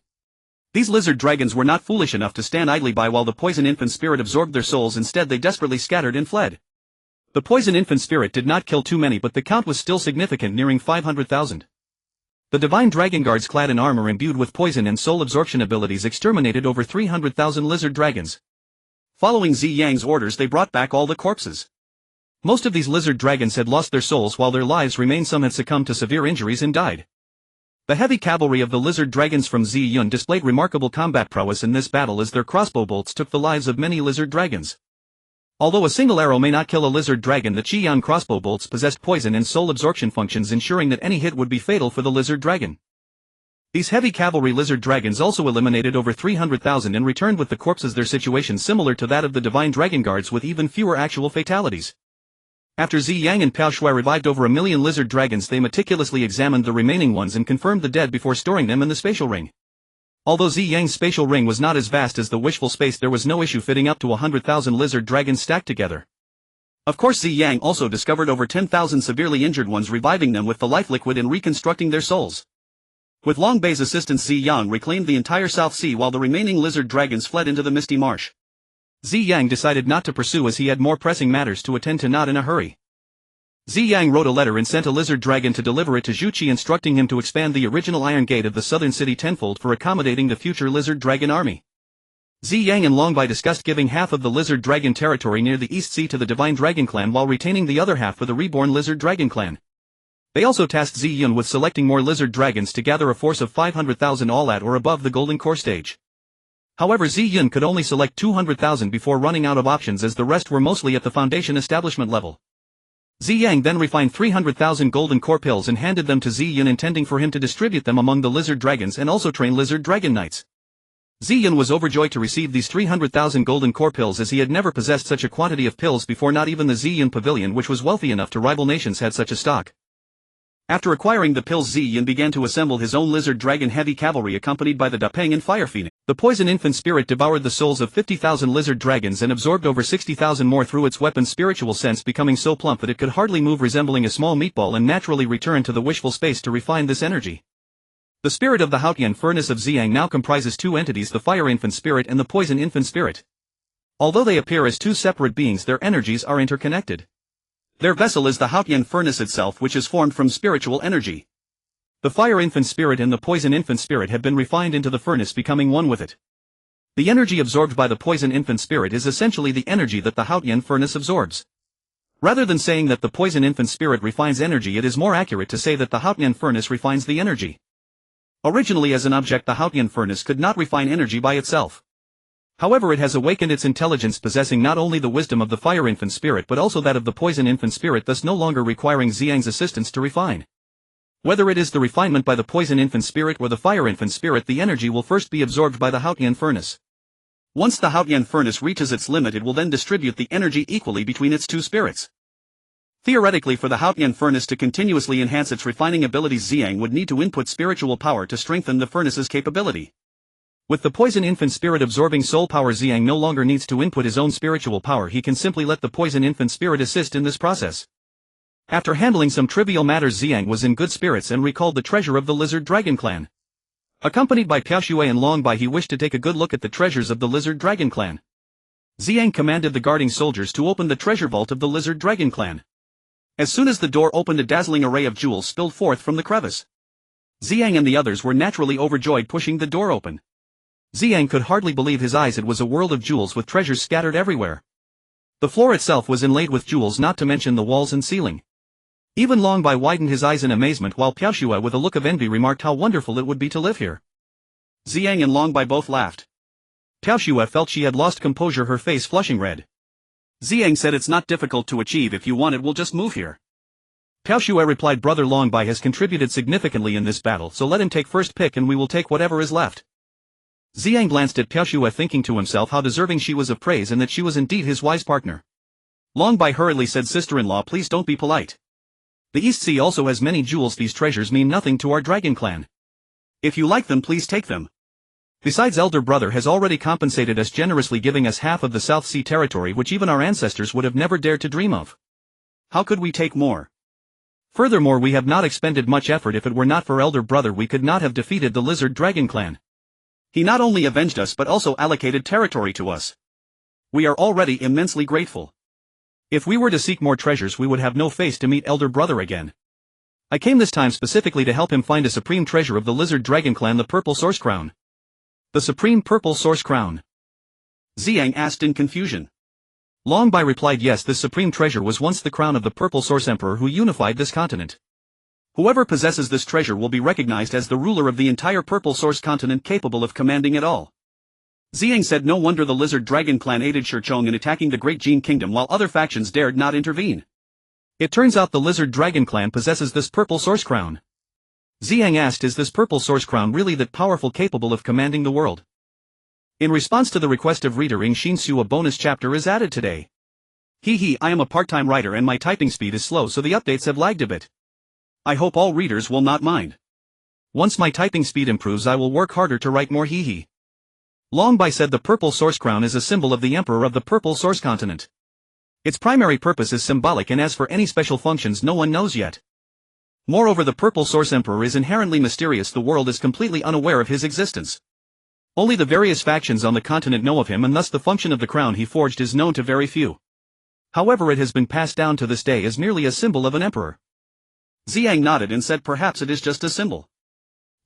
S1: These lizard dragons were not foolish enough to stand idly by while the poison infant spirit absorbed their souls. Instead they desperately scattered and fled. The poison infant spirit did not kill too many, but the count was still significant, nearing 500,000. The divine dragon guards clad in armor imbued with poison and soul absorption abilities exterminated over 300,000 lizard dragons. Following Ziyang's orders, they brought back all the corpses. Most of these lizard dragons had lost their souls while their lives remained. Some had succumbed to severe injuries and died. The heavy cavalry of the lizard dragons from Ziyun displayed remarkable combat prowess in this battle, as their crossbow bolts took the lives of many lizard dragons. Although a single arrow may not kill a lizard dragon, the Qiyan crossbow bolts possessed poison and soul absorption functions, ensuring that any hit would be fatal for the lizard dragon. These heavy cavalry lizard dragons also eliminated over 300,000 and returned with the corpses, their situation similar to that of the divine dragon guards, with even fewer actual fatalities. After Ziyang and Piao Shui revived over 1 million lizard dragons, they meticulously examined the remaining ones and confirmed the dead before storing them in the spatial ring. Although Ziyang's spatial ring was not as vast as the Wishful Space, there was no issue fitting up to 100,000 lizard dragons stacked together. Of course, Ziyang also discovered over 10,000 severely injured ones, reviving them with the life liquid and reconstructing their souls. With Long Bai's assistance, Ziyang reclaimed the entire South Sea while the remaining lizard dragons fled into the Misty Marsh. Ziyang decided not to pursue as he had more pressing matters to attend to, not in a hurry. Ziyang wrote a letter and sent a lizard dragon to deliver it to Zhu Qi, instructing him to expand the original Iron Gate of the southern city tenfold for accommodating the future lizard dragon army. Ziyang and Long Bai discussed giving half of the lizard dragon territory near the East Sea to the Divine Dragon clan while retaining the other half for the Reborn lizard dragon clan. They also tasked Ziyun with selecting more lizard dragons to gather a force of 500,000 all at or above the Golden Core stage. However, Ziyun could only select 200,000 before running out of options, as the rest were mostly at the Foundation establishment level. Ziyang then refined 300,000 golden core pills and handed them to Ziyun, intending for him to distribute them among the lizard dragons and also train lizard dragon knights. Ziyun was overjoyed to receive these 300,000 golden core pills, as he had never possessed such a quantity of pills before. Not even the Ziyun pavilion, which was wealthy enough to rival nations, had such a stock. After acquiring the pills, Ziyun began to assemble his own lizard dragon heavy cavalry accompanied by the Dapeng and Fire Phoenix. The poison infant spirit devoured the souls of 50,000 lizard dragons and absorbed over 60,000 more through its weapon's spiritual sense, becoming so plump that it could hardly move, resembling a small meatball, and naturally returned to the Wishful Space to refine this energy. The spirit of the Haotian furnace of Ziyang now comprises two entities, the fire infant spirit and the poison infant spirit. Although they appear as two separate beings, their energies are interconnected. Their vessel is the Haotian furnace itself, which is formed from spiritual energy. The fire infant spirit and the poison infant spirit have been refined into the furnace, becoming one with it. The energy absorbed by the poison infant spirit is essentially the energy that the Haotian furnace absorbs. Rather than saying that the poison infant spirit refines energy, it is more accurate to say that the Haotian furnace refines the energy. Originally as an object, the Haotian furnace could not refine energy by itself. However, it has awakened its intelligence, possessing not only the wisdom of the fire infant spirit but also that of the poison infant spirit, thus no longer requiring Ziyang's assistance to refine. Whether it is the refinement by the poison infant spirit or the fire infant spirit, the energy will first be absorbed by the Haotian furnace. Once the Haotian furnace reaches its limit, it will then distribute the energy equally between its two spirits. Theoretically, for the Haotian furnace to continuously enhance its refining abilities, Ziyang would need to input spiritual power to strengthen the furnace's capability. With the poison infant spirit absorbing soul power, Ziyang no longer needs to input his own spiritual power. He can simply let the poison infant spirit assist in this process. After handling some trivial matters, Ziyang was in good spirits and recalled the treasure of the Lizard Dragon clan. Accompanied by Piaoshui and Long Bai, he wished to take a good look at the treasures of the Lizard Dragon clan. Ziyang commanded the guarding soldiers to open the treasure vault of the Lizard Dragon clan. As soon as the door opened, a dazzling array of jewels spilled forth from the crevice. Ziyang and the others were naturally overjoyed, pushing the door open. Ziyang could hardly believe his eyes. It was a world of jewels with treasures scattered everywhere. The floor itself was inlaid with jewels, not to mention the walls and ceiling. Even Long Bai widened his eyes in amazement, while Piaoshui with a look of envy remarked how wonderful it would be to live here.
S2: Ziyang and Long Bai both laughed.
S1: Piaoshui felt she had lost composure, her face flushing red.
S2: Ziyang said, "It's not difficult to achieve. If you want it, we'll just move here."
S1: Piaoshui replied, "Brother Long Bai has contributed significantly in this battle, so let him take first pick and we will take whatever is left." Ziyang glanced at Piaoshui, thinking to himself how deserving she was of praise and that she was indeed his wise partner. Long Bai hurriedly said, "Sister-in-law, please don't be polite. The East Sea also has many jewels. These treasures mean nothing to our dragon clan.
S2: If you like them, please take them.
S1: Besides, elder brother has already compensated us generously, giving us half of the South Sea territory, which even our ancestors would have never dared to dream of.
S2: How could we take more?
S1: Furthermore, we have not expended much effort. If it were not for elder brother, we could not have defeated the Lizard Dragon clan.
S2: He not only avenged us but also allocated territory to us. We are already immensely grateful.
S1: If we were to seek more treasures, we would have no face to meet elder brother again. I came this time specifically to help him find a supreme treasure of the Lizard Dragon clan, the Purple Source Crown." "The Supreme Purple Source Crown?"
S2: Ziyang asked in confusion.
S1: Long Bai replied, "Yes, this supreme treasure was once the crown of the Purple Source Emperor who unified this continent.
S2: Whoever possesses this treasure will be recognized as the ruler of the entire Purple Source continent, capable of commanding it all." Ziyang said, "No wonder the Lizard Dragon clan aided Shirchong in attacking the Great Jin kingdom while other factions dared not intervene.
S1: It turns out the Lizard Dragon clan possesses this Purple Source Crown." Ziyang asked, "Is this Purple Source Crown really that powerful, capable of commanding the world?" In response to the request of reader Ing Xinsu, a bonus chapter is added today.
S2: I am a part-time writer and my typing speed is slow, so the updates have lagged a bit. I hope all readers will not mind.
S1: Once my typing speed improves, I will work harder to write more. Long Bai said the Purple Source Crown is a symbol of the Emperor of the Purple Source Continent. Its primary purpose is symbolic, and as for any special functions, no one knows yet. Moreover, the Purple Source Emperor is inherently mysterious. The world is completely unaware of his existence. Only the various factions on the continent know of him, and thus the function of the crown he forged is known to very few. However, it has been passed down to this day as merely a symbol of an emperor."
S2: Ziyang nodded and said, "Perhaps it is just a symbol.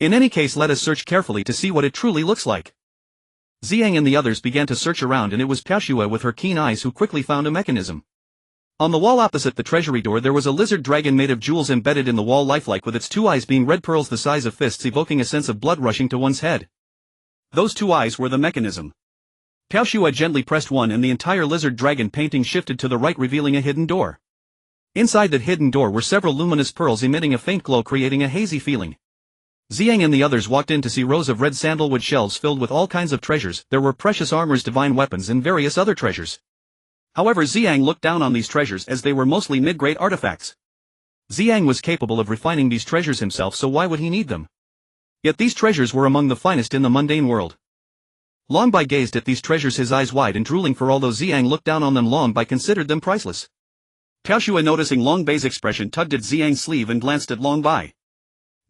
S1: In any case, let us search carefully to see what it truly looks like." Ziyang and the others began to search around, and it was Piaoshui with her keen eyes who quickly found a mechanism. On the wall opposite the treasury door there was a lizard dragon made of jewels embedded in the wall, lifelike, with its two eyes being red pearls the size of fists, evoking a sense of blood rushing to one's head.
S2: Those two eyes were the mechanism.
S1: Piaoshui gently pressed one and the entire lizard dragon painting shifted to the right, revealing a hidden door. Inside that hidden door were several luminous pearls emitting a faint glow, creating a hazy feeling. Ziyang and the others walked in to see rows of red sandalwood shelves filled with all kinds of treasures. There were precious armors, divine weapons, and various other treasures.
S2: However, Ziyang looked down on these treasures as they were mostly mid-grade artifacts.
S1: Ziyang was capable of refining these treasures himself, so why would he need them? Yet these treasures were among the finest in the mundane world. Long Bai gazed at these treasures, his eyes wide and drooling, for although Ziyang looked down on them, Long Bai considered them priceless.
S2: Piaoshui, noticing Long Bai's expression, tugged at Ziyang's sleeve and glanced at Long Bai.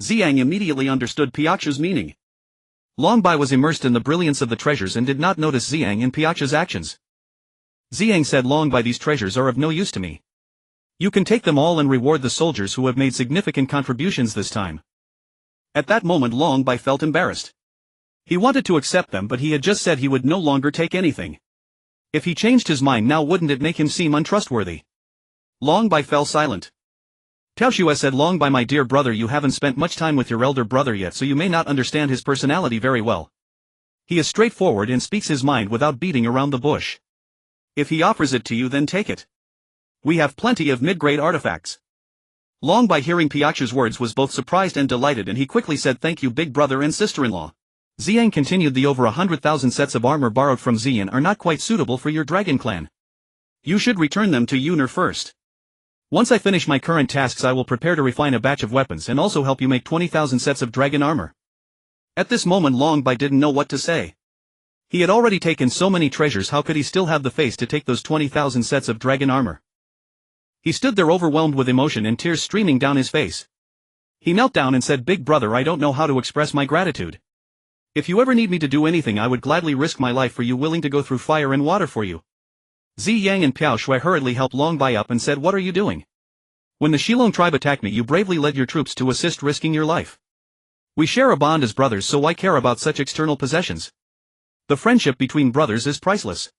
S2: Ziyang immediately understood Piaoshui's meaning.
S1: Long Bai was immersed in the brilliance of the treasures and did not notice Ziyang and Piaoshui's actions. Ziyang said, "Long Bai, these treasures are of no use to me. You can take them all and reward the soldiers who have made significant contributions this time."
S2: At that moment Long Bai felt embarrassed. He wanted to accept them, but he had just said he would no longer take anything.
S1: If he changed his mind now, wouldn't it make him seem untrustworthy?
S2: Long Bai fell silent.
S1: Piaoshui said, "Long Bai, my dear brother, you haven't spent much time with your elder brother yet, so you may not understand his personality very well. He is straightforward and speaks his mind without beating around the bush.
S2: If he offers it to you, then take it. We have plenty of mid-grade artifacts." Long Bai, hearing Piaoshui's words, was both surprised and delighted, and he quickly said, "Thank you, big brother and sister-in-law."
S1: Ziyang continued, "The over 100,000 sets of armor borrowed from Ziyang are not quite suitable for your dragon clan.
S2: You should return them to Yuner first.
S1: Once I finish my current tasks, I will prepare to refine a batch of weapons and also help you make 20,000 sets of dragon armor." At this moment Long Bai didn't know what to say. He had already taken so many treasures, how could he still have the face to take those 20,000 sets of dragon armor? He stood there overwhelmed with emotion and tears streaming down his face. He knelt down and said, "Big brother, I don't know how to express my gratitude. If you ever need me to do anything, I would gladly risk my life for you, willing to go through fire and water for you." Ziyang and Piao Shui hurriedly helped Long Bai up and said, "What are you doing? When the Shilong tribe attacked me, you bravely led your troops to assist, risking your life. We share a bond as brothers, so why care about such external possessions? The friendship between brothers is priceless."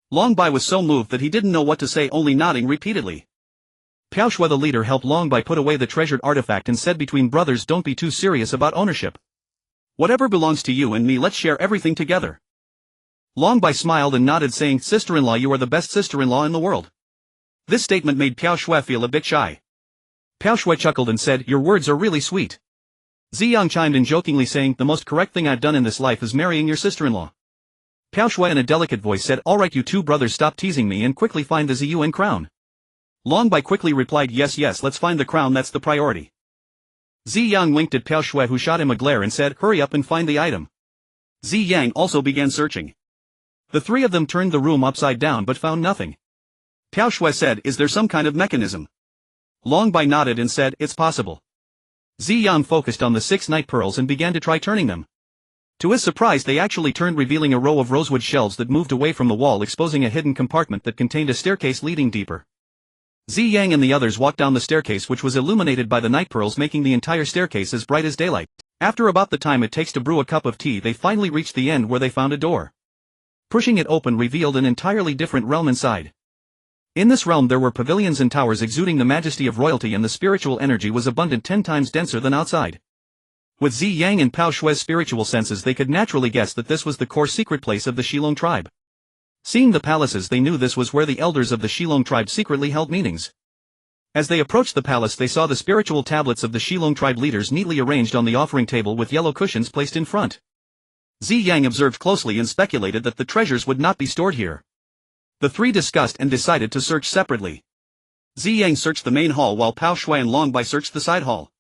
S1: Long Bai was so moved that he didn't know what to say, only nodding repeatedly. Piao Shui, the leader, helped Long Bai put away the treasured artifact and said, "Between brothers, don't be too serious about ownership. Whatever belongs to you and me, let's share everything together." Long Bai smiled and nodded, saying, "Sister-in-law, you are the best sister-in-law in the world." This statement made Piao Shui feel a bit shy. Piao Shui chuckled and said, "Your words are really sweet." Ziyang chimed in jokingly, saying, "The most correct thing I've done in this life is marrying your sister-in-law." Piao Shui in a delicate voice said, "All right, you two brothers, stop teasing me and quickly find the Ziyuan crown." Long Bai quickly replied, "Yes, let's find the crown, that's the priority." Ziyang winked at Piao Shui, who shot him a glare and said, "Hurry up and find the item." Ziyang also began searching. The three of them turned the room upside down but found nothing. Piao Shui said, "Is there some kind of mechanism?" Long Bai nodded and said, "It's possible." Ziyang focused on the 6 night pearls and began to try turning them. To his surprise, they actually turned, revealing a row of rosewood shelves that moved away from the wall, exposing a hidden compartment that contained a staircase leading deeper. Ziyang and the others walked down the staircase, which was illuminated by the night pearls, making the entire staircase as bright as daylight. After about the time it takes to brew a cup of tea, they finally reached the end, where they found a door. Pushing it open revealed an entirely different realm inside. In this realm there were pavilions and towers exuding the majesty of royalty, and the spiritual energy was abundant, 10 times denser than outside. With Ziyang and Piao Shui's spiritual senses, they could naturally guess that this was the core secret place of the Shilong tribe. Seeing the palaces, they knew this was where the elders of the Shilong tribe secretly held meetings. As they approached the palace, they saw the spiritual tablets of the Shilong tribe leaders neatly arranged on the offering table with yellow cushions placed in front. Ziyang observed closely and speculated that the treasures would not be stored here. The three discussed and decided to search separately. Ziyang searched the main hall while Piao Shui and Long Bai searched the side hall.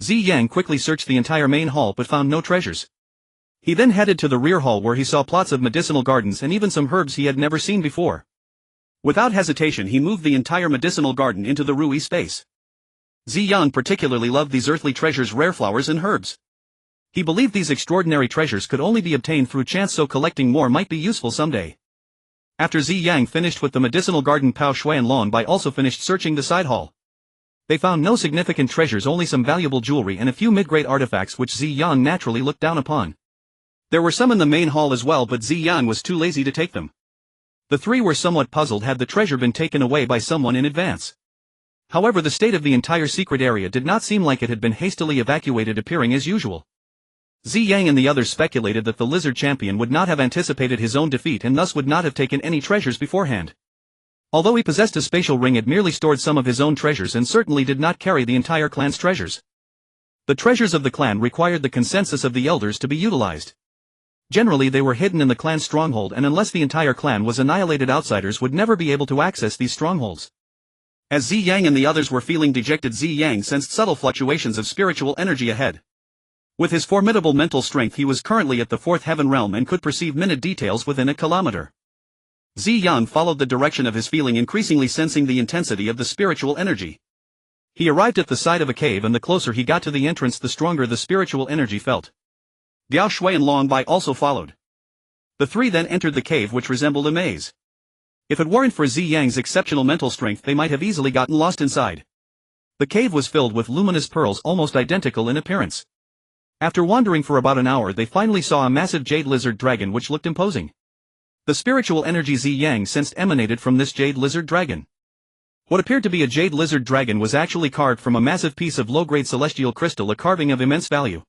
S1: Ziyang quickly searched the entire main hall but found no treasures. He then headed to the rear hall, where he saw plots of medicinal gardens and even some herbs he had never seen before. Without hesitation, he moved the entire medicinal garden into the Rui space. Ziyang particularly loved these earthly treasures, rare flowers and herbs. He believed these extraordinary treasures could only be obtained through chance, so collecting more might be useful someday. After Ziyang finished with the medicinal garden, Piao Shui and Long Bai also finished searching the side hall. They found no significant treasures, only some valuable jewelry and a few mid-grade artifacts which Ziyang naturally looked down upon. There were some in the main hall as well, but Ziyang was too lazy to take them. The three were somewhat puzzled. Had the treasure been taken away by someone in advance? However, the state of the entire secret area did not seem like it had been hastily evacuated, appearing as usual. Ziyang and the others speculated that the lizard champion would not have anticipated his own defeat and thus would not have taken any treasures beforehand. Although he possessed a spatial ring, it merely stored some of his own treasures and certainly did not carry the entire clan's treasures. The treasures of the clan required the consensus of the elders to be utilized. Generally, they were hidden in the clan's stronghold, and unless the entire clan was annihilated, outsiders would never be able to access these strongholds. As Ziyang and the others were feeling dejected, Ziyang sensed subtle fluctuations of spiritual energy ahead. With his formidable mental strength, he was currently at the 4th heaven realm and could perceive minute details within a kilometer. Ziyang followed the direction of his feeling, increasingly sensing the intensity of the spiritual energy. He arrived at the side of a cave, and the closer he got to the entrance, the stronger the spiritual energy felt. Piao Shui and Long Bai also followed. The three then entered the cave, which resembled a maze. If it weren't for Ziyang's exceptional mental strength, they might have easily gotten lost inside. The cave was filled with luminous pearls almost identical in appearance. After wandering for about an hour, they finally saw a massive jade lizard dragon which looked imposing. The spiritual energy Ziyang sensed emanated from this jade lizard dragon. What appeared to be a jade lizard dragon was actually carved from a massive piece of low-grade celestial crystal, a carving of immense value.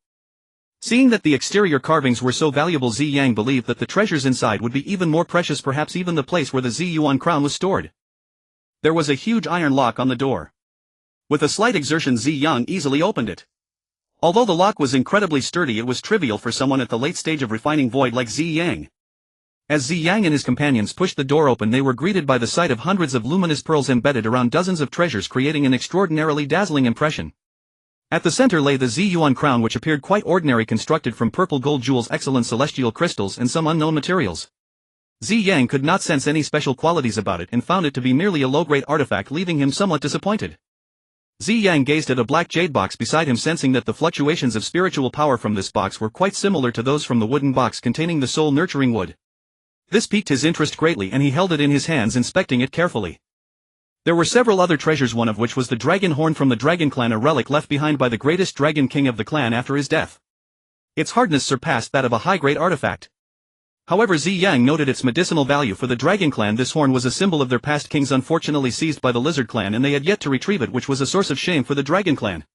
S1: Seeing that the exterior carvings were so valuable, Ziyang believed that the treasures inside would be even more precious, perhaps even the place where the Ziyuan crown was stored. There was a huge iron lock on the door. With a slight exertion, Ziyang easily opened it. Although the lock was incredibly sturdy, it was trivial for someone at the late stage of refining void like Ziyang. As Ziyang and his companions pushed the door open, they were greeted by the sight of hundreds of luminous pearls embedded around dozens of treasures, creating an extraordinarily dazzling impression. At the center lay the Ziyang crown, which appeared quite ordinary, constructed from purple gold jewels, excellent celestial crystals and some unknown materials. Ziyang could not sense any special qualities about it and found it to be merely a low-grade artifact, leaving him somewhat disappointed. Ziyang gazed at a black jade box beside him, sensing that the fluctuations of spiritual power from this box were quite similar to those from the wooden box containing the soul-nurturing wood. This piqued his interest greatly and he held it in his hands, inspecting it carefully. There were several other treasures, one of which was the dragon horn from the dragon clan, a relic left behind by the greatest dragon king of the clan after his death. Its hardness surpassed that of a high-grade artifact. However, Ziyang noted its medicinal value for the dragon clan. This horn was a symbol of their past kings, unfortunately seized by the lizard clan, and they had yet to retrieve it, which was a source of shame for the dragon clan.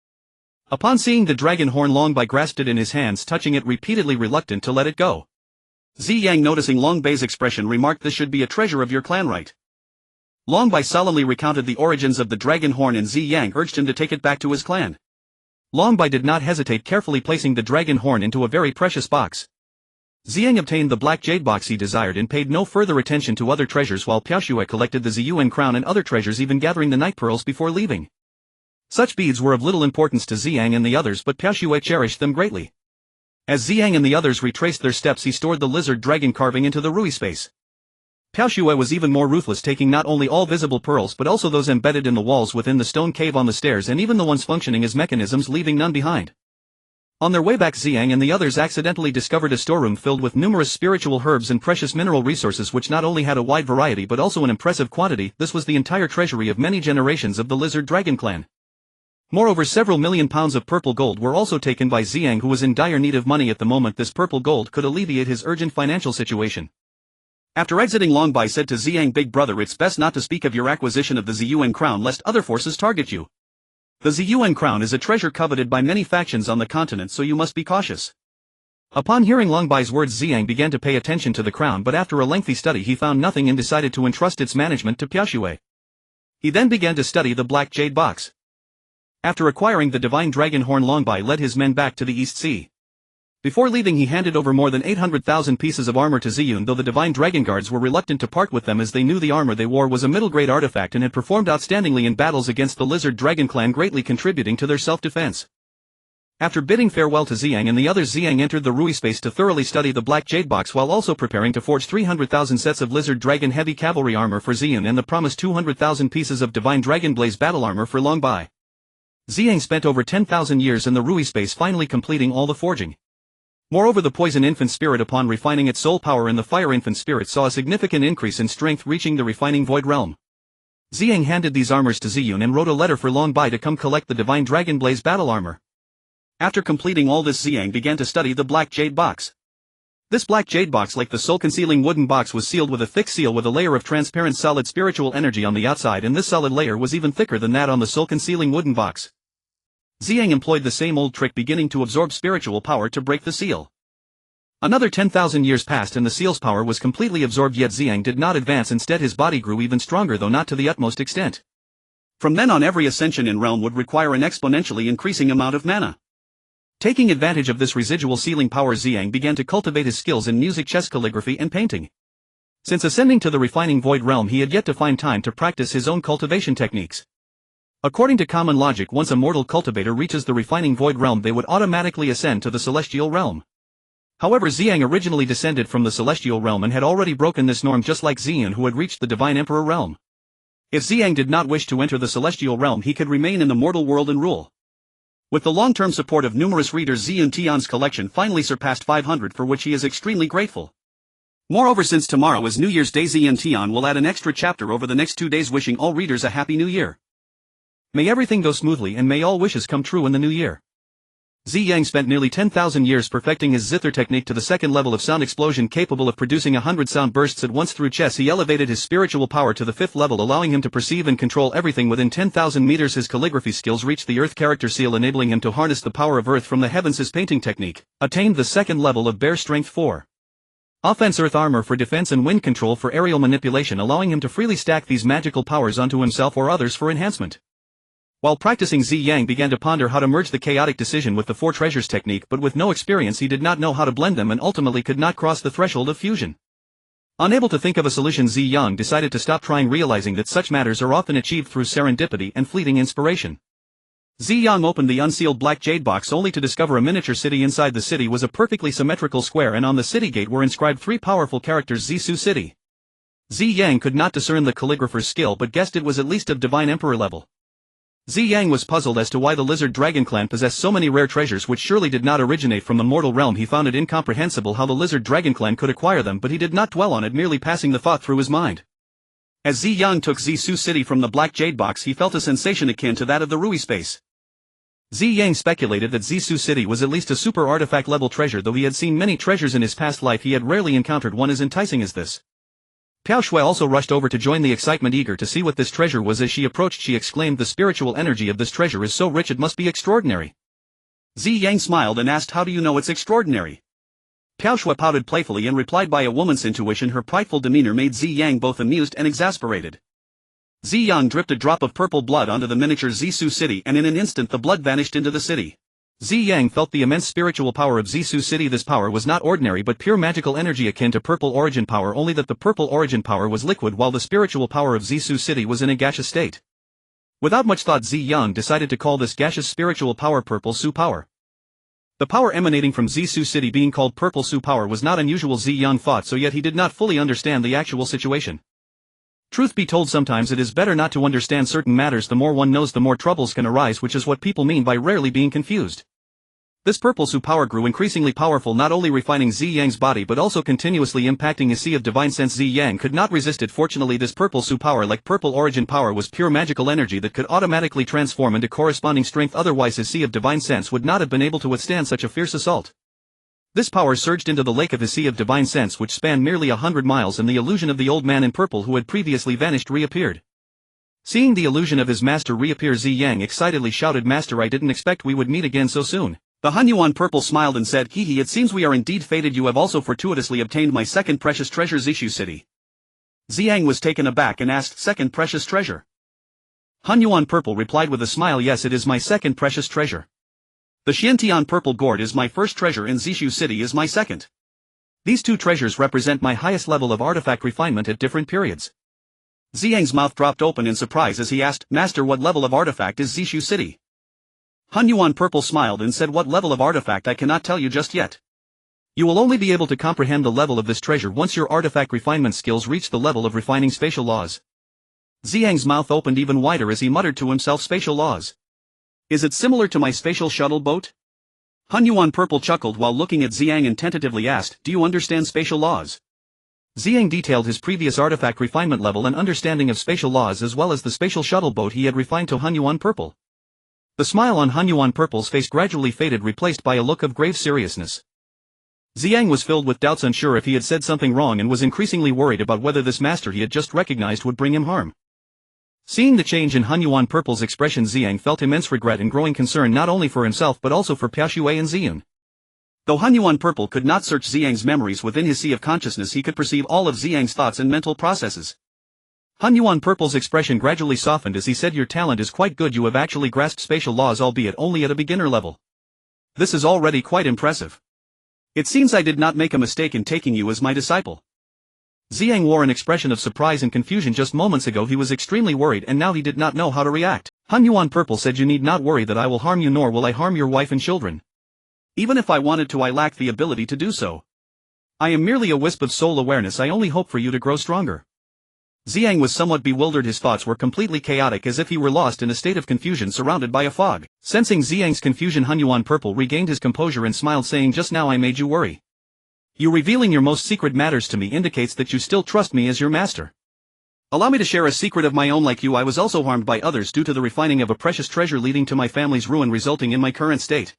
S1: Upon seeing the dragon horn, Longbei grasped it in his hands, touching it repeatedly, reluctant to let it go. Ziyang, noticing Longbei's expression, remarked, "This should be a treasure of your clan, right?" Longbei solemnly recounted the origins of the dragon horn, and Ziyang urged him to take it back to his clan. Longbei did not hesitate, carefully placing the dragon horn into a very precious box. Ziyang obtained the black jade box he desired and paid no further attention to other treasures, while Piaoshui collected the Ziyang crown and other treasures, even gathering the night pearls before leaving. Such beads were of little importance to Ziyang and the others, but Piaoshui cherished them greatly. As Ziyang and the others retraced their steps, he stored the lizard dragon carving into the Rui space. Piaoshui was even more ruthless, taking not only all visible pearls but also those embedded in the walls within the stone cave, on the stairs, and even the ones functioning as mechanisms, leaving none behind. On their way back, Ziyang and the others accidentally discovered a storeroom filled with numerous spiritual herbs and precious mineral resources, which not only had a wide variety but also an impressive quantity. This was the entire treasury of many generations of the lizard dragon clan. Moreover, several million pounds of purple gold were also taken by Ziyang, who was in dire need of money at the moment. This purple gold could alleviate his urgent financial situation. After exiting, Longbei said to Ziyang, "Big brother, it's best not to speak of your acquisition of the Ziyang crown, lest other forces target you. The Ziyang crown is a treasure coveted by many factions on the continent, so you must be cautious." Upon hearing Longbei's words, Ziyang began to pay attention to the crown, but after a lengthy study he found nothing and decided to entrust its management to Piaoshui. He then began to study the black jade box. After acquiring the divine dragon horn, Longbei led his men back to the East Sea. Before leaving, he handed over more than 800,000 pieces of armor to Ziyang, though the divine dragon guards were reluctant to part with them, as they knew the armor they wore was a middle-grade artifact and had performed outstandingly in battles against the lizard dragon clan, greatly contributing to their self-defense. After bidding farewell to Ziyang and the others, Ziyang entered the Rui space to thoroughly study the black jade box, while also preparing to forge 300,000 sets of lizard dragon heavy cavalry armor for Ziyang and the promised 200,000 pieces of divine dragon blaze battle armor for Longbei. Ziyang spent over 10,000 years in the Rui space, finally completing all the forging. Moreover, the poison infant spirit, upon refining its soul power in the fire infant spirit, saw a significant increase in strength, reaching the refining void realm. Ziyang handed these armors to Ziyun and wrote a letter for Longbei to come collect the divine dragon blaze battle armor. After completing all this, Ziyang began to study the black jade box. This black jade box, like the soul-concealing wooden box, was sealed with a thick seal with a layer of transparent solid spiritual energy on the outside, and this solid layer was even thicker than that on the soul-concealing wooden box. Ziyang employed the same old trick, beginning to absorb spiritual power to break the seal. Another 10,000 years passed and the seal's power was completely absorbed, yet Ziyang did not advance. Instead, his body grew even stronger, though not to the utmost extent. From then on, every ascension in realm would require an exponentially increasing amount of mana. Taking advantage of this residual sealing power, Ziyang began to cultivate his skills in music, chess, calligraphy and painting. Since ascending to the refining void realm, he had yet to find time to practice his own cultivation techniques. According to common logic, once a mortal cultivator reaches the refining void realm, they would automatically ascend to the celestial realm. However, Ziyang originally descended from the celestial realm and had already broken this norm, just like Ziyun, who had reached the divine emperor realm. If Ziyang did not wish to enter the celestial realm, he could remain in the mortal world and rule. With the long-term support of numerous readers, Ziyun Tian's collection finally surpassed 500, for which he is extremely grateful. Moreover, since tomorrow is New Year's Day, Ziyun Tian will add an extra chapter over the next 2 days, wishing all readers a happy new year. May everything go smoothly and may all wishes come true in the new year. Ziyang spent nearly 10,000 years perfecting his zither technique to the second level of sound explosion, capable of producing 100 sound bursts at once. Through chess, he elevated his spiritual power to the 5th level, allowing him to perceive and control everything within 10,000 meters. His calligraphy skills reached the Earth character seal, enabling him to harness the power of Earth from the heavens. His painting technique attained the 2nd level of Bear Strength 4. Offense, Earth armor for defense, and wind control for aerial manipulation, allowing him to freely stack these magical powers onto himself or others for enhancement. While practicing, Ziyang began to ponder how to merge the chaotic decision with the 4 treasures technique, but with no experience he did not know how to blend them and ultimately could not cross the threshold of fusion. Unable to think of a solution, Ziyang decided to stop trying, realizing that such matters are often achieved through serendipity and fleeting inspiration. Ziyang opened the unsealed black jade box only to discover a miniature city. Inside the city was a perfectly symmetrical square, and on the city gate were inscribed 3 powerful characters: Zisu City. Ziyang could not discern the calligrapher's skill but guessed it was at least of Divine Emperor level. Ziyang was puzzled as to why the Lizard Dragon clan possessed so many rare treasures which surely did not originate from the mortal realm. He found it incomprehensible how the Lizard Dragon clan could acquire them, but he did not dwell on it, merely passing the thought through his mind. As Ziyang took Zisu City from the black jade box, he felt a sensation akin to that of the Rui space. Ziyang speculated that Zisu City was at least a super artifact level treasure. Though he had seen many treasures in his past life, he had rarely encountered one as enticing as this. Piao Shui also rushed over to join the excitement, eager to see what this treasure was. As she approached, she exclaimed, "The spiritual energy of this treasure is so rich, it must be extraordinary."
S2: Ziyang smiled and asked, "How do you know it's extraordinary?" Piao Shui pouted playfully and replied by a woman's intuition. Her prideful demeanor made Ziyang both amused and exasperated. Ziyang dripped a drop of purple blood onto the miniature Zisu City, and in an instant the blood vanished into the city. Ziyang felt the immense spiritual power of Zisu City. This power was not ordinary but pure magical energy akin to purple origin power, only that the purple origin power was liquid while the spiritual power of Zisu City was in a gaseous state. Without much thought, Ziyang decided to call this gaseous spiritual power Purple Su Power. The power emanating from Zisu City being called Purple Su Power was not unusual, Ziyang thought so, yet he did not fully understand the actual situation. Truth be told, sometimes it is better not to understand certain matters. The more one knows, the more troubles can arise, which is what people mean by rarely being confused. This Purple Su power grew increasingly powerful, not only refining Ziyang's body but also continuously impacting his sea of divine sense. Ziyang could not resist it. Fortunately, this Purple Su power, like purple origin power, was pure magical energy that could automatically transform into corresponding strength, otherwise his sea of divine sense would not have been able to withstand such a fierce assault. This power surged into the lake of his sea of divine sense, which spanned merely 100 miles, and the illusion of the old man in purple who had previously vanished reappeared. Seeing the illusion of his master reappear, Ziyang excitedly shouted, "Master, I didn't expect we would meet again so soon." The Hunyuan Purple smiled and said, "Hehe, it seems we are indeed fated. You have also fortuitously obtained my second precious treasure, Zisu City." Ziyang was taken aback and asked, "Second precious treasure?" Hunyuan Purple replied with a smile, "Yes, it is my second precious treasure. The Xiantian Purple Gourd is my first treasure and Zisu City is my second. These two treasures represent my highest level of artifact refinement at different periods." Ziyang's mouth dropped open in surprise as he asked, "Master, what level of artifact is Zisu City?" Hunyuan Purple smiled and said, "What level of artifact I cannot tell you just yet. You will only be able to comprehend the level of this treasure once your artifact refinement skills reach the level of refining spatial laws." Ziyang's mouth opened even wider as he muttered to himself, "Spatial laws? Is it similar to my spatial shuttle boat?" Hunyuan Purple chuckled while looking at Ziyang and tentatively asked, "Do you understand spatial laws?" Ziyang detailed his previous artifact refinement level and understanding of spatial laws as well as the spatial shuttle boat he had refined to Hunyuan Purple. The smile on Hunyuan Purple's face gradually faded, replaced by a look of grave seriousness. Ziyang was filled with doubts, unsure if he had said something wrong, and was increasingly worried about whether this master he had just recognized would bring him harm. Seeing the change in Hunyuan Purple's expression, Ziyang felt immense regret and growing concern not only for himself but also for Piao Shui and Ziyun. Though Hunyuan Purple could not search Ziyang's memories within his sea of consciousness, he could perceive all of Ziyang's thoughts and mental processes. Hunyuan Purple's expression gradually softened as he said, "Your talent is quite good. You have actually grasped spatial laws, albeit only at a beginner level. This is already quite impressive. It seems I did not make a mistake in taking you as my disciple." Ziyang wore an expression of surprise and confusion. Just moments ago he was extremely worried, and now he did not know how to react. Hunyuan Purple said, "You need not worry that I will harm you, nor will I harm your wife and children. Even if I wanted to, I lack the ability to do so. I am merely a wisp of soul awareness. I only hope for you to grow stronger." Ziyang was somewhat bewildered. His thoughts were completely chaotic, as if he were lost in a state of confusion surrounded by a fog. Sensing Ziyang's confusion, Hunyuan Purple regained his composure and smiled, saying, "Just now I made you worry. You revealing your most secret matters to me indicates that you still trust me as your master. Allow me to share a secret of my own. Like you, I was also harmed by others due to the refining of a precious treasure, leading to my family's ruin, resulting in my current state.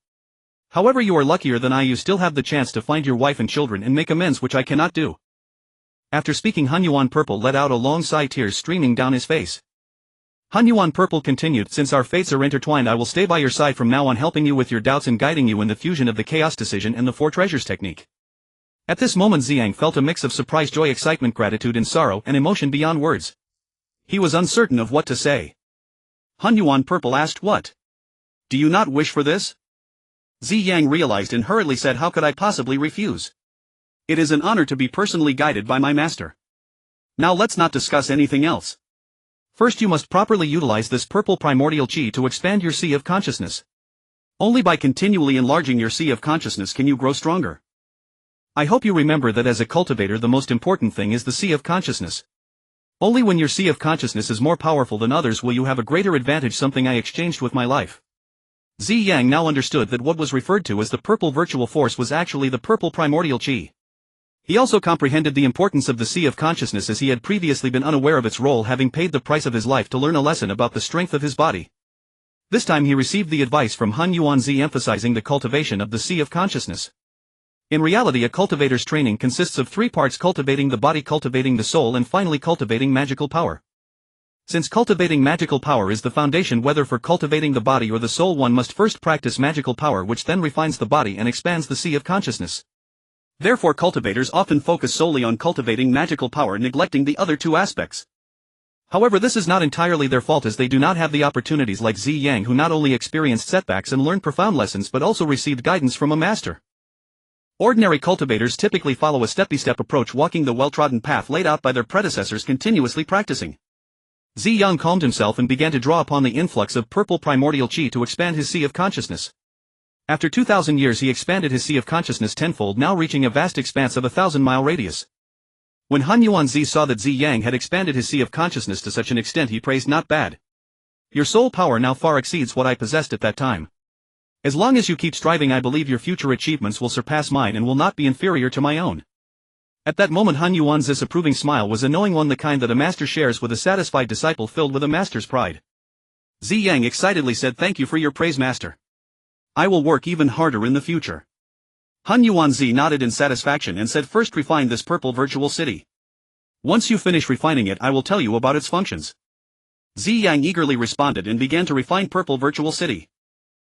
S2: However, you are luckier than I. You still have the chance to find your wife and children and make amends, which I cannot do." After speaking, Hunyuan Purple let out a long sigh, tears streaming down his face. Hunyuan Purple continued, "Since our fates are intertwined, I will stay by your side from now on, helping you with your doubts and guiding you in the fusion of the chaos decision and the four treasures technique." At this moment Ziyang felt a mix of surprise, joy, excitement, gratitude and sorrow, and emotion beyond words. He was uncertain of what to say. Hunyuan Purple asked, "What? Do you not wish for this?" Ziyang realized and hurriedly said, "How could I possibly refuse? It is an honor to be personally guided by my master. Now let's not discuss anything else."
S1: First you must properly utilize this purple primordial chi to expand your sea of consciousness.
S2: Only by continually enlarging your sea of consciousness can you grow stronger.
S1: I hope you remember that as a cultivator the most important thing is the sea of consciousness. Only when your sea of consciousness is more powerful than others will you have a greater advantage, something I exchanged with my life. Ziyang now understood that what was referred to as the purple virtual force was actually the purple primordial chi. He also comprehended the importance of the sea of consciousness, as he had previously been unaware of its role, having paid the price of his life to learn a lesson about the strength of his body. This time he received the advice from Han Yuanzi emphasizing the cultivation of the sea of consciousness. In reality, a cultivator's training consists of 3 parts: cultivating the body, cultivating the soul, and finally cultivating magical power. Since cultivating magical power is the foundation whether for cultivating the body or the soul, one must first practice magical power, which then refines the body and expands the sea of consciousness.
S2: Therefore cultivators often focus solely on cultivating magical power, neglecting the other 2 aspects.
S1: However, this is not entirely their fault, as they do not have the opportunities like Ziyang, who not only experienced setbacks and learned profound lessons but also received guidance from a master. Ordinary cultivators typically follow a step-by-step approach, walking the well-trodden path laid out by their predecessors, continuously practicing. Ziyang calmed himself and began to draw upon the influx of purple primordial chi to expand his sea of consciousness. After 2,000 years he expanded his sea of consciousness tenfold, now reaching a vast expanse of a 1,000-mile radius. When Han Yuanzi saw that Ziyang had expanded his sea of consciousness to such an extent, he praised, "Not bad. Your soul power now far exceeds what I possessed at that time. As long as you keep striving, I believe your future achievements will surpass mine and will not be inferior to my own." At that moment Han Yuanzi's approving smile was a knowing one, the kind that a master shares with a satisfied disciple filled with a master's pride. Ziyang excitedly said, "Thank you for your praise, master. I will work even harder in the future." Han Yuanzi nodded in satisfaction and said, "First refine this purple virtual city. Once you finish refining it, I will tell you about its functions." Ziyang eagerly responded and began to refine purple virtual city.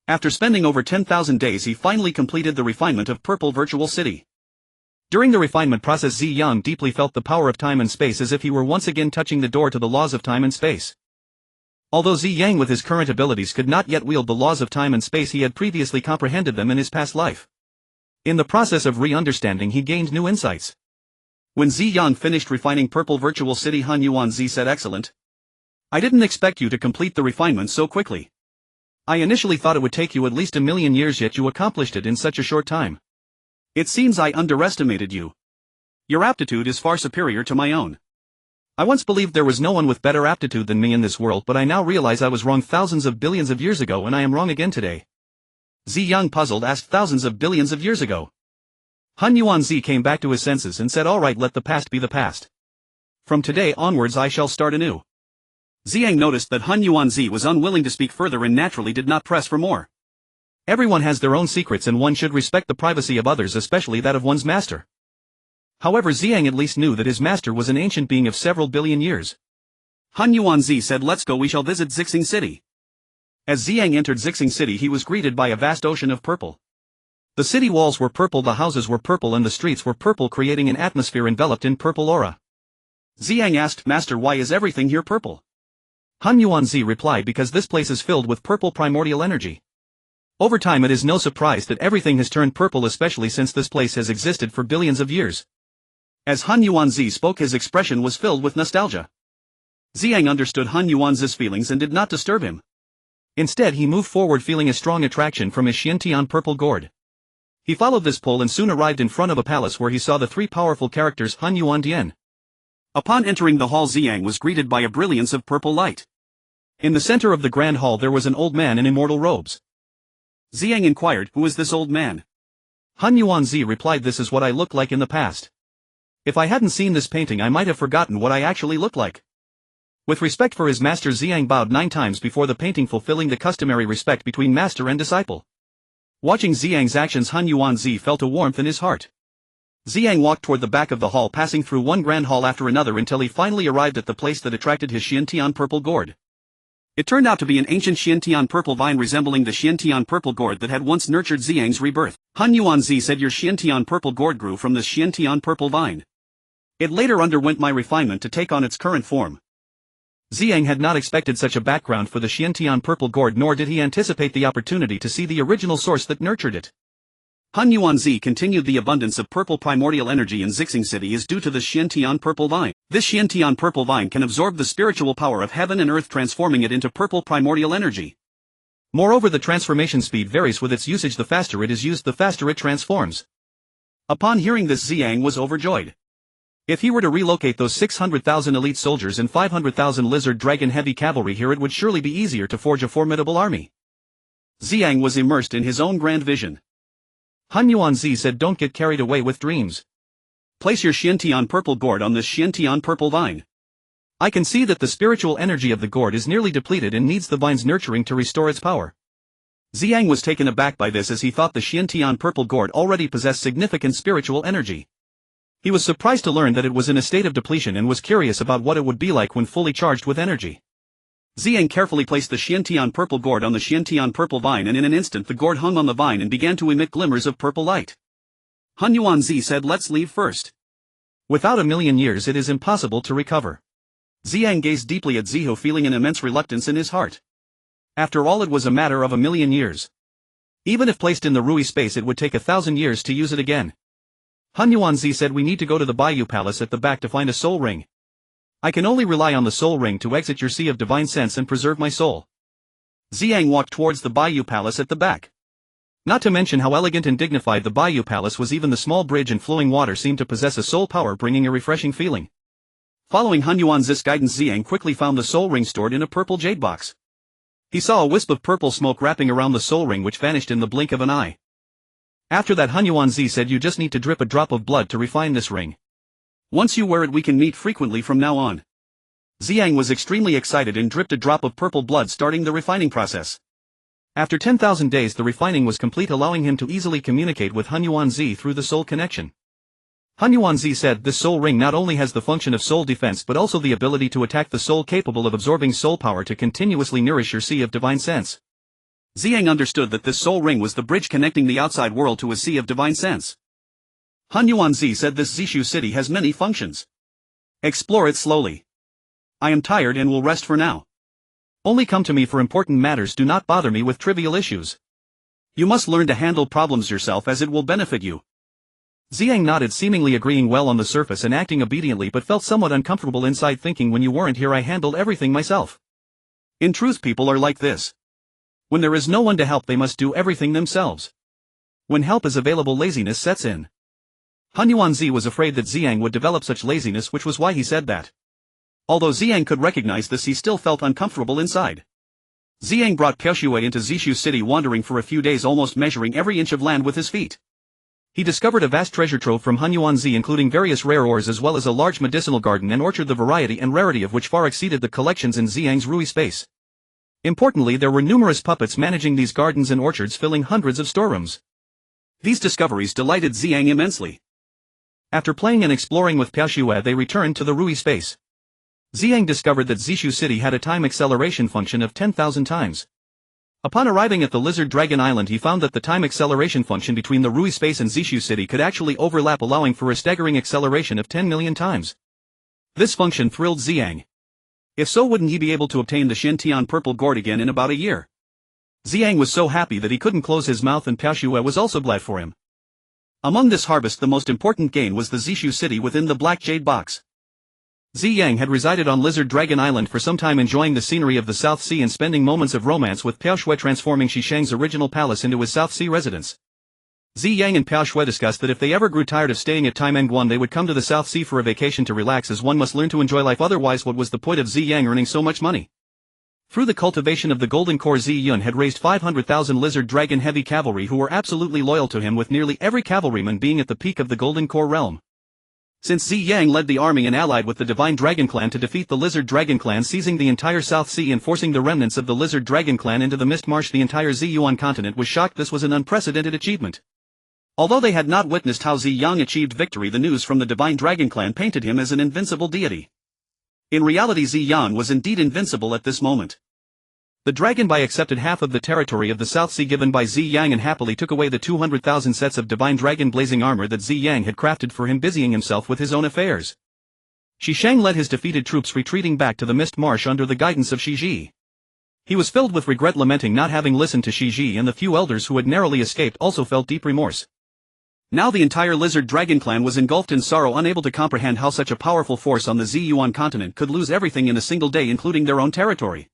S1: After spending over 10,000 days he finally completed the refinement of purple virtual city. During the refinement process Ziyang deeply felt the power of time and space, as if he were once again touching the door to the laws of time and space. Although Ziyang with his current abilities could not yet wield the laws of time and space, he had previously comprehended them in his past life. In the process of re-understanding he gained new insights. When Ziyang finished refining purple virtual city, Han Yuanzi said, "Excellent. I didn't expect you to complete the refinement so quickly. I initially thought it would take you at least 1,000,000 years, yet you accomplished it in such a short time. It seems I underestimated you. Your aptitude is far superior to my own. I once believed there was no one with better aptitude than me in this world, but I now realize I was wrong thousands of billions of years ago, and I am wrong again today." Ziyang, puzzled, asked, "Thousands of billions of years ago?" Han Yuanzi came back to his senses and said, "All right, let the past be the past. From today onwards I shall start anew." Ziyang noticed that Han Yuanzi was unwilling to speak further and naturally did not press for more. Everyone has their own secrets and one should respect the privacy of others, especially that of one's master. However, Ziyang at least knew that his master was an ancient being of several billion years. Han Yuanzi said, "Let's go, we shall visit Zixing City." As Ziyang entered Zixing City he was greeted by a vast ocean of purple. The city walls were purple, the houses were purple, and the streets were purple, creating an atmosphere enveloped in purple aura. Ziyang asked, "Master, why is everything here purple?" Han Yuanzi replied, "Because this place is filled with purple primordial energy. Over time it is no surprise that everything has turned purple, especially since this place has existed for billions of years." As Han Yuanzi spoke his expression was filled with nostalgia. Ziyang understood Han Yuanzi's feelings and did not disturb him. Instead he moved forward, feeling a strong attraction from his Xiantian Purple Gourd. He followed this pull and soon arrived in front of a palace where he saw the 3 powerful characters Han Yuandian. Upon entering the hall Ziyang was greeted by a brilliance of purple light. In the center of the grand hall there was an old man in immortal robes. Ziyang inquired, "Who is this old man?" Han Yuanzi replied, "This is what I looked like in the past. If I hadn't seen this painting I might have forgotten what I actually looked like." With respect for his master, Ziyang bowed 9 times before the painting, fulfilling the customary respect between master and disciple. Watching Ziyang's actions, Han Yuanzi felt a warmth in his heart. Ziyang walked toward the back of the hall, passing through one grand hall after another until he finally arrived at the place that attracted his Xiantian Purple Gourd. It turned out to be an ancient Xiantian purple vine resembling the Xiantian Purple Gourd that had once nurtured Ziyang's rebirth. Han Yuanzi said, "Your Xiantian Purple Gourd grew from this Xiantian Purple Vine. It later underwent my refinement to take on its current form." Ziyang had not expected such a background for the Xiantian Purple Gourd, nor did he anticipate the opportunity to see the original source that nurtured it.
S2: Han Yuanzi continued. The abundance of purple primordial energy in Zixing City is due to the Xiantian purple vine. This Xiantian purple vine can absorb the spiritual power of heaven and earth, transforming it into purple primordial energy.
S1: Moreover, the transformation speed varies with its usage. The faster it is used, the faster it transforms.
S2: Upon hearing this, Ziyang was overjoyed.
S1: If he were to relocate those 600,000 elite soldiers and 500,000 lizard dragon heavy cavalry here, it would surely be easier to forge a formidable army.
S2: Ziyang was immersed in his own grand vision.
S1: Han Yuanzi said, "Don't get carried away with dreams.
S2: Place your Xiantian purple gourd on this Xiantian purple vine.
S1: I can see that the spiritual energy of the gourd is nearly depleted and needs the vine's nurturing to restore its power."
S2: Ziyang was taken aback by this, as he thought the Xiantian purple gourd already possessed significant spiritual energy.
S1: He was surprised to learn that it was in a state of depletion and was curious about what it would be like when fully charged with energy.
S2: Ziyang carefully placed the Xiantian purple gourd on the Xiantian purple vine, and in an instant the gourd hung on the vine and began to emit glimmers of purple light. Han Yuanzi said, "Let's leave first.
S1: Without a million years it is impossible to recover."
S2: Ziyang gazed deeply at Zihu, feeling an immense reluctance in his heart.
S1: After all, it was a matter of a million years. Even if placed in the Rui space, it would take 1,000 years to use it again. Han Yuanzi said, "We need to go to the Bayou Palace at the back to find a soul ring. I can only rely on the soul ring to exit your sea of divine sense and preserve my soul."
S2: Ziyang walked towards the Bayou Palace at the back.
S1: Not to mention how elegant and dignified the Bayou Palace was. Even the small bridge and flowing water seemed to possess a soul power, bringing a refreshing feeling.
S2: Following Han Yuanzi's guidance, Ziyang quickly found the soul ring stored in a purple jade box.
S1: He saw a wisp of purple smoke wrapping around the soul ring, which vanished in the blink of an eye. After that, Han Yuanzi said, "You just need to drip a drop of blood to refine this ring.
S2: Once you wear it, we can meet frequently from now on." Ziyang was extremely excited and dripped a drop of purple blood, starting the refining process.
S1: After 10,000 days the refining was complete, allowing him to easily communicate with Han Yuanzi through the soul connection. Han Yuanzi said, "This soul ring not only has the function of soul defense but also the ability to attack the soul, capable of absorbing soul power to continuously nourish your sea of divine sense."
S2: Ziyang understood that this soul ring was the bridge connecting the outside world to a sea of divine sense. Han Yuanzi said, "This Zishu city has many functions. Explore it slowly. I am tired and will rest for now.
S1: Only come to me for important matters, do not bother me with trivial issues.
S2: You must learn to handle problems yourself, as it will benefit you."
S1: Ziyang nodded, seemingly agreeing well on the surface and acting obediently, but felt somewhat uncomfortable inside, thinking, "When you weren't here I handled everything myself."
S2: In truth, people are like this. When there is no one to help, they must do everything themselves.
S1: When help is available, laziness sets in. Han Yuanzi was afraid that Ziyang would develop such laziness, which was why he said that.
S2: Although Ziyang could recognize this, he still felt uncomfortable inside. Ziyang brought Piaoshui into Zishu city, wandering for a few days, almost measuring every inch of land with his feet.
S1: He discovered a vast treasure trove from Han Yuanzi, including various rare ores as well as a large medicinal garden and orchard, the variety and rarity of which far exceeded the collections in Ziyang's Rui space. Importantly, there were numerous puppets managing these gardens and orchards, filling hundreds of storerooms.
S2: These discoveries delighted Ziyang immensely.
S1: After playing and exploring with Piaoshui, they returned to the Rui space. Ziyang discovered that Zishu city had a time acceleration function of 10,000 times. Upon arriving at the Lizard Dragon Island, he found that the time acceleration function between the Rui space and Zishu city could actually overlap, allowing for a staggering acceleration of 10 million times. This function thrilled Ziyang. If so, wouldn't he be able to obtain the Xiantian purple gourd again in about a year? Ziyang was so happy that he couldn't close his mouth, and Piaoshui was also glad for him. Among this harvest, the most important gain was the Zishu city within the Black Jade Box. Ziyang had resided on Lizard Dragon Island for some time, enjoying the scenery of the South Sea and spending moments of romance with Piaoshui, transforming Xishang's original palace into his South Sea residence. Ziyang and Piaoshui discussed that if they ever grew tired of staying at Taimengguan, they would come to the South Sea for a vacation to relax, as one must learn to enjoy life, otherwise what was the point of Ziyang earning so much money? Through the cultivation of the Golden Core, Ziyun had raised 500,000 Lizard Dragon heavy cavalry who were absolutely loyal to him, with nearly every cavalryman being at the peak of the Golden Core realm. Since Ziyang led the army and allied with the Divine Dragon Clan to defeat the Lizard Dragon Clan, seizing the entire South Sea and forcing the remnants of the Lizard Dragon Clan into the Mist Marsh, the entire Ziyuan continent was shocked. This was an unprecedented achievement. Although they had not witnessed how Ziyang achieved victory, the news from the Divine Dragon Clan painted him as an invincible deity. In reality, Ziyang was indeed invincible at this moment. The Dragon Bai accepted half of the territory of the South Sea given by Ziyang and happily took away the 200,000 sets of Divine Dragon blazing armor that Ziyang had crafted for him, busying himself with his own affairs. Xishang led his defeated troops retreating back to the Mist Marsh under the guidance of Shiji. He was filled with regret, lamenting not having listened to Shiji, and the few elders who had narrowly escaped also felt deep remorse.
S2: Now the entire lizard dragon clan was engulfed in sorrow, unable to comprehend how such a powerful force on the Ziyuan continent could lose everything in a single day, including their own territory.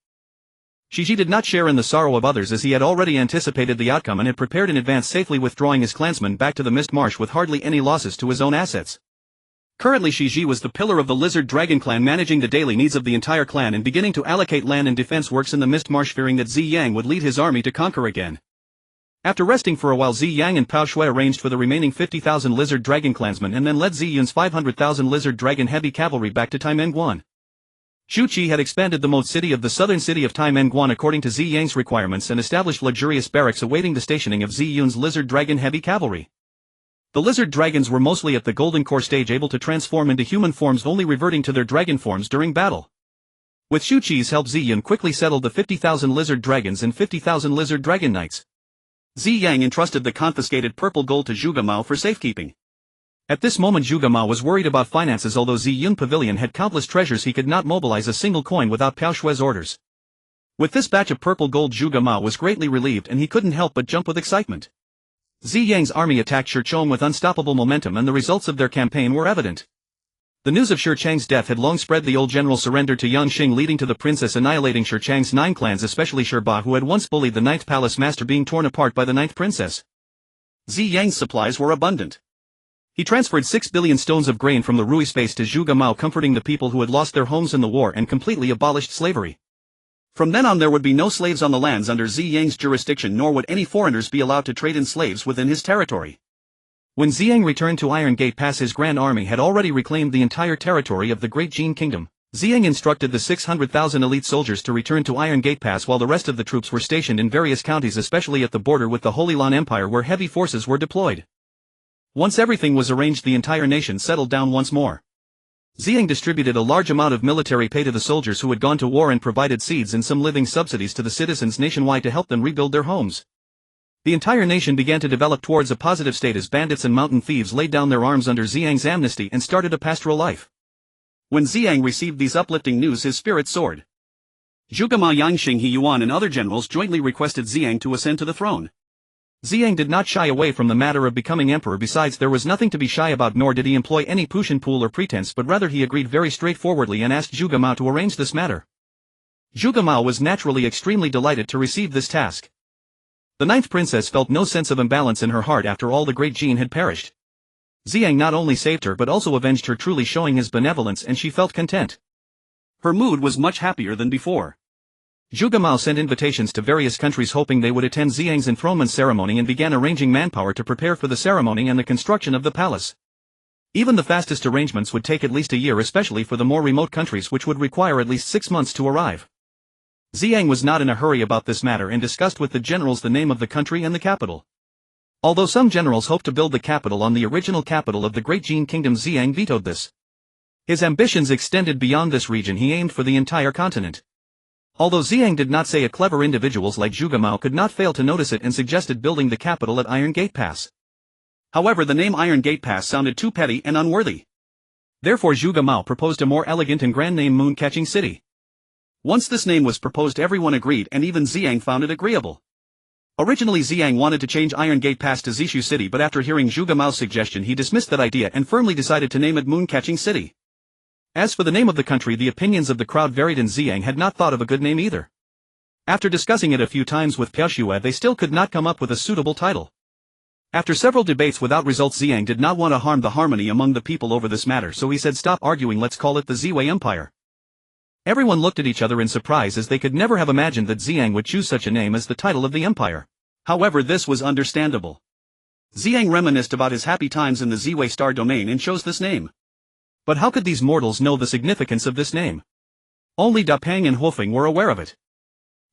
S2: Shiji did not share in the sorrow of others, as he had already anticipated the outcome and had prepared in advance, safely withdrawing his clansmen back to the Mist Marsh with hardly any losses to his own assets. Currently Shiji was the pillar of the lizard dragon clan, managing the daily needs of the entire clan and beginning to allocate land and defense works in the Mist Marsh, fearing that Ziyang would lead his army to conquer again. After resting for a while, Ziyang and Pao Shui arranged for the remaining 50,000 lizard dragon clansmen and then led Ziyun's 500,000 lizard dragon heavy cavalry back to Taimenguan. Zhu Qi had expanded the moat city of the southern city of Taimenguan according to Ziyang's requirements and established luxurious barracks awaiting the stationing of Ziyun's lizard dragon heavy cavalry. The lizard dragons were mostly at the golden core stage, able to transform into human forms, only reverting to their dragon forms during battle. With Zhu Qi's help, Ziyun quickly settled the 50,000 lizard dragons and 50,000 lizard dragon knights. Ziyang entrusted the confiscated purple gold to Zhuge Mao for safekeeping. At this moment Zhuge Mao was worried about finances. Although Ziyun Pavilion had countless treasures, he could not mobilize a single coin without Pao Shui's orders. With this batch of purple gold, Zhuge Mao was greatly relieved and he couldn't help but jump with excitement. Ziyang's army attacked Shichong with unstoppable momentum, and the results of their campaign were evident. The news of Shichang's death had long spread. The old general surrendered to Yanxing, leading to the princess annihilating Shichang's 9 clans, especially Shirba, who had once bullied the 9th palace master, being torn apart by the 9th princess. Ziyang's supplies were abundant. He transferred 6 billion stones of grain from the Rui space to Zhuge Mao, comforting the people who had lost their homes in the war, and completely abolished slavery. From then on there would be no slaves on the lands under Ziyang's jurisdiction, nor would any foreigners be allowed to trade in slaves within his territory. When Ziyang returned to Iron Gate Pass, his grand army had already reclaimed the entire territory of the Great Jin Kingdom. Ziyang instructed the 600,000 elite soldiers to return to Iron Gate Pass, while the rest of the troops were stationed in various counties, especially at the border with the Holy Lan Empire, where heavy forces were deployed. Once everything was arranged, the entire nation settled down once more. Ziyang distributed a large amount of military pay to the soldiers who had gone to war and provided seeds and some living subsidies to the citizens nationwide to help them rebuild their homes. The entire nation began to develop towards a positive state as bandits and mountain thieves laid down their arms under Ziyang's amnesty and started a pastoral life. When Ziyang received these uplifting news, his spirit soared. Zhuge Mao, Yanxing, He Yuan and other generals jointly requested Ziyang to ascend to the throne. Ziyang did not shy away from the matter of becoming emperor. Besides, there was nothing to be shy about, nor did he employ any push and pull or pretense, but rather he agreed very straightforwardly and asked Zhuge Mao to arrange this matter. Zhuge Mao was naturally extremely delighted to receive this task. The 9th princess felt no sense of imbalance in her heart after all the Great Jin had perished. Ziyang not only saved her but also avenged her, truly showing his benevolence, and she felt content. Her mood was much happier than before. Zhuge Mao sent invitations to various countries hoping they would attend Ziyang's enthronement ceremony, and began arranging manpower to prepare for the ceremony and the construction of the palace. Even the fastest arrangements would take at least a year, especially for the more remote countries, which would require at least 6 months to arrive. Ziyang was not in a hurry about this matter and discussed with the generals the name of the country and the capital. Although some generals hoped to build the capital on the original capital of the Great Jin Kingdom, Ziyang vetoed this. His ambitions extended beyond this region. He aimed for the entire continent. Although Ziyang did not say it, clever individuals like Zhuge Mao could not fail to notice it and suggested building the capital at Iron Gate Pass. However, the name Iron Gate Pass sounded too petty and unworthy. Therefore Zhuge Mao proposed a more elegant and grand name, Moon-Catching City. Once this name was proposed, everyone agreed, and even Ziyang found it agreeable. Originally Ziyang wanted to change Iron Gate Pass to Zishu City, but after hearing Zhuge Mao's suggestion he dismissed that idea and firmly decided to name it Moon-Catching City. As for the name of the country, the opinions of the crowd varied, and Ziyang had not thought of a good name either. After discussing it a few times with Pao Shui, they still could not come up with a suitable title. After several debates without results, Ziyang did not want to harm the harmony among the people over this matter, so he said, "Stop arguing, let's call it the Ziwei Empire." Everyone looked at each other in surprise, as they could never have imagined that Ziyang would choose such a name as the title of the empire. However, this was understandable. Ziyang reminisced about his happy times in the Ziwei Star domain and chose this name. But how could these mortals know the significance of this name? Only Da Peng and Huofeng were aware of it.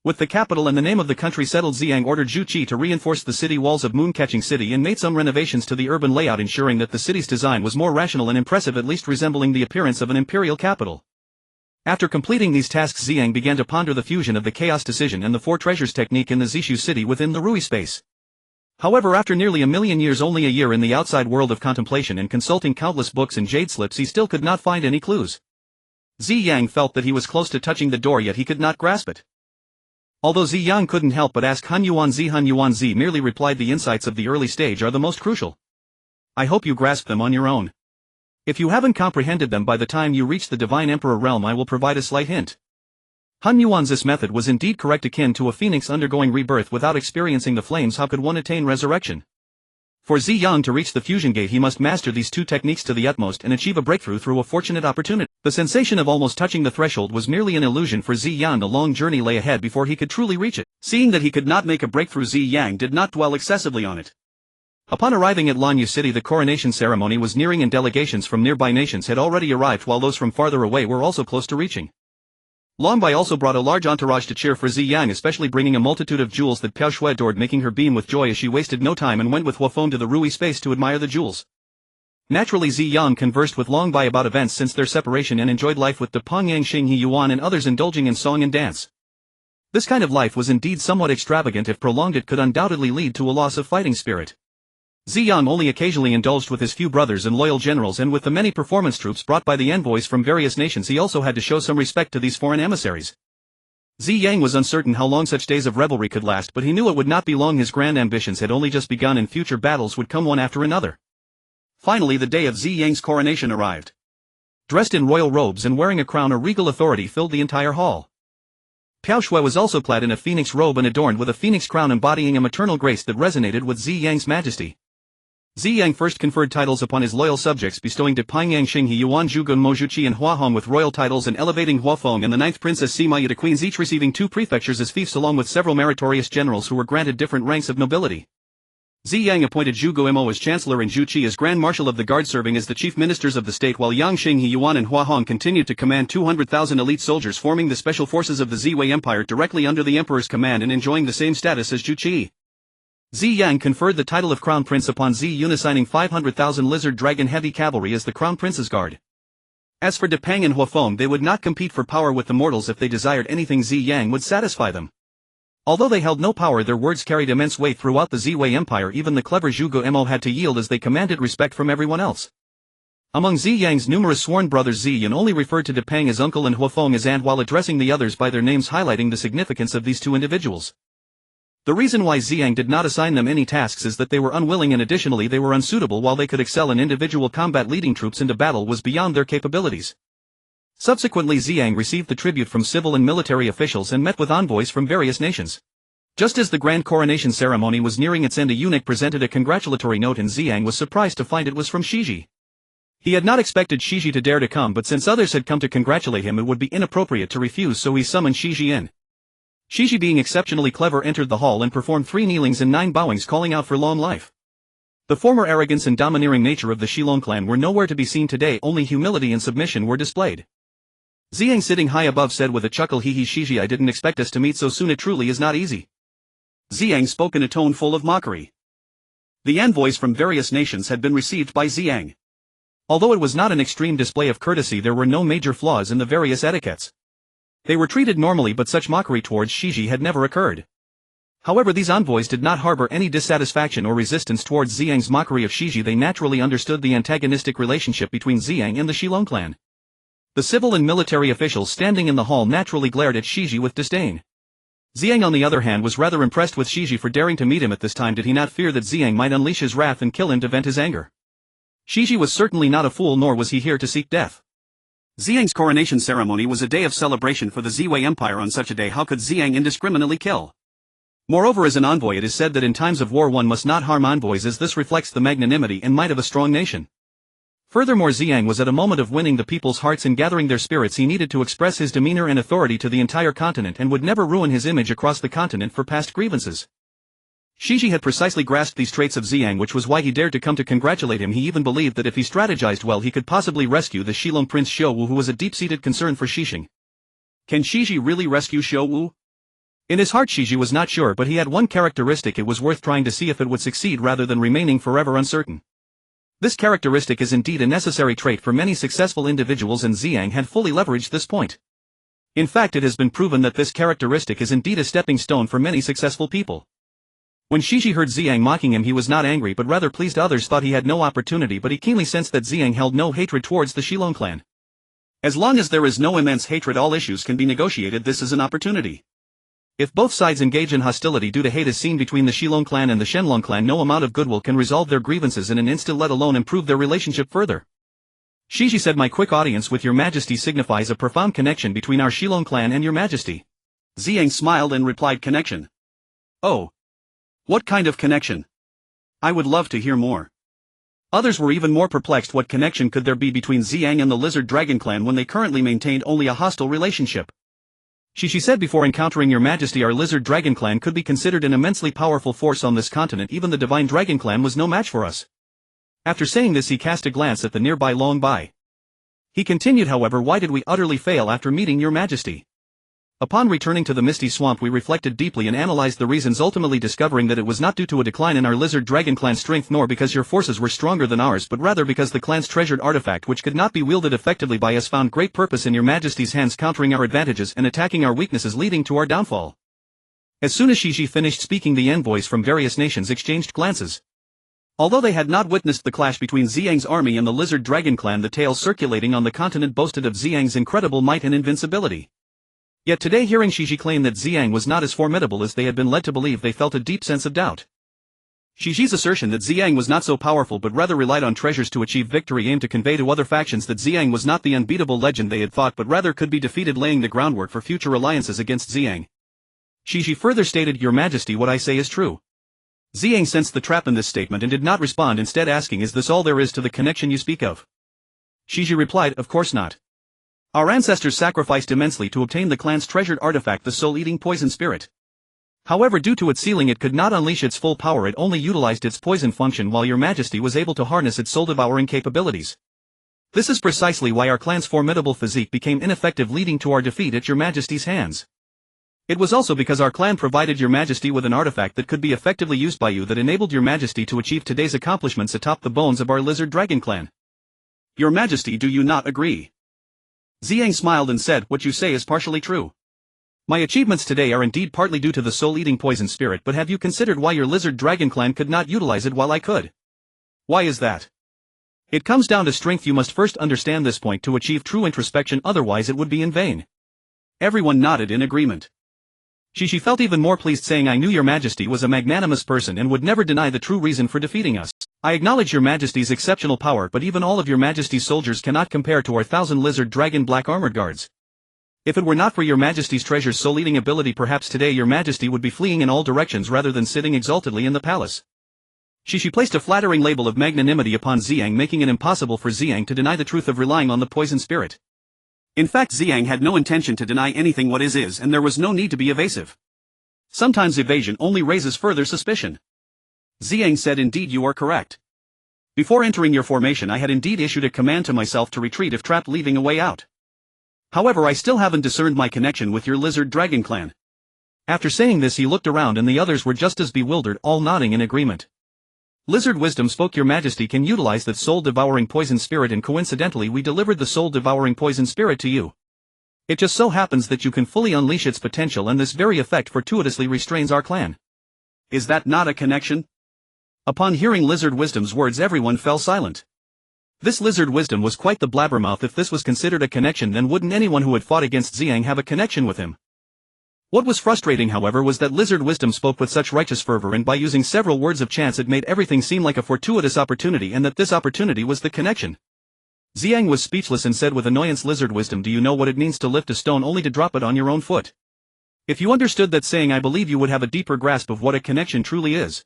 S2: With the capital and the name of the country settled, Ziyang ordered Zhu Qi to reinforce the city walls of Moon-Catching City and made some renovations to the urban layout, ensuring that the city's design was more rational and impressive, at least resembling the appearance of an imperial capital. After completing these tasks, Ziyang began to ponder the fusion of the chaos decision and the 4 treasures technique in the Zishu City within the Rui space. However, after nearly a million years, only a year in the outside world of contemplation and consulting countless books and jade slips, he still could not find any clues. Ziyang felt that he was close to touching the door, yet he could not grasp it. Although Ziyang couldn't help but ask, Han Yuan Zi merely replied, the insights of the early stage are the most crucial.
S1: I hope you grasp them on your own. If you haven't comprehended them by the time you reach the Divine Emperor realm, I will provide a slight hint. Hun Yuan's this method was indeed correct, akin to a phoenix undergoing rebirth without experiencing the flames. How could one attain resurrection? For Ziyang to reach the fusion gate, he must master these two techniques to the utmost and achieve a breakthrough through a fortunate opportunity. The sensation of almost touching the threshold was merely an illusion for Ziyang. A long journey lay ahead before he could truly reach it.
S2: Seeing that he could not make a breakthrough, Ziyang did not dwell excessively on it.
S1: Upon arriving at Lanyu City, the coronation ceremony was nearing and delegations from nearby nations had already arrived, while those from farther away were also close to reaching. Longbai also brought a large entourage to cheer for Ziyang, especially bringing a multitude of jewels that Piao Shui adored, making her beam with joy as she wasted no time and went with Huafeng to the Rui space to admire the jewels. Naturally, Ziyang conversed with Longbai about events since their separation and enjoyed life with the Pongyang Xinghe Yuan and others, indulging in song and dance. This kind of life was indeed somewhat extravagant. If prolonged, it could undoubtedly lead to a loss of fighting spirit. Ziyang only occasionally indulged with his few brothers and loyal generals, and with the many performance troops brought by the envoys from various nations, he also had to show some respect to these foreign emissaries. Ziyang was uncertain how long such days of revelry could last, but he knew it would not be long. His grand ambitions had only just begun and future battles would come one after another. Finally, the day of Ziyang's coronation arrived. Dressed in royal robes and wearing a crown, a regal authority filled the entire hall. Piao Shui was also clad in a phoenix robe and adorned with a phoenix crown embodying a maternal grace that resonated with Ziyang's majesty. Ziyang first conferred titles upon his loyal subjects, bestowing to Pongyang Xinghe Yuan Zhugun Mojuqi and Huahong with royal titles, and elevating Huafeng and the 9th Princess Sima Yi to queens, each receiving 2 prefectures as fiefs, along with several meritorious generals who were granted different ranks of nobility. Ziyang appointed Zhu Guimo as Chancellor and Zhu Qi as Grand Marshal of the Guard, serving as the chief ministers of the state, while Yang Xinghe Yuan and Huahong continued to command 200,000 elite soldiers, forming the special forces of the Ziwei Empire directly under the emperor's command and enjoying the same status as Zhu Qi. Ziyang conferred the title of Crown Prince upon Zi Yun, assigning 500,000 lizard dragon heavy cavalry as the Crown Prince's guard. As for Depeng and Huafeng, they would not compete for power with the mortals. If they desired anything, Ziyang would satisfy them. Although they held no power, their words carried immense weight throughout the Ziwei Empire. Even the clever Zhu Guimo had to yield, as they commanded respect from everyone else. Among Ziyang's numerous sworn brothers, Zi Yun only referred to Depeng as uncle and Huafeng as aunt, while addressing the others by their names, highlighting the significance of these two individuals. The reason why Ziyang did not assign them any tasks is that they were unwilling, and additionally they were unsuitable. While they could excel in individual combat, leading troops into battle was beyond their capabilities. Subsequently, Ziyang received the tribute from civil and military officials and met with envoys from various nations. Just as the grand coronation ceremony was nearing its end, a eunuch presented a congratulatory note, and Ziyang was surprised to find it was from Shiji. He had not expected Shiji to dare to come, but since others had come to congratulate him, it would be inappropriate to refuse, so he summoned Shiji in. Shiji, being exceptionally clever, entered the hall and performed 3 kneelings and 9 bowings, calling out for long life. The former arrogance and domineering nature of the Shilong clan were nowhere to be seen today. Only humility and submission were displayed. Ziyang, sitting high above, said with a chuckle, "Hee Shiji, I didn't expect us to meet so soon. It truly is not easy."
S2: Ziyang spoke in a tone full of mockery. The envoys from various nations had been received by Ziyang.
S1: Although it was not an extreme display of courtesy, there were no major flaws in the various etiquettes. They were treated normally, but such mockery towards Shiji had never occurred. However, these envoys did not harbor any dissatisfaction or resistance towards Ziyang's mockery of Shiji. They naturally understood the antagonistic relationship between Ziyang and the Shilong clan. The civil and military officials standing in the hall naturally glared at Shiji with disdain. Ziyang, on the other hand, was rather impressed with Shiji for daring to meet him at this time. Did he not fear that Ziyang might unleash his wrath and kill him to vent his anger? Shiji was certainly not a fool, nor was he here to seek death.
S2: Ziyang's coronation ceremony was a day of celebration for the Ziwei Empire. On such a day, how could Ziyang indiscriminately kill? Moreover, as an envoy, it is said that in times of war one must not harm envoys, as this reflects the magnanimity and might of a strong nation. Furthermore, Ziyang was at a moment of winning the people's hearts and gathering their spirits. He needed to express his demeanor and authority to the entire continent, and would never ruin his image across the continent for past grievances. Shiji had precisely grasped these traits of Ziyang, which was why he dared to come to congratulate him. He even believed that if he strategized well, he could possibly rescue the Shilong Prince Xiuwu, who was a deep-seated concern for Shishing. Can Shiji really rescue Xiuwu?
S1: In his heart, Shiji was not sure, but he had one characteristic it was worth trying to see if it would succeed rather than remaining forever uncertain. This characteristic is indeed a necessary trait for many successful individuals, and Ziyang had fully leveraged this point. In fact, it has been proven that this characteristic is indeed a stepping stone for many successful people. When Shiji heard Ziyang mocking him, he was not angry but rather pleased. Others thought he had no opportunity, but he keenly sensed that Ziyang held no hatred towards the Shilong clan.
S2: As long as there is no immense hatred, all issues can be negotiated. This is an opportunity.
S1: If both sides engage in hostility due to hate as seen between the Shilong clan and the Shenlong clan, no amount of goodwill can resolve their grievances in an instant, let alone improve their relationship further. Shiji said, my quick audience with your majesty signifies a profound connection between our Shilong clan and your majesty.
S2: Ziyang smiled and replied, connection. Oh. What kind of connection? I would love to hear more. Others were even more perplexed. What connection could there be between Ziyang and the Lizard Dragon clan when they currently maintained only a hostile relationship? She said, before encountering your majesty, our Lizard Dragon clan could be considered an immensely powerful force on this continent. Even the Divine Dragon clan was no match for us. After saying this, he cast a glance at the nearby Long Bai. He continued, however, why did we utterly fail after meeting your majesty? Upon returning to the Misty Swamp, we reflected deeply and analyzed the reasons, ultimately discovering that it was not due to a decline in our Lizard Dragon clan strength, nor because your forces were stronger than ours, but rather because the clan's treasured artifact, which could not be wielded effectively by us, found great purpose in your majesty's hands, countering our advantages and attacking our weaknesses, leading to our downfall. As soon as Shiji finished speaking, the envoys from various nations exchanged glances. Although they had not witnessed the clash between Ziyang's army and the Lizard Dragon clan, the tales circulating on the continent boasted of Ziyang's incredible might and invincibility. Yet today, hearing Shiji claim that Ziyang was not as formidable as they had been led to believe, they felt a deep sense of doubt. Shiji's assertion that Ziyang was not so powerful but rather relied on treasures to achieve victory aimed to convey to other factions that Ziyang was not the unbeatable legend they had thought, but rather could be defeated, laying the groundwork for future alliances against Ziyang. Shiji further stated, your majesty, what I say is true. Ziyang sensed the trap in this statement and did not respond, instead asking, is this all there is to the connection you speak of? Shiji replied, of course not. Our ancestors sacrificed immensely to obtain the clan's treasured artifact, the soul-eating poison spirit. However, due to its sealing, it could not unleash its full power. It only utilized its poison function, while your majesty was able to harness its soul-devouring capabilities. This is precisely why our clan's formidable physique became ineffective, leading to our defeat at your majesty's hands. It was also because our clan provided your majesty with an artifact that could be effectively used by you that enabled your majesty to achieve today's accomplishments atop the bones of our Lizard Dragon clan. Your majesty, do you not agree? Ziyang smiled and said, what you say is partially true. My achievements today are indeed partly due to the soul-eating poison spirit, but have you considered why your Lizard Dragon clan could not utilize it while I could? Why is that? It comes down to strength. You must first understand this point to achieve true introspection, otherwise it would be in vain. Everyone nodded in agreement. She felt even more pleased, saying, I knew your majesty was a magnanimous person and would never deny the true reason for defeating us. I acknowledge your majesty's exceptional power, but even all of your majesty's soldiers cannot compare to our 1,000 Lizard Dragon black armored guards. If it were not for your majesty's treasure's soul-eating ability, perhaps today your majesty would be fleeing in all directions rather than sitting exaltedly in the palace. She placed a flattering label of magnanimity upon Ziyang, making it impossible for Ziyang to deny the truth of relying on the poison spirit. In fact, Ziyang had no intention to deny anything what is, and there was no need to be evasive. Sometimes evasion only raises further suspicion. Ziyang said, indeed you are correct. Before entering your formation, I had indeed issued a command to myself to retreat if trapped, leaving a way out. However, I still haven't discerned my connection with your Lizard Dragon clan. After saying this, he looked around and the others were just as bewildered, all nodding in agreement. Lizard Wisdom spoke, your majesty can utilize that soul-devouring poison spirit, and coincidentally we delivered the soul-devouring poison spirit to you. It just so happens that you can fully unleash its potential, and this very effect fortuitously restrains our clan. Is that not a connection? Upon hearing Lizard Wisdom's words, everyone fell silent. This Lizard Wisdom was quite the blabbermouth. If this was considered a connection, then wouldn't anyone who had fought against Ziyang have a connection with him? What was frustrating, however, was that Lizard Wisdom spoke with such righteous fervor, and by using several words of chance it made everything seem like a fortuitous opportunity, and that this opportunity was the connection. Ziyang was speechless and said with annoyance, Lizard Wisdom, do you know what it means to lift a stone only to drop it on your own foot? If you understood that saying, I believe you would have a deeper grasp of what a connection truly is.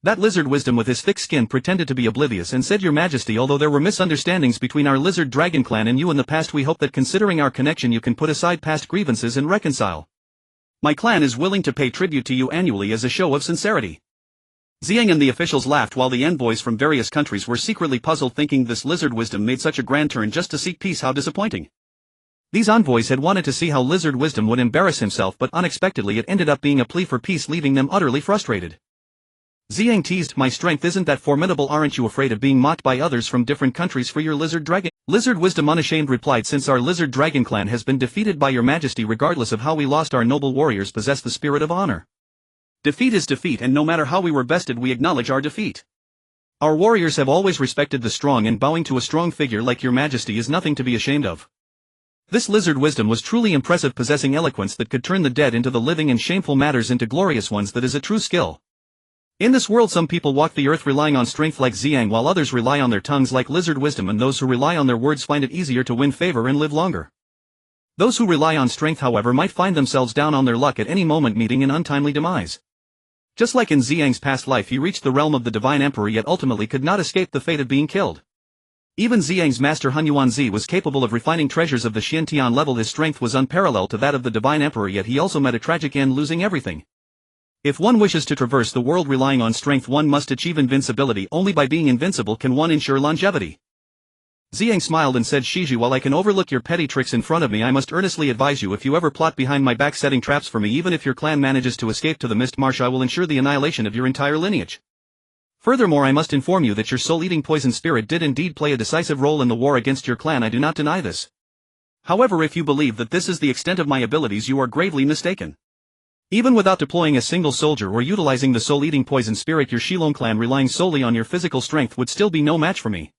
S2: That Lizard Wisdom with his thick skin pretended to be oblivious and said, your majesty, although there were misunderstandings between our Lizard Dragon clan and you in the past, we hope that considering our connection you can put aside past grievances and reconcile. My clan is willing to pay tribute to you annually as a show of sincerity. Ziyang and the officials laughed, while the envoys from various countries were secretly puzzled, thinking this Lizard Wisdom made such a grand turn just to seek peace. How disappointing. These envoys had wanted to see how Lizard Wisdom would embarrass himself, but unexpectedly it ended up being a plea for peace, leaving them utterly frustrated. Ziyang teased, my strength isn't that formidable, aren't you afraid of being mocked by others from different countries for your Lizard Dragon? Lizard Wisdom unashamed replied, since our Lizard Dragon clan has been defeated by your majesty, regardless of how we lost, our noble warriors possess the spirit of honor. Defeat is defeat, and no matter how we were bested, we acknowledge our defeat. Our warriors have always respected the strong, and bowing to a strong figure like your majesty is nothing to be ashamed of.
S1: This lizard wisdom was truly impressive, possessing eloquence that could turn the dead into the living and shameful matters into glorious ones. That is a true skill. In this world some people walk the earth relying on strength like Ziyang, while others rely on their tongues like lizard wisdom, and those who rely on their words find it easier to win favor and live longer. Those who rely on strength, however, might find themselves down on their luck at any moment, meeting an untimely demise. Just like in Ziyang's past life, he reached the realm of the Divine Emperor yet ultimately could not escape the fate of being killed. Even Ziyang's master Hunyuanzi was capable of refining treasures of the Xiantian level. His strength was unparalleled to that of the Divine Emperor, yet he also met a tragic end, losing everything. If one wishes to traverse the world relying on strength, one must achieve invincibility. Only by being invincible can one ensure longevity. Ziyang smiled and said, Shiji, while I can overlook your petty tricks in front of me, I must earnestly advise you, if you ever plot behind my back setting traps for me, even if your clan manages to escape to the Mist Marsh, I will ensure the annihilation of your entire lineage. Furthermore, I must inform you that your soul-eating poison spirit did indeed play a decisive role in the war against your clan. I do not deny this. However, if you believe that this is the extent of my abilities, you are gravely mistaken. Even without deploying a single soldier or utilizing the soul-eating poison spirit, your Shilong clan relying solely on your physical strength would still be no match for me.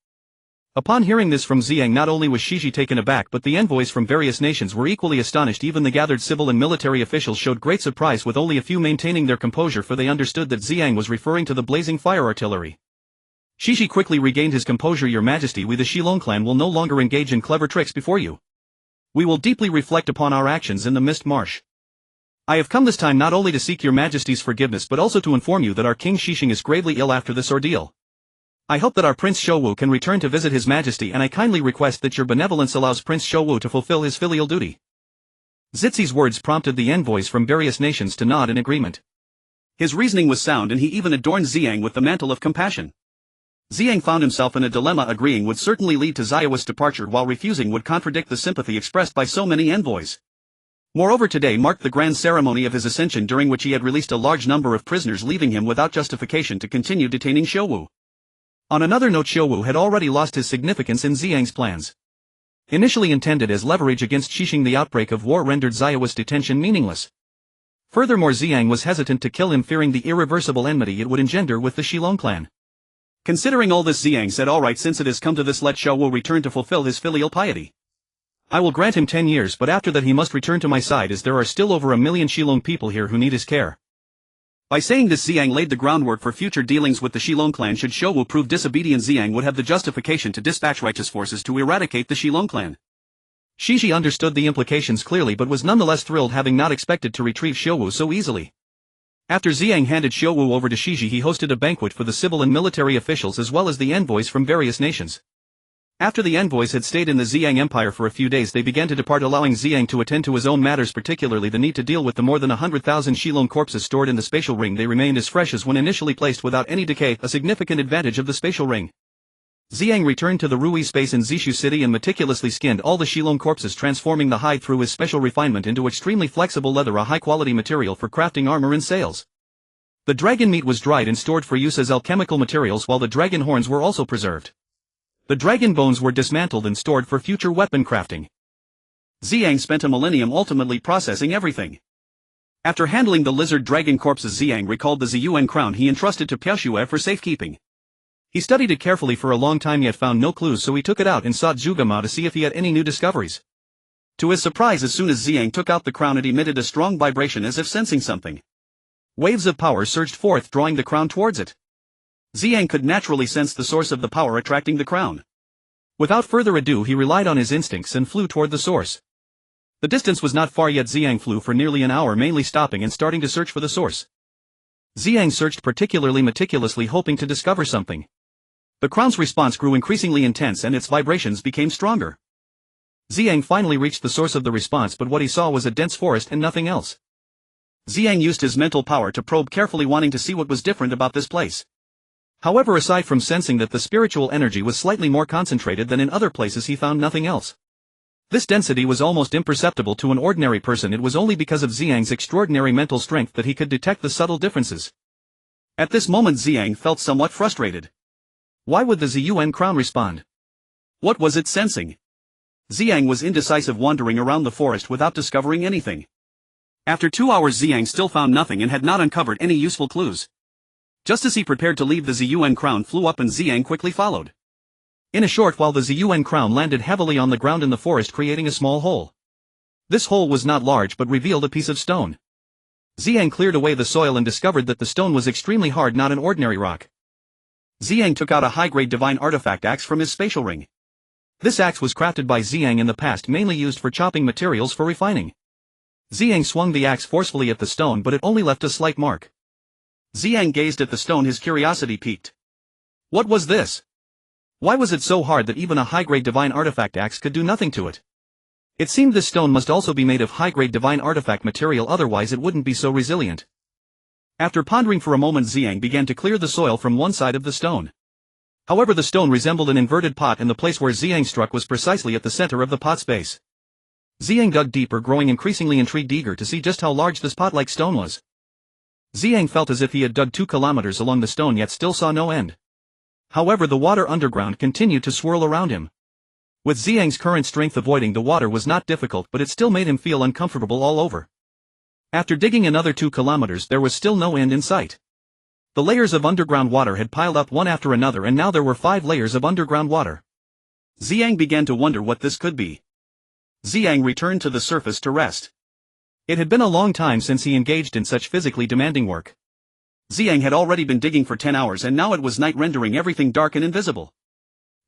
S1: Upon hearing this from Ziyang, not only was Shiji taken aback, but the envoys from various nations were equally astonished. Even the gathered civil and military officials showed great surprise, with only a few maintaining their composure, for they understood that Ziyang was referring to the blazing fire artillery. Shiji quickly regained his composure. Your Majesty, we the Shilong clan will no longer engage in clever tricks before you. We will deeply reflect upon our actions in the Mist Marsh. I have come this time not only to seek your Majesty's forgiveness but also to inform you that our King Shishing is gravely ill after this ordeal. I hope that our Prince Shouwu can return to visit His Majesty, and I kindly request that your benevolence allows Prince Shouwu to fulfill his filial duty. Zixi's words prompted the envoys from various nations to nod in agreement. His reasoning was sound, and he even adorned Ziyang with the mantle of compassion. Ziyang found himself in a dilemma. Agreeing would certainly lead to Ziyang's departure, while refusing would contradict the sympathy expressed by so many envoys. Moreover, today marked the grand ceremony of his ascension, during which he had released a large number of prisoners, leaving him without justification to continue detaining Shouwu. On another note, Shouwu had already lost his significance in Ziyang's plans. Initially intended as leverage against Shishing, the outbreak of war rendered Ziyang's detention meaningless. Furthermore, Ziyang was hesitant to kill him, fearing the irreversible enmity it would engender with the Shilong clan. Considering all this, Ziyang said, "Alright, since it has come to this, let Shouwu return to fulfill his filial piety. I will grant him 10 years, but after that he must return to my side, as there are still over 1 million Shilong people here who need his care." By saying this, Ziyang laid the groundwork for future dealings with the Shilong clan. Should Shouwu prove disobedient, Ziyang would have the justification to dispatch righteous forces to eradicate the Shilong clan. Shiji understood the implications clearly, but was nonetheless thrilled, having not expected to retrieve Shouwu so easily. After Ziyang handed Shouwu over to Shiji, he hosted a banquet for the civil and military officials as well as the envoys from various nations. After the envoys had stayed in the Ziyang Empire for a few days, they began to depart, allowing Ziyang to attend to his own matters, particularly the need to deal with the more than 100,000 Shilong corpses stored in the spatial ring. They remained as fresh as when initially placed, without any decay, a significant advantage of the spatial ring. Ziyang returned to the Rui space in Zishu City and meticulously skinned all the Shilong corpses, transforming the hide through his special refinement into extremely flexible leather, a high-quality material for crafting armor and sails. The dragon meat was dried and stored for use as alchemical materials, while the dragon horns were also preserved. The dragon bones were dismantled and stored for future weapon crafting. Ziyang spent a millennium ultimately processing everything. After handling the lizard dragon corpses, Ziyang recalled the Ziyuan crown he entrusted to Piaoxue for safekeeping. He studied it carefully for a long time, yet found no clues, so he took it out and sought Zugama to see if he had any new discoveries. To his surprise, as soon as Ziyang took out the crown, it emitted a strong vibration as if sensing something. Waves of power surged forth, drawing the crown towards it. Ziyang could naturally sense the source of the power attracting the crown. Without further ado, he relied on his instincts and flew toward the source. The distance was not far, yet Ziyang flew for nearly an hour, mainly stopping and starting to search for the source. Ziyang searched particularly meticulously, hoping to discover something. The crown's response grew increasingly intense and its vibrations became stronger. Ziyang finally reached the source of the response, but what he saw was a dense forest and nothing else. Ziyang used his mental power to probe carefully, wanting to see what was different about this place. However, aside from sensing that the spiritual energy was slightly more concentrated than in other places, he found nothing else. This density was almost imperceptible to an ordinary person. It was only because of Ziyang's extraordinary mental strength that he could detect the subtle differences. At this moment, Ziyang felt somewhat frustrated. Why would the Ziyuan crown respond? What was it sensing? Ziyang was indecisive, wandering around the forest without discovering anything. After 2 hours, Ziyang still found nothing and had not uncovered any useful clues. Just as he prepared to leave, the Ziyuan crown flew up and Ziyang quickly followed. In a short while the Ziyang crown landed heavily on the ground in the forest, creating a small hole. This hole was not large but revealed a piece of stone. Ziyang cleared away the soil and discovered that the stone was extremely hard, not an ordinary rock. Ziyang took out a high-grade divine artifact axe from his spatial ring. This axe was crafted by Ziyang in the past, mainly used for chopping materials for refining. Ziyang swung the axe forcefully at the stone, but it only left a slight mark. Ziyang gazed at the stone, his curiosity piqued. What was this? Why was it so hard that even a high-grade divine artifact axe could do nothing to it? It seemed this stone must also be made of high-grade divine artifact material, otherwise it wouldn't be so resilient. After pondering for a moment, Ziyang began to clear the soil from one side of the stone. However, the stone resembled an inverted pot, and the place where Ziyang struck was precisely at the center of the pot's base. Ziyang dug deeper, growing increasingly intrigued, eager to see just how large this pot-like stone was. Ziyang felt as if he had dug 2 kilometers along the stone yet still saw no end. However, the water underground continued to swirl around him. With Ziyang's current strength, avoiding the water was not difficult, but it still made him feel uncomfortable all over. After digging another 2 kilometers, there was still no end in sight. The layers of underground water had piled up one after another, and now there were 5 layers of underground water. Ziyang began to wonder what this could be. Ziyang returned to the surface to rest. It had been a long time since he engaged in such physically demanding work. Ziyang had already been digging for 10 hours, and now it was night, rendering everything dark and invisible.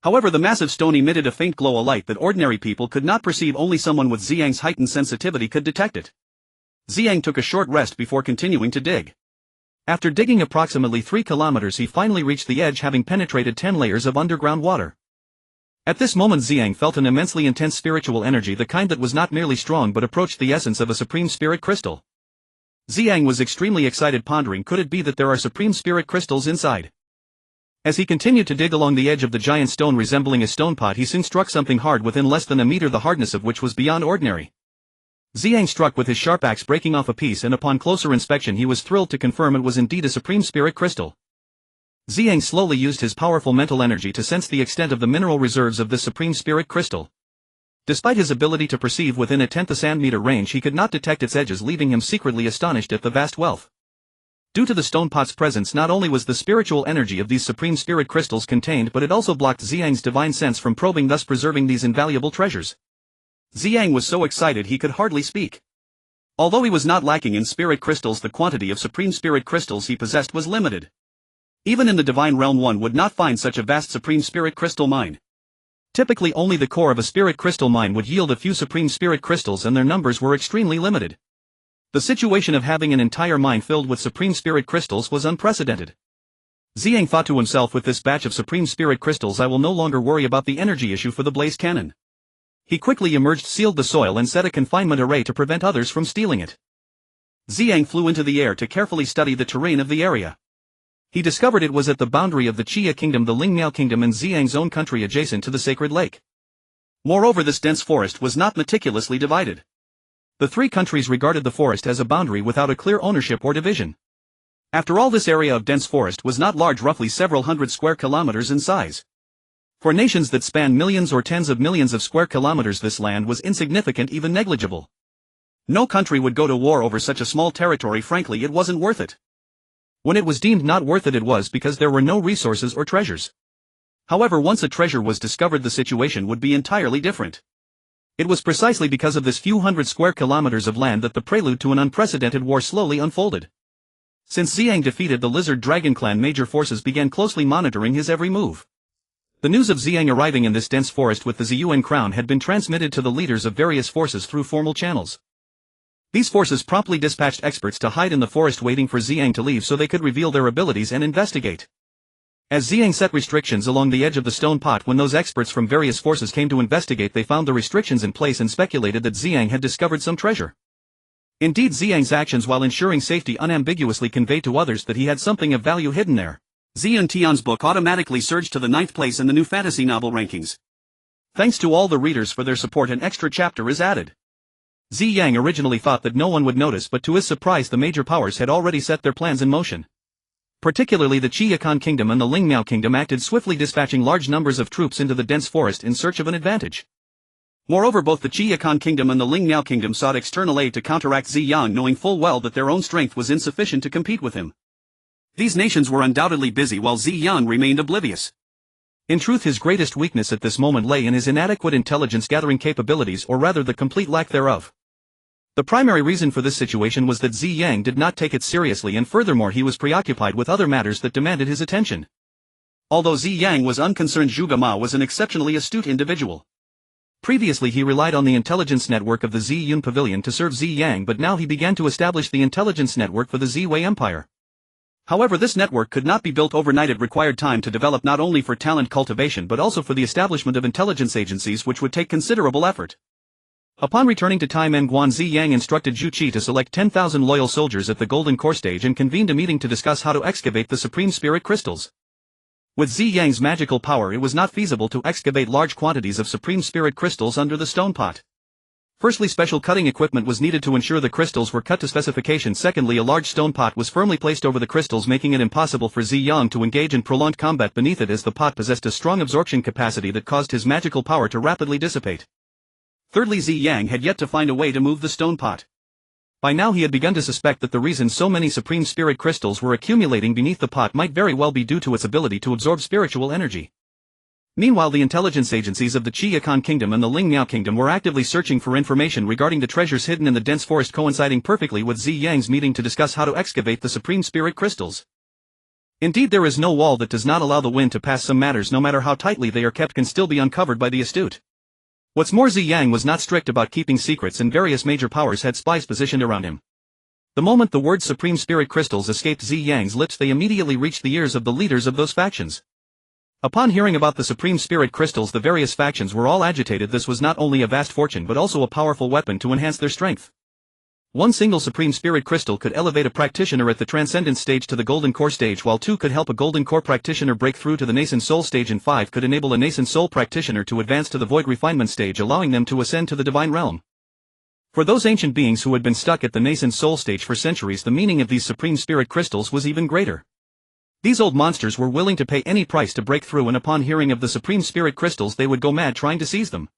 S1: However, the massive stone emitted a faint glow, a light that ordinary people could not perceive. Only someone with Ziyang's heightened sensitivity could detect it. Ziyang took a short rest before continuing to dig. After digging approximately 3 kilometers, he finally reached the edge, having penetrated 10 layers of underground water. At this moment, Ziyang felt an immensely intense spiritual energy, the kind that was not merely strong but approached the essence of a supreme spirit crystal. Ziyang was extremely excited, pondering, could it be that there are supreme spirit crystals inside? As he continued to dig along the edge of the giant stone resembling a stone pot, he soon struck something hard within less than a meter, the hardness of which was beyond ordinary. Ziyang struck with his sharp axe, breaking off a piece, and upon closer inspection he was thrilled to confirm it was indeed a supreme spirit crystal. Ziyang slowly used his powerful mental energy to sense the extent of the mineral reserves of this supreme spirit crystal. Despite his ability to perceive within a tenth of sand-meter range, he could not detect its edges, leaving him secretly astonished at the vast wealth. Due to the stone pot's presence, not only was the spiritual energy of these supreme spirit crystals contained, but it also blocked Ziyang's divine sense from probing, thus preserving these invaluable treasures. Ziyang was so excited he could hardly speak. Although he was not lacking in spirit crystals, the quantity of supreme spirit crystals he possessed was limited. Even in the divine realm, one would not find such a vast supreme spirit crystal mine. Typically, only the core of a spirit crystal mine would yield a few supreme spirit crystals, and their numbers were extremely limited. The situation of having an entire mine filled with supreme spirit crystals was unprecedented. Ziyang thought to himself, with this batch of supreme spirit crystals I will no longer worry about the energy issue for the blaze cannon. He quickly emerged, sealed the soil, and set a confinement array to prevent others from stealing it. Ziyang flew into the air to carefully study the terrain of the area. He discovered it was at the boundary of the Chia Kingdom, the Lingmiao Kingdom, and Ziyang's own country, adjacent to the sacred lake. Moreover, this dense forest was not meticulously divided. The 3 countries regarded the forest as a boundary without a clear ownership or division. After all, this area of dense forest was not large, roughly several hundred square kilometers in size. For nations that span millions or tens of millions of square kilometers, this land was insignificant, even negligible. No country would go to war over such a small territory. Frankly, it wasn't worth it. When it was deemed not worth it, it was because there were no resources or treasures. However, once a treasure was discovered, the situation would be entirely different. It was precisely because of this few hundred square kilometers of land that the prelude to an unprecedented war slowly unfolded. Since Ziyang defeated the Lizard Dragon clan, major forces began closely monitoring his every move. The news of Ziyang arriving in this dense forest with the Ziyuan crown had been transmitted to the leaders of various forces through formal channels. These forces promptly dispatched experts to hide in the forest, waiting for Ziyang to leave so they could reveal their abilities and investigate. As Ziyang set restrictions along the edge of the stone pot, when those experts from various forces came to investigate, they found the restrictions in place and speculated that Ziyang had discovered some treasure. Indeed, Ziyang's actions, while ensuring safety, unambiguously conveyed to others that he had something of value hidden there. Ziyang Tian's book automatically surged to the 9th place in the new fantasy novel rankings. Thanks to all the readers for their support, an extra chapter is added. Ziyang originally thought that no one would notice, but to his surprise the major powers had already set their plans in motion. Particularly the Chiakan Kingdom and the Lingmiao Kingdom acted swiftly, dispatching large numbers of troops into the dense forest in search of an advantage. Moreover, both the Chiakan Kingdom and the Lingmiao Kingdom sought external aid to counteract Ziyang, knowing full well that their own strength was insufficient to compete with him. These nations were undoubtedly busy while Ziyang remained oblivious. In truth, his greatest weakness at this moment lay in his inadequate intelligence-gathering capabilities, or rather the complete lack thereof. The primary reason for this situation was that Ziyang did not take it seriously, and furthermore he was preoccupied with other matters that demanded his attention.
S2: Although Ziyang was unconcerned, Zhuge Ma was an exceptionally astute individual.
S1: Previously he relied on the intelligence network of the Ziyun Pavilion to serve Ziyang, but now he began to establish the intelligence network for the Ziwei Empire.
S2: However, this network could not be built overnight. It required time to develop, not only for talent cultivation but also for the establishment of intelligence agencies, which would take considerable effort. Upon returning to Taimenguan, Ziyang instructed Zhu Qi to select 10,000 loyal soldiers at the Golden Core stage and convened a meeting to discuss how to excavate the Supreme Spirit Crystals. With Ziyang's magical power, it was not feasible to excavate large quantities of Supreme Spirit Crystals under the stone pot. Firstly, special cutting equipment was needed to ensure the crystals were cut to specification. Secondly, a large stone pot was firmly placed over the crystals, making it impossible for Ziyang to engage in prolonged combat beneath it, as the pot possessed a strong absorption capacity that caused his magical power to rapidly dissipate. Thirdly, Ziyang had yet to find a way to move the stone pot.
S1: By now he had begun to suspect that the reason so many Supreme Spirit Crystals were accumulating beneath the pot might very well be due to its ability to absorb spiritual energy. Meanwhile, the intelligence agencies of the Qiyakan Kingdom and the Lingmiao Kingdom were actively searching for information regarding the treasures hidden in the dense forest, coinciding perfectly with Ziyang's meeting to discuss how to excavate the Supreme Spirit Crystals. Indeed, there is no wall that does not allow the wind to pass. Some matters, no matter how tightly they are kept, can still be uncovered by the astute. What's more, Ziyang was not strict about keeping secrets, and various major powers had spies positioned around him. The moment the word Supreme Spirit Crystals escaped Ziyang's lips, they immediately reached the ears of the leaders of those factions. Upon hearing about the Supreme Spirit Crystals, the various factions were all agitated. This was not only a vast fortune but also a powerful weapon to enhance their strength. One single Supreme Spirit Crystal could elevate a practitioner at the Transcendence stage to the Golden Core stage, while 2 could help a Golden Core practitioner break through to the Nascent Soul stage, and 5 could enable a Nascent Soul practitioner to advance to the Void Refinement stage, allowing them to ascend to the Divine Realm. For those ancient beings who had been stuck at the Nascent Soul stage for centuries, the meaning of these Supreme Spirit Crystals was even greater. These old monsters were willing to pay any price to break through, and upon hearing of the Supreme Spirit Crystals they would go mad trying to seize them.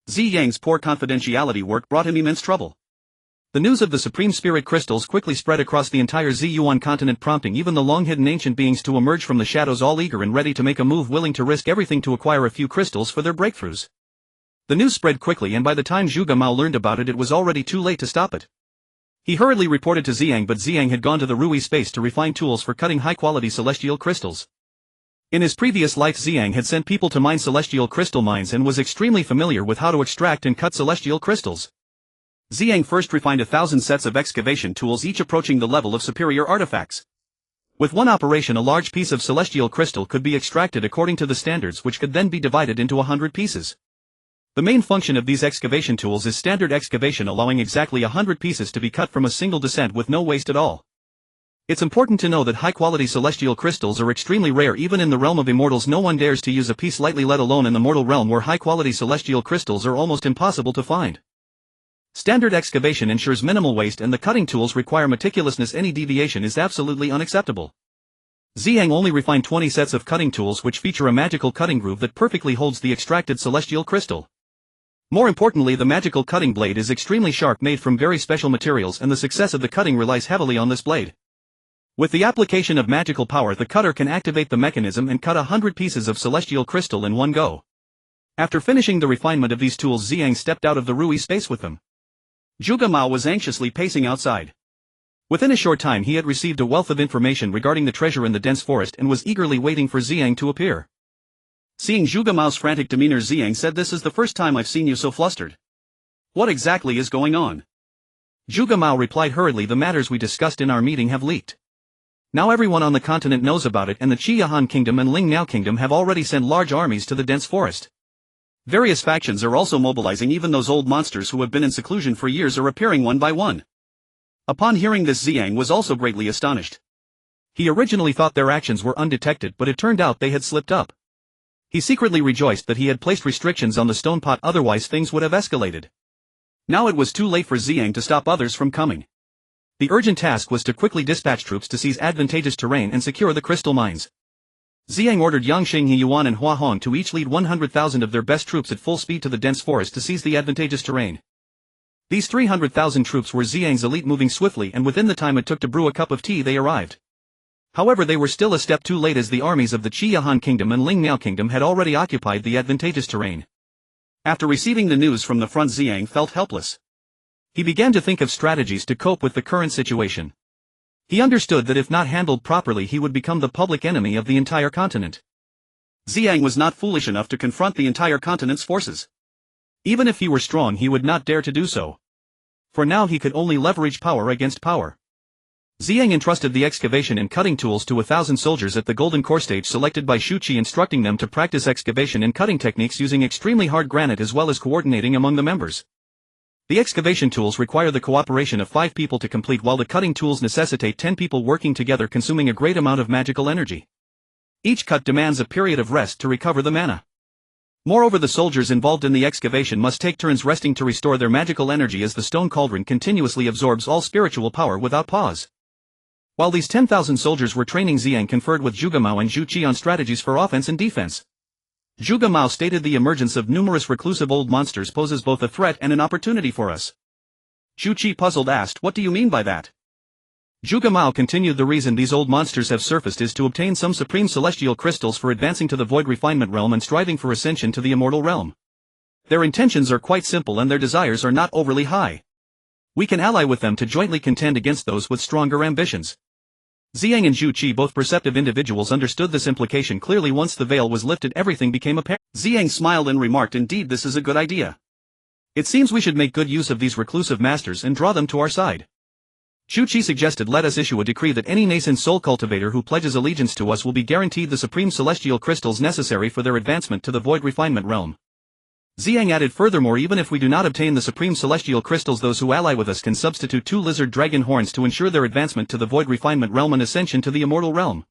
S2: Ziyang's poor confidentiality work brought him immense trouble.
S1: The news of the Supreme Spirit Crystals quickly spread across the entire Ziyuan continent, prompting even the long-hidden ancient beings to emerge from the shadows, all eager and ready to make a move, willing to risk everything to acquire a few crystals for their breakthroughs. The news spread quickly, and by the time Zhuge Ma learned about it, it was already too late to stop it. He hurriedly reported to Ziyang, but Ziyang had gone to the Rui space to refine tools for cutting high-quality celestial crystals. In his previous life, Ziyang had sent people to mine celestial crystal mines and was extremely familiar with how to extract and cut celestial crystals.
S2: Ziyang first refined 1,000 sets of excavation tools, each approaching the level of superior artifacts.
S1: With one operation, a large piece of celestial crystal could be extracted according to the standards, which could then be divided into 100 pieces. The main function of these excavation tools is standard excavation, allowing exactly 100 pieces to be cut from a single descent with no waste at all. It's important to know that high-quality celestial crystals are extremely rare. Even in the realm of immortals, no one dares to use a piece lightly, let alone in the mortal realm, where high-quality celestial crystals are almost impossible to find. Standard excavation ensures minimal waste, and the cutting tools require meticulousness. Any deviation is absolutely unacceptable. Ziyang only refined 20 sets of cutting tools, which feature a magical cutting groove that perfectly holds the extracted celestial crystal. More importantly, the magical cutting blade is extremely sharp, made from very special materials, and the success of the cutting relies heavily on this blade. With the application of magical power, the cutter can activate the mechanism and cut 100 pieces of celestial crystal in one go. After finishing the refinement of these tools, Ziyang stepped out of the Rui space with them.
S2: Zhuge Ma was anxiously pacing outside.
S1: Within a short time he had received a wealth of information regarding the treasure in the dense forest and was eagerly waiting for Ziyang to appear.
S2: Seeing Zhuge Ma's frantic demeanor, Ziyang said, "This is the first time I've seen you so flustered. What exactly is going on?"
S1: Zhuge Ma replied hurriedly, "The matters we discussed in our meeting have leaked. Now everyone on the continent knows about it, and the Qiyahan Kingdom and Lingmiao Kingdom have already sent large armies to the dense forest.
S2: Various factions are also mobilizing. Even those old monsters who have been in seclusion for years are appearing one by one." Upon hearing this, Ziyang was also greatly astonished.
S1: He originally thought their actions were undetected, but it turned out they had slipped up. He secretly rejoiced that he had placed restrictions on the stone pot, otherwise things would have escalated.
S2: Now it was too late for Ziyang to stop others from coming.
S1: The urgent task was to quickly dispatch troops to seize advantageous terrain and secure the crystal mines. Ziyang ordered Yang Xinghe, Yuan and Hua Hong to each lead 100,000 of their best troops at full speed to the dense forest to seize the advantageous terrain. These 300,000 troops were Ziyang's elite, moving swiftly, and within the time it took to brew a cup of tea they arrived. However, they were still a step too late, as the armies of the Qiyahan Kingdom and Ling Miao Kingdom had already occupied the advantageous terrain.
S2: After receiving the news from the front, Ziyang felt helpless.
S1: He began to think of strategies to cope with the current situation. He understood that if not handled properly, he would become the public enemy of the entire continent.
S2: Ziyang was not foolish enough to confront the entire continent's forces.
S1: Even if he were strong, he would not dare to do so. For now he could only leverage power against power. Ziyang entrusted the excavation and cutting tools to 1,000 soldiers at the Golden Core stage selected by Shu Qi, instructing them to practice excavation and cutting techniques using extremely hard granite as well as coordinating among the members. The excavation tools require the cooperation of 5 people to complete, while the cutting tools necessitate 10 people working together, consuming a great amount of magical energy. Each cut demands a period of rest to recover the mana. Moreover, the soldiers involved in the excavation must take turns resting to restore their magical energy, as the stone cauldron continuously absorbs all spiritual power without pause. While these 10,000 soldiers were training, Ziyang conferred with Zhuge Mao and Zhu Qi on strategies for offense and defense. Zhuge Mao stated the emergence of numerous reclusive old monsters poses both a threat and an opportunity for us.
S2: Zhu Qi, puzzled, asked, "What do you mean by that?"
S1: Zhuge Mao continued, "The reason these old monsters have surfaced is to obtain some supreme celestial crystals for advancing to the void refinement realm and striving for ascension to the immortal realm. Their intentions are quite simple and their desires are not overly high. We can ally with them to jointly contend against those with stronger ambitions." Ziyang and Zhu Qi, both perceptive individuals, understood this implication clearly. Once the veil was lifted, everything became apparent.
S2: Ziyang smiled and remarked, "Indeed, this is a good idea.
S1: It seems we should make good use of these reclusive masters and draw them to our side." Zhu Qi suggested, "Let us issue a decree that any nascent soul cultivator who pledges allegiance to us will be guaranteed the supreme celestial crystals necessary for their advancement to the void refinement realm." Ziyang added, "Furthermore, even if we do not obtain the supreme celestial crystals, those who ally with us can substitute 2 lizard dragon horns to ensure their advancement to the void refinement realm and ascension to the immortal realm."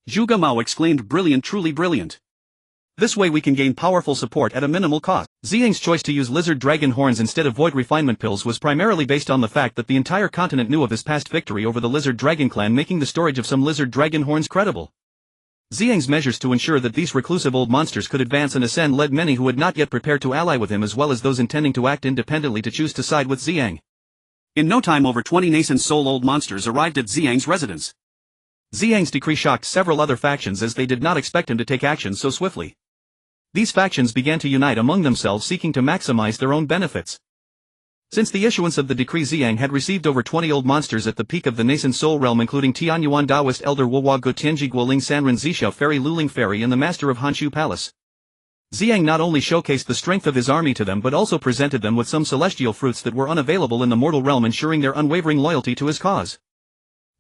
S2: Zhuge Mao exclaimed, "Brilliant, truly brilliant. This way we can gain powerful support at a minimal cost."
S1: Ziyang's choice to use lizard dragon horns instead of void refinement pills was primarily based on the fact that the entire continent knew of his past victory over the lizard dragon clan, making the storage of some lizard dragon horns credible. Ziyang's measures to ensure that these reclusive old monsters could advance and ascend led many who had not yet prepared to ally with him, as well as those intending to act independently, to choose to side with Ziyang.
S2: In no time, over 20 nascent soul old monsters arrived at Ziyang's residence.
S1: Ziyang's decree shocked several other factions, as they did not expect him to take action so swiftly. These factions began to unite among themselves, seeking to maximize their own benefits. Since the issuance of the decree, Ziyang had received over 20 old monsters at the peak of the nascent soul realm, including Tianyuan Daoist Elder Wuwa Gu Tianji Guoling Sanren Zixia Fairy Luling Fairy and the Master of Hanshu Palace. Ziyang not only showcased the strength of his army to them but also presented them with some celestial fruits that were unavailable in the mortal realm, ensuring their unwavering loyalty to his cause.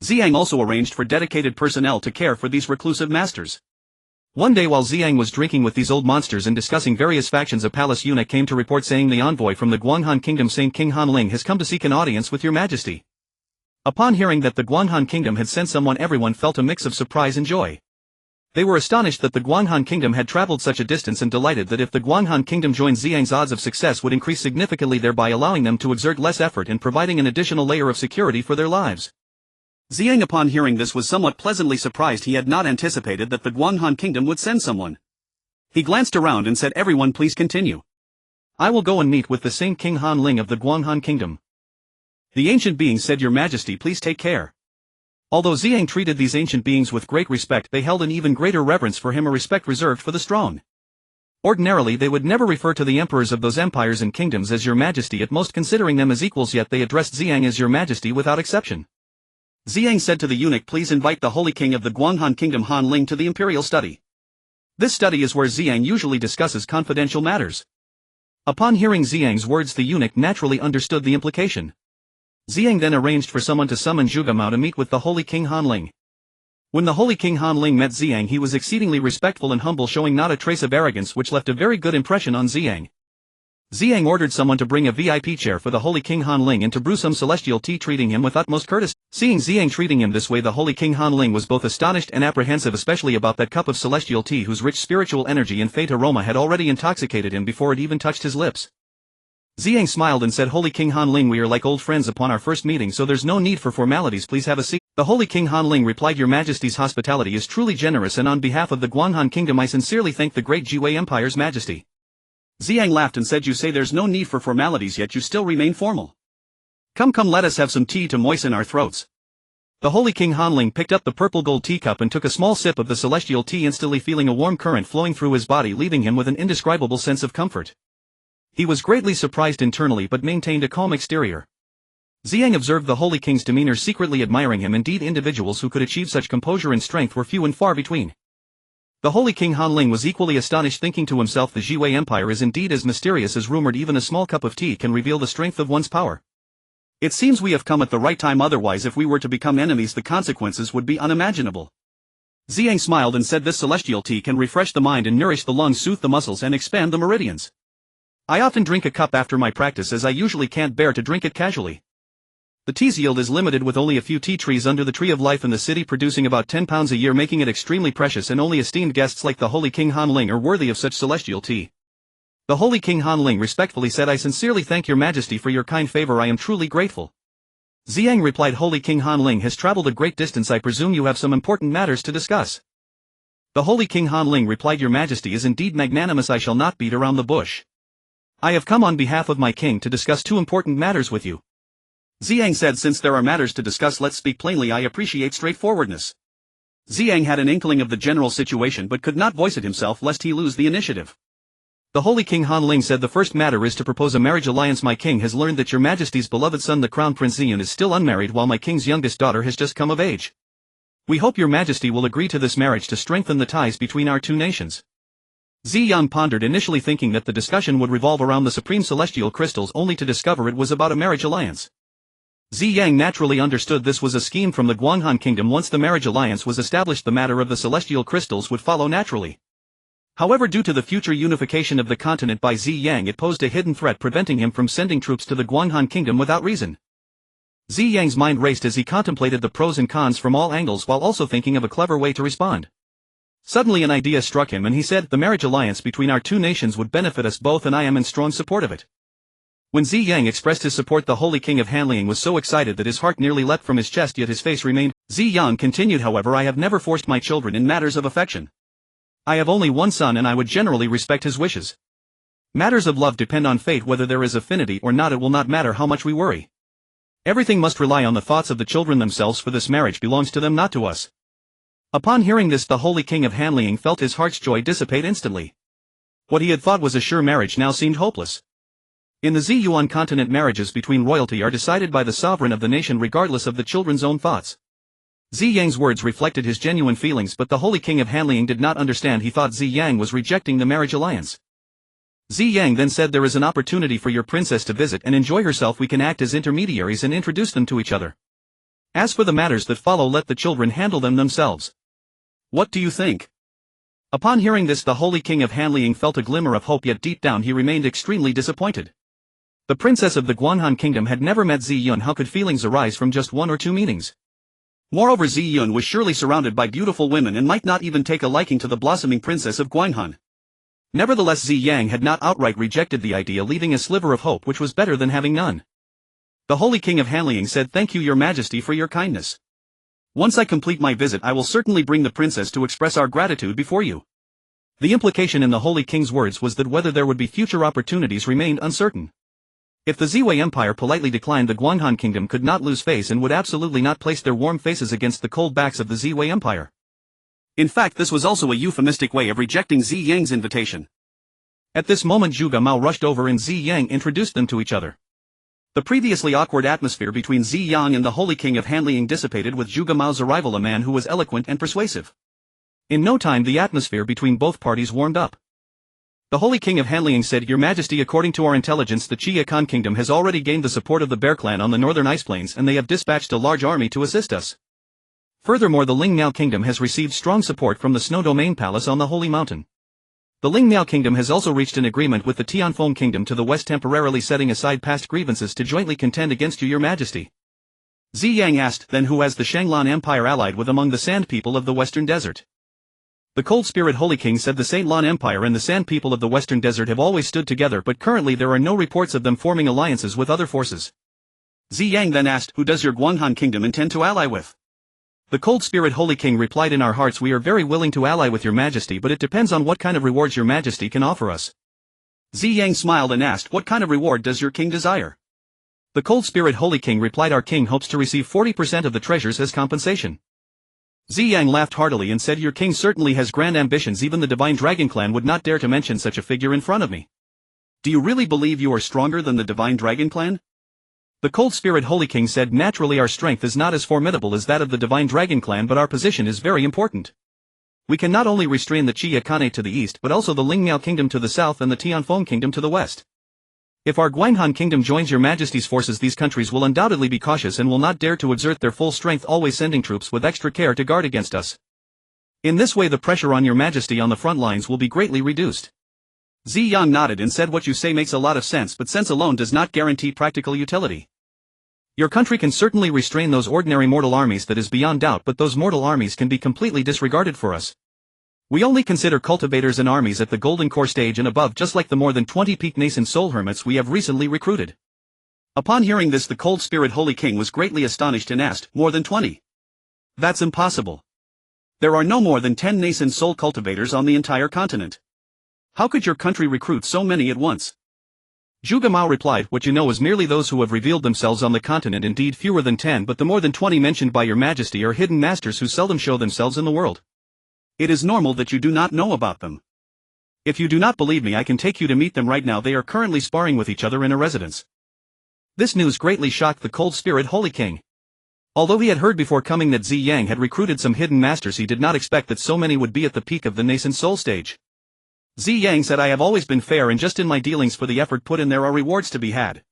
S2: Ziyang also arranged for dedicated personnel to care for these reclusive masters.
S1: One day, while Ziyang was drinking with these old monsters and discussing various factions, a palace eunuch came to report, saying, "The envoy from the Guanghan Kingdom, Saint King Han Ling, has come to seek an audience with your majesty." Upon hearing that the Guanghan Kingdom had sent someone, everyone felt a mix of surprise and joy. They were astonished that the Guanghan Kingdom had traveled such a distance, and delighted that if the Guanghan Kingdom joined, Ziyang's odds of success would increase significantly, thereby allowing them to exert less effort and providing an additional layer of security for their lives.
S2: Ziyang, upon hearing this, was somewhat pleasantly surprised. He had not anticipated that the Guanghan Kingdom would send someone. He glanced around and said, "Everyone, please continue.
S1: I will go and meet with the Saint King Han Ling of the Guanghan Kingdom." The ancient beings said, "Your majesty, please take care." Although Ziyang treated these ancient beings with great respect, they held an even greater reverence for him, a respect reserved for the strong. Ordinarily they would never refer to the emperors of those empires and kingdoms as your majesty, at most considering them as equals, yet they addressed Ziyang as your majesty without exception.
S2: Ziyang said to the eunuch, "Please invite the Holy King of the Guanghan Kingdom, Han Ling, to the imperial study." This study is where Ziyang usually discusses confidential matters.
S1: Upon hearing Ziyang's words, the eunuch naturally understood the implication. Ziyang then arranged for someone to summon Zhuge Mao to meet with the Holy King Han Ling. When the Holy King Han Ling met Ziyang, he was exceedingly respectful and humble, showing not a trace of arrogance, which left a very good impression on Ziyang. Ziyang ordered someone to bring a VIP chair for the Holy King Han Ling and to brew some celestial tea, treating him with utmost courtesy. Seeing Ziyang treating him this way, the Holy King Han Ling was both astonished and apprehensive, especially about that cup of celestial tea whose rich spiritual energy and faint aroma had already intoxicated him before it even touched his lips. Ziyang smiled and said, "Holy King Han Ling, we are like old friends upon our first meeting, so there's no need for formalities, please have a seat." The Holy King Han Ling replied, "Your Majesty's hospitality is truly generous, and on behalf of the Guanghan Kingdom I sincerely thank the great Jiwei Empire's majesty." Ziyang laughed and said, "You say there's no need for formalities, yet you still remain formal. Come, let us have some tea to moisten our throats." The Holy King Hanling picked up the purple gold teacup and took a small sip of the celestial tea, instantly feeling a warm current flowing through his body, leaving him with an indescribable sense of comfort. He was greatly surprised internally but maintained a calm exterior. Ziyang observed the Holy King's demeanor, secretly admiring him. Indeed, individuals who could achieve such composure and strength were few and far between. The Holy King Hanling was equally astonished, thinking to himself, the Jiwei Empire is indeed as mysterious as rumored. Even a small cup of tea can reveal the strength of one's power. It seems we have come at the right time, otherwise if we were to become enemies the consequences would be unimaginable. Ziyang smiled and said, this celestial tea can refresh the mind and nourish the lungs, soothe the muscles and expand the meridians. I often drink a cup after my practice, as I usually can't bear to drink it casually. The tea's yield is limited, with only a few tea trees under the Tree of Life in the city producing about 10 pounds a year, making it extremely precious, and only esteemed guests like the Holy King Hanling are worthy of such celestial tea. The Holy King Hanling respectfully said, I sincerely thank your majesty for your kind favor, I am truly grateful. Ziyang replied, Holy King Hanling has traveled a great distance, I presume you have some important matters to discuss. The Holy King Hanling replied, your majesty is indeed magnanimous, I shall not beat around the bush. I have come on behalf of my king to discuss two important matters with you. Ziyang said, since there are matters to discuss, let's speak plainly, I appreciate straightforwardness. Ziyang had an inkling of the general situation but could not voice it himself lest he lose the initiative. The Holy King Hanling said, the first matter is to propose a marriage alliance. My king has learned that your majesty's beloved son, the Crown Prince Ziyang, is still unmarried, while my king's youngest daughter has just come of age. We hope your majesty will agree to this marriage to strengthen the ties between our two nations. Ziyang pondered, initially thinking that the discussion would revolve around the supreme celestial crystals, only to discover it was about a marriage alliance. Ziyang naturally understood this was a scheme from the Guanghan kingdom. Once the marriage alliance was established, the matter of the celestial crystals would follow naturally. However, due to the future unification of the continent by Ziyang, it posed a hidden threat, preventing him from sending troops to the Guanghan kingdom without reason. Ziyang's mind raced as he contemplated the pros and cons from all angles, while also thinking of a clever way to respond. Suddenly an idea struck him and he said, the marriage alliance between our two nations would benefit us both, and I am in strong support of it. When Ziyang expressed his support, the Holy King of Hanling was so excited that his heart nearly leapt from his chest, yet his face remained. Ziyang continued, however, I have never forced my children in matters of affection. I have only one son and I would generally respect his wishes. Matters of love depend on fate, whether there is affinity or not, it will not matter how much we worry. Everything must rely on the thoughts of the children themselves, for this marriage belongs to them, not to us. Upon hearing this, the Holy King of Hanling felt his heart's joy dissipate instantly. What he had thought was a sure marriage now seemed hopeless. In the Ziyuan continent, marriages between royalty are decided by the sovereign of the nation regardless of the children's own thoughts. Ziyang's words reflected his genuine feelings, but the Holy King of Hanling did not understand. He thought Ziyang was rejecting the marriage alliance. Ziyang then said, there is an opportunity for your princess to visit and enjoy herself. We can act as intermediaries and introduce them to each other. As for the matters that follow, let the children handle them themselves. What do you think? Upon hearing this, the Holy King of Hanling felt a glimmer of hope, yet deep down he remained extremely disappointed. The princess of the Guanghan kingdom had never met Ziyun. How could feelings arise from just one or two meetings? Moreover, Ziyun was surely surrounded by beautiful women and might not even take a liking to the blossoming princess of Guanghan. Nevertheless, Ziyang had not outright rejected the idea, leaving a sliver of hope, which was better than having none. The Holy King of Hanling said, thank you, your majesty, for your kindness. Once I complete my visit, I will certainly bring the princess to express our gratitude before you. The implication in the Holy King's words was that whether there would be future opportunities remained uncertain. If the Ziwei Empire politely declined, the Guanghan kingdom could not lose face and would absolutely not place their warm faces against the cold backs of the Ziwei Empire. In fact, this was also a euphemistic way of rejecting Ziyang's invitation. At this moment, Zhuge Mao rushed over and Ziyang introduced them to each other. The previously awkward atmosphere between Ziyang and the Holy King of Hanling dissipated with Zhuge Mao's arrival, a man who was eloquent and persuasive. In no time, the atmosphere between both parties warmed up. The Holy King of Hanling said, Your Majesty, according to our intelligence, the Chia Khan kingdom has already gained the support of the Bear clan on the northern ice plains, and they have dispatched a large army to assist us. Furthermore, the Ling Miao kingdom has received strong support from the Snow Domain Palace on the Holy Mountain. The Ling Miao kingdom has also reached an agreement with the Tianfeng kingdom to the west, temporarily setting aside past grievances to jointly contend against you, Your Majesty. Ziyang asked, Then who has the Shanglan Empire allied with among the Sand People of the Western Desert? The Cold Spirit Holy King said, the Saint Lan Empire and the Sand People of the Western Desert have always stood together, but currently there are no reports of them forming alliances with other forces. Ziyang then asked, Who does your Guanghan kingdom intend to ally with? The Cold Spirit Holy King replied, In our hearts we are very willing to ally with Your Majesty, but it depends on what kind of rewards Your Majesty can offer us. Ziyang smiled and asked, What kind of reward does your king desire? The Cold Spirit Holy King replied, our king hopes to receive 40% of the treasures as compensation. Ziyang laughed heartily and said, your king certainly has grand ambitions, even the Divine Dragon clan would not dare to mention such a figure in front of me.
S2: Do you really believe you are stronger than the Divine Dragon clan?
S1: The Cold Spirit Holy King said, naturally our strength is not as formidable as that of the Divine Dragon clan, but our position is very important. We can not only restrain the Qi Akane to the east but also the Lingmiao kingdom to the south and the Tianfeng kingdom to the west. If our Guanghan kingdom joins your majesty's forces, these countries will undoubtedly be cautious and will not dare to exert their full strength, always sending troops with extra care to guard against us. In this way the pressure on your majesty on the front lines will be greatly reduced.
S2: Ziyang nodded and said, what you say makes a lot of sense, but sense alone does not guarantee practical utility.
S1: Your country can certainly restrain those ordinary mortal armies, that is beyond doubt, but those mortal armies can be completely disregarded for us. We only consider cultivators and armies at the Golden Core stage and above, just like the more than 20 peak nascent soul hermits we have recently recruited.
S2: Upon hearing this, the Cold Spirit Holy King was greatly astonished and asked, more than 20? That's impossible. There are no more than 10 nascent soul cultivators on the entire continent. How could your country recruit so many at once?
S1: Zhuge Mao replied, what you know is merely those who have revealed themselves on the continent, indeed fewer than 10, but the more than 20 mentioned by your majesty are hidden masters who seldom show themselves in the world.
S2: It is normal that you do not know about them. If you do not believe me, I can take you to meet them right now. They are currently sparring with each other in a residence.
S1: This news greatly shocked the Cold Spirit Holy King. Although he had heard before coming that Ziyang had recruited some hidden masters, he did not expect that so many would be at the peak of the nascent soul stage.
S2: Ziyang said, I have always been fair, and just in my dealings for the effort put in there are rewards to be had.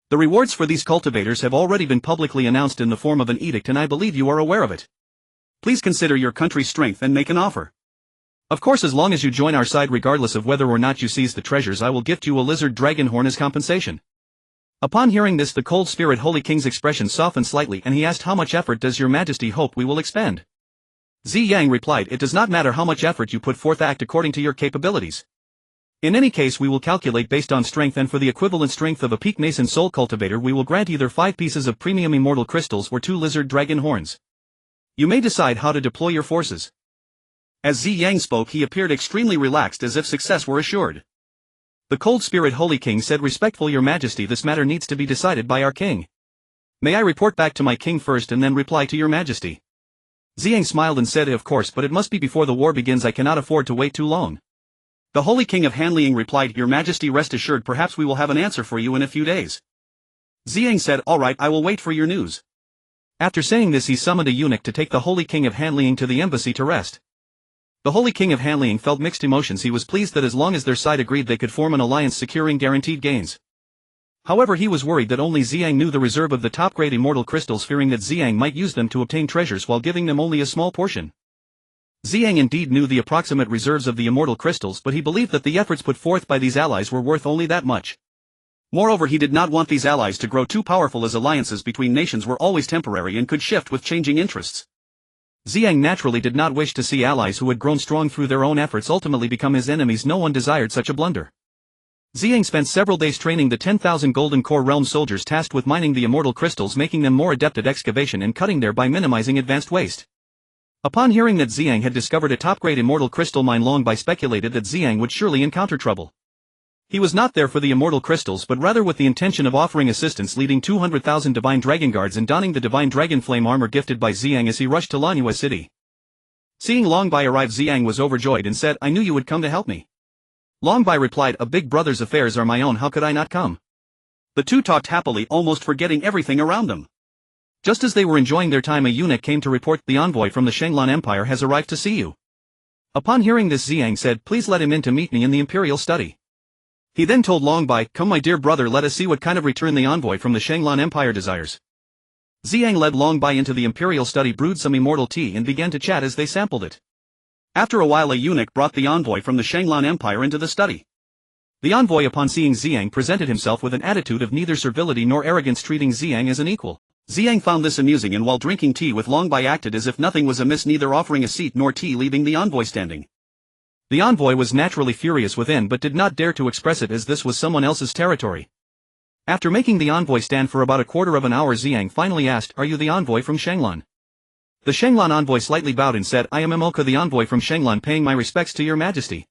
S2: The rewards for these cultivators have already been publicly announced in the form of an edict, and I believe you are aware of it. Please consider your country's strength and make an offer.
S1: Of course, as long as you join our side regardless of whether or not you seize the treasures, I will gift you a lizard dragon horn as compensation. Upon hearing this, the Cold Spirit Holy King's expression softened slightly and he asked, how much effort does your majesty hope we will expend? Ziyang replied, it does not matter how much effort you put forth, act according to your capabilities. In any case, we will calculate based on strength, and for the equivalent strength of a peak nascent soul cultivator we will grant either 5 pieces of premium immortal crystals or 2 lizard dragon horns. You may decide how to deploy your forces.
S2: As Ziyang spoke, he appeared extremely relaxed, as if success were assured.
S1: The Cold Spirit Holy King said, respectful your majesty, this matter needs to be decided by our king. May I report back to my king first and then reply to your majesty? Ziyang smiled and said, of course, but it must be before the war begins. I cannot afford to wait too long.
S2: The Holy King of Hanliang replied, your majesty, rest assured, perhaps we will have an answer for you in a few days. Ziyang said, all right, I will wait for your news.
S1: After saying this, he summoned a eunuch to take the Holy King of Hanliang to the embassy to rest. The Holy King of Hanliang felt mixed emotions. He was pleased that as long as their side agreed they could form an alliance securing guaranteed gains. However, he was worried that only Ziyang knew the reserve of the top-grade immortal crystals, fearing that Ziyang might use them to obtain treasures while giving them only a small portion. Ziyang indeed knew the approximate reserves of the immortal crystals, but he believed that the efforts put forth by these allies were worth only that much. Moreover, he did not want these allies to grow too powerful, as alliances between nations were always temporary and could shift with changing interests. Ziyang naturally did not wish to see allies who had grown strong through their own efforts ultimately become his enemies. No one desired such a blunder. Ziyang spent several days training the 10,000 Golden Core realm soldiers tasked with mining the immortal crystals, making them more adept at excavation and cutting, thereby minimizing advanced waste. Upon hearing that Ziyang had discovered a top-grade immortal crystal mine, Long Bai speculated that Ziyang would surely encounter trouble. He was not there for the immortal crystals, but rather with the intention of offering assistance, leading 200,000 Divine Dragon Guards and donning the Divine Dragon Flame armor gifted by Ziyang as he rushed to Lanyue City. Seeing Long Bai arrive, Ziyang was overjoyed and said, I knew you would come to help me. Long Bai replied, a big brother's affairs are my own, how could I not come?
S2: The two talked happily, almost forgetting everything around them.
S1: Just as they were enjoying their time, a eunuch came to report, the envoy from the Shanglan Empire has arrived to see you. Upon hearing this, Ziyang said, please let him in to meet me in the imperial study. He then told Long Bai, come my dear brother, let us see what kind of return the envoy from the Shanglan Empire desires. Ziyang led Long Bai into the imperial study, brewed some immortal tea and began to chat as they sampled it.
S2: After a while, a eunuch brought the envoy from the Shanglan Empire into the study.
S1: The envoy, upon seeing Ziyang, presented himself with an attitude of neither servility nor arrogance, treating Ziyang as an equal.
S2: Ziyang found this amusing, and while drinking tea with Long Bai acted as if nothing was amiss, neither offering a seat nor tea, leaving the envoy standing.
S1: The envoy was naturally furious within but did not dare to express it, as this was someone else's territory. After making the envoy stand for about a quarter of an hour, Ziyang finally asked, are you the envoy from Shanglan? The Shanglan envoy slightly bowed and said, I am Emilka, the envoy from Shanglan, paying my respects to your majesty.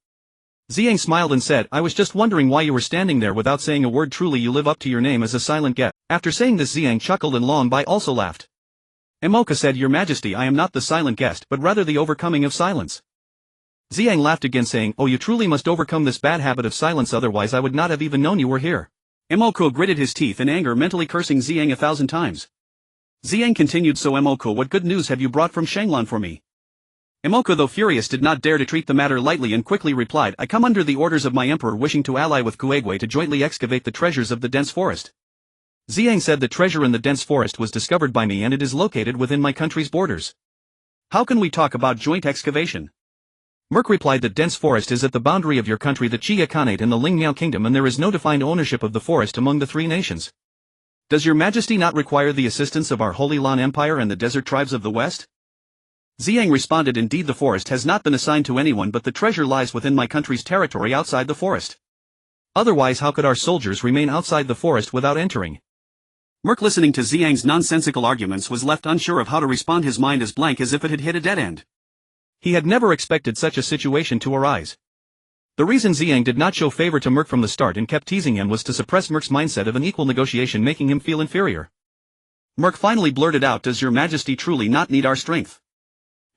S1: Ziyang smiled and said, I was just wondering why you were standing there without saying a word. Truly you live up to your name as a silent guest. After saying this, Ziyang chuckled and Long Bai also laughed. Imoka said, Your Majesty, I am not the silent guest but rather the overcoming of silence. Ziyang laughed again saying, Oh, you truly must overcome this bad habit of silence, otherwise I would not have even known you were here.
S2: Imoka gritted his teeth in anger, mentally cursing Ziyang 1,000 times. Ziyang continued, So Imoka, what good news have you brought from Shanglan for me? Imoka, though furious, did not dare to treat the matter lightly and quickly replied, I come under the orders of my emperor, wishing to ally with Kuegwei to jointly excavate the treasures of the dense forest. Ziyang said, The treasure in the dense forest was discovered by me and it is located within my country's borders. How can we talk about joint excavation? Merc replied, that dense forest is at the boundary of your country, the Chia Khanate and the Lingmiao kingdom, and there is no defined ownership of the forest among the three nations. Does your majesty not require the assistance of our Holy Lan Empire and the desert tribes of the west? Ziyang responded, Indeed, the forest has not been assigned to anyone, but the treasure lies within my country's territory outside the forest. Otherwise, how could our soldiers remain outside the forest without entering? Merc, listening to Ziyang's nonsensical arguments, was left unsure of how to respond, his mind as blank as if it had hit a dead end. He had never expected such a situation to arise. The reason Ziyang did not show favor to Merc from the start and kept teasing him was to suppress Merc's mindset of an equal negotiation, making him feel inferior. Merc finally blurted out, Does your majesty truly not need our strength?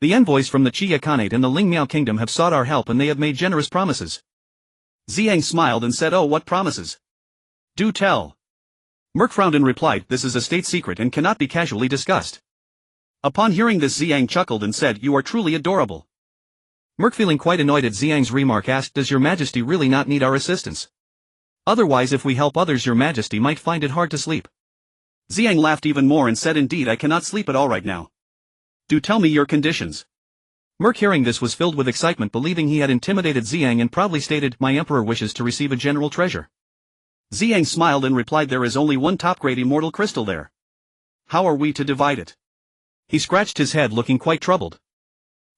S2: The envoys from the Chia Khanate and the Lingmiao kingdom have sought our help and they have made generous promises. Ziyang smiled and said, Oh, what promises? Do tell. Merc frowned and replied, This is a state secret and cannot be casually discussed. Upon hearing this, Ziyang chuckled and said, You are truly adorable. Merc, feeling quite annoyed at Ziyang's remark, asked, Does your majesty really not need our assistance? Otherwise, if we help others, your majesty might find it hard to sleep. Ziyang laughed even more and said, Indeed, I cannot sleep at all right now. Do tell me your conditions. Merc, hearing this, was filled with excitement, believing he had intimidated Ziyang, and proudly stated, My emperor wishes to receive a general treasure. Ziyang smiled and replied, There is only one top-grade immortal crystal there. How are we to divide it? He scratched his head, looking quite troubled.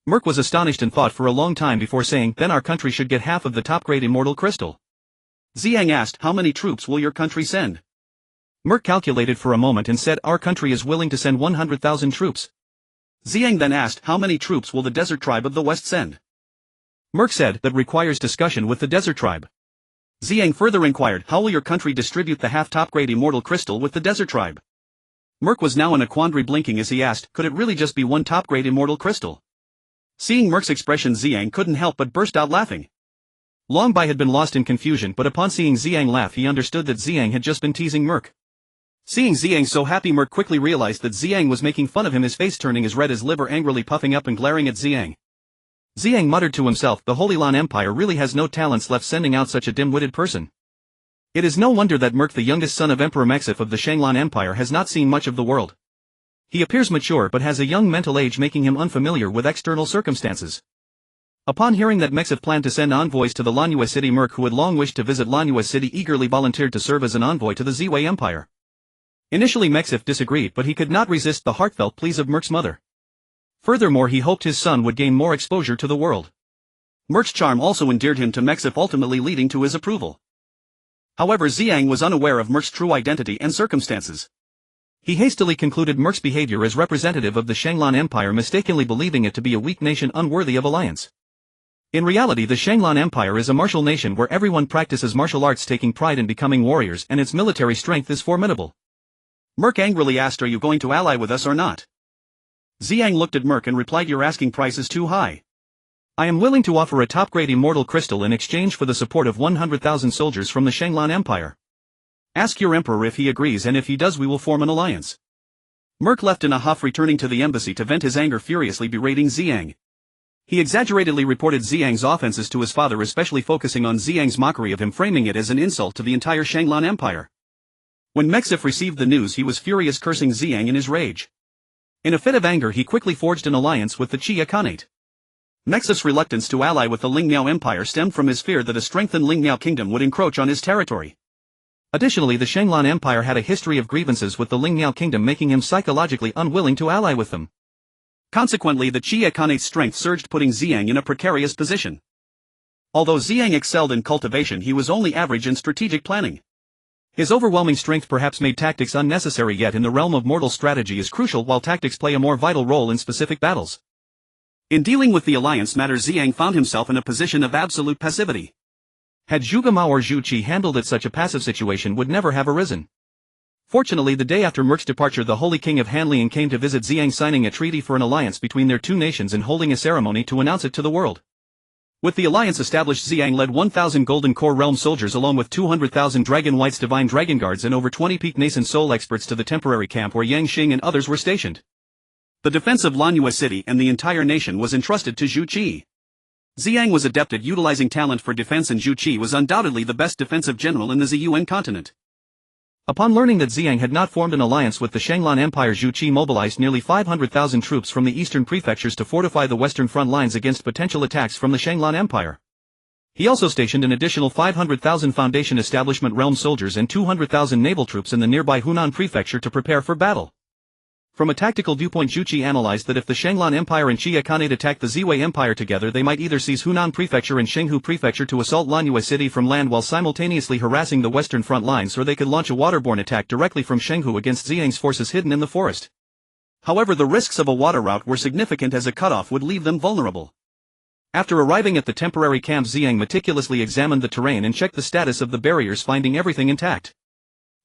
S2: Merc was astonished and thought for a long time before saying, Then our country should get half of the top-grade immortal crystal. Ziyang asked, How many troops will your country send? Merc calculated for a moment and said, Our country is willing to send 100,000 troops. Ziyang then asked, How many troops will the desert tribe of the west send? Merc said, That requires discussion with the desert tribe. Ziyang further inquired, How will your country distribute the half top-grade immortal crystal with the desert tribe? Merc was now in a quandary, blinking as he asked, Could it really just be one top-grade immortal crystal? Seeing Merc's expression, Ziyang couldn't help but burst out laughing. Long Bai had been lost in confusion, but upon seeing Ziyang laugh, he understood that Ziyang had just been teasing Merc. Seeing Ziyang so happy, Merc quickly realized that Ziyang was making fun of him, his face turning as red as liver, angrily puffing up and glaring at Ziyang. Ziyang muttered to himself, The Holy Lan Empire really has no talents left, sending out such a dim-witted person. It is no wonder that Merc, the youngest son of Emperor Mexif of the Shanglan Empire, has not seen much of the world. He appears mature but has a young mental age, making him unfamiliar with external circumstances. Upon hearing that Mexif planned to send envoys to the Lanyue city, Merc, who had long wished to visit Lanyue city, eagerly volunteered to serve as an envoy to the Ziwei Empire. Initially Mexif disagreed, but he could not resist the heartfelt pleas of Merc's mother. Furthermore, he hoped his son would gain more exposure to the world. Merc's charm also endeared him to Mexif, ultimately leading to his approval. However, Ziyang was unaware of Merc's true identity and circumstances. He hastily concluded Merc's behavior as representative of the Shanglan Empire, mistakenly believing it to be a weak nation unworthy of alliance. In reality, the Shanglan Empire is a martial nation where everyone practices martial arts, taking pride in becoming warriors, and its military strength is formidable. Merc angrily asked, Are you going to ally with us or not? Ziyang looked at Merc and replied, Your asking price is too high. I am willing to offer a top-grade immortal crystal in exchange for the support of 100,000 soldiers from the Shanglan Empire. Ask your emperor if he agrees, and if he does, we will form an alliance. Merc left in a huff, returning to the embassy to vent his anger, furiously berating Ziyang. He exaggeratedly reported Ziyang's offenses to his father, especially focusing on Ziyang's mockery of him, framing it as an insult to the entire Shanglan Empire. When Mexif received the news, he was furious, cursing Ziyang in his rage. In a fit of anger, he quickly forged an alliance with the Chia Khanate. Mexif's reluctance to ally with the Lingmiao Empire stemmed from his fear that a strengthened Lingmiao kingdom would encroach on his territory. Additionally, the Shanglan Empire had a history of grievances with the Lingmiao kingdom, making him psychologically unwilling to ally with them. Consequently, the Chia Khanate's strength surged, putting Ziyang in a precarious position. Although Ziyang excelled in cultivation, he was only average in strategic planning. His overwhelming strength perhaps made tactics unnecessary, yet in the realm of mortal, strategy is crucial, while tactics play a more vital role in specific battles. In dealing with the alliance matter, Ziyang found himself in a position of absolute passivity.
S1: Had Zhuge Mao or Zhu Qi handled it, such a passive situation would never have arisen. Fortunately, the day after Merc's departure, the Holy King of Hanliang came to visit Ziyang, signing a treaty for an alliance between their two nations and holding a ceremony to announce it to the world. With the alliance established, Ziyang led 1,000 Golden Core Realm soldiers along with 200,000 Dragon White's Divine Dragon Guards and over 20 peak nascent soul experts to the temporary camp where Yang Xing and others were stationed. The defense of Lanyue City and the entire nation was entrusted to Zhu Qi. Ziyang was adept at utilizing talent for defense, and Zhu Qi was undoubtedly the best defensive general in the Ziyuan continent. Upon learning that Ziyang had not formed an alliance with the Shanglan Empire, Zhu Qi mobilized nearly 500,000 troops from the eastern prefectures to fortify the western front lines against potential attacks from the Shanglan Empire. He also stationed an additional 500,000 Foundation Establishment Realm soldiers and 200,000 naval troops in the nearby Hunan prefecture to prepare for battle. From a tactical viewpoint, Zhu Qi analyzed that if the Shanglan Empire and Qia Khanate attacked the Ziwei Empire together, they might either seize Hunan Prefecture and Shenghu Prefecture to assault Lanyue City from land while simultaneously harassing the western front lines, or they could launch a waterborne attack directly from Shenghu against Ziyang's forces hidden in the forest. However, the risks of a water route were significant, as a cutoff would leave them vulnerable. After arriving at the temporary camp, Ziyang meticulously examined the terrain and checked the status of the barriers, finding everything intact.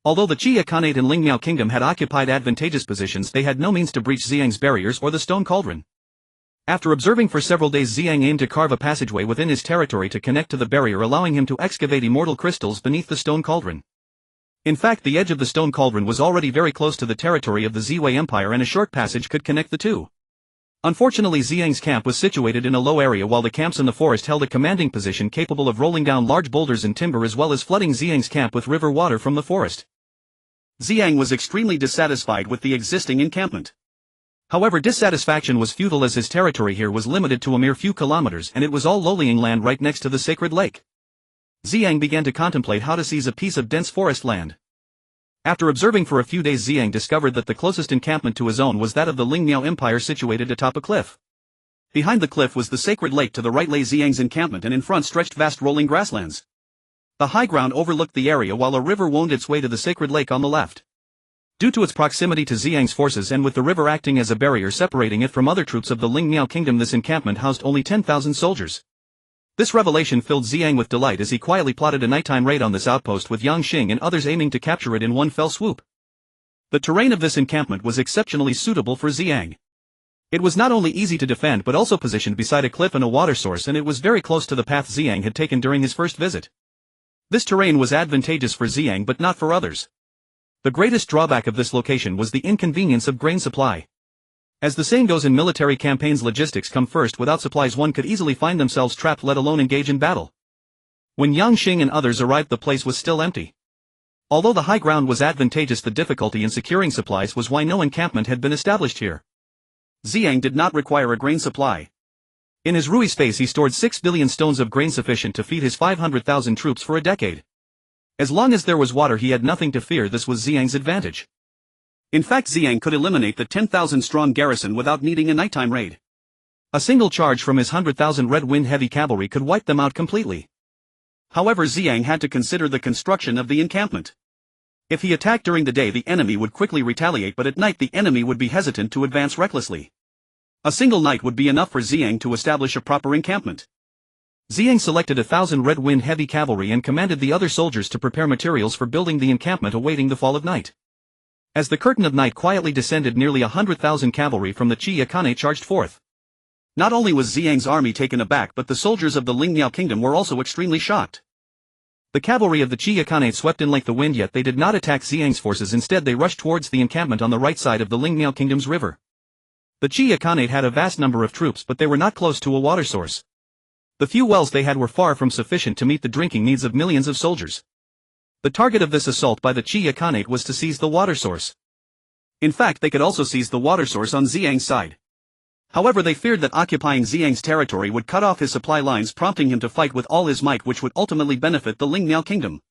S1: Although the Qia Khanate and Lingmiao Kingdom had occupied advantageous positions, they had no means to breach Ziyang's barriers or the stone cauldron. After observing for several days, Ziyang aimed to carve a passageway within his territory to connect to the barrier, allowing him to excavate immortal crystals beneath the stone cauldron. In fact, the edge of the stone cauldron was already very close to the territory of the Ziwei Empire, and a short passage could connect the two. Unfortunately, Ziyang's camp was situated in a low area, while the camps in the forest held a commanding position capable of rolling down large boulders and timber, as well as flooding Ziyang's camp with river water from the forest. Ziyang was extremely dissatisfied with the existing encampment. However, dissatisfaction was futile, as his territory here was limited to a mere few kilometers, and it was all lowlying land right next to the sacred lake. Ziyang began to contemplate how to seize a piece of dense forest land. After observing for a few days, Ziyang discovered that the closest encampment to his own was that of the Lingmiao Empire, situated atop a cliff. Behind the cliff was the sacred lake, to the right lay Ziyang's encampment, and in front stretched vast rolling grasslands. The high ground overlooked the area, while a river wound its way to the sacred lake on the left. Due to its proximity to Ziyang's forces, and with the river acting as a barrier separating it from other troops of the Lingmiao Kingdom, this encampment housed only 10,000 soldiers. This revelation filled Ziyang with delight as he quietly plotted a nighttime raid on this outpost, with Yang Xing and others aiming to capture it in one fell swoop. The terrain of this encampment was exceptionally suitable for Ziyang. It was not only easy to defend but also positioned beside a cliff and a water source, and it was very close to the path Ziyang had taken during his first visit. This terrain was advantageous for Ziyang but not for others. The greatest drawback of this location was the inconvenience of grain supply. As the saying goes in military campaigns, logistics come first. Without supplies, one could easily find themselves trapped, let alone engage in battle. When Yang Xing and others arrived, the place was still empty. Although the high ground was advantageous, the difficulty in securing supplies was why no encampment had been established here. Ziyang did not require a grain supply. In his Rui space he stored 6 billion stones of grain, sufficient to feed his 500,000 troops for a decade. As long as there was water, he had nothing to fear. This was Ziyang's advantage. In fact, Ziyang could eliminate the 10,000-strong garrison without needing a nighttime raid. A single charge from his 100,000 Red Wind heavy cavalry could wipe them out completely. However, Ziyang had to consider the construction of the encampment. If he attacked during the day, the enemy would quickly retaliate, but at night the enemy would be hesitant to advance recklessly. A single night would be enough for Ziyang to establish a proper encampment. Ziyang selected 1,000 Red Wind heavy cavalry and commanded the other soldiers to prepare materials for building the encampment, awaiting the fall of night. As the curtain of night quietly descended, nearly 100,000 cavalry from the Qia Khanate charged forth. Not only was Ziyang's army taken aback, but the soldiers of the Lingmiao Kingdom were also extremely shocked. The cavalry of the Qia Khanate swept in like the wind, yet they did not attack Ziyang's forces. Instead, they rushed towards the encampment on the right side of the Lingmiao Kingdom's river. The Qia Khanate had a vast number of troops, but they were not close to a water source. The few wells they had were far from sufficient to meet the drinking needs of millions of soldiers. The target of this assault by the Qia Khanate was to seize the water source. In fact, they could also seize the water source on Ziyang's side. However, they feared that occupying Ziyang's territory would cut off his supply lines, prompting him to fight with all his might, which would ultimately benefit the Lingmiao Kingdom.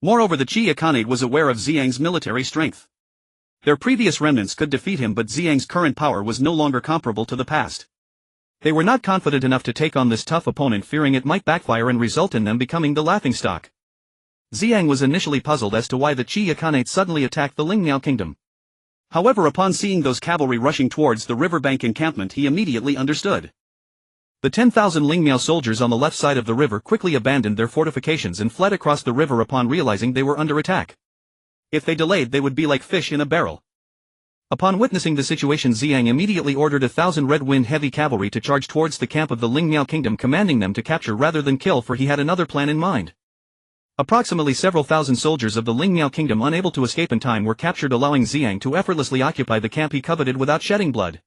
S1: Moreover, the Qia Khanate was aware of Ziyang's military strength. Their previous remnants could defeat him, but Ziyang's current power was no longer comparable to the past. They were not confident enough to take on this tough opponent, fearing it might backfire and result in them becoming the laughingstock. Ziyang was initially puzzled as to why the Qia Khanate suddenly attacked the Lingmiao Kingdom. However, upon seeing those cavalry rushing towards the riverbank encampment, he immediately understood. The 10,000 Lingmiao soldiers on the left side of the river quickly abandoned their fortifications and fled across the river upon realizing they were under attack. If they delayed, they would be like fish in a barrel. Upon witnessing the situation, Ziyang immediately ordered 1,000 Red Wind heavy cavalry to charge towards the camp of the Lingmiao kingdom, commanding them to capture rather than kill, for he had another plan in mind. Approximately several thousand soldiers of the Lingmiao kingdom unable to escape in time were captured, allowing Ziyang to effortlessly occupy the camp he coveted without shedding blood.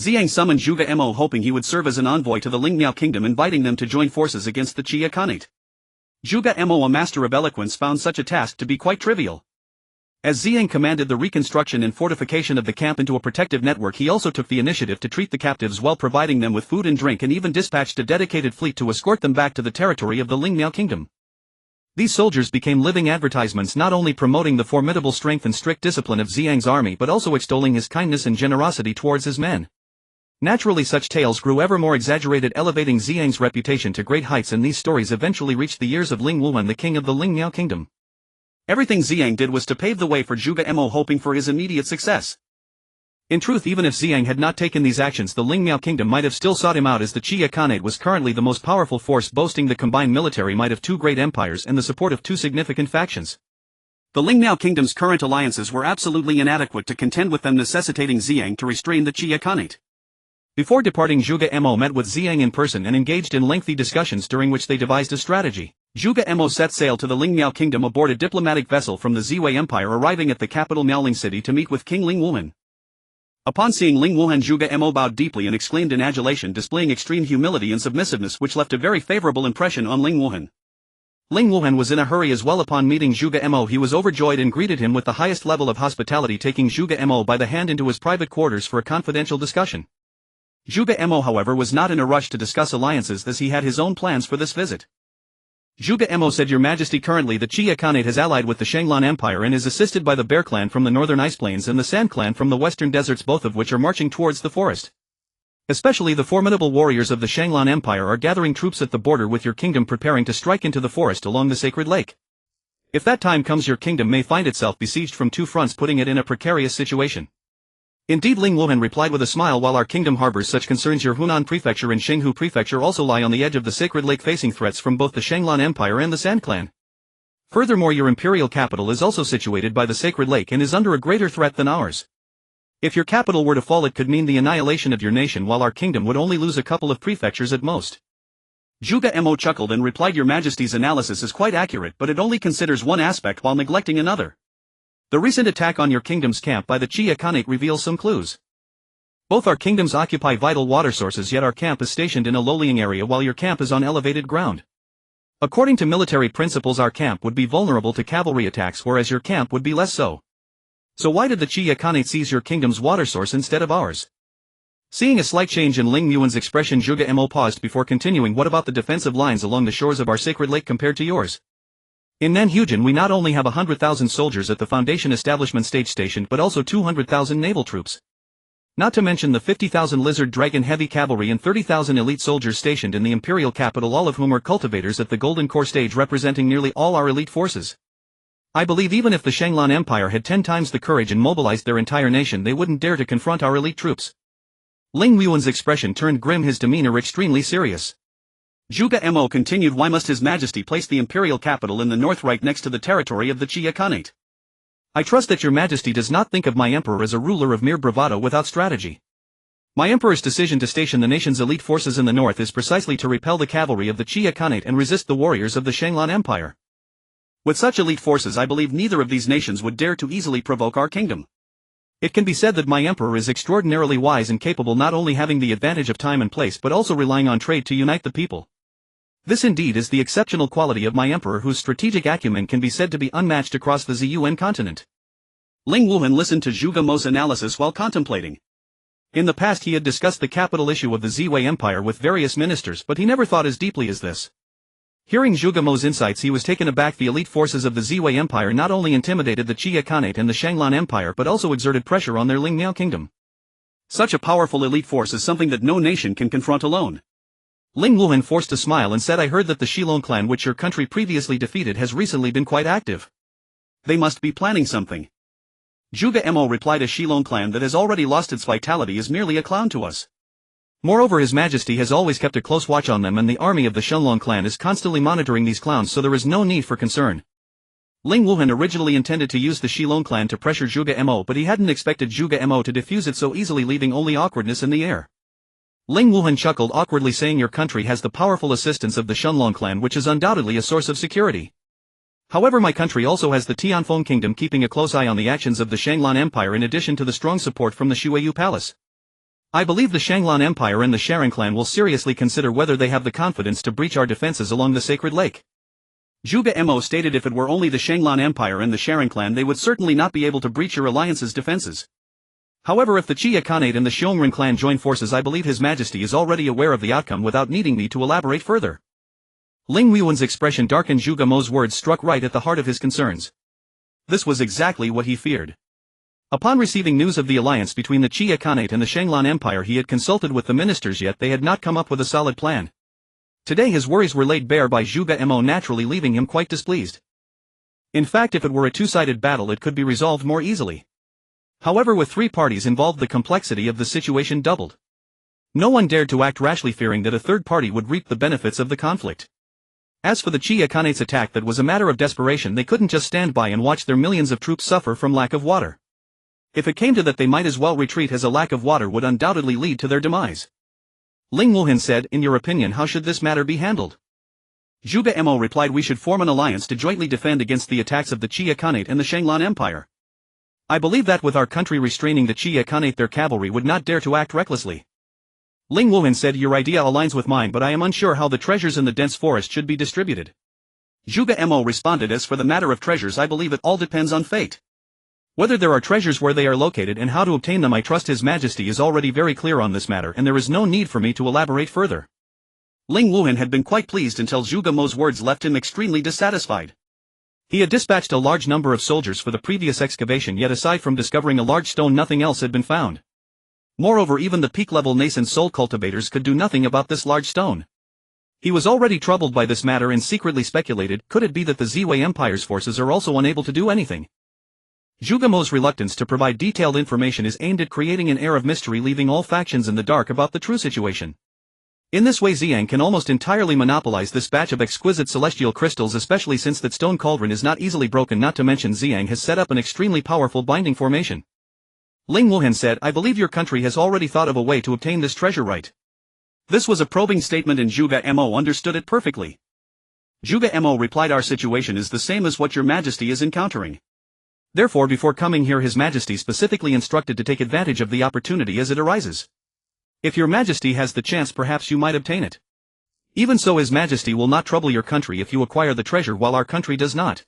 S2: Ziyang summoned Zhuge Mo, hoping he would serve as an envoy to the Lingmiao kingdom, inviting them to join forces against the Qia Khanate. Zhuge Mo, a master of eloquence, found such a task to be quite trivial. As Ziyang commanded the reconstruction and fortification of the camp into a protective network, he also took the initiative to treat the captives while providing them with food and drink, and even dispatched a dedicated fleet to escort them back to the territory of the Lingmiao kingdom. These soldiers became living advertisements, not only promoting the formidable strength and strict discipline of Ziyang's army but also extolling his kindness and generosity towards his men. Naturally, such tales grew ever more exaggerated, elevating Ziyang's reputation to great heights, and these stories eventually reached the ears of Ling Wuhan, the king of the Lingmiao kingdom. Everything Ziyang did was to pave the way for Zhuge Mo, hoping for his immediate success. In truth, even if Ziyang had not taken these actions, the Lingmiao kingdom might have still sought him out, as the Qia Khanate was currently the most powerful force, boasting the combined military might of two great empires and the support of two significant factions. The Lingmiao kingdom's current alliances were absolutely inadequate to contend with them, necessitating Ziyang to restrain the Qia Khanate.
S1: Before departing, Zhuge Mo met with Ziyang in person and engaged in lengthy discussions, during which they devised a strategy. Zhuge Mo set sail to the Lingmiao kingdom aboard a diplomatic vessel from the Ziwei Empire, arriving at the capital Miaoling city to meet with King Ling Wuhan. Upon seeing Ling Wuhan, Zhuge Mo bowed deeply and exclaimed in adulation, displaying extreme humility and submissiveness, which left a very favorable impression on Ling Wuhan. Ling Wuhan was in a hurry as well. Upon meeting Zhuge Mo, he was overjoyed and greeted him with the highest level of hospitality, taking Zhuge Mo by the hand into his private quarters for a confidential discussion. Zhuge Mo, however, was not in a rush to discuss alliances, as he had his own plans for this visit. Zhuge Mo said, "Your Majesty, currently the Qia Khanate has allied with the Shanglan Empire and is assisted by the Bear Clan from the northern ice plains and the Sand Clan from the western deserts, both of which are marching towards the forest. Especially the formidable warriors of the Shanglan Empire are gathering troops at the border with your kingdom, preparing to strike into the forest along the sacred lake. If that time comes, your kingdom may find itself besieged from two fronts, putting it in a precarious situation." "Indeed," Ling Wuhan replied with a smile, "while our kingdom harbors such concerns, your Hunan Prefecture and Xinghu Prefecture also lie on the edge of the sacred lake, facing threats from both the Shanglan Empire and the Sand Clan. Furthermore, your imperial capital is also situated by the sacred lake and is under a greater threat than ours. If your capital were to fall, it could mean the annihilation of your nation, while our kingdom would only lose a couple of prefectures at most." Zhuge Mo chuckled and replied, "Your Majesty's analysis is quite accurate, but it only considers one aspect while neglecting another. The recent attack on your kingdom's camp by the Qia Khanate reveals some clues. Both our kingdoms occupy vital water sources, yet our camp is stationed in a lowlying area while your camp is on elevated ground. According to military principles, our camp would be vulnerable to cavalry attacks, whereas your camp would be less so. So why did the Qia Khanate seize your kingdom's water source instead of ours?" Seeing a slight change in Ling Yuan's expression, Zhuge Mo paused before continuing, "What about the defensive lines along the shores of our sacred lake compared to yours? In Nanhujan we not only have 100,000 soldiers at the Foundation Establishment stage stationed, but also 200,000 naval troops. Not to mention the 50,000 Lizard Dragon heavy cavalry and 30,000 elite soldiers stationed in the imperial capital, all of whom are cultivators at the Golden Core stage, representing nearly all our elite forces. I believe even if the Shanglan Empire had 10 times the courage and mobilized their entire nation, they wouldn't dare to confront our elite troops." Ling Yuan's expression turned grim, his demeanor extremely serious. Zhuge Mo continued, "Why must His Majesty place the imperial capital in the north, right next to the territory of the Qia Khanate? I trust that your Majesty does not think of my emperor as a ruler of mere bravado without strategy. My emperor's decision to station the nation's elite forces in the north is precisely to repel the cavalry of the Qia Khanate and resist the warriors of the Shanglan Empire. With such elite forces, I believe neither of these nations would dare to easily provoke our kingdom. It can be said that my emperor is extraordinarily wise and capable, not only having the advantage of time and place but also relying on trade to unite the people. This indeed is the exceptional quality of my emperor, whose strategic acumen can be said to be unmatched across the Ziyuan continent." Ling Wuhan listened to Zhuge Mo's analysis while contemplating. In the past he had discussed the capital issue of the Ziwei Empire with various ministers, but he never thought as deeply as this. Hearing Zhuge Mo's insights, he was taken aback. The elite forces of the Ziwei Empire not only intimidated the Qia Khanate and the Shanglan Empire but also exerted pressure on their Lingmiao kingdom. Such a powerful elite force is something that no nation can confront alone. Ling Wuhan forced a smile and said, "I heard that the Shilong clan, which your country previously defeated, has recently been quite active. They must be planning something." Zhuge Mo replied, "A Shilong clan that has already lost its vitality is merely a clown to us. Moreover, His Majesty has always kept a close watch on them, and the army of the Shenlong clan is constantly monitoring these clowns, so there is no need for concern. Ling Wuhan originally intended to use the Shilong clan to pressure Zhuge Mo, but he hadn't expected Zhuge Mo to defuse it so easily, leaving only awkwardness in the air. Ling Wuhan chuckled awkwardly, saying, "Your country has the powerful assistance of the Shenlong clan, which is undoubtedly a source of security. However, my country also has the Tianfeng kingdom keeping a close eye on the actions of the Shanglan Empire in addition to the strong support from the Shuiyu Palace. I believe the Shanglan Empire and the Sharon clan will seriously consider whether they have the confidence to breach our defenses along the Sacred Lake." Zhuge Mo stated if it were only the Shanglan Empire and the Sharon clan, they would certainly not be able to breach your alliance's defenses. However, if the Chia Khanate and the Xiongren clan join forces, I believe His Majesty is already aware of the outcome without needing me to elaborate further. Ling Yuan's expression darkened. Zhuge Mo's words struck right at the heart of his concerns. This was exactly what he feared. Upon receiving news of the alliance between the Chia Khanate and the Shanglan Empire, he had consulted with the ministers, yet they had not come up with a solid plan. Today his worries were laid bare by Zhuge Mo, naturally leaving him quite displeased. In fact, if it were a two-sided battle, it could be resolved more easily. However, with three parties involved, the complexity of the situation doubled. No one dared to act rashly, fearing that a third party would reap the benefits of the conflict. As for the Chia Khanate's attack, that was a matter of desperation. They couldn't just stand by and watch their millions of troops suffer from lack of water. If it came to that, they might as well retreat, as a lack of water would undoubtedly lead to their demise. Ling Wuhan said, "In your opinion, how should this matter be handled?" Zhuge Mo replied, "We should form an alliance to jointly defend against the attacks of the Chia Khanate and the Shanglan Empire. I believe that with our country restraining the Chia Khanate, their cavalry would not dare to act recklessly." Ling Wuhan said, "Your idea aligns with mine, but I am unsure how the treasures in the dense forest should be distributed." Zhuge Mo responded, "As for the matter of treasures, I believe it all depends on fate. Whether there are treasures, where they are located, and how to obtain them, I trust His Majesty is already very clear on this matter, and there is no need for me to elaborate further." Ling Wuhan had been quite pleased until Zhuge Mo's words left him extremely dissatisfied. He had dispatched a large number of soldiers for the previous excavation, yet aside from discovering a large stone, nothing else had been found. Moreover, even the peak-level nascent soul cultivators could do nothing about this large stone. He was already troubled by this matter and secretly speculated, could it be that the Ziwei Empire's forces are also unable to do anything? Zhuge Mo's reluctance to provide detailed information is aimed at creating an air of mystery, leaving all factions in the dark about the true situation. In this way, Ziyang can almost entirely monopolize this batch of exquisite celestial crystals, especially since that stone cauldron is not easily broken, not to mention Ziyang has set up an extremely powerful binding formation. Ling Wuhan said, "I believe your country has already thought of a way to obtain this treasure, right?" This was a probing statement and Zhuge Mo understood it perfectly. Zhuge Mo replied, "Our situation is the same as what your Majesty is encountering. Therefore, before coming here, His Majesty specifically instructed to take advantage of the opportunity as it arises. If your Majesty has the chance, perhaps you might obtain it. Even so, His Majesty will not trouble your country if you acquire the treasure while our country does not.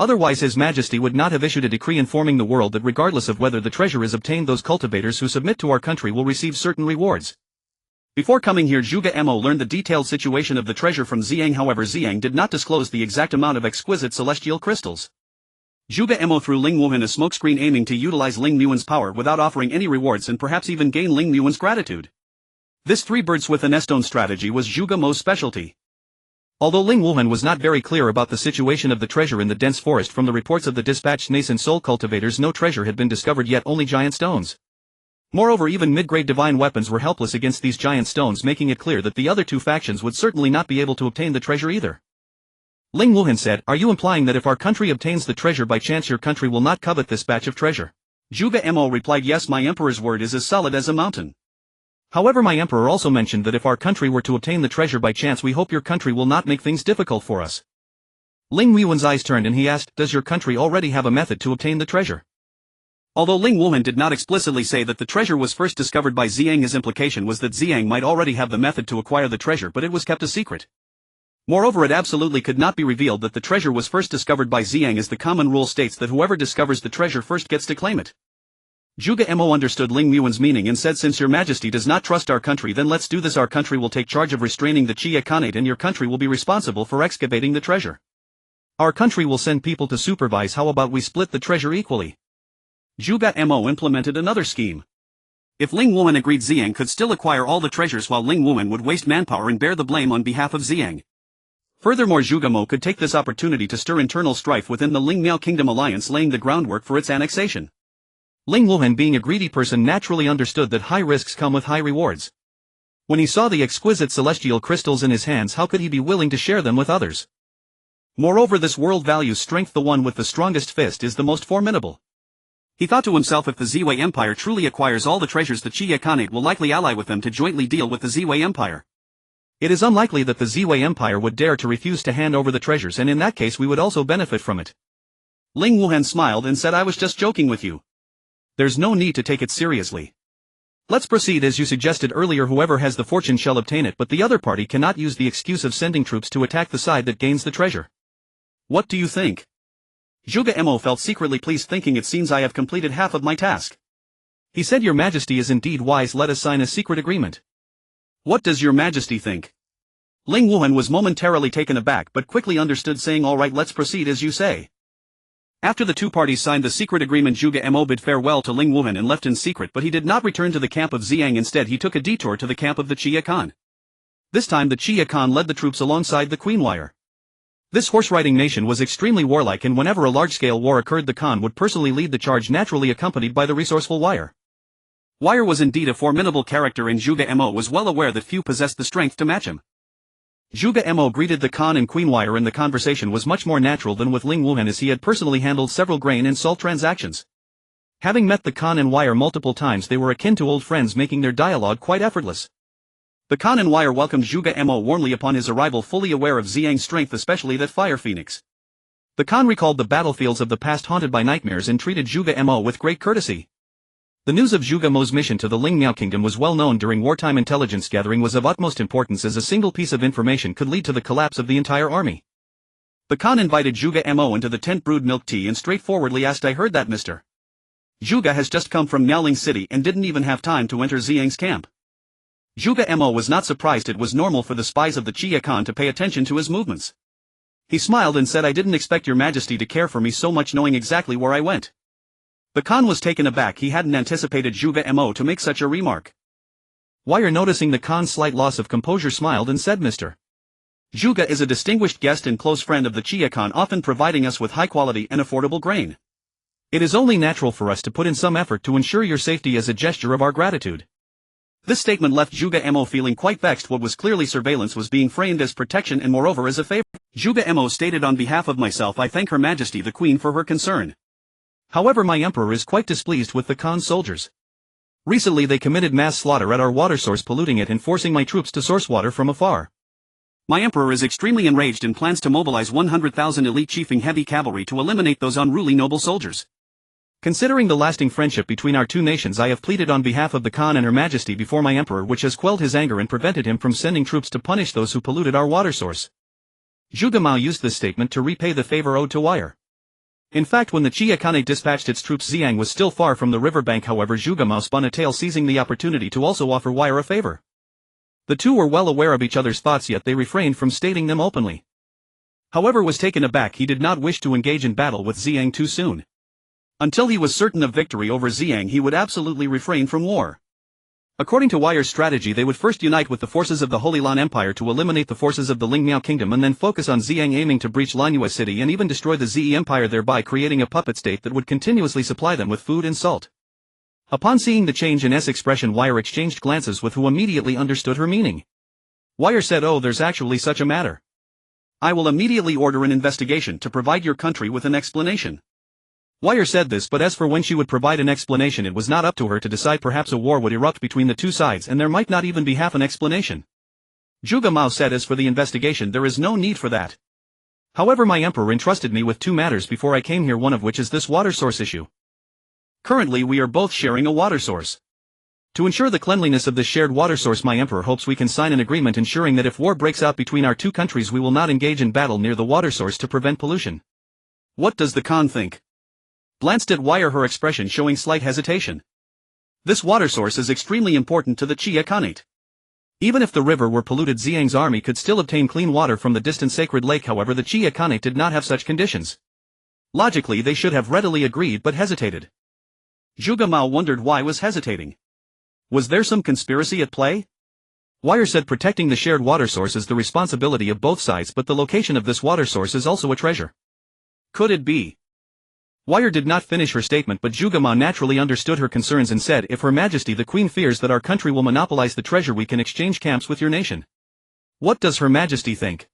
S1: Otherwise, His Majesty would not have issued a decree informing the world that regardless of whether the treasure is obtained, those cultivators who submit to our country will receive certain rewards." Before coming here, Zhuge Mo learned the detailed situation of the treasure from Ziyang. However, Ziyang did not disclose the exact amount of exquisite celestial crystals. Zhuge Mo threw Ling Wuhan a smokescreen, aiming to utilize Ling Yuan's power without offering any rewards and perhaps even gain Ling Yuan's gratitude. This three birds with a nest strategy was Zhuge Mo's specialty. Although Ling Wuhan was not very clear about the situation of the treasure in the dense forest, from the reports of the dispatched nascent soul cultivators, no treasure had been discovered yet, only giant stones. Moreover, even mid-grade divine weapons were helpless against these giant stones, making it clear that the other two factions would certainly not be able to obtain the treasure either. Ling Wuhan said, "Are you implying that if our country obtains the treasure by chance, your country will not covet this batch of treasure?" Zhuge Mo replied, "Yes, my emperor's word is as solid as a mountain. However, my emperor also mentioned that if our country were to obtain the treasure by chance, we hope your country will not make things difficult for us." Ling Yuan's eyes turned and he asked, "Does your country already have a method to obtain the treasure?" Although Ling Wuhan did not explicitly say that the treasure was first discovered by Ziyang, his implication was that Ziyang might already have the method to acquire the treasure, but it was kept a secret. Moreover, it absolutely could not be revealed that the treasure was first discovered by Ziyang, as the common rule states that whoever discovers the treasure first gets to claim it. Zhuge Mo understood Ling Yuan's meaning and said, "Since your Majesty does not trust our country, then let's do this. Our country will take charge of restraining the Chia Khanate and your country will be responsible for excavating the treasure. Our country will send people to supervise. How about we split the treasure equally?" Zhuge Mo implemented another scheme. If Ling Wuhan agreed, Ziyang could still acquire all the treasures while Ling Wuhan would waste manpower and bear the blame on behalf of Ziyang. Furthermore, Zhuge Mo could take this opportunity to stir internal strife within the Ling Miao Kingdom alliance, laying the groundwork for its annexation. Ling Wuhan, being a greedy person, naturally understood that high risks come with high rewards. When he saw the exquisite celestial crystals in his hands, how could he be willing to share them with others? Moreover, this world values strength. The one with the strongest fist is the most formidable.
S2: He thought to himself, if the Ziwei Empire truly acquires all the treasures, the Qia Khanate will likely ally with them to jointly deal with the Ziwei Empire.
S1: It is unlikely that the Ziwei Empire would dare to refuse to hand over the treasures, and in that case we would also benefit from it.
S2: Ling Wuhan smiled and said, I was just joking with you.
S1: There's no need to take it seriously. Let's proceed as you suggested earlier. Whoever has the fortune shall obtain it, but the other party cannot use the excuse of sending troops to attack the side that gains the treasure.
S2: What do you think? Zhuge Mo felt secretly pleased, thinking, it seems I have completed half of my task.
S1: He said, Your Majesty is indeed wise. Let us sign a secret agreement.
S2: What does Your Majesty think? Ling Wuhan was momentarily taken aback but quickly understood, saying, all right, let's proceed as you say. After the two parties signed the secret agreement, Zhuge Mo bid farewell to Ling Wuhan and left in secret, but he did not return to the camp of Ziyang. Instead, he took a detour to the camp of the Qia Khan. This time the Qia Khan led the troops alongside the Queen Wire. This horse-riding nation was extremely warlike, and whenever a large-scale war occurred, the Khan would personally lead the charge, naturally accompanied by the resourceful Wire. Wire was indeed a formidable character, and Zhuge Mo was well aware that few possessed the strength to match him. Zhuge Mo greeted the Khan and Queen Wire, and the conversation was much more natural than with Ling Wuhan, as he had personally handled several grain and salt transactions. Having met the Khan and Wire multiple times, they were akin to old friends, making their dialogue quite effortless. The Khan and Wire welcomed Zhuge Mo warmly upon his arrival, fully aware of Ziyang's strength, especially that Fire Phoenix. The Khan recalled the battlefields of the past haunted by nightmares and treated Zhuge Mo with great courtesy. The news of Zhuge Mo's mission to the Ling Miao Kingdom was well known during wartime. Intelligence gathering was of utmost importance, as a single piece of information could lead to the collapse of the entire army. The Khan invited Zhuge Mo into the tent, brewed milk tea, and straightforwardly asked, I heard that Mr. Zhuge has just come from Miaoling City and didn't even have time to enter Ziyang's camp. Zhuge Mo was not surprised. It was normal for the spies of the Qia Khan to pay attention to his movements. He smiled and said, I didn't expect Your Majesty to care for me so much, knowing exactly where I went. The Khan was taken aback. He hadn't anticipated Zhuge Mo to make such a remark. Wire, noticing the Khan's slight loss of composure, smiled and said, Mr. Zhuge is a distinguished guest and close friend of the Qia Khan, often providing us with high-quality and affordable grain. It is only natural for us to put in some effort to ensure your safety as a gesture of our gratitude. This statement left Zhuge Mo feeling quite vexed. What was clearly surveillance was being framed as protection and moreover as a favor. Zhuge Mo stated, on behalf of myself, I thank Her Majesty the Queen for her concern. However, my emperor is quite displeased with the Khan's soldiers. Recently they committed mass slaughter at our water source, polluting it and forcing my troops to source water from afar. My emperor is extremely enraged and plans to mobilize 100,000 elite chiefing heavy cavalry to eliminate those unruly noble soldiers. Considering the lasting friendship between our two nations, I have pleaded on behalf of the Khan and Her Majesty before my emperor, which has quelled his anger and prevented him from sending troops to punish those who polluted our water source. Zhuge Mo used this statement to repay the favor owed to Wire. In fact, when the Qia Khanate dispatched its troops, Ziyang was still far from the riverbank. However, Zhuge Mo spun a tale, seizing the opportunity to also offer Wire a favor. The two were well aware of each other's thoughts, yet they refrained from stating them openly. However, was taken aback. He did not wish to engage in battle with Ziyang too soon. Until he was certain of victory over Ziyang, he would absolutely refrain from war. According to Wire's strategy, they would first unite with the forces of the Holy Lan Empire to eliminate the forces of the Ling Miao Kingdom, and then focus on Ziyang, aiming to breach Lanyue City and even destroy the Zi Empire, thereby creating a puppet state that would continuously supply them with food and salt. Upon seeing the change in S expression, Wire exchanged glances with who immediately understood her meaning. Wire said, oh, there's actually such a matter. I will immediately order an investigation to provide your country with an explanation. Wire said this, but as for when she would provide an explanation, it was not up to her to decide. Perhaps a war would erupt between the two sides, and there might not even be half an explanation. Zhuge Mo said, as for the investigation, there is no need for that. However, my emperor entrusted me with two matters before I came here, one of which is this water source issue. Currently we are both sharing a water source. To ensure the cleanliness of this shared water source, my emperor hopes we can sign an agreement ensuring that if war breaks out between our two countries, we will not engage in battle near the water source to prevent pollution. What does the Khan think? Glanced at Wire, her expression showing slight hesitation. This water source is extremely important to the Qia Khanate. Even if the river were polluted, Ziyang's army could still obtain clean water from the distant sacred lake. However, the Qia Khanate did not have such conditions. Logically, they should have readily agreed but hesitated. Zhuge Mo wondered why was hesitating. Was there some conspiracy at play? Wire said, protecting the shared water source is the responsibility of both sides, but the location of this water source is also a treasure. Could it be?
S1: Wire did not finish her statement, but Zhuge Ma naturally understood her concerns and said, "If Her Majesty the Queen fears that our country will monopolize the treasure, we can exchange camps with your nation. What does Her Majesty think?"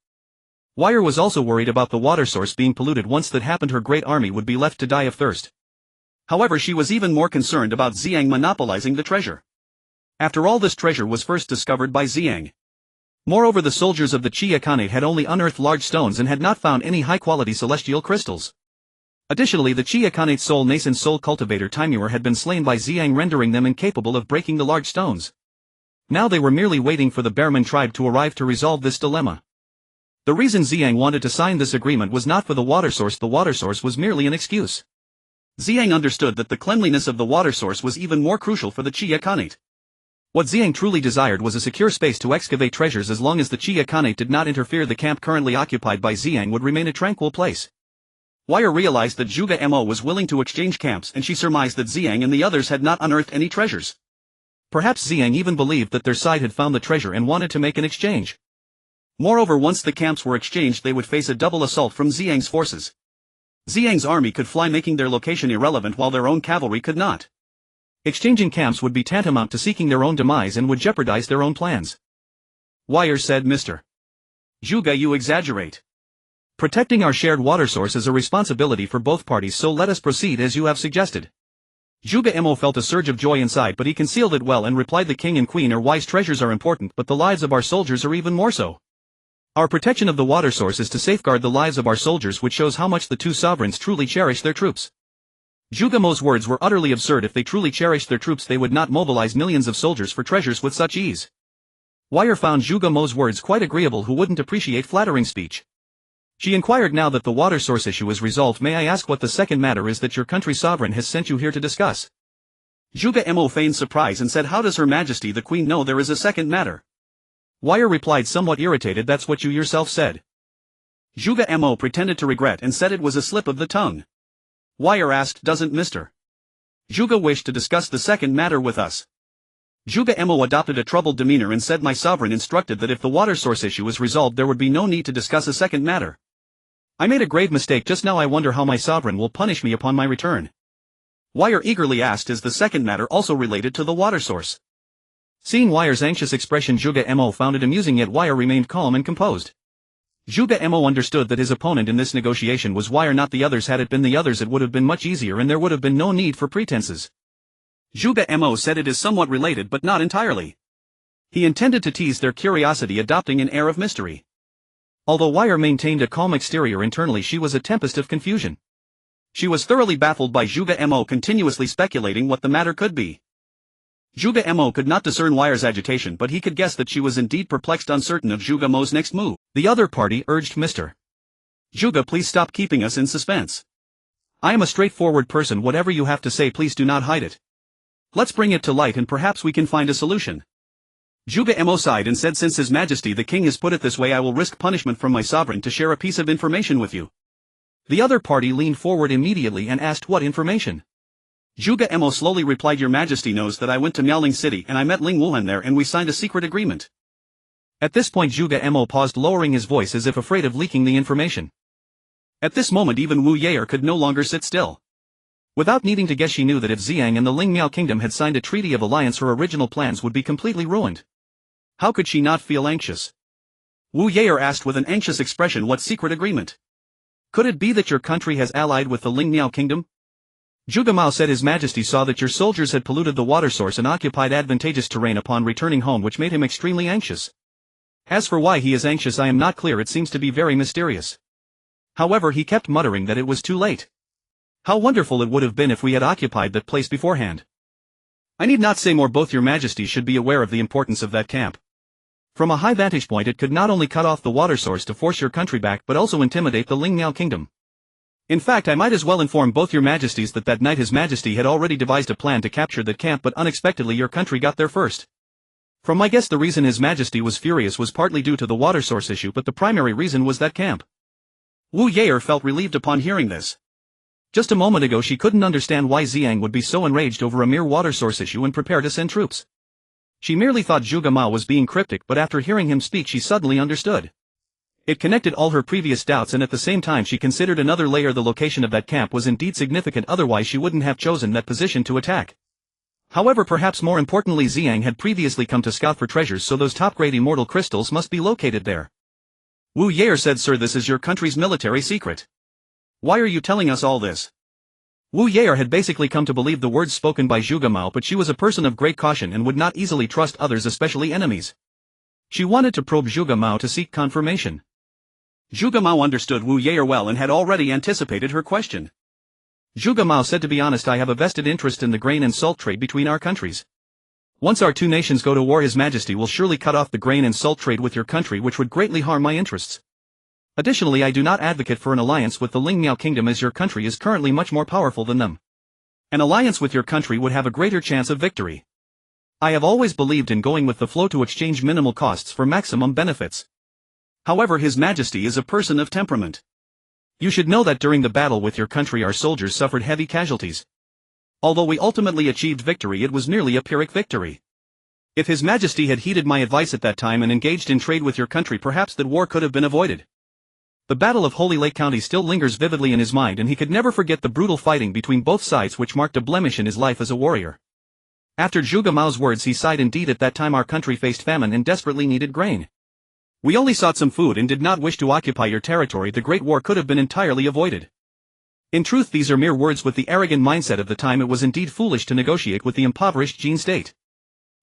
S1: Wire was also worried about the water source being polluted. Once that happened, her great army would be left to die of thirst.
S2: However, she was even more concerned about Ziyang monopolizing the treasure. After all, this treasure was first discovered by Ziyang. Moreover, the soldiers of the Qia Khanate had only unearthed large stones and had not found any high-quality celestial crystals. Additionally, the Qia Khanate's sole nascent soul cultivator Timur had been slain by Ziyang, rendering them incapable of breaking the large stones. Now they were merely waiting for the Bearman tribe to arrive to resolve this dilemma. The reason Ziyang wanted to sign this agreement was not for the water source was merely an excuse. Ziyang understood that the cleanliness of the water source was even more crucial for the Qia Khanate. What Ziyang truly desired was a secure space to excavate treasures. As long as the Qia Khanate did not interfere, the camp currently occupied by Ziyang would remain a tranquil place. Wire realized that Zhuge Mo was willing to exchange camps, and she surmised that Ziyang and the others had not unearthed any treasures. Perhaps Ziyang even believed that their side had found the treasure and wanted to make an exchange. Moreover, once the camps were exchanged, they would face a double assault from Ziyang's forces. Ziyang's army could fly, making their location irrelevant, while their own cavalry could not. Exchanging camps would be tantamount to seeking their own demise and would jeopardize their own plans. Wire said, "Mr. Zhuge, you exaggerate. Protecting our shared water source is a responsibility for both parties, so let us proceed as you have suggested." Zhuge Mo felt a surge of joy inside, but he concealed it well and replied, "The king and queen are wise. Treasures are important, but the lives of our soldiers are even more so. Our protection of the water source is to safeguard the lives of our soldiers, which shows how much the two sovereigns truly cherish their troops." Zhuge Mo's words were utterly absurd. If they truly cherished their troops, they would not mobilize millions of soldiers for treasures with such ease. Wire found Zhuge Mo's words quite agreeable. Who wouldn't appreciate flattering speech? She inquired, "Now that the water source issue is resolved, may I ask what the second matter is that your country's sovereign has sent you here to discuss?" Zhuge Mo feigned surprise and said, "How does Her Majesty the Queen know there is a second matter?" Wire replied, somewhat irritated, "That's what you yourself said." Zhuge Mo pretended to regret and said it was a slip of the tongue. Wire asked, "Doesn't Mr. Zhuge wish to discuss the second matter with us?" Zhuge Mo adopted a troubled demeanor and said, "My sovereign instructed that if the water source issue is resolved, there would be no need to discuss a second matter. I made a grave mistake just now. I wonder how my sovereign will punish me upon my return." Wire eagerly asked, "Is the second matter also related to the water source?" Seeing Wire's anxious expression, Zhuge Mo found it amusing, yet Wire remained calm and composed. Zhuge Mo understood that his opponent in this negotiation was Wire, not the others. Had it been the others, it would have been much easier and there would have been no need for pretenses. Zhuge Mo said, "It is somewhat related but not entirely." He intended to tease their curiosity, adopting an air of mystery. Although Wire maintained a calm exterior, internally she was a tempest of confusion. She was thoroughly baffled by Zhuge Mo continuously speculating what the matter could be. Zhuge Mo could not discern Wire's agitation, but he could guess that she was indeed perplexed, uncertain of Zhuge Mo's next move. The other party urged, "Mr. Zhuge, please stop keeping us in suspense. I am a straightforward person. Whatever you have to say, please do not hide it. Let's bring it to light and perhaps we can find a solution." Zhuge Mo sighed and said, "Since His Majesty the King has put it this way, I will risk punishment from my sovereign to share a piece of information with you." The other party leaned forward immediately and asked, "What information?" Zhuge Mo slowly replied, "Your Majesty knows that I went to Miaoling City and I met Ling Wuhan there and we signed a secret agreement." At this point Zhuge Mo paused, lowering his voice as if afraid of leaking the information. At this moment even Wu Yaer could no longer sit still. Without needing to guess, she knew that if Ziyang and the Ling Miao Kingdom had signed a treaty of alliance, her original plans would be completely ruined. How could she not feel anxious? Wu Yaer asked with an anxious expression, "What secret agreement? Could it be that your country has allied with the Ling Miao Kingdom?" Zhuge Mao said, "His Majesty saw that your soldiers had polluted the water source and occupied advantageous terrain upon returning home, which made him extremely anxious. As for why he is anxious, I am not clear. It seems to be very mysterious. However, he kept muttering that it was too late. How wonderful it would have been if we had occupied that place beforehand. I need not say more. Both your Majesties should be aware of the importance of that camp. From a high vantage point, it could not only cut off the water source to force your country back but also intimidate the Ling Miao Kingdom. In fact, I might as well inform both your Majesties that night His Majesty had already devised a plan to capture that camp, but unexpectedly your country got there first. From my guess, the reason His Majesty was furious was partly due to the water source issue, but the primary reason was that camp." Wu Yaer felt relieved upon hearing this. Just a moment ago she couldn't understand why Ziyang would be so enraged over a mere water source issue and prepare to send troops. She merely thought Zhuge Mao was being cryptic, but after hearing him speak she suddenly understood.
S1: It connected all her previous doubts, and at the same time she considered another layer. The location of that camp was indeed significant, otherwise she wouldn't have chosen that position to attack. However, perhaps more importantly, Ziyang had previously come to scout for treasures, so those top-grade immortal crystals must be located there. Wu Yaer said, "Sir, this is your country's military secret. Why are you telling us all this?" Wu Yaer had basically come to believe the words spoken by Zhuge Mao, but she was a person of great caution and would not easily trust others, especially enemies. She wanted to probe Zhuge Mao to seek confirmation.
S2: Zhuge Mao understood Wu Yaer well and had already anticipated her question.
S1: Zhuge Mao said, "To be honest, I have a vested interest in the grain and salt trade between our countries. Once our two nations go to war, His Majesty will surely cut off the grain and salt trade with your country, which would greatly harm my interests. Additionally, I do not advocate for an alliance with the Lingmiao Kingdom, as your country is currently much more powerful than them. An alliance with your country would have a greater chance of victory. I have always believed in going with the flow to exchange minimal costs for maximum benefits. However, His Majesty is a person of temperament. You should know that during the battle with your country our soldiers suffered heavy casualties. Although we ultimately achieved victory, it was merely a Pyrrhic victory. If His Majesty had heeded my advice at that time and engaged in trade with your country, perhaps that war could have been avoided." The Battle of Holy Lake County still lingers vividly in his mind, and he could never forget the brutal fighting between both sides, which marked a blemish in his life as a warrior. After Zhuge Mao's words, he sighed. Indeed, at that time our country faced famine and desperately needed grain. We only sought some food and did not wish to occupy your territory. The Great War could have been entirely avoided. In truth, these are mere words. With the arrogant mindset of the time, it was indeed foolish to negotiate with the impoverished Jin state.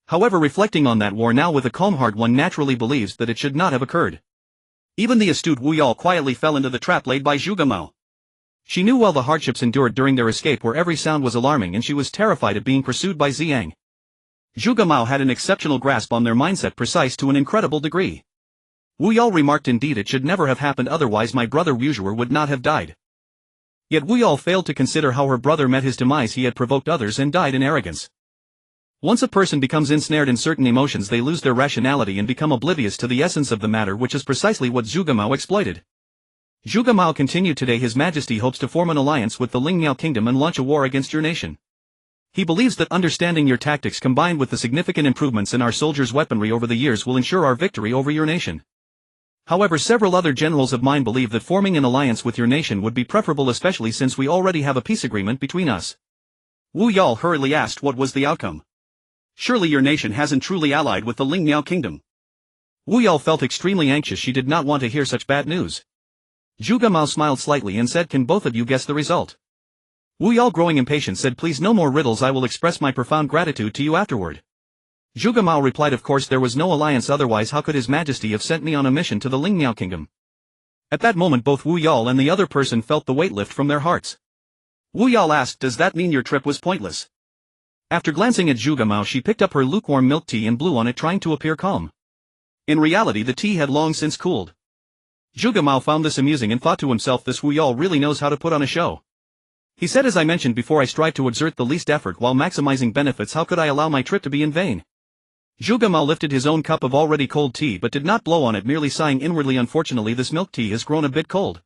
S1: However, reflecting on that war now with a calm heart, one naturally believes that it should not have occurred. Even the astute Wu Yao quietly fell into the trap laid by Zhuge Mao. She knew well the hardships endured during their escape, where every sound was alarming, and she was terrified of being pursued by Ziyang. Zhuge Mao had an exceptional grasp on their mindset, precise to an incredible degree. Wu Yao remarked, "Indeed, it should never have happened, otherwise my brother Wu Zhuer would not have died." Yet Wu Yao failed to consider how her brother met his demise. He had provoked others and died in arrogance. Once a person becomes ensnared in certain emotions, they lose their rationality and become oblivious to the essence of the matter, which is precisely what Zhuge Mao exploited. Zhuge Mao continued, "Today His Majesty hopes to form an alliance with the Lingmiao Kingdom and launch a war against your nation. He believes that understanding your tactics combined with the significant improvements in our soldiers' weaponry over the years will ensure our victory over your nation. However, several other generals of mine believe that forming an alliance with your nation would be preferable, especially since we already have a peace agreement between us." Wu Yao hurriedly asked what was the outcome. "Surely your nation hasn't truly allied with the Lingmiao Kingdom?" Wu Yao felt extremely anxious. She did not want to hear such bad news. Zhuge Mao smiled slightly and said, "Can both of you guess the result?" Wu Yao, growing impatient, said, "Please, no more riddles. I will express my profound gratitude to you afterward." Zhuge Mao replied, "Of course there was no alliance, otherwise how could His Majesty have sent me on a mission to the Lingmiao Kingdom?" At that moment both Wu Yao and the other person felt the weight lift from their hearts. Wu Yao asked, "Does that mean your trip was pointless?" After glancing at Zhuge Mao, she picked up her lukewarm milk tea and blew on it, trying to appear calm. In reality, the tea had long since cooled. Zhuge Mao found this amusing and thought to himself, "This Wu Yao really knows how to put on a show." He said, "As I mentioned before, I strive to exert the least effort while maximizing benefits. How could I allow my trip to be in vain?" Zhuge Mao lifted his own cup of already cold tea but did not blow on it, merely sighing inwardly, "Unfortunately, this milk tea has grown a bit cold."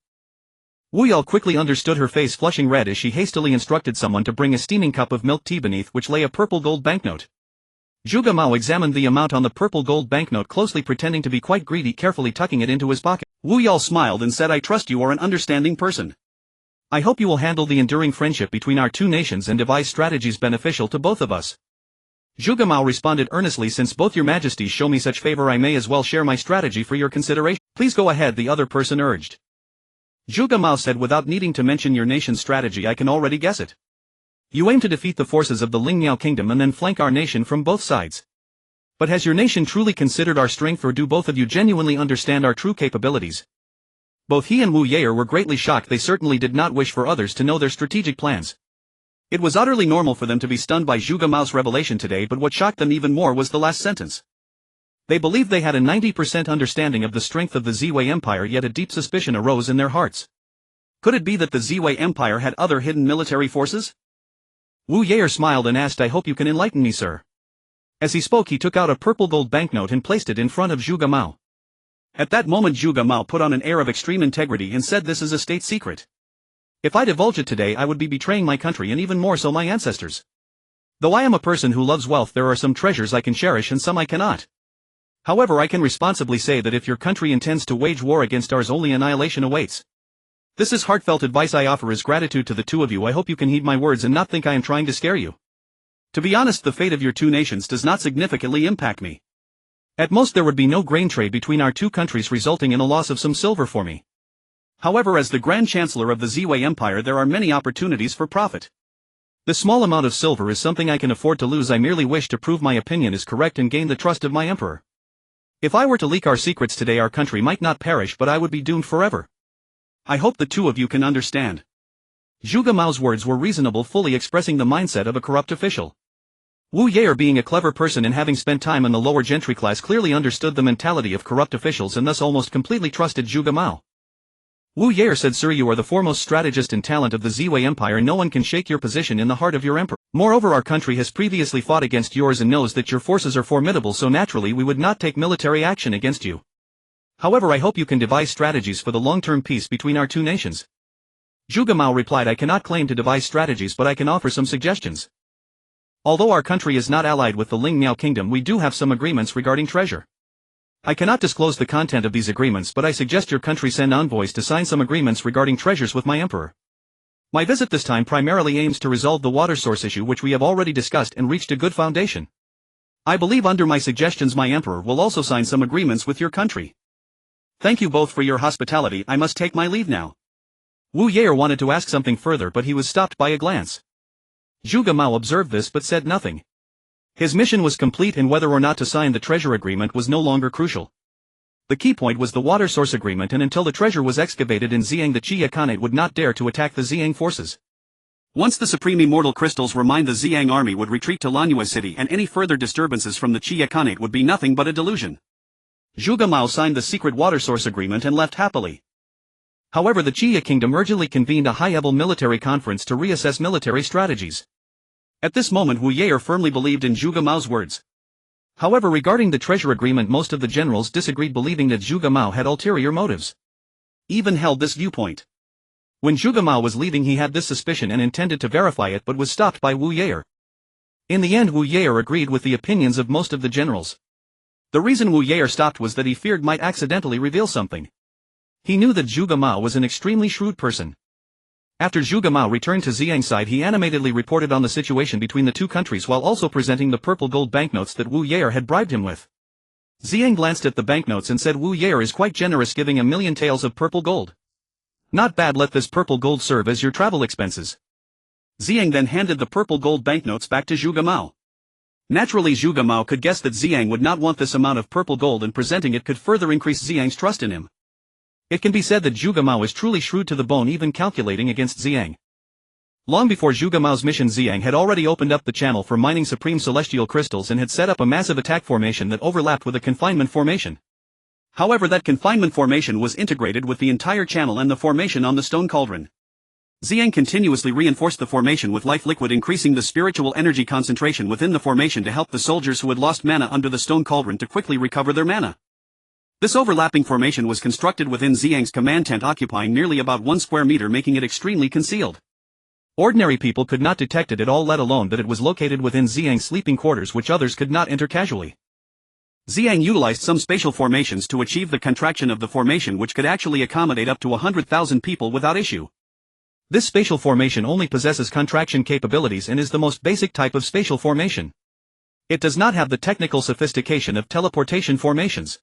S1: Wu Yao quickly understood, her face flushing red as she hastily instructed someone to bring a steaming cup of milk tea, beneath which lay a purple gold banknote. Zhuge Mao examined the amount on the purple gold banknote closely, pretending to be quite greedy, carefully tucking it into his pocket. Wu Yao smiled and said, "I trust you are an understanding person. I hope you will handle the enduring friendship between our two nations and devise strategies beneficial to both of us." Zhuge Mao responded earnestly, "Since both your majesties show me such favor, I may as well share my strategy for your consideration." "Please go ahead," the other person urged. Zhuge Mao said, "Without needing to mention your nation's strategy, I can already guess it. You aim to defeat the forces of the Lingmiao Kingdom and then flank our nation from both sides. But has your nation truly considered our strength, or do both of you genuinely understand our true capabilities?" Both he and Wu Yaer were greatly shocked. They certainly did not wish for others to know their strategic plans. It was utterly normal for them to be stunned by Zhuge Mao's revelation today, but what shocked them even more was the last sentence. They believed they had a 90% understanding of the strength of the Ziwei Empire, yet a deep suspicion arose in their hearts. Could it be that the Ziwei Empire had other hidden military forces? Wu Yaer smiled and asked, "I hope you can enlighten me, sir." As he spoke, he took out a purple gold banknote and placed it in front of Zhuge Mao. At that moment Zhuge Mao put on an air of extreme integrity and said, "This is a state secret. If I divulge it today, I would be betraying my country and even more so my ancestors. Though I am a person who loves wealth, there are some treasures I can cherish and some I cannot. However, I can responsibly say that if your country intends to wage war against ours, only annihilation awaits. This is heartfelt advice I offer as gratitude to the two of you. I hope you can heed my words and not think I am trying to scare you. To be honest, the fate of your two nations does not significantly impact me. At most there would be no grain trade between our two countries, resulting in a loss of some silver for me. However, as the Grand Chancellor of the Ziwei Empire, there are many opportunities for profit. The small amount of silver is something I can afford to lose. I merely wish to prove my opinion is correct and gain the trust of my emperor. If I were to leak our secrets today, our country might not perish, but I would be doomed forever. I hope the two of you can understand. Zhuge Mao's words were reasonable, fully expressing the mindset of a corrupt official. Wu Yaer, being a clever person and having spent time in the lower gentry class, clearly understood the mentality of corrupt officials and thus almost completely trusted Zhuge Mao. Wu Yaer said, "Sir, you are the foremost strategist and talent of the Ziwei Empire. No one can shake your position in the heart of your emperor. Moreover, our country has previously fought against yours and knows that your forces are formidable, so naturally we would not take military action against you. However, I hope you can devise strategies for the long-term peace between our two nations." Zhuge Mao replied, "I cannot claim to devise strategies, but I can offer some suggestions. Although our country is not allied with the Ling Miao Kingdom, we do have some agreements regarding treasure. I cannot disclose the content of these agreements, but I suggest your country send envoys to sign some agreements regarding treasures with my emperor. My visit this time primarily aims to resolve the water source issue, which we have already discussed and reached a good foundation. I believe under my suggestions my emperor will also sign some agreements with your country. Thank you both for your hospitality. I must take my leave now." Wu Yaer wanted to ask something further, but he was stopped by a glance. Zhuge Mao observed this but said nothing. His mission was complete, and whether or not to sign the treasure agreement was no longer crucial. The key point was the water source agreement, and until the treasure was excavated in Ziyang, the Qia Khanate would not dare to attack the Ziyang forces. Once the supreme immortal crystals were mined, the Ziyang army would retreat to Lanyue City, and any further disturbances from the Qia Khanate would be nothing but a delusion. Zhuge Mao signed the secret water source agreement and left happily. However, the Qia Kingdom urgently convened a high-level military conference to reassess military strategies. At this moment, Wu Yaer firmly believed in Zhuge Mao's words. However, regarding the treasure agreement, most of the generals disagreed, believing that Zhuge Mao had ulterior motives. Even held this viewpoint. When Zhuge Mao was leaving, he had this suspicion and intended to verify it, but was stopped by Wu Yaer. In the end, Wu Yaer agreed with the opinions of most of the generals. The reason Wu Yaer stopped was that he feared might accidentally reveal something. He knew that Zhuge Mao was an extremely shrewd person. After Zhuge Mao returned to Ziyang's side, he animatedly reported on the situation between the two countries while also presenting the purple gold banknotes that Wu Yaer had bribed him with. Ziyang glanced at the banknotes and said, "Wu Yaer is quite generous, giving 1,000,000 taels of purple gold. Not bad, let this purple gold serve as your travel expenses." Ziyang then handed the purple gold banknotes back to Zhuge Mao. Naturally, Zhuge Mao could guess that Ziyang would not want this amount of purple gold, and presenting it could further increase Ziyang's trust in him. It can be said that Zhuge Mao is truly shrewd to the bone, even calculating against Ziyang. Long before Zhuge Mao's mission, Ziyang had already opened up the channel for mining supreme celestial crystals and had set up a massive attack formation that overlapped with a confinement formation. However, that confinement formation was integrated with the entire channel and the formation on the stone cauldron. Ziyang continuously reinforced the formation with life liquid, increasing the spiritual energy concentration within the formation to help the soldiers who had lost mana under the stone cauldron to quickly recover their mana. This overlapping formation was constructed within Ziyang's command tent, occupying nearly about 1 square meter, making it extremely concealed. Ordinary people could not detect it at all, let alone that it was located within Ziyang's sleeping quarters, which others could not enter casually. Ziyang utilized some spatial formations to achieve the contraction of the formation, which could actually accommodate up to 100,000 people without issue. This spatial formation only possesses contraction capabilities and is the most basic type of spatial formation. It does not have the technical sophistication of teleportation formations.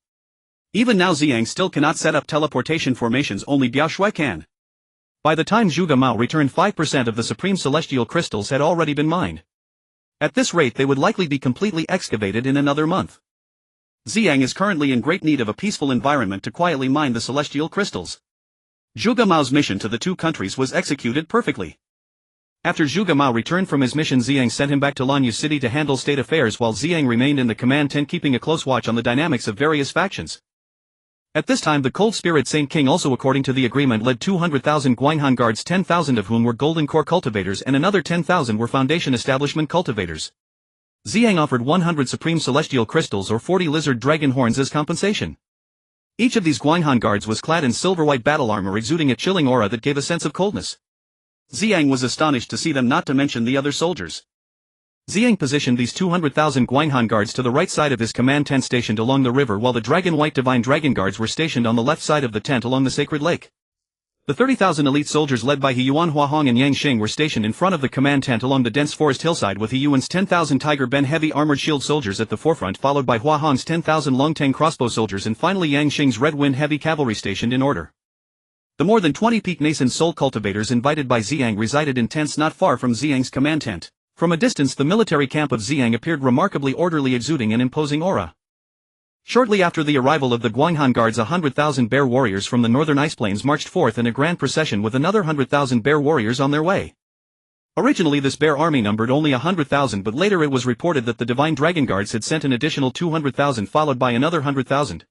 S1: Even now, Ziyang still cannot set up teleportation formations, only Biao Shui can. By the time Zhuge Mao returned, 5% of the supreme celestial crystals had already been mined. At this rate, they would likely be completely excavated in another month. Ziyang is currently in great need of a peaceful environment to quietly mine the celestial crystals. Zhuge Mao's mission to the two countries was executed perfectly. After Zhuge Mao returned from his mission, Ziyang sent him back to Lanyue City to handle state affairs, while Ziyang remained in the command tent, keeping a close watch on the dynamics of various factions. At this time, the Cold Spirit Saint King also, according to the agreement, led 200,000 Guanhan guards, 10,000 of whom were Golden Core cultivators and another 10,000 were Foundation Establishment cultivators. Ziyang offered 100 supreme celestial crystals or 40 lizard dragon horns as compensation. Each of these Guanhan guards was clad in silver-white battle armor, exuding a chilling aura that gave a sense of coldness. Ziyang was astonished to see them, not to mention the other soldiers. Ziyang positioned these 200,000 Guanghan guards to the right side of his command tent stationed along the river while the dragon-white divine dragon guards were stationed on the left side of the tent along the sacred lake. The 30,000 elite soldiers led by He Yuan Huahong and Yang Xing were stationed in front of the command tent along the dense forest hillside with He Yuan's 10,000 Tiger Ben heavy armored shield soldiers at the forefront followed by Huahong's 10,000 Longtang crossbow soldiers and finally Yang Xing's Red Wind heavy cavalry stationed in order. The more than 20 peak nascent soul cultivators invited by Ziyang resided in tents not far from Ziyang's command tent. From a distance the military camp of Ziyang appeared remarkably orderly, exuding an imposing aura. Shortly after the arrival of the Guanghan guards 100,000 bear warriors from the northern ice plains marched forth in a grand procession with another 100,000 bear warriors on their way. Originally this bear army numbered only 100,000 but later it was reported that the divine dragon guards had sent an additional 200,000 followed by another 100,000.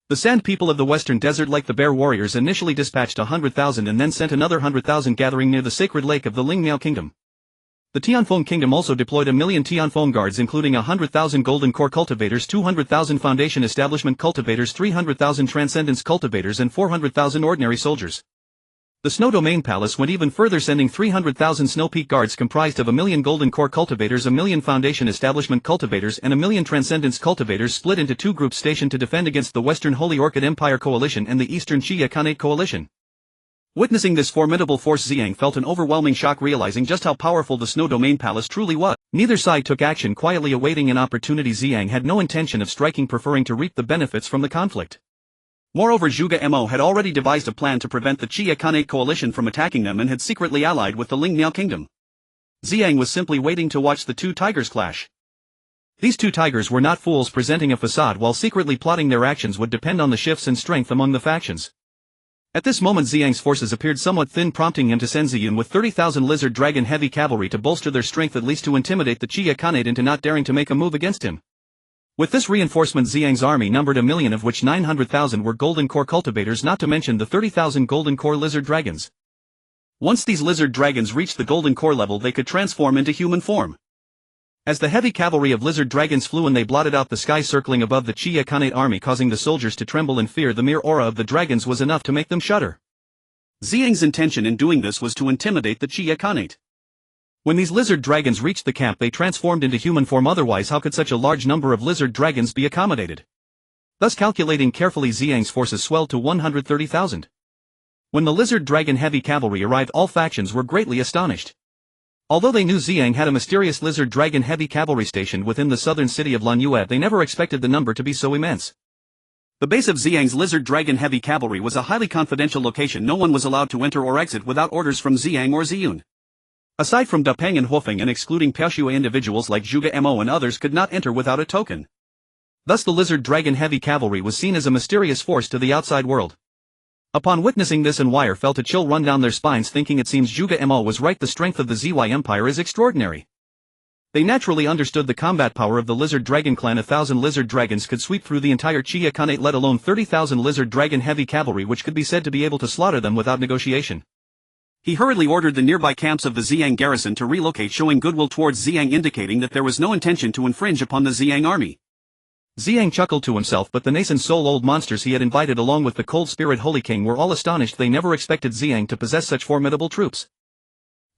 S1: The sand people of the western desert like the bear warriors initially dispatched 100,000 and then sent another 100,000 gathering near the sacred lake of the Lingmiao kingdom. The Tianfeng kingdom also deployed 1,000,000 Tianfeng guards including 100,000 golden core cultivators, 200,000 foundation establishment cultivators, 300,000 transcendence cultivators and 400,000 ordinary soldiers. The Snow Domain Palace went even further, sending 300,000 Snow Peak guards comprised of 1,000,000 golden core cultivators, 1,000,000 foundation establishment cultivators and 1,000,000 transcendence cultivators split into two groups stationed to defend against the Western Holy Orchid Empire Coalition and the Eastern Xia Khanate Coalition. Witnessing this formidable force, Ziyang felt an overwhelming shock, realizing just how powerful the Snow Domain Palace truly was. Neither side took action, quietly awaiting an opportunity. Ziyang had no intention of striking, preferring to reap the benefits from the conflict. Moreover, Zhuge Mo had already devised a plan to prevent the Xia Khanate coalition from attacking them and had secretly allied with the Lingmiao kingdom. Ziyang was simply waiting to watch the two tigers clash. These two tigers were not fools, presenting a facade while secretly plotting. Their actions would depend on the shifts in strength among the factions. At this moment Ziyang's forces appeared somewhat thin, prompting him to send Ziyun with 30,000 lizard dragon heavy cavalry to bolster their strength, at least to intimidate the Xia Khanate into not daring to make a move against him. With this reinforcement Ziyang's army numbered 1,000,000, of which 900,000 were golden core cultivators, not to mention the 30,000 golden core lizard dragons. Once these lizard dragons reached the golden core level they could transform into human form. As the heavy cavalry of lizard dragons flew in they blotted out the sky circling above the Xia Khanate army, causing the soldiers to tremble in fear. The mere aura of the dragons was enough to make them shudder. Ziyang's intention in doing this was to intimidate the Xia Khanate. When these lizard dragons reached the camp they transformed into human form, otherwise how could such a large number of lizard dragons be accommodated? Thus calculating carefully Ziyang's forces swelled to 130,000. When the lizard dragon heavy cavalry arrived all factions were greatly astonished. Although they knew Ziyang had a mysterious lizard dragon heavy cavalry stationed within the southern city of Lanyue, they never expected the number to be so immense. The base of Ziyang's lizard dragon heavy cavalry was a highly confidential location. No one was allowed to enter or exit without orders from Ziyang or Ziyun. Aside from Dapeng and Huofeng and excluding Piaoshui, individuals like Zhuge Mo and others could not enter without a token. Thus the lizard dragon heavy cavalry was seen as a mysterious force to the outside world. Upon witnessing this, Wire felt a chill run down their spines, thinking it seems Zhuge Mo was right, the strength of the ZY Empire is extraordinary. They naturally understood the combat power of the lizard dragon clan. 1,000 lizard dragons could sweep through the entire Xia Khanate, let alone 30,000 lizard dragon heavy cavalry, which could be said to be able to slaughter them without negotiation. He hurriedly ordered the nearby camps of the Ziyang garrison to relocate, showing goodwill towards Ziyang, indicating that there was no intention to infringe upon the Ziyang army. Ziyang chuckled to himself, but the nascent soul old monsters he had invited along with the cold spirit Holy King were all astonished. They never expected Ziyang to possess such formidable troops.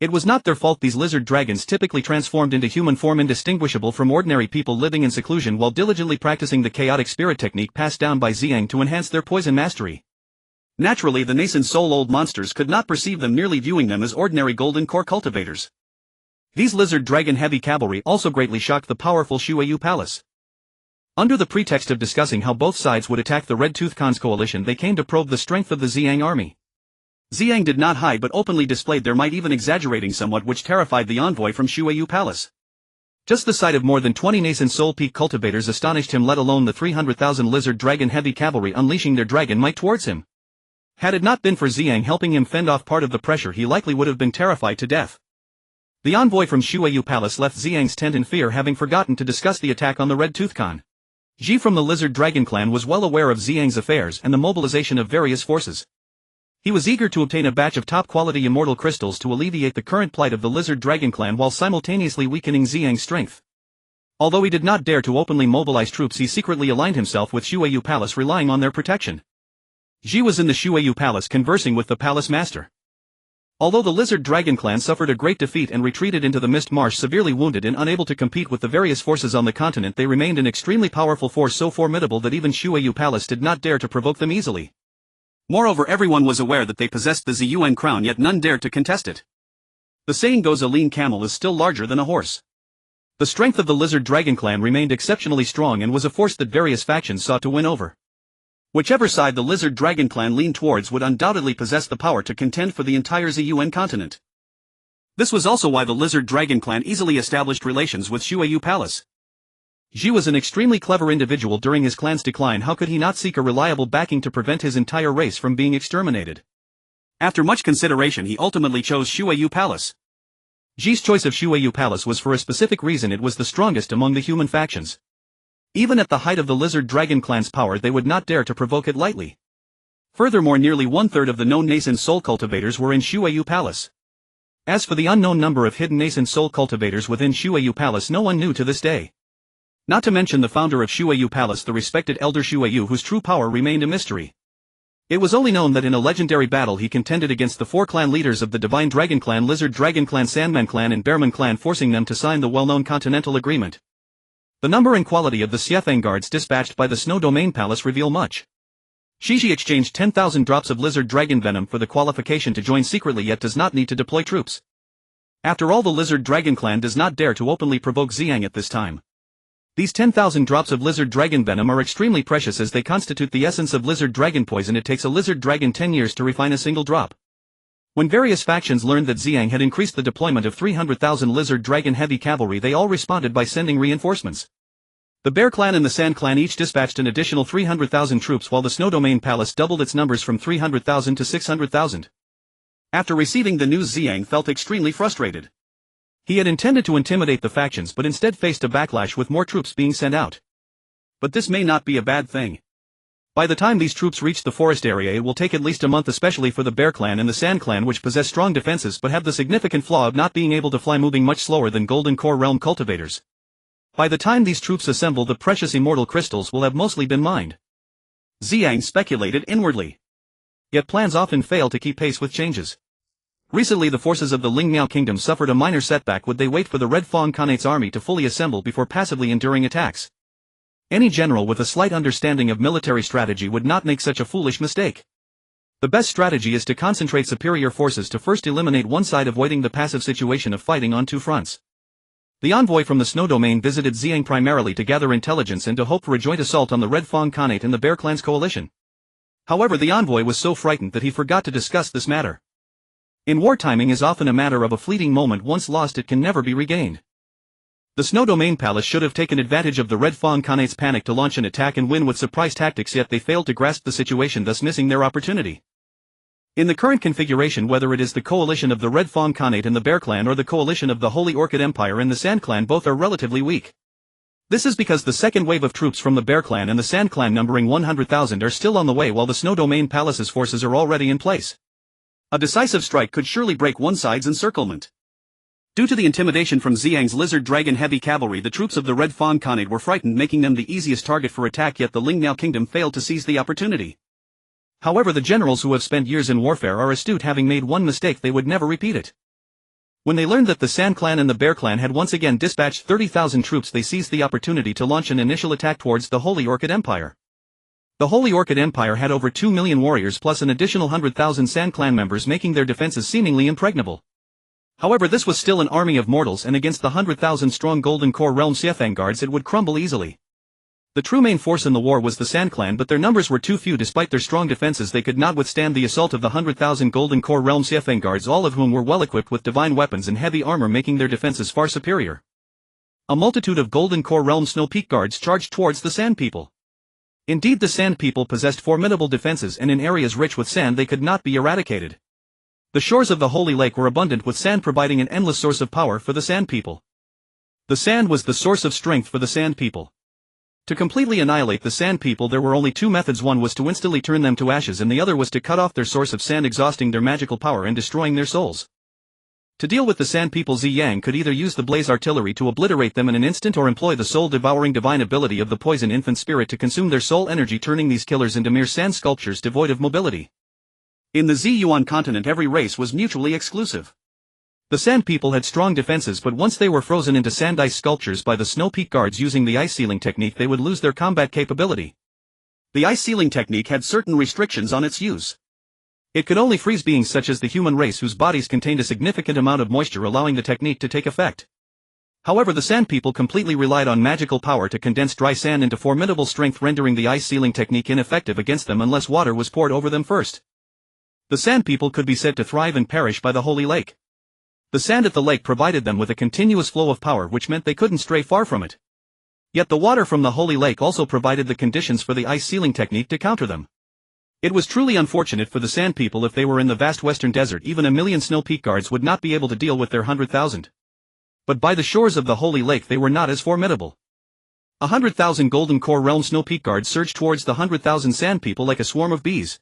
S1: It was not their fault. These lizard dragons typically transformed into human form, indistinguishable from ordinary people living in seclusion while diligently practicing the chaotic spirit technique passed down by Ziyang to enhance their poison mastery. Naturally the nascent soul old monsters could not perceive them, merely viewing them as ordinary golden core cultivators. These lizard dragon heavy cavalry also greatly shocked the powerful Shuiyu palace. Under the pretext of discussing how both sides would attack the Red Tooth Khan's coalition, they came to probe the strength of the Ziyang army. Ziyang did not hide but openly displayed their might, even exaggerating somewhat, which terrified the envoy from Shuiyu palace. Just the sight of more than 20 nascent soul peak cultivators astonished him, let alone the 300,000 lizard dragon heavy cavalry unleashing their dragon might towards him. Had it not been for Ziyang helping him fend off part of the pressure, he likely would have been terrified to death. The envoy from Shuiyu palace left Ziyang's tent in fear, having forgotten to discuss the attack on the Red Tooth Khan. Ji from the Lizard Dragon clan was well aware of Ziyang's affairs and the mobilization of various forces. He was eager to obtain a batch of top-quality immortal crystals to alleviate the current plight of the Lizard Dragon clan while simultaneously weakening Ziyang's strength. Although he did not dare to openly mobilize troops, he secretly aligned himself with Shuiyu palace, relying on their protection. Ji was in the Shuiyu palace conversing with the palace master. Although the Lizard Dragon clan suffered a great defeat and retreated into the Mist Marsh severely wounded and unable to compete with the various forces on the continent, they remained an extremely powerful force, so formidable that even Shuayu Palace did not dare to provoke them easily.
S2: Moreover, everyone was aware that they possessed the Ziyang crown, yet none dared to contest it. The saying goes, a lean camel is still larger than a horse. The strength of the Lizard Dragon clan remained exceptionally strong and was a force that various factions sought to win over. Whichever side the Lizard Dragon clan leaned towards would undoubtedly possess the power to contend for the entire Ziyang continent. This was also why the Lizard Dragon clan easily established relations with Shuayu Palace. Ji was an extremely clever individual. During his clan's decline, how could he not seek a reliable backing to prevent his entire race from being exterminated? After much consideration, he ultimately chose Shuayu Palace. Ji's choice of Shuayu Palace was for a specific reason: it was the strongest among the human factions. Even at the height of the Lizard Dragon clan's power, they would not dare to provoke it lightly. Furthermore, nearly one-third of the known nascent soul cultivators were in Shuayu Palace. As for the unknown number of hidden nascent soul cultivators within Shuayu Palace, no one knew to this day. Not to mention the founder of Shuayu Palace, the respected Elder Shuayu, whose true power remained a mystery. It was only known that in a legendary battle he contended against the 4 clan leaders of the Divine Dragon clan, Lizard Dragon clan, Sandman clan and Bearman clan, forcing them to sign the well-known Continental Agreement. The number and quality of the Ziyang guards dispatched by the Snow Domain Palace reveal much. Shiji exchanged 10,000 drops of Lizard Dragon venom for the qualification to join secretly, yet does not need to deploy troops. After all, the Lizard Dragon clan does not dare to openly provoke Ziyang at this time. These 10,000 drops of Lizard Dragon venom are extremely precious, as they constitute the essence of Lizard Dragon poison. It takes a Lizard Dragon 10 years to refine a single drop. When various factions learned that Ziyang had increased the deployment of 300,000 Lizard Dragon heavy cavalry, they all responded by sending reinforcements. The Bear clan and the Sand clan each dispatched an additional 300,000 troops, while the Snow Domain Palace doubled its numbers from 300,000 to 600,000. After receiving the news, Ziyang felt extremely frustrated. He had intended to intimidate the factions, but instead faced a backlash with more troops being sent out. But this may not be a bad thing. By the time these troops reach the forest area, it will take at least a month, especially for the Bear clan and the Sand clan, which possess strong defenses but have the significant flaw of not being able to fly, moving much slower than Golden Core Realm cultivators. By the time these troops assemble, the precious immortal crystals will have mostly been mined. Ziyang speculated inwardly. Yet plans often fail to keep pace with changes. Recently the forces of the Lingmiao Kingdom suffered a minor setback. Would they wait for the Red Fang Khanate's army to fully assemble before passively enduring attacks? Any general with a slight understanding of military strategy would not make such a foolish mistake. The best strategy is to concentrate superior forces to first eliminate one side, avoiding the passive situation of fighting on 2 fronts. The envoy from the Snow Domain visited Ziyang primarily to gather intelligence and to hope for a joint assault on the Red Fang Khanate and the Bear Clan's coalition. However, the envoy was so frightened that he forgot to discuss this matter. In war, timing is often a matter of a fleeting moment. Once lost, it can never be regained. The Snow Domain Palace should have taken advantage of the Red Fang Khanate's panic to launch an attack and win with surprise tactics, yet they failed to grasp the situation, thus missing their opportunity. In the current configuration, whether it is the coalition of the Red Fang Khanate and the Bear Clan or the coalition of the Holy Orchid Empire and the Sand Clan, both are relatively weak. This is because the second wave of troops from the Bear Clan and the Sand Clan, numbering 100,000, are still on the way, while the Snow Domain Palace's forces are already in place. A decisive strike could surely break one side's encirclement. Due to the intimidation from Ziyang's Lizard Dragon heavy cavalry, the troops of the Red Fang Khanate were frightened, making them the easiest target for attack, yet the Lingmiao Kingdom failed to seize the opportunity. However, the generals who have spent years in warfare are astute. Having made one mistake, they would never repeat it. When they learned that the Sand Clan and the Bear Clan had once again dispatched 30,000 troops, they seized the opportunity to launch an initial attack towards the Holy Orchid Empire. The Holy Orchid Empire had over 2 million warriors plus an additional 100,000 Sand Clan members, making their defenses seemingly impregnable. However, this was still an army of mortals, and against the 100,000 strong Golden Core Realm Ziyang guards it would crumble easily. The true main force in the war was the Sand Clan, but their numbers were too few. Despite their strong defenses, they could not withstand the assault of the 100,000 Golden Core Realm Ziyang guards, all of whom were well equipped with divine weapons and heavy armor, making their defenses far superior. A multitude of Golden Core Realm Snow Peak guards charged towards the Sand People. Indeed, the Sand People possessed formidable defenses, and in areas rich with sand they could not be eradicated. The shores of the Holy Lake were abundant with sand, providing an endless source of power for the Sand People. The sand was the source of strength for the Sand People. To completely annihilate the Sand People, there were only 2 methods. One was to instantly turn them to ashes, and the other was to cut off their source of sand, exhausting their magical power and destroying their souls. To deal with the Sand People, Ziyang could either use the blaze artillery to obliterate them in an instant, or employ the soul-devouring divine ability of the poison infant spirit to consume their soul energy, turning these killers into mere sand sculptures devoid of mobility. In the Ziyang continent every race was mutually exclusive.
S1: The Sand People had strong defenses, but once they were frozen into sand ice sculptures by the Snow Peak Guards using the ice sealing technique, they would lose their combat capability.
S2: The ice sealing technique had certain restrictions on its use.
S1: It could only freeze beings such as the human race whose bodies contained a significant amount of moisture, allowing the technique to take effect. However, the Sand People completely relied on magical power to condense dry sand into formidable strength, rendering the ice sealing technique ineffective against them unless water was poured over them first. The Sand People could be said to thrive and perish by the Holy Lake. The sand at the lake provided them with a continuous flow of power, which meant they couldn't stray far from it. Yet the water from the Holy Lake also provided the conditions for the ice sealing technique to counter them. It was truly unfortunate for the Sand People. If they were in the vast western desert, even 1,000,000 Snow Peak Guards would not be able to deal with their 100,000. But by the shores of the Holy Lake they were not as formidable. 100,000 Golden Core Realm Snow Peak Guards surged towards the 100,000 Sand People like a swarm of bees.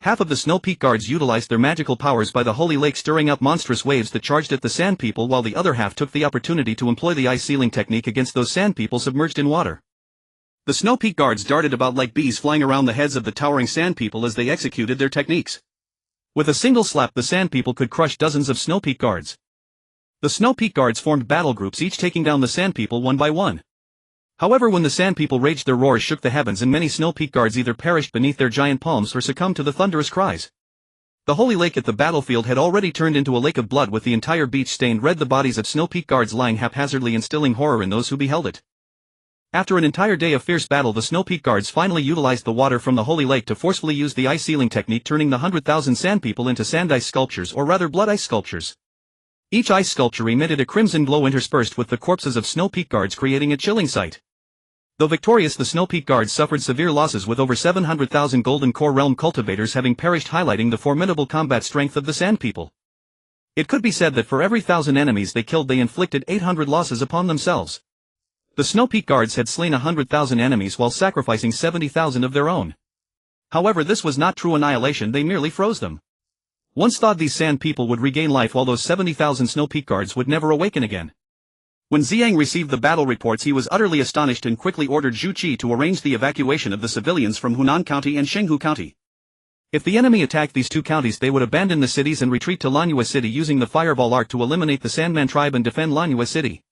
S1: Half of the Snow Peak Guards utilized their magical powers by the Holy Lake, stirring up monstrous waves that charged at the Sand People, while the other half took the opportunity to employ the ice sealing technique against those Sand People submerged in water. The Snow Peak Guards darted about like bees, flying around the heads of the towering Sand People as they executed their techniques. With a single slap, the Sand People could crush dozens of Snow Peak Guards. The Snow Peak Guards formed battle groups, each taking down the Sand People one by one. However, when the Sand People raged, their roars shook the heavens, and many Snow Peak Guards either perished beneath their giant palms or succumbed to the thunderous cries. The Holy Lake at the battlefield had already turned into a lake of blood, with the entire beach stained red, the bodies of Snow Peak Guards lying haphazardly, instilling horror in those who beheld it. After an entire day of fierce battle, the Snow Peak Guards finally utilized the water from the Holy Lake to forcefully use the ice sealing technique, turning the 100,000 Sand People into sand ice sculptures, or rather blood ice sculptures. Each ice sculpture emitted a crimson glow interspersed with the corpses of Snow Peak Guards, creating a chilling sight. Though victorious, the Snow Peak Guards suffered severe losses, with over 700,000 Golden Core Realm cultivators having perished, highlighting the formidable combat strength of the Sand People. It could be said that for every 1,000 enemies they killed, they inflicted 800 losses upon themselves. The Snow Peak Guards had slain 100,000 enemies while sacrificing 70,000 of their own. However, this was not true annihilation, they merely froze them. Once thawed, these Sand People would regain life, while those 70,000 Snow Peak Guards would never awaken again. When Ziyang received the battle reports, he was utterly astonished and quickly ordered Zhu Qi to arrange the evacuation of the civilians from Hunan County and Shenghu County. If the enemy attacked these two counties, they would abandon the cities and retreat to Lanyue City, using the Fireball Art to eliminate the Sandman tribe and defend Lanyue City.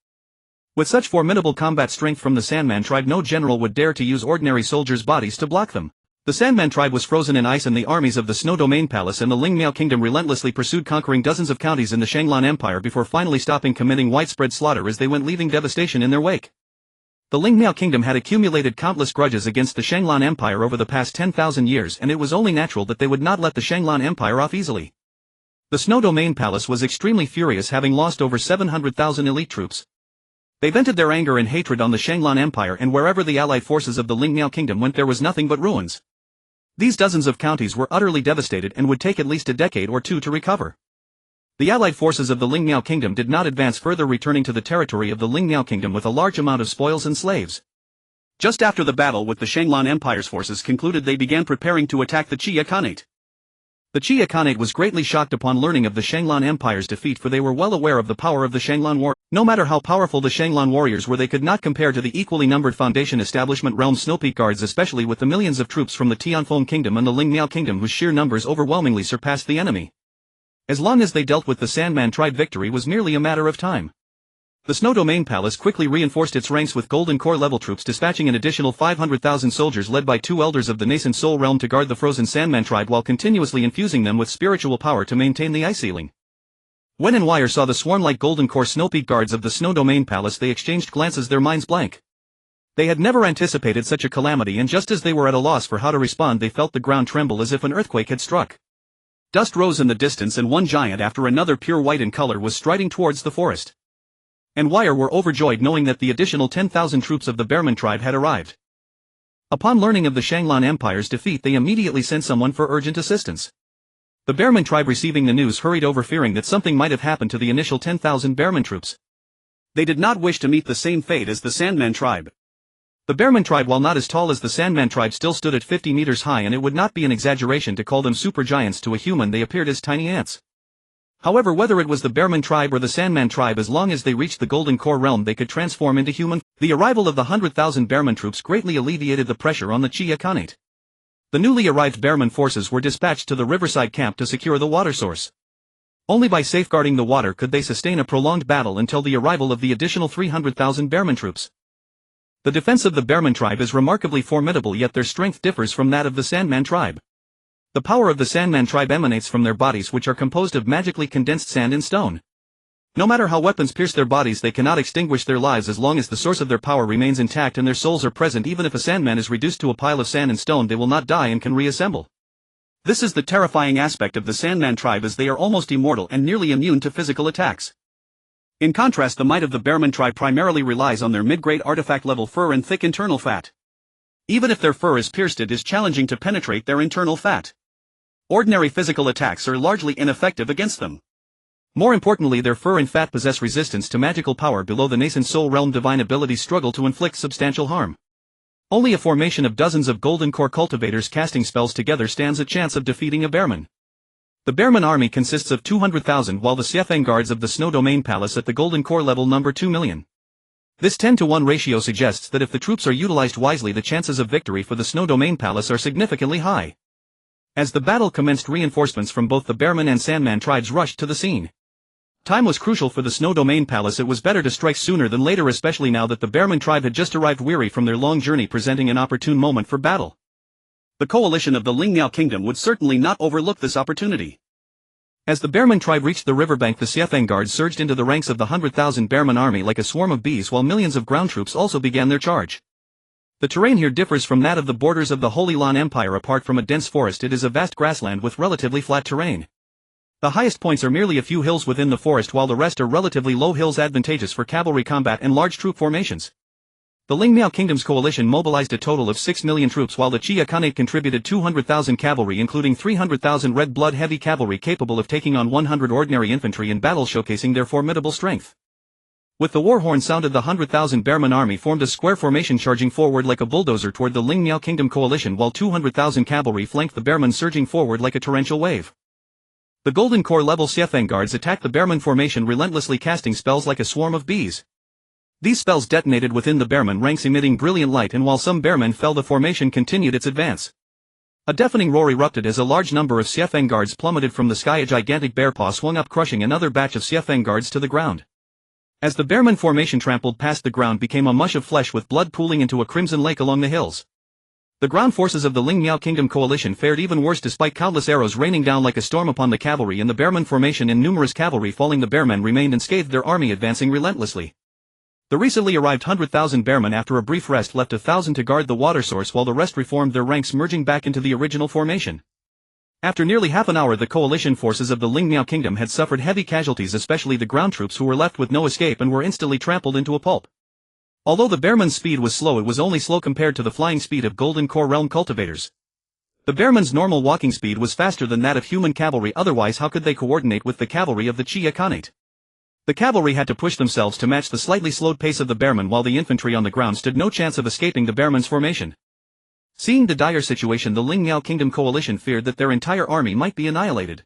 S1: With such formidable combat strength from the Sandman tribe, no general would dare to use ordinary soldiers' bodies to block them. The Sandman tribe was frozen in ice, and the armies of the Snow Domain Palace and the Lingmiao Kingdom relentlessly pursued, conquering dozens of counties in the Shanglan Empire before finally stopping committing widespread slaughter as they went, leaving devastation in their wake. The Lingmiao Kingdom had accumulated countless grudges against the Shanglan Empire over the past 10,000 years, and it was only natural that they would not let the Shanglan Empire off easily. The Snow Domain Palace was extremely furious, having lost over 700,000 elite troops. They vented their anger and hatred on the Shanglan Empire, and wherever the allied forces of the Lingmiao Kingdom went, there was nothing but ruins. These dozens of counties were utterly devastated and would take at least a decade or two to recover. The allied forces of the Lingmiao Kingdom did not advance further, returning to the territory of the Lingmiao Kingdom with a large amount of spoils and slaves. Just after the battle with the Shanglan Empire's forces concluded, they began preparing to attack the Chia Khanate. The Chia Khanate was greatly shocked upon learning of the Shanglan Empire's defeat, for they were well aware of the power of the Shanglan War. No matter how powerful the Shanglan warriors were, they could not compare to the equally numbered Foundation Establishment realm Snow Peak Guards, especially with the millions of troops from the Tianfeng Kingdom and the Lingmiao Kingdom, whose sheer numbers overwhelmingly surpassed the enemy. As long as they dealt with the Sandman tribe, victory was merely a matter of time. The Snow Domain Palace quickly reinforced its ranks with Golden Core level troops, dispatching an additional 500,000 soldiers led by two elders of the nascent Soul Realm to guard the frozen Sandman tribe, while continuously infusing them with spiritual power to maintain the ice sealing. Wen and Wire saw the swarm-like Golden Core Snow Peak Guards of the Snow Domain Palace. They exchanged glances, their minds blank. They had never anticipated such a calamity, and just as they were at a loss for how to respond, they felt the ground tremble as if an earthquake had struck. Dust rose in the distance, and one giant after another, pure white in color, was striding towards the forest. And Wire were overjoyed knowing that the additional 10,000 troops of the Bearman tribe had arrived. Upon learning of the Shanglan Empire's defeat, they immediately sent someone for urgent assistance. The Bearman tribe, receiving the news, hurried over, fearing that something might have happened to the initial 10,000 Bearman troops. They did not wish to meet the same fate as the Sandman tribe. The Bearman tribe, while not as tall as the Sandman tribe, still stood at 50 meters high, and it would not be an exaggeration to call them super giants. To a human, they appeared as tiny ants. However, whether it was the Bearman tribe or the Sandman tribe, as long as they reached the Golden Core realm, they could transform into human. The arrival of the 100,000 Bearman troops greatly alleviated the pressure on the Chia Khanate. The newly arrived Bearman forces were dispatched to the riverside camp to secure the water source. Only by safeguarding the water could they sustain a prolonged battle until the arrival of the additional 300,000 Bearman troops. The defense of the Bearman tribe is remarkably formidable, yet their strength differs from that of the Sandman tribe. The power of the Sandman tribe emanates from their bodies, which are composed of magically condensed sand and stone. No matter how weapons pierce their bodies, they cannot extinguish their lives as long as the source of their power remains intact and their souls are present. Even if a Sandman is reduced to a pile of sand and stone, they will not die and can reassemble. This is the terrifying aspect of the Sandman tribe, as they are almost immortal and nearly immune to physical attacks. In contrast, the might of the Bearman tribe primarily relies on their mid-grade artifact-level fur and thick internal fat. Even if their fur is pierced, it is challenging to penetrate their internal fat. Ordinary physical attacks are largely ineffective against them. More importantly, their fur and fat possess resistance to magical power below the nascent soul realm. Divine abilities struggle to inflict substantial harm. Only a formation of dozens of golden core cultivators casting spells together stands a chance of defeating a Bearman. The Bearman army consists of 200,000, while the Ziyang guards of the Snow Domain Palace at the golden core level number 2 million. This 10-to-1 ratio suggests that if the troops are utilized wisely, the chances of victory for the Snow Domain Palace are significantly high. As the battle commenced, reinforcements from both the Bearman and Sandman tribes rushed to the scene. Time was crucial for the Snow Domain Palace. It was better to strike sooner than later, especially now that the Bearman tribe had just arrived, weary from their long journey, presenting an opportune moment for battle. The coalition of the Lingmiao Kingdom would certainly not overlook this opportunity. As the Bearman tribe reached the riverbank, the Ziyang guards surged into the ranks of the 100,000 Bearman army like a swarm of bees, while millions of ground troops also began their charge. The terrain here differs from that of the borders of the Holy Lan Empire. Apart from a dense forest, it is a vast grassland with relatively flat terrain. The highest points are merely a few hills within the forest, while the rest are relatively low hills, advantageous for cavalry combat and large troop formations. The Lingmiao Kingdom's coalition mobilized a total of 6 million troops, while the Qia Khanate contributed 200,000 cavalry, including 300,000 red blood heavy cavalry capable of taking on 100 ordinary infantry in battle, showcasing their formidable strength. With the war horn sounded, the 100,000 Bearman army formed a square formation, charging forward like a bulldozer toward the Lingmiao Kingdom coalition, while 200,000 cavalry flanked the Bearman, surging forward like a torrential wave. The Golden Core level Ziyang guards attacked the Bearman formation, relentlessly casting spells like a swarm of bees. These spells detonated within the Bearman ranks, emitting brilliant light, and while some Bearmen fell, the formation continued its advance. A deafening roar erupted as a large number of Ziyang guards plummeted from the sky. A gigantic bear paw swung up, crushing another batch of Ziyang guards to the ground. As the Bearman formation trampled past, the ground became a mush of flesh, with blood pooling into a crimson lake along the hills. The ground forces of the Lingmiao Kingdom coalition fared even worse, despite countless arrows raining down like a storm upon the cavalry in the Bearman formation and numerous cavalry falling. The Bearmen remained unscathed, their army advancing relentlessly. The recently arrived 100,000 Bearmen, after a brief rest, left 1,000 to guard the water source, while the rest reformed their ranks, merging back into the original formation. After nearly half an hour, the coalition forces of the Lingmiao Kingdom had suffered heavy casualties, especially the ground troops, who were left with no escape and were instantly trampled into a pulp. Although the Bearman's speed was slow, it was only slow compared to the flying speed of Golden Core realm cultivators. The Bearman's normal walking speed was faster than that of human cavalry, otherwise how could they coordinate with the cavalry of the Qia Khanate? The cavalry had to push themselves to match the slightly slowed pace of the Bearman, while the infantry on the ground stood no chance of escaping the Bearman's formation. Seeing the dire situation, the Lingmiao Kingdom coalition feared that their entire army might be annihilated.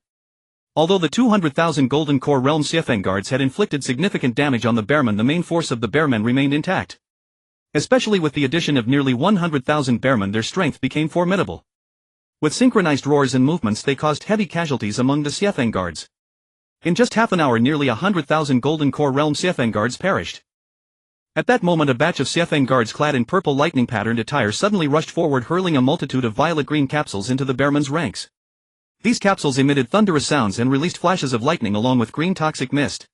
S1: Although the 200,000 Golden Core realm Ziyang guards had inflicted significant damage on the Bearman, the main force of the Bearmen remained intact. Especially with the addition of nearly 100,000 Bearmen, their strength became formidable. With synchronized roars and movements, they caused heavy casualties among the Ziyang guards. In just half an hour, nearly 100,000 Golden Core realm Ziyang guards perished. At that moment, a batch of Ziyang guards clad in purple lightning-patterned attire suddenly rushed forward, hurling a multitude of violet-green capsules into the Bearman's ranks. These capsules emitted thunderous sounds and released flashes of lightning along with green toxic mist.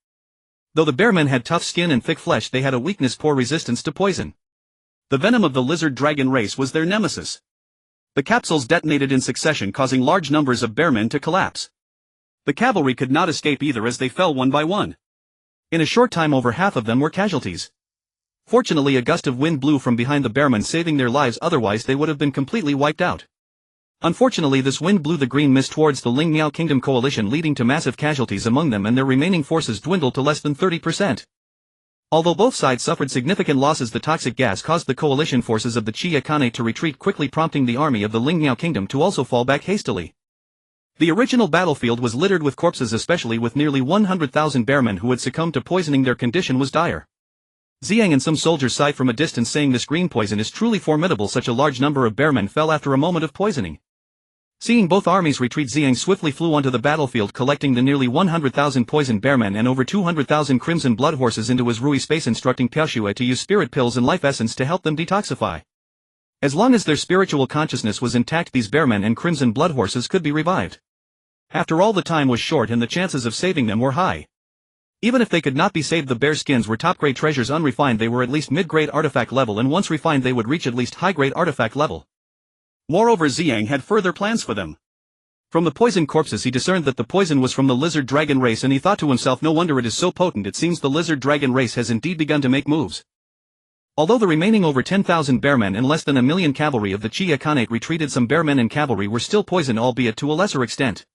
S1: Though the Bearmen had tough skin and thick flesh, they had a weakness: poor resistance to poison. The venom of the lizard dragon race was their nemesis. The capsules detonated in succession, causing large numbers of Bearmen to collapse. The cavalry could not escape either, as they fell one by one. In a short time, over half of them were casualties. Fortunately, a gust of wind blew from behind the Bearmen, saving their lives, otherwise they would have been completely wiped out. Unfortunately, this wind blew the green mist towards the Lingmiao Kingdom coalition, leading to massive casualties among them, and their remaining forces dwindled to less than 30%. Although both sides suffered significant losses, the toxic gas caused the coalition forces of the Qia Khanate to retreat quickly, prompting the army of the Lingmiao Kingdom to also fall back hastily. The original battlefield was littered with corpses, especially with nearly 100,000 Bearmen who had succumbed to poisoning. Their condition was dire. Ziyang and some soldiers sighed from a distance, saying this green poison is truly formidable. Such a large number of bearmen fell after a moment of poisoning. Seeing both armies retreat, Ziyang swiftly flew onto the battlefield, collecting the nearly 100,000 poisoned bearmen and over 200,000 crimson blood horses into his Rui space, instructing Piaxue to use spirit pills and life essence to help them detoxify. As long as their spiritual consciousness was intact, these bearmen and crimson blood horses could be revived. After all, the time was short and the chances of saving them were high. Even if they could not be saved, the bear skins were top-grade treasures. Unrefined, they were at least mid-grade artifact level, and once refined they would reach at least high-grade artifact level.
S2: Moreover, Ziyang had further plans for them.
S1: From the poisoned corpses he discerned that the poison was from the lizard dragon race, and he thought to himself, no wonder it is so potent. It seems the lizard dragon race has indeed begun to make moves. Although the remaining over 10,000 bearmen and less than 1 million cavalry of the Chia Khanate retreated, some bearmen and cavalry were still poisoned, albeit to a lesser extent.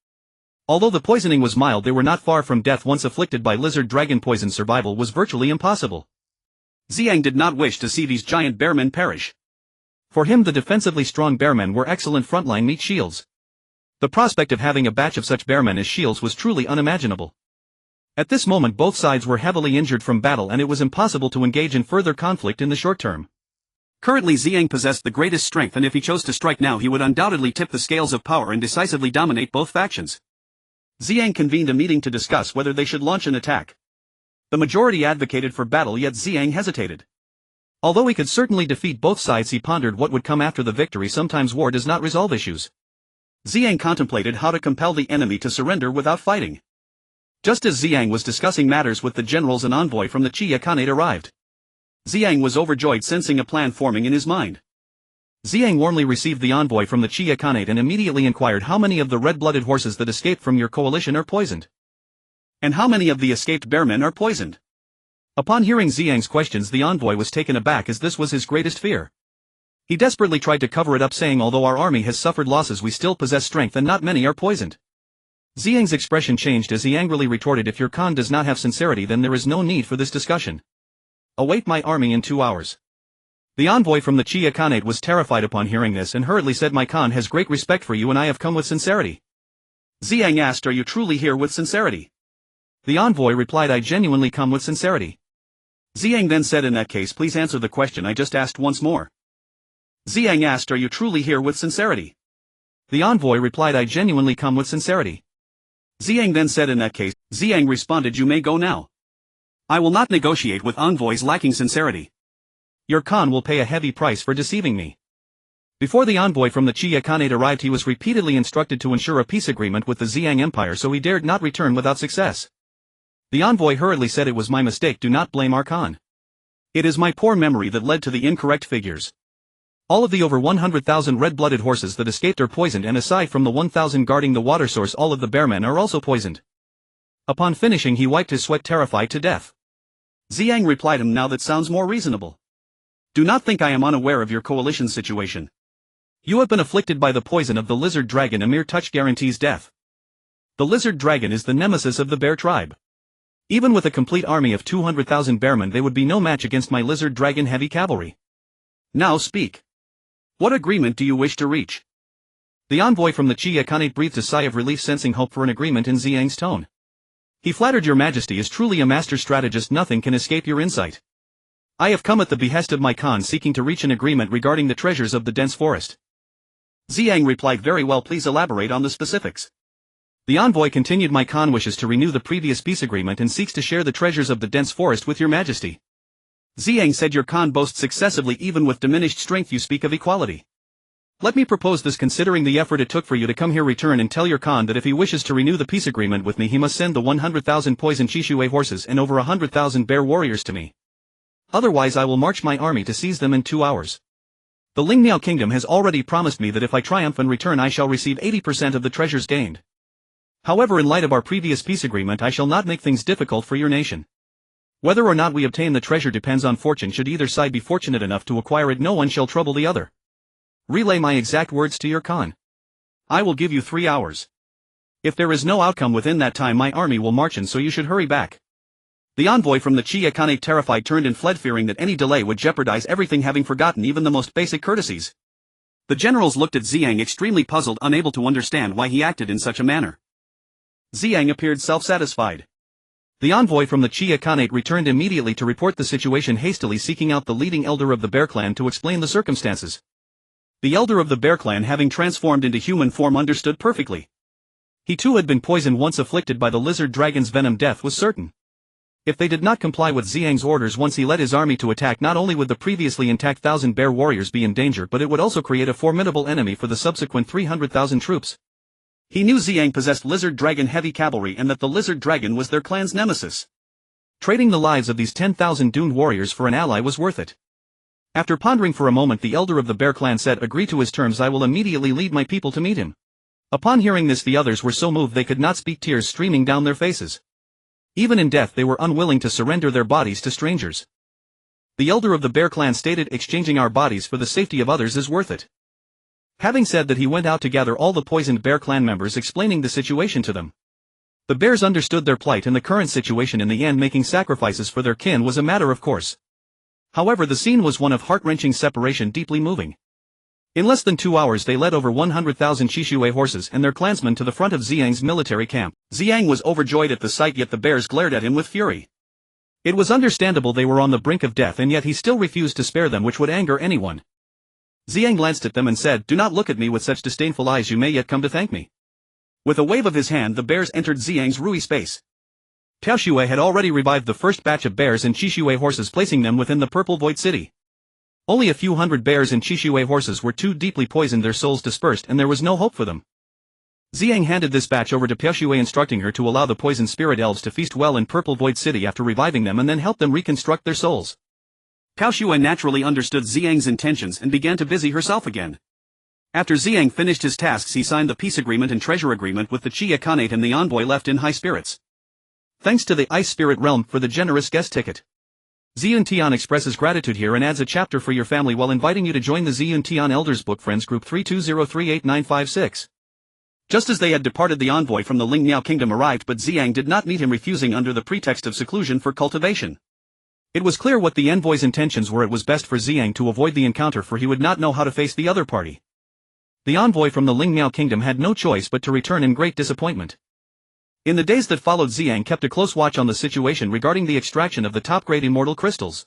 S1: Although the poisoning was mild, they were not far from death. Once afflicted by lizard dragon poison, survival was virtually impossible.
S2: Ziyang did not wish to see these giant bearmen perish.
S1: For him, the defensively strong bearmen were excellent frontline meat shields. The prospect of having a batch of such bearmen as shields was truly unimaginable. At this moment both sides were heavily injured from battle, and it was impossible to engage in further conflict in the short term.
S2: Currently Ziyang possessed the greatest strength, and if he chose to strike now he would undoubtedly tip the scales of power and decisively dominate both factions. Ziyang convened a meeting to discuss whether they should launch an attack. The majority advocated for battle, yet Ziyang hesitated. Although he could certainly defeat both sides, he pondered what would come after the victory. Sometimes war does not resolve issues. Ziyang contemplated how to compel the enemy to surrender without fighting. Just as Ziyang was discussing matters with the generals, an envoy from the Chia Khanate arrived. Ziyang was overjoyed, sensing a plan forming in his mind.
S1: Ziyang warmly received the envoy from the Chia Khanate and immediately inquired, how many of the red-blooded horses that escaped from your coalition are poisoned?
S2: And how many of the escaped bearmen are poisoned?
S1: Upon hearing Ziyang's questions, the envoy was taken aback, as this was his greatest fear. He desperately tried to cover it up, saying, although our army has suffered losses, we still possess strength and not many are poisoned. Ziyang's expression changed as he angrily retorted, if your Khan does not have sincerity, then there is no need for this discussion. Await my army in 2 hours. The envoy from the Chia Khanate was terrified upon hearing this and hurriedly said, my Khan has great respect for you and I have come with sincerity.
S2: Ziyang asked, are you truly here with sincerity?
S1: The envoy replied, I genuinely come with sincerity.
S2: Ziyang then said, in that case please answer the question I just asked once more. Ziyang asked, are you truly here with sincerity?
S1: The envoy replied, I genuinely come with sincerity.
S2: Ziyang then said, in that case, Ziyang responded, you may go now. I will not negotiate with envoys lacking sincerity.
S1: Your Khan will pay a heavy price for deceiving me. Before the envoy from the Chia Khanate arrived, he was repeatedly instructed to ensure a peace agreement with the Ziyang Empire, so he dared not return without success. The envoy hurriedly said, it was my mistake, do not blame our Khan. It is my poor memory that led to the incorrect figures. All of the over 100,000 red-blooded horses that escaped are poisoned, and aside from the 1,000 guarding the water source, all of the bearmen are also poisoned. Upon finishing, he wiped his sweat, terrified to death.
S2: Ziyang replied him, now that sounds more reasonable. Do not think I am unaware of your coalition situation.
S1: You have been afflicted by the poison of the lizard dragon. A mere touch guarantees death. The lizard dragon is the nemesis of the bear tribe. Even with a complete army of 200,000 bearmen, they would be no match against my lizard dragon heavy cavalry.
S2: Now speak. What agreement do you wish to reach?
S1: The envoy from the Chia Khanate breathed a sigh of relief, sensing hope for an agreement in Ziyang's tone. He flattered, your majesty is truly a master strategist, nothing can escape your insight. I have come at the behest of my Khan, seeking to reach an agreement regarding the treasures of the dense forest.
S2: Ziyang replied, very well, please elaborate on the specifics.
S1: The envoy continued, my Khan wishes to renew the previous peace agreement and seeks to share the treasures of the dense forest with your majesty.
S2: Ziyang said, your Khan boasts successively, even with diminished strength you speak of equality.
S1: Let me propose this, considering the effort it took for you to come here. Return and tell your Khan that if he wishes to renew the peace agreement with me, he must send the 100,000 poisoned Chishui horses and over 100,000 bear warriors to me. Otherwise I will march my army to seize them in 2 hours. The Lingniao kingdom has already promised me that if I triumph and return I shall receive 80% of the treasures gained. However, in light of our previous peace agreement, I shall not make things difficult for your nation. Whether or not we obtain the treasure depends on fortune. Should either side be fortunate enough to acquire it, no one shall trouble the other. Relay my exact words to your Khan.
S2: I will give you 3 hours. If there is no outcome within that time, my army will march in, so you should hurry back. The envoy from the Chia Khanate, terrified, turned and fled, fearing that any delay would jeopardize everything, having forgotten even the most basic courtesies. The generals looked at Ziyang, extremely puzzled, unable to understand why he acted in such a manner. Ziyang appeared self-satisfied.
S1: The envoy from the Chia Khanate returned immediately to report the situation, hastily seeking out the leading elder of the Bear Clan to explain the circumstances. The elder of the Bear Clan, having transformed into human form, understood perfectly. He too had been poisoned. Once afflicted by the lizard dragon's venom, death was certain. If they did not comply with Ziyang's orders once he led his army to attack, not only would the previously intact 1,000 bear warriors be in danger, but it would also create a formidable enemy for the subsequent 300,000 troops. He knew Ziyang possessed lizard dragon heavy cavalry and that the lizard dragon was their clan's nemesis. Trading the lives of these 10,000 doomed warriors for an ally was worth it. After pondering for a moment, the elder of the Bear Clan said, "Agree to his terms, I will immediately lead my people to meet him." Upon hearing this, the others were so moved they could not speak, tears streaming down their faces. Even in death they were unwilling to surrender their bodies to strangers. The elder of the Bear Clan stated, "Exchanging our bodies for the safety of others is worth it." Having said that, he went out to gather all the poisoned Bear Clan members, explaining the situation to them. The bears understood their plight and the current situation. In the end, making sacrifices for their kin was a matter of course. However, the scene was one of heart-wrenching separation, deeply moving. In less than 2 hours they led over 100,000 Shishui horses and their clansmen to the front of Ziyang's military camp. Ziyang was overjoyed at the sight, yet the bears glared at him with fury. It was understandable, they were on the brink of death, and yet he still refused to spare them, which would anger anyone. Ziyang glanced at them and said, "Do not look at me with such disdainful eyes, you may yet come to thank me." With a wave of his hand, the bears entered Ziyang's Rui space. Piaoshui had already revived the first batch of bears and Shishui horses, placing them within the Purple Void City. Only a few hundred bears and Shishui horses were too deeply poisoned, their souls dispersed, and there was no hope for them. Ziyang handed this batch over to Piaoshui, instructing her to allow the poison spirit elves to feast well in Purple Void City after reviving them, and then help them reconstruct their souls. Piaoshui naturally understood Ziyang's intentions and began to busy herself again. After Ziyang finished his tasks, he signed the peace agreement and treasure agreement with the Chia Khanate, and the envoy left in high spirits. Thanks to the Ice Spirit Realm for the generous guest ticket. Ziyun Tian expresses gratitude here and adds a chapter for your family while inviting you to join the Ziyun Tian Elders Book Friends Group 32038956. Just as they had departed, the envoy from the Lingmiao Kingdom arrived, but Ziyang did not meet him, refusing under the pretext of seclusion for cultivation. It was clear what the envoy's intentions were. It was best for Ziyang to avoid the encounter, for he would not know how to face the other party. The envoy from the Lingmiao Kingdom had no choice but to return in great disappointment. In the days that followed, Ziyang kept a close watch on the situation regarding the extraction of the top-grade immortal crystals.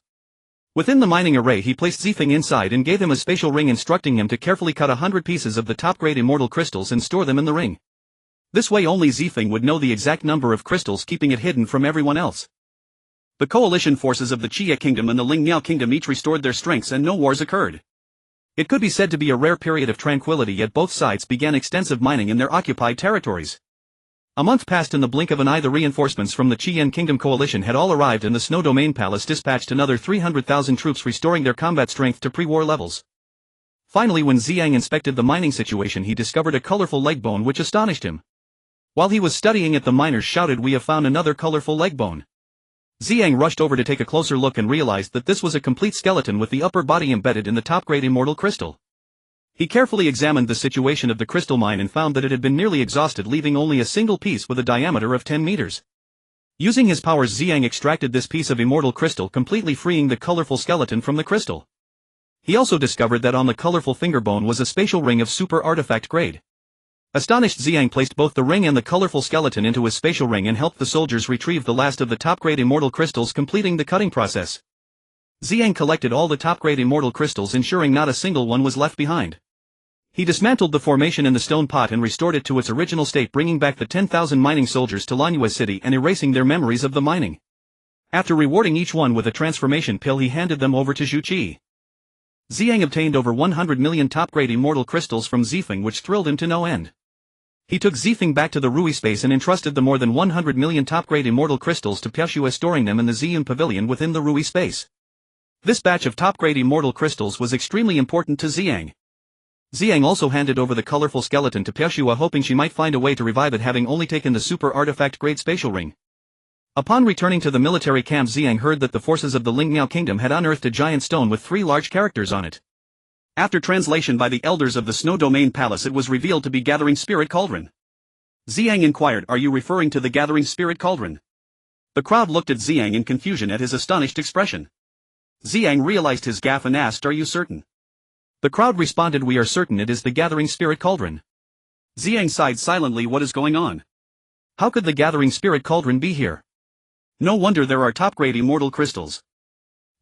S1: Within the mining array, he placed Zifeng inside and gave him a spatial ring, instructing him to carefully cut 100 pieces of the top-grade immortal crystals and store them in the ring. This way only Zifeng would know the exact number of crystals, keeping it hidden from everyone else. The coalition forces of the Chia Kingdom and the Lingmiao Kingdom each restored their strengths and no wars occurred. It could be said to be a rare period of tranquility, yet both sides began extensive mining in their occupied territories. A month passed in the blink of an eye. The reinforcements from the Qian Kingdom coalition had all arrived, and the Snow Domain Palace dispatched another 300,000 troops, restoring their combat strength to pre-war levels. Finally, when Ziyang inspected the mining situation, he discovered a colorful leg bone which astonished him. While he was studying it, the miners shouted, "We have found another colorful leg bone." Ziyang rushed over to take a closer look and realized that this was a complete skeleton with the upper body embedded in the top-grade immortal crystal. He carefully examined the situation of the crystal mine and found that it had been nearly exhausted, leaving only a single piece with a diameter of 10 meters. Using his powers, Ziyang extracted this piece of immortal crystal, completely freeing the colorful skeleton from the crystal. He also discovered that on the colorful finger bone was a spatial ring of super artifact grade. Astonished, Ziyang placed both the ring and the colorful skeleton into his spatial ring and helped the soldiers retrieve the last of the top-grade immortal crystals, completing the cutting process. Ziyang collected all the top-grade immortal crystals, ensuring not a single one was left behind. He dismantled the formation in the stone pot and restored it to its original state, bringing back the 10,000 mining soldiers to Lanyue City and erasing their memories of the mining. After rewarding each one with a transformation pill, he handed them over to Zhu Qi. Ziyang obtained over 100 million top-grade immortal crystals from Zifeng, which thrilled him to no end. He took Zifeng back to the Rui space and entrusted the more than 100 million top-grade immortal crystals to Piaoshui, storing them in the Ziyun pavilion within the Rui space. This batch of top-grade immortal crystals was extremely important to Ziyang. Ziyang also handed over the colorful skeleton to Piaoshui, hoping she might find a way to revive it, having only taken the super artifact-grade spatial ring. Upon returning to the military camp, Ziyang heard that the forces of the Lingmiao Kingdom had unearthed a giant stone with 3 large characters on it. After translation by the elders of the Snow Domain Palace, it was revealed to be Gathering Spirit Cauldron. Ziyang inquired, "Are you referring to the Gathering Spirit Cauldron?" The crowd looked at Ziyang in confusion at his astonished expression. Ziyang realized his gaffe and asked, "Are you certain?" The crowd responded, "We are certain it is the Gathering Spirit Cauldron." Ziyang sighed silently. What is going on? How could the Gathering Spirit Cauldron be here?
S2: No wonder there are top-grade immortal crystals.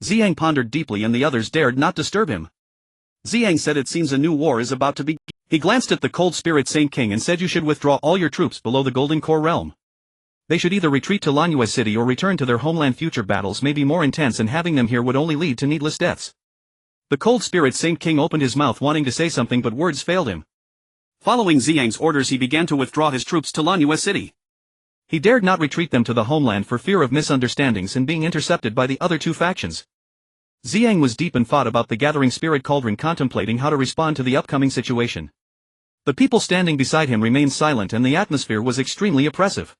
S2: Ziyang pondered deeply and the others dared not disturb him. Ziyang said it seems a new war is about to begin. He glanced at the cold spirit Saint King and said you should withdraw all your troops below the Golden Core realm. They should either retreat to Lanyue City or return to their homeland. Future battles may be more intense and having them here would only lead to needless deaths. The cold spirit Saint King opened his mouth wanting to say something but words failed him. Following Ziyang's orders he began to withdraw his troops to Lanyue City. He dared not retreat them to the homeland for fear of misunderstandings and being intercepted by the other two factions. Ziyang was deep in thought about the gathering spirit cauldron, contemplating how to respond to the upcoming situation. The people standing beside him remained silent and the atmosphere was extremely oppressive.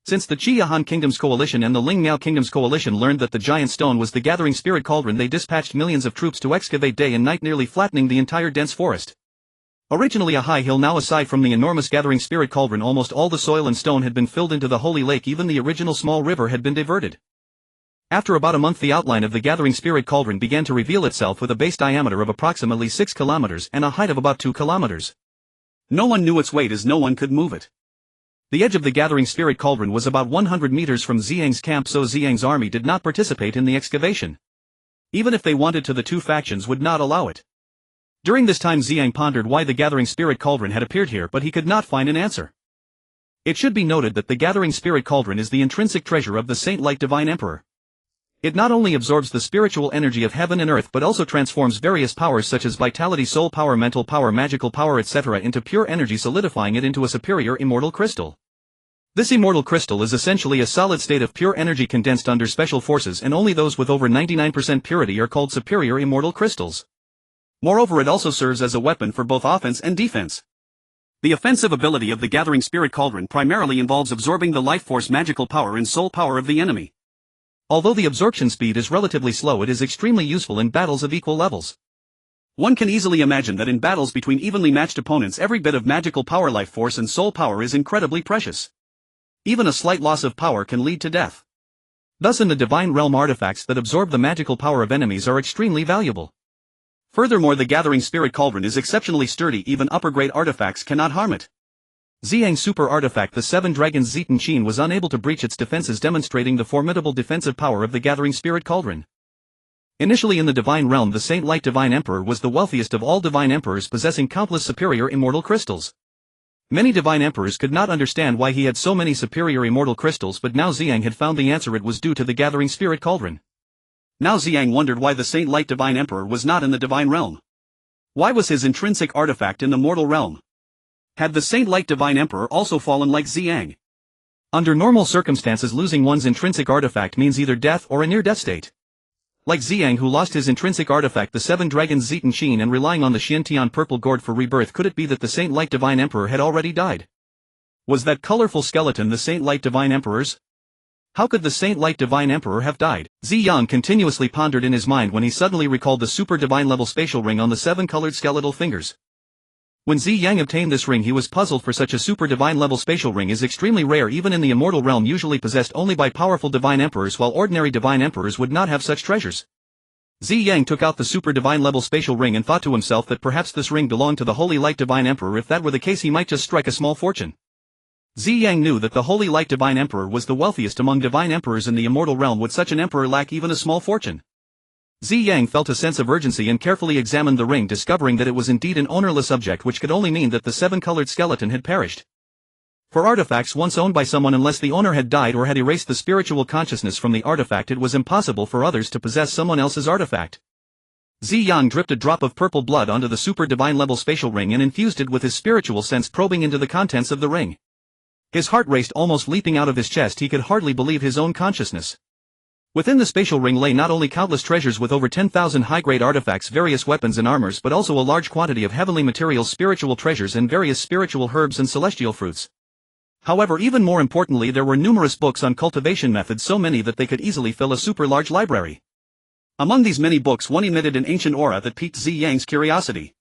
S2: Since the Qiyahan Kingdom's coalition and the Lingmiao Kingdom's coalition learned that the giant stone was the gathering spirit cauldron, they dispatched millions of troops to excavate day and night, nearly flattening the entire dense forest. Originally a high hill, now aside from the enormous gathering spirit cauldron almost all the soil and stone had been filled into the holy lake. Even the original small river had been diverted. After about a month the outline of the gathering spirit cauldron began to reveal itself with a base diameter of approximately 6 kilometers and a height of about 2 kilometers. No one knew its weight as no one could move it. The edge of the gathering spirit cauldron was about 100 meters from Ziyang's camp, so Ziyang's army did not participate in the excavation. Even if they wanted to, the two factions would not allow it. During this time Ziyang pondered why the gathering spirit cauldron had appeared here, but he could not find an answer. It should be noted that the gathering spirit cauldron is the intrinsic treasure of the saint-like divine emperor. It not only absorbs the spiritual energy of heaven and earth but also transforms various powers such as vitality, soul power, mental power, magical power, etc. into pure energy, solidifying it into a superior immortal crystal. This immortal crystal is essentially a solid state of pure energy condensed under special forces, and only those with over 99% purity are called superior immortal crystals. Moreover, it also serves as a weapon for both offense and defense. The offensive ability of the gathering spirit cauldron primarily involves absorbing the life force, magical power and soul power of the enemy. Although the absorption speed is relatively slow, it is extremely useful in battles of equal levels. One can easily imagine that in battles between evenly matched opponents every bit of magical power, life force and soul power is incredibly precious. Even a slight loss of power can lead to death. Thus in the divine realm artifacts that absorb the magical power of enemies are extremely valuable. Furthermore, the gathering spirit cauldron is exceptionally sturdy, even upper-grade artifacts cannot harm it. Ziyang's super artifact, the Seven Dragons Zitan Qin, was unable to breach its defenses, demonstrating the formidable defensive power of the gathering spirit cauldron. Initially in the divine realm, the saint-like divine emperor was the wealthiest of all divine emperors, possessing countless superior immortal crystals. Many divine emperors could not understand why he had so many superior immortal crystals, but now Ziyang had found the answer. It was due to the gathering spirit cauldron. Now Ziyang wondered why the saint-like divine emperor was not in the divine realm. Why was his intrinsic artifact in the mortal realm? Had the saint-like divine emperor also fallen like Ziyang? Under normal circumstances, losing one's intrinsic artifact means either death or a near-death state. Like Ziyang, who lost his intrinsic artifact, the Seven Dragons Zitan Qin, and relying on the Xiantian Purple Gourd for rebirth, could it be that the saint-like divine emperor had already died? Was that colorful skeleton the saint-like divine emperor's? How could the saint-like divine emperor have died? Ziyang continuously pondered in his mind when he suddenly recalled the super divine level spatial ring on the 7-colored skeletal fingers. When Ziyang obtained this ring, he was puzzled, for such a super divine level spatial ring is extremely rare even in the immortal realm, usually possessed only by powerful divine emperors, while ordinary divine emperors would not have such treasures. Ziyang took out the super divine level spatial ring and thought to himself that perhaps this ring belonged to the Holy Light Divine Emperor. If that were the case, he might just strike a small fortune. Ziyang knew that the Holy Light Divine Emperor was the wealthiest among divine emperors in the immortal realm. Would such an emperor lack even a small fortune? Ziyang felt a sense of urgency and carefully examined the ring, discovering that it was indeed an ownerless object, which could only mean that the 7-colored skeleton had perished. For artifacts once owned by someone, unless the owner had died or had erased the spiritual consciousness from the artifact, it was impossible for others to possess someone else's artifact. Ziyang dripped a drop of purple blood onto the super divine level spatial ring and infused it with his spiritual sense, probing into the contents of the ring. His heart raced, almost leaping out of his chest. He could hardly believe his own consciousness. Within the spatial ring lay not only countless treasures with over 10,000 high-grade artifacts, various weapons and armors, but also a large quantity of heavenly materials, spiritual treasures, and various spiritual herbs and celestial fruits. However, even more importantly, there were numerous books on cultivation methods, so many that they could easily fill a super large library. Among these many books, one emitted an ancient aura that piqued Ziyang's curiosity.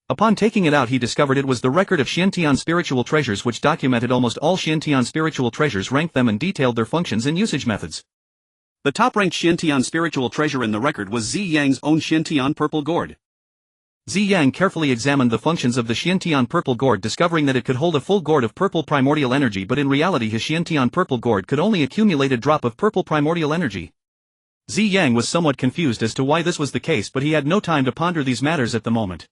S2: Upon taking it out, he discovered it was the record of Xiantian spiritual treasures, which documented almost all Xiantian spiritual treasures, ranked them, and detailed their functions and usage methods. The top-ranked Xiantian spiritual treasure in the record was Ziyang's own Xiantian Purple Gourd.
S1: Ziyang carefully examined the functions of the Xiantian Purple Gourd, discovering that it could hold a full gourd of purple primordial energy, but in reality his Xiantian Purple Gourd could only accumulate a drop of purple primordial energy. Ziyang was somewhat confused as to why this was the case, but he had no time to ponder these matters at the moment.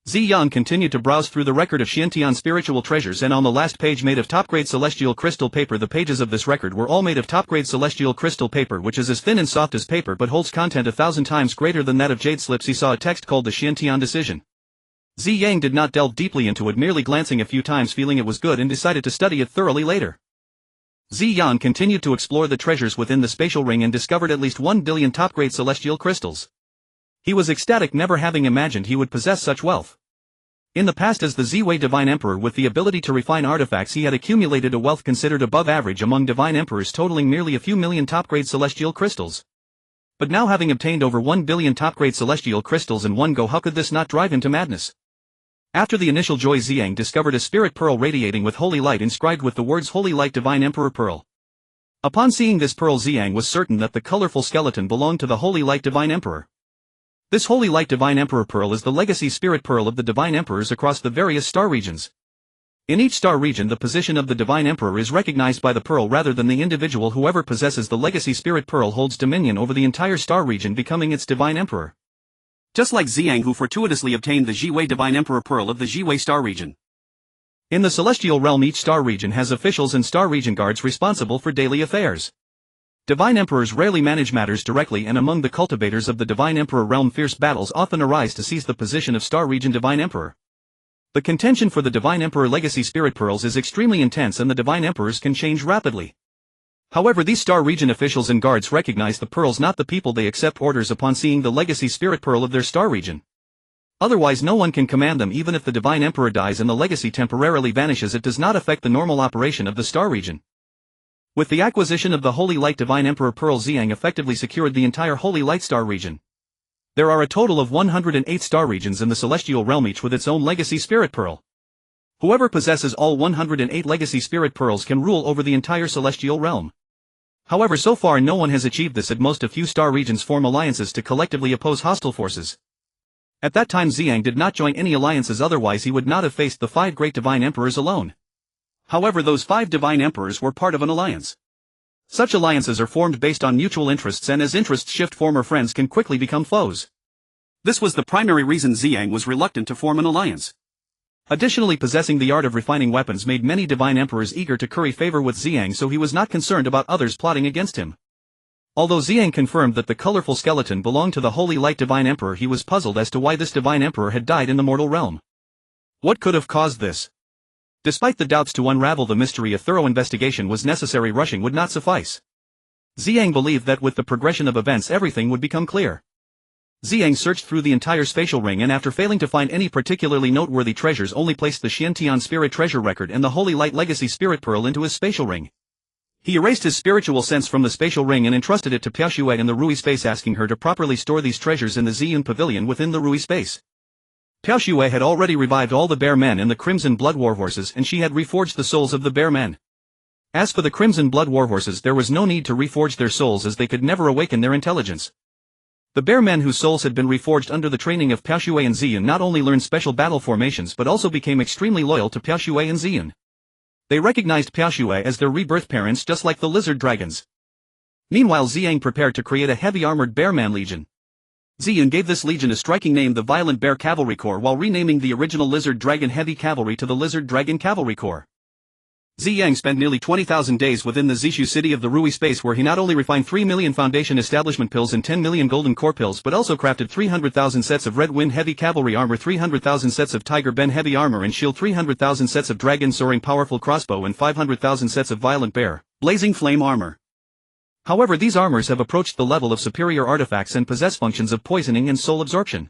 S1: Ziyang continued to browse through the record of Xiantian spiritual treasures, and on the last page, made of top-grade celestial crystal paper. The pages of this record were all made of top-grade celestial crystal paper, which is as thin and soft as paper but holds content 1,000 times greater than that of jade slips. He saw a text called the Xiantian Decision. Ziyang did not delve deeply into it, merely glancing a few times, feeling it was good, and decided to study it thoroughly later. Ziyang continued to explore the treasures within the spatial ring and discovered at least 1 billion top-grade celestial crystals. He was ecstatic, never having imagined he would possess such wealth. In the past, as the Ziwei Divine Emperor with the ability to refine artifacts, he had accumulated a wealth considered above average among divine emperors, totaling merely a few million top-grade celestial crystals. But now, having obtained over 1 billion top-grade celestial crystals in one go, how could this not drive him to madness? After the initial joy, Ziyang discovered a spirit pearl radiating with holy light, inscribed with the words Holy Light Divine Emperor Pearl. Upon seeing this pearl, Ziyang was certain that the colorful skeleton belonged to the Holy Light Divine Emperor. This Holy Light Divine Emperor Pearl is the legacy spirit pearl of the Divine Emperors across the various star regions. In each star region, the position of the Divine Emperor is recognized by the pearl rather than the individual. Whoever possesses the legacy spirit pearl holds dominion over the entire star region, becoming its Divine Emperor.
S2: Just like Ziyang, who fortuitously obtained the Ziwei Divine Emperor Pearl of the Ziwei star region.
S1: In the celestial realm, each star region has officials and star region guards responsible for daily affairs. Divine Emperors rarely manage matters directly, and among the cultivators of the Divine Emperor realm, fierce battles often arise to seize the position of Star Region Divine Emperor. The contention for the Divine Emperor Legacy Spirit Pearls is extremely intense, and the Divine Emperors can change rapidly. However, these Star Region officials and guards recognize the pearls, not the people. They accept orders upon seeing the Legacy Spirit Pearl of their star region. Otherwise, no one can command them. Even if the Divine Emperor dies and the legacy temporarily vanishes, it does not affect the normal operation of the star region. With the acquisition of the Holy Light Divine Emperor Pearl, Ziyang effectively secured the entire Holy Light Star region. There are a total of 108 star regions in the celestial realm, each with its own legacy spirit pearl. Whoever possesses all 108 legacy spirit pearls can rule over the entire celestial realm. However, so far no one has achieved this. At most, a few star regions form alliances to collectively oppose hostile forces. At that time, Ziyang did not join any alliances, otherwise he would not have faced the 5 great divine emperors alone. However, those 5 divine emperors were part of an alliance. Such alliances are formed based on mutual interests, and as interests shift, former friends can quickly become foes.
S2: This was the primary reason Ziyang was reluctant to form an alliance.
S1: Additionally, possessing the art of refining weapons made many divine emperors eager to curry favor with Ziyang, so he was not concerned about others plotting against him. Although Ziyang confirmed that the colorful skeleton belonged to the Holy Light Divine Emperor, he was puzzled as to why this divine emperor had died in the mortal realm. What could have caused this? Despite the doubts, to unravel the mystery a thorough investigation was necessary. Rushing would not suffice. Ziyang believed that with the progression of events everything would become clear. Ziyang searched through the entire spatial ring, and after failing to find any particularly noteworthy treasures, only placed the Xiantian Spirit Treasure Record and the Holy Light Legacy Spirit Pearl into his spatial ring. He erased his spiritual sense from the spatial ring and entrusted it to Piaoshui in the Rui Space, asking her to properly store these treasures in the Ziyun Pavilion within the Rui Space. Piaoshui had already revived all the bear men and the Crimson Blood Warhorses, and she had reforged the souls of the bear men. As for the Crimson Blood Warhorses, there was no need to reforge their souls, as they could never awaken their intelligence. The bear men whose souls had been reforged under the training of Piaoshui and Ziyun not only learned special battle formations but also became extremely loyal to Piaoshui and Ziyun. They recognized Piaoshui as their rebirth parents, just like the lizard dragons. Meanwhile, Ziyang prepared to create a heavy-armored bear-man legion. Ziyun gave this legion a striking name, the Violent Bear Cavalry Corps, while renaming the original Lizard Dragon Heavy Cavalry to the Lizard Dragon Cavalry Corps. Ziyang spent nearly 20,000 days within the Zishu city of the Rui Space, where he not only refined 3 million Foundation Establishment pills and 10 million Golden Core pills, but also crafted 300,000 sets of Red Wind Heavy Cavalry armor, 300,000 sets of Tiger Ben Heavy armor and shield, 300,000 sets of Dragon Soaring Powerful Crossbow, and 500,000 sets of Violent Bear Blazing Flame armor. However, these armors have approached the level of superior artifacts and possess functions of poisoning and soul absorption.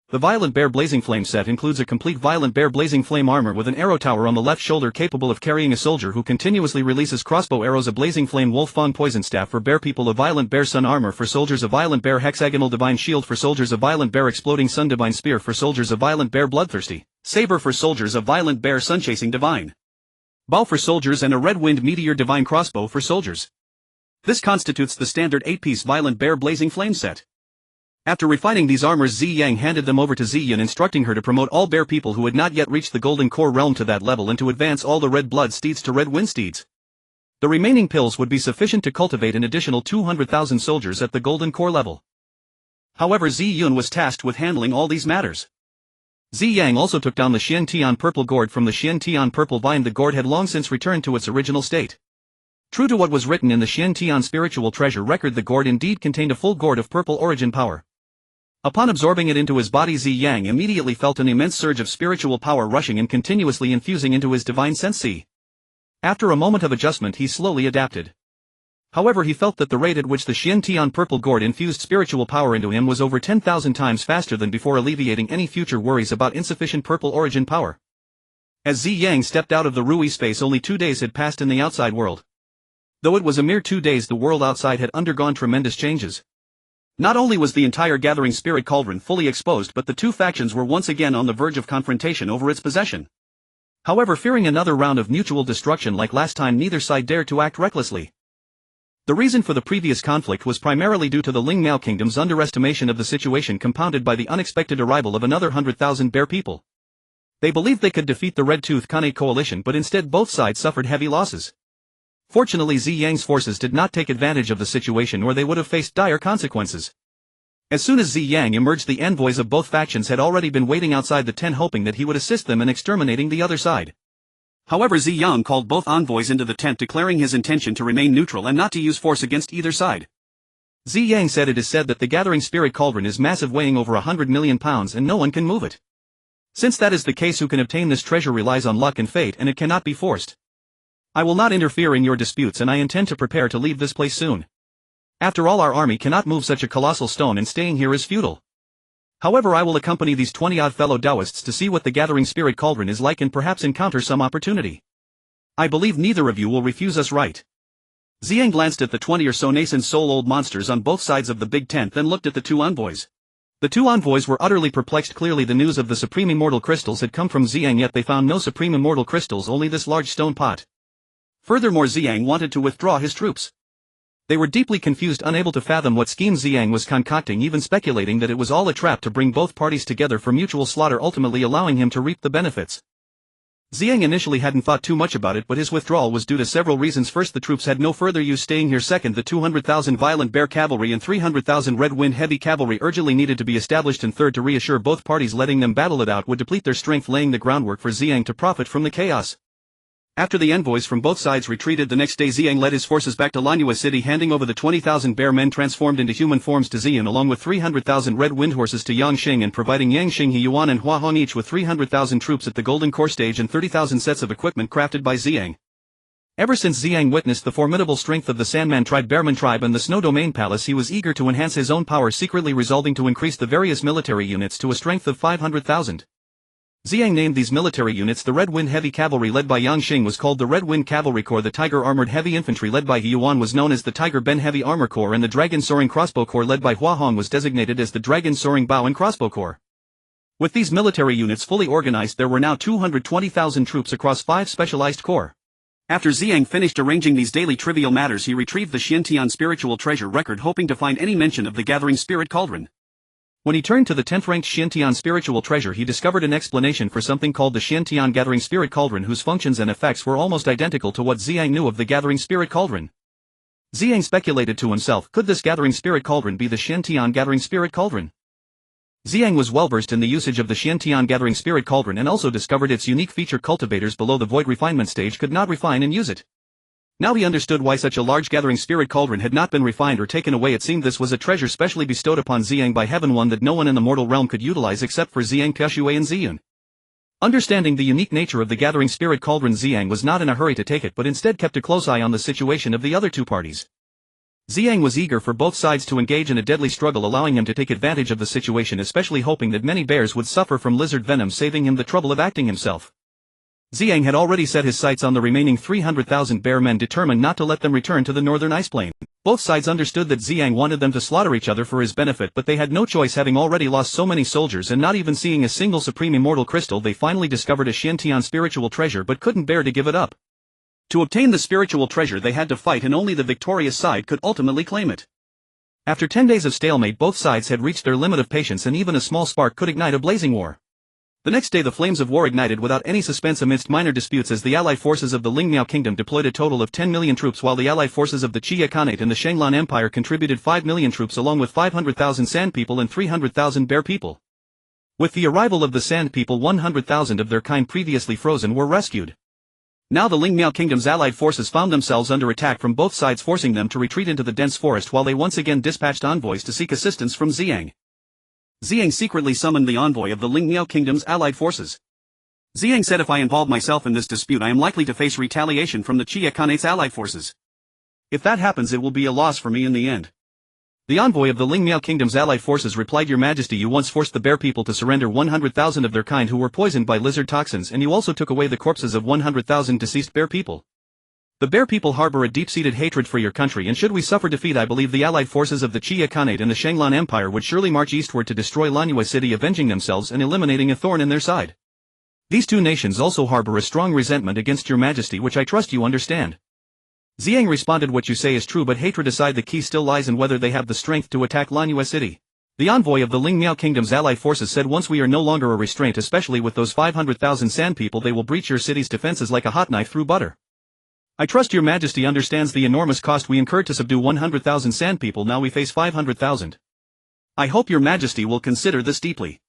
S1: The Violent Bear Blazing Flame set includes a complete Violent Bear Blazing Flame armor with an arrow tower on the left shoulder capable of carrying a soldier who continuously releases crossbow arrows, a Blazing Flame Wolf Fawn Poison Staff for bear people, a Violent Bear Sun armor for soldiers, a Violent Bear Hexagonal Divine Shield for soldiers, a Violent Bear Exploding Sun Divine Spear for soldiers, a Violent Bear Bloodthirsty Saber for soldiers, a Violent Bear Sun Chasing Divine Bow for soldiers, and a Red Wind Meteor Divine Crossbow for soldiers. This constitutes the standard 8-piece Violent Bear Blazing Flame set.
S2: After refining these armors, Ziyang handed them over to Ziyun, instructing her to promote all bear people who had not yet reached the Golden Core realm to that level and to advance all the Red Blood steeds to Red Wind steeds. The remaining pills would be sufficient to cultivate an additional 200,000 soldiers at the Golden Core level. However, Ziyun was tasked with handling all these matters. Ziyang also took down the Xiantian Purple Gourd from the Xiantian Purple Vine. The gourd had long since returned to its original state. True to what was written in the Xiantian Spiritual Treasure record, the gourd indeed contained a full gourd of purple origin power. Upon absorbing it into his body, Ziyang immediately felt an immense surge of spiritual power rushing and continuously infusing into his divine sense. After a moment of adjustment, he slowly adapted. However, he felt that the rate at which the Xiantian Purple Gourd infused spiritual power into him was over 10,000 times faster than before, alleviating any future worries about insufficient purple origin power. As Ziyang stepped out of the Rui space, only 2 days had passed in the outside world. Though it was a mere 2 days, the world outside had undergone tremendous changes. Not only was the entire Gathering Spirit Cauldron fully exposed, but the two factions were once again on the verge of confrontation over its possession. However, fearing another round of mutual destruction like last time, neither side dared to act recklessly. The reason for the previous conflict was primarily due to the Ling Miao Kingdom's underestimation of the situation, compounded by the unexpected arrival of another 100,000 bear people. They believed they could defeat the Red Tooth Khanate coalition, but instead both sides suffered heavy losses. Fortunately, Ziyang's forces did not take advantage of the situation, or they would have faced dire consequences. As soon as Ziyang emerged, the envoys of both factions had already been waiting outside the tent, hoping that he would assist them in exterminating the other side. However, Ziyang called both envoys into the tent, declaring his intention to remain neutral and not to use force against either side. Ziyang said, "It is said that the Gathering Spirit Cauldron is massive, weighing over 100 million pounds, and no one can move it. Since that is the case, who can obtain this treasure relies on luck and fate, and it cannot be forced. I will not interfere in your disputes, and I intend to prepare to leave this place soon. After all, our army cannot move such a colossal stone, and staying here is futile. However, I will accompany these 20-odd fellow Taoists to see what the Gathering Spirit Cauldron is like and perhaps encounter some opportunity. I believe neither of you will refuse us, right?" Ziyang glanced at the 20 or so nascent soul-old monsters on both sides of the big tent, then looked at the two envoys. The two envoys were utterly perplexed. Clearly the news of the Supreme Immortal Crystals had come from Ziyang, yet they found no Supreme Immortal Crystals, only this large stone pot. Furthermore, Ziyang wanted to withdraw his troops. They were deeply confused, unable to fathom what scheme Ziyang was concocting, even speculating that it was all a trap to bring both parties together for mutual slaughter, ultimately allowing him to reap the benefits. Ziyang initially hadn't thought too much about it, but his withdrawal was due to several reasons. First, the troops had no further use staying here. Second, the 200,000 violent bear cavalry and 300,000 red wind heavy cavalry urgently needed to be established. And third, to reassure both parties, letting them battle it out would deplete their strength, laying the groundwork for Ziyang to profit from the chaos. After the envoys from both sides retreated the next day, Ziyang led his forces back to Lanyue City, handing over the 20,000 bear men transformed into human forms to Ziyun, along with 300,000 red wind horses to Yang Xing, and providing Yang Xing, He Yuan and Hua Hong each with 300,000 troops at the Golden Core stage and 30,000 sets of equipment crafted by Ziyang. Ever since Ziyang witnessed the formidable strength of the Sandman tribe, Bearman tribe and the Snow Domain Palace, he was eager to enhance his own power, secretly resolving to increase the various military units to a strength of 500,000. Ziyang named these military units the Red Wind Heavy Cavalry led by Yang Xing was called the Red Wind Cavalry Corps, the Tiger Armored Heavy Infantry led by He Yuan was known as the Tiger Ben Heavy Armor Corps, and the Dragon Soaring Crossbow Corps led by Hua Hong was designated as the Dragon Soaring Bow and Crossbow Corps. With these military units fully organized, there were now 220,000 troops across 5 specialized corps. After Ziyang finished arranging these daily trivial matters, he retrieved the Xiantian Spiritual Treasure record, hoping to find any mention of the Gathering Spirit Cauldron. When he turned to the 10th-ranked Xiantian Spiritual Treasure, he discovered an explanation for something called the Xiantian Gathering Spirit Cauldron, whose functions and effects were almost identical to what Ziyang knew of the Gathering Spirit Cauldron. Ziyang speculated to himself, could this Gathering Spirit Cauldron be the Xiantian Gathering Spirit Cauldron? Ziyang was well-versed in the usage of the Xiantian Gathering Spirit Cauldron and also discovered its unique feature: cultivators below the void refinement stage could not refine and use it. Now he understood why such a large Gathering Spirit Cauldron had not been refined or taken away. It seemed this was a treasure specially bestowed upon Ziyang by heaven, one that no one in the mortal realm could utilize except for Ziyang, Piaxue and Ziyun. Understanding the unique nature of the Gathering Spirit Cauldron, Ziyang was not in a hurry to take it, but instead kept a close eye on the situation of the other two parties. Ziyang was eager for both sides to engage in a deadly struggle, allowing him to take advantage of the situation, especially hoping that many bears would suffer from lizard venom, saving him the trouble of acting himself. Ziyang had already set his sights on the remaining 300,000 bear men, determined not to let them return to the northern ice plain. Both sides understood that Ziyang wanted them to slaughter each other for his benefit, but they had no choice, having already lost so many soldiers and not even seeing a single Supreme Immortal Crystal. They finally discovered a Xiantian Spiritual Treasure but couldn't bear to give it up. To obtain the spiritual treasure they had to fight, and only the victorious side could ultimately claim it.
S1: After 10 days of stalemate, both sides had reached their limit of patience, and even a small spark could ignite a blazing war. The next day the flames of war ignited without any suspense amidst minor disputes, as the allied forces of the Lingmiao Kingdom deployed a total of 10 million troops, while the allied forces of the Qia Khanate and the Shanglan Empire contributed 5 million troops along with 500,000 Sand People and 300,000 Bear People. With the arrival of the Sand People, 100,000 of their kind previously frozen were rescued. Now the Lingmiao Kingdom's allied forces found themselves under attack from both sides, forcing them to retreat into the dense forest, while they once again dispatched envoys to seek assistance from Ziyang. Ziyang secretly summoned the envoy of the Lingmiao Kingdom's allied forces. Ziyang said, if I involve myself in this dispute, I am likely to face retaliation from the Qia Khanate's allied forces. If that happens, it will be a loss for me in the end. The envoy of the Lingmiao Kingdom's allied forces replied, Your Majesty, you once forced the Bear People to surrender 100,000 of their kind who were poisoned by lizard toxins, and you also took away the corpses of 100,000 deceased Bear People. The Bear People harbor a deep-seated hatred for your country, and should we suffer defeat, I believe the allied forces of the Qia Khanate and the Shanglan Empire would surely march eastward to destroy Lanyue City, avenging themselves and eliminating a thorn in their side. These two nations also harbor a strong resentment against your Majesty, which I trust you understand. Ziyang responded, What you say is true, but hatred aside, the key still lies in whether they have the strength to attack Lanyue City. The envoy of the Lingmiao Kingdom's allied forces said, Once we are no longer a restraint, especially with those 500,000 Sand People, they will breach your city's defenses like a hot knife through butter. I trust your Majesty understands the enormous cost we incurred to subdue 100,000 Sand People. Now we face 500,000. I hope your Majesty will consider this deeply.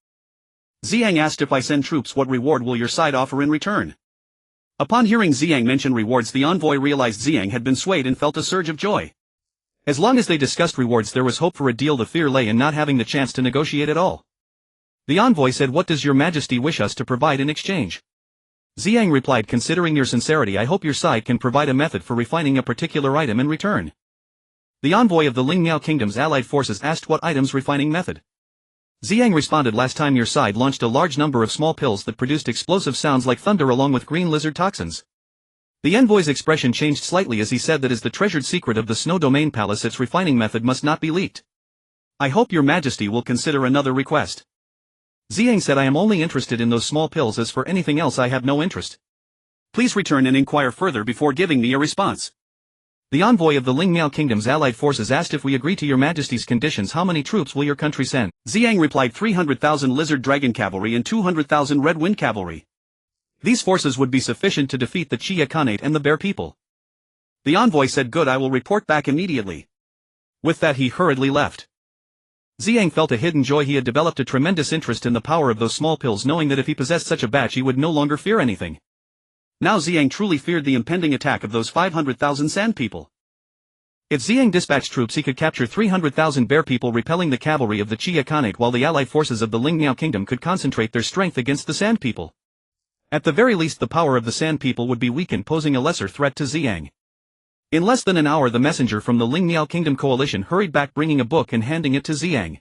S1: Ziyang asked, If I send troops, what reward will your side offer in return? Upon hearing Ziyang mention rewards, the envoy realized Ziyang had been swayed and felt a surge of joy. As long as they discussed rewards, there was hope for a deal. The fear lay in not having the chance to negotiate at all. The envoy said, What does your Majesty wish us to provide in exchange? Ziyang replied, Considering your sincerity, I hope your side can provide a method for refining a particular item in return. The envoy of the Lingmiao Kingdom's allied forces asked, What items refining method? Ziyang responded, Last time your side launched a large number of small pills that produced explosive sounds like thunder along with green lizard toxins. The envoy's expression changed slightly as he said, That is the treasured secret of the Snow Domain Palace. Its refining method must not be leaked. I hope your Majesty will consider another request. Ziyang said, I am only interested in those small pills. As for anything else, I have no interest. Please return and inquire further before giving me a response. The envoy of the Lingmiao Kingdom's allied forces asked, If we agree to your Majesty's conditions, how many troops will your country send? Ziyang replied, 300,000 lizard dragon cavalry and 200,000 red wind cavalry. These forces would be sufficient to defeat the Qia Khanate and the Bear People. The envoy said, Good, I will report back immediately. With that he hurriedly left. Ziyang felt a hidden joy. He had developed a tremendous interest in the power of those small pills, knowing that if he possessed such a batch he would no longer fear anything. Now Ziyang truly feared the impending attack of those 500,000 Sand People. If Ziyang dispatched troops, he could capture 300,000 Bear People, repelling the cavalry of the Qia Khanate, while the allied forces of the Lingmiao Kingdom could concentrate their strength against the Sand People. At the very least, the power of the Sand People would be weakened, posing a lesser threat to Ziyang. In less than an hour, the messenger from the Lingmiao Kingdom coalition hurried back, bringing a book and handing it to Ziyang.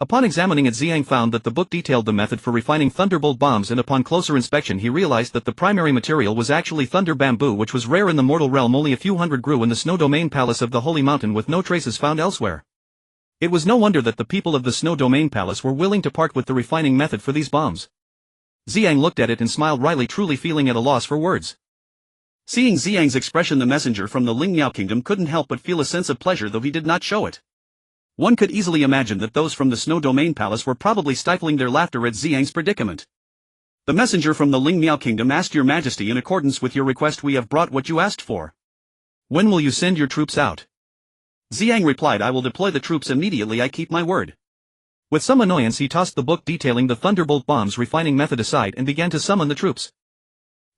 S1: Upon examining it, Ziyang found that the book detailed the method for refining thunderbolt bombs, and upon closer inspection he realized that the primary material was actually thunder bamboo, which was rare in the mortal realm. Only a few hundred grew in the Snow Domain Palace of the Holy Mountain, with no traces found elsewhere. It was no wonder that the people of the Snow Domain Palace were willing to part with the refining method for these bombs. Ziyang looked at it and smiled wryly, truly feeling at a loss for words. Seeing Ziyang's expression, the messenger from the Lingmiao Kingdom couldn't help but feel a sense of pleasure, though he did not show it. One could easily imagine that those from the Snow Domain Palace were probably stifling their laughter at Ziyang's predicament. The messenger from the Lingmiao Kingdom asked, Your Majesty, in accordance with your request, we have brought what you asked for. When will you send your troops out? Ziyang replied, I will deploy the troops immediately. I keep my word. With some annoyance he tossed the book detailing the thunderbolt bombs refining method aside and began to summon the troops.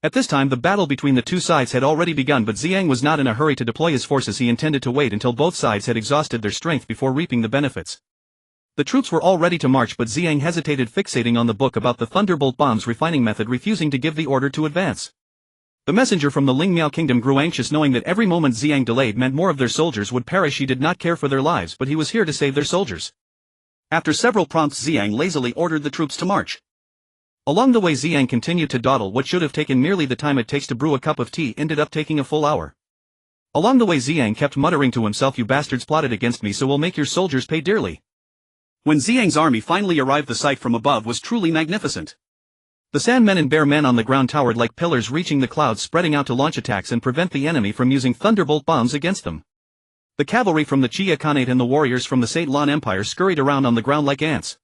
S1: At this time the battle between the two sides had already begun, but Ziyang was not in a hurry to deploy his forces. He intended to wait until both sides had exhausted their strength before reaping the benefits. The troops were all ready to march, but Ziyang hesitated, fixating on the book about the thunderbolt bombs refining method, refusing to give the order to advance. The messenger from the Lingmiao Kingdom grew anxious, knowing that every moment Ziyang delayed meant more of their soldiers would perish. He did not care for their lives, but he was here to save their soldiers. After several prompts, Ziyang lazily ordered the troops to march. Along the way Ziyang continued to dawdle. What should have taken merely the time it takes to brew a cup of tea ended up taking a full hour. Along the way Ziyang kept muttering to himself, You bastards plotted against me, so we'll make your soldiers pay dearly. When Ziyang's army finally arrived, the sight from above was truly magnificent. The Sandmen and Bear Men on the ground towered like pillars, reaching the clouds, spreading out to launch attacks and prevent the enemy from using thunderbolt bombs against them. The cavalry from the Chia Khanate and the warriors from the Saint Lan Empire scurried around on the ground like ants.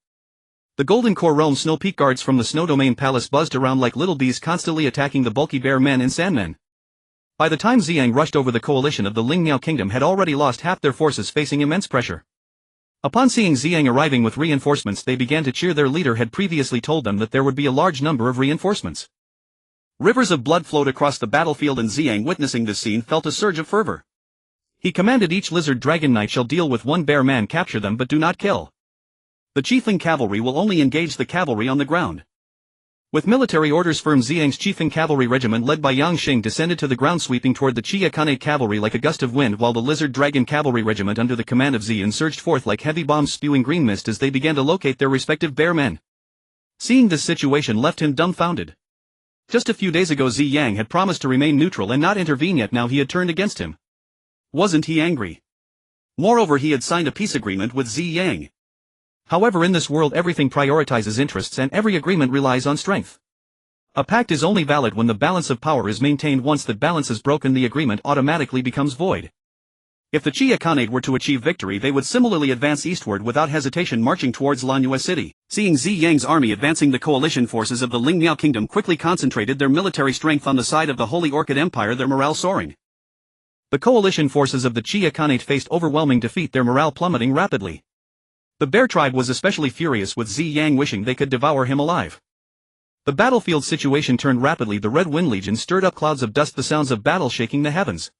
S1: The Golden Core Realm Snow Peak guards from the Snow Domain Palace buzzed around like little bees, constantly attacking the bulky bear men and sandmen. By the time Ziyang rushed over, the coalition of the Lingmiao Kingdom had already lost half their forces, facing immense pressure. Upon seeing Ziyang arriving with reinforcements, they began to cheer. Their leader had previously told them that there would be a large number of reinforcements. Rivers of blood flowed across the battlefield, and Ziyang, witnessing this scene, felt a surge of fervor. He commanded each lizard dragon knight shall deal with one bear man, capture them but do not kill. The chiefling cavalry will only engage the cavalry on the ground. With military orders firm, Ziyang's chiefling cavalry regiment led by Yang Xing descended to the ground, sweeping toward the Chia Khanate cavalry like a gust of wind, while the lizard dragon cavalry regiment under the command of Ziyang surged forth like heavy bombs spewing green mist as they began to locate their respective bear men. Seeing this situation left him dumbfounded. Just a few days ago Ziyang had promised to remain neutral and not intervene, yet now he had turned against him. Wasn't he angry? Moreover, he had signed a peace agreement with Ziyang. However, in this world everything prioritizes interests and every agreement relies on strength. A pact is only valid when the balance of power is maintained. Once that balance is broken, the agreement automatically becomes void. If the Chia Khanate were to achieve victory, they would similarly advance eastward without hesitation, marching towards Lanyue City. Seeing Ziyang's army advancing, the coalition forces of the Lingmiao Kingdom quickly concentrated their military strength on the side of the Holy Orchid Empire, their morale soaring. The coalition forces of the Chia Khanate faced overwhelming defeat, their morale plummeting rapidly. The bear tribe was especially furious, with Ziyang wishing they could devour him alive. The battlefield situation turned rapidly. The Red Wind Legion stirred up clouds of dust, the sounds of battle shaking the heavens.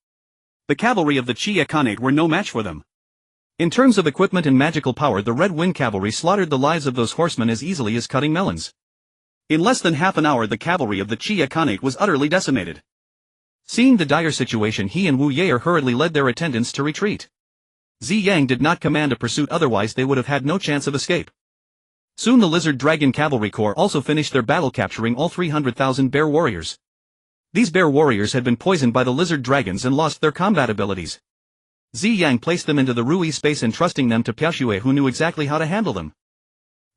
S1: The cavalry of the Chia Khanate were no match for them. In terms of equipment and magical power, the Red Wind Cavalry slaughtered the lives of those horsemen as easily as cutting melons. In less than half an hour, the cavalry of the Chia Khanate was utterly decimated. Seeing the dire situation, he and Wu Yaer hurriedly led their attendants to retreat. Ziyang did not command a pursuit, otherwise they would have had no chance of escape. Soon the Lizard Dragon Cavalry Corps also finished their battle, capturing all 300,000 bear warriors. These bear warriors had been poisoned by the lizard dragons and lost their combat abilities. Ziyang placed them into the Wishful Space, entrusting them to Piaxue, who knew exactly how to handle them.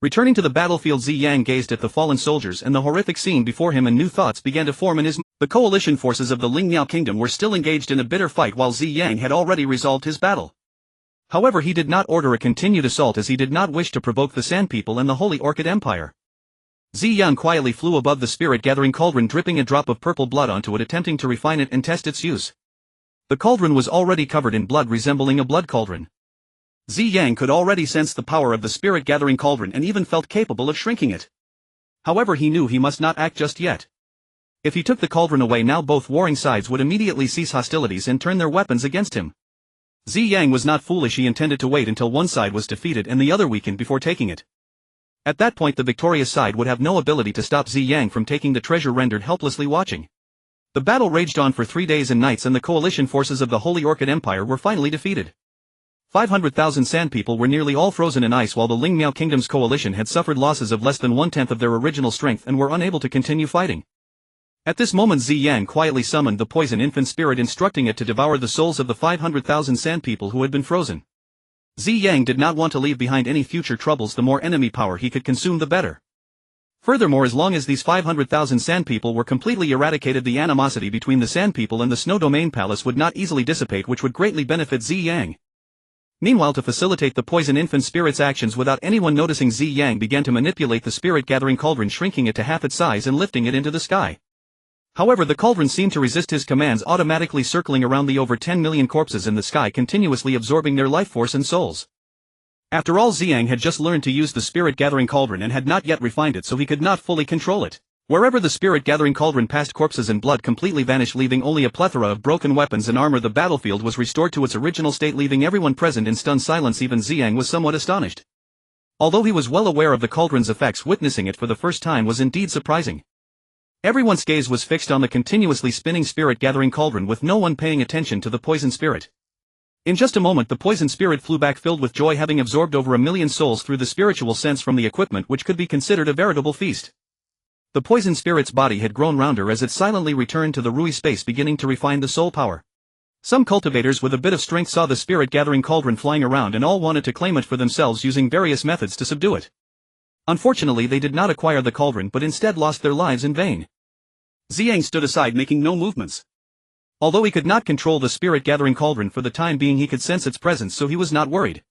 S1: Returning to the battlefield, Ziyang gazed at the fallen soldiers and the horrific scene before him, and new thoughts began to form in his mind. The coalition forces of the Lingmiao Kingdom were still engaged in a bitter fight, while Ziyang had already resolved his battle. However, he did not order a continued assault, as he did not wish to provoke the Sand People and the Holy Orchid Empire. Ziyang quietly flew above the spirit-gathering cauldron, dripping a drop of purple blood onto it, attempting to refine it and test its use. The cauldron was already covered in blood, resembling a blood cauldron. Ziyang could already sense the power of the spirit-gathering cauldron and even felt capable of shrinking it. However, he knew he must not act just yet. If he took the cauldron away now, both warring sides would immediately cease hostilities and turn their weapons against him. Ziyang was not foolish. He intended to wait until one side was defeated and the other weakened before taking it. At that point, the victorious side would have no ability to stop Ziyang from taking the treasure, rendered helplessly watching. The battle raged on for 3 days and nights, and the coalition forces of the Holy Orchid Empire were finally defeated. 500,000 Sand People were nearly all frozen in ice, while the Lingmiao Kingdom's coalition had suffered losses of less than 1/10 of their original strength and were unable to continue fighting. At this moment, Ziyang quietly summoned the Poison Infant Spirit, instructing it to devour the souls of the 500,000 Sand People who had been frozen. Ziyang did not want to leave behind any future troubles. The more enemy power he could consume, the better. Furthermore, as long as these 500,000 Sand People were completely eradicated, the animosity between the Sand People and the Snow Domain Palace would not easily dissipate, which would greatly benefit Ziyang. Meanwhile, to facilitate the Poison Infant Spirit's actions without anyone noticing, Ziyang began to manipulate the spirit-gathering cauldron, shrinking it to half its size and lifting it into the sky. However, the cauldron seemed to resist his commands, automatically circling around the over 10 million corpses in the sky, continuously absorbing their life force and souls. After all, Ziyang had just learned to use the spirit-gathering cauldron and had not yet refined it, so he could not fully control it. Wherever the spirit-gathering cauldron passed, corpses and blood completely vanished, leaving only a plethora of broken weapons and armor. The battlefield was restored to its original state, leaving everyone present in stunned silence. Even Ziyang was somewhat astonished. Although he was well aware of the cauldron's effects, witnessing it for the first time was indeed surprising. Everyone's gaze was fixed on the continuously spinning spirit-gathering cauldron, with no one paying attention to the poison spirit. In just a moment, the poison spirit flew back, filled with joy, having absorbed over 1 million souls through the spiritual sense from the equipment, which could be considered a veritable feast. The poison spirit's body had grown rounder as it silently returned to the Wishful Space, beginning to refine the soul power. Some cultivators with a bit of strength saw the spirit-gathering cauldron flying around and all wanted to claim it for themselves, using various methods to subdue it. Unfortunately, they did not acquire the cauldron, but instead lost their lives in vain. Ziyang stood aside, making no movements. Although he could not control the spirit-gathering cauldron for the time being, he could sense its presence, so he was not worried.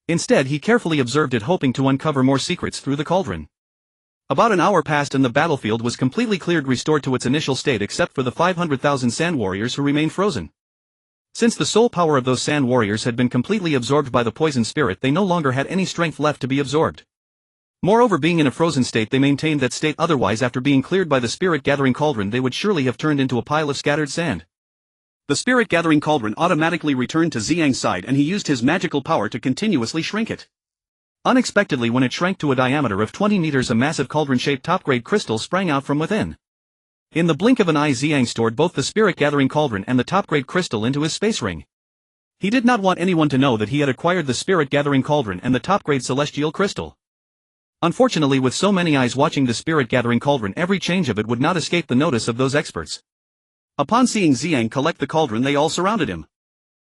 S1: Instead, he carefully observed it, hoping to uncover more secrets through the cauldron. About an hour passed and the battlefield was completely cleared, restored to its initial state except for the 500,000 sand warriors who remained frozen. Since the soul power of those sand warriors had been completely absorbed by the poison spirit, they no longer had any strength left to be absorbed. Moreover, being in a frozen state, they maintained that state, otherwise after being cleared by the spirit-gathering cauldron they would surely have turned into a pile of scattered sand. The spirit-gathering cauldron automatically returned to Ziyang's side and he used his magical power to continuously shrink it. Unexpectedly, when it shrank to a diameter of 20 meters, a massive cauldron-shaped top-grade crystal sprang out from within. In the blink of an eye, Ziyang stored both the spirit-gathering cauldron and the top-grade crystal into his space ring. He did not want anyone to know that he had acquired the spirit-gathering cauldron and the top-grade celestial crystal. Unfortunately, with so many eyes watching the spirit-gathering cauldron, every change of it would not escape the notice of those experts. Upon seeing Ziyang collect the cauldron, they all surrounded him.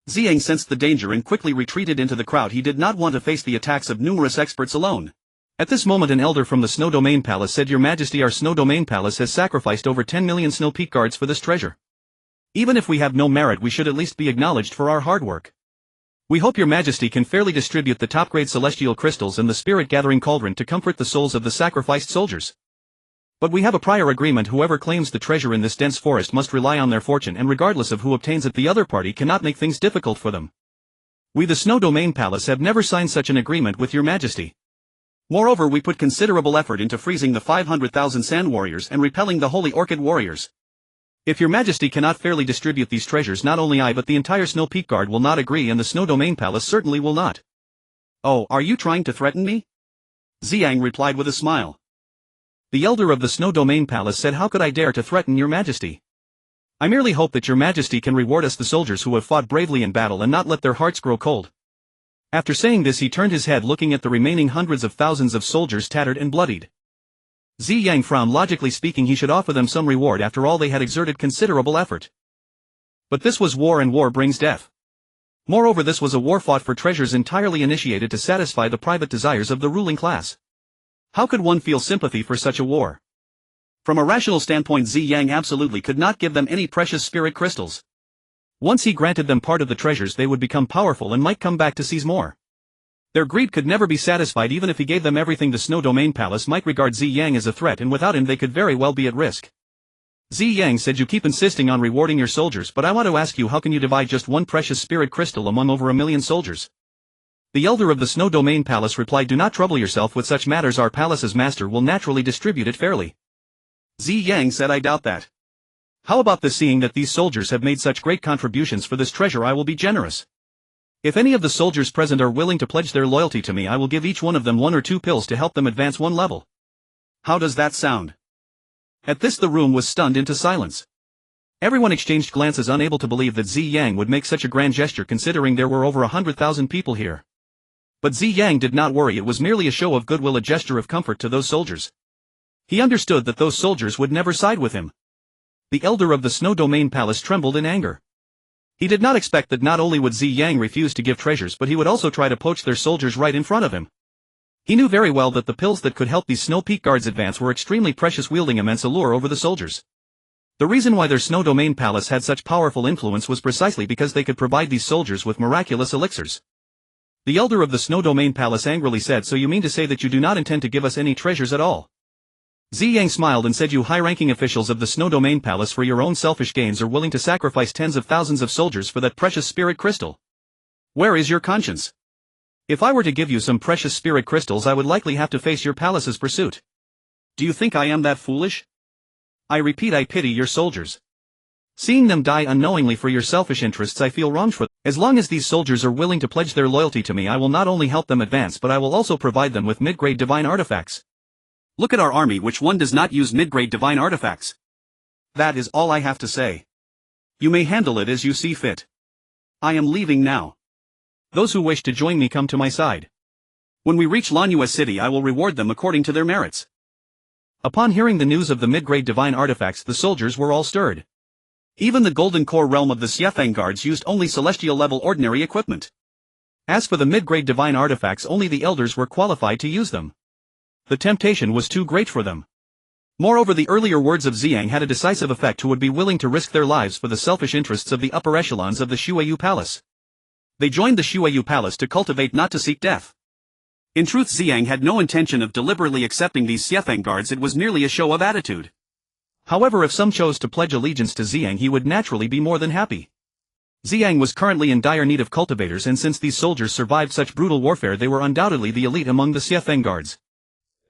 S1: Ziyang sensed the danger and quickly retreated into the crowd. He did not want to face the attacks of numerous experts alone. At this moment, an elder from the Snow Domain Palace said, "Your Majesty, our Snow Domain Palace has sacrificed over 10 million Snow Peak Guards for this treasure. Even if we have no merit, we should at least be acknowledged for our hard work. We hope your Majesty can fairly distribute the top-grade celestial crystals and the spirit-gathering cauldron to comfort the souls of the sacrificed soldiers. But we have a prior agreement. Whoever claims the treasure in this dense forest must rely on their fortune, and regardless of who obtains it, the other party cannot make things difficult for them. We, the Snow Domain Palace, have never signed such an agreement with your Majesty. Moreover, we put considerable effort into freezing the 500,000 sand warriors and repelling the Holy Orchid warriors. If your Majesty cannot fairly distribute these treasures, not only I but the entire Snow Peak Guard will not agree, and the Snow Domain Palace certainly will not." "Oh, are you trying to threaten me?" Ziyang replied with a smile. The elder of the Snow Domain Palace said, "How could I dare to threaten your Majesty? I merely hope that your Majesty can reward us, the soldiers who have fought bravely in battle, and not let their hearts grow cold." After saying this, he turned his head, looking at the remaining hundreds of thousands of soldiers tattered and bloodied. Ziyang frowned. Logically speaking, he should offer them some reward. After all, they had exerted considerable effort. But this was war, and war brings death. Moreover, this was a war fought for treasures entirely initiated to satisfy the private desires of the ruling class. How could one feel sympathy for such a war? From a rational standpoint, Ziyang absolutely could not give them any precious spirit crystals. Once he granted them part of the treasures, they would become powerful and might come back to seize more. Their greed could never be satisfied. Even if he gave them everything, the Snow Domain Palace might regard Ziyang as a threat, and without him they could very well be at risk. Ziyang said, "You keep insisting on rewarding your soldiers, but I want to ask you, how can you divide just one precious spirit crystal among over 1 million soldiers?" The elder of the Snow Domain Palace replied, "Do not trouble yourself with such matters. Our palace's master will naturally distribute it fairly." Ziyang said, "I doubt that. How about this? Seeing that these soldiers have made such great contributions for this treasure, I will be generous. If any of the soldiers present are willing to pledge their loyalty to me, I will give each one of them 1 or 2 pills to help them advance 1 level. How does that sound?" At this, the room was stunned into silence. Everyone exchanged glances, unable to believe that Ziyang would make such a grand gesture, considering there were over 100,000 people here. But Ziyang did not worry. It was merely a show of goodwill, a gesture of comfort to those soldiers. He understood that those soldiers would never side with him. The elder of the Snow Domain Palace trembled in anger. He did not expect that not only would Ziyang refuse to give treasures, but he would also try to poach their soldiers right in front of him. He knew very well that the pills that could help these Snow Peak Guards advance were extremely precious, wielding immense allure over the soldiers. The reason why their Snow Domain Palace had such powerful influence was precisely because they could provide these soldiers with miraculous elixirs. The elder of the Snow Domain Palace angrily said, "So you mean to say that you do not intend to give us any treasures at all?" Ziyang smiled and said, "You high-ranking officials of the Snow Domain Palace, for your own selfish gains, are willing to sacrifice tens of thousands of soldiers for that precious spirit crystal. Where is your conscience? If I were to give you some precious spirit crystals, I would likely have to face your palace's pursuit. Do you think I am that foolish? I repeat, I pity your soldiers. Seeing them die unknowingly for your selfish interests, I feel wronged for them. As long as these soldiers are willing to pledge their loyalty to me, I will not only help them advance, but I will also provide them with mid-grade divine artifacts. Look at our army, which one does not use mid-grade divine artifacts? That is all I have to say. You may handle it as you see fit. I am leaving now. Those who wish to join me, come to my side. When we reach Lanua City, I will reward them according to their merits." Upon hearing the news of the mid-grade divine artifacts, the soldiers were all stirred. Even the Golden Core realm of the Xiefeng guards used only celestial-level ordinary equipment. As for the mid-grade divine artifacts, only the elders were qualified to use them. The temptation was too great for them. Moreover, the earlier words of Ziyang had a decisive effect who would be willing to risk their lives for the selfish interests of the upper echelons of the Shueyu Palace. They joined the Shueyu Palace to cultivate, not to seek death. In truth, Ziyang had no intention of deliberately accepting these Xiefeng guards, it was merely a show of attitude. However, if some chose to pledge allegiance to Ziyang, he would naturally be more than happy. Ziyang was currently in dire need of cultivators, and since these soldiers survived such brutal warfare, they were undoubtedly the elite among the Xiefeng guards.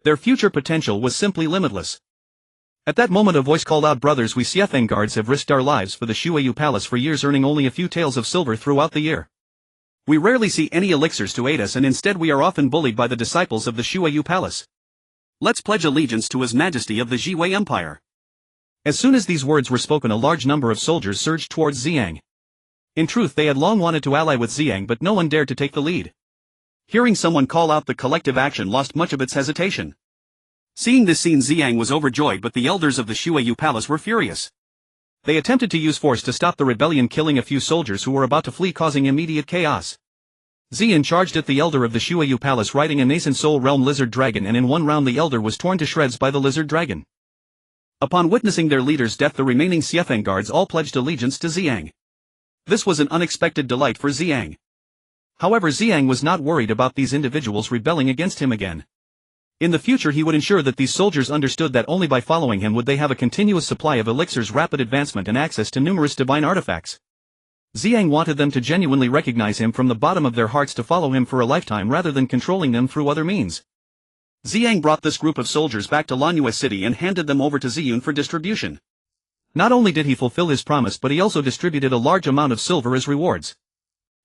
S1: Their future potential was simply limitless. At that moment a voice called out, "Brothers, we Xiefeng guards have risked our lives for the Shueyu Palace for years, earning only a few taels of silver throughout the year. We rarely see any elixirs to aid us, and instead we are often bullied by the disciples of the Shueyu Palace. Let's pledge allegiance to His Majesty of the Jiwei Empire." As soon as these words were spoken, a large number of soldiers surged towards Ziyang. In truth, they had long wanted to ally with Ziyang, but no one dared to take the lead. Hearing someone call out, the collective action lost much of its hesitation. Seeing this scene, Ziyang was overjoyed, but the elders of the Shueyu Palace were furious. They attempted to use force to stop the rebellion, killing a few soldiers who were about to flee, causing immediate chaos. Ziyang charged at the elder of the Shueyu Palace riding a nascent soul realm lizard dragon, and in one round the elder was torn to shreds by the lizard dragon. Upon witnessing their leader's death, the remaining Xiefeng guards all pledged allegiance to Ziyang. This was an unexpected delight for Ziyang. However, Ziyang was not worried about these individuals rebelling against him again. In the future he would ensure that these soldiers understood that only by following him would they have a continuous supply of elixirs, rapid advancement, and access to numerous divine artifacts. Ziyang wanted them to genuinely recognize him from the bottom of their hearts, to follow him for a lifetime rather than controlling them through other means. Ziyang brought this group of soldiers back to Lanyue City and handed them over to Ziyun for distribution. Not only did he fulfill his promise, but he also distributed a large amount of silver as rewards.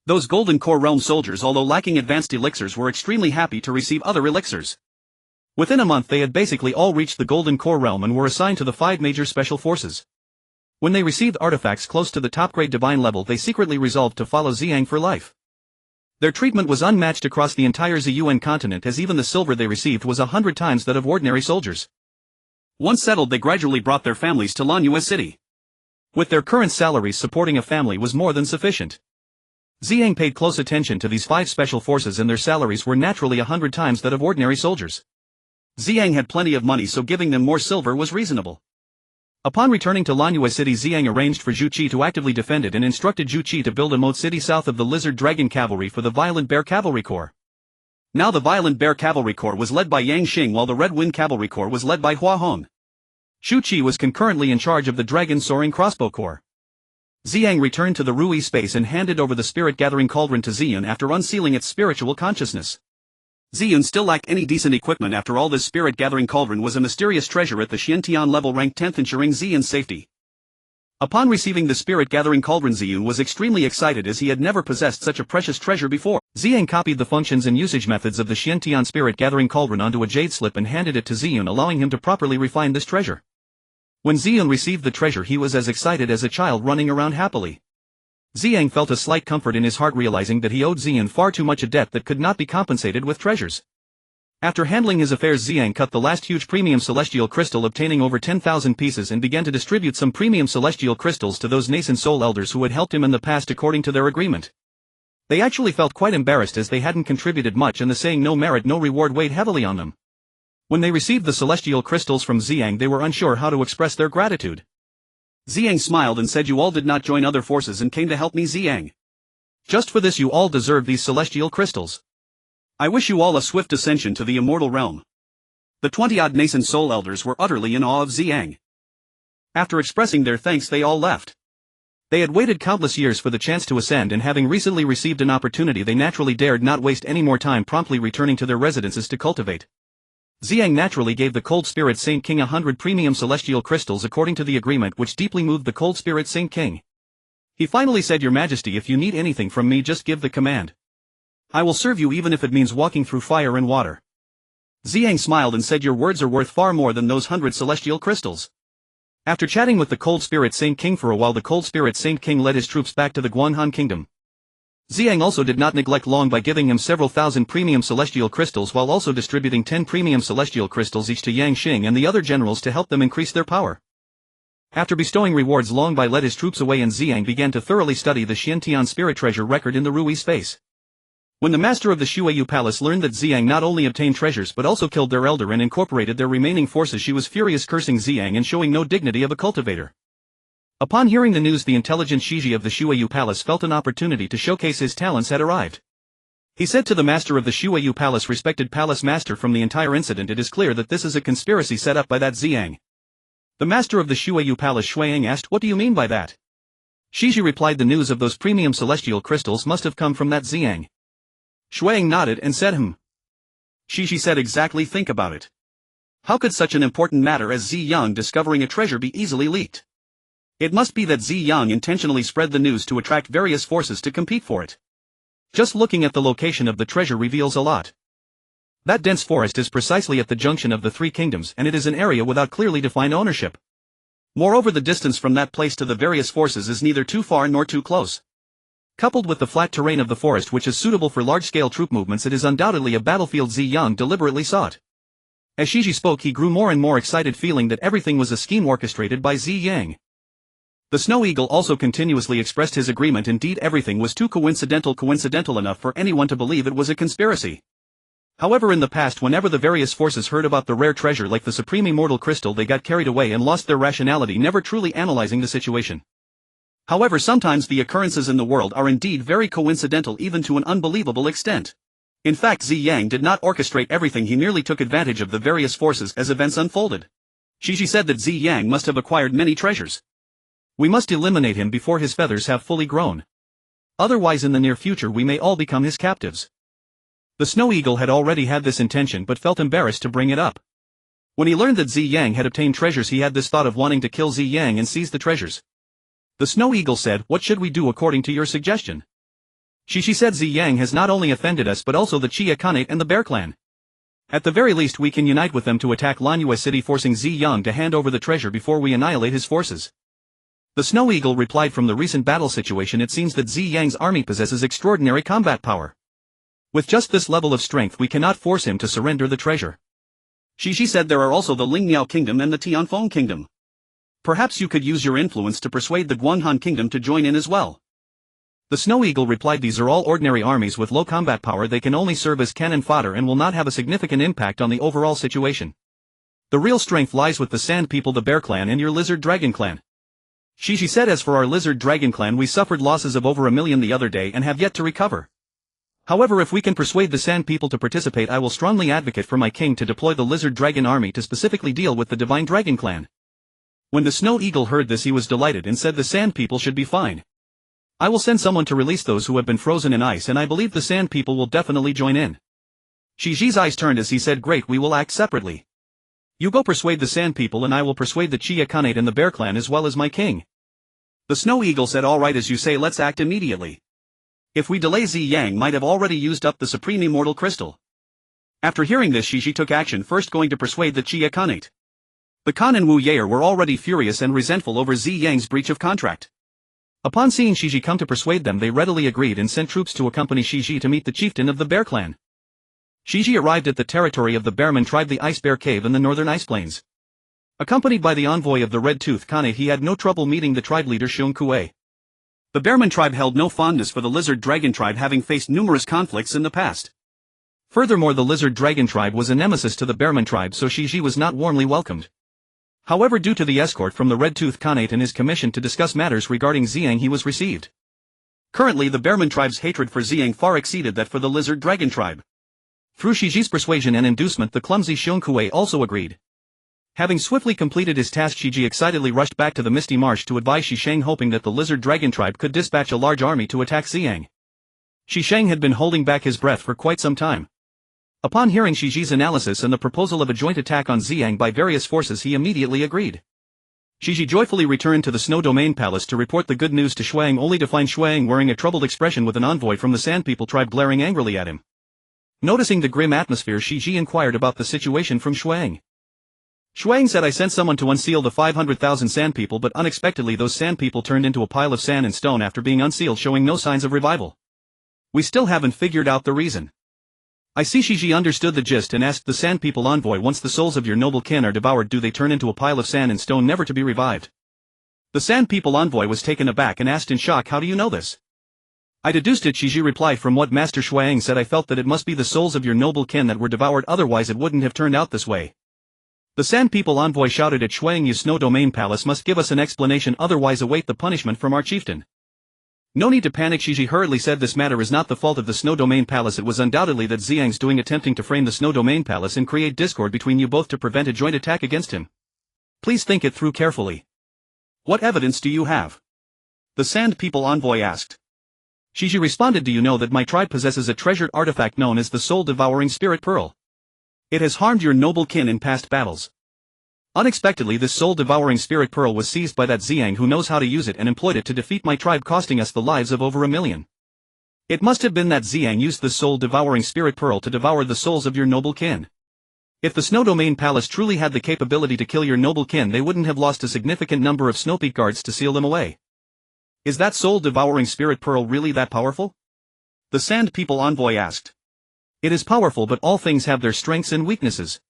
S1: Those Golden Core Realm soldiers, although lacking advanced elixirs, were extremely happy to receive other elixirs. Within a month they had basically all reached the Golden Core Realm and were assigned to the 5 major special forces. When they received artifacts close to the top-grade divine level, they secretly resolved to follow Ziyang for life. Their treatment was unmatched across the entire Ziyuan continent, as even the silver they received was 100 times that of ordinary soldiers. Once settled, they gradually brought their families to Lanyue City. With their current salaries, supporting a family was more than sufficient. Ziyang paid close attention to these 5 special forces, and their salaries were naturally 100 times that of ordinary soldiers. Ziyang had plenty of money, so giving them more silver was reasonable. Upon returning to Lanyue City, Ziyang arranged for Zhu Qi to actively defend it and instructed Zhu Qi to build a moat city south of the Lizard Dragon Cavalry for the Violent Bear Cavalry Corps. Now the Violent Bear Cavalry Corps was led by Yang Xing, while the Red Wind Cavalry Corps was led by Hua Hong. Zhu Qi was concurrently in charge of the Dragon Soaring Crossbow Corps. Ziyang returned to the Rui space and handed over the Spirit Gathering Cauldron to Ziyun after unsealing its spiritual consciousness. Ziyun still lacked any decent equipment. After all, this Spirit Gathering Cauldron was a mysterious treasure at the Xiantian level, ranked 10th, ensuring Ziyun's safety. Upon receiving the Spirit Gathering Cauldron, Ziyun was extremely excited, as he had never possessed such a precious treasure before. Ziyang copied the functions and usage methods of the Xiantian Spirit Gathering Cauldron onto a jade slip and handed it to Ziyun, allowing him to properly refine this treasure. When Ziyun received the treasure, he was as excited as a child running around happily. Ziyang felt a slight comfort in his heart, realizing that he owed Ziyun far too much a debt that could not be compensated with treasures. After handling his affairs, Ziyang cut the last huge premium celestial crystal, obtaining over 10,000 pieces, and began to distribute some premium celestial crystals to those nascent soul elders who had helped him in the past according to their agreement. They actually felt quite embarrassed, as they hadn't contributed much and the saying "no merit, no reward" weighed heavily on them. When they received the celestial crystals from Ziyang, they were unsure how to express their gratitude. Ziyang smiled and said, "You all did not join other forces and came to help me, Ziyang. Just for this you all deserve these celestial crystals. I wish you all a swift ascension to the immortal realm." The 20-odd nascent soul elders were utterly in awe of Ziyang. After expressing their thanks, they all left. They had waited countless years for the chance to ascend, and having recently received an opportunity, they naturally dared not waste any more time, promptly returning to their residences to cultivate. Ziyang naturally gave the Cold Spirit Saint King 100 premium celestial crystals according to the agreement, which deeply moved the Cold Spirit Saint King. He finally said, "Your Majesty, if you need anything from me, just give the command. I will serve you, even if it means walking through fire and water." Ziyang smiled and said, "Your words are worth far more than those 100 celestial crystals." After chatting with the Cold Spirit Saint King for a while, the Cold Spirit Saint King led his troops back to the Guanhan Kingdom. Ziyang also did not neglect long by giving him several thousand premium celestial crystals, while also distributing 10 premium celestial crystals each to Yang Xing and the other generals to help them increase their power. After bestowing rewards, Long Bai led his troops away, and Ziyang began to thoroughly study the Xiantian spirit treasure record in the Rui space. When the master of the Shueyu Palace learned that Ziyang not only obtained treasures but also killed their elder and incorporated their remaining forces, she was furious, cursing Ziyang and showing no dignity of a cultivator. Upon hearing the news, the intelligent Shiji of the Shueyu Palace felt an opportunity to showcase his talents had arrived. He said to the master of the Shueyu Palace, respected palace master, from the entire incident it is clear that this is a conspiracy set up by that Ziyang. The master of the Shueyu Palace Shueyang asked, what do you mean by that? Shiji replied, the news of those premium celestial crystals must have come from that Ziyang. Shueyang nodded and said, Shiji said, exactly, think about it. How could such an important matter as Ziyang discovering a treasure be easily leaked? It must be that Ziyang intentionally spread the news to attract various forces to compete for it. Just looking at the location of the treasure reveals a lot. That dense forest is precisely at the junction of the three kingdoms, and it is an area without clearly defined ownership. Moreover, the distance from that place to the various forces is neither too far nor too close. Coupled with the flat terrain of the forest, which is suitable for large-scale troop movements, it is undoubtedly a battlefield Ziyang deliberately sought. As Shiji spoke, he grew more and more excited, feeling that everything was a scheme orchestrated by Ziyang. The Snow Eagle also continuously expressed his agreement. Indeed, everything was too coincidental enough for anyone to believe it was a conspiracy. However, in the past, whenever the various forces heard about the rare treasure like the supreme immortal crystal, they got carried away and lost their rationality, never truly analyzing the situation. However, sometimes the occurrences in the world are indeed very coincidental, even to an unbelievable extent. In fact, Ziyang did not orchestrate everything, he merely took advantage of the various forces as events unfolded. Shiji said that Ziyang must have acquired many treasures. We must eliminate him before his feathers have fully grown. Otherwise, in the near future we may all become his captives. The Snow Eagle had already had this intention but felt embarrassed to bring it up. When he learned that Ziyang had obtained treasures, he had this thought of wanting to kill Ziyang and seize the treasures. The Snow Eagle said, what should we do according to your suggestion? Shiji said, Ziyang has not only offended us but also the Chia Khanate and the Bear Clan. At the very least we can unite with them to attack Lanyue City, forcing Ziyang to hand over the treasure before we annihilate his forces. The Snow Eagle replied, from the recent battle situation it seems that Ziyang's army possesses extraordinary combat power. With just this level of strength we cannot force him to surrender the treasure. Shiji said, there are also the Lingmiao Kingdom and the Tianfeng Kingdom. Perhaps you could use your influence to persuade the Guanghan Kingdom to join in as well. The Snow Eagle replied, these are all ordinary armies with low combat power, they can only serve as cannon fodder and will not have a significant impact on the overall situation. The real strength lies with the Sand People, the Bear Clan, and your Lizard Dragon Clan. Shiji said, as for our Lizard Dragon Clan, we suffered losses of over 1 million the other day and have yet to recover. However, if we can persuade the Sand People to participate, I will strongly advocate for my king to deploy the Lizard Dragon army to specifically deal with the Divine Dragon Clan. When the Snow Eagle heard this, he was delighted and said the Sand People should be fine. I will send someone to release those who have been frozen in ice, and I believe the Sand People will definitely join in. Shiji's eyes turned as he said, great, we will act separately. You go persuade the Sand People and I will persuade the Chia Khanate and the Bear Clan as well as my king. The Snow Eagle said, all right, as you say, let's act immediately. If we delay, Ziyang might have already used up the supreme immortal crystal. After hearing this, Shiji took action, first going to persuade the Chia Khanate. The Khan and Wu Yair were already furious and resentful over Ziyang's breach of contract. Upon seeing Shiji come to persuade them, they readily agreed and sent troops to accompany Shiji to meet the chieftain of the Bear Clan. Shiji arrived at the territory of the Bearman tribe, the Ice Bear Cave in the northern ice plains. Accompanied by the envoy of the Red Tooth Khanate, he had no trouble meeting the tribe leader Xiong Kuei. The Bearman tribe held no fondness for the Lizard Dragon tribe, having faced numerous conflicts in the past. Furthermore, the Lizard Dragon tribe was a nemesis to the Bearman tribe, so Shiji was not warmly welcomed. However, due to the escort from the Red Tooth Khanate and his commission to discuss matters regarding Ziyang, he was received. Currently, the Bearman tribe's hatred for Ziyang far exceeded that for the Lizard Dragon tribe. Through Shiji's persuasion and inducement, the clumsy Xiong Kuei also agreed. Having swiftly completed his task, Shiji excitedly rushed back to the Misty Marsh to advise Shisheng, hoping that the Lizard Dragon tribe could dispatch a large army to attack Ziyang. Shisheng had been holding back his breath for quite some time. Upon hearing Shiji's analysis and the proposal of a joint attack on Ziyang by various forces, he immediately agreed. Shiji joyfully returned to the Snow Domain Palace to report the good news to Shuang, only to find Shuang wearing a troubled expression with an envoy from the Sand People tribe glaring angrily at him. Noticing the grim atmosphere, Shiji inquired about the situation from Shuang. Shuang said, I sent someone to unseal the 500,000 Sand People, but unexpectedly those Sand People turned into a pile of sand and stone after being unsealed, showing no signs of revival. We still haven't figured out the reason. I see Shiji understood the gist and asked the Sand People envoy, once the souls of your noble kin are devoured, do they turn into a pile of sand and stone never to be revived? The Sand People envoy was taken aback and asked in shock, how do you know this? I deduced it, Shiji replied. From what Master Shuang said, I felt that it must be the souls of your noble kin that were devoured, otherwise it wouldn't have turned out this way. The Sand People envoy shouted at Shuang, "You Snow Domain Palace must give us an explanation, otherwise await the punishment from our chieftain." No need to panic, Shiji hurriedly said. This matter is not the fault of the Snow Domain Palace. It was undoubtedly that Ziyang's doing, attempting to frame the Snow Domain Palace and create discord between you both to prevent a joint attack against him. Please think it through carefully.
S2: What evidence do you have? The Sand People envoy asked.
S1: Shiji responded, do you know that my tribe possesses a treasured artifact known as the Soul-Devouring Spirit Pearl? It has harmed your noble kin in past battles. Unexpectedly, this Soul-Devouring Spirit Pearl was seized by that Ziyang who knows how to use it and employed it to defeat my tribe, costing us the lives of over 1,000,000. It must have been that Ziyang used the Soul-Devouring Spirit Pearl to devour the souls of your noble kin. If the Snow Domain Palace truly had the capability to kill your noble kin, they wouldn't have lost a significant number of Snowpeak guards to seal them away. Is that Soul-Devouring Spirit Pearl really that powerful?
S2: The Sand People envoy asked.
S1: It is powerful, but all things have their strengths and weaknesses.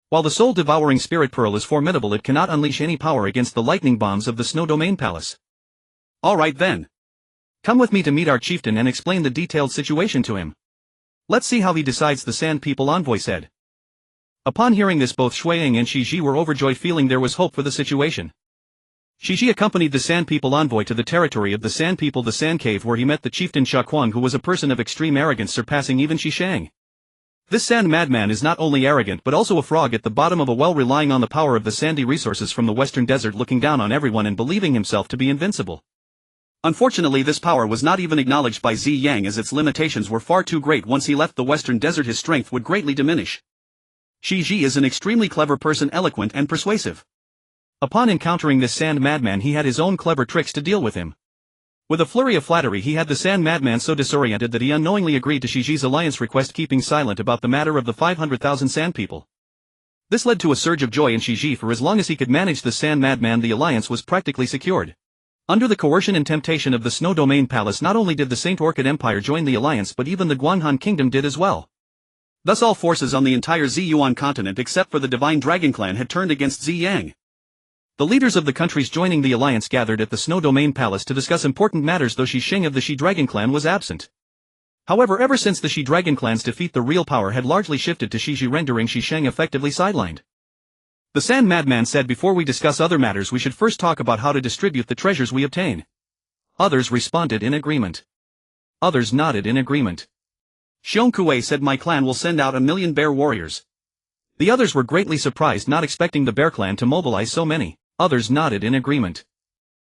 S1: While the Soul-Devouring Spirit Pearl is formidable, it cannot unleash any power against the lightning bombs of the Snow Domain Palace.
S2: Alright then.
S1: Come with me to meet our chieftain and explain the detailed situation to him. Let's see how he decides, the Sand People envoy said. Upon hearing this, both Shuang and Shiji were overjoyed, feeling there was hope for the situation. Shiji accompanied the Sand People envoy to the territory of the Sand People, the Sand Cave, where he met the chieftain Shaquan, who was a person of extreme arrogance, surpassing even Shishang. This sand madman is not only arrogant but also a frog at the bottom of a well, relying on the power of the sandy resources from the western desert, looking down on everyone and believing himself to be invincible.
S2: Unfortunately, this power was not even acknowledged by Ziyang, as its limitations were far too great. Once he left the western desert, his strength would greatly diminish. Shiji is an extremely clever person, eloquent and persuasive. Upon encountering this sand madman, he had his own clever tricks to deal with him. With a flurry of flattery, he had the sand madman so disoriented that he unknowingly agreed to Shiji's alliance request, keeping silent about the matter of the 500,000 sand people. This led to a surge of joy in Shiji, for as long as he could manage the sand madman, the alliance was practically secured. Under the coercion and temptation of the Snow Domain Palace, not only did the Saint Orchid Empire join the alliance, but even the Guanhan Kingdom did as well. Thus all forces on the entire Ziyuan continent except for the Divine Dragon Clan had turned against Ziyang. The leaders of the countries joining the alliance gathered at the Snow Domain Palace to discuss important matters, though Shisheng of the She Dragon Clan was absent. However, ever since the She Dragon Clan's defeat, the real power had largely shifted to Shiji, rendering Shisheng effectively sidelined. The Sand Madman said, before we discuss other matters, we should first talk about how to distribute the treasures we obtain. Others responded in agreement. Others nodded in agreement. Xiong Kuei said, my clan will send out 1,000,000 bear warriors. The others were greatly surprised, not expecting the bear clan to mobilize so many. Others nodded in agreement.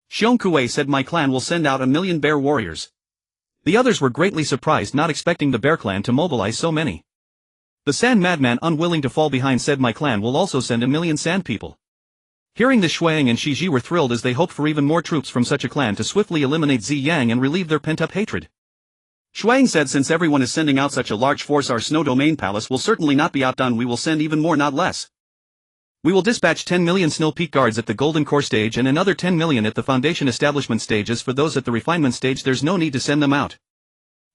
S2: Xiong Kuei said, my clan will send out 1,000,000 bear warriors. The others were greatly surprised, not expecting the bear clan to mobilize so many. The Sand Madman, unwilling to fall behind, said, my clan will also send 1,000,000 sand people. Hearing this, Shuang and Shiji were thrilled, as they hoped for even more troops from such a clan to swiftly eliminate Ziyang and relieve their pent-up hatred. Shuang said, since everyone is sending out such a large force, our Snow Domain Palace will certainly not be outdone. We will send even more, not less. We will dispatch 10 million Snow Peak guards at the Golden Core stage and another 10 million at the Foundation Establishment stage. As for those at the Refinement stage, there's no need to send them out.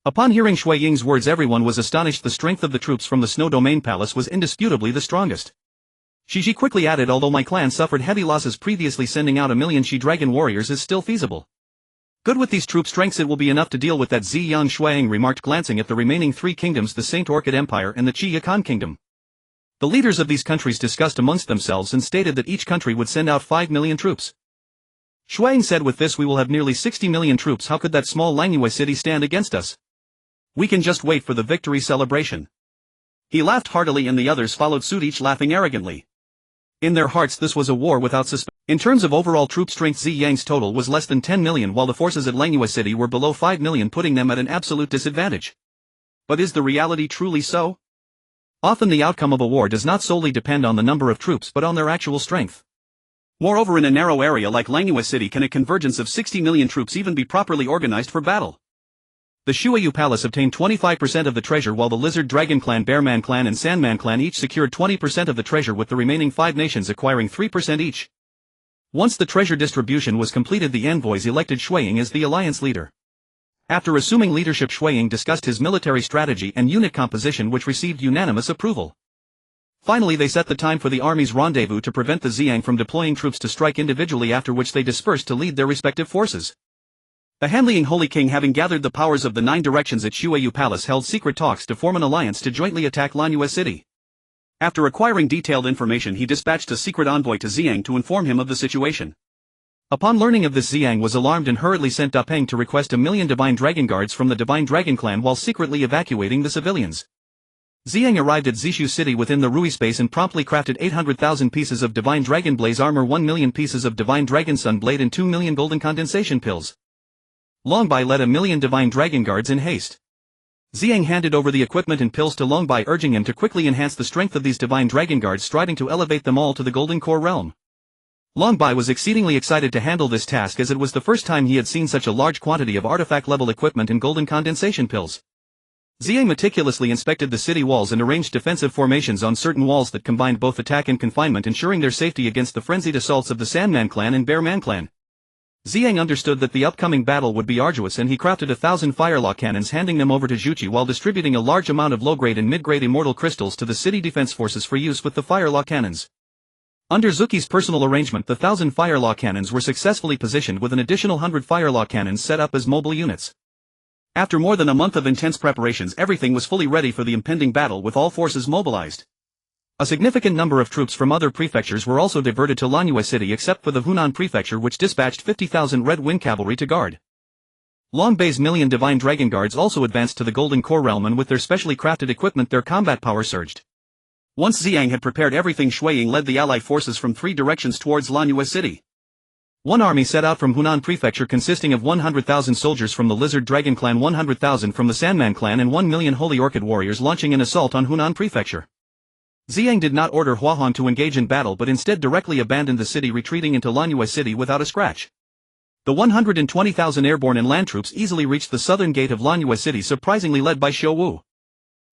S2: Upon hearing Shui Ying's words, everyone was astonished. The strength of the troops from the Snow Domain Palace was indisputably the strongest. Shiji quickly added, although my clan suffered heavy losses previously, sending out 1,000,000 She-Dragon warriors is still feasible. Good, with these troop strengths it will be enough to deal with that. Ziyang, Shuang remarked, glancing at the remaining three kingdoms, the Saint Orchid Empire and the Qi Yakan Kingdom. The leaders of these countries discussed amongst themselves and stated that each country would send out 5 million troops. Shuang said, with this we will have nearly 60 million troops. How could that small Langyue city stand against us? We can just wait for the victory celebration. He laughed heartily and the others followed suit, each laughing arrogantly. In their hearts this was a war without suspense. In terms of overall troop strength, Ziyang's total was less than 10 million, while the forces at Langyue City were below 5 million, putting them at an absolute disadvantage. But is the reality truly so? Often the outcome of a war does not solely depend on the number of troops but on their actual strength. Moreover, in a narrow area like Langyue City, can a convergence of 60 million troops even be properly organized for battle? The Shuayu Palace obtained 25% of the treasure, while the Lizard Dragon Clan, Bearman Clan and Sandman Clan each secured 20% of the treasure, with the remaining 5 nations acquiring 3% each. Once the treasure distribution was completed, the envoys elected Shuaying as the alliance leader. After assuming leadership, Shuaying discussed his military strategy and unit composition, which received unanimous approval. Finally, they set the time for the army's rendezvous to prevent the Ziyang from deploying troops to strike individually, after which they dispersed to lead their respective forces. The Hanliang Holy King, having gathered the powers of the 9 directions at Shueyu Palace, held secret talks to form an alliance to jointly attack Lanyue City. After acquiring detailed information, he dispatched a secret envoy to Ziyang to inform him of the situation. Upon learning of this, Ziyang was alarmed and hurriedly sent Da Peng to request 1,000,000 Divine Dragon Guards from the Divine Dragon Clan while secretly evacuating the civilians. Ziyang arrived at Zishu City within the Rui Space and promptly crafted 800,000 pieces of Divine Dragon Blaze armor, 1,000,000 pieces of Divine Dragon Sun Blade and 2,000,000 golden condensation pills. Longbai led 1,000,000 Divine Dragon Guards in haste. Ziyang handed over the equipment and pills to Longbai, urging him to quickly enhance the strength of these Divine Dragon Guards, striving to elevate them all to the Golden Core realm. Longbai was exceedingly excited to handle this task, as it was the first time he had seen such a large quantity of artifact-level equipment and golden condensation pills. Ziyang meticulously inspected the city walls and arranged defensive formations on certain walls that combined both attack and confinement, ensuring their safety against the frenzied assaults of the Sandman clan and Bearman clan. Ziyang understood that the upcoming battle would be arduous, and he crafted 1,000 firelaw cannons, handing them over to Juchi while distributing a large amount of low-grade and mid-grade immortal crystals to the city defense forces for use with the firelaw cannons. Under Zuki's personal arrangement, the 1,000 firelaw cannons were successfully positioned, with an additional 100 firelaw cannons set up as mobile units. After more than a month of intense preparations, everything was fully ready for the impending battle, with all forces mobilized. A significant number of troops from other prefectures were also diverted to Lanyue City, except for the Hunan Prefecture, which dispatched 50,000 Red Wind Cavalry to guard. Longbei's 1,000,000 Divine Dragon Guards also advanced to the Golden Core realm, and with their specially crafted equipment their combat power surged. Once Ziyang had prepared everything, Shui Ying led the allied forces from 3 directions towards Lanyue City. One army set out from Hunan Prefecture, consisting of 100,000 soldiers from the Lizard Dragon Clan, 100,000 from the Sandman Clan, and 1,000,000 Holy Orchid warriors, launching an assault on Hunan Prefecture. Ziyang did not order Huahan to engage in battle, but instead directly abandoned the city, retreating into Lanyue City without a scratch. The 120,000 airborne and land troops easily reached the southern gate of Lanyue City, surprisingly led by Xiu Wu.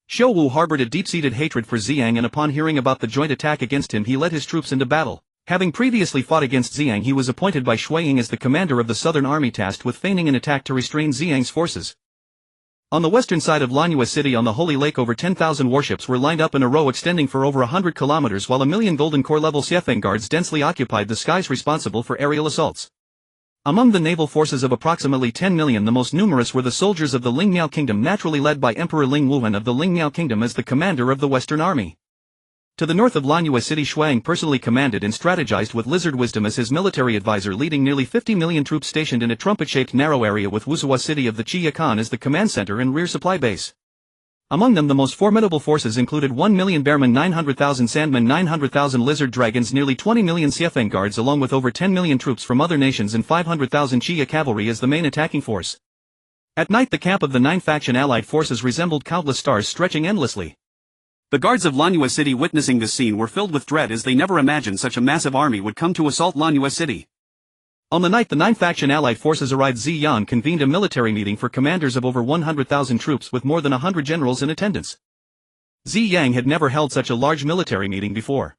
S2: Xiu Wu harbored a deep-seated hatred for Ziyang, and upon hearing about the joint attack against him, he led his troops into battle. Having previously fought against Ziyang, he was appointed by Shui Ying as the commander of the southern army, tasked with feigning an attack to restrain Ziyang's forces. On the western side of Lanyue City on the Holy Lake, over 10,000 warships were lined up in a row extending for over 100 kilometers, while 1,000,000 Golden Core level Xiefeng guards densely occupied the skies, responsible for aerial assaults. Among the naval forces of approximately 10,000,000, the most numerous were the soldiers of the Lingmiao Kingdom, naturally led by Emperor Ling Wuhan of the Lingmiao Kingdom as the commander of the Western Army. To the north of Lanyue City, Shuang personally commanded and strategized with Lizard Wisdom as his military advisor, leading nearly 50,000,000 troops stationed in a trumpet-shaped narrow area, with Wusuwa City of the Chiyakan as the command center and rear supply base. Among them, the most formidable forces included 1,000,000 Bearmen, 900,000 Sandmen, 900,000 Lizard Dragons, nearly 20,000,000 Xiefeng guards, along with over 10,000,000 troops from other nations, and 500,000 Chiya cavalry as the main attacking force. At night, the camp of the 9-faction allied forces resembled countless stars stretching endlessly. The guards of Lanyue City, witnessing this scene, were filled with dread, as they never imagined such a massive army would come to assault Lanyue City. On the night the 9-faction allied forces arrived, Ziyang convened a military meeting for commanders of over 100,000 troops, with more than 100 generals in attendance. Ziyang had never held such a large military meeting before.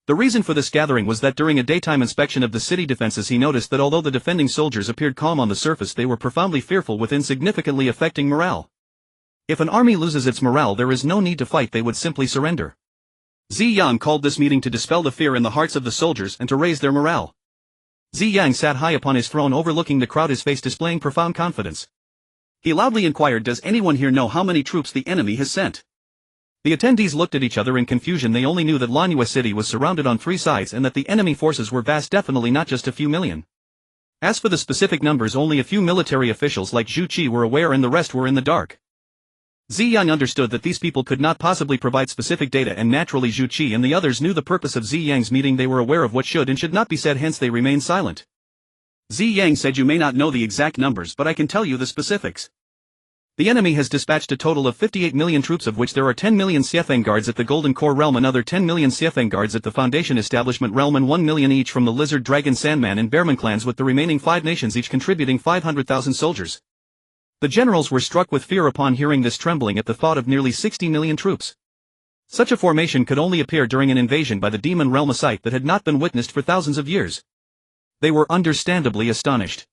S2: The reason for this gathering was that during a daytime inspection of the city defenses, he noticed that although the defending soldiers appeared calm on the surface, they were profoundly fearful within, significantly affecting morale. If an army loses its morale, there is no need to fight, they would simply surrender. Ziyang called this meeting to dispel the fear in the hearts of the soldiers and to raise their morale. Ziyang sat high upon his throne overlooking the crowd, his face displaying profound confidence. He loudly inquired, "Does anyone here know how many troops the enemy has sent?" The attendees looked at each other in confusion. They only knew that Lanyue City was surrounded on 3 sides and that the enemy forces were vast, definitely not just a few million. As for the specific numbers, only a few military officials like Zhu Qi were aware, and the rest were in the dark. Ziyang understood that these people could not possibly provide specific data, and naturally Zhu Qi and the others knew the purpose of Ziyang's meeting. They were aware of what should and should not be said, hence they remained silent. Ziyang said, "You may not know the exact numbers, but I can tell you the specifics. The enemy has dispatched a total of 58 million troops, of which there are 10,000,000 Xiefeng guards at the Golden Core realm, another 10,000,000 Xiefeng guards at the Foundation Establishment realm, and 1,000,000 each from the Lizard, Dragon, Sandman and Bearman clans, with the remaining 5 nations each contributing 500,000 soldiers." The generals were struck with fear upon hearing this, trembling at the thought of nearly 60 million troops. Such a formation could only appear during an invasion by the demon realm, a sight that had not been witnessed for thousands of years. They were understandably astonished.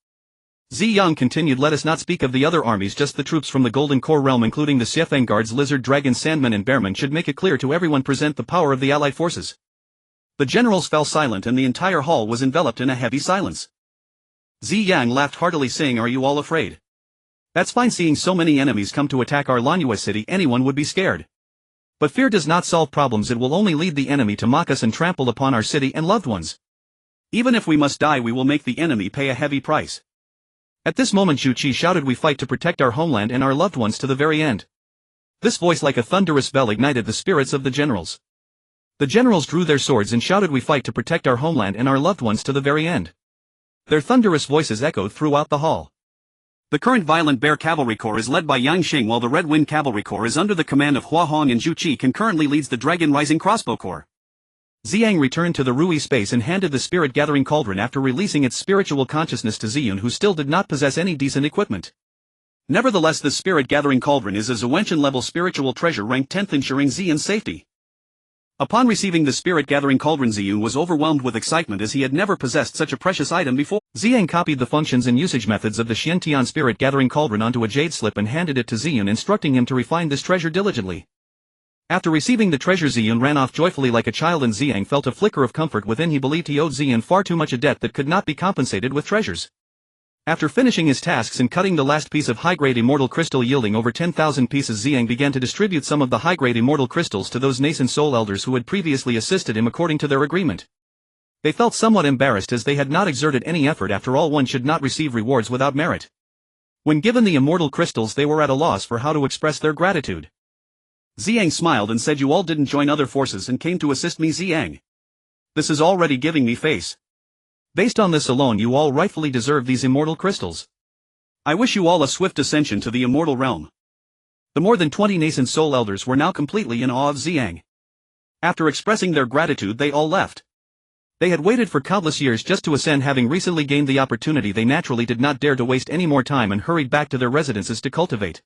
S2: Ziyang continued, "Let us not speak of the other armies, just the troops from the Golden Core realm, including the Xiefeng guards, Lizard, Dragon, Sandman and Bearman, should make it clear to everyone present the power of the allied forces." The generals fell silent, and the entire hall was enveloped in a heavy silence. Ziyang laughed heartily, saying, "Are you all afraid? That's fine. Seeing so many enemies come to attack our Lanyue city, anyone would be scared. But fear does not solve problems, it will only lead the enemy to mock us and trample upon our city and loved ones. Even if we must die, we will make the enemy pay a heavy price." At this moment Zhu Qi shouted, "We fight to protect our homeland and our loved ones to the very end." This voice like a thunderous bell ignited the spirits of the generals. The generals drew their swords and shouted, "We fight to protect our homeland and our loved ones to the very end." Their thunderous voices echoed throughout the hall. The current Violent Bear Cavalry Corps is led by Yang Xing, while the Red Wind Cavalry Corps is under the command of Hua Hong, and Zhu Qi concurrently leads the Dragon Rising Crossbow Corps. Ziyang returned to the Rui space and handed the Spirit Gathering Cauldron after releasing its spiritual consciousness to Ziyun, who still did not possess any decent equipment. Nevertheless, the Spirit Gathering Cauldron is a Zuwenchen-level spiritual treasure ranked 10th, ensuring Ziyun's safety. Upon receiving the Spirit Gathering Cauldron, Ziyun was overwhelmed with excitement, as he had never possessed such a precious item before. Ziyang copied the functions and usage methods of the Xiantian Spirit Gathering Cauldron onto a jade slip and handed it to Ziyun, instructing him to refine this treasure diligently. After receiving the treasure, Ziyun ran off joyfully like a child, and Ziyang felt a flicker of comfort within. He believed he owed Ziyun far too much, a debt that could not be compensated with treasures. After finishing his tasks and cutting the last piece of high-grade immortal crystal yielding over 10,000 pieces, Ziyang began to distribute some of the high-grade immortal crystals to those nascent soul elders who had previously assisted him according to their agreement. They felt somewhat embarrassed, as they had not exerted any effort. After all, one should not receive rewards without merit. When given the immortal crystals, they were at a loss for how to express their gratitude. Ziyang smiled and said, "You all didn't join other forces and came to assist me, Ziyang. This is already giving me face. Based on this alone, you all rightfully deserve these immortal crystals. I wish you all a swift ascension to the immortal realm." The more than 20 nascent soul elders were now completely in awe of Ziyang. After expressing their gratitude, they all left. They had waited for countless years just to ascend. Having recently gained the opportunity, they naturally did not dare to waste any more time and hurried back to their residences to cultivate.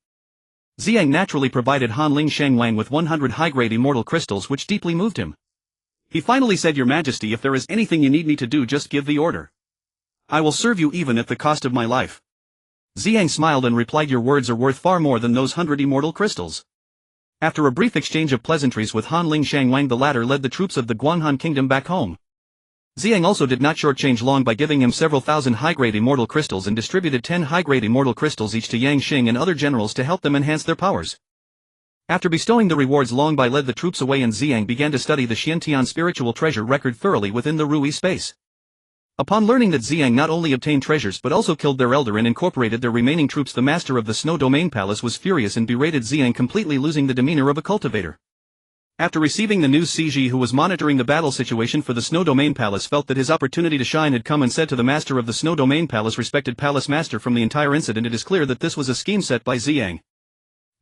S2: Ziyang naturally provided Hanling Shangwang with 100 high-grade immortal crystals, which deeply moved him. He finally said, "Your Majesty, if there is anything you need me to do, just give the order. I will serve you even at the cost of my life." Ziyang smiled and replied, "Your words are worth far more than those 100 immortal crystals." After a brief exchange of pleasantries with Hanling Shangwang, the latter led the troops of the Guanghan Kingdom back home. Ziyang also did not shortchange Long by giving him several thousand high-grade immortal crystals and distributed 10 high-grade immortal crystals each to Yang Xing and other generals to help them enhance their powers. After bestowing the rewards, Long Bai led the troops away, and Ziyang began to study the Xiantian spiritual treasure record thoroughly within the Rui space. Upon learning that Ziyang not only obtained treasures but also killed their elder and incorporated their remaining troops, the master of the Snow Domain Palace was furious and berated Ziyang, completely losing the demeanor of a cultivator. After receiving the news, Ciji, who was monitoring the battle situation for the Snow Domain Palace, felt that his opportunity to shine had come and said to the master of the Snow Domain Palace, "Respected Palace Master, from the entire incident it is clear that this was a scheme set by Ziyang."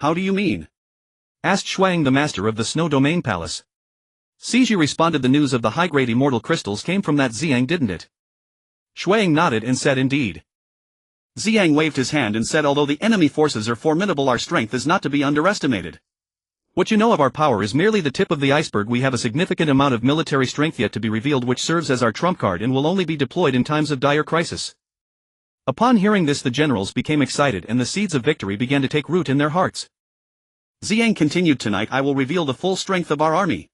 S2: "How do you mean?" asked Shuang, the master of the Snow Domain Palace. Ciji responded, "The news of the high-grade immortal crystals came from that Ziyang, didn't it?" Shuang nodded and said, "Indeed." Ziyang waved his hand and said, "Although the enemy forces are formidable, our strength is not to be underestimated. What you know of our power is merely the tip of the iceberg. We have a significant amount of military strength yet to be revealed, which serves as our trump card and will only be deployed in times of dire crisis." Upon hearing this, the generals became excited and the seeds of victory began to take root in their hearts. Ziyang continued, "Tonight I will reveal the full strength of our army.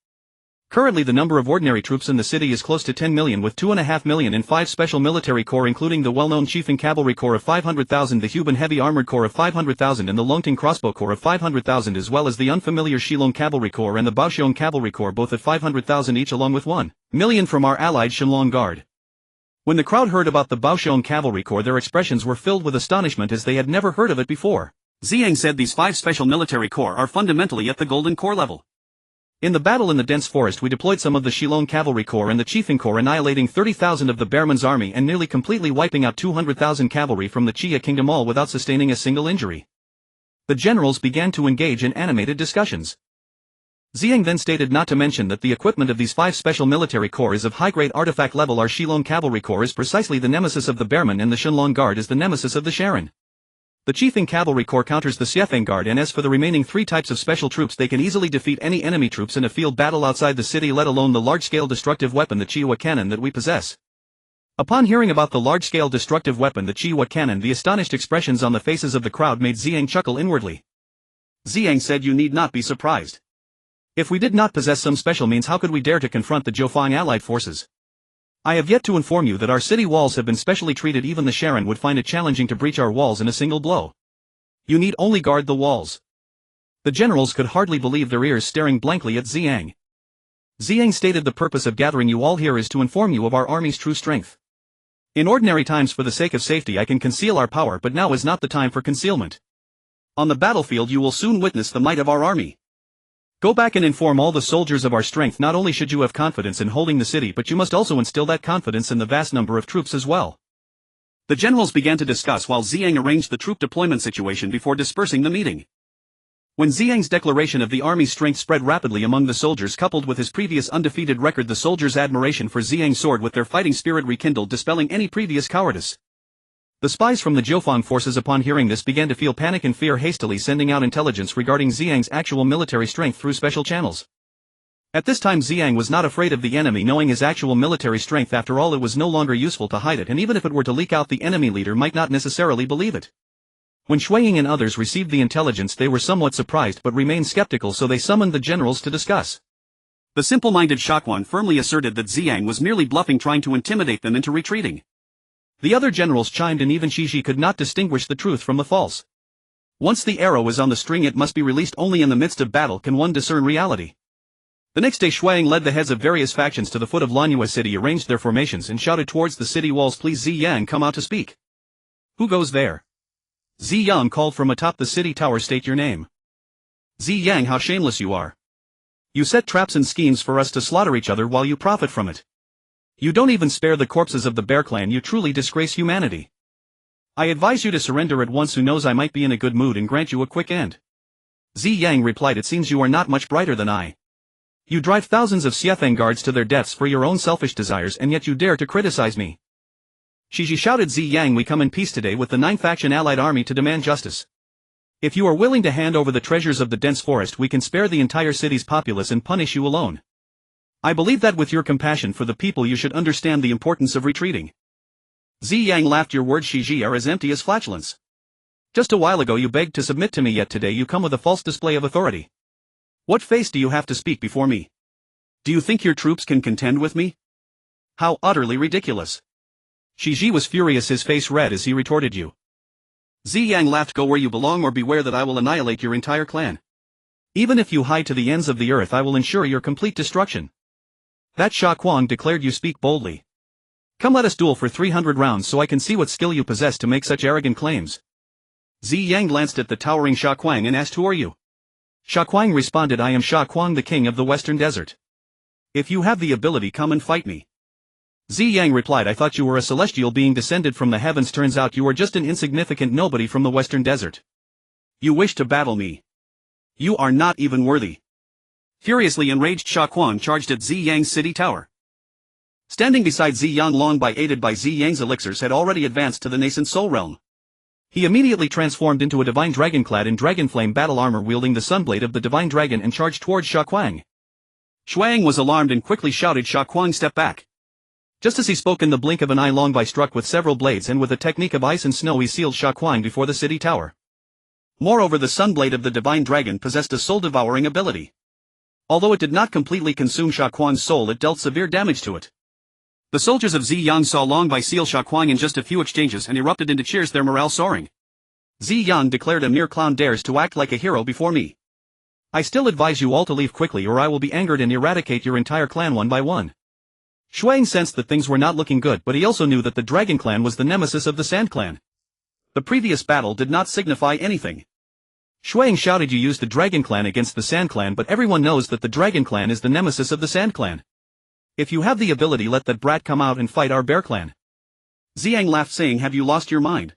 S2: Currently the number of ordinary troops in the city is close to 10 million, with 2.5 million in 5 special military corps, including the well-known Chiefing Cavalry Corps of 500,000, the Huban Heavy Armored Corps of 500,000 and the Longting Crossbow Corps of 500,000, as well as the unfamiliar Shilong Cavalry Corps and the Baoxiong Cavalry Corps, both at 500,000 each, along with 1 million from our allied Shenlong Guard." When the crowd heard about the Baoxiong Cavalry Corps, their expressions were filled with astonishment, as they had never heard of it before. Ziyang said, "These 5 special military corps are fundamentally at the Golden Corps level. In the battle in the dense forest, we deployed some of the Shilong Cavalry Corps and the Chiefing Corps, annihilating 30,000 of the Bearman's army and nearly completely wiping out 200,000 cavalry from the Chia Kingdom, all without sustaining a single injury." The generals began to engage in animated discussions. Ziyang then stated not to mention that the equipment of these 5 special military corps is of high-grade artifact level. Our Shilong Cavalry Corps is precisely the nemesis of the Bearman, and the Shenlong Guard is the nemesis of the Sharon. The Chiefing Cavalry Corps counters the Xiefeng Guard, and as for the remaining 3 types of special troops, they can easily defeat any enemy troops in a field battle outside the city, let alone the large-scale destructive weapon, the Chiwa Cannon, that we possess. Upon hearing about the large-scale destructive weapon, the Chiwa Cannon, the astonished expressions on the faces of the crowd made Ziyang chuckle inwardly. Ziyang said, "You need not be surprised. If we did not possess some special means, how could we dare to confront the Jiufang allied forces?
S1: I have yet to inform you that our city walls have been specially treated. Even the Sharon would find it challenging to breach our walls in a single blow. You need only guard the walls. The generals could hardly believe their ears, staring blankly at Ziyang. Ziyang stated, the purpose of gathering you all here is to inform you of our army's true strength. In ordinary times, for the sake of safety, I can conceal our power, but now is not the time for concealment. On the battlefield you will soon witness the might of our army. Go back and inform all the soldiers of our strength. Not only should you have confidence in holding the city, but you must also instill that confidence in the vast number of troops as well. The generals began to discuss while Ziyang arranged the troop deployment situation before dispersing the meeting. When Ziyang's declaration of the army's strength spread rapidly among the soldiers, coupled with his previous undefeated record, the soldiers' admiration for Ziyang soared, with their fighting spirit rekindled, dispelling any previous cowardice. The spies from the Jiufang forces, upon hearing this, began to feel panic and fear, hastily sending out intelligence regarding Ziyang's actual military strength through special channels. At this time Ziyang was not afraid of the enemy, knowing his actual military strength. After all, it was no longer useful to hide it, and even if it were to leak out, the enemy leader might not necessarily believe it. When Shuiying and others received the intelligence, they were somewhat surprised but remained skeptical, so they summoned the generals to discuss. The simple-minded Shaquan firmly asserted that Ziyang was merely bluffing, trying to intimidate them into retreating. The other generals chimed in. Even Shiji could not distinguish the truth from the false. Once the arrow is on the string, it must be released. Only in the midst of battle can one discern reality. The next day Shuiying led the heads of various factions to the foot of Lanyue City, arranged their formations, and shouted towards the city walls, "Please, Ziyang, come out to speak." "Who goes there?" Ziyang called from atop the city tower. "State your name." "Ziyang, how shameless you are. You set traps and schemes for us to slaughter each other while you profit from it. You don't even spare the corpses of the Bear Clan. You truly disgrace humanity. I advise you to surrender at once. Who knows, I might be in a good mood and grant you a quick end." Ziyang replied, "It seems you are not much brighter than I. You drive thousands of Xiefeng guards to their deaths for your own selfish desires, and yet you dare to criticize me." Shiji shouted, "Ziyang, we come in peace today with the 9-faction allied army to demand justice. If you are willing to hand over the treasures of the dense forest, we can spare the entire city's populace and punish you alone. I believe that with your compassion for the people you should understand the importance of retreating." Ziyang laughed. "Your words, Shiji, are as empty as flatulence. Just a while ago you begged to submit to me, yet today you come with a false display of authority. What face do you have to speak before me? Do you think your troops can contend with me? How utterly ridiculous." Shiji was furious, his face red as he retorted, "You." Ziyang laughed. "Go where you belong, or beware that I will annihilate your entire clan. Even if you hide to the ends of the earth, I will ensure your complete destruction." "That Sha Kuang declared, you speak boldly. Come, let us duel for 300 rounds so I can see what skill you possess to make such arrogant claims." Ziyang glanced at the towering Sha Kuang and asked, "Who are you?" Sha Kuang responded, "I am Sha Kuang, the king of the Western Desert. If you have the ability, come and fight me." Ziyang replied, "I thought you were a celestial being descended from the heavens. Turns out you are just an insignificant nobody from the Western Desert. You wish to battle me? You are not even worthy." Furiously enraged, Sha Kuang charged at Ziyang's city tower. Standing beside Ziyang, Long Bai, aided by Ziyang's elixirs, had already advanced to the nascent soul realm. He immediately transformed into a divine dragon clad in dragonflame battle armor, wielding the sunblade of the divine dragon, and charged towards Sha Kuang. Shuiying was alarmed and quickly shouted, "Sha Kuang, step back." Just as he spoke, in the blink of an eye, Long Bai struck with several blades, and with a technique of ice and snow he sealed Sha Kuang before the city tower. Moreover, the sunblade of the divine dragon possessed a soul-devouring ability. Although it did not completely consume Sha Kuang's soul, it dealt severe damage to it. The soldiers of Ziyang saw Long Bai seal Sha Kuang in just a few exchanges and erupted into cheers, their morale soaring. Ziyang declared, "A mere clown dares to act like a hero before me. I still advise you all to leave quickly, or I will be angered and eradicate your entire clan one by one." Shuiying sensed that things were not looking good, but he also knew that the Dragon Clan was the nemesis of the Sand Clan. The previous battle did not signify anything. Shuiying shouted, "You used the Dragon Clan against the Sand Clan, but everyone knows that the Dragon Clan is the nemesis of the Sand Clan. If you have the ability, let that brat come out and fight our Bear Clan." Ziyang laughed, saying, "Have you lost your mind?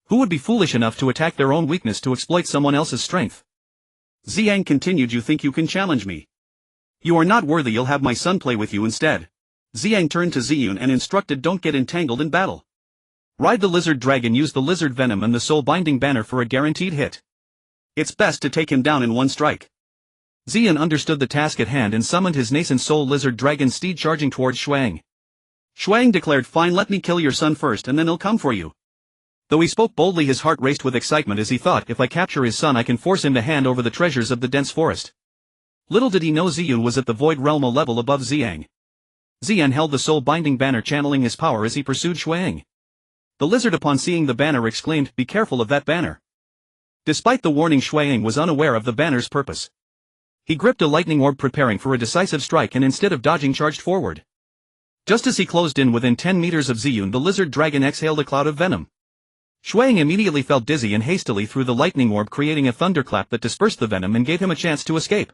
S1: Who would be foolish enough to attack their own weakness to exploit someone else's strength?" Ziyang continued, "You think you can challenge me? You are not worthy. You'll have my son play with you instead." Ziyang turned to Ziyun and instructed, "Don't get entangled in battle. Ride the lizard dragon, use the lizard venom and the soul-binding banner for a guaranteed hit. It's best to take him down in one strike." Ziyun understood the task at hand and summoned his nascent soul lizard dragon steed, charging towards Shuiying. Shuiying declared, "Fine, let me kill your son first and then he'll come for you." Though he spoke boldly, his heart raced with excitement as he thought, if I capture his son I can force him to hand over the treasures of the dense forest. Little did he know Ziyun was at the void realm, a level above Ziyang. Ziyang held the soul-binding banner, channeling his power as he pursued Shuang. The lizard, upon seeing the banner, exclaimed, "Be careful of that banner." Despite the warning, Shuang was unaware of the banner's purpose. He gripped a lightning orb, preparing for a decisive strike, and instead of dodging, charged forward. Just as he closed in within 10 meters of Ziyang, the lizard dragon exhaled a cloud of venom. Shuang immediately felt dizzy and hastily threw the lightning orb, creating a thunderclap that dispersed the venom and gave him a chance to escape.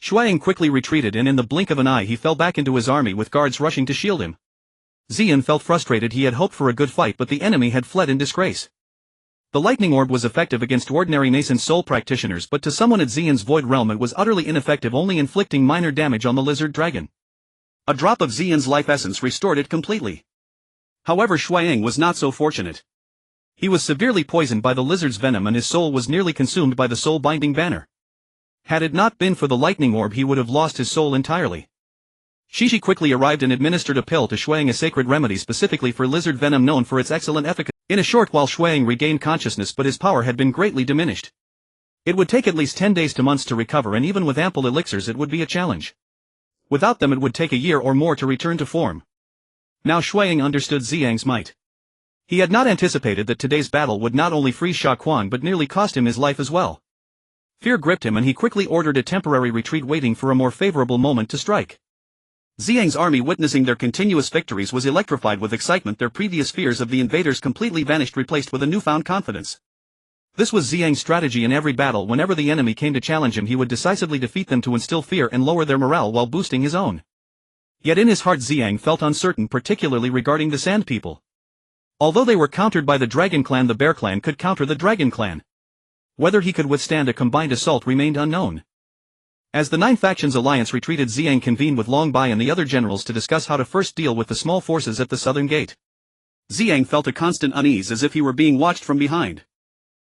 S1: Shuang quickly retreated, and in the blink of an eye he fell back into his army with guards rushing to shield him. Ziyang felt frustrated. He had hoped for a good fight, but the enemy had fled in disgrace. The lightning orb was effective against ordinary nascent soul practitioners, but to someone at Ziyang's void realm it was utterly ineffective, only inflicting minor damage on the lizard dragon. A drop of Ziyang's life essence restored it completely. However, Shuang was not so fortunate. He was severely poisoned by the lizard's venom, and his soul was nearly consumed by the soul-binding banner. Had it not been for the lightning orb, he would have lost his soul entirely. Shishi quickly arrived and administered a pill to Shuang, a sacred remedy specifically for lizard venom known for its excellent efficacy. In a short while Shuang regained consciousness, but his power had been greatly diminished. It would take at least 10 days to months to recover, and even with ample elixirs it would be a challenge. Without them it would take a year or more to return to form. Now Shuang understood Ziyang's might. He had not anticipated that today's battle would not only freeze Sha Quan but nearly cost him his life as well. Fear gripped him, and he quickly ordered a temporary retreat, waiting for a more favorable moment to strike. Ziyang's army, witnessing their continuous victories, was electrified with excitement. Their previous fears of the invaders completely vanished, replaced with a newfound confidence. This was Ziyang's strategy in every battle. Whenever the enemy came to challenge him, he would decisively defeat them to instill fear and lower their morale while boosting his own. Yet in his heart Ziyang felt uncertain, particularly regarding the Sand People. Although they were countered by the Dragon Clan, the Bear Clan could counter the Dragon Clan. Whether he could withstand a combined assault remained unknown. As the Nine Factions Alliance retreated, Ziyang convened with Long Bai and the other generals to discuss how to first deal with the small forces at the southern gate. Ziyang felt a constant unease, as if he were being watched from behind.